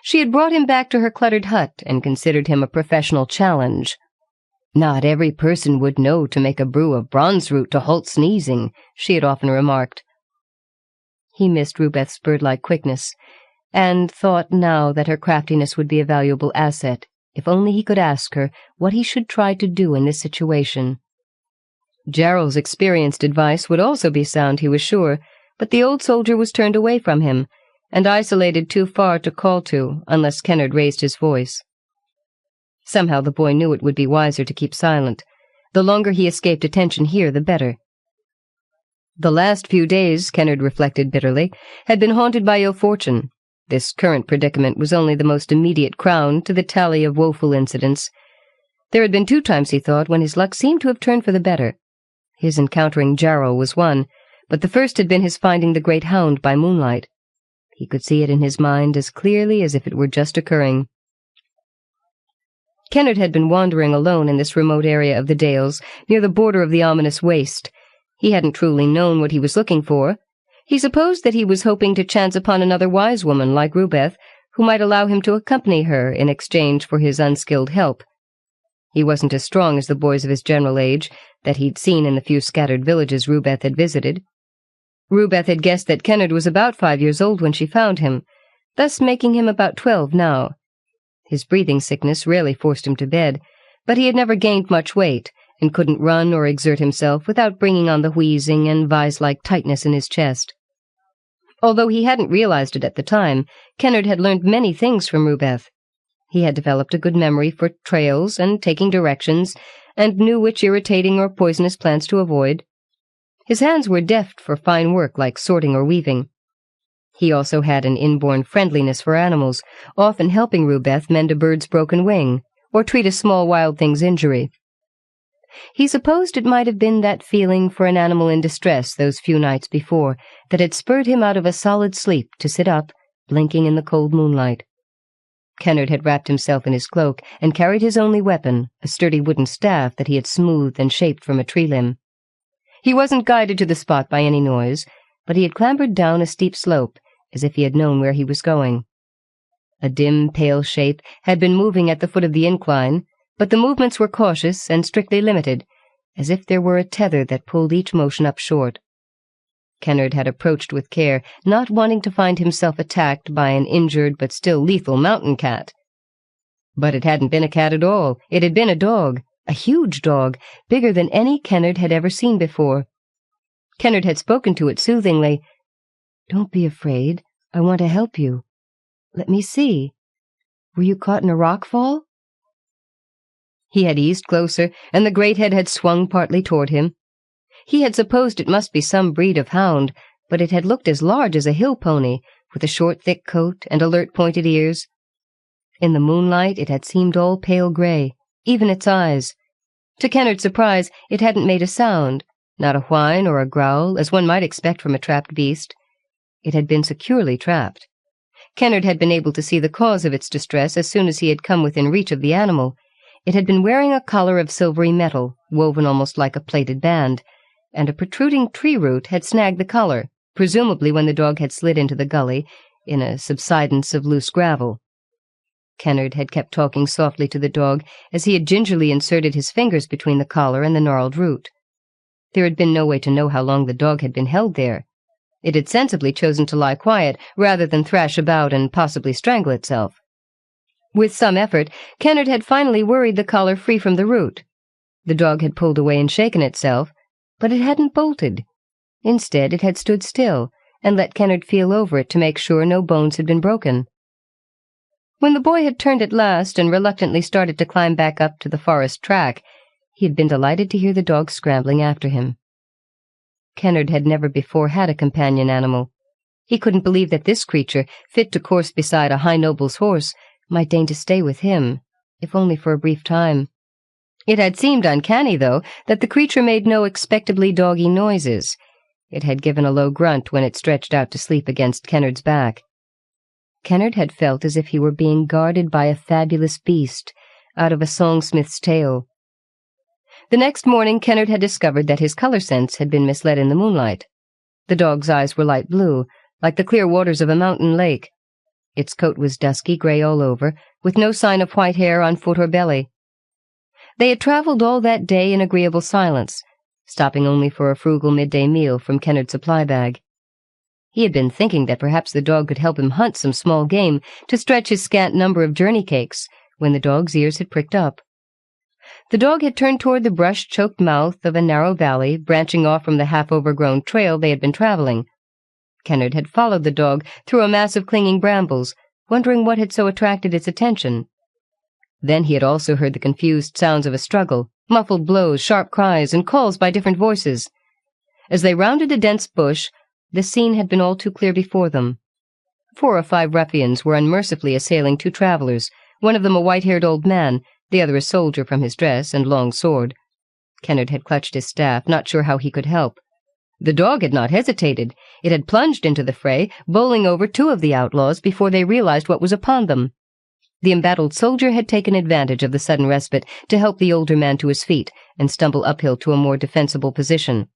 She had brought him back to her cluttered hut and considered him a professional challenge. "Not every person would know to make a brew of bronze root to halt sneezing," she had often remarked. He missed Rubeth's bird-like quickness, and thought now that her craftiness would be a valuable asset, if only he could ask her what he should try to do in this situation. Jarrell's experienced advice would also be sound, he was sure, but the old soldier was turned away from him, and isolated too far to call to, unless Kennard raised his voice. Somehow the boy knew it would be wiser to keep silent. The longer he escaped attention here, the better. The last few days, Kennard reflected bitterly, had been haunted by ill fortune. This current predicament was only the most immediate crown to the tally of woeful incidents. There had been 2 times, he thought, when his luck seemed to have turned for the better. His encountering Jarrell was one, but the first had been his finding the great Hound by moonlight. He could see it in his mind as clearly as if it were just occurring. Kennard had been wandering alone in this remote area of the Dales, near the border of the ominous waste. He hadn't truly known what he was looking for. He supposed that he was hoping to chance upon another wise woman like Rubeth, who might allow him to accompany her in exchange for his unskilled help. He wasn't as strong as the boys of his general age that he'd seen in the few scattered villages Rubeth had visited. Rubeth had guessed that Kennard was about 5 years old when she found him, thus making him about 12 now. His breathing sickness rarely forced him to bed, but he had never gained much weight, and couldn't run or exert himself without bringing on the wheezing and vise-like tightness in his chest. Although he hadn't realized it at the time, Kennard had learned many things from Rubeth. He had developed a good memory for trails and taking directions, and knew which irritating or poisonous plants to avoid. His hands were deft for fine work like sorting or weaving. He also had an inborn friendliness for animals, often helping Rubeth mend a bird's broken wing, or treat a small wild thing's injury. He supposed it might have been that feeling for an animal in distress those few nights before that had spurred him out of a solid sleep to sit up, blinking in the cold moonlight. Kennard had wrapped himself in his cloak and carried his only weapon, a sturdy wooden staff that he had smoothed and shaped from a tree limb. He wasn't guided to the spot by any noise, but he had clambered down a steep slope, as if he had known where he was going. A dim, pale shape had been moving at the foot of the incline, but the movements were cautious and strictly limited, as if there were a tether that pulled each motion up short. Kennard had approached with care, not wanting to find himself attacked by an injured but still lethal mountain cat. But it hadn't been a cat at all. It had been a dog, a huge dog, bigger than any Kennard had ever seen before. Kennard had spoken to it soothingly. "Don't be afraid. I want to help you. Let me see. Were you caught in a rock fall?" He had eased closer, and the great head had swung partly toward him. He had supposed it must be some breed of hound, but it had looked as large as a hill pony, with a short thick coat and alert pointed ears. In the moonlight it had seemed all pale gray, even its eyes. To Kennard's surprise, it hadn't made a sound, not a whine or a growl, as one might expect from a trapped beast. It had been securely trapped. Kennard had been able to see the cause of its distress as soon as he had come within reach of the animal. It had been wearing a collar of silvery metal, woven almost like a plaited band, and a protruding tree root had snagged the collar, presumably when the dog had slid into the gully, in a subsidence of loose gravel. Kennard had kept talking softly to the dog as he had gingerly inserted his fingers between the collar and the gnarled root. There had been no way to know how long the dog had been held there. It had sensibly chosen to lie quiet rather than thrash about and possibly strangle itself. With some effort, Kennard had finally worried the collar free from the root. The dog had pulled away and shaken itself, but it hadn't bolted. Instead, it had stood still and let Kennard feel over it to make sure no bones had been broken. When the boy had turned at last and reluctantly started to climb back up to the forest track, he had been delighted to hear the dog scrambling after him. Kennard had never before had a companion animal. He couldn't believe that this creature, fit to course beside a high noble's horse, might deign to stay with him, if only for a brief time. It had seemed uncanny, though, that the creature made no expectably doggy noises. It had given a low grunt when it stretched out to sleep against Kennard's back. Kennard had felt as if he were being guarded by a fabulous beast out of a songsmith's tale. The next morning Kennard had discovered that his color sense had been misled in the moonlight. The dog's eyes were light blue, like the clear waters of a mountain lake. Its coat was dusky gray all over, with no sign of white hair on foot or belly. They had traveled all that day in agreeable silence, stopping only for a frugal midday meal from Kennard's supply bag. He had been thinking that perhaps the dog could help him hunt some small game to stretch his scant number of journey cakes, when the dog's ears had pricked up. The dog had turned toward the brush-choked mouth of a narrow valley branching off from the half-overgrown trail they had been traveling. Kennard had followed the dog through a mass of clinging brambles, wondering what had so attracted its attention. Then he had also heard the confused sounds of a struggle, muffled blows, sharp cries, and calls by different voices. As they rounded a dense bush, the scene had been all too clear before them. 4 or 5 ruffians were unmercifully assailing 2 travelers, one of them a white-haired old man, the other a soldier from his dress and long sword. Kennard had clutched his staff, not sure how he could help. The dog had not hesitated. It had plunged into the fray, bowling over 2 of the outlaws before they realized what was upon them. The embattled soldier had taken advantage of the sudden respite to help the older man to his feet and stumble uphill to a more defensible position.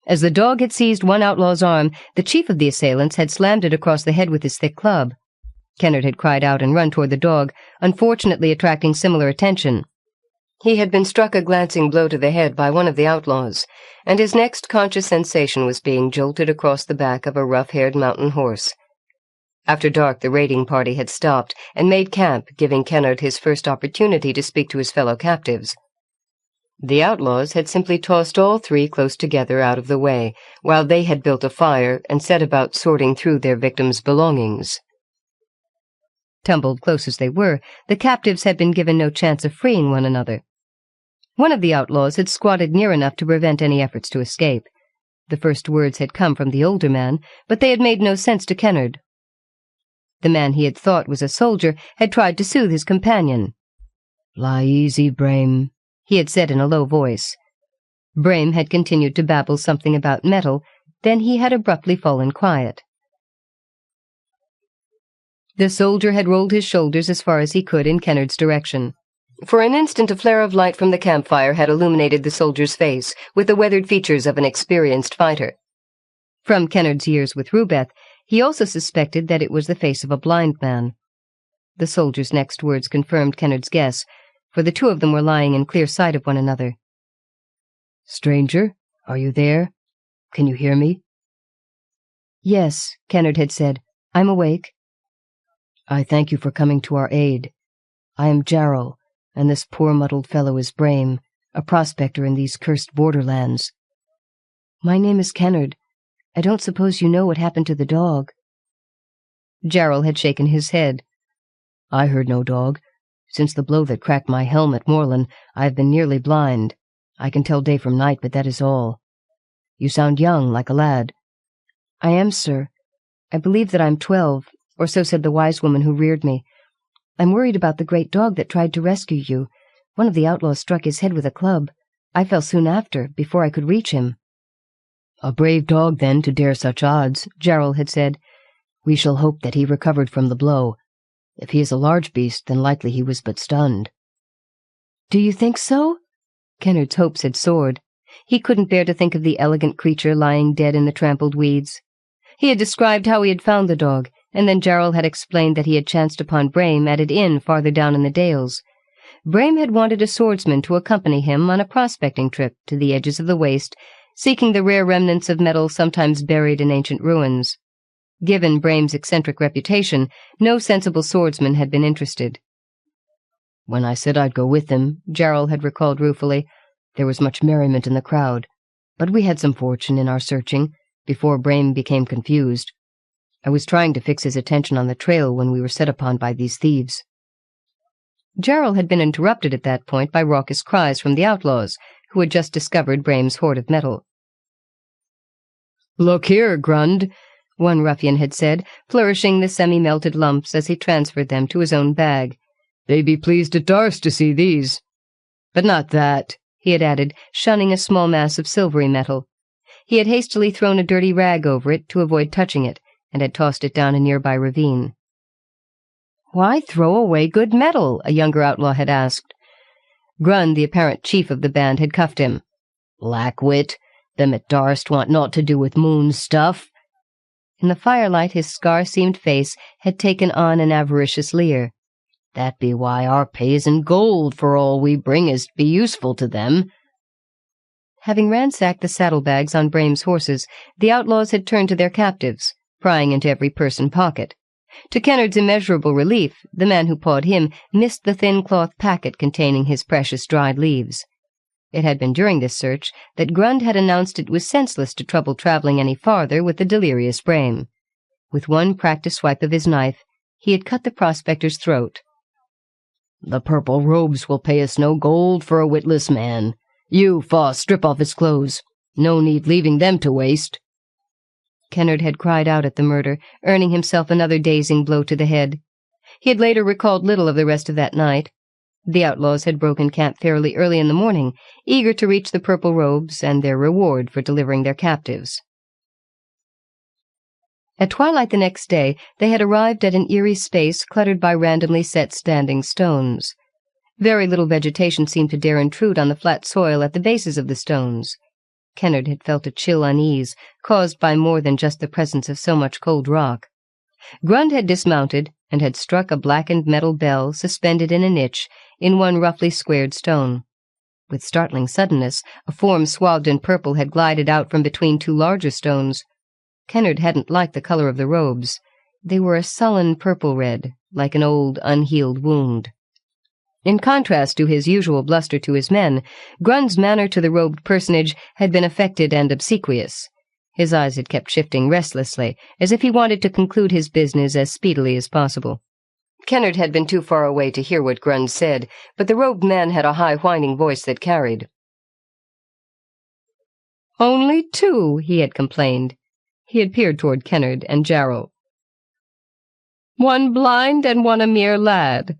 As the dog had seized one outlaw's arm, the chief of the assailants had slammed it across the head with his thick club. Kennard had cried out and run toward the dog, unfortunately attracting similar attention. He had been struck a glancing blow to the head by one of the outlaws, and his next conscious sensation was being jolted across the back of a rough-haired mountain horse. After dark, the raiding party had stopped and made camp, giving Kennard his first opportunity to speak to his fellow captives. The outlaws had simply tossed all three close together out of the way, while they had built a fire and set about sorting through their victims' belongings. Tumbled close as they were, the captives had been given no chance of freeing one another. One of the outlaws had squatted near enough to prevent any efforts to escape. The first words had come from the older man, but they had made no sense to Kennard. The man he had thought was a soldier had tried to soothe his companion. "Lie easy, Brame," he had said in a low voice. Brame had continued to babble something about metal, then he had abruptly fallen quiet. The soldier had rolled his shoulders as far as he could in Kennard's direction. For an instant a flare of light from the campfire had illuminated the soldier's face, with the weathered features of an experienced fighter. From Kennard's years with Rubeth, he also suspected that it was the face of a blind man. The soldier's next words confirmed Kennard's guess, for the two of them were lying in clear sight of one another. "Stranger, are you there? Can you hear me?" "Yes," Kennard had said. "I'm awake." "I thank you for coming to our aid. I am Jarl, and this poor muddled fellow is Brame, a prospector in these cursed borderlands." "My name is Kennard. I don't suppose you know what happened to the dog." Jarl had shaken his head. "I heard no dog. Since the blow that cracked my helm at Morlan, I have been nearly blind. I can tell day from night, but that is all. You sound young, like a lad." "I am, sir. I believe that I'm 12, or so said the wise woman who reared me. I'm worried about the great dog that tried to rescue you. One of the outlaws struck his head with a club. I fell soon after, before I could reach him." "A brave dog, then, to dare such odds," Jarl had said. "We shall hope that he recovered from the blow. If he is a large beast, then likely he was but stunned." "Do you think so?" Kennard's hopes had soared. He couldn't bear to think of the elegant creature lying dead in the trampled weeds. He had described how he had found the dog, and then Jarl had explained that he had chanced upon Brame at an inn farther down in the dales. Brame had wanted a swordsman to accompany him on a prospecting trip to the edges of the waste, seeking the rare remnants of metal sometimes buried in ancient ruins. Given Brame's eccentric reputation, no sensible swordsman had been interested. "When I said I'd go with him," Jarl had recalled ruefully, "there was much merriment in the crowd, but we had some fortune in our searching, before Brame became confused. I was trying to fix his attention on the trail when we were set upon by these thieves." Jarl had been interrupted at that point by raucous cries from the outlaws, who had just discovered Brame's hoard of metal. "Look here, Grund," one ruffian had said, flourishing the semi-melted lumps as he transferred them to his own bag. "They be pleased at darst to see these. But not that," he had added, shunning a small mass of silvery metal. He had hastily thrown a dirty rag over it to avoid touching it, and had tossed it down a nearby ravine. "Why throw away good metal?" a younger outlaw had asked. Grund, the apparent chief of the band, had cuffed him. "Blackwit, them at darst want naught to do with moon stuff." In the firelight his scar-seamed face had taken on an avaricious leer. "That be why our pay's in gold for all we bring as be useful to them." Having ransacked the saddlebags on Brame's horses, the outlaws had turned to their captives, prying into every purse and pocket. To Kennard's immeasurable relief, the man who pawed him missed the thin cloth packet containing his precious dried leaves. It had been during this search that Grund had announced it was senseless to trouble traveling any farther with the delirious Brame. With one practiced swipe of his knife, he had cut the prospector's throat. "The purple robes will pay us no gold for a witless man. You, Foss, strip off his clothes. No need leaving them to waste." Kennard had cried out at the murder, earning himself another dazing blow to the head. He had later recalled little of the rest of that night. The outlaws had broken camp fairly early in the morning, eager to reach the purple robes and their reward for delivering their captives. At twilight the next day, they had arrived at an eerie space cluttered by randomly set standing stones. Very little vegetation seemed to dare intrude on the flat soil at the bases of the stones. Kennard had felt a chill unease, caused by more than just the presence of so much cold rock. Grund had dismounted and had struck a blackened metal bell suspended in a niche in one roughly squared stone. With startling suddenness, a form swathed in purple had glided out from between two larger stones. Kennard hadn't liked the color of the robes. They were a sullen purple-red, like an old, unhealed wound. In contrast to his usual bluster to his men, Grund's manner to the robed personage had been affected and obsequious. His eyes had kept shifting restlessly, as if he wanted to conclude his business as speedily as possible. Kennard had been too far away to hear what Grund said, but the robed man had a high whining voice that carried. "Only two," he had complained. He had peered toward Kennard and Jarrell. "One blind and one a mere lad.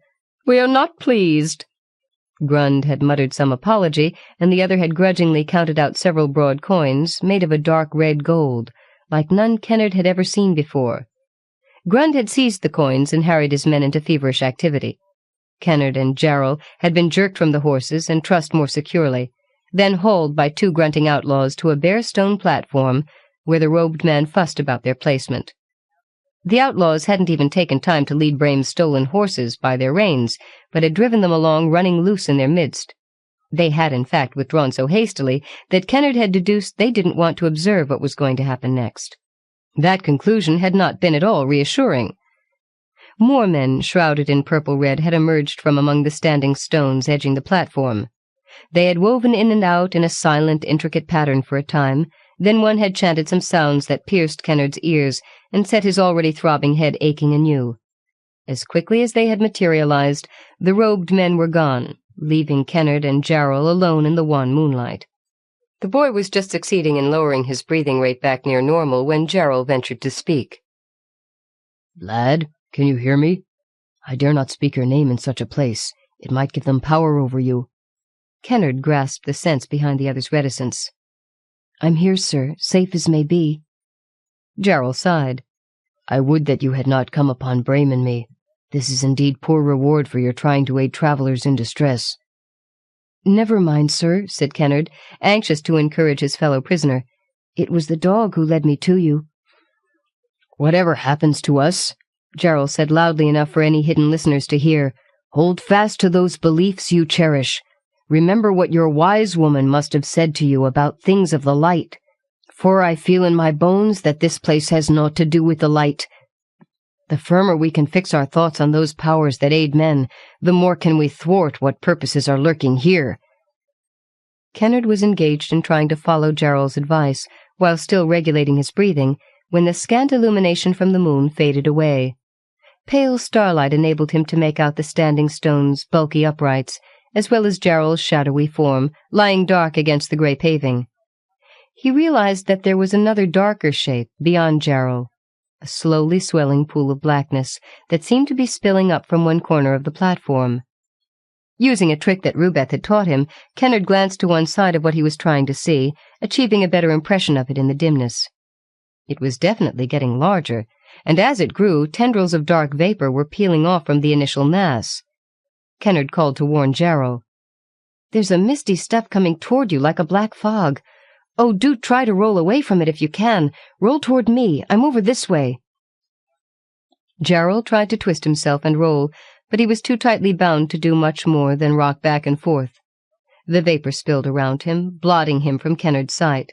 We are not pleased." Grund had muttered some apology, and the other had grudgingly counted out several broad coins, made of a dark red gold, like none Kennard had ever seen before. Grund had seized the coins and harried his men into feverish activity. Kennard and Jarrell had been jerked from the horses and trussed more securely, then hauled by two grunting outlaws to a bare stone platform where the robed men fussed about their placement. The outlaws hadn't even taken time to lead Brame's stolen horses by their reins, but had driven them along running loose in their midst. They had, in fact, withdrawn so hastily that Kennard had deduced they didn't want to observe what was going to happen next. That conclusion had not been at all reassuring. More men, shrouded in purple-red, had emerged from among the standing stones edging the platform. They had woven in and out in a silent, intricate pattern for a time. Then one had chanted some sounds that pierced Kennard's ears and set his already throbbing head aching anew. As quickly as they had materialized, the robed men were gone, leaving Kennard and Jarrell alone in the wan moonlight. The boy was just succeeding in lowering his breathing rate back near normal when Jarrell ventured to speak. "Lad, can you hear me? I dare not speak your name in such a place. It might give them power over you." Kennard grasped the sense behind the other's reticence. "I'm here, sir, safe as may be." Jarrell sighed. "I would that you had not come upon Brame and me. This is indeed poor reward for your trying to aid travelers in distress." "Never mind, sir," said Kennard, anxious to encourage his fellow prisoner. "It was the dog who led me to you." "Whatever happens to us," Jarrell said loudly enough for any hidden listeners to hear, "hold fast to those beliefs you cherish. Remember what your wise woman must have said to you about things of the light. For I feel in my bones that this place has naught to do with the light. The firmer we can fix our thoughts on those powers that aid men, the more can we thwart what purposes are lurking here." Kennard was engaged in trying to follow Jarrell's advice, while still regulating his breathing, when the scant illumination from the moon faded away. Pale starlight enabled him to make out the standing stone's bulky uprights, as well as Jarrell's shadowy form, lying dark against the grey paving. He realized that there was another darker shape beyond Jarrell, a slowly swelling pool of blackness that seemed to be spilling up from one corner of the platform. Using a trick that Rubeth had taught him, Kennard glanced to one side of what he was trying to see, achieving a better impression of it in the dimness. It was definitely getting larger, and as it grew, tendrils of dark vapor were peeling off from the initial mass. Kennard called to warn Jarrell. "There's a misty stuff coming toward you like a black fog. Oh, do try to roll away from it if you can. Roll toward me. I'm over this way." Jarrell tried to twist himself and roll, but he was too tightly bound to do much more than rock back and forth. The vapor spilled around him, blotting him from Kennard's sight.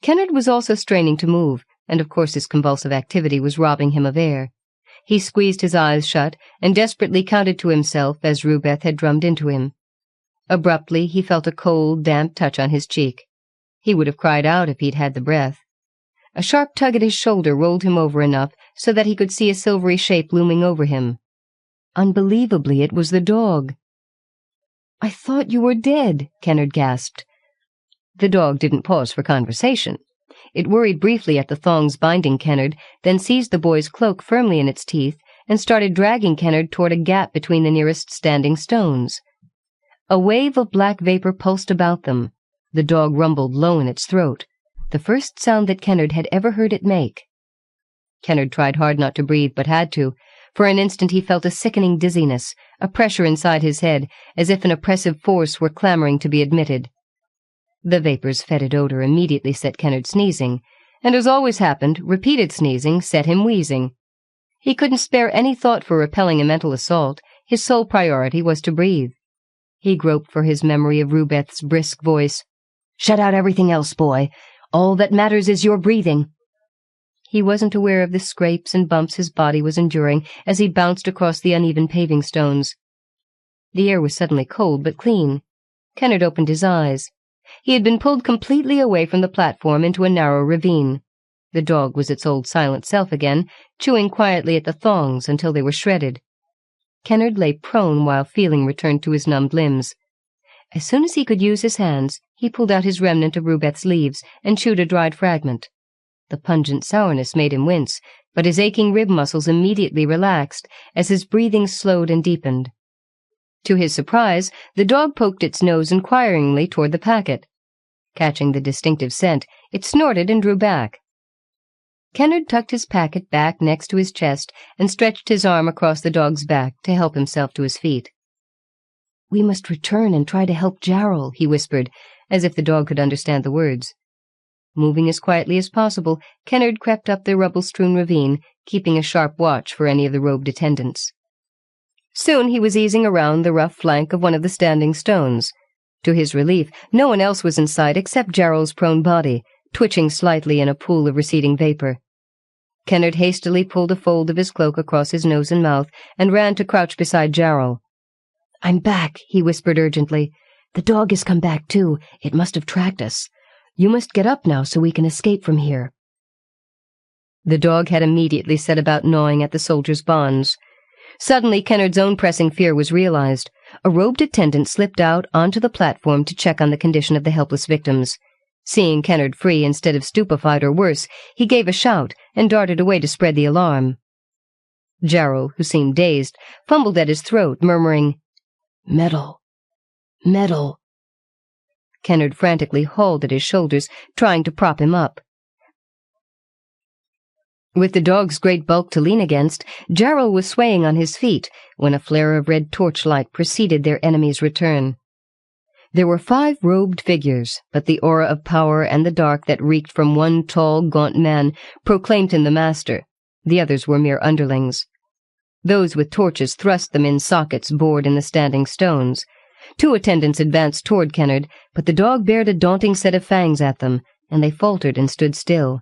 Kennard was also straining to move, and of course his convulsive activity was robbing him of air. He squeezed his eyes shut and desperately counted to himself as Rubeth had drummed into him. Abruptly he felt a cold, damp touch on his cheek. He would have cried out if he'd had the breath. A sharp tug at his shoulder rolled him over enough so that he could see a silvery shape looming over him. Unbelievably, it was the dog. "I thought you were dead," Kennard gasped. The dog didn't pause for conversation. It worried briefly at the thongs binding Kennard, then seized the boy's cloak firmly in its teeth and started dragging Kennard toward a gap between the nearest standing stones. A wave of black vapor pulsed about them. The dog rumbled low in its throat, the first sound that Kennard had ever heard it make. Kennard tried hard not to breathe, but had to. For an instant he felt a sickening dizziness, a pressure inside his head, as if an oppressive force were clamoring to be admitted. The vapor's fetid odor immediately set Kennard sneezing, and as always happened, repeated sneezing set him wheezing. He couldn't spare any thought for repelling a mental assault. His sole priority was to breathe. He groped for his memory of Rubeth's brisk voice. "Shut out everything else, boy. All that matters is your breathing." He wasn't aware of the scrapes and bumps his body was enduring as he bounced across the uneven paving stones. The air was suddenly cold but clean. Kennard opened his eyes. He had been pulled completely away from the platform into a narrow ravine. The dog was its old silent self again, chewing quietly at the thongs until they were shredded. Kennard lay prone while feeling returned to his numbed limbs. As soon as he could use his hands, he pulled out his remnant of Rubeth's leaves and chewed a dried fragment. The pungent sourness made him wince, but his aching rib muscles immediately relaxed as his breathing slowed and deepened. To his surprise, the dog poked its nose inquiringly toward the packet. Catching the distinctive scent, it snorted and drew back. Kennard tucked his packet back next to his chest and stretched his arm across the dog's back to help himself to his feet. "We must return and try to help Jarl," he whispered, as if the dog could understand the words. Moving as quietly as possible, Kennard crept up the rubble-strewn ravine, keeping a sharp watch for any of the robed attendants. Soon he was easing around the rough flank of one of the standing stones. To his relief, no one else was in sight except Jarl's prone body, twitching slightly in a pool of receding vapor. Kennard hastily pulled a fold of his cloak across his nose and mouth and ran to crouch beside Jarl. "I'm back," he whispered urgently. "The dog has come back too. It must have tracked us. You must get up now so we can escape from here." The dog had immediately set about gnawing at the soldier's bonds. Suddenly, Kennard's own pressing fear was realized. A robed attendant slipped out onto the platform to check on the condition of the helpless victims. Seeing Kennard free instead of stupefied or worse, he gave a shout and darted away to spread the alarm. Jarl, who seemed dazed, fumbled at his throat, murmuring, "Metal, metal." Kennard frantically hauled at his shoulders, trying to prop him up. With the dog's great bulk to lean against, Jarl was swaying on his feet when a flare of red torchlight preceded their enemy's return. There were 5 robed figures, but the aura of power and the dark that reeked from one tall, gaunt man proclaimed him the master. The others were mere underlings. Those with torches thrust them in sockets bored in the standing stones. 2 attendants advanced toward Kennard, but the dog bared a daunting set of fangs at them, and they faltered and stood still.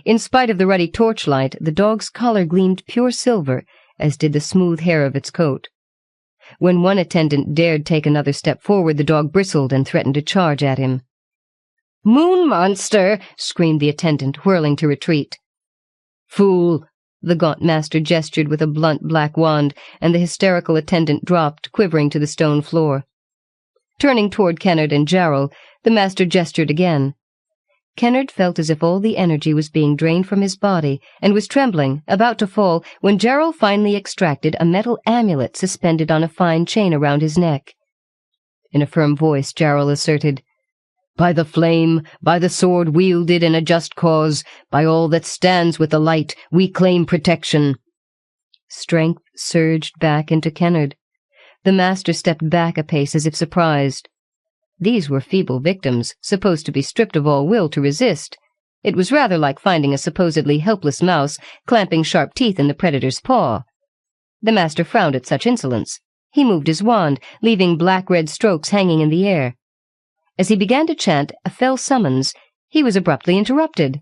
In spite of the ruddy torchlight, the dog's collar gleamed pure silver, as did the smooth hair of its coat. When one attendant dared take another step forward, the dog bristled and threatened to charge at him. "Moon monster!" screamed the attendant, whirling to retreat. "Fool!" The gaunt master gestured with a blunt black wand, and the hysterical attendant dropped, quivering to the stone floor. Turning toward Kennard and Jarl, the master gestured again. Kennard felt as if all the energy was being drained from his body, and was trembling, about to fall, when Jarl finally extracted a metal amulet suspended on a fine chain around his neck. In a firm voice, Jarl asserted, "By the flame, by the sword wielded in a just cause, by all that stands with the light, we claim protection." Strength surged back into Kennard. The master stepped back a pace as if surprised. These were feeble victims, supposed to be stripped of all will to resist. It was rather like finding a supposedly helpless mouse clamping sharp teeth in the predator's paw. The master frowned at such insolence. He moved his wand, leaving black-red strokes hanging in the air. As he began to chant a fell summons, he was abruptly interrupted.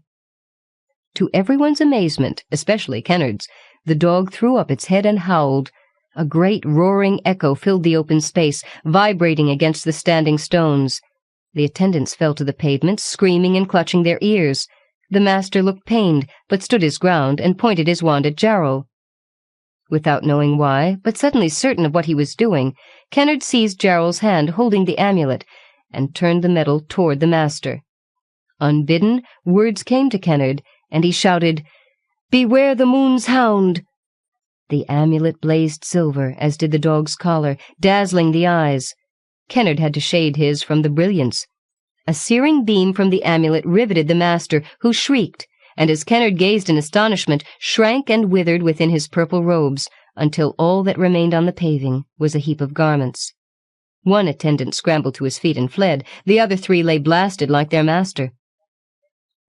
To everyone's amazement, especially Kennard's, the dog threw up its head and howled. A great roaring echo filled the open space, vibrating against the standing stones. The attendants fell to the pavement, screaming and clutching their ears. The master looked pained, but stood his ground and pointed his wand at Jarl. Without knowing why, but suddenly certain of what he was doing, Kennard seized Jarl's hand holding the amulet and turned the metal toward the master. Unbidden, words came to Kennard, and he shouted, "Beware the moon's hound!" The amulet blazed silver, as did the dog's collar, dazzling the eyes. Kennard had to shade his from the brilliance. A searing beam from the amulet riveted the master, who shrieked, and as Kennard gazed in astonishment, shrank and withered within his purple robes, until all that remained on the paving was a heap of garments. One attendant scrambled to his feet and fled. The other 3 lay blasted like their master.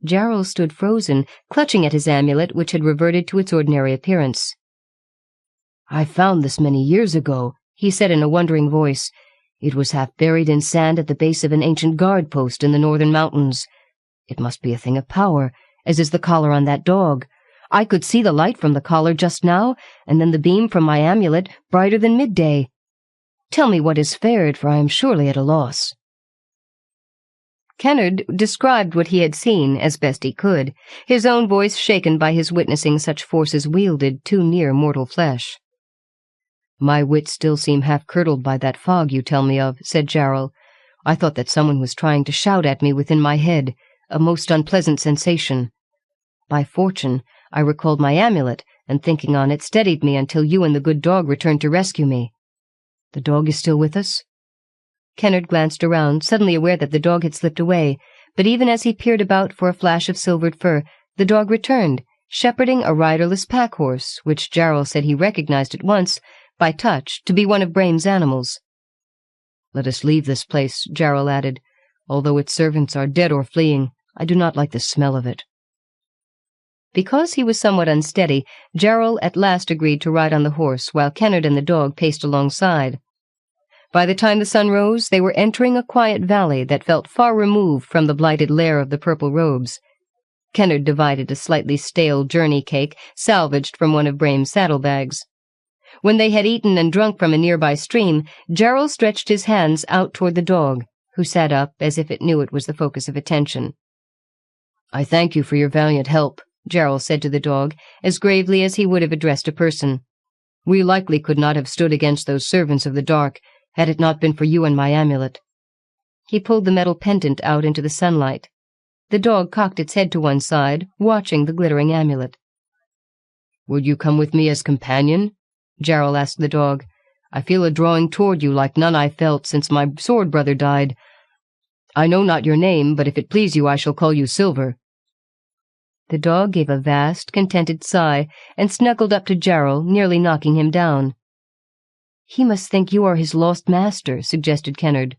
Jarrell stood frozen, clutching at his amulet, which had reverted to its ordinary appearance. "I found this many years ago," he said in a wondering voice. "It was half buried in sand at the base of an ancient guard post in the northern mountains. It must be a thing of power, as is the collar on that dog. I could see the light from the collar just now, and then the beam from my amulet, brighter than midday. Tell me what is fared, for I am surely at a loss." Kennard described what he had seen as best he could, his own voice shaken by his witnessing such forces wielded too near mortal flesh. "My wits still seem half-curdled by that fog you tell me of," said Jarrell. "I thought that someone was trying to shout at me within my head, a most unpleasant sensation. By fortune, I recalled my amulet, and thinking on it steadied me until you and the good dog returned to rescue me. The dog is still with us?" Kennard glanced around, suddenly aware that the dog had slipped away, but even as he peered about for a flash of silvered fur, the dog returned, shepherding a riderless pack-horse, which Jarrell said he recognized at once, by touch, to be one of Brame's animals. "Let us leave this place," Jarrell added. "Although its servants are dead or fleeing, I do not like the smell of it." Because he was somewhat unsteady, Jarrell at last agreed to ride on the horse, while Kennard and the dog paced alongside. By the time the sun rose, they were entering a quiet valley that felt far removed from the blighted lair of the purple robes. Kennard divided a slightly stale journey cake, salvaged from one of Brame's saddlebags. When they had eaten and drunk from a nearby stream, Jarrell stretched his hands out toward the dog, who sat up as if it knew it was the focus of attention. "I thank you for your valiant help," Jarrell said to the dog, as gravely as he would have addressed a person. "We likely could not have stood against those servants of the dark, had it not been for you and my amulet." He pulled the metal pendant out into the sunlight. The dog cocked its head to one side, watching the glittering amulet. "Would you come with me as companion?" Jarrell asked the dog. "I feel a drawing toward you like none I felt since my sword brother died. I know not your name, but if it please you I shall call you Silver." The dog gave a vast, contented sigh, and snuggled up to Jarrell, nearly knocking him down. "He must think you are his lost master," suggested Kennard.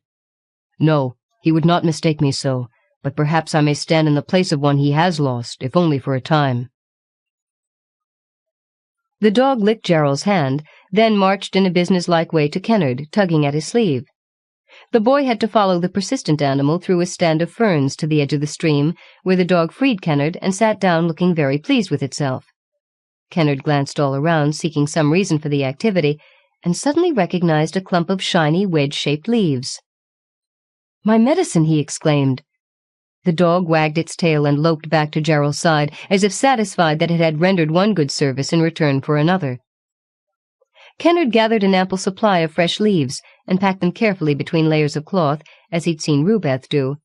"No, he would not mistake me so, but perhaps I may stand in the place of one he has lost, if only for a time." The dog licked Jarrell's hand, then marched in a businesslike way to Kennard, tugging at his sleeve. The boy had to follow the persistent animal through a stand of ferns to the edge of the stream, where the dog freed Kennard and sat down looking very pleased with itself. Kennard glanced all around, seeking some reason for the activity, and suddenly recognized a clump of shiny, wedge-shaped leaves. "My medicine!" he exclaimed. The dog wagged its tail and loped back to Jarrell's side, as if satisfied that it had rendered one good service in return for another. Kennard gathered an ample supply of fresh leaves, and packed them carefully between layers of cloth, as he'd seen Rubeth do.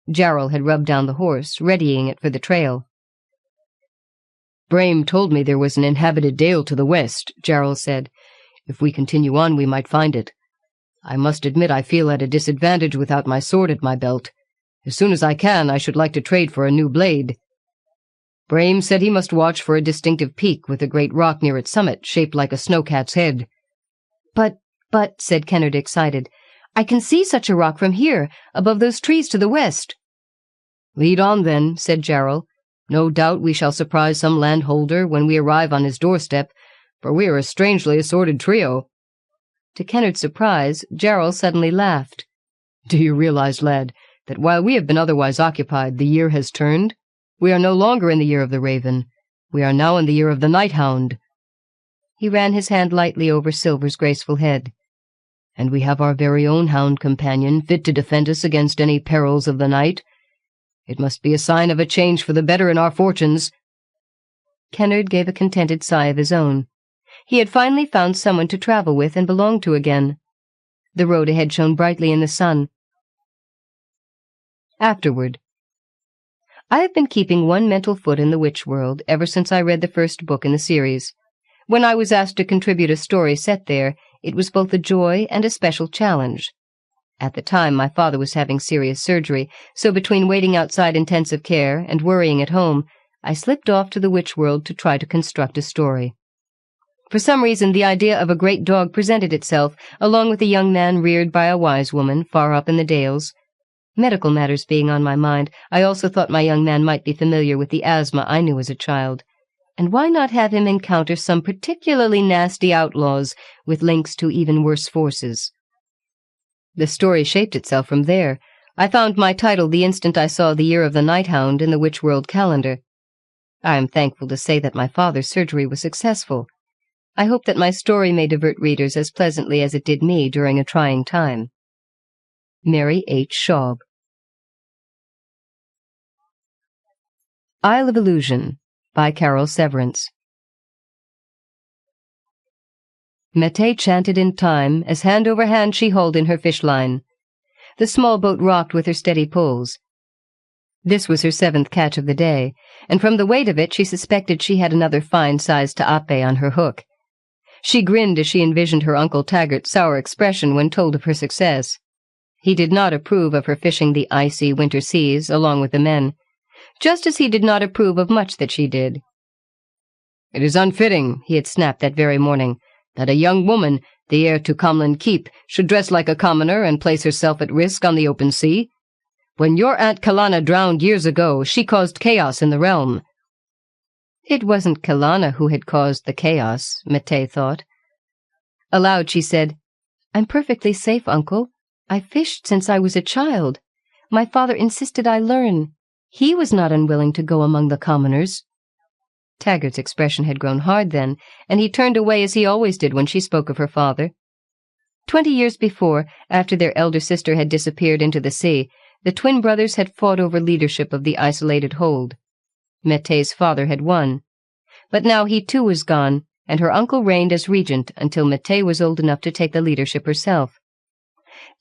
Jarrell had rubbed down the horse, readying it for the trail. "Brame told me there was an inhabited dale to the west," Jarrell said. "If we continue on, we might find it. I must admit I feel at a disadvantage without my sword at my belt. As soon as I can, I should like to trade for a new blade. Brame said he must watch for a distinctive peak with a great rock near its summit, shaped like a snowcat's head." But, said Kennard, excited, "I can see such a rock from here, above those trees to the west." "Lead on, then," said Jarrell. "No doubt we shall surprise some landholder when we arrive on his doorstep, for we are a strangely assorted trio." To Kennard's surprise, Jarrell suddenly laughed. "Do you realize, lad, that while we have been otherwise occupied, the year has turned? We are no longer in the year of the raven. We are now in the year of the night hound." He ran his hand lightly over Silver's graceful head. "And we have our very own hound companion, fit to defend us against any perils of the night. It must be a sign of a change for the better in our fortunes." Kennard gave a contented sigh of his own. He had finally found someone to travel with and belong to again. The road ahead shone brightly in the sun. Afterward. I have been keeping one mental foot in the witch world ever since I read the first book in the series. When I was asked to contribute a story set there, it was both a joy and a special challenge. At the time, my father was having serious surgery, so between waiting outside intensive care and worrying at home, I slipped off to the witch world to try to construct a story. For some reason, the idea of a great dog presented itself, along with a young man reared by a wise woman far up in the dales. Medical matters being on my mind, I also thought my young man might be familiar with the asthma I knew as a child. And why not have him encounter some particularly nasty outlaws with links to even worse forces? The story shaped itself from there. I found my title the instant I saw the year of the Night Hound in the Witch World calendar. I am thankful to say that my father's surgery was successful. I hope that my story may divert readers as pleasantly as it did me during a trying time. Mary H. Schaub. Isle of Illusion by Carol Severance. Mette chanted in time as hand over hand she hauled in her fish line. The small boat rocked with her steady pulls. This was her 7th catch of the day, and from the weight of it she suspected she had another fine-sized ta'ape on her hook. She grinned as she envisioned her Uncle Taggart's sour expression when told of her success. He did not approve of her fishing the icy winter seas along with the men, just as he did not approve of much that she did. "It is unfitting," he had snapped that very morning, "that a young woman, the heir to Comlin Keep, should dress like a commoner and place herself at risk on the open sea. When your Aunt Kalana drowned years ago, she caused chaos in the realm." It wasn't Kalana who had caused the chaos, Mette thought. Aloud she said, "I'm perfectly safe, Uncle. I fished since I was a child. My father insisted I learn. He was not unwilling to go among the commoners." Taggart's expression had grown hard then, and he turned away as he always did when she spoke of her father. 20 years before, after their elder sister had disappeared into the sea, the twin brothers had fought over leadership of the isolated hold. Mette's father had won. But now he too was gone, and her uncle reigned as regent until Mette was old enough to take the leadership herself.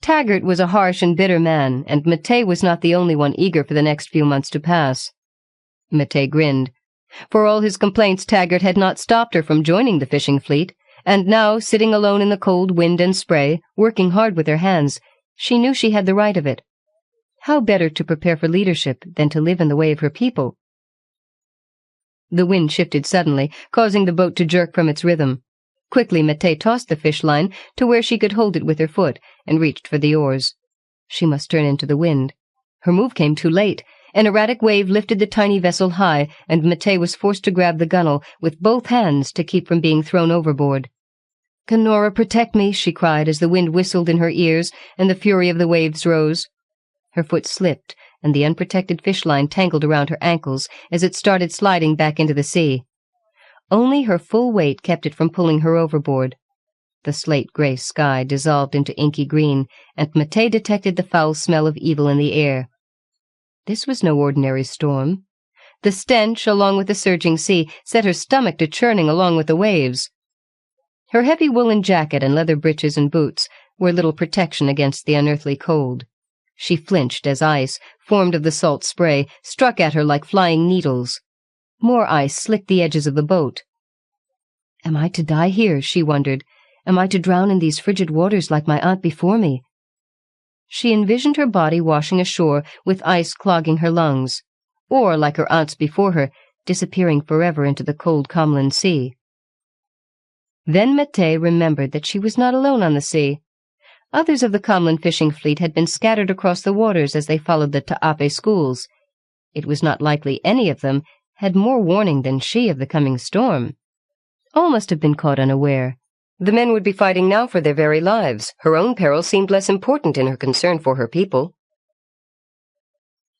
Taggart was a harsh and bitter man, and Mette was not the only one eager for the next few months to pass. Mette grinned. For all his complaints, Taggart had not stopped her from joining the fishing fleet, and now, sitting alone in the cold wind and spray, working hard with her hands, she knew she had the right of it. How better to prepare for leadership than to live in the way of her people? The wind shifted suddenly, causing the boat to jerk from its rhythm. Quickly Mette tossed the fish line to where she could hold it with her foot and reached for the oars. She must turn into the wind. Her move came too late. An erratic wave lifted the tiny vessel high, and Mette was forced to grab the gunwale with both hands to keep from being thrown overboard. "Canora, protect me," she cried as the wind whistled in her ears and the fury of the waves rose. Her foot slipped, and the unprotected fish line tangled around her ankles as it started sliding back into the sea. Only her full weight kept it from pulling her overboard. The slate-gray sky dissolved into inky green, and Mette detected the foul smell of evil in the air. This was no ordinary storm. The stench, along with the surging sea, set her stomach to churning along with the waves. Her heavy woolen jacket and leather breeches and boots were little protection against the unearthly cold. She flinched as ice, formed of the salt spray, struck at her like flying needles. More ice slicked the edges of the boat. "Am I to die here?" she wondered. "Am I to drown in these frigid waters like my aunt before me?" She envisioned her body washing ashore with ice clogging her lungs, or, like her aunts before her, disappearing forever into the cold Comlin Sea. Then Mette remembered that she was not alone on the sea. Others of the Comlin fishing fleet had been scattered across the waters as they followed the ta'ape schools. It was not likely any of them had more warning than she of the coming storm. All must have been caught unaware. The men would be fighting now for their very lives. Her own peril seemed less important in her concern for her people.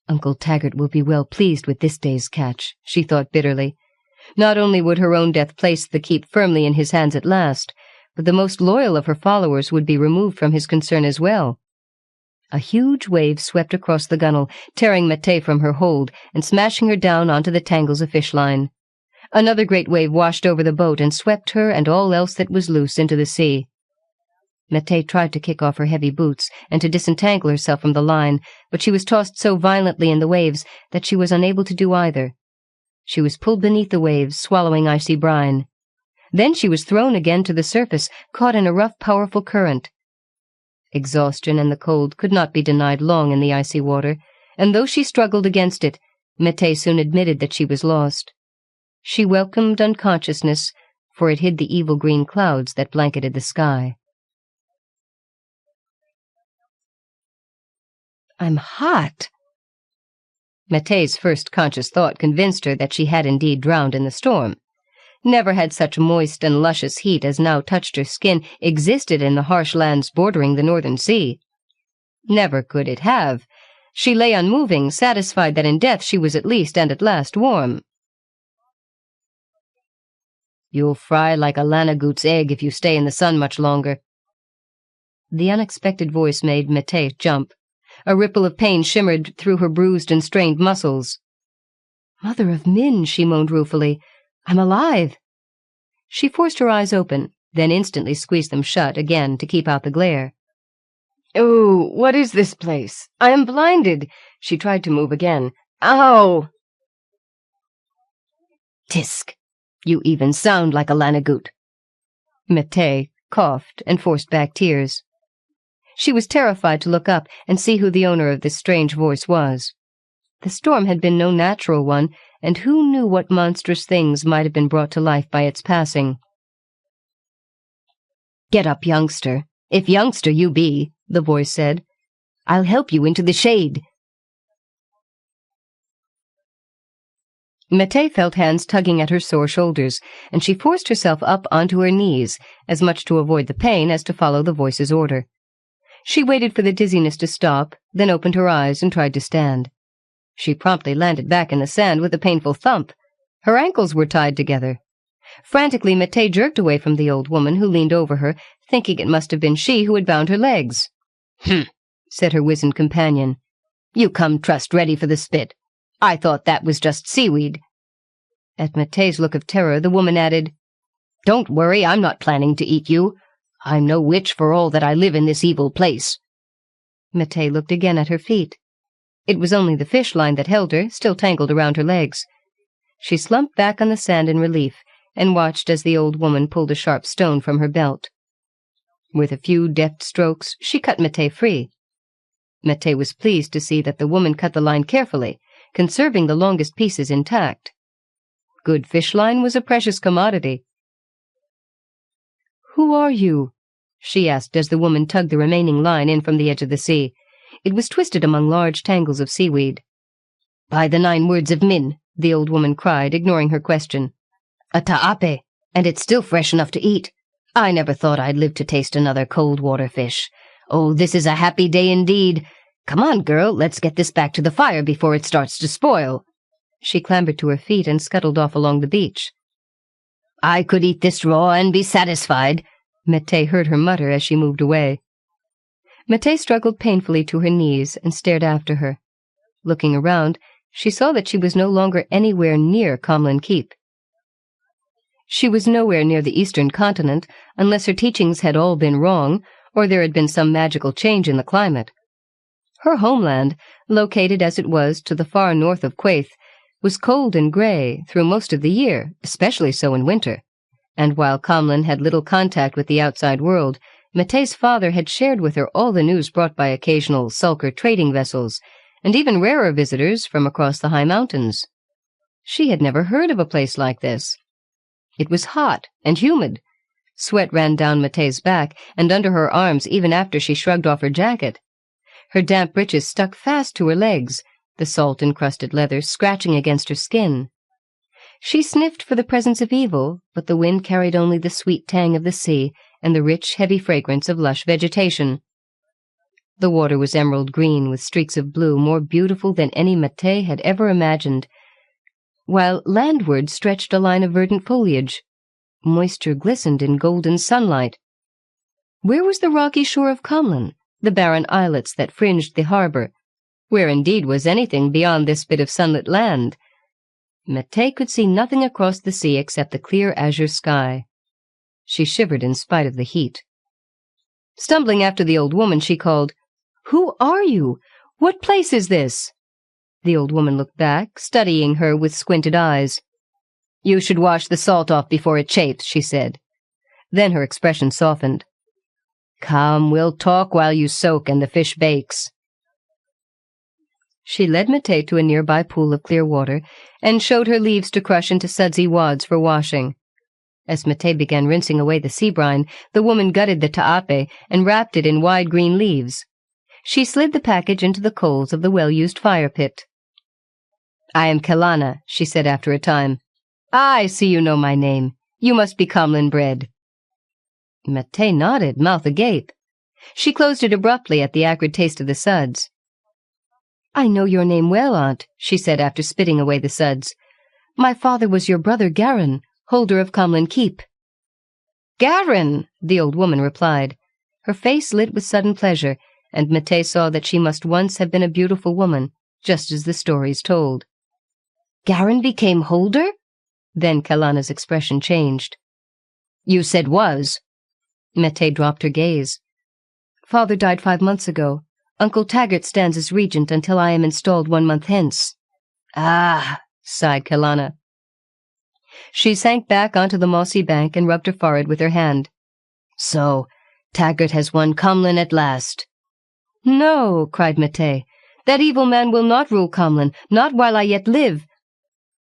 Uncle Taggart will be well pleased with this day's catch, she thought bitterly. Not only would her own death place the keep firmly in his hands at last, but the most loyal of her followers would be removed from his concern as well. A huge wave swept across the gunwale, tearing Mette from her hold and smashing her down onto the tangles of fish line. Another great wave washed over the boat and swept her and all else that was loose into the sea. Mette tried to kick off her heavy boots and to disentangle herself from the line, but she was tossed so violently in the waves that she was unable to do either. She was pulled beneath the waves, swallowing icy brine. Then she was thrown again to the surface, caught in a rough, powerful current. Exhaustion and the cold could not be denied long in the icy water, and though she struggled against it, Mette soon admitted that she was lost. She welcomed unconsciousness, for it hid the evil green clouds that blanketed the sky. "I'm hot." Mette's first conscious thought convinced her that she had indeed drowned in the storm. Never had such moist and luscious heat as now touched her skin existed in the harsh lands bordering the northern sea. Never could it have. She lay unmoving, satisfied that in death she was at least and at last warm. "You'll fry like a lanagoot's egg if you stay in the sun much longer." The unexpected voice made Mette jump. A ripple of pain shimmered through her bruised and strained muscles. "Mother of Min," she moaned ruefully, "I'm alive." She forced her eyes open, then instantly squeezed them shut again to keep out the glare. "Oh, what is this place? I am blinded." She tried to move again. "Ow!" "Tisk! You even sound like a lanagoot." Mette coughed and forced back tears. She was terrified to look up and see who the owner of this strange voice was. The storm had been no natural one, and who knew what monstrous things might have been brought to life by its passing. "Get up, youngster, if youngster you be," the voice said. "I'll help you into the shade." Mette felt hands tugging at her sore shoulders, and she forced herself up onto her knees, as much to avoid the pain as to follow the voice's order. She waited for the dizziness to stop, then opened her eyes and tried to stand. She promptly landed back in the sand with a painful thump. Her ankles were tied together. Frantically, Mette jerked away from the old woman, who leaned over her, thinking it must have been she who had bound her legs. "Hm," said her wizened companion. "You come trussed ready for the spit. I thought that was just seaweed." At Mette's look of terror, the woman added, "Don't worry, I'm not planning to eat you. I'm no witch for all that I live in this evil place." Mette looked again at her feet. It was only the fish line that held her, still tangled around her legs. She slumped back on the sand in relief, and watched as the old woman pulled a sharp stone from her belt. With a few deft strokes, she cut Mette free. Mette was pleased to see that the woman cut the line carefully, conserving the longest pieces intact. Good fish line was a precious commodity. "Who are you?" she asked as the woman tugged the remaining line in from the edge of the sea. It was twisted among large tangles of seaweed. "By the 9 words of Min," the old woman cried, ignoring her question. "A ta'ape, and it's still fresh enough to eat. I never thought I'd live to taste another cold-water fish. Oh, this is a happy day indeed. Come on, girl, let's get this back to the fire before it starts to spoil." She clambered to her feet and scuttled off along the beach. "I could eat this raw and be satisfied," Mette heard her mutter as she moved away. Mette struggled painfully to her knees and stared after her. Looking around, she saw that she was no longer anywhere near Comlin Keep. She was nowhere near the eastern continent, unless her teachings had all been wrong, or there had been some magical change in the climate. Her homeland, located as it was to the far north of Quaith, was cold and grey through most of the year, especially so in winter. And while Comlin had little contact with the outside world, Mette's father had shared with her all the news brought by occasional sulker trading vessels, and even rarer visitors from across the high mountains. She had never heard of a place like this. It was hot and humid. Sweat ran down Mette's back and under her arms even after she shrugged off her jacket. Her damp breeches stuck fast to her legs, the salt-encrusted leather scratching against her skin. She sniffed for the presence of evil, but the wind carried only the sweet tang of the sea and the rich, heavy fragrance of lush vegetation. The water was emerald green with streaks of blue more beautiful than any Mette had ever imagined, while landward stretched a line of verdant foliage. Moisture glistened in golden sunlight. Where was the rocky shore of Comlin, the barren islets that fringed the harbour? Where indeed was anything beyond this bit of sunlit land? Mette could see nothing across the sea except the clear azure sky. She shivered in spite of the heat. Stumbling after the old woman, she called, "Who are you? What place is this?" The old woman looked back, studying her with squinted eyes. "You should wash the salt off before it chafes," she said. Then her expression softened. "Come, we'll talk while you soak and the fish bakes." She led Mate to a nearby pool of clear water and showed her leaves to crush into sudsy wads for washing. As Mate began rinsing away the sea brine, the woman gutted the ta'ape and wrapped it in wide green leaves. She slid the package into the coals of the well-used fire pit. "I am Kelana," she said after a time. "I see you know my name. You must be Comlin bred." Mate nodded, mouth agape. She closed it abruptly at the acrid taste of the suds. "I know your name well, Aunt," she said after spitting away the suds. "My father was your brother Garin, holder of Comlin Keep." "Garin!" the old woman replied. Her face lit with sudden pleasure, and Mate saw that she must once have been a beautiful woman, just as the stories told. "Garin became holder?" Then Kelana's expression changed. "You said was." Mate dropped her gaze. "Father died 5 months ago. Uncle Taggart stands as regent until I am installed 1 month hence." "Ah," sighed Kelana. She sank back onto the mossy bank and rubbed her forehead with her hand. "So, Taggart has won Comlin at last." "No," cried Mate. "That evil man will not rule Comlin, not while I yet live."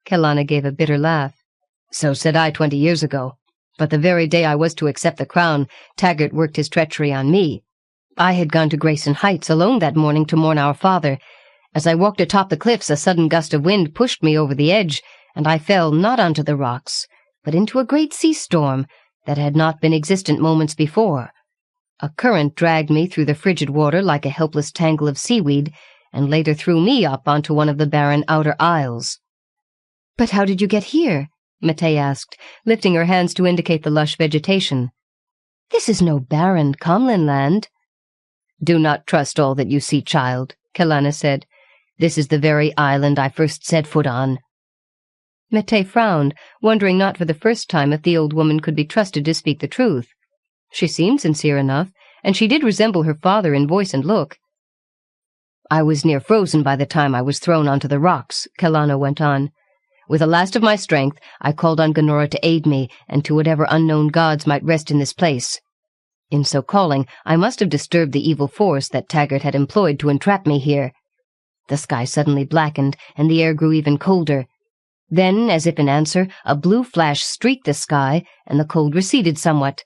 Kelana gave a bitter laugh. "So said I 20 years ago. But the very day I was to accept the crown, Taggart worked his treachery on me. I had gone to Grayson Heights alone that morning to mourn our father. As I walked atop the cliffs, a sudden gust of wind pushed me over the edge, and I fell not onto the rocks, but into a great sea storm that had not been existent moments before. A current dragged me through the frigid water like a helpless tangle of seaweed, and later threw me up onto one of the barren outer isles." "But how did you get here?" Mate asked, lifting her hands to indicate the lush vegetation. "This is no barren Comlin land." "Do not trust all that you see, child," Kelana said. "This is the very island I first set foot on." Mate frowned, wondering not for the first time if the old woman could be trusted to speak the truth. She seemed sincere enough, and she did resemble her father in voice and look. "I was near frozen by the time I was thrown onto the rocks," Kelana went on. "With the last of my strength, I called on Gonora to aid me, and to whatever unknown gods might rest in this place. In so calling, I must have disturbed the evil force that Taggart had employed to entrap me here. The sky suddenly blackened, and the air grew even colder. Then, as if in answer, a blue flash streaked the sky, and the cold receded somewhat.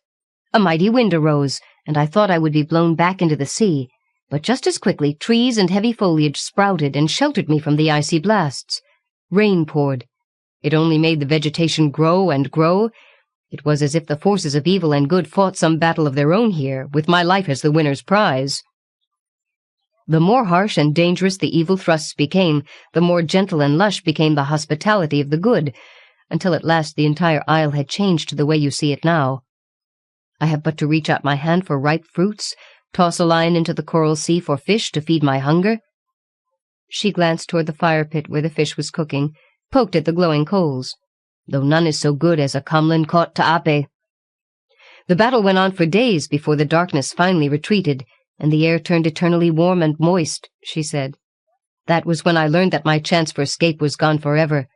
A mighty wind arose, and I thought I would be blown back into the sea, but just as quickly trees and heavy foliage sprouted and sheltered me from the icy blasts. Rain poured. It only made the vegetation grow and grow. It was as if the forces of evil and good fought some battle of their own here, with my life as the winner's prize. The more harsh and dangerous the evil thrusts became, the more gentle and lush became the hospitality of the good, until at last the entire isle had changed to the way you see it now. I have but to reach out my hand for ripe fruits, toss a line into the coral sea for fish to feed my hunger." She glanced toward the fire pit where the fish was cooking, poked at the glowing coals. "Though none is so good as a Comlin caught ta'ape." The battle went on for days before the darkness finally retreated, and the air turned eternally warm and moist, she said. "That was when I learned that my chance for escape was gone forever.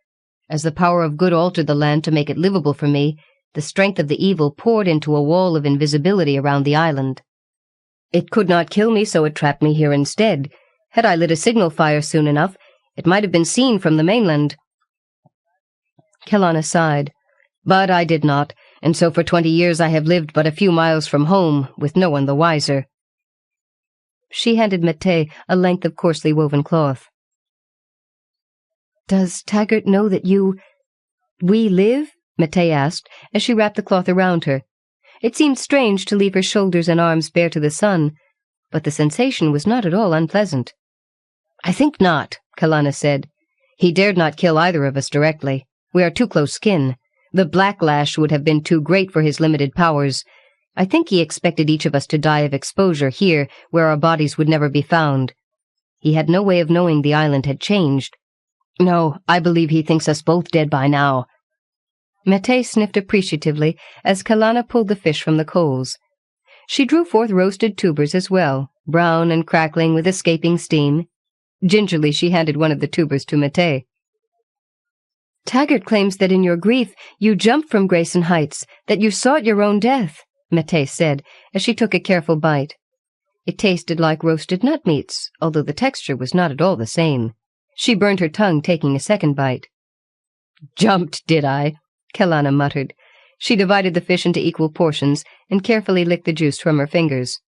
As the power of good altered the land to make it livable for me, the strength of the evil poured into a wall of invisibility around the island. It could not kill me, so it trapped me here instead. Had I lit a signal fire soon enough, it might have been seen from the mainland." Kelana sighed. "But I did not, and so for 20 years I have lived but a few miles from home, with no one the wiser." She handed Mate a length of coarsely woven cloth. "Does Taggart know that we live?" Mate asked, as she wrapped the cloth around her. It seemed strange to leave her shoulders and arms bare to the sun, but the sensation was not at all unpleasant. "I think not," Kelana said. "He dared not kill either of us directly. We are too close kin. The backlash would have been too great for his limited powers. I think he expected each of us to die of exposure here, where our bodies would never be found. He had no way of knowing the island had changed. No, I believe he thinks us both dead by now." Mate sniffed appreciatively as Kelana pulled the fish from the coals. She drew forth roasted tubers as well, brown and crackling with escaping steam. Gingerly she handed one of the tubers to Mate. "Taggart claims that in your grief you jumped from Grayson Heights, that you sought your own death," Mate said, as she took a careful bite. It tasted like roasted nut meats, although the texture was not at all the same. She burned her tongue taking a second bite. "Jumped, did I?" Kelana muttered. She divided the fish into equal portions and carefully licked the juice from her fingers.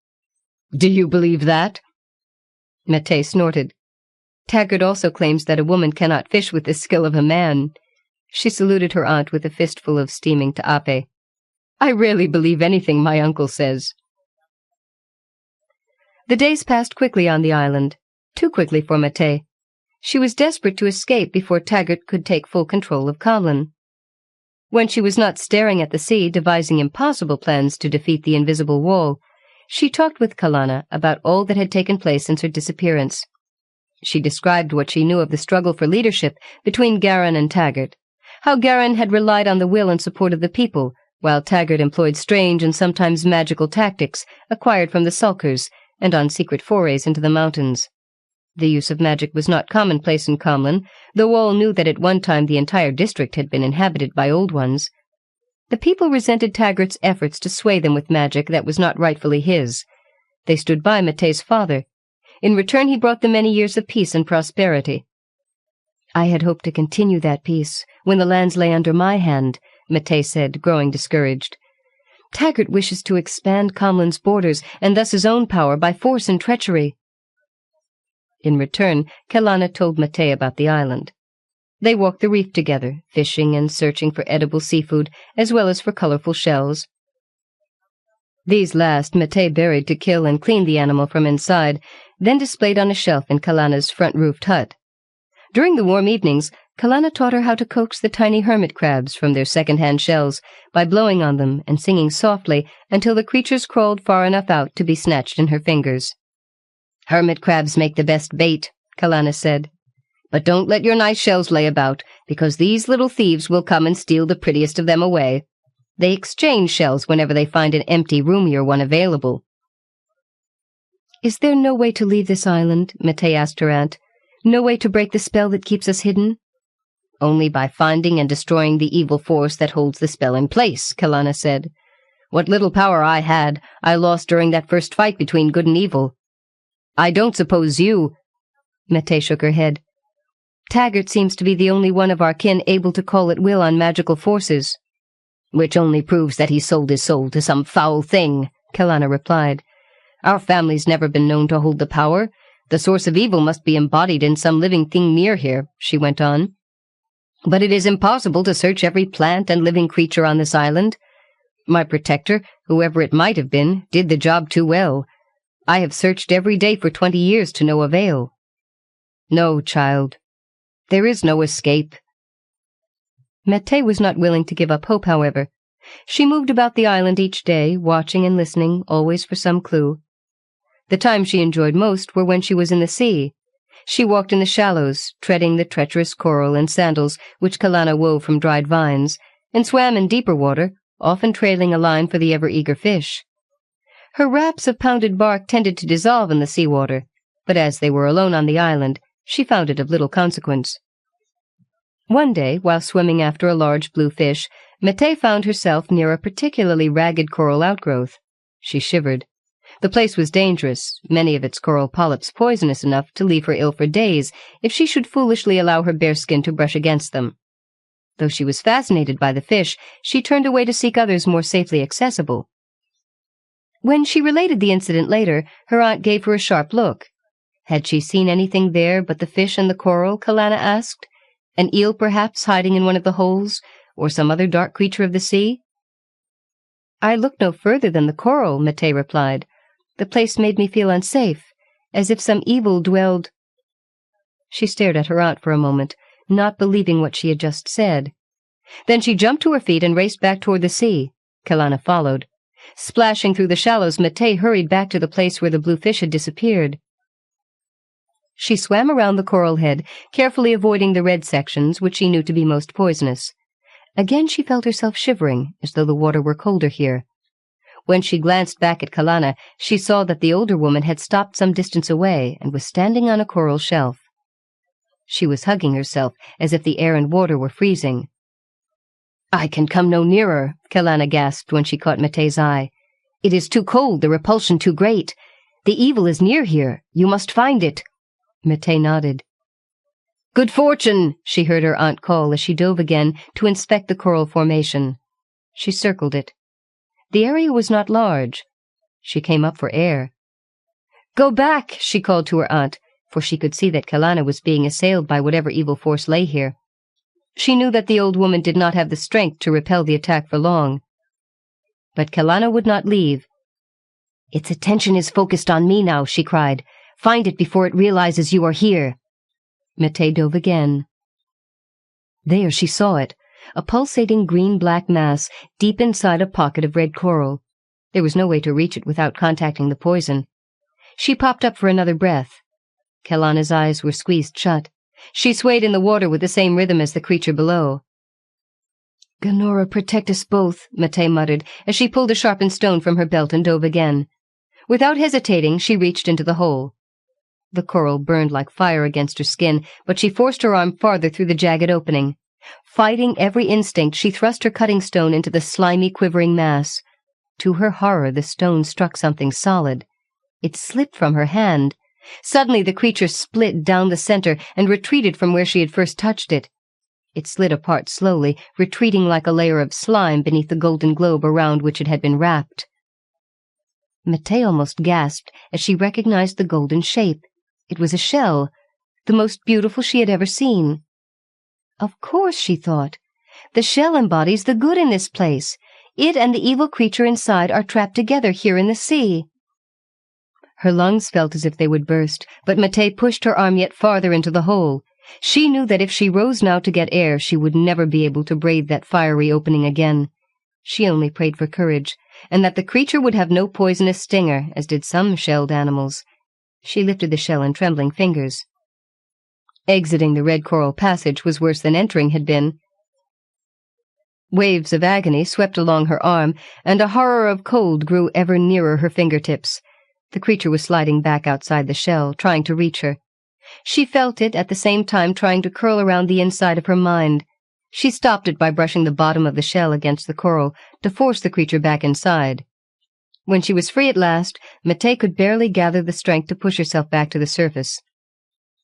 "Do you believe that?" Mate snorted. "Taggart also claims that a woman cannot fish with the skill of a man." She saluted her aunt with a fistful of steaming ta'ape. "I rarely believe anything my uncle says." The days passed quickly on the island, too quickly for Mate. She was desperate to escape before Taggart could take full control of Caralyn. When she was not staring at the sea, devising impossible plans to defeat the invisible wall, she talked with Kelana about all that had taken place since her disappearance. She described what she knew of the struggle for leadership between Garin and Taggart, how Garin had relied on the will and support of the people, while Taggart employed strange and sometimes magical tactics acquired from the sulkers and on secret forays into the mountains. The use of magic was not commonplace in Caralyn, though all knew that at one time the entire district had been inhabited by old ones. The people resented Taggart's efforts to sway them with magic that was not rightfully his. They stood by Mate's father. In return he brought them many years of peace and prosperity. "I had hoped to continue that peace when the lands lay under my hand," Mate said, growing discouraged. "Taggart wishes to expand Caralyn's borders and thus his own power by force and treachery." In return, Kelana told Mate about the island. They walked the reef together, fishing and searching for edible seafood, as well as for colorful shells. These last Mate buried to kill and clean the animal from inside, then displayed on a shelf in Kelana's front-roofed hut. During the warm evenings, Kelana taught her how to coax the tiny hermit crabs from their second-hand shells by blowing on them and singing softly until the creatures crawled far enough out to be snatched in her fingers. "Hermit crabs make the best bait," Kelana said. "But don't let your nice shells lay about, because these little thieves will come and steal the prettiest of them away. They exchange shells whenever they find an empty, roomier one available." "Is there no way to leave this island?" Mate asked her aunt. "No way to break the spell that keeps us hidden?" "Only by finding and destroying the evil force that holds the spell in place," Kelana said. "What little power I had, I lost during that first fight between good and evil. I don't suppose you—" Mate shook her head. "Taggart seems to be the only one of our kin able to call at will on magical forces." "Which only proves that he sold his soul to some foul thing," Kelana replied. "Our family's never been known to hold the power. The source of evil must be embodied in some living thing near here," she went on. "But it is impossible to search every plant and living creature on this island. My protector, whoever it might have been, did the job too well. I have searched every day for 20 years to no avail. No, child. There is no escape." Mate was not willing to give up hope, however. She moved about the island each day, watching and listening, always for some clue. The times she enjoyed most were when she was in the sea. She walked in the shallows, treading the treacherous coral and sandals which Kelana wove from dried vines, and swam in deeper water, often trailing a line for the ever-eager fish. Her wraps of pounded bark tended to dissolve in the seawater, but as they were alone on the island, she found it of little consequence. One day, while swimming after a large blue fish, Mate found herself near a particularly ragged coral outgrowth. She shivered. The place was dangerous, many of its coral polyps poisonous enough to leave her ill for days if she should foolishly allow her bare skin to brush against them. Though she was fascinated by the fish, she turned away to seek others more safely accessible. When she related the incident later, her aunt gave her a sharp look. Had she seen anything there but the fish and the coral, Kelana asked? An eel, perhaps, hiding in one of the holes, or some other dark creature of the sea? "I looked no further than the coral," Mate replied. "The place made me feel unsafe, as if some evil dwelled—" She stared at her aunt for a moment, not believing what she had just said. Then she jumped to her feet and raced back toward the sea. Kelana followed. Splashing through the shallows, Mate hurried back to the place where the blue fish had disappeared. She swam around the coral head, carefully avoiding the red sections, which she knew to be most poisonous. Again she felt herself shivering, as though the water were colder here. When she glanced back at Kelana, she saw that the older woman had stopped some distance away and was standing on a coral shelf. She was hugging herself, as if the air and water were freezing. "I can come no nearer," Kelana gasped when she caught Mate's eye. "It is too cold, the repulsion too great. The evil is near here. You must find it. Mate nodded. Good fortune, she heard her aunt call as she dove again to inspect the coral formation. She circled it. The area was not large. She came up for air. Go back, she called to her aunt, for she could see that Kilanna was being assailed by whatever evil force lay here. She knew that the old woman did not have the strength to repel the attack for long. But Kilanna would not leave. Its attention is focused on me now, she cried. Find it before it realizes you are here. Mate dove again. There she saw it, a pulsating green-black mass deep inside a pocket of red coral. There was no way to reach it without contacting the poison. She popped up for another breath. Kilanna's eyes were squeezed shut. She swayed in the water with the same rhythm as the creature below. "Ganora, protect us both," Mate muttered as she pulled a sharpened stone from her belt and dove again. Without hesitating, she reached into the hole. The coral burned like fire against her skin, but she forced her arm farther through the jagged opening. Fighting every instinct, she thrust her cutting stone into the slimy, quivering mass. To her horror, the stone struck something solid. It slipped from her hand. Suddenly, the creature split down the center and retreated from where she had first touched it. It slid apart slowly, retreating like a layer of slime beneath the golden globe around which it had been wrapped. Mate almost gasped as she recognized the golden shape. It was a shell, the most beautiful she had ever seen. Of course, she thought. The shell embodies the good in this place. It and the evil creature inside are trapped together here in the sea. Her lungs felt as if they would burst, but Mate pushed her arm yet farther into the hole. She knew that if she rose now to get air, she would never be able to brave that fiery opening again. She only prayed for courage, and that the creature would have no poisonous stinger, as did some shelled animals. She lifted the shell in trembling fingers. Exiting the red coral passage was worse than entering had been. Waves of agony swept along her arm, and a horror of cold grew ever nearer her fingertips. The creature was sliding back outside the shell, trying to reach her. She felt it at the same time trying to curl around the inside of her mind. She stopped it by brushing the bottom of the shell against the coral to force the creature back inside. When she was free at last, Mate could barely gather the strength to push herself back to the surface.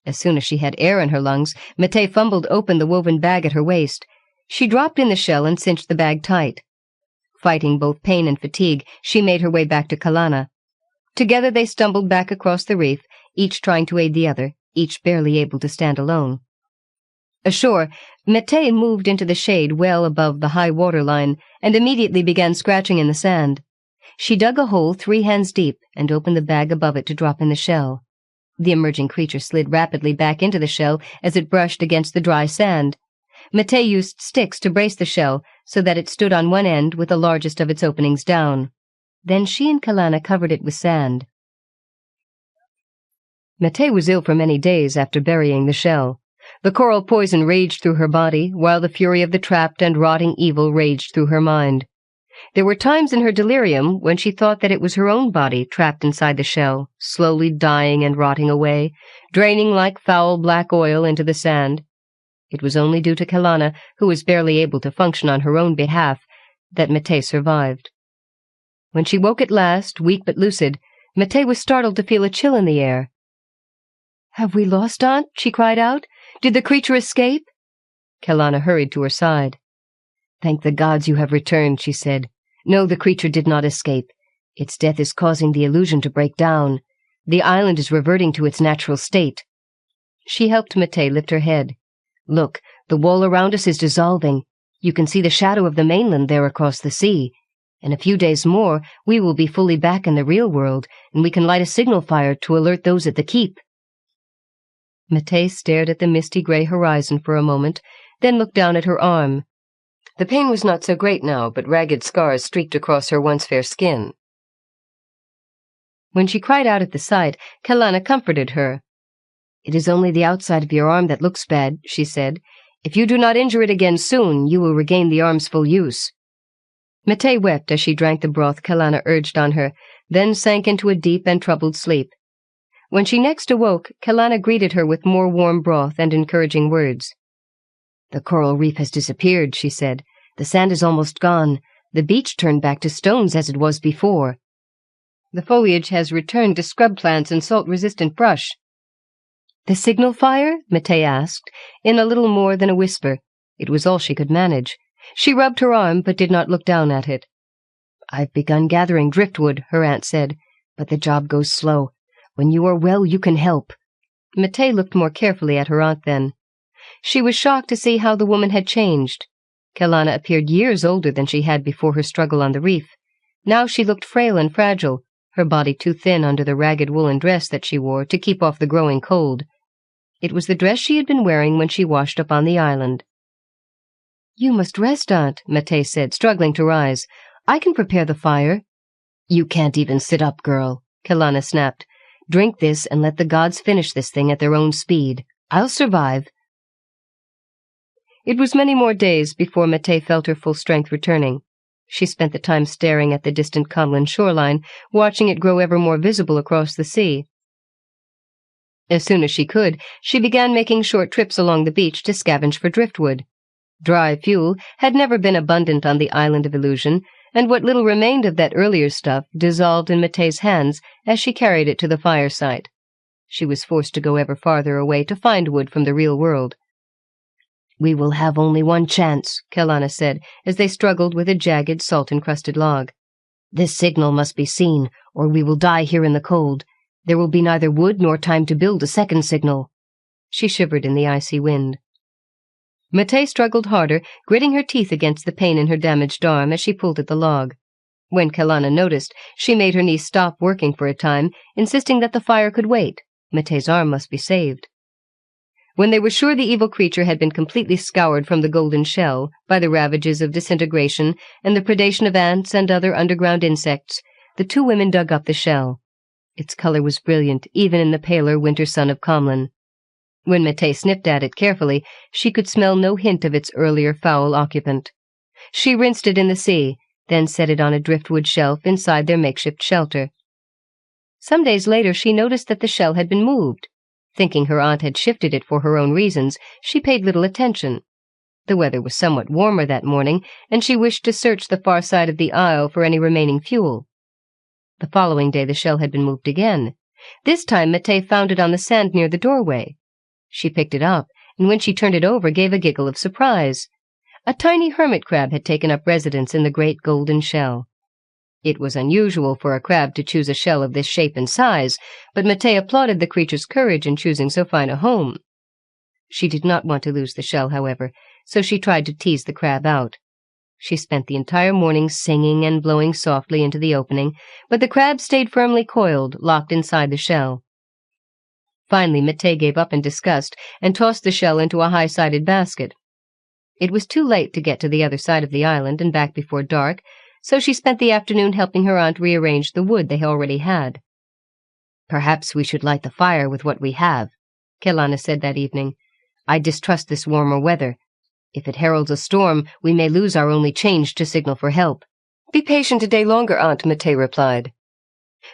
As soon as she had air in her lungs, Mate fumbled open the woven bag at her waist. She dropped in the shell and cinched the bag tight. Fighting both pain and fatigue, she made her way back to Kilanna. Together they stumbled back across the reef, each trying to aid the other, each barely able to stand alone. Ashore, Mate moved into the shade well above the high water line and immediately began scratching in the sand. She dug a hole 3 hands deep and opened the bag above it to drop in the shell. The emerging creature slid rapidly back into the shell as it brushed against the dry sand. Mate used sticks to brace the shell so that it stood on one end with the largest of its openings down. Then she and Kilanna covered it with sand. Mate was ill for many days after burying the shell. The coral poison raged through her body, while the fury of the trapped and rotting evil raged through her mind. There were times in her delirium when she thought that it was her own body trapped inside the shell, slowly dying and rotting away, draining like foul black oil into the sand. It was only due to Kilanna, who was barely able to function on her own behalf, that Mate survived. When she woke at last, weak but lucid, Mate was startled to feel a chill in the air. "Have we lost Aunt?" she cried out. "Did the creature escape?" Kilanna hurried to her side. "Thank the gods you have returned," she said. "No, the creature did not escape. Its death is causing the illusion to break down. The island is reverting to its natural state." She helped Mate lift her head. "Look, the wall around us is dissolving. You can see the shadow of the mainland there across the sea. In a few days more, we will be fully back in the real world, and we can light a signal fire to alert those at the keep." Mate stared at the misty gray horizon for a moment, then looked down at her arm. The pain was not so great now, but ragged scars streaked across her once fair skin. When she cried out at the sight, Kilanna comforted her. "It is only the outside of your arm that looks bad," she said. "If you do not injure it again soon, you will regain the arm's full use." Mate wept as she drank the broth Kilanna urged on her, then sank into a deep and troubled sleep. When she next awoke, Kilanna greeted her with more warm broth and encouraging words. "The coral reef has disappeared," she said. "The sand is almost gone. The beach turned back to stones as it was before." The foliage has returned to scrub plants and salt-resistant brush. "The signal fire?" Mattei asked, in a little more than a whisper. It was all she could manage. She rubbed her arm, but did not look down at it. "I've begun gathering driftwood," her aunt said, "but the job goes slow. When you are well, you can help." Mattei looked more carefully at her aunt then. She was shocked to see how the woman had changed. Kelana appeared years older than she had before her struggle on the reef. Now she looked frail and fragile, her body too thin under the ragged woolen dress that she wore to keep off the growing cold. It was the dress she had been wearing when she washed up on the island. "You must rest, Aunt," Mattei said, struggling to rise. "I can prepare the fire." "You can't even sit up, girl," Kelana snapped. "Drink this and let the gods finish this thing at their own speed. I'll survive." It was many more days before Mattei felt her full strength returning. She spent the time staring at the distant Comlin shoreline, watching it grow ever more visible across the sea. As soon as she could, she began making short trips along the beach to scavenge for driftwood. Dry fuel had never been abundant on the island of Illusion, and what little remained of that earlier stuff dissolved in Mattei's hands as she carried it to the fireside. She was forced to go ever farther away to find wood from the real world. "We will have only one chance," Kelana said, as they struggled with a jagged, salt-encrusted log. "This signal must be seen, or we will die here in the cold. There will be neither wood nor time to build a second signal." She shivered in the icy wind. Mattei struggled harder, gritting her teeth against the pain in her damaged arm as she pulled at the log. When Kelana noticed, she made her niece stop working for a time, insisting that the fire could wait. Mattei's arm must be saved. When they were sure the evil creature had been completely scoured from the golden shell by the ravages of disintegration and the predation of ants and other underground insects, the two women dug up the shell. Its color was brilliant, even in the paler winter sun of Comlin. When Mattei sniffed at it carefully, she could smell no hint of its earlier foul occupant. She rinsed it in the sea, then set it on a driftwood shelf inside their makeshift shelter. Some days later she noticed that the shell had been moved. Thinking her aunt had shifted it for her own reasons, she paid little attention. The weather was somewhat warmer that morning, and she wished to search the far side of the isle for any remaining fuel. The following day the shell had been moved again. This time Mattei found it on the sand near the doorway. She picked it up, and when she turned it over gave a giggle of surprise. A tiny hermit crab had taken up residence in the great golden shell. It was unusual for a crab to choose a shell of this shape and size, but Mattei applauded the creature's courage in choosing so fine a home. She did not want to lose the shell, however, so she tried to tease the crab out. She spent the entire morning singing and blowing softly into the opening, but the crab stayed firmly coiled, locked inside the shell. Finally, Mattei gave up in disgust and tossed the shell into a high-sided basket. It was too late to get to the other side of the island and back before dark, so she spent the afternoon helping her aunt rearrange the wood they already had. "Perhaps we should light the fire with what we have," Kelana said that evening. "I distrust this warmer weather. If it heralds a storm, we may lose our only change to signal for help." "Be patient a day longer, Aunt," Mattei replied.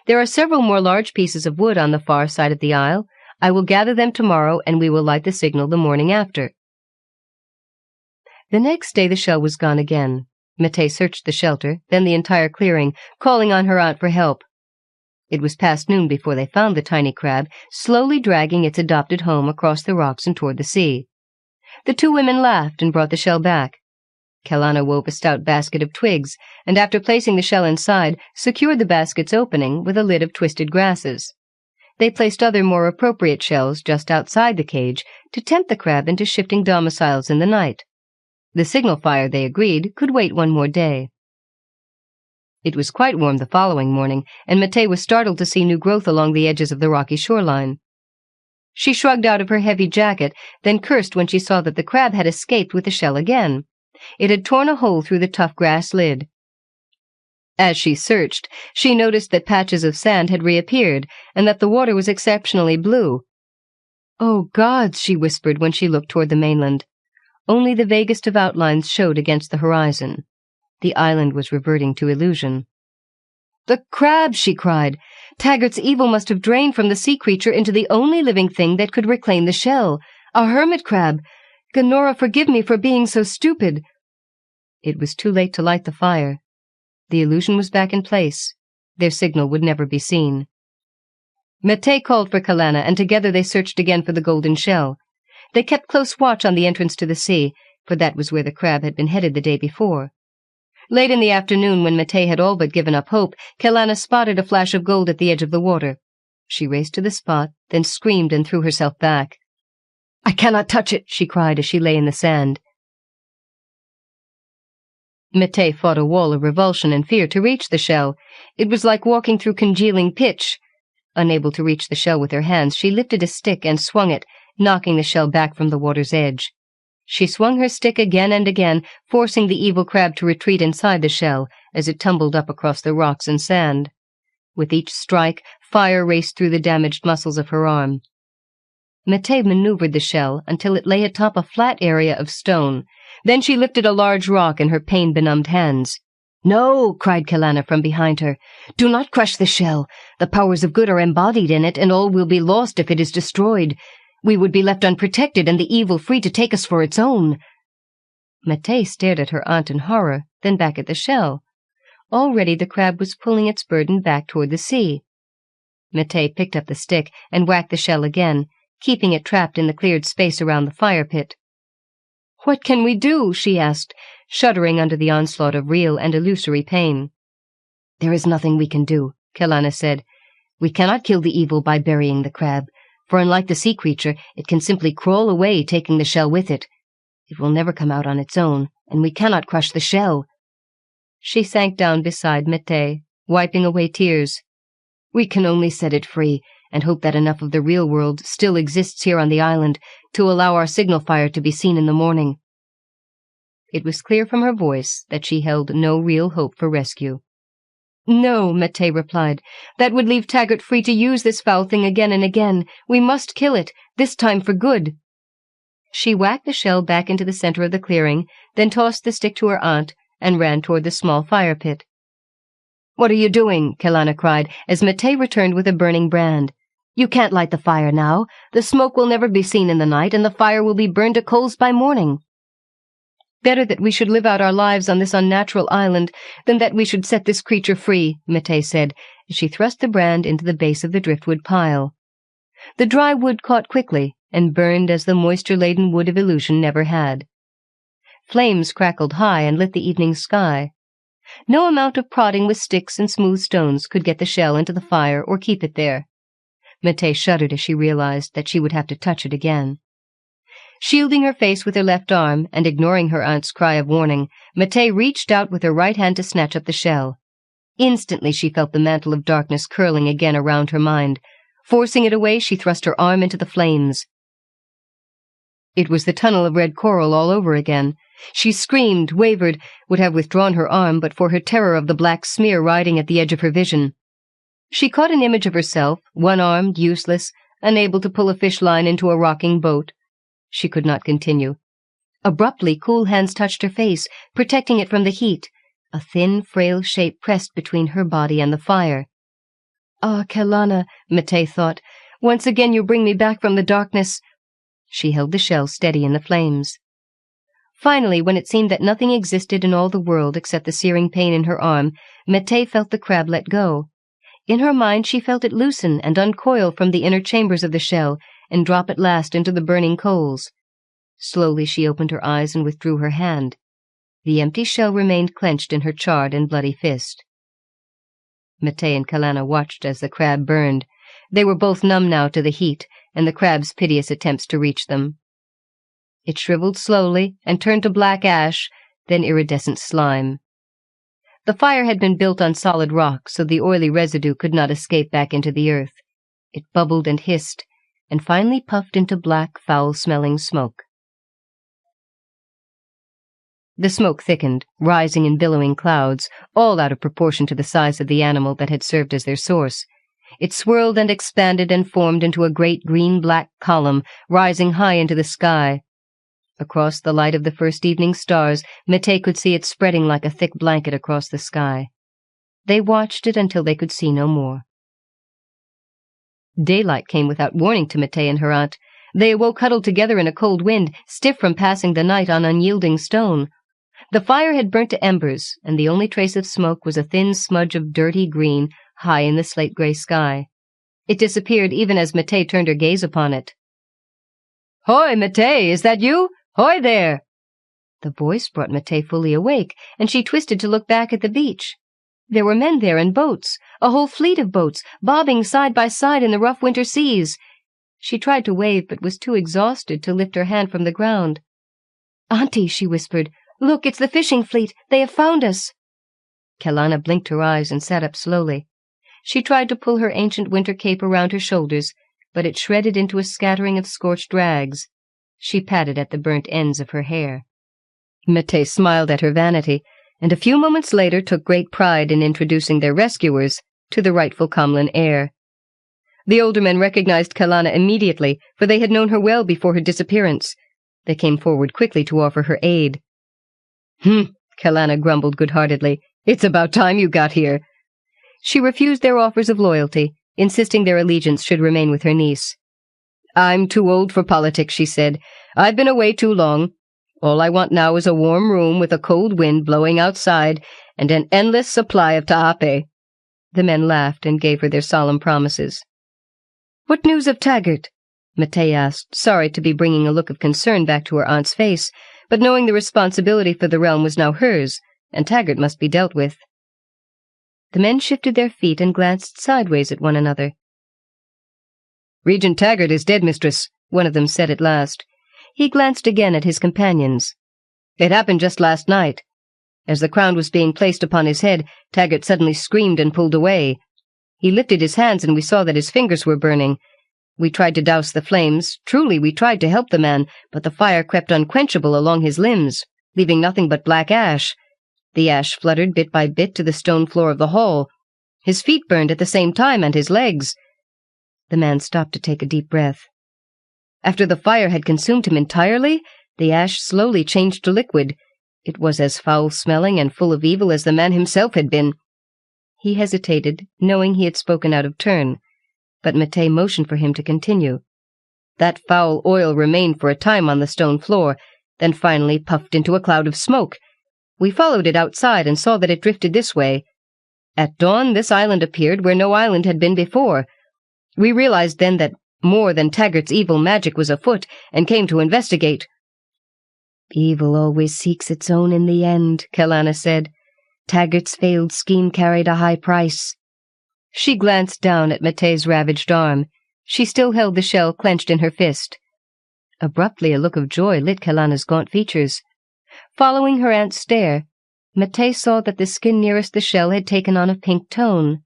"There are several more large pieces of wood on the far side of the isle. I will gather them tomorrow, and we will light the signal the morning after." The next day the shell was gone again. Mattei searched the shelter, then the entire clearing, calling on her aunt for help. It was past noon before they found the tiny crab, slowly dragging its adopted home across the rocks and toward the sea. The two women laughed and brought the shell back. Kelana wove a stout basket of twigs, and after placing the shell inside, secured the basket's opening with a lid of twisted grasses. They placed other more appropriate shells just outside the cage to tempt the crab into shifting domiciles in the night. The signal fire, they agreed, could wait one more day. It was quite warm the following morning, and Mattei was startled to see new growth along the edges of the rocky shoreline. She shrugged out of her heavy jacket, then cursed when she saw that the crab had escaped with the shell again. It had torn a hole through the tough grass lid. As she searched, she noticed that patches of sand had reappeared, and that the water was exceptionally blue. "Oh, gods," she whispered when she looked toward the mainland. Only the vaguest of outlines showed against the horizon. The island was reverting to illusion. "The crab!" she cried. "Taggart's evil must have drained from the sea creature into the only living thing that could reclaim the shell. A hermit crab! Gonora, forgive me for being so stupid." It was too late to light the fire. The illusion was back in place. Their signal would never be seen. Mette called for Kalana, and together they searched again for the golden shell. They kept close watch on the entrance to the sea, for that was where the crab had been headed the day before. Late in the afternoon, when Mette had all but given up hope, Kalana spotted a flash of gold at the edge of the water. She raced to the spot, then screamed and threw herself back. "I cannot touch it," she cried as she lay in the sand. Mette fought a wall of revulsion and fear to reach the shell. It was like walking through congealing pitch. Unable to reach the shell with her hands, she lifted a stick and swung it, knocking the shell back from the water's edge. She swung her stick again and again, forcing the evil crab to retreat inside the shell as it tumbled up across the rocks and sand. With each strike, fire raced through the damaged muscles of her arm. Mette maneuvered the shell until it lay atop a flat area of stone. Then she lifted a large rock in her pain-benumbed hands. "No!" cried Kalana from behind her. "Do not crush the shell. The powers of good are embodied in it, and all will be lost if it is destroyed. We would be left unprotected, and the evil free to take us for its own." Mette stared at her aunt in horror, then back at the shell. Already the crab was pulling its burden back toward the sea. Mette picked up the stick and whacked the shell again, keeping it trapped in the cleared space around the fire pit. "What can we do?" she asked, shuddering under the onslaught of real and illusory pain. "There is nothing we can do," Kalana said. "We cannot kill the evil by burying the crab, for unlike the sea creature, it can simply crawl away, taking the shell with it. It will never come out on its own, and we cannot crush the shell." She sank down beside Mette, wiping away tears. "We can only set it free, and hope that enough of the real world still exists here on the island to allow our signal fire to be seen in the morning." It was clear from her voice that she held no real hope for rescue. "No," Mette replied. "That would leave Taggart free to use this foul thing again and again. We must kill it, this time for good." She whacked the shell back into the center of the clearing, then tossed the stick to her aunt and ran toward the small fire pit. "What are you doing?" Kalana cried, as Mette returned with a burning brand. "You can't light the fire now. The smoke will never be seen in the night, and the fire will be burned to coals by morning." "Better that we should live out our lives on this unnatural island than that we should set this creature free," Mette said, as she thrust the brand into the base of the driftwood pile. The dry wood caught quickly and burned as the moisture-laden wood of illusion never had. Flames crackled high and lit the evening sky. No amount of prodding with sticks and smooth stones could get the shell into the fire or keep it there. Mette shuddered as she realized that she would have to touch it again. Shielding her face with her left arm and ignoring her aunt's cry of warning, Mette reached out with her right hand to snatch up the shell. Instantly she felt the mantle of darkness curling again around her mind. Forcing it away, she thrust her arm into the flames. It was the tunnel of red coral all over again. She screamed, wavered, would have withdrawn her arm but for her terror of the black smear riding at the edge of her vision. She caught an image of herself, one-armed, useless, unable to pull a fish line into a rocking boat. She could not continue. Abruptly, cool hands touched her face, protecting it from the heat. A thin, frail shape pressed between her body and the fire. "Ah, Kalana," Mette thought, "once again you bring me back from the darkness." She held the shell steady in the flames. Finally, when it seemed that nothing existed in all the world except the searing pain in her arm, Mette felt the crab let go. In her mind she felt it loosen and uncoil from the inner chambers of the shell and drop at last into the burning coals. Slowly she opened her eyes and withdrew her hand. The empty shell remained clenched in her charred and bloody fist. Mette and Kalana watched as the crab burned. They were both numb now to the heat and the crab's piteous attempts to reach them. It shriveled slowly and turned to black ash, then iridescent slime. The fire had been built on solid rock, so the oily residue could not escape back into the earth. It bubbled and hissed, and finally puffed into black, foul-smelling smoke. The smoke thickened, rising in billowing clouds, all out of proportion to the size of the animal that had served as their source. It swirled and expanded and formed into a great green-black column, rising high into the sky. Across the light of the first evening stars, Mette could see it spreading like a thick blanket across the sky. They watched it until they could see no more. Daylight came without warning to Mette and her aunt. They awoke huddled together in a cold wind, stiff from passing the night on unyielding stone. The fire had burnt to embers, and the only trace of smoke was a thin smudge of dirty green high in the slate-gray sky. It disappeared even as Mattei turned her gaze upon it. "Hoy, Mattei, is that you? Hoy there!" The voice brought Mattei fully awake, and she twisted to look back at the beach. There were men there in boats, a whole fleet of boats, bobbing side by side in the rough winter seas. She tried to wave, but was too exhausted to lift her hand from the ground. "Auntie," she whispered, "look, it's the fishing fleet. They have found us." Kelana blinked her eyes and sat up slowly. She tried to pull her ancient winter cape around her shoulders, but it shredded into a scattering of scorched rags. She patted at the burnt ends of her hair. Mattei smiled at her vanity, and a few moments later took great pride in introducing their rescuers to the rightful Comlin heir. The older men recognized Kelana immediately, for they had known her well before her disappearance. They came forward quickly to offer her aid. Kelana grumbled good-heartedly. "It's about time you got here." She refused their offers of loyalty, insisting their allegiance should remain with her niece. "I'm too old for politics," she said. "I've been away too long. All I want now is a warm room with a cold wind blowing outside and an endless supply of ta'ape." The men laughed and gave her their solemn promises. "What news of Taggart?" Mattei asked, sorry to be bringing a look of concern back to her aunt's face, but knowing the responsibility for the realm was now hers, and Taggart must be dealt with. The men shifted their feet and glanced sideways at one another. "Regent Taggart is dead, mistress," one of them said at last. He glanced again at his companions. "It happened just last night. As the crown was being placed upon his head, Taggart suddenly screamed and pulled away. He lifted his hands and we saw that his fingers were burning. We tried to douse the flames. Truly, we tried to help the man, but the fire crept unquenchable along his limbs, leaving nothing but black ash. The ash fluttered bit by bit to the stone floor of the hall. His feet burned at the same time, and his legs." The man stopped to take a deep breath. "After the fire had consumed him entirely, the ash slowly changed to liquid. It was as foul-smelling and full of evil as the man himself had been." He hesitated, knowing he had spoken out of turn, but Mattei motioned for him to continue. "That foul oil remained for a time on the stone floor, then finally puffed into a cloud of smoke. We followed it outside and saw that it drifted this way. At dawn, this island appeared where no island had been before. We realized then that more than Taggart's evil magic was afoot, and came to investigate." "Evil always seeks its own in the end," Kelana said. "Taggart's failed scheme carried a high price." She glanced down at Mattei's ravaged arm. She still held the shell clenched in her fist. Abruptly a look of joy lit Kelana's gaunt features. Following her aunt's stare, Mattei saw that the skin nearest the shell had taken on a pink tone.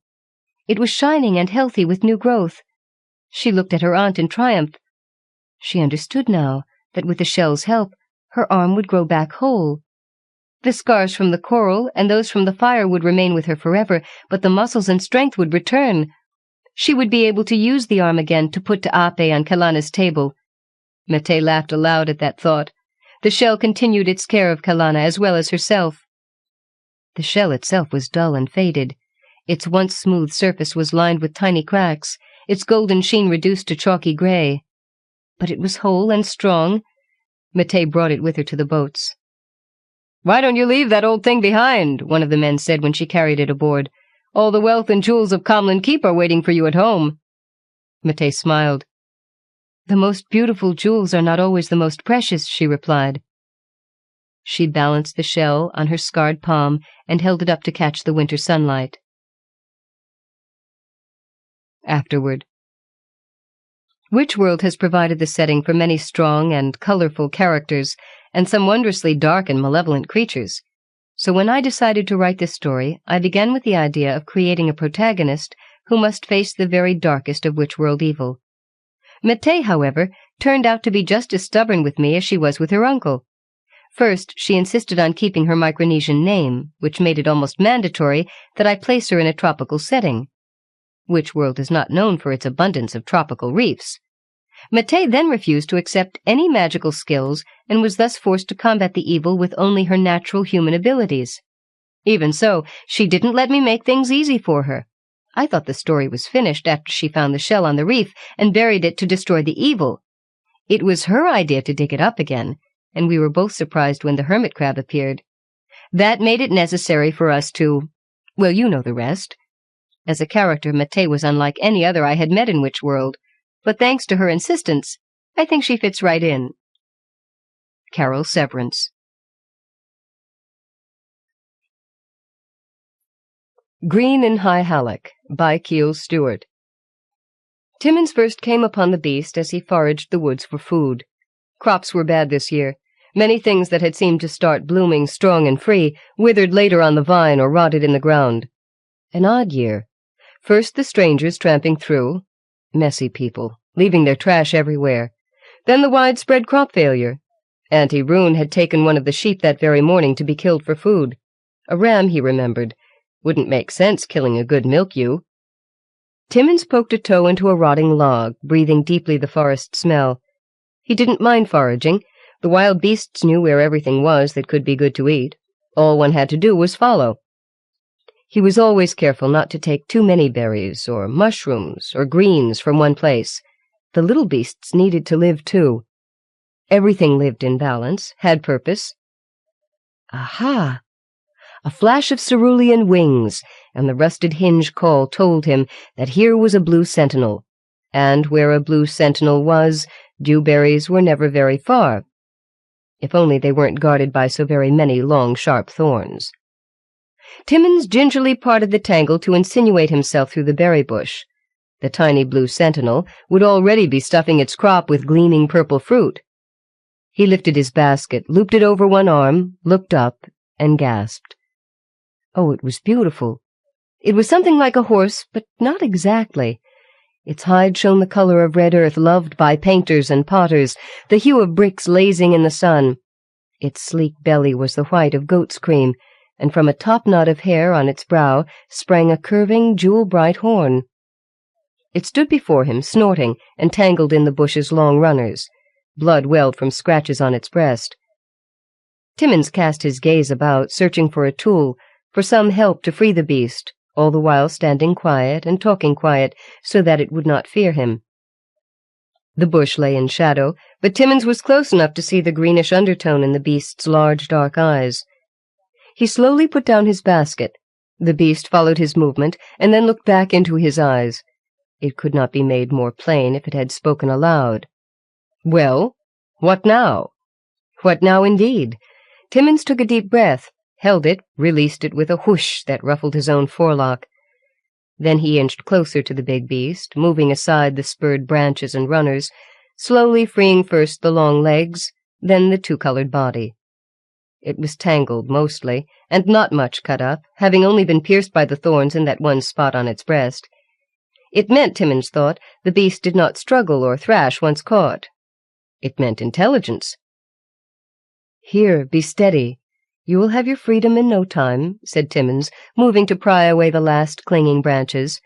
It was shining and healthy with new growth. She looked at her aunt in triumph. She understood now that with the shell's help, her arm would grow back whole. The scars from the coral and those from the fire would remain with her forever, but the muscles and strength would return. She would be able to use the arm again to put ta'ape on Kelana's table. Mattei laughed aloud at that thought. The shell continued its care of Kelana as well as herself. The shell itself was dull and faded. Its once smooth surface was lined with tiny cracks, its golden sheen reduced to chalky grey. But it was whole and strong. Mattei brought it with her to the boats. "Why don't you leave that old thing behind?" one of the men said when she carried it aboard. "All the wealth and jewels of Comlin Keep are waiting for you at home." Mattei smiled. "The most beautiful jewels are not always the most precious," she replied. She balanced the shell on her scarred palm and held it up to catch the winter sunlight. Afterward. Witchworld has provided the setting for many strong and colorful characters, and some wondrously dark and malevolent creatures. So when I decided to write this story, I began with the idea of creating a protagonist who must face the very darkest of Witchworld evil. Mattei, however, turned out to be just as stubborn with me as she was with her uncle. First, she insisted on keeping her Micronesian name, which made it almost mandatory that I place her in a tropical setting. Witchworld is not known for its abundance of tropical reefs. Mattei then refused to accept any magical skills and was thus forced to combat the evil with only her natural human abilities. Even so, she didn't let me make things easy for her. I thought the story was finished after she found the shell on the reef and buried it to destroy the evil. It was her idea to dig it up again, and we were both surprised when the hermit crab appeared. That made it necessary for us to— well, you know the rest. As a character, Mate was unlike any other I had met in Witchworld, but thanks to her insistence, I think she fits right in. Carol Severance. Green in High Hallack, by Kiel, Stuart. Timmins first came upon the beast as he foraged the woods for food. Crops were bad this year. Many things that had seemed to start blooming strong and free withered later on the vine or rotted in the ground. An odd year. First the strangers tramping through, messy people, leaving their trash everywhere. Then the widespread crop failure. Auntie Rune had taken one of the sheep that very morning to be killed for food. A ram, he remembered. Wouldn't make sense killing a good milk ewe. Timmins poked a toe into a rotting log, breathing deeply the forest smell. He didn't mind foraging. The wild beasts knew where everything was that could be good to eat. All one had to do was follow. He was always careful not to take too many berries, or mushrooms, or greens from one place. The little beasts needed to live too. Everything lived in balance, had purpose. Aha! A flash of cerulean wings, and the rusted hinge call told him that here was a blue sentinel, and where a blue sentinel was, dewberries were never very far. If only they weren't guarded by so very many long, sharp thorns. Timmins gingerly parted the tangle to insinuate himself through the berry bush. The tiny blue sentinel would already be stuffing its crop with gleaming purple fruit. He lifted his basket, looped it over one arm, looked up, and gasped. Oh, it was beautiful. It was something like a horse, but not exactly. Its hide shone the color of red earth loved by painters and potters, the hue of bricks lazing in the sun. Its sleek belly was the white of goat's cream, and from a top-knot of hair on its brow sprang a curving, jewel-bright horn. It stood before him, snorting, and tangled in the bush's long runners. Blood welled from scratches on its breast. Timmins cast his gaze about, searching for a tool, for some help to free the beast, all the while standing quiet and talking quiet so that it would not fear him. The bush lay in shadow, but Timmins was close enough to see the greenish undertone in the beast's large dark eyes. He slowly put down his basket. The beast followed his movement, and then looked back into his eyes. It could not be made more plain if it had spoken aloud. Well, what now? What now, indeed? Timmins took a deep breath, held it, released it with a whoosh that ruffled his own forelock. Then he inched closer to the big beast, moving aside the spurred branches and runners, slowly freeing first the long legs, then the two-colored body. It was tangled, mostly, and not much cut up, having only been pierced by the thorns in that one spot on its breast. It meant, Timmins thought, the beast did not struggle or thrash once caught. It meant intelligence. "Here, be steady. You will have your freedom in no time," said Timmins, moving to pry away the last clinging branches.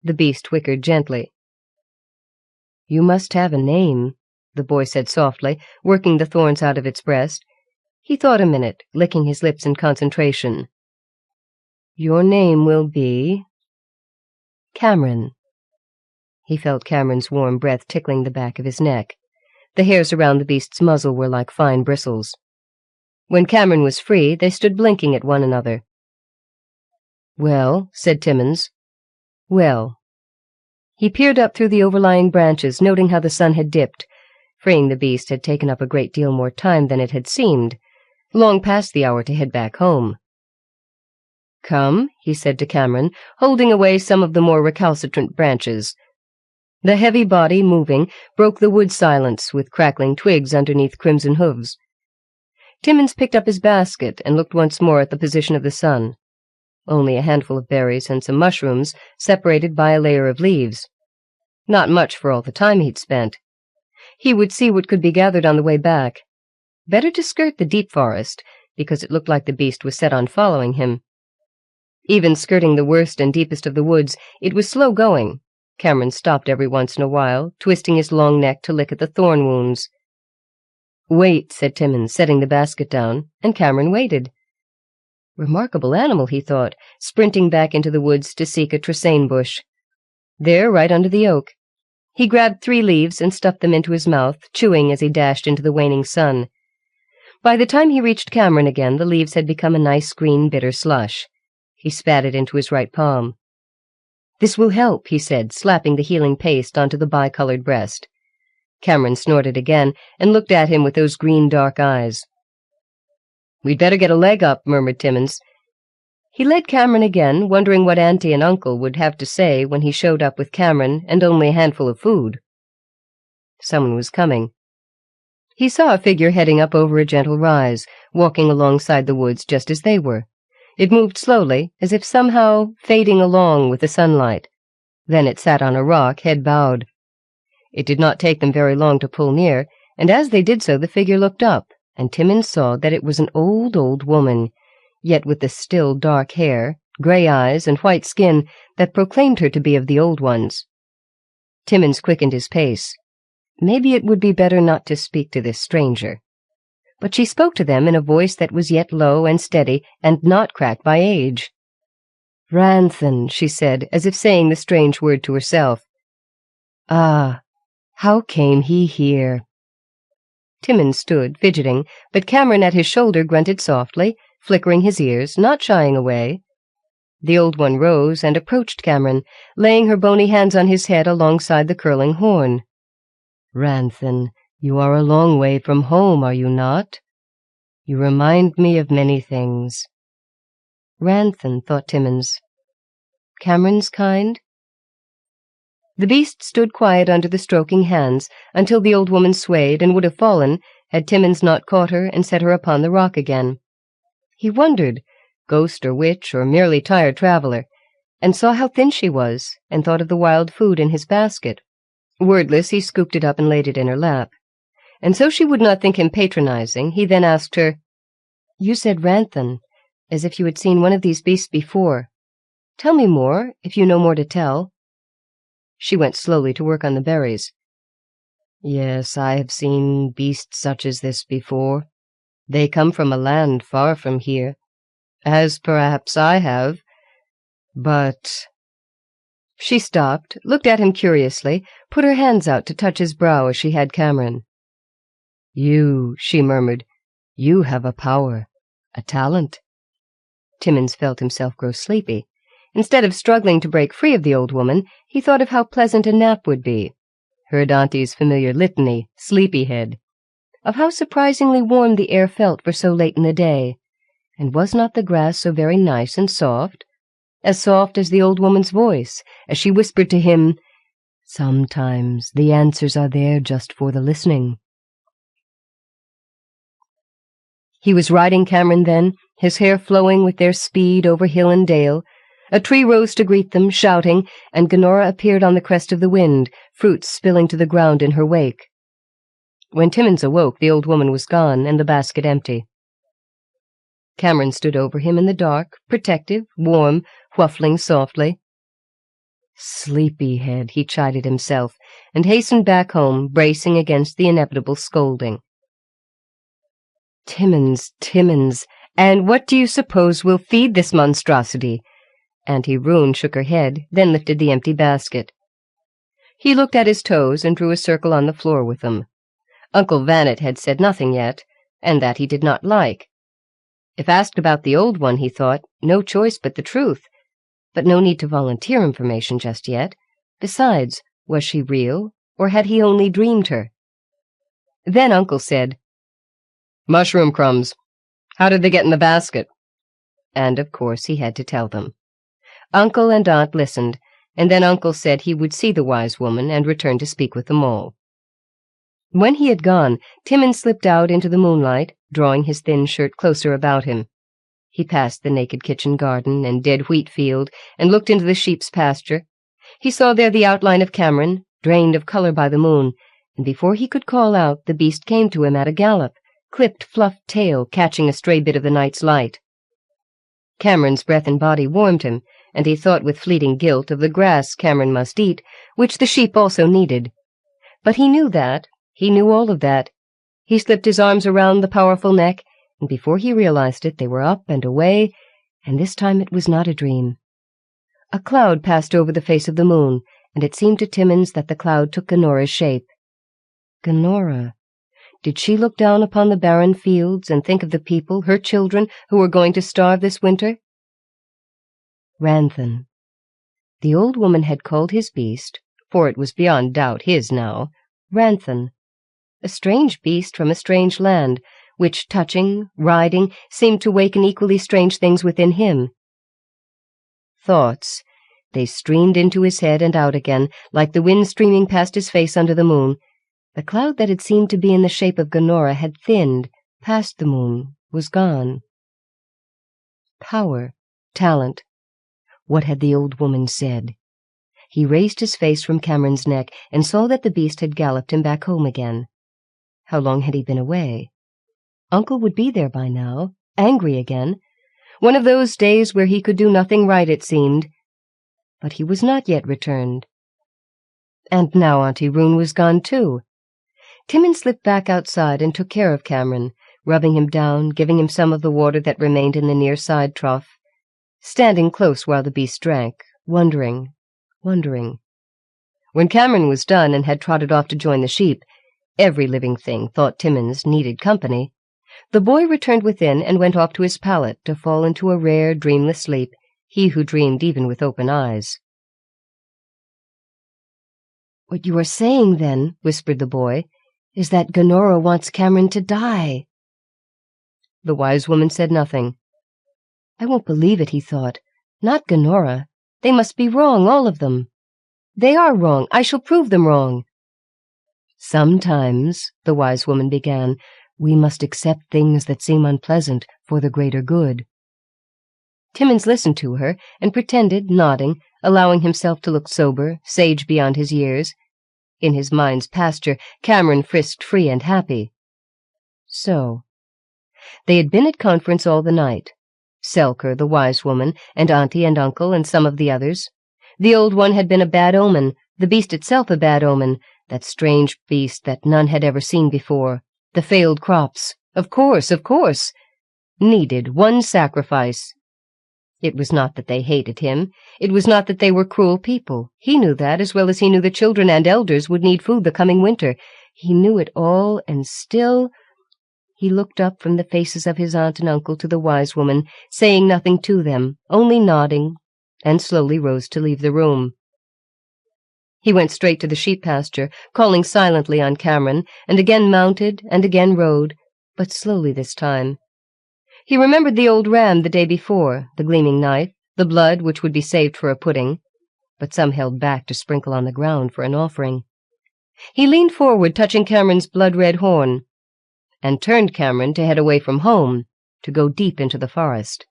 The beast whickered gently. "You must have a name," the boy said softly, working the thorns out of its breast. He thought a minute, licking his lips in concentration. "Your name will be Cameron." He felt Cameron's warm breath tickling the back of his neck. The hairs around the beast's muzzle were like fine bristles. When Cameron was free, they stood blinking at one another. "Well," said Timmins. "Well." He peered up through the overlying branches, noting how the sun had dipped. Freeing the beast had taken up a great deal more time than it had seemed. Long past the hour to head back home. "Come," he said to Cameron, holding away some of the more recalcitrant branches. The heavy body, moving, broke the wood silence with crackling twigs underneath crimson hooves. Timmins picked up his basket and looked once more at the position of the sun. Only a handful of berries and some mushrooms, separated by a layer of leaves. Not much for all the time he'd spent. He would see what could be gathered on the way back. Better to skirt the deep forest, because it looked like the beast was set on following him. Even skirting the worst and deepest of the woods, it was slow going. Cameron stopped every once in a while, twisting his long neck to lick at the thorn wounds. "Wait," said Timmins, setting the basket down, and Cameron waited. Remarkable animal, he thought, sprinting back into the woods to seek a tressane bush. There, right under the oak. He grabbed 3 leaves and stuffed them into his mouth, chewing as he dashed into the waning sun. By the time he reached Cameron again, the leaves had become a nice green, bitter slush. He spat it into his right palm. "This will help," he said, slapping the healing paste onto the bicolored breast. Cameron snorted again and looked at him with those green dark eyes. "We'd better get a leg up," murmured Timmins. He led Cameron again, wondering what Auntie and Uncle would have to say when he showed up with Cameron and only a handful of food. Someone was coming. He saw a figure heading up over a gentle rise, walking alongside the woods just as they were. It moved slowly, as if somehow fading along with the sunlight. Then it sat on a rock, head bowed. It did not take them very long to pull near, and as they did so the figure looked up, and Timmins saw that it was an old woman, yet with the still dark hair, grey eyes, and white skin that proclaimed her to be of the old ones. Timmins quickened his pace. Maybe it would be better not to speak to this stranger. But she spoke to them in a voice that was yet low and steady and not cracked by age. "Ranthan," she said, as if saying the strange word to herself. "Ah, how came he here?" Timmins stood, fidgeting, but Cameron at his shoulder grunted softly, flickering his ears, not shying away. The old one rose and approached Cameron, laying her bony hands on his head alongside the curling horn. "Ranthan, you are a long way from home, are you not? You remind me of many things." Ranthan, thought Timmins. Cameron's kind? The beast stood quiet under the stroking hands until the old woman swayed and would have fallen had Timmins not caught her and set her upon the rock again. He wondered, ghost or witch or merely tired traveler, and saw how thin she was, and thought of the wild food in his basket. Wordless, he scooped it up and laid it in her lap. And so she would not think him patronizing, he then asked her, "You said Ranthan, as if you had seen one of these beasts before. Tell me more, if you know more to tell." She went slowly to work on the berries. "Yes, I have seen beasts such as this before. They come from a land far from here, as perhaps I have, but—" She stopped, looked at him curiously, put her hands out to touch his brow as she had Cameron. "You," she murmured, "you have a power, a talent." Timmins felt himself grow sleepy. Instead of struggling to break free of the old woman, he thought of how pleasant a nap would be. Heard Auntie's familiar litany, sleepyhead. Of how surprisingly warm the air felt for so late in the day. And was not the grass so very nice and soft? As soft as the old woman's voice, as she whispered to him, "Sometimes the answers are there just for the listening." He was riding Cameron then, his hair flowing with their speed over hill and dale. A tree rose to greet them, shouting, and Gunora appeared on the crest of the wind, fruits spilling to the ground in her wake. When Timmins awoke, the old woman was gone, and the basket empty. Cameron stood over him in the dark, protective, warm, whuffling softly. "Sleepyhead," he chided himself, and hastened back home, bracing against the inevitable scolding. Timmins, and what do you suppose will feed this monstrosity?" Auntie Roon shook her head, then lifted the empty basket. He looked at his toes and drew a circle on the floor with them. Uncle Vannet had said nothing yet, and that he did not like. If asked about the old one, he thought, no choice but the truth. But no need to volunteer information just yet. Besides, was she real, or had he only dreamed her? Then Uncle said, "Mushroom crumbs. How did they get in the basket?" And of course he had to tell them. Uncle and Aunt listened, and then Uncle said he would see the wise woman and return to speak with them all. When he had gone, Timmins slipped out into the moonlight, drawing his thin shirt closer about him. He passed the naked kitchen garden and dead wheat field and looked into the sheep's pasture. He saw there the outline of Cameron, drained of color by the moon, and before he could call out, the beast came to him at a gallop, clipped, fluffed tail catching a stray bit of the night's light. Cameron's breath and body warmed him, and he thought with fleeting guilt of the grass Cameron must eat, which the sheep also needed. But he knew that. He knew all of that. He slipped his arms around the powerful neck, and before he realized it, they were up and away, and this time it was not a dream. A cloud passed over the face of the moon, and it seemed to Timmins that the cloud took Gunora's shape. Gunora. Did she look down upon the barren fields and think of the people, her children, who were going to starve this winter? Ranthan. The old woman had called his beast, for it was beyond doubt his now, Ranthan, a strange beast from a strange land, which, touching, riding, seemed to waken equally strange things within him. Thoughts, they streamed into his head and out again, like the wind streaming past his face under the moon. The cloud that had seemed to be in the shape of Gonora had thinned, past the moon, was gone. Power, talent. What had the old woman said? He raised his face from Cameron's neck and saw that the beast had galloped him back home again. How long had he been away? Uncle would be there by now, angry again. One of those days where he could do nothing right, it seemed. But he was not yet returned. And now Auntie Roon was gone too. Timon slipped back outside and took care of Cameron, rubbing him down, giving him some of the water that remained in the near side trough, standing close while the beast drank, wondering. When Cameron was done and had trotted off to join the sheep, every living thing thought Timmins needed company. The boy returned within and went off to his pallet to fall into a rare, dreamless sleep, he who dreamed even with open eyes. "What you are saying, then," whispered the boy, "is that Gonora wants Cameron to die." The wise woman said nothing. "I won't believe it," he thought. "Not Gonora. They must be wrong, all of them. They are wrong. I shall prove them wrong." "Sometimes," the wise woman began, "we must accept things that seem unpleasant for the greater good." Timmins listened to her and pretended, nodding, allowing himself to look sober, sage beyond his years. In his mind's pasture, Cameron frisked free and happy. So. They had been at conference all the night. Selker, the wise woman, and Auntie and Uncle and some of the others. The old one had been a bad omen, the beast itself a bad omen, that strange beast that none had ever seen before. The failed crops. Of course. Needed one sacrifice. It was not that they hated him. It was not that they were cruel people. He knew that, as well as he knew the children and elders would need food the coming winter. He knew it all, and still... He looked up from the faces of his aunt and uncle to the wise woman, saying nothing to them, only nodding, and slowly rose to leave the room. He went straight to the sheep pasture, calling silently on Cameron, and again mounted and again rode, but slowly this time. He remembered the old ram the day before, the gleaming knife, the blood which would be saved for a pudding, but some held back to sprinkle on the ground for an offering. He leaned forward, touching Cameron's blood-red horn, and turned Cameron to head away from home, to go deep into the forest.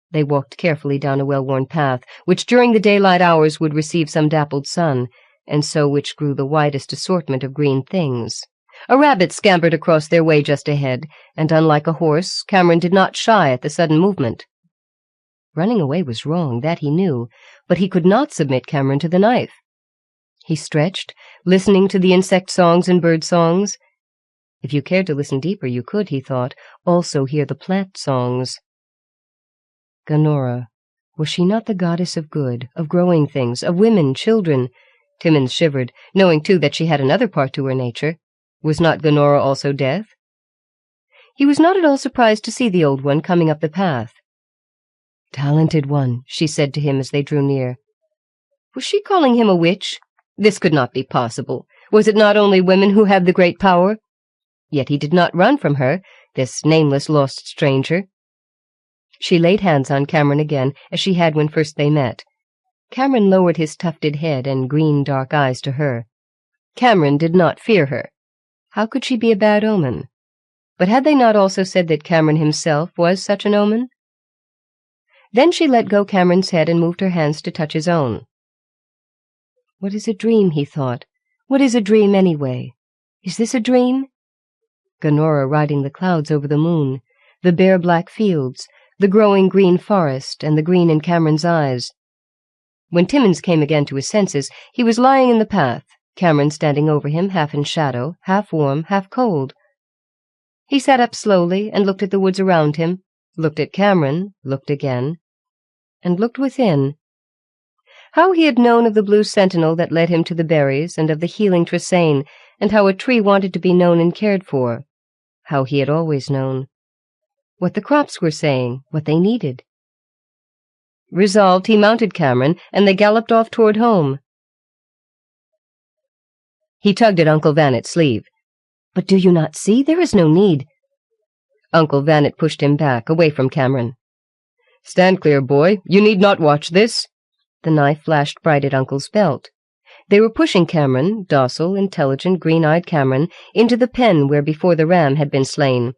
They walked carefully down a well-worn path, which during the daylight hours would receive some dappled sun, and so which grew the widest assortment of green things. A rabbit scampered across their way just ahead, and unlike a horse, Cameron did not shy at the sudden movement. Running away was wrong, that he knew, but he could not submit Cameron to the knife. He stretched, listening to the insect songs and bird songs. If you cared to listen deeper, you could, he thought, also hear the plant songs. Gonora, was she not the goddess of good, of growing things, of women, children? Timmins shivered, knowing too that she had another part to her nature. Was not Gonora also death? He was not at all surprised to see the old one coming up the path. "Talented one," she said to him as they drew near. Was she calling him a witch? This could not be possible. Was it not only women who had the great power? Yet he did not run from her, this nameless lost stranger. She laid hands on Cameron again, as she had when first they met. Cameron lowered his tufted head and green dark eyes to her. Cameron did not fear her. How could she be a bad omen? But had they not also said that Cameron himself was such an omen? Then she let go Cameron's head and moved her hands to touch his own. What is a dream, he thought. What is a dream, anyway? Is this a dream? Gonora riding the clouds over the moon, the bare black fields, the growing green forest, and the green in Cameron's eyes. When Timmins came again to his senses, he was lying in the path, Cameron standing over him, half in shadow, half warm, half cold. He sat up slowly and looked at the woods around him, looked at Cameron, looked again, and looked within. How he had known of the blue sentinel that led him to the berries, and of the healing Trisane, and how a tree wanted to be known and cared for. How he had always known. What the crops were saying, what they needed. Resolved, he mounted Cameron, and they galloped off toward home. He tugged at Uncle Vanet's sleeve. "But do you not see? There is no need." Uncle Vanet pushed him back, away from Cameron. "Stand clear, boy. You need not watch this." The knife flashed bright at Uncle's belt. They were pushing Cameron, docile, intelligent, green-eyed Cameron, into the pen where before the ram had been slain.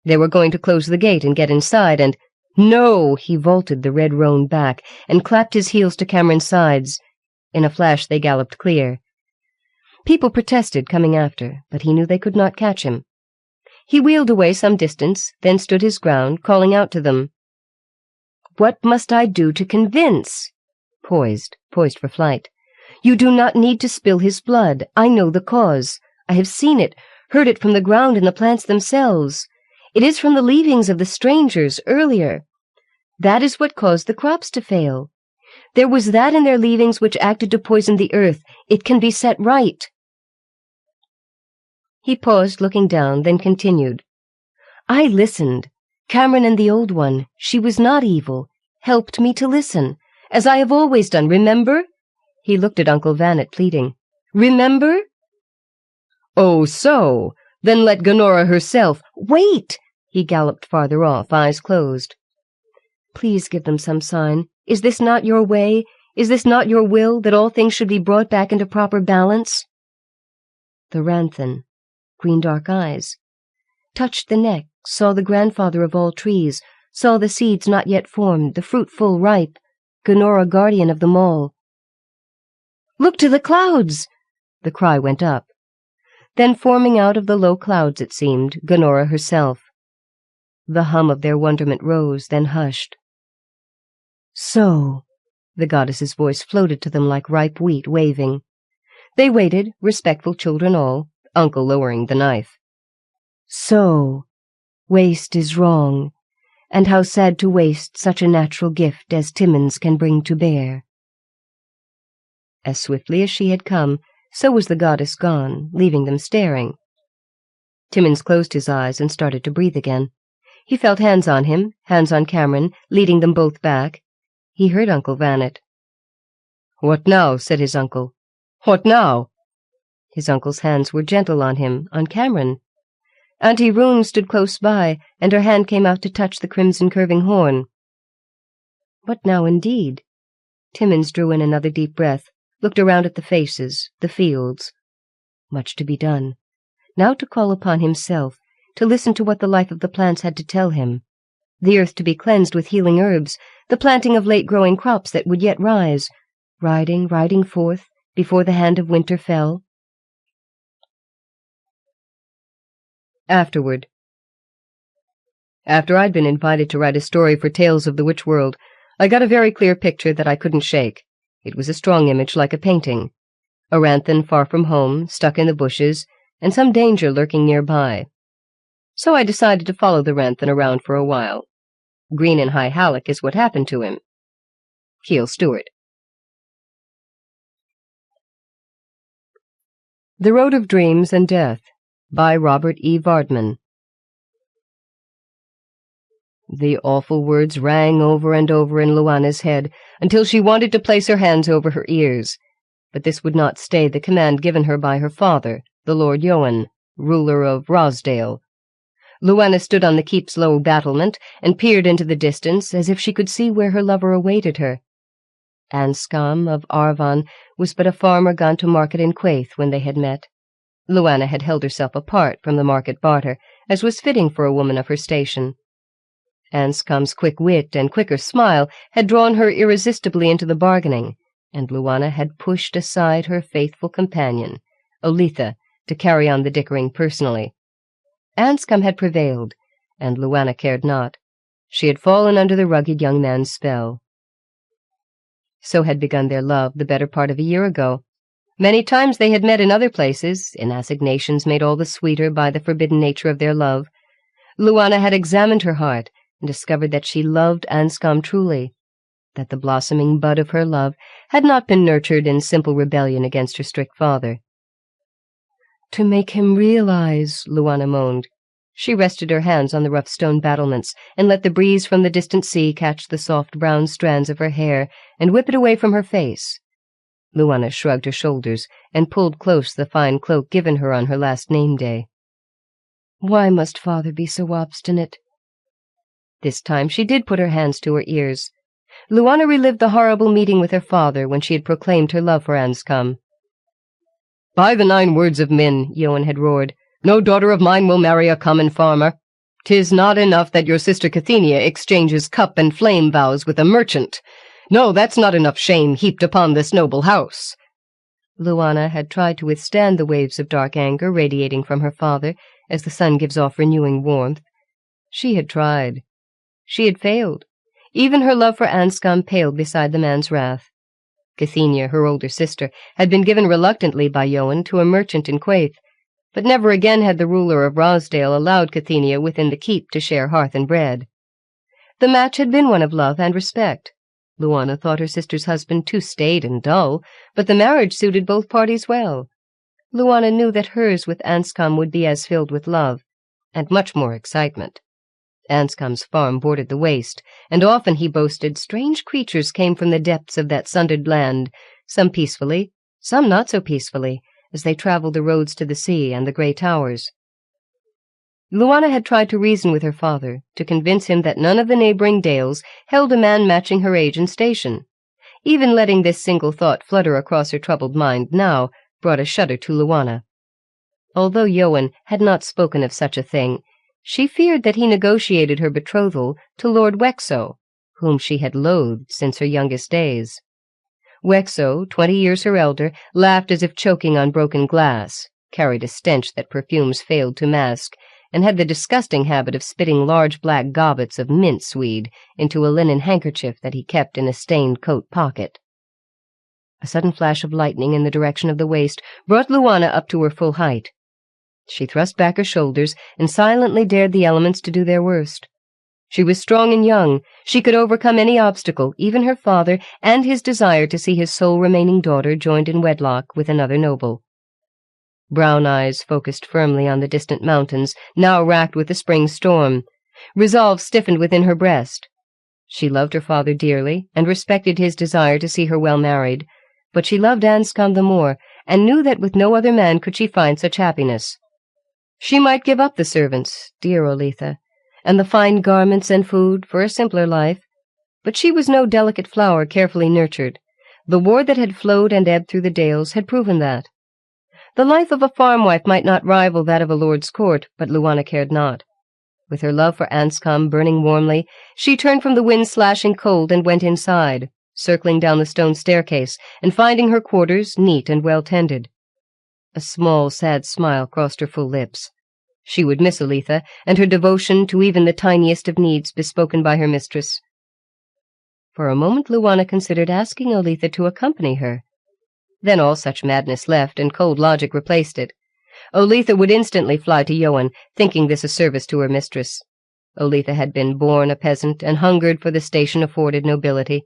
They were going to close the gate and get inside, and— "No!" He vaulted the red roan back and clapped his heels to Cameron's sides. In a flash they galloped clear. People protested, coming after, but he knew they could not catch him. He wheeled away some distance, then stood his ground, calling out to them. "What must I do to convince?" Poised for flight. "You do not need to spill his blood. I know the cause. I have seen it, heard it from the ground and the plants themselves. It is from the leavings of the strangers earlier. That is what caused the crops to fail. There was that in their leavings which acted to poison the earth. It can be set right." He paused, looking down, then continued. "I listened. Cameron and the old one, she was not evil, helped me to listen, as I have always done, remember?" He looked at Uncle Vanet, pleading. "Remember?" "Oh, so! Then let Gonora herself—" "Wait!" He galloped farther off, eyes closed. "Please give them some sign. Is this not your way? Is this not your will, that all things should be brought back into proper balance?" The Ranthan, green-dark eyes, touched the neck, saw the grandfather of all trees, saw the seeds not yet formed, the fruit full ripe, Gonora guardian of them all. "Look to the clouds!" The cry went up. Then forming out of the low clouds, it seemed, Gonora herself. The hum of their wonderment rose, then hushed. "So," the goddess's voice floated to them like ripe wheat waving. They waited, respectful children all, Uncle lowering the knife. "So, waste is wrong, and how sad to waste such a natural gift as Timmins can bring to bear." As swiftly as she had come, so was the goddess gone, leaving them staring. Timmins closed his eyes and started to breathe again. He felt hands on him, hands on Cameron, leading them both back. He heard Uncle Vanet. "What now?" said his uncle. "What now?" His uncle's hands were gentle on him, on Cameron. Auntie Roon stood close by, and her hand came out to touch the crimson curving horn. What now, indeed? Timmins drew in another deep breath, looked around at the faces, the fields. Much to be done. Now to call upon himself, to listen to what the life of the plants had to tell him. The earth to be cleansed with healing herbs, the planting of late-growing crops that would yet rise, riding forth, before the hand of winter fell. Afterward. After I'd been invited to write a story for Tales of the Witch World, I got a very clear picture that I couldn't shake. It was a strong image like a painting. A Ranthan far from home, stuck in the bushes, and some danger lurking nearby. So I decided to follow the Ranthan around for a while. Green and high Hallack is what happened to him. Kiel, Stuart. The Road of Dreams and Death, by Robert E. Vardeman. The awful words rang over and over in Wilanne's head until she wanted to place her hands over her ears. But this would not stay the command given her by her father, the Lord Yohan, ruler of Rosdale. Wilanne stood on the keep's low battlement and peered into the distance as if she could see where her lover awaited her. Anscombe of Arvan was but a farmer gone to market in Quaith when they had met. Wilanne had held herself apart from the market barter, as was fitting for a woman of her station. Anscombe's quick wit and quicker smile had drawn her irresistibly into the bargaining, and Wilanne had pushed aside her faithful companion, Olitha, to carry on the dickering personally. Anscombe had prevailed, and Wilanne cared not. She had fallen under the rugged young man's spell. So had begun their love the better part of a year ago. Many times they had met in other places, in assignations made all the sweeter by the forbidden nature of their love. Wilanne had examined her heart and discovered that she loved Anscombe truly, that the blossoming bud of her love had not been nurtured in simple rebellion against her strict father. "To make him realize," Wilanne moaned. She rested her hands on the rough stone battlements and let the breeze from the distant sea catch the soft brown strands of her hair and whip it away from her face. Luana shrugged her shoulders and pulled close the fine cloak given her on her last name day. Why must father be so obstinate? This time she did put her hands to her ears. Luana relived the horrible meeting with her father when she had proclaimed her love for Anscombe. "By the 9 words of Min," Ioan had roared, "no daughter of mine will marry a common farmer. 'Tis not enough that your sister Cathenia exchanges cup and flame vows with a merchant. No, that's not enough shame heaped upon this noble house." Luana had tried to withstand the waves of dark anger radiating from her father as the sun gives off renewing warmth. She had tried. She had failed. Even her love for Anscombe paled beside the man's wrath. Cathenia, her older sister, had been given reluctantly by Ioan to a merchant in Quaith, but never again had the ruler of Rosdale allowed Cathenia within the keep to share hearth and bread. The match had been one of love and respect. Luana thought her sister's husband too staid and dull, but the marriage suited both parties well. Luana knew that hers with Anscombe would be as filled with love, and much more excitement. Anscombe's farm bordered the waste, and often, he boasted, strange creatures came from the depths of that sundered land, some peacefully, some not so peacefully, as they travelled the roads to the sea and the grey towers. Luana had tried to reason with her father, to convince him that none of the neighbouring dales held a man matching her age and station. Even letting this single thought flutter across her troubled mind now brought a shudder to Luana. Although Ioan had not spoken of such a thing, she feared that he negotiated her betrothal to Lord Wexo, whom she had loathed since her youngest days. Wexo, 20 years her elder, laughed as if choking on broken glass, carried a stench that perfumes failed to mask, and had the disgusting habit of spitting large black gobbets of mint-swede into a linen handkerchief that he kept in a stained coat pocket. A sudden flash of lightning in the direction of the waste brought Luana up to her full height. She thrust back her shoulders and silently dared the elements to do their worst. She was strong and young. She could overcome any obstacle, even her father, and his desire to see his sole remaining daughter joined in wedlock with another noble. Brown eyes focused firmly on the distant mountains, now racked with the spring storm. Resolve stiffened within her breast. She loved her father dearly, and respected his desire to see her well married, but she loved Anscombe the more, and knew that with no other man could she find such happiness. She might give up the servants, dear Olitha, and the fine garments and food for a simpler life, but she was no delicate flower carefully nurtured. The war that had flowed and ebbed through the dales had proven that. The life of a farm wife might not rival that of a lord's court, but Luana cared not. With her love for Anscombe burning warmly, she turned from the wind-slashing cold and went inside, circling down the stone staircase and finding her quarters neat and well-tended. A small, sad smile crossed her full lips. She would miss Olitha, and her devotion to even the tiniest of needs bespoken by her mistress. For a moment Luana considered asking Olitha to accompany her. Then all such madness left, and cold logic replaced it. Olitha would instantly fly to Ioan, thinking this a service to her mistress. Olitha had been born a peasant, and hungered for the station afforded nobility.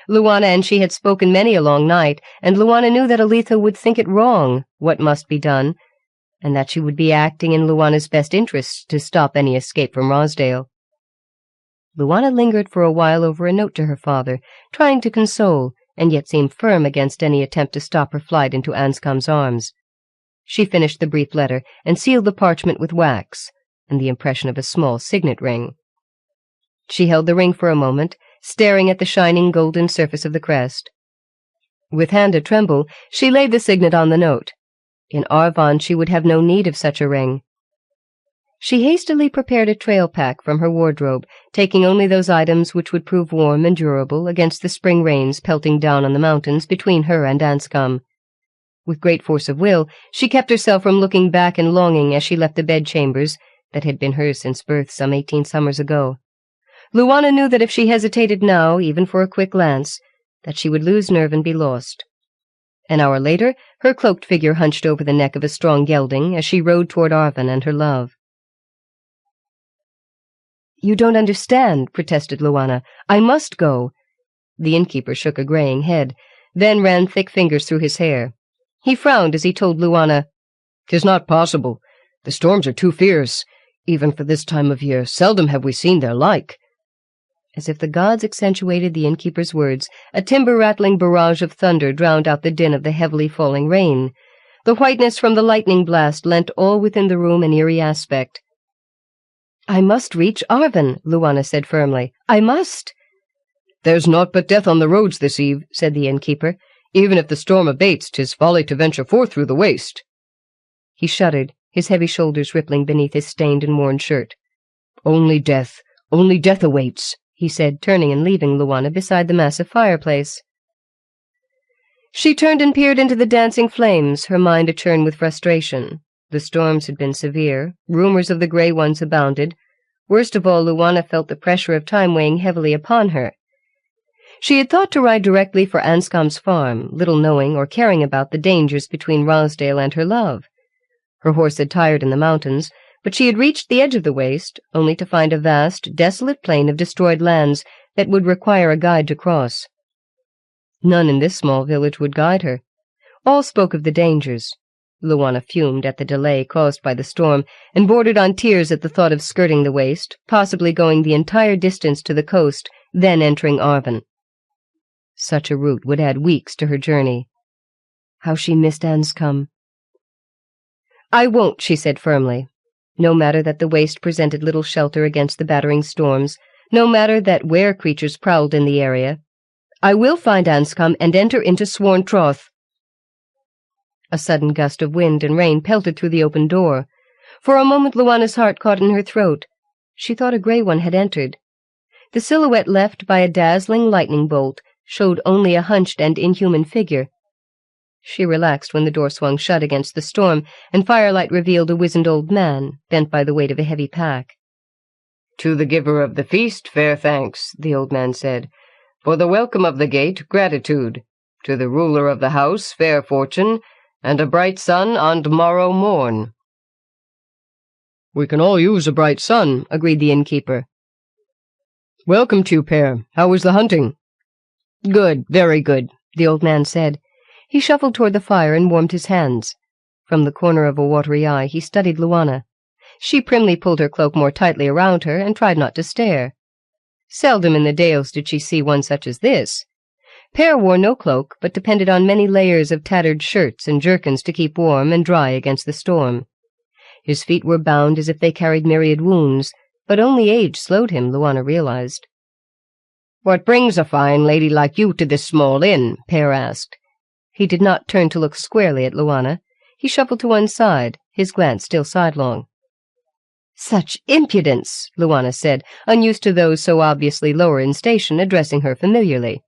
Luana and she had spoken many a long night, and Luana knew that Olitha would think it wrong, what must be done, and that she would be acting in Luana's best interests to stop any escape from Rosdale. Luana lingered for a while over a note to her father, trying to console, and yet seem firm against any attempt to stop her flight into Anscombe's arms. She finished the brief letter and sealed the parchment with wax, and the impression of a small signet ring. She held the ring for a moment, staring at the shining golden surface of the crest. With hand a-tremble, she laid the signet on the note. In Arvon she would have no need of such a ring. She hastily prepared a trail pack from her wardrobe, taking only those items which would prove warm and durable against the spring rains pelting down on the mountains between her and Anscombe. With great force of will, she kept herself from looking back and longing as she left the bedchambers that had been hers since birth some 18 summers ago. Luana knew that if she hesitated now, even for a quick glance, that she would lose nerve and be lost. An hour later, her cloaked figure hunched over the neck of a strong gelding as she rode toward Arvon and her love. "You don't understand," protested Luana. "I must go." The innkeeper shook a greying head, then ran thick fingers through his hair. He frowned as he told Luana, "'Tis not possible. The storms are too fierce. Even for this time of year, seldom have we seen their like." As if the gods accentuated the innkeeper's words, a timber-rattling barrage of thunder drowned out the din of the heavily falling rain. The whiteness from the lightning blast lent all within the room an eerie aspect. "I must reach Arvin," Luana said firmly. "I must." "There's naught but death on the roads this eve," said the innkeeper. "Even if the storm abates, 'tis folly to venture forth through the waste." He shuddered, his heavy shoulders rippling beneath his stained and worn shirt. Only death awaits," he said, turning and leaving Luana beside the massive fireplace. She turned and peered into the dancing flames, her mind a-churn with frustration. The storms had been severe, rumors of the Grey Ones abounded. Worst of all, Luana felt the pressure of time weighing heavily upon her. She had thought to ride directly for Anscombe's farm, little knowing or caring about the dangers between Rosdale and her love. Her horse had tired in the mountains, but she had reached the edge of the waste, only to find a vast, desolate plain of destroyed lands that would require a guide to cross. None in this small village would guide her. All spoke of the dangers. Luana fumed at the delay caused by the storm, and bordered on tears at the thought of skirting the waste, possibly going the entire distance to the coast, then entering Arvin. Such a route would add weeks to her journey. How she missed Anscombe. "I won't," she said firmly. No matter that the waste presented little shelter against the battering storms, no matter that were-creatures prowled in the area, "I will find Anscombe and enter into sworn troth." A sudden gust of wind and rain pelted through the open door. For a moment Luana's heart caught in her throat. She thought a Grey One had entered. The silhouette left by a dazzling lightning bolt showed only a hunched and inhuman figure. She relaxed when the door swung shut against the storm, and firelight revealed a wizened old man, bent by the weight of a heavy pack. "To the giver of the feast, fair thanks," the old man said. "For the welcome of the gate, gratitude. To the ruler of the house, fair fortune, and a bright sun on morrow morn." "We can all use a bright sun," agreed the innkeeper. "Welcome to you, pair. How was the hunting?" "Good, very good," the old man said. He shuffled toward the fire and warmed his hands. From the corner of a watery eye he studied Luana. She primly pulled her cloak more tightly around her and tried not to stare. Seldom in the Dales did she see one such as this. Pear wore no cloak, but depended on many layers of tattered shirts and jerkins to keep warm and dry against the storm. His feet were bound as if they carried myriad wounds, but only age slowed him, Luana realized. "What brings a fine lady like you to this small inn?" Pear asked. He did not turn to look squarely at Luana. He shuffled to one side, his glance still sidelong. "Such impudence," Luana said, unused to those so obviously lower in station addressing her familiarly.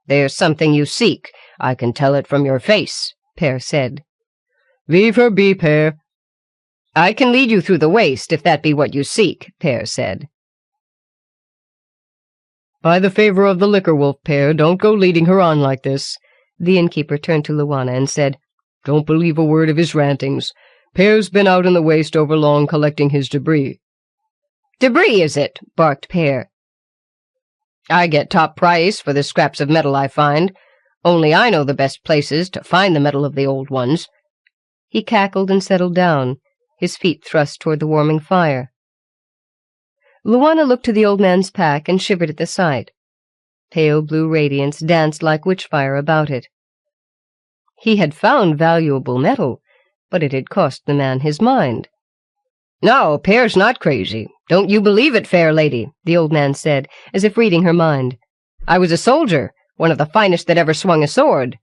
"There's something you seek. I can tell it from your face," Pear said. "Vive her be, Pear." "I can lead you through the waste, if that be what you seek," Pear said. "By the favor of the liquor wolf, Pear, don't go leading her on like this." The innkeeper turned to Luana and said, "Don't believe a word of his rantings. Pear's been out in the waste overlong collecting his debris." "Debris, is it?" barked Pear. "I get top price for the scraps of metal I find. Only I know the best places to find the metal of the old ones." He cackled and settled down, his feet thrust toward the warming fire. Luana looked to the old man's pack and shivered at the sight. Pale blue radiance danced like witchfire about it. He had found valuable metal, but it had cost the man his mind. "No, Pear's not crazy. Don't you believe it, fair lady," the old man said, as if reading her mind. "I was a soldier, one of the finest that ever swung a sword."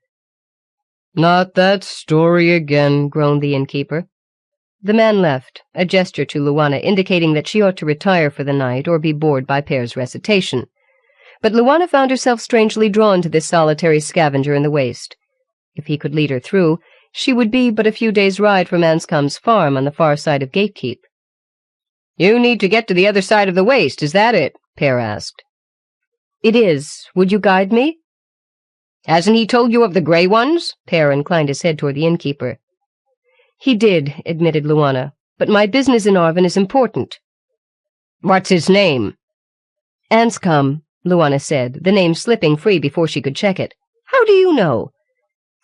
"Not that story again," groaned the innkeeper. The man left, a gesture to Luana indicating that she ought to retire for the night or be bored by Pear's recitation. But Luana found herself strangely drawn to this solitary scavenger in the waste. If he could lead her through, she would be but a few days' ride from Anscombe's farm on the far side of Gatekeep. "You need to get to the other side of the waste, is that it?" Pear asked. "It is. Would you guide me?" "Hasn't he told you of the Grey Ones?" Pear inclined his head toward the innkeeper. "He did," admitted Luana, "but my business in Arvin is important." "What's his name?" "Anscombe," Luana said, the name slipping free before she could check it. "How do you know?"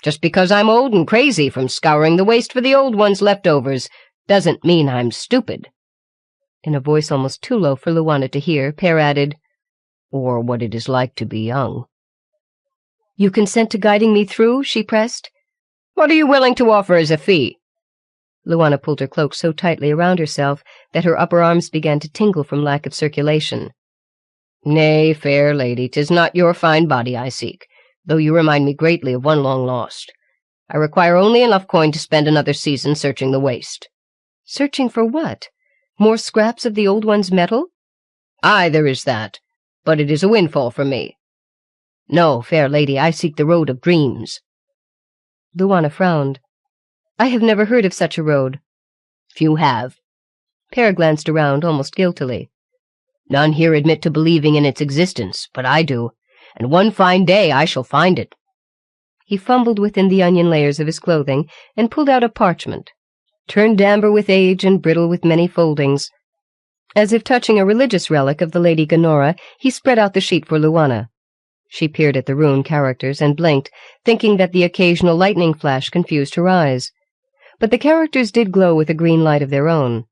"Just because I'm old and crazy from scouring the waste for the old ones' leftovers doesn't mean I'm stupid." In a voice almost too low for Luanne to hear, Pear added, "Or what it is like to be young." "You consent to guiding me through?" she pressed. "What are you willing to offer as a fee?" Luanne pulled her cloak so tightly around herself that her upper arms began to tingle from lack of circulation. "Nay, fair lady, 'tis not your fine body I seek, though you remind me greatly of one long lost. I require only enough coin to spend another season searching the waste." "Searching for what? More scraps of the old one's metal?" "Aye, there is that, but it is a windfall for me. No, fair lady, I seek the road of dreams." Luanne frowned. "I have never heard of such a road." "Few have." Pear glanced around almost guiltily. "None here admit to believing in its existence, but I do, and one fine day I shall find it." He fumbled within the onion layers of his clothing and pulled out a parchment, turned amber with age and brittle with many foldings. As if touching a religious relic of the Lady Gonora, he spread out the sheet for Luanne. She peered at the rune characters and blinked, thinking that the occasional lightning flash confused her eyes. But the characters did glow with a green light of their own.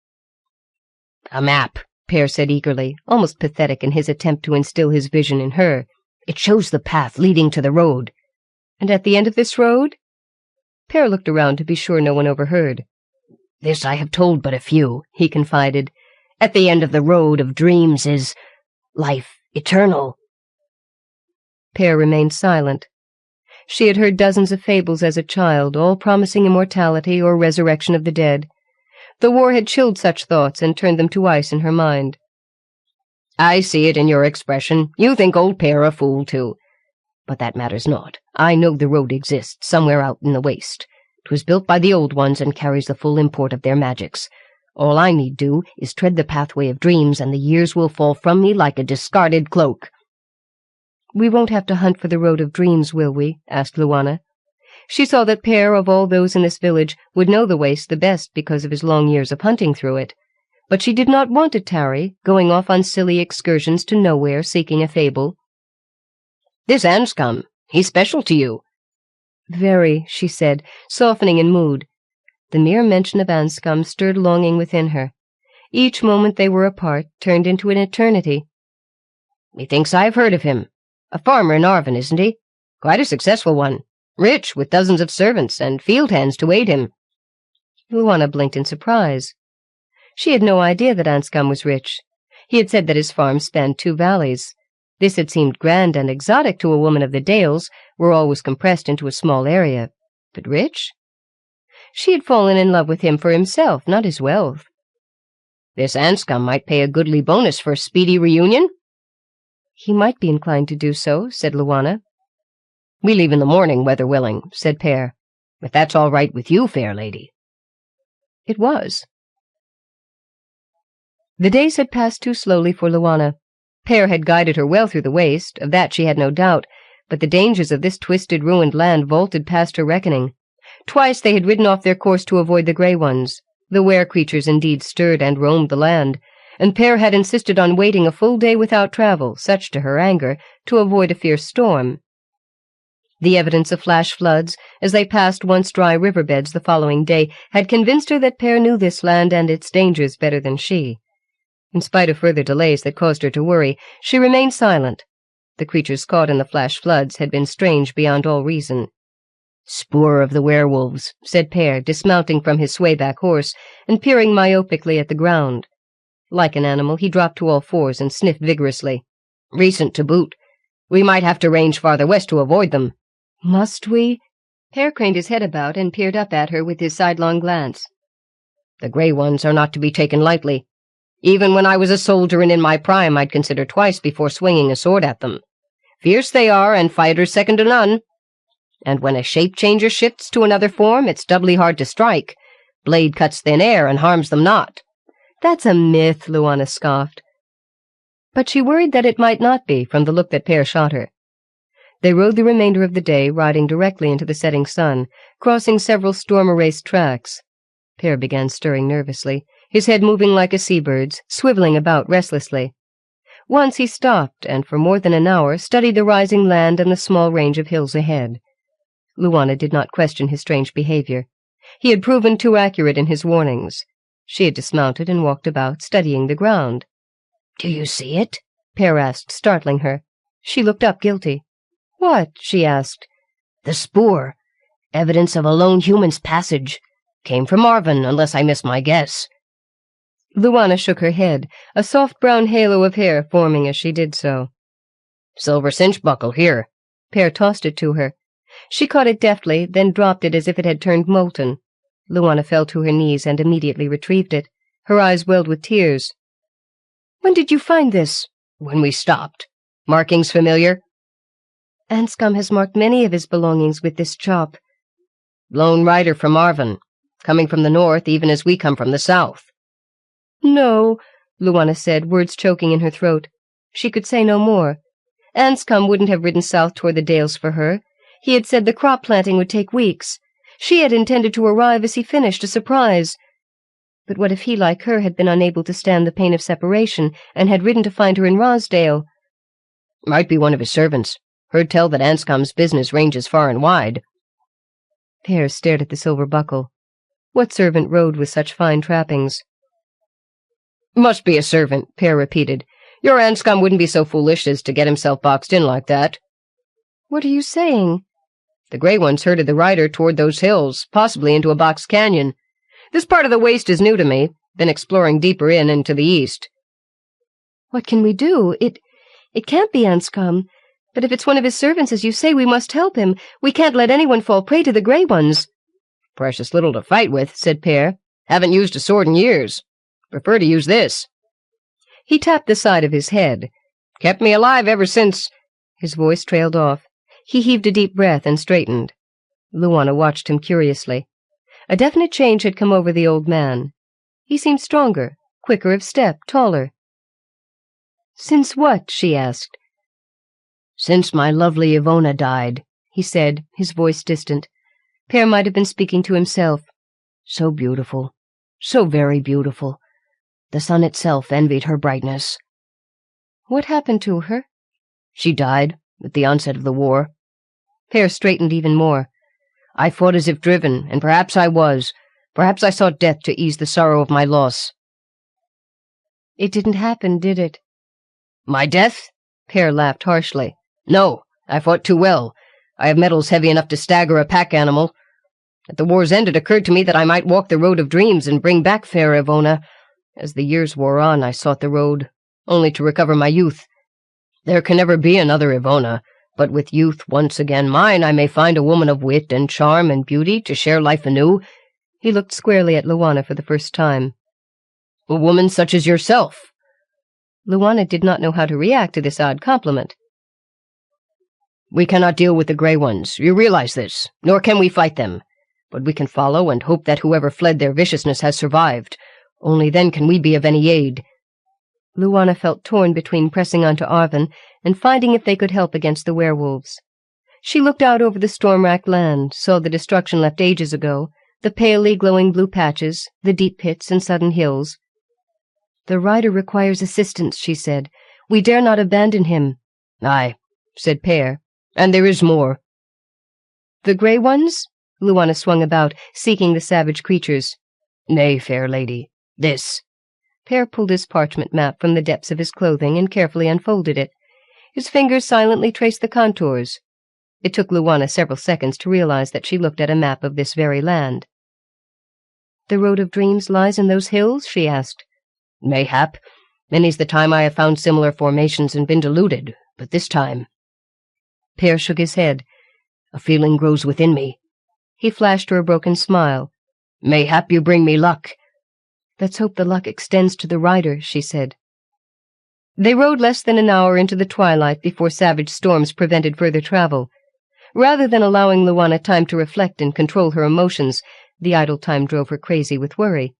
"A map," Pear said eagerly, almost pathetic in his attempt to instill his vision in her. "It shows the path leading to the road." "And at the end of this road?" Pear looked around to be sure no one overheard. "This I have told but a few," he confided. "At the end of the road of dreams is life eternal." Pear remained silent. She had heard dozens of fables as a child, all promising immortality or resurrection of the dead. The war had chilled such thoughts and turned them to ice in her mind. "I see it in your expression. You think old Pear a fool, too. But that matters not. I know the road exists, somewhere out in the waste. 'Twas built by the old ones and carries the full import of their magics. All I need do is tread the pathway of dreams, and the years will fall from me like a discarded cloak." "We won't have to hunt for the road of dreams, will we?" asked Luanne. She saw that Pear, of all those in this village, would know the waste the best because of his long years of hunting through it. But she did not want to tarry, going off on silly excursions to nowhere, seeking a fable. "This Anscombe, he's special to you." "Very," she said, softening in mood. The mere mention of Anscombe stirred longing within her. Each moment they were apart turned into an eternity. "Methinks I have heard of him. A farmer in Arvin, isn't he? Quite a successful one. Rich, with dozens of servants and field hands to aid him." Luanne blinked in surprise. She had no idea that Anscombe was rich. He had said that his farm spanned 2 valleys. This had seemed grand and exotic to a woman of the Dales, where all was compressed into a small area. But rich? She had fallen in love with him for himself, not his wealth. "This Anscombe might pay a goodly bonus for a speedy reunion." "He might be inclined to do so," said Luanne. "We leave in the morning, weather willing," said Pear. "If that's all right with you, fair lady." It was. The days had passed too slowly for Luanne. Pear had guided her well through the waste, of that she had no doubt, but the dangers of this twisted, ruined land vaulted past her reckoning. Twice they had ridden off their course to avoid the grey ones. The were-creatures indeed stirred and roamed the land, and Pear had insisted on waiting a full day without travel, such to her anger, to avoid a fierce storm. The evidence of flash floods, as they passed once dry riverbeds the following day, had convinced her that Pear knew this land and its dangers better than she. In spite of further delays that caused her to worry, she remained silent. The creatures caught in the flash floods had been strange beyond all reason. "Spoor of the werewolves," said Pear, dismounting from his swayback horse and peering myopically at the ground. Like an animal, he dropped to all fours and sniffed vigorously. "Recent to boot. We might have to range farther west to avoid them." "Must we?" Pear craned his head about and peered up at her with his sidelong glance. "The grey ones are not to be taken lightly. Even when I was a soldier and in my prime, I'd consider twice before swinging a sword at them. Fierce they are, and fighters second to none. And when a shape-changer shifts to another form, it's doubly hard to strike. Blade cuts thin air and harms them not." "That's a myth," Luanne scoffed. But she worried that it might not be, from the look that Pear shot her. They rode the remainder of the day, riding directly into the setting sun, crossing several storm-erased tracks. Pear began stirring nervously, his head moving like a seabird's, swiveling about restlessly. Once he stopped, and for more than an hour studied the rising land and the small range of hills ahead. Luanne did not question his strange behavior. He had proven too accurate in his warnings. She had dismounted and walked about, studying the ground. "Do you see it?" Pear asked, startling her. She looked up, guilty. "What?" she asked. "The spoor. Evidence of a lone human's passage. Came from Arvin, unless I miss my guess." Luana shook her head, a soft brown halo of hair forming as she did so. "Silver cinch buckle here." Pear tossed it to her. She caught it deftly, then dropped it as if it had turned molten. Luana fell to her knees and immediately retrieved it. Her eyes welled with tears. "When did you find this?" "When we stopped. Markings familiar?" "Anscombe has marked many of his belongings with this chop." "Lone rider from Arvin, coming from the north even as we come from the south." "No," Luana said, words choking in her throat. She could say no more. Anscombe wouldn't have ridden south toward the Dales for her. He had said the crop planting would take weeks. She had intended to arrive as he finished, a surprise. But what if he, like her, had been unable to stand the pain of separation and had ridden to find her in Rosdale? "Might be one of his servants. Heard tell that Anscombe's business ranges far and wide." Pear stared at the silver buckle. What servant rode with such fine trappings? "Must be a servant," Pear repeated. "Your Anscombe wouldn't be so foolish as to get himself boxed in like that." "What are you saying?" "The Grey Ones herded the rider toward those hills, possibly into a box canyon. This part of the waste is new to me. Been exploring deeper in and to the east." "What can we do? It can't be Anscombe. But if it's one of his servants, as you say, we must help him. We can't let anyone fall prey to the Grey Ones." "Precious little to fight with," said Pear. "Haven't used a sword in years. Prefer to use this." He tapped the side of his head. "Kept me alive ever since—" His voice trailed off. He heaved a deep breath and straightened. Luana watched him curiously. A definite change had come over the old man. He seemed stronger, quicker of step, taller. "Since what?" she asked. "Since my lovely Ivona died," he said, his voice distant. Pear might have been speaking to himself. "So beautiful, so very beautiful. The sun itself envied her brightness." "What happened to her?" "She died at the onset of the war." Pear straightened even more. "I fought as if driven, and perhaps I was. Perhaps I sought death to ease the sorrow of my loss." "It didn't happen, did it?" "My death?" Pear laughed harshly. "No, I fought too well. I have metals heavy enough to stagger a pack animal. At the war's end it occurred to me that I might walk the road of dreams and bring back fair Ivona. As the years wore on, I sought the road, only to recover my youth. There can never be another Ivona, but with youth once again mine, I may find a woman of wit and charm and beauty to share life anew." He looked squarely at Luana for the first time. "A woman such as yourself." Luana did not know how to react to this odd compliment. "We cannot deal with the Grey Ones, you realize this, nor can we fight them. But we can follow and hope that whoever fled their viciousness has survived. Only then can we be of any aid." Luana felt torn between pressing on to Arvin and finding if they could help against the werewolves. She looked out over the storm-racked land, saw the destruction left ages ago, the palely glowing blue patches, the deep pits and sudden hills. "The rider requires assistance," she said. "We dare not abandon him." "Aye," said Pear, "and there is more." "The Grey Ones?" Luana swung about, seeking the savage creatures. "Nay, fair lady, this." Pear pulled his parchment map from the depths of his clothing and carefully unfolded it. His fingers silently traced the contours. It took Luana several seconds to realize that she looked at a map of this very land. "The Road of Dreams lies in those hills?" she asked. "Mayhap. Many's the time I have found similar formations and been deluded, but this time—" Pear shook his head. "A feeling grows within me." He flashed her a broken smile. "Mayhap you bring me luck." "Let's hope the luck extends to the rider," she said. They rode less than an hour into the twilight before savage storms prevented further travel. Rather than allowing Luana time to reflect and control her emotions, the idle time drove her crazy with worry.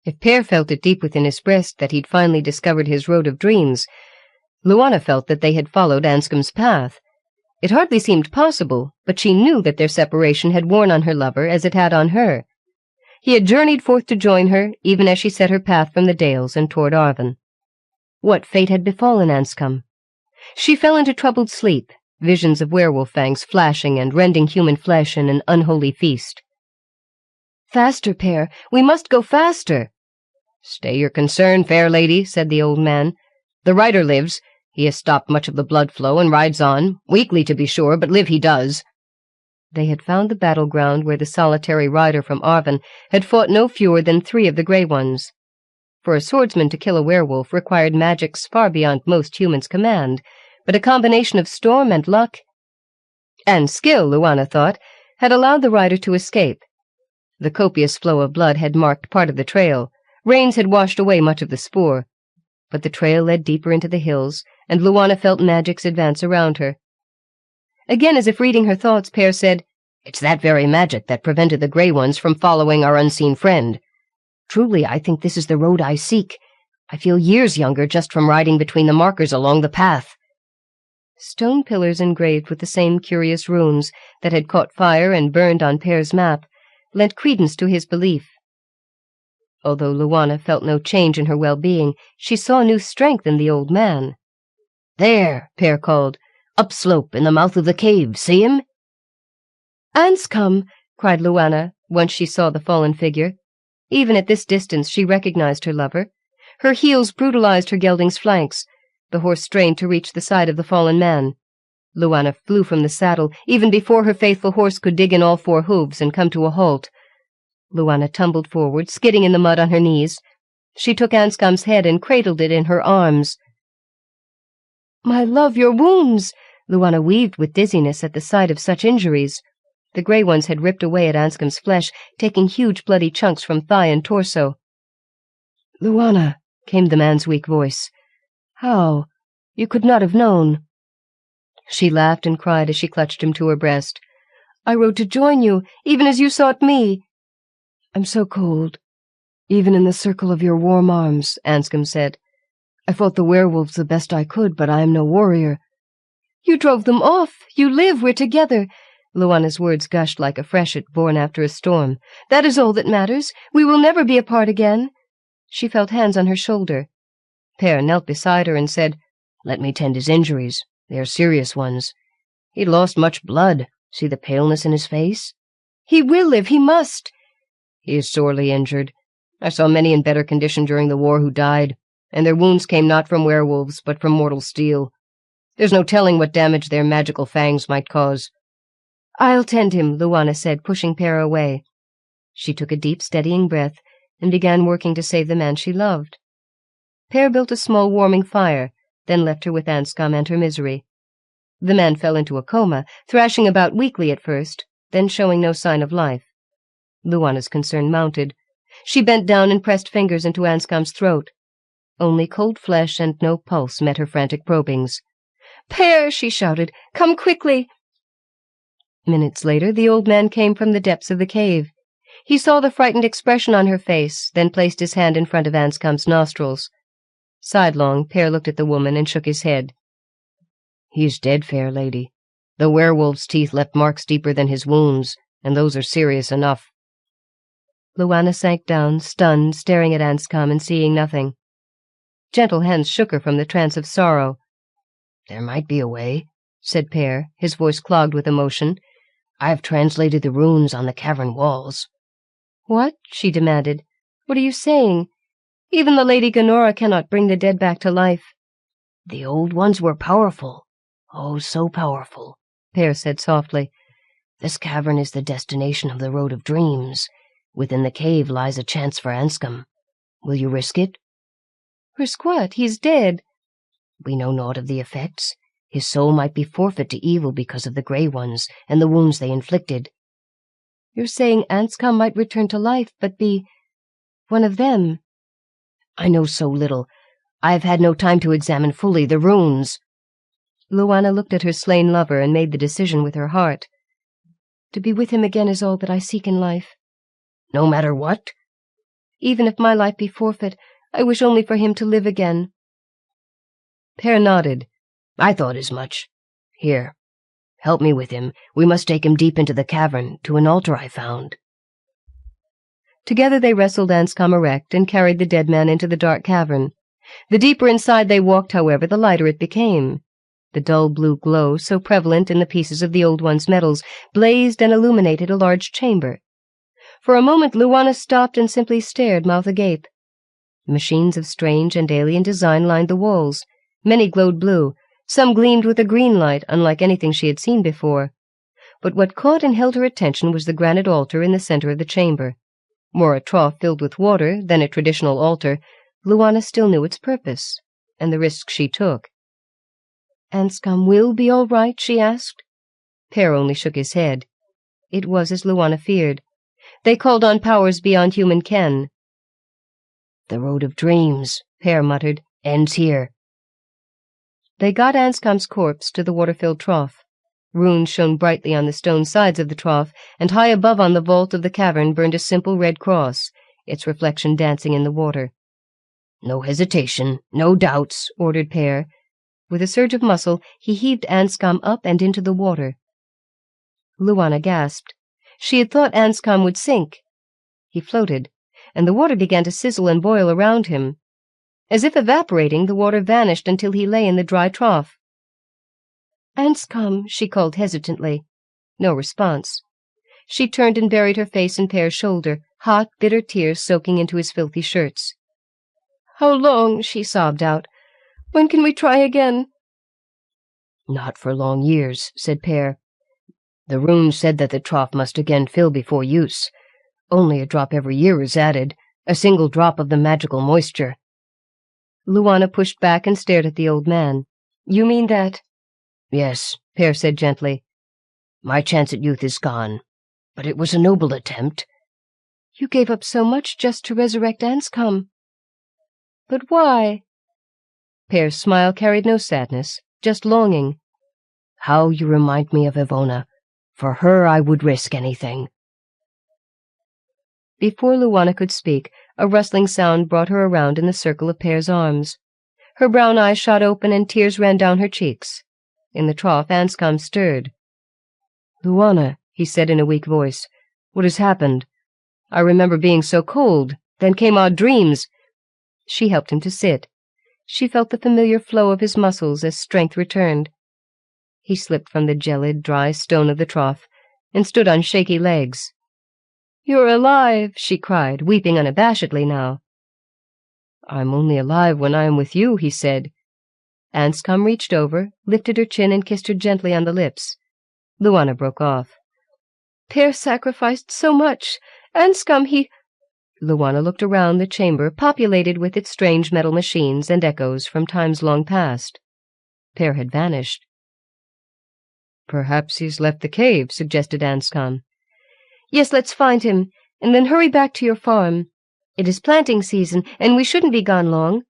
If Pear felt it deep within his breast that he'd finally discovered his road of dreams, Luana felt that they had followed Anscombe's path. It hardly seemed possible, but she knew that their separation had worn on her lover as it had on her. He had journeyed forth to join her, even as she set her path from the Dales and toward Arvin. What fate had befallen Anscombe? She fell into troubled sleep, visions of werewolf fangs flashing and rending human flesh in an unholy feast. Faster, Pear. We must go faster. Stay your concern, fair lady, said the old man. The rider lives. He has stopped much of the blood flow and rides on, weakly to be sure, but live he does. They had found the battleground where the solitary rider from Arvin had fought no fewer than 3 of the Grey Ones. For a swordsman to kill a werewolf required magics far beyond most humans' command, but a combination of storm and luck and skill, Luana thought, had allowed the rider to escape. The copious flow of blood had marked part of the trail. Rains had washed away much of the spoor. But the trail led deeper into the hills, and Luana felt magics advance around her. Again, as if reading her thoughts, Pear said, "It's that very magic that prevented the Grey Ones from following our unseen friend. Truly, I think this is the road I seek. I feel years younger just from riding between the markers along the path." Stone pillars engraved with the same curious runes that had caught fire and burned on Pear's map lent credence to his belief. Although Luana felt no change in her well-being, she saw new strength in the old man. "There," Pear called, "upslope in the mouth of the cave, see him?" "Anscombe!" cried Luana, once she saw the fallen figure. Even at this distance she recognized her lover. Her heels brutalized her gelding's flanks. The horse strained to reach the side of the fallen man. Luana flew from the saddle, even before her faithful horse could dig in all 4 hooves and come to a halt. Luana tumbled forward, skidding in the mud on her knees. She took Anscombe's head and cradled it in her arms. "My love, your wounds!" Luana weaved with dizziness at the sight of such injuries. The Grey Ones had ripped away at Anscombe's flesh, taking huge bloody chunks from thigh and torso. "Luana," came the man's weak voice. "How? You could not have known." She laughed and cried as she clutched him to her breast. "I rode to join you, even as you sought me." "I'm so cold, even in the circle of your warm arms," Anscombe said. "I fought the werewolves the best I could, but I am no warrior." "You drove them off. You live. We're together." Luana's words gushed like a freshet born after a storm. "That is all that matters. We will never be apart again." She felt hands on her shoulder. Pear knelt beside her and said, "Let me tend his injuries. They are serious ones. He lost much blood. See the paleness in his face?" "He will live. He must." "He is sorely injured. I saw many in better condition during the war who died, and their wounds came not from werewolves, but from mortal steel. There's no telling what damage their magical fangs might cause." "I'll tend him," Luana said, pushing Pear away. She took a deep, steadying breath and began working to save the man she loved. Pear built a small warming fire, then left her with Anscombe and her misery. The man fell into a coma, thrashing about weakly at first, then showing no sign of life. Luana's concern mounted. She bent down and pressed fingers into Anscombe's throat. Only cold flesh and no pulse met her frantic probings. "Pear!" she shouted. "Come quickly!" Minutes later, the old man came from the depths of the cave. He saw the frightened expression on her face, then placed his hand in front of Anscombe's nostrils. Sidelong, Pear looked at the woman and shook his head. "He is dead, fair lady. The werewolf's teeth left marks deeper than his wounds, and those are serious enough." Luana sank down, stunned, staring at Anscombe and seeing nothing. Gentle hands shook her from the trance of sorrow. "There might be a way," said Pear, his voice clogged with emotion. "I've translated the runes on the cavern walls." "What?" she demanded. "What are you saying? Even the Lady Gonora cannot bring the dead back to life." "The old ones were powerful. Oh, so powerful," Pear said softly. "This cavern is the destination of the Road of Dreams. Within the cave lies a chance for Anscombe. Will you risk it?" "Risk what? He's dead." "We know naught of the effects. His soul might be forfeit to evil because of the Grey Ones and the wounds they inflicted." "You're saying Anscombe might return to life, but be one of them?" "I know so little. I have had no time to examine fully the runes." Luana looked at her slain lover and made the decision with her heart. "To be with him again is all that I seek in life." "No matter what?" "Even if my life be forfeit, I wish only for him to live again." Pear nodded. "I thought as much. Here, help me with him. We must take him deep into the cavern, to an altar I found." Together they wrestled Anscombe erect and carried the dead man into the dark cavern. The deeper inside they walked, however, the lighter it became. The dull blue glow, so prevalent in the pieces of the old one's metals, blazed and illuminated a large chamber. For a moment Wilanne stopped and simply stared, mouth agape. Machines of strange and alien design lined the walls. Many glowed blue. Some gleamed with a green light, unlike anything she had seen before. But what caught and held her attention was the granite altar in the center of the chamber. More a trough filled with water than a traditional altar, Wilanne still knew its purpose, and the risk she took. "Anscombe will be all right?" she asked. Pear only shook his head. It was as Wilanne feared. They called on powers beyond human ken. "The road of dreams," Pear muttered, "ends here." They got Anscombe's corpse to the water-filled trough. Runes shone brightly on the stone sides of the trough, and high above on the vault of the cavern burned a simple red cross, its reflection dancing in the water. "No hesitation, no doubts," ordered Pear. With a surge of muscle, he heaved Anscombe up and into the water. Wilanne gasped. She had thought Anscombe would sink. He floated, and the water began to sizzle and boil around him. As if evaporating, the water vanished until he lay in the dry trough. "Anscombe," she called hesitantly. No response. She turned and buried her face in Pear's shoulder, hot, bitter tears soaking into his filthy shirts. "How long?" she sobbed out. "When can we try again?" "Not for long years," said Pear. "The runes said that the trough must again fill before use. Only a drop every year is added, a single drop of the magical moisture." Wilanne pushed back and stared at the old man. "You mean that—" "Yes," Pear said gently. "My chance at youth is gone, but it was a noble attempt." "You gave up so much just to resurrect Anscombe." "But why?" Pear's smile carried no sadness, just longing. "How you remind me of Ivona. For her I would risk anything." Before Wilanne could speak, a rustling sound brought her around in the circle of Pear's arms. Her brown eyes shot open and tears ran down her cheeks. In the trough, Anscombe stirred. "Wilanne," he said in a weak voice, "what has happened? I remember being so cold. Then came odd dreams." She helped him to sit. She felt the familiar flow of his muscles as strength returned. He slipped from the gelid, dry stone of the trough and stood on shaky legs. "You're alive!" she cried, weeping unabashedly now. "I'm only alive when I am with you," he said. Anscombe reached over, lifted her chin and kissed her gently on the lips. Wilanne broke off. "Pear sacrificed so much. Anscombe, he—" Wilanne looked around the chamber, populated with its strange metal machines and echoes from times long past. Pear had vanished. "Perhaps he's left the cave," suggested Anscombe. "Yes, let's find him, and then hurry back to your farm. It is planting season, and we shouldn't be gone long."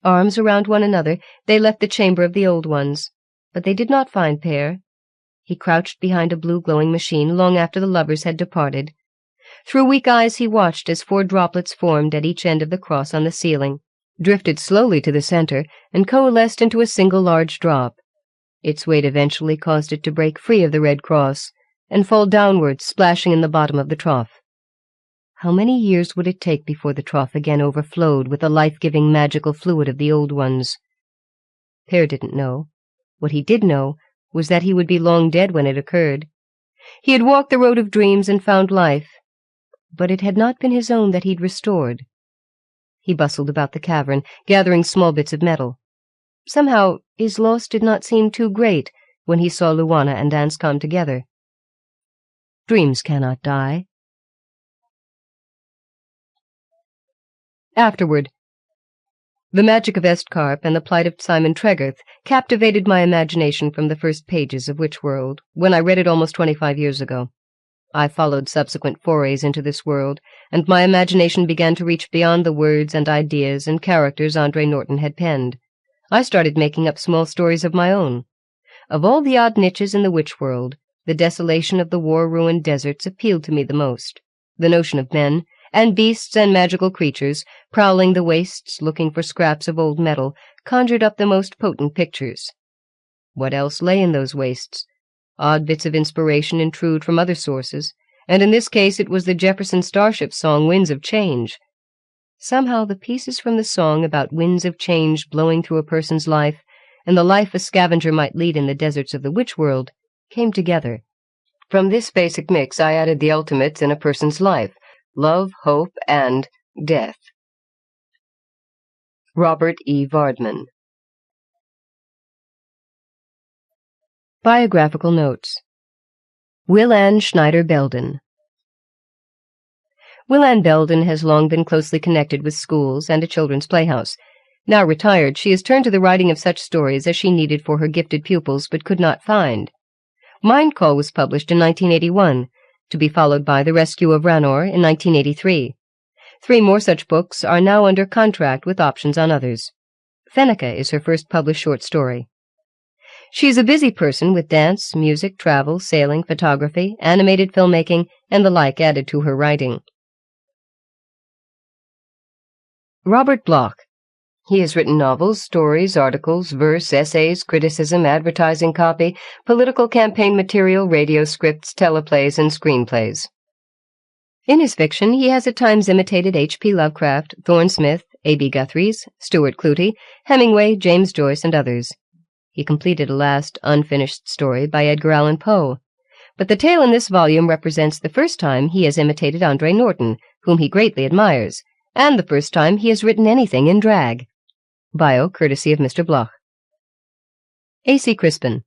Arms around one another, they left the chamber of the old ones, but they did not find Pear. He crouched behind a blue glowing machine long after the lovers had departed. Through weak eyes he watched as 4 droplets formed at each end of the cross on the ceiling, drifted slowly to the center, and coalesced into a single large drop. Its weight eventually caused it to break free of the red cross and fall downwards, splashing in the bottom of the trough. How many years would it take before the trough again overflowed with the life-giving magical fluid of the old ones? Pear didn't know. What he did know was that he would be long dead when it occurred. He had walked the road of dreams and found life, but it had not been his own that he'd restored. He bustled about the cavern, gathering small bits of metal. Somehow his loss did not seem too great when he saw Wilanne and Anscombe together. Dreams cannot die. Afterward, the magic of Estcarp and the plight of Simon Treggarth captivated my imagination from the first pages of Witchworld, when I read it almost 25 years ago. I followed subsequent forays into this world, and my imagination began to reach beyond the words and ideas and characters Andre Norton had penned. I started making up small stories of my own. Of all the odd niches in the Witchworld, the desolation of the war-ruined deserts appealed to me the most. The notion of men, and beasts and magical creatures, prowling the wastes looking for scraps of old metal, conjured up the most potent pictures. What else lay in those wastes? Odd bits of inspiration intrude from other sources, and in this case it was the Jefferson Starship song Winds of Change. Somehow the pieces from the song about winds of change blowing through a person's life, and the life a scavenger might lead in the deserts of the Witchworld, came together. From this basic mix, I added the ultimates in a person's life: love, hope, and death. Robert E. Vardeman. Biographical Notes. Wilanne Schneider Belden. Wilanne Belden has long been closely connected with schools and a children's playhouse. Now retired, she has turned to the writing of such stories as she needed for her gifted pupils but could not find. Mind Call was published in 1981, to be followed by The Rescue of Ranor in 1983. 3 more such books are now under contract with options on others. Fenneca is her first published short story. She is a busy person with dance, music, travel, sailing, photography, animated filmmaking, and the like added to her writing. Robert Bloch. He has written novels, stories, articles, verse, essays, criticism, advertising copy, political campaign material, radio scripts, teleplays, and screenplays. In his fiction, he has at times imitated H.P. Lovecraft, Thorne Smith, A.B. Guthries, Stuart Clutie, Hemingway, James Joyce, and others. He completed a last, unfinished story by Edgar Allan Poe. But the tale in this volume represents the first time he has imitated Andre Norton, whom he greatly admires, and the first time he has written anything in drag. Bio, courtesy of Mr. Bloch. A.C. Crispin.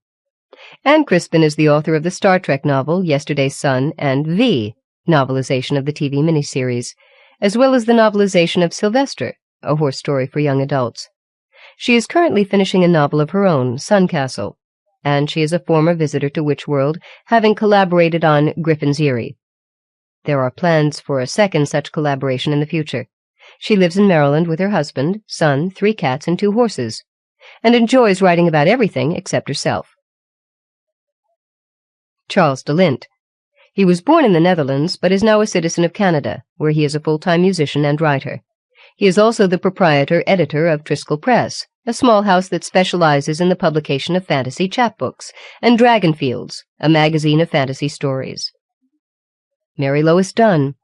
Anne Crispin is the author of the Star Trek novel Yesterday's Sun and V, novelization of the TV miniseries, as well as the novelization of Sylvester, a horse story for young adults. She is currently finishing a novel of her own, Suncastle, and she is a former visitor to Witchworld, having collaborated on Griffin's Eyrie. There are plans for a second such collaboration in the future. She lives in Maryland with her husband, son, 3 cats, and 2 horses, and enjoys writing about everything except herself. Charles de Lint. He was born in the Netherlands, but is now a citizen of Canada, where he is a full-time musician and writer. He is also the proprietor-editor of Triskel Press, a small house that specializes in the publication of fantasy chapbooks, and Dragonfields, a magazine of fantasy stories. Marylois Dunn.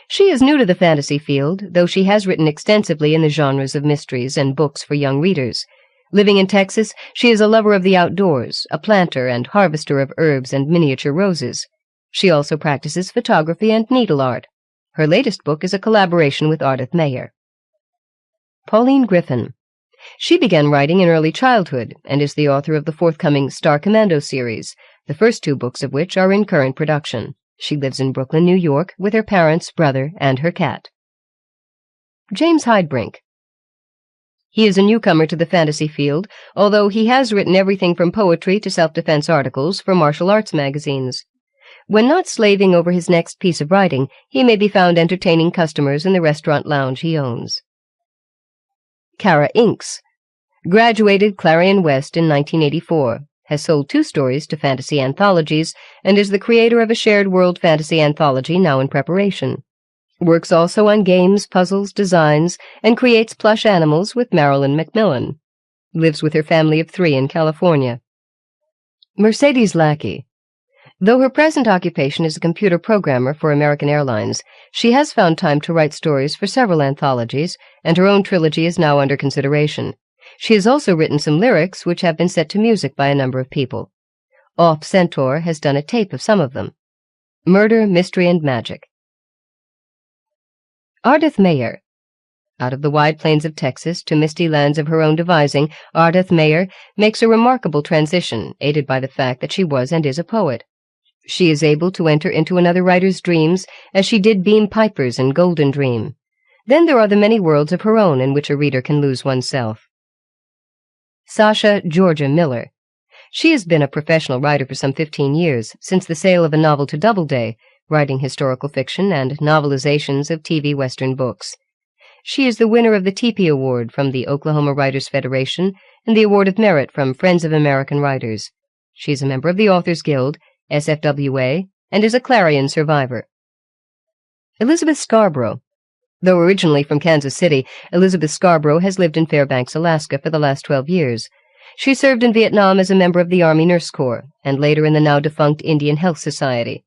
She is new to the fantasy field, though she has written extensively in the genres of mysteries and books for young readers. Living in Texas, she is a lover of the outdoors, a planter and harvester of herbs and miniature roses. She also practices photography and needle art. Her latest book is a collaboration with Ardath Mayhar. Pauline Griffin. She began writing in early childhood and is the author of the forthcoming Star Commando series, the first 2 books of which are in current production. She lives in Brooklyn, New York, with her parents, brother, and her cat. James Heidbrink. He is a newcomer to the fantasy field, although he has written everything from poetry to self-defense articles for martial arts magazines. When not slaving over his next piece of writing, he may be found entertaining customers in the restaurant lounge he owns. Kara Inks. Graduated Clarion West in 1984. Has sold 2 stories to fantasy anthologies, and is the creator of a shared world fantasy anthology now in preparation. Works also on games, puzzles, designs, and creates plush animals with Marilyn Macmillan. Lives with her family of 3 in California. Mercedes Lackey. Though her present occupation is a computer programmer for American Airlines, she has found time to write stories for several anthologies, and her own trilogy is now under consideration. She has also written some lyrics which have been set to music by a number of people. Off Centaur has done a tape of some of them. Murder, Mystery, and Magic. Ardath Mayhar. Out of the wide plains of Texas to misty lands of her own devising, Ardath Mayhar makes a remarkable transition, aided by the fact that she was and is a poet. She is able to enter into another writer's dreams, as she did Beam Piper's in Golden Dream. Then there are the many worlds of her own in which a reader can lose oneself. Sasha Georgia Miller. She has been a professional writer for some 15 years, since the sale of a novel to Doubleday, writing historical fiction and novelizations of TV Western books. She is the winner of the Teepee Award from the Oklahoma Writers Federation and the Award of Merit from Friends of American Writers. She is a member of the Authors Guild, SFWA, and is a Clarion survivor. Elizabeth Scarborough. Though originally from Kansas City, Elizabeth Scarborough has lived in Fairbanks, Alaska for the last 12 years. She served in Vietnam as a member of the Army Nurse Corps, and later in the now-defunct Indian Health Society.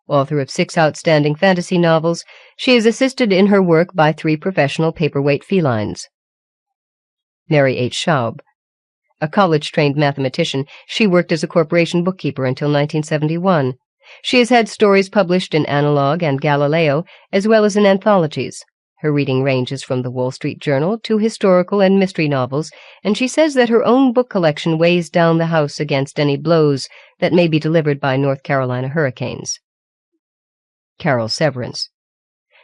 Author of 6 outstanding fantasy novels, she is assisted in her work by 3 professional paperweight felines. Mary H. Schaub. A college-trained mathematician, she worked as a corporation bookkeeper until 1971. She has had stories published in Analog and Galileo, as well as in anthologies. Her reading ranges from the Wall Street Journal to historical and mystery novels, and she says that her own book collection weighs down the house against any blows that may be delivered by North Carolina hurricanes. Carol Severance.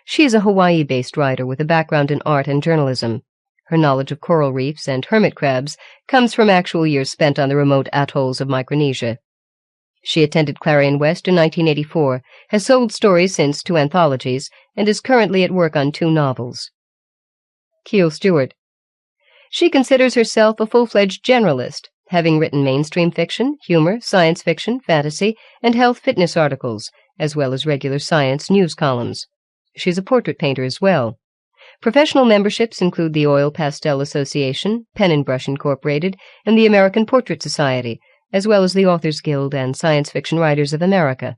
She is a Hawaii-based writer with a background in art and journalism. Her knowledge of coral reefs and hermit crabs comes from actual years spent on the remote atolls of Micronesia. She attended Clarion West in 1984, has sold stories since to anthologies, and is currently at work on 2 novels. Kiel Stuart. She considers herself a full-fledged generalist, having written mainstream fiction, humor, science fiction, fantasy, and health fitness articles, as well as regular science news columns. She's a portrait painter as well. Professional memberships include the Oil Pastel Association, Pen and Brush Incorporated, and the American Portrait Society, as well as the Authors Guild and Science Fiction Writers of America.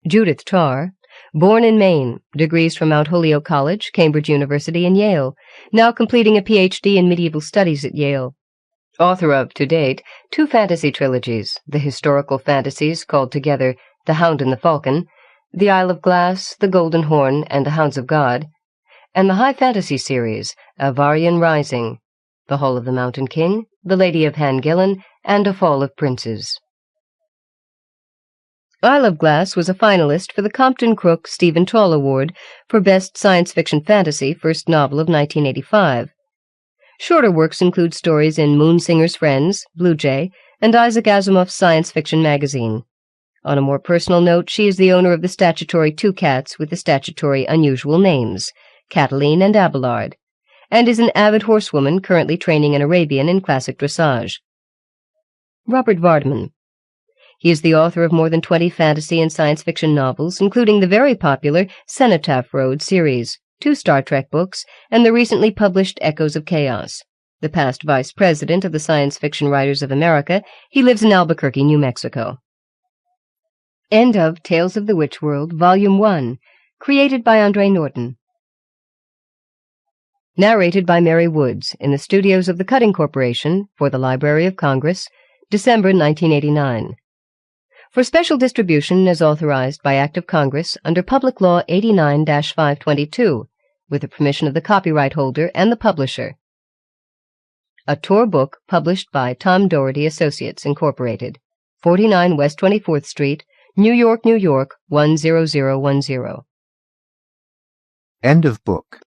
Judith Tarr, born in Maine, degrees from Mount Holyoke College, Cambridge University, and Yale, now completing a Ph.D. in medieval studies at Yale. Author of, to date, 2 fantasy trilogies, the historical fantasies called together The Hound and the Falcon, The Isle of Glass, The Golden Horn, and The Hounds of God, and the high fantasy series, Avarian Rising, The Hall of the Mountain King, The Lady of Hangillen, and A Fall of Princes. Isle of Glass was a finalist for the Compton Crook Stephen Tall Award for Best Science Fiction Fantasy First Novel of 1985. Shorter works include stories in Moonsinger's Friends, Blue Jay, and Isaac Asimov's Science Fiction magazine. On a more personal note, she is the owner of the statutory 2 cats with the statutory unusual names, Cataline and Abelard, and is an avid horsewoman currently training an Arabian in classic dressage. Robert Vardeman. He is the author of more than 20 fantasy and science fiction novels, including the very popular Cenotaph Road series, 2 Star Trek books, and the recently published Echoes of Chaos. The past vice president of the Science Fiction Writers of America, he lives in Albuquerque, New Mexico. End of Tales of the Witch World, Volume 1, created by Andre Norton. Narrated by Mary Woods in the studios of the Cutting Corporation for the Library of Congress, December 1989. For special distribution as authorized by Act of Congress under Public Law 89-522, with the permission of the copyright holder and the publisher. A Tor book published by Tom Doherty Associates, Incorporated, 49 West 24th Street, New York, New York, 10010. End of book.